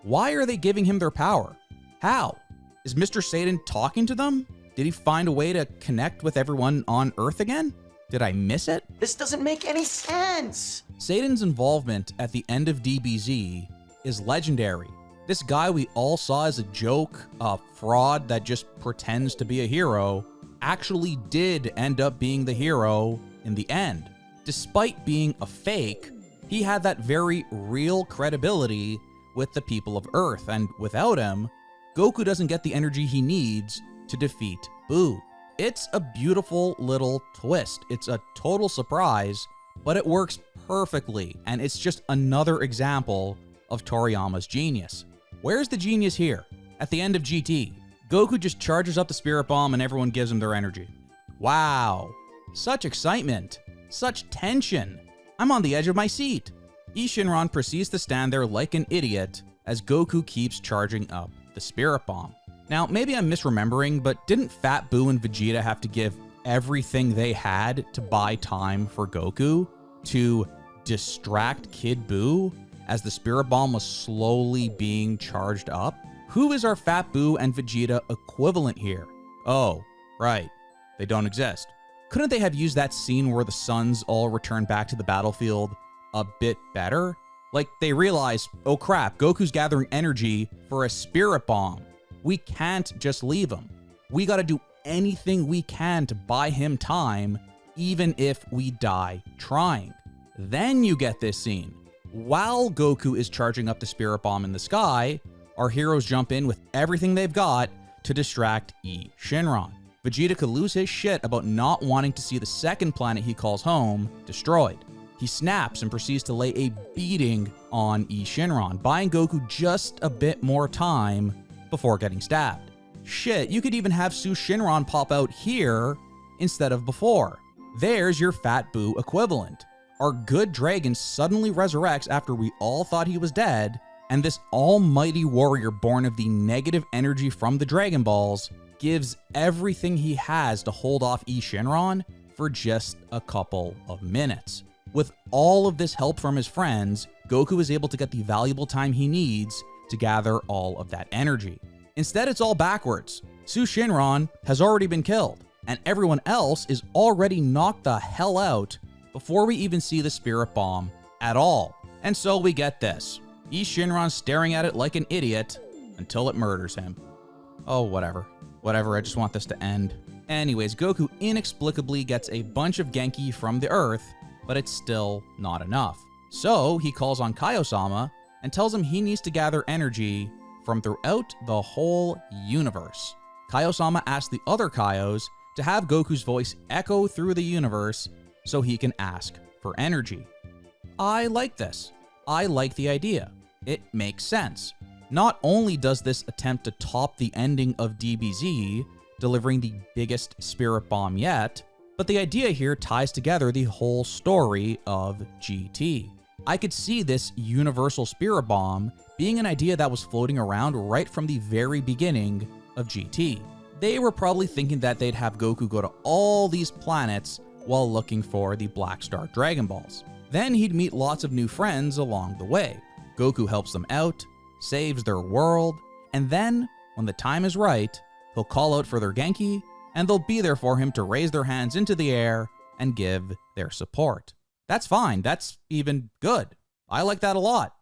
Why are they giving him their power? How? Is Mr. Satan talking to them? Did he find a way to connect with everyone on Earth again? Did I miss it? This doesn't make any sense. Satan's involvement at the end of DBZ is legendary. This guy we all saw as a joke, a fraud that just pretends to be a hero, actually did end up being the hero in the end. Despite being a fake, he had that very real credibility with the people of Earth, and without him, Goku doesn't get the energy he needs to defeat Buu. It's a beautiful little twist. It's a total surprise, but it works perfectly, and it's just another example of Toriyama's genius. Where's the genius here? At the end of GT, Goku just charges up the Spirit Bomb and everyone gives him their energy. Wow, such excitement, such tension. I'm on the edge of my seat. Shinron proceeds to stand there like an idiot as Goku keeps charging up the Spirit Bomb. Now, maybe I'm misremembering, but didn't Fat Buu and Vegeta have to give everything they had to buy time for Goku to distract Kid Buu as the Spirit Bomb was slowly being charged up? Who is our Fat Boo and Vegeta equivalent here? Oh, right. They don't exist. Couldn't they have used that scene where the sons all return back to the battlefield a bit better? Like, they realize, oh crap, Goku's gathering energy for a spirit bomb. We can't just leave him. We gotta do anything we can to buy him time, even if we die trying. Then you get this scene. While Goku is charging up the spirit bomb in the sky, our heroes jump in with everything they've got to distract Shinron. Vegeta could lose his shit about not wanting to see the second planet he calls home destroyed. He snaps and proceeds to lay a beating on Shinron, buying Goku just a bit more time before getting stabbed. Shit, you could even have Shinron pop out here instead of before. There's your Fat Boo equivalent. Our good dragon suddenly resurrects after we all thought he was dead, and this almighty warrior born of the negative energy from the Dragon Balls gives everything he has to hold off Shinron for just a couple of minutes. With all of this help from his friends, Goku is able to get the valuable time he needs to gather all of that energy. Instead, it's all backwards. Shinron has already been killed, and everyone else is already knocked the hell out before we even see the spirit bomb at all. And so we get this. Shinron staring at it like an idiot until it murders him. Oh, whatever. Whatever, I just want this to end. Anyways, Goku inexplicably gets a bunch of Genki from the Earth, but it's still not enough. So he calls on Kaio-sama and tells him he needs to gather energy from throughout the whole universe. Kaio-sama asks the other Kaios to have Goku's voice echo through the universe so he can ask for energy. I like this. I like the idea. It makes sense. Not only does this attempt to top the ending of DBZ, delivering the biggest spirit bomb yet, but the idea here ties together the whole story of GT. I could see this universal spirit bomb being an idea that was floating around right from the very beginning of GT. They were probably thinking that they'd have Goku go to all these planets while looking for the Black Star Dragon Balls. Then he'd meet lots of new friends along the way. Goku helps them out, saves their world, and then, when the time is right, he'll call out for their Genki, and they'll be there for him to raise their hands into the air and give their support. That's fine, that's even good. I like that a lot.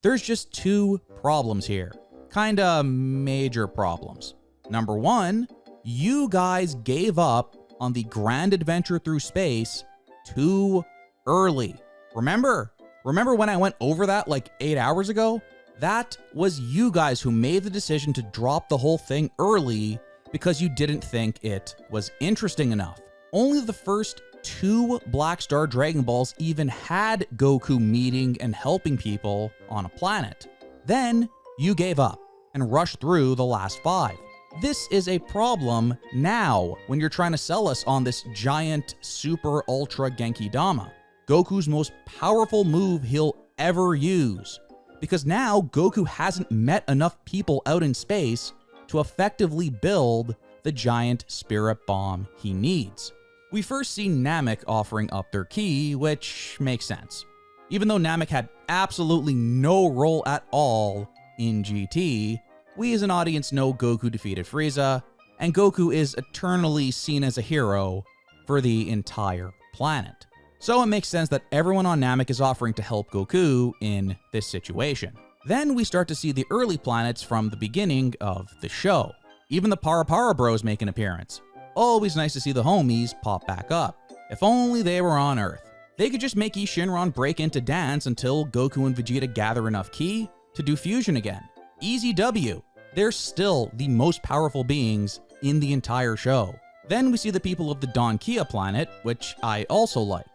There's just two problems here. Kinda major problems. Number one, you guys gave up on the grand adventure through space too early. Remember when I went over that like 8 hours ago? That was you guys who made the decision to drop the whole thing early because you didn't think it was interesting enough. Only the first 2 Black Star Dragon Balls even had Goku meeting and helping people on a planet. Then you gave up and rushed through the last 5. This is a problem now when you're trying to sell us on this giant super ultra Genki Dama. Goku's most powerful move he'll ever use. Because now Goku hasn't met enough people out in space to effectively build the giant spirit bomb he needs. We first see Namek offering up their ki, which makes sense. Even though Namek had absolutely no role at all in GT, we as an audience know Goku defeated Frieza, and Goku is eternally seen as a hero for the entire planet. So it makes sense that everyone on Namek is offering to help Goku in this situation. Then we start to see the early planets from the beginning of the show. Even the Para Para Bros make an appearance. Always nice to see the homies pop back up. If only they were on Earth. They could just make Shinron break into dance until Goku and Vegeta gather enough ki to do fusion again. Easy W. They're still the most powerful beings in the entire show. Then we see the people of the Donkia planet, which I also like.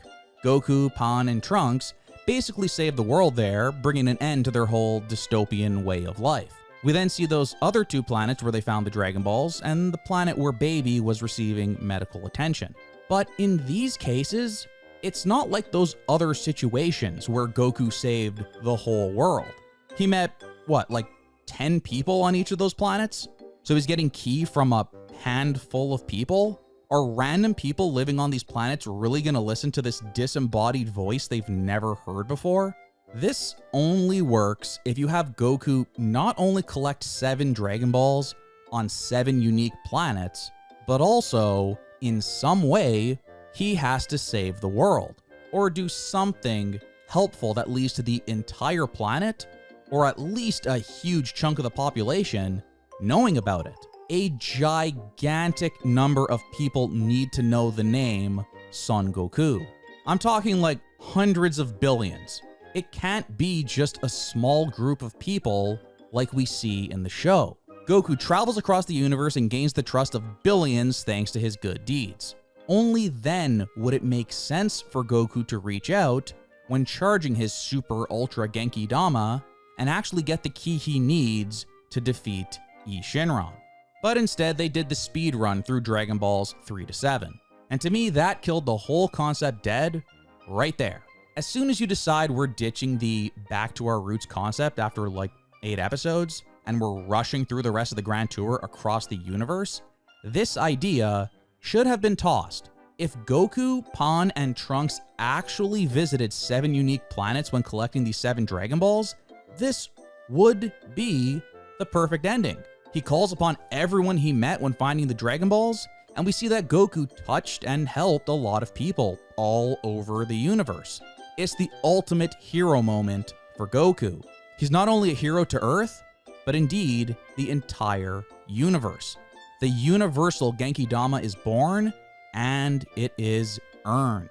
Goku, Pan, and Trunks basically save the world there, bringing an end to their whole dystopian way of life. We then see those other 2 planets where they found the Dragon Balls, and the planet where Baby was receiving medical attention. But in these cases, it's not like those other situations where Goku saved the whole world. He met, like 10 people on each of those planets? So he's getting ki from a handful of people? Are random people living on these planets really gonna listen to this disembodied voice they've never heard before? This only works if you have Goku not only collect 7 Dragon Balls on 7 unique planets, but also, in some way, he has to save the world, or do something helpful that leads to the entire planet, or at least a huge chunk of the population, knowing about it. A gigantic number of people need to know the name Son Goku. I'm talking like hundreds of billions. It can't be just a small group of people like we see in the show. Goku travels across the universe and gains the trust of billions thanks to his good deeds. Only then would it make sense for Goku to reach out when charging his Super Ultra Genki Dama and actually get the key he needs to defeat Shinron. But instead, they did the speed run through Dragon Balls 3 to 7. And to me, that killed the whole concept dead right there. As soon as you decide we're ditching the back to our roots concept after like 8 episodes, and we're rushing through the rest of the Grand Tour across the universe, this idea should have been tossed. If Goku, Pan, and Trunks actually visited 7 unique planets when collecting these 7 Dragon Balls, this would be the perfect ending. He calls upon everyone he met when finding the Dragon Balls, and we see that Goku touched and helped a lot of people all over the universe. It's the ultimate hero moment for Goku. He's not only a hero to Earth, but indeed the entire universe. The universal Genki Dama is born, and it is earned.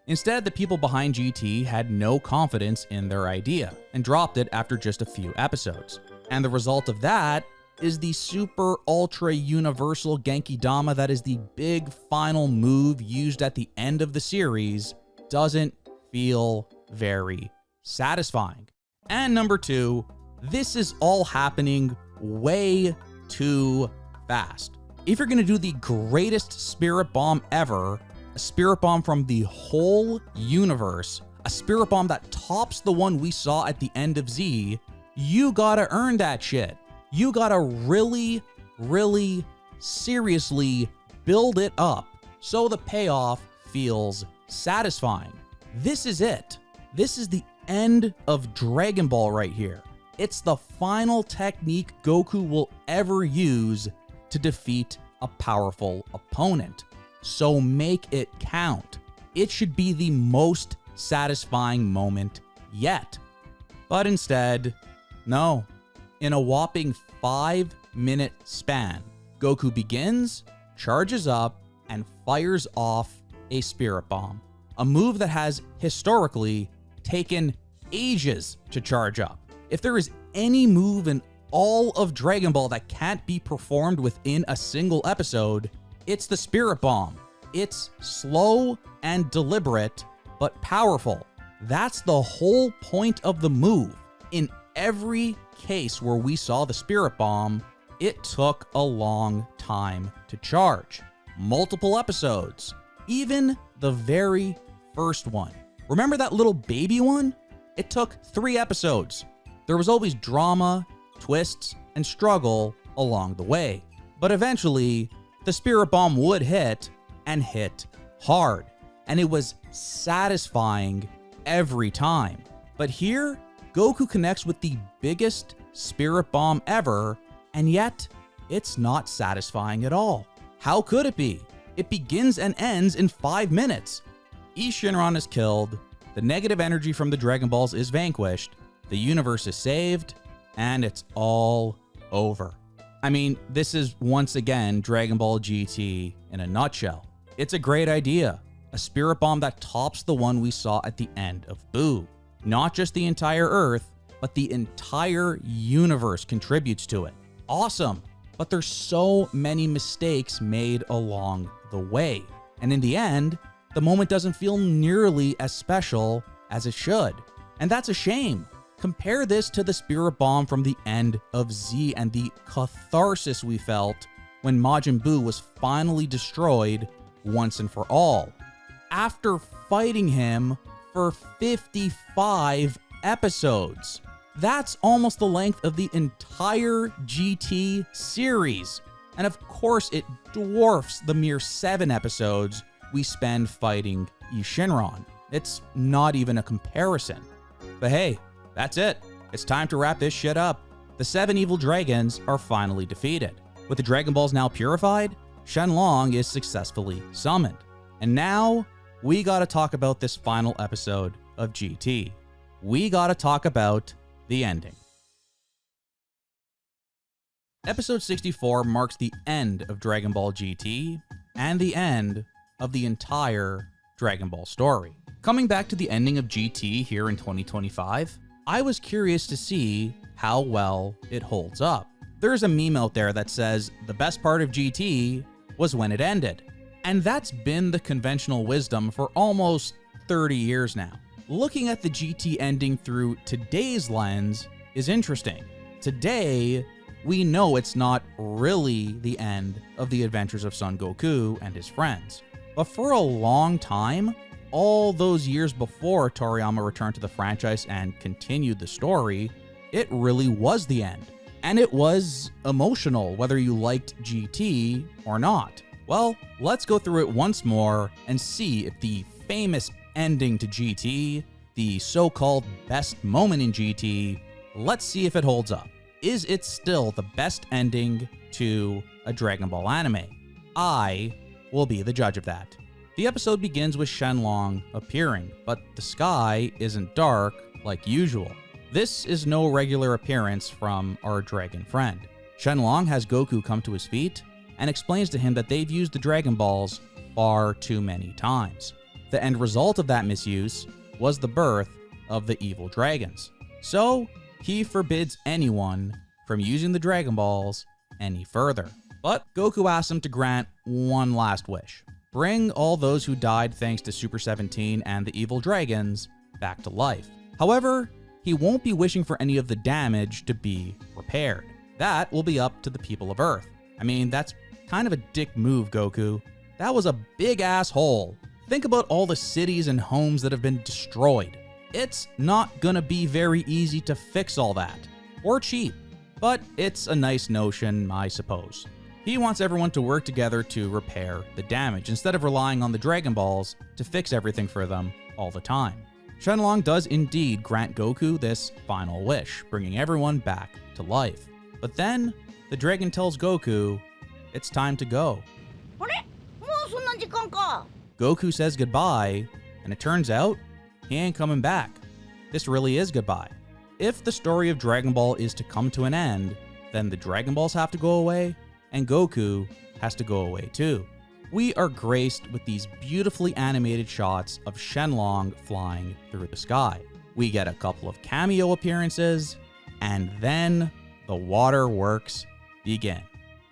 Instead, the people behind GT had no confidence in their idea and dropped it after just a few episodes. And the result of that is the super ultra universal Genki Dama that is the big final move used at the end of the series doesn't feel very satisfying. And number 2, this is all happening way too fast. If you're gonna do the greatest spirit bomb ever, a spirit bomb from the whole universe, a spirit bomb that tops the one we saw at the end of Z, you gotta earn that shit. You gotta really, really seriously build it up so the payoff feels satisfying. This is it. This is the end of Dragon Ball right here. It's the final technique Goku will ever use to defeat a powerful opponent. So make it count. It should be the most satisfying moment yet. But instead, no. In a whopping 5-minute span, Goku begins, charges up, and fires off a spirit bomb. A move that has historically taken ages to charge up. If there is any move in all of Dragon Ball that can't be performed within a single episode, it's the Spirit Bomb. It's slow and deliberate, but powerful. That's the whole point of the move. In every case where we saw the Spirit Bomb, it took a long time to charge. Multiple episodes. Even the very first one. Remember that little baby one? It took 3 episodes. There was always drama, twists, and struggle along the way. But eventually, the Spirit Bomb would hit, and hit hard. And it was satisfying every time. But here, Goku connects with the biggest Spirit Bomb ever, and yet, it's not satisfying at all. How could it be? It begins and ends in 5 minutes. Shinron is killed, the negative energy from the Dragon Balls is vanquished, the universe is saved, and it's all over. I mean, this is once again Dragon Ball GT in a nutshell. It's a great idea. A spirit bomb that tops the one we saw at the end of Boo. Not just the entire Earth, but the entire universe contributes to it. Awesome. But there's so many mistakes made along the way. And in the end, the moment doesn't feel nearly as special as it should. And that's a shame. Compare this to the Spirit Bomb from the end of Z and the catharsis we felt when Majin Buu was finally destroyed once and for all. After fighting him for 55 episodes. That's almost the length of the entire GT series. And of course, it dwarfs the mere 7 episodes we spend fighting Shinron. It's not even a comparison. But hey, that's it. It's time to wrap this shit up. The 7 evil dragons are finally defeated. With the Dragon Balls now purified, Shenlong is successfully summoned. And now, we gotta talk about this final episode of GT. We gotta talk about the ending. Episode 64 marks the end of Dragon Ball GT and the end of the entire Dragon Ball story. Coming back to the ending of GT here in 2025, I was curious to see how well it holds up. There's a meme out there that says the best part of GT was when it ended. And that's been the conventional wisdom for almost 30 years now. Looking at the GT ending through today's lens is interesting. Today, we know it's not really the end of the adventures of Son Goku and his friends. But for a long time, all those years before Toriyama returned to the franchise and continued the story, it really was the end. And it was emotional, whether you liked GT or not. Well, let's go through it once more and see if the famous ending to GT, the so-called best moment in GT, let's see if it holds up. Is it still the best ending to a Dragon Ball anime? I will be the judge of that. The episode begins with Shenlong appearing, but the sky isn't dark like usual. This is no regular appearance from our dragon friend. Shenlong has Goku come to his feet and explains to him that they've used the Dragon Balls far too many times. The end result of that misuse was the birth of the evil dragons. So, he forbids anyone from using the Dragon Balls any further. But Goku asks him to grant one last wish. Bring all those who died thanks to Super 17 and the evil dragons back to life. However, he won't be wishing for any of the damage to be repaired. That will be up to the people of Earth. I mean, that's kind of a dick move, Goku. That was a big asshole. Think about all the cities and homes that have been destroyed. It's not gonna be very easy to fix all that, or cheap, but it's a nice notion, I suppose. He wants everyone to work together to repair the damage, instead of relying on the Dragon Balls to fix everything for them all the time. Shenlong does indeed grant Goku this final wish, bringing everyone back to life. But then, the dragon tells Goku, it's time to go. Goku says goodbye, and it turns out, he ain't coming back. This really is goodbye. If the story of Dragon Ball is to come to an end, then the Dragon Balls have to go away, and Goku has to go away too. We are graced with these beautifully animated shots of Shenlong flying through the sky. We get a couple of cameo appearances, and then the waterworks begin.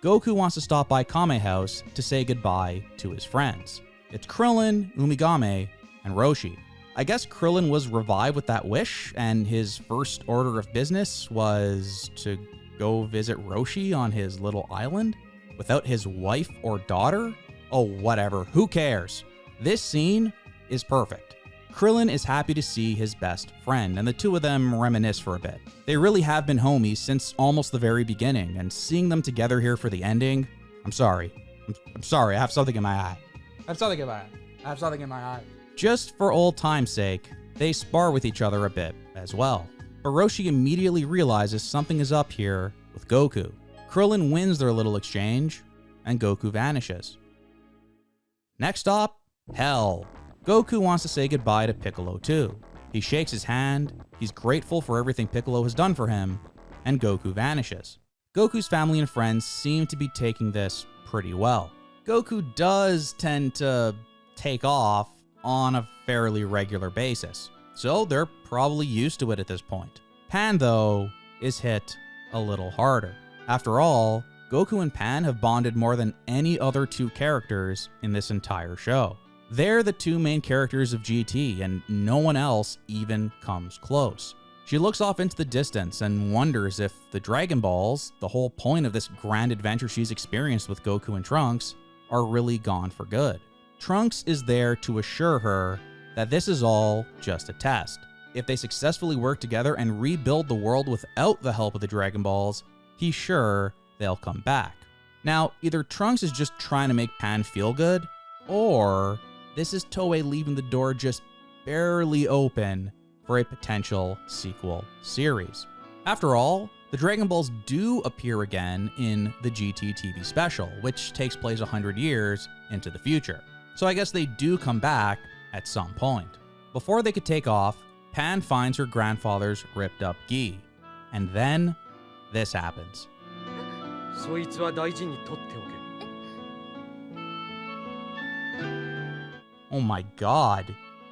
Goku wants to stop by Kame House to say goodbye to his friends. It's Krillin, Umigame, and Roshi. I guess Krillin was revived with that wish, and his first order of business was to go visit Roshi on his little island without his wife or daughter? Oh, whatever, who cares? This scene is perfect. Krillin is happy to see his best friend, and the two of them reminisce for a bit. They really have been homies since almost the very beginning, and seeing them together here for the ending, I'm sorry, I have something in my eye. I have something in my eye. Just for old time's sake, they spar with each other a bit as well. But Roshi immediately realizes something is up here with Goku. Krillin wins their little exchange, and Goku vanishes. Next stop, Hell. Goku wants to say goodbye to Piccolo too. He shakes his hand, he's grateful for everything Piccolo has done for him, and Goku vanishes. Goku's family and friends seem to be taking this pretty well. Goku does tend to take off on a fairly regular basis, so they're probably used to it at this point. Pan, though, is hit a little harder. After all, Goku and Pan have bonded more than any other two characters in this entire show. They're the two main characters of GT, and no one else even comes close. She looks off into the distance and wonders if the Dragon Balls, the whole point of this grand adventure she's experienced with Goku and Trunks, are really gone for good. Trunks is there to assure her that this is all just a test. If they successfully work together and rebuild the world without the help of the Dragon Balls, he's sure they'll come back. Now, either Trunks is just trying to make Pan feel good, or this is Toei leaving the door just barely open for a potential sequel series. After all, the Dragon Balls do appear again in the GT TV special, which takes place 100 years into the future. So I guess they do come back at some point. Before they could take off, Pan finds her grandfather's ripped up gi. And then this happens. そいつは大事に取っておけ。 Oh my god.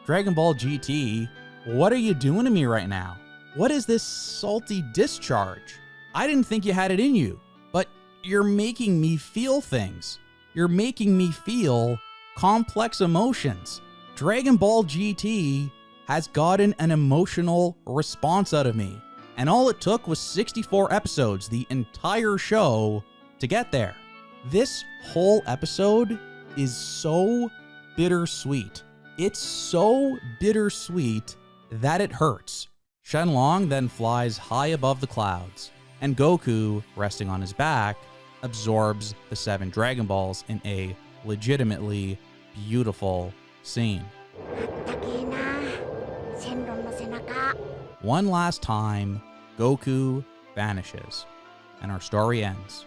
Dragon Ball GT, what are you doing to me right now? What is this salty discharge? I didn't think you had it in you, but you're making me feel things. You're making me feel complex emotions. Dragon Ball GT has gotten an emotional response out of me. And all it took was 64 episodes, the entire show, to get there. This whole episode is so bittersweet. It's so bittersweet that it hurts. Shenlong then flies high above the clouds, and Goku, resting on his back, absorbs the 7 Dragon Balls in a legitimately beautiful scene. One last time, Goku vanishes, and our story ends.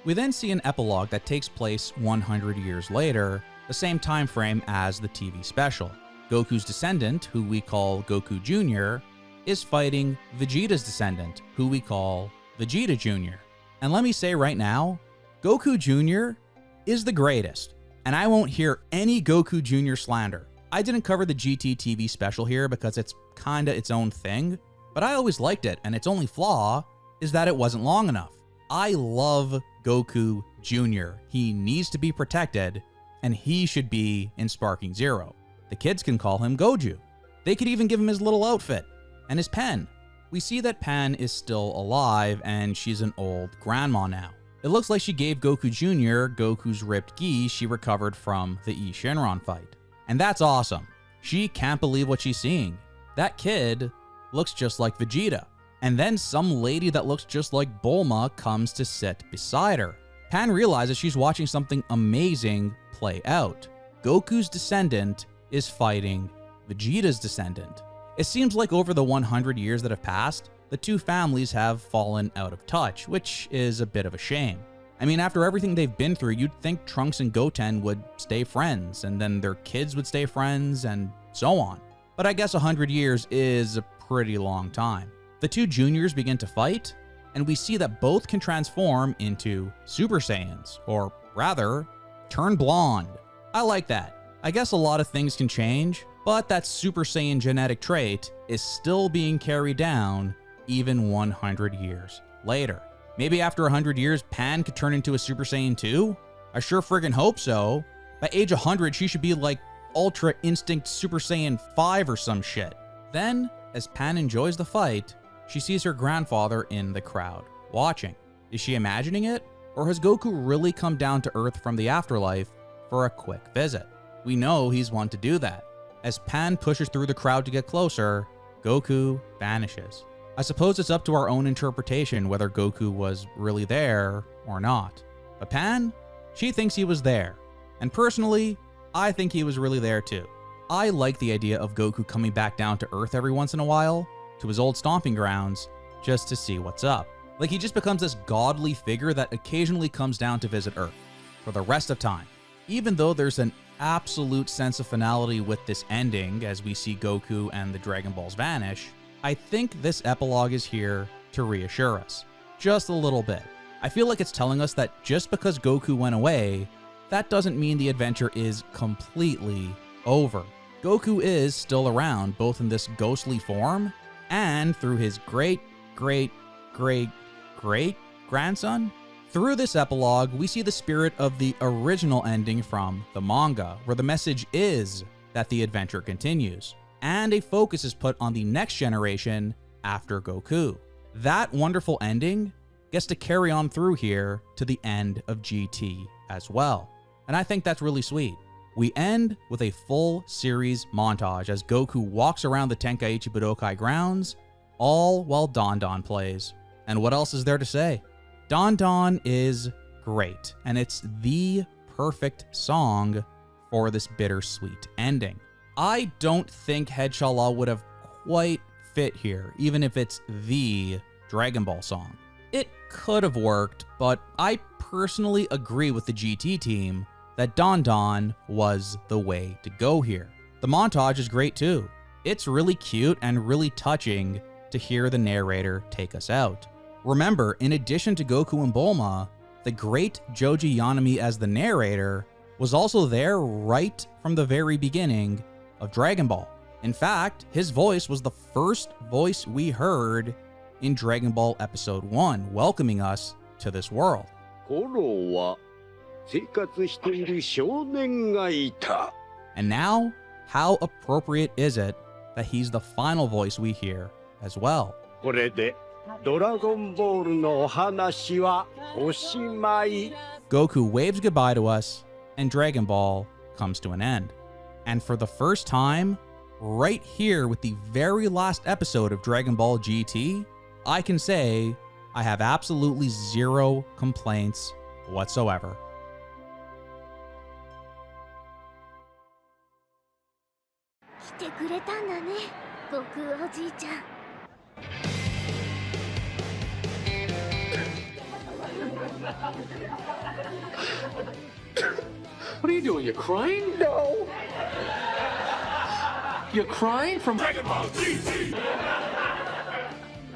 We then see an epilogue that takes place 100 years later, the same time frame as the TV special. Goku's descendant, who we call Goku Jr., is fighting Vegeta's descendant, who we call Vegeta Jr. And let me say right now, Goku Jr. is the greatest, and I won't hear any Goku Jr. slander. I didn't cover the GT TV special here because it's kinda its own thing, but I always liked it, and its only flaw is that it wasn't long enough. I love Goku Jr. He needs to be protected, and he should be in Sparking Zero. The kids can call him Goju. They could even give him his little outfit and his pen. We see that Pan is still alive, and she's an old grandma now. It looks like she gave Goku Jr. Goku's ripped gi she recovered from the Shinron fight. And that's awesome. She can't believe what she's seeing. That kid looks just like Vegeta. And then some lady that looks just like Bulma comes to sit beside her. Pan realizes she's watching something amazing play out. Goku's descendant is fighting Vegeta's descendant. It seems like over the 100 years that have passed, the two families have fallen out of touch, which is a bit of a shame. I mean, after everything they've been through, you'd think Trunks and Goten would stay friends, and then their kids would stay friends, and so on. But I guess 100 years is a pretty long time. The two juniors begin to fight, and we see that both can transform into Super Saiyans, or rather, turn blonde. I like that. I guess a lot of things can change, but that Super Saiyan genetic trait is still being carried down even 100 years later. Maybe after 100 years, Pan could turn into a Super Saiyan 2? I sure friggin' hope so. By age 100, she should be like Ultra Instinct Super Saiyan 5 or some shit. Then, as Pan enjoys the fight, she sees her grandfather in the crowd, watching. Is she imagining it? Or has Goku really come down to Earth from the afterlife for a quick visit? We know he's one to do that. As Pan pushes through the crowd to get closer, Goku vanishes. I suppose it's up to our own interpretation whether Goku was really there or not. But Pan, she thinks he was there. And personally, I think he was really there too. I like the idea of Goku coming back down to Earth every once in a while, to his old stomping grounds, just to see what's up. Like he just becomes this godly figure that occasionally comes down to visit Earth for the rest of time. Even though there's an absolute sense of finality with this ending as we see Goku and the Dragon Balls vanish, I think this epilogue is here to reassure us. Just a little bit. I feel like it's telling us that just because Goku went away, that doesn't mean the adventure is completely over. Goku is still around, both in this ghostly form and through his great-great-great-great-grandson. Through this epilogue, we see the spirit of the original ending from the manga, where the message is that the adventure continues, and a focus is put on the next generation after Goku. That wonderful ending gets to carry on through here to the end of GT as well, and I think that's really sweet. We end with a full series montage as Goku walks around the Tenkaichi Budokai grounds, all while Don Don plays. And what else is there to say? Don Don is great, and it's the perfect song for this bittersweet ending. I don't think Head Shala would have quite fit here, even if it's the Dragon Ball song. It could have worked, but I personally agree with the GT team that Don Don was the way to go here. The montage is great too. It's really cute and really touching to hear the narrator take us out. Remember, in addition to Goku and Bulma, the great Joji Yanami as the narrator was also there right from the very beginning of Dragon Ball. In fact, his voice was the first voice we heard in Dragon Ball Episode 1, welcoming us to this world. And now, how appropriate is it that he's the final voice we hear as well? Goku waves goodbye to us, and Dragon Ball comes to an end. And for the first time, right here with the very last episode of Dragon Ball GT, I can say I have absolutely zero complaints whatsoever. What are you doing? You crying? No. You're crying from Dragon Ball GT.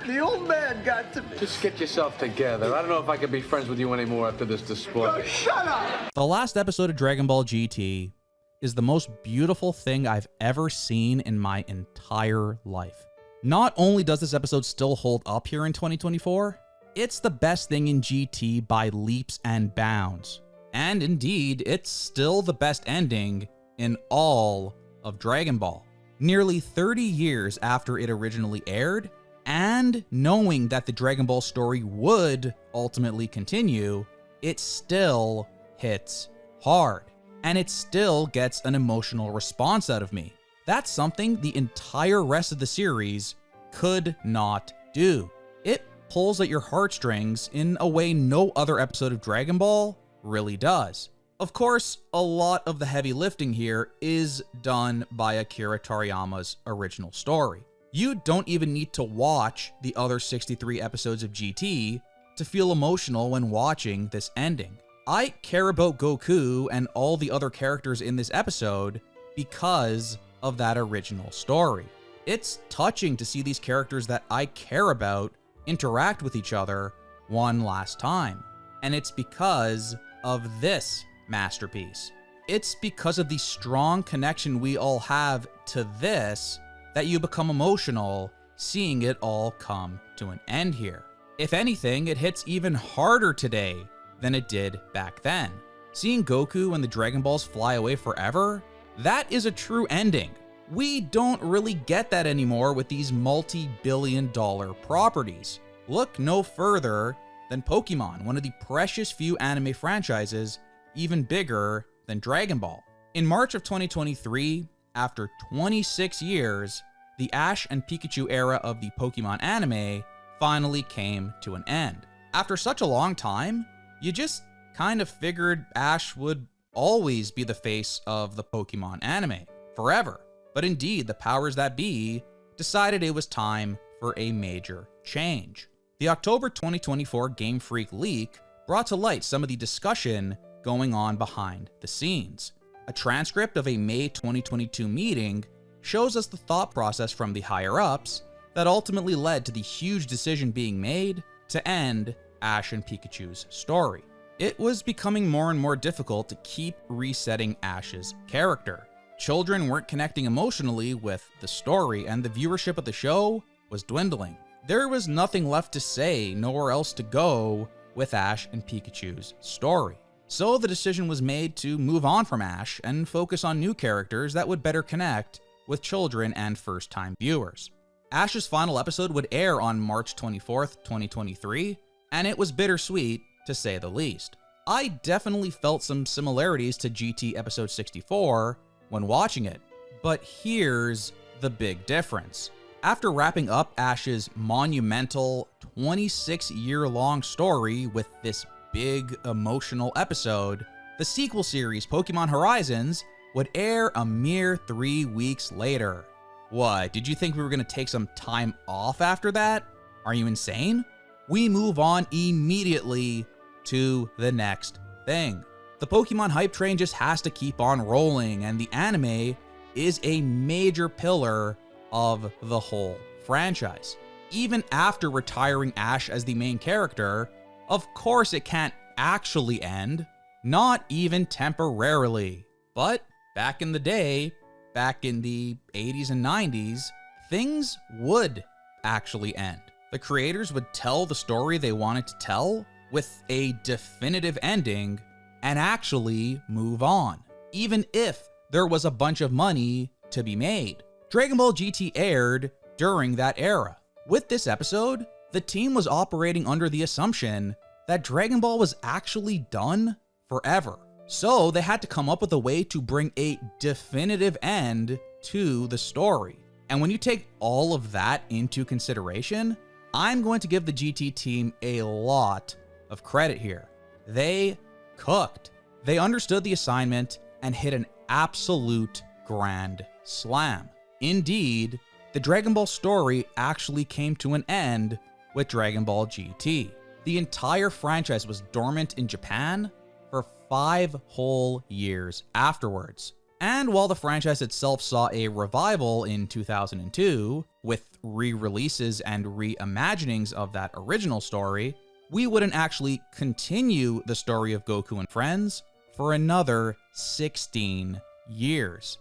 the old man got to... Just get yourself together. I don't know if I can be friends with you anymore after this display. Oh, shut up! The last episode of Dragon Ball GT is the most beautiful thing I've ever seen in my entire life. Not only does this episode still hold up here in 2024, it's the best thing in GT by leaps and bounds. And indeed, it's still the best ending in all of Dragon Ball. Nearly 30 years after it originally aired, and knowing that the Dragon Ball story would ultimately continue, it still hits hard. And it still gets an emotional response out of me. That's something the entire rest of the series could not do. It pulls at your heartstrings in a way no other episode of Dragon Ball really does. Of course, a lot of the heavy lifting here is done by Akira Toriyama's original story. You don't even need to watch the other 63 episodes of GT to feel emotional when watching this ending. I care about Goku and all the other characters in this episode because of that original story. It's touching to see these characters that I care about interact with each other one last time. And it's because of this masterpiece. It's because of the strong connection we all have to this that you become emotional seeing it all come to an end here. If anything, it hits even harder today than it did back then. Seeing Goku and the Dragon Balls fly away forever, that is a true ending. We don't really get that anymore with these multi-billion-dollar properties. Look no further than Pokemon, one of the precious few anime franchises even bigger than Dragon Ball. In March of 2023, after 26 years, the Ash and Pikachu era of the Pokemon anime finally came to an end. After such a long time, you just kind of figured Ash would always be the face of the Pokemon anime, forever. But indeed, the powers that be decided it was time for a major change. The October 2024 Game Freak leak brought to light some of the discussion going on behind the scenes. A transcript of a May 2022 meeting shows us the thought process from the higher-ups that ultimately led to the huge decision being made to end Ash and Pikachu's story. It was becoming more and more difficult to keep resetting Ash's character. Children weren't connecting emotionally with the story, and the viewership of the show was dwindling. There was nothing left to say, nowhere else to go with Ash and Pikachu's story. So the decision was made to move on from Ash and focus on new characters that would better connect with children and first-time viewers. Ash's final episode would air on March 24th, 2023, and it was bittersweet, to say the least. I definitely felt some similarities to GT episode 64 when watching it, but here's the big difference. After wrapping up Ash's monumental 26-year-long story with this big emotional episode, the sequel series Pokemon Horizons would air a mere 3 weeks later. What, did you think we were gonna take some time off after that? Are you insane? We move on immediately to the next thing. The Pokemon hype train just has to keep on rolling, and the anime is a major pillar of the whole franchise. Even after retiring Ash as the main character, of course it can't actually end, not even temporarily. But back in the day, back in the 80s and 90s, things would actually end. The creators would tell the story they wanted to tell with a definitive ending and actually move on, even if there was a bunch of money to be made. Dragon Ball GT aired during that era. With this episode, the team was operating under the assumption that Dragon Ball was actually done forever. So they had to come up with a way to bring a definitive end to the story. And when you take all of that into consideration, I'm going to give the GT team a lot of credit here. They cooked. They understood the assignment and hit an absolute grand slam. Indeed, the Dragon Ball story actually came to an end with Dragon Ball GT. The entire franchise was dormant in Japan for 5 whole years afterwards. And while the franchise itself saw a revival in 2002, with re-releases and reimaginings of that original story, we wouldn't actually continue the story of Goku and friends for another 16 years.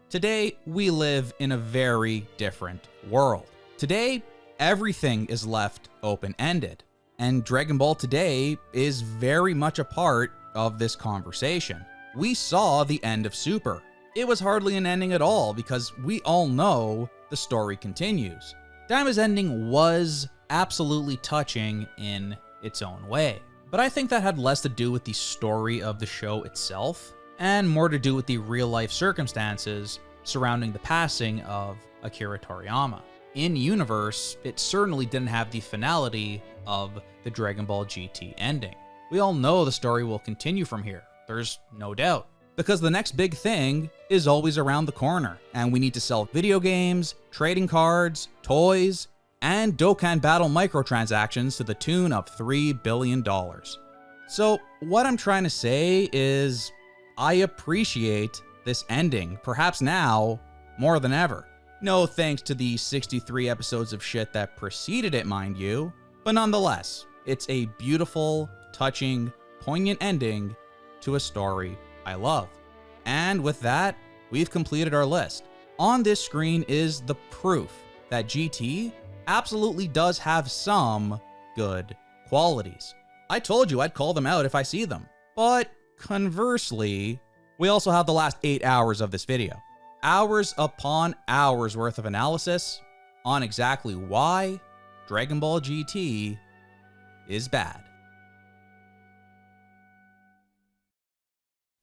Today, we live in a very different world. Today, everything is left open-ended, and Dragon Ball today is very much a part of this conversation. We saw the end of Super. It was hardly an ending at all because we all know the story continues. Daima's ending was absolutely touching in its own way, but I think that had less to do with the story of the show itself and more to do with the real-life circumstances surrounding the passing of Akira Toriyama. In universe, it certainly didn't have the finality of the Dragon Ball GT ending. We all know the story will continue from here, there's no doubt, because the next big thing is always around the corner, and we need to sell video games, trading cards, toys, and Dokkan Battle microtransactions to the tune of $3 billion. So what I'm trying to say is, I appreciate this ending, perhaps now more than ever. No thanks to the 63 episodes of shit that preceded it, mind you, but nonetheless, it's a beautiful, touching, poignant ending to a story I love. And with that, we've completed our list. On this screen is the proof that GT absolutely does have some good qualities. I told you I'd call them out if I see them. But conversely, we also have the last 8 hours of this video. Hours upon hours worth of analysis on exactly why Dragon Ball GT is bad.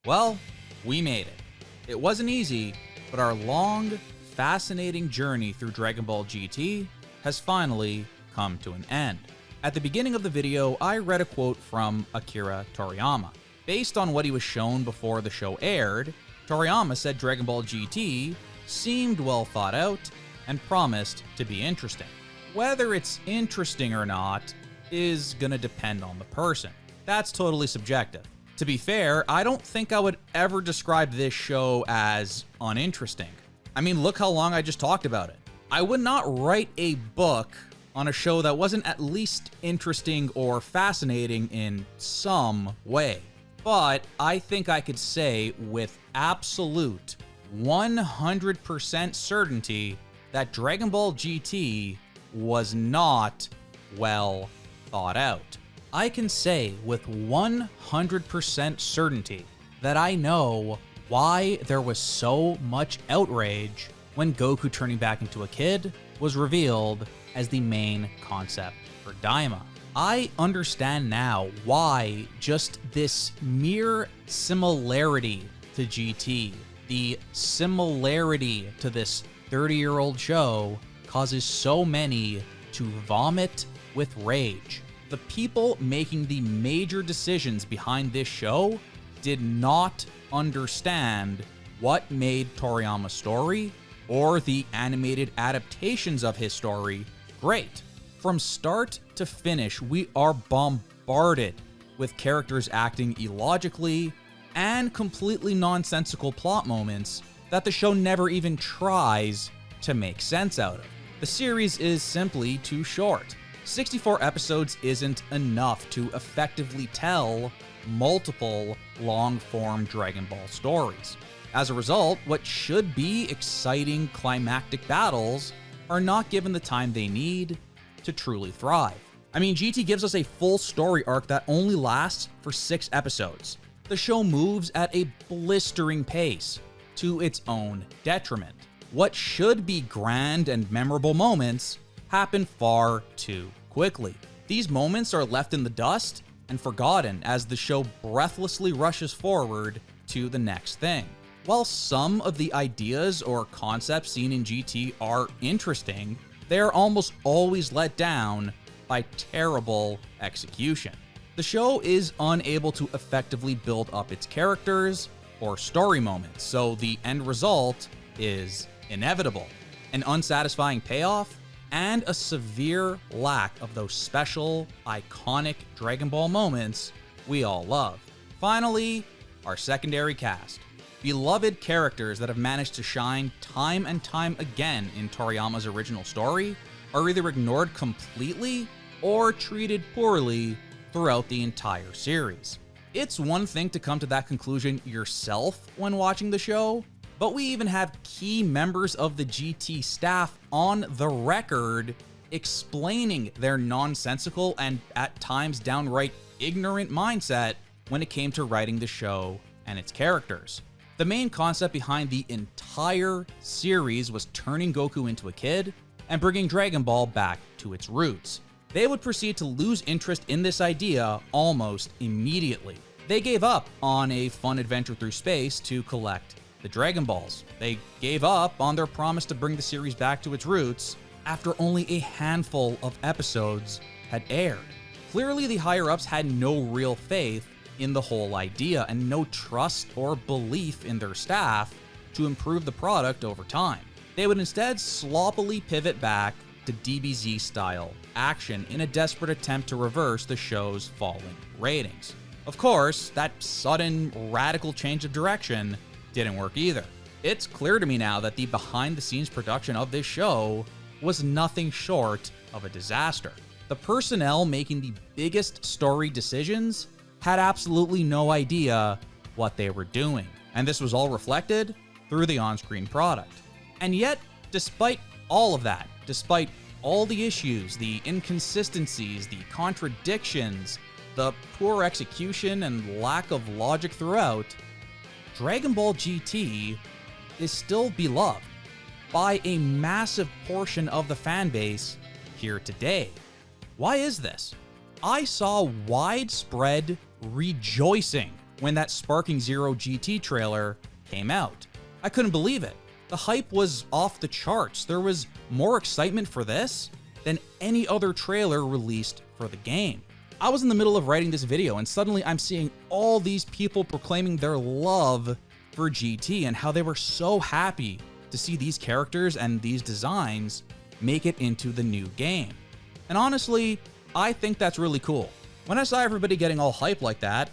Well, we made it. It wasn't easy, but our long, fascinating journey through Dragon Ball GT has finally come to an end. At the beginning of the video, I read a quote from Akira Toriyama. Based on what he was shown before the show aired, Toriyama said Dragon Ball GT seemed well thought out and promised to be interesting. Whether it's interesting or not is gonna depend on the person. That's totally subjective. To be fair, I don't think I would ever describe this show as uninteresting. I mean, look how long I just talked about it. I would not write a book on a show that wasn't at least interesting or fascinating in some way. But I think I could say with absolute 100% certainty that Dragon Ball GT was not well thought out. I can say with 100% certainty that I know why there was so much outrage when Goku turning back into a kid was revealed as the main concept for Daima. I understand now why just this mere similarity to GT, the similarity to this 30-year-old show, causes so many to vomit with rage. The people making the major decisions behind this show did not understand what made Toriyama's story or the animated adaptations of his story, great. From start to finish, we are bombarded with characters acting illogically and completely nonsensical plot moments that the show never even tries to make sense out of. The series is simply too short. 64 episodes isn't enough to effectively tell multiple long-form Dragon Ball stories. As a result, what should be exciting climactic battles are not given the time they need to truly thrive. I mean, GT gives us a full story arc that only lasts for 6 episodes. The show moves at a blistering pace to its own detriment. What should be grand and memorable moments happen far too quickly. These moments are left in the dust and forgotten as the show breathlessly rushes forward to the next thing. While some of the ideas or concepts seen in GT are interesting, they are almost always let down by terrible execution. The show is unable to effectively build up its characters or story moments, so the end result is inevitable. An unsatisfying payoff and a severe lack of those special, iconic Dragon Ball moments we all love. Finally, our secondary cast. Beloved characters that have managed to shine time and time again in Toriyama's original story are either ignored completely or treated poorly throughout the entire series. It's one thing to come to that conclusion yourself when watching the show, but we even have key members of the GT staff on the record explaining their nonsensical and at times downright ignorant mindset when it came to writing the show and its characters. The main concept behind the entire series was turning Goku into a kid and bringing Dragon Ball back to its roots. They would proceed to lose interest in this idea almost immediately. They gave up on a fun adventure through space to collect the Dragon Balls. They gave up on their promise to bring the series back to its roots after only a handful of episodes had aired. Clearly, the higher-ups had no real faith in the whole idea and no trust or belief in their staff to improve the product over time. They would instead sloppily pivot back to DBZ-style action in a desperate attempt to reverse the show's falling ratings. Of course, that sudden, radical change of direction didn't work either. It's clear to me now that the behind-the-scenes production of this show was nothing short of a disaster. The personnel making the biggest story decisions had absolutely no idea what they were doing, and this was all reflected through the on-screen product. And yet, despite all of that, despite all the issues, the inconsistencies, the contradictions, the poor execution and lack of logic throughout, Dragon Ball GT is still beloved by a massive portion of the fanbase here today. Why is this? I saw widespread rejoicing when that Sparking Zero GT trailer came out. I couldn't believe it. The hype was off the charts. There was more excitement for this than any other trailer released for the game. I was in the middle of writing this video and suddenly I'm seeing all these people proclaiming their love for GT and how they were so happy to see these characters and these designs make it into the new game. And honestly, I think that's really cool. When I saw everybody getting all hyped like that,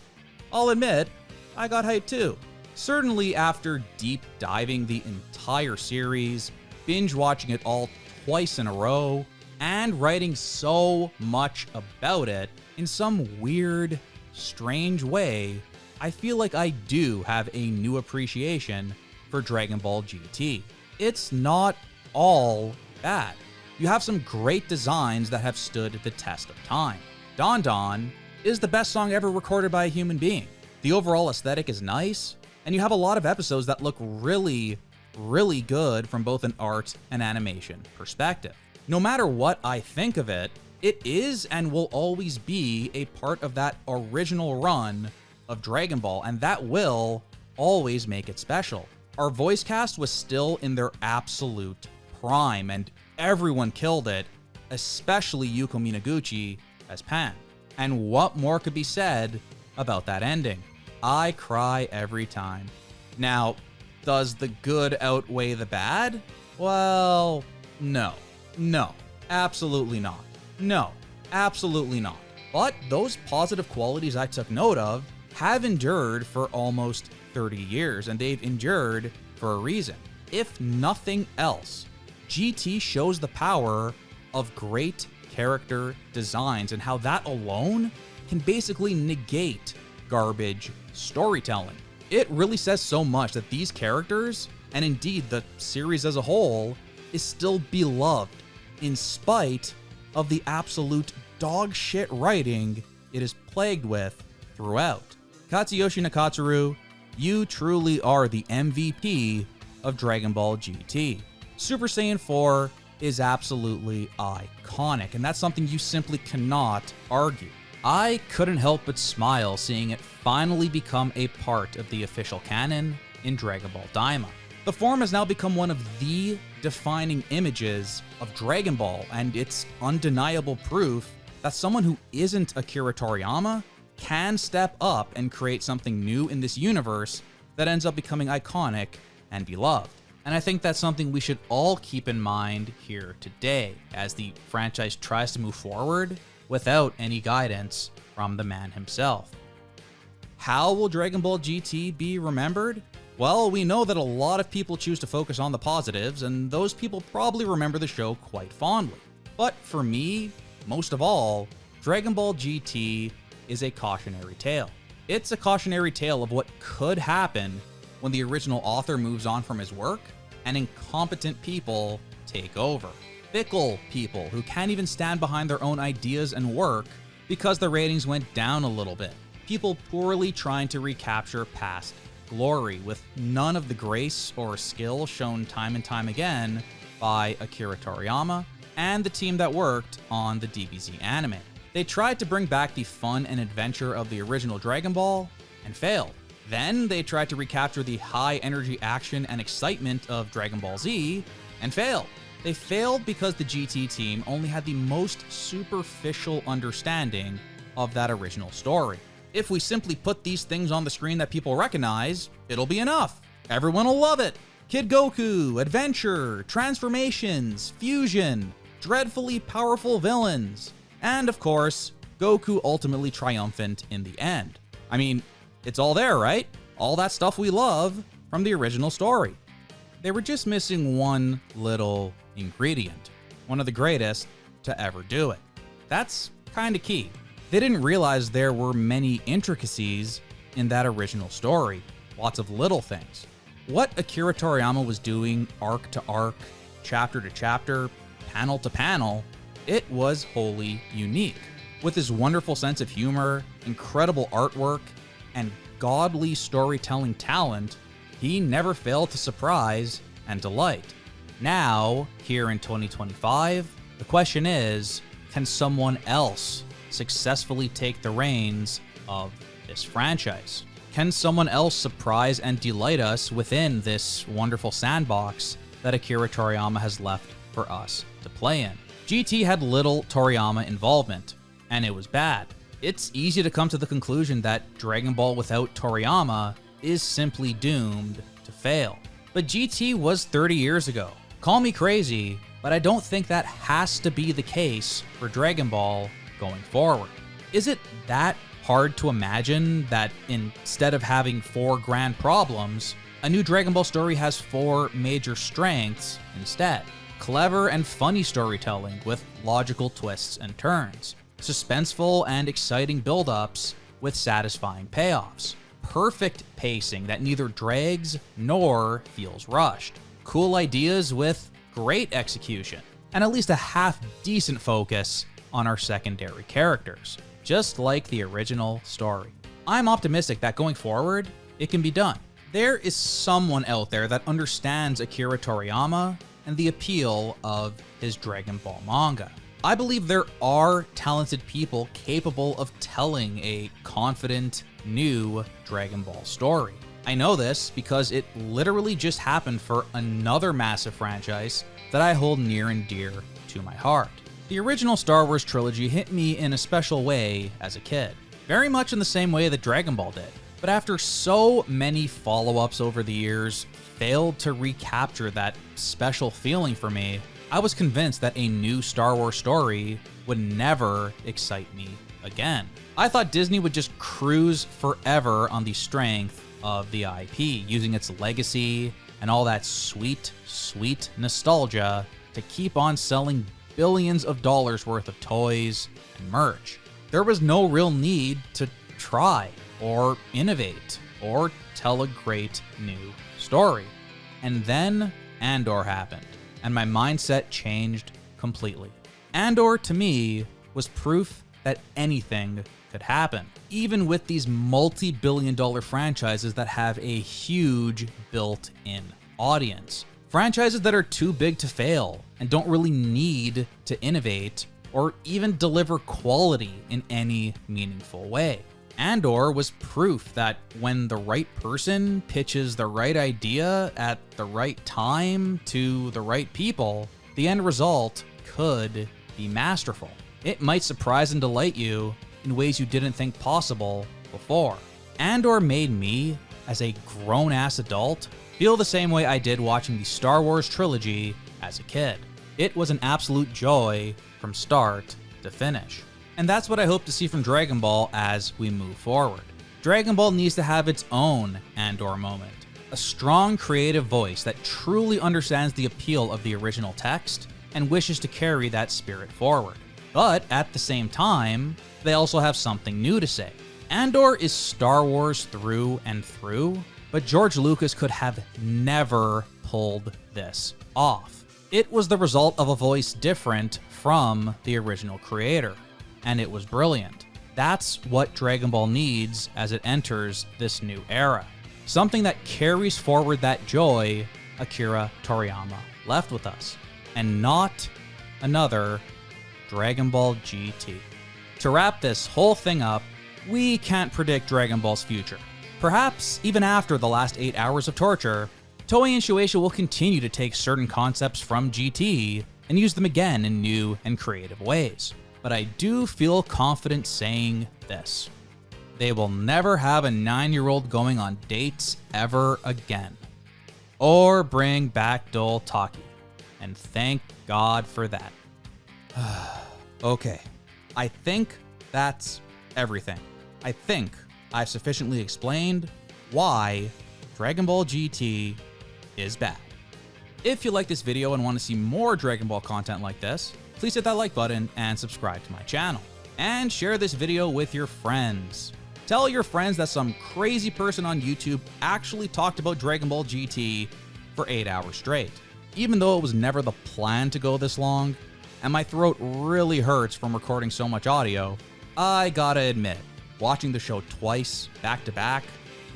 I'll admit, I got hyped too. Certainly after deep diving the entire series, binge watching it all twice in a row, and writing so much about it, in some weird, strange way, I feel like I do have a new appreciation for Dragon Ball GT. It's not all bad. You have some great designs that have stood the test of time. Don Don is the best song ever recorded by a human being. The overall aesthetic is nice, and you have a lot of episodes that look really, really good from both an art and animation perspective. No matter what I think of it, it is and will always be a part of that original run of Dragon Ball, and that will always make it special. Our voice cast was still in their absolute prime, and everyone killed it, especially Yuko Minaguchi as Pan. And what more could be said about that ending? I cry every time. Now, does the good outweigh the bad? Well, no, absolutely not. No, absolutely not. But those positive qualities I took note of have endured for almost 30 years, and they've endured for a reason. If nothing else, GT shows the power of great character designs and how that alone can basically negate garbage storytelling. It really says so much that these characters, and indeed the series as a whole, is still beloved in spite of the absolute dog shit writing it is plagued with throughout. Katsuyoshi Nakatsuru, you truly are the MVP of Dragon Ball GT. Super Saiyan 4 is absolutely iconic, and that's something you simply cannot argue. I couldn't help but smile seeing it finally become a part of the official canon in Dragon Ball Daima. The form has now become one of the defining images of Dragon Ball, and it's undeniable proof that someone who isn't Akira Toriyama can step up and create something new in this universe that ends up becoming iconic and beloved. And I think that's something we should all keep in mind here today as the franchise tries to move forward without any guidance from the man himself. How will Dragon Ball GT be remembered? Well, we know that a lot of people choose to focus on the positives, and those people probably remember the show quite fondly. But for me, most of all, Dragon Ball GT is a cautionary tale. It's a cautionary tale of what could happen when the original author moves on from his work and incompetent people take over. Fickle people who can't even stand behind their own ideas and work because the ratings went down a little bit. People poorly trying to recapture past glory with none of the grace or skill shown time and time again by Akira Toriyama and the team that worked on the DBZ anime. They tried to bring back the fun and adventure of the original Dragon Ball and failed. Then they tried to recapture the high energy action and excitement of Dragon Ball Z and failed. They failed because the GT team only had the most superficial understanding of that original story. If we simply put these things on the screen that people recognize, it'll be enough. Everyone will love it. Kid Goku, adventure, transformations, fusion, dreadfully powerful villains, and of course, Goku ultimately triumphant in the end. I mean, it's all there, right? All that stuff we love from the original story. They were just missing one little ingredient, one of the greatest to ever do it. That's kind of key. They didn't realize there were many intricacies in that original story, lots of little things. What Akira Toriyama was doing arc to arc, chapter to chapter, panel to panel, it was wholly unique. With his wonderful sense of humor, incredible artwork, and godly storytelling talent, he never failed to surprise and delight. Now, here in 2025, the question is, can someone else successfully take the reins of this franchise? Can someone else surprise and delight us within this wonderful sandbox that Akira Toriyama has left for us to play in? GT had little Toriyama involvement, and it was bad. It's easy to come to the conclusion that Dragon Ball without Toriyama is simply doomed to fail. But GT was 30 years ago. Call me crazy, but I don't think that has to be the case for Dragon Ball going forward. Is it that hard to imagine that instead of having 4 grand problems, a new Dragon Ball story has 4 major strengths instead? Clever and funny storytelling with logical twists and turns. Suspenseful and exciting build-ups with satisfying payoffs. Perfect pacing that neither drags nor feels rushed. Cool ideas with great execution. And at least a half-decent focus on our secondary characters, just like the original story. I'm optimistic that going forward, it can be done. There is someone out there that understands Akira Toriyama and the appeal of his Dragon Ball manga. I believe there are talented people capable of telling a confident, new Dragon Ball story. I know this because it literally just happened for another massive franchise that I hold near and dear to my heart. The original Star Wars trilogy hit me in a special way as a kid, very much in the same way that Dragon Ball did. But after so many follow-ups over the years failed to recapture that special feeling for me, I was convinced that a new Star Wars story would never excite me again. I thought Disney would just cruise forever on the strength of the IP, using its legacy and all that sweet, sweet nostalgia to keep on selling billions of dollars worth of toys and merch. There was no real need to try or innovate or tell a great new story. And then Andor happened, and my mindset changed completely. Andor, to me, was proof that anything could happen, even with these multi-billion-dollar franchises that have a huge built-in audience. Franchises that are too big to fail and don't really need to innovate or even deliver quality in any meaningful way. Andor was proof that when the right person pitches the right idea at the right time to the right people, the end result could be masterful. It might surprise and delight you in ways you didn't think possible before. Andor made me, as a grown-ass adult, feel the same way I did watching the Star Wars trilogy as a kid. It was an absolute joy from start to finish. And that's what I hope to see from Dragon Ball as we move forward. Dragon Ball needs to have its own Andor moment. A strong creative voice that truly understands the appeal of the original text and wishes to carry that spirit forward. But at the same time, they also have something new to say. Andor is Star Wars through and through, but George Lucas could have never pulled this off. It was the result of a voice different from the original creator, and it was brilliant. That's what Dragon Ball needs as it enters this new era. Something that carries forward that joy Akira Toriyama left with us, and not another Dragon Ball GT. To wrap this whole thing up, we can't predict Dragon Ball's future. Perhaps even after the last 8 hours of torture, Toei and Shueisha will continue to take certain concepts from GT and use them again in new and creative ways. But I do feel confident saying this: they will never have a 9-year-old going on dates ever again. Or bring back Dolltakki. And thank God for that. Okay, I think that's everything. I think I've sufficiently explained why Dragon Ball GT is bad. If you like this video and want to see more Dragon Ball content like this, please hit that like button and subscribe to my channel. And share this video with your friends. Tell your friends that some crazy person on YouTube actually talked about Dragon Ball GT for 8 hours straight. Even though it was never the plan to go this long, and my throat really hurts from recording so much audio, I gotta admit, watching the show twice, back to back,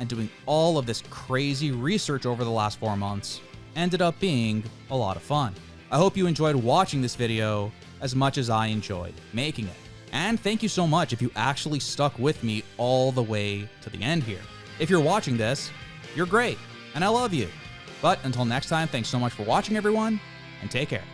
and doing all of this crazy research over the last 4 months ended up being a lot of fun. I hope you enjoyed watching this video as much as I enjoyed making it. And thank you so much if you actually stuck with me all the way to the end here. If you're watching this, you're great, and I love you. But until next time, thanks so much for watching, everyone, and take care.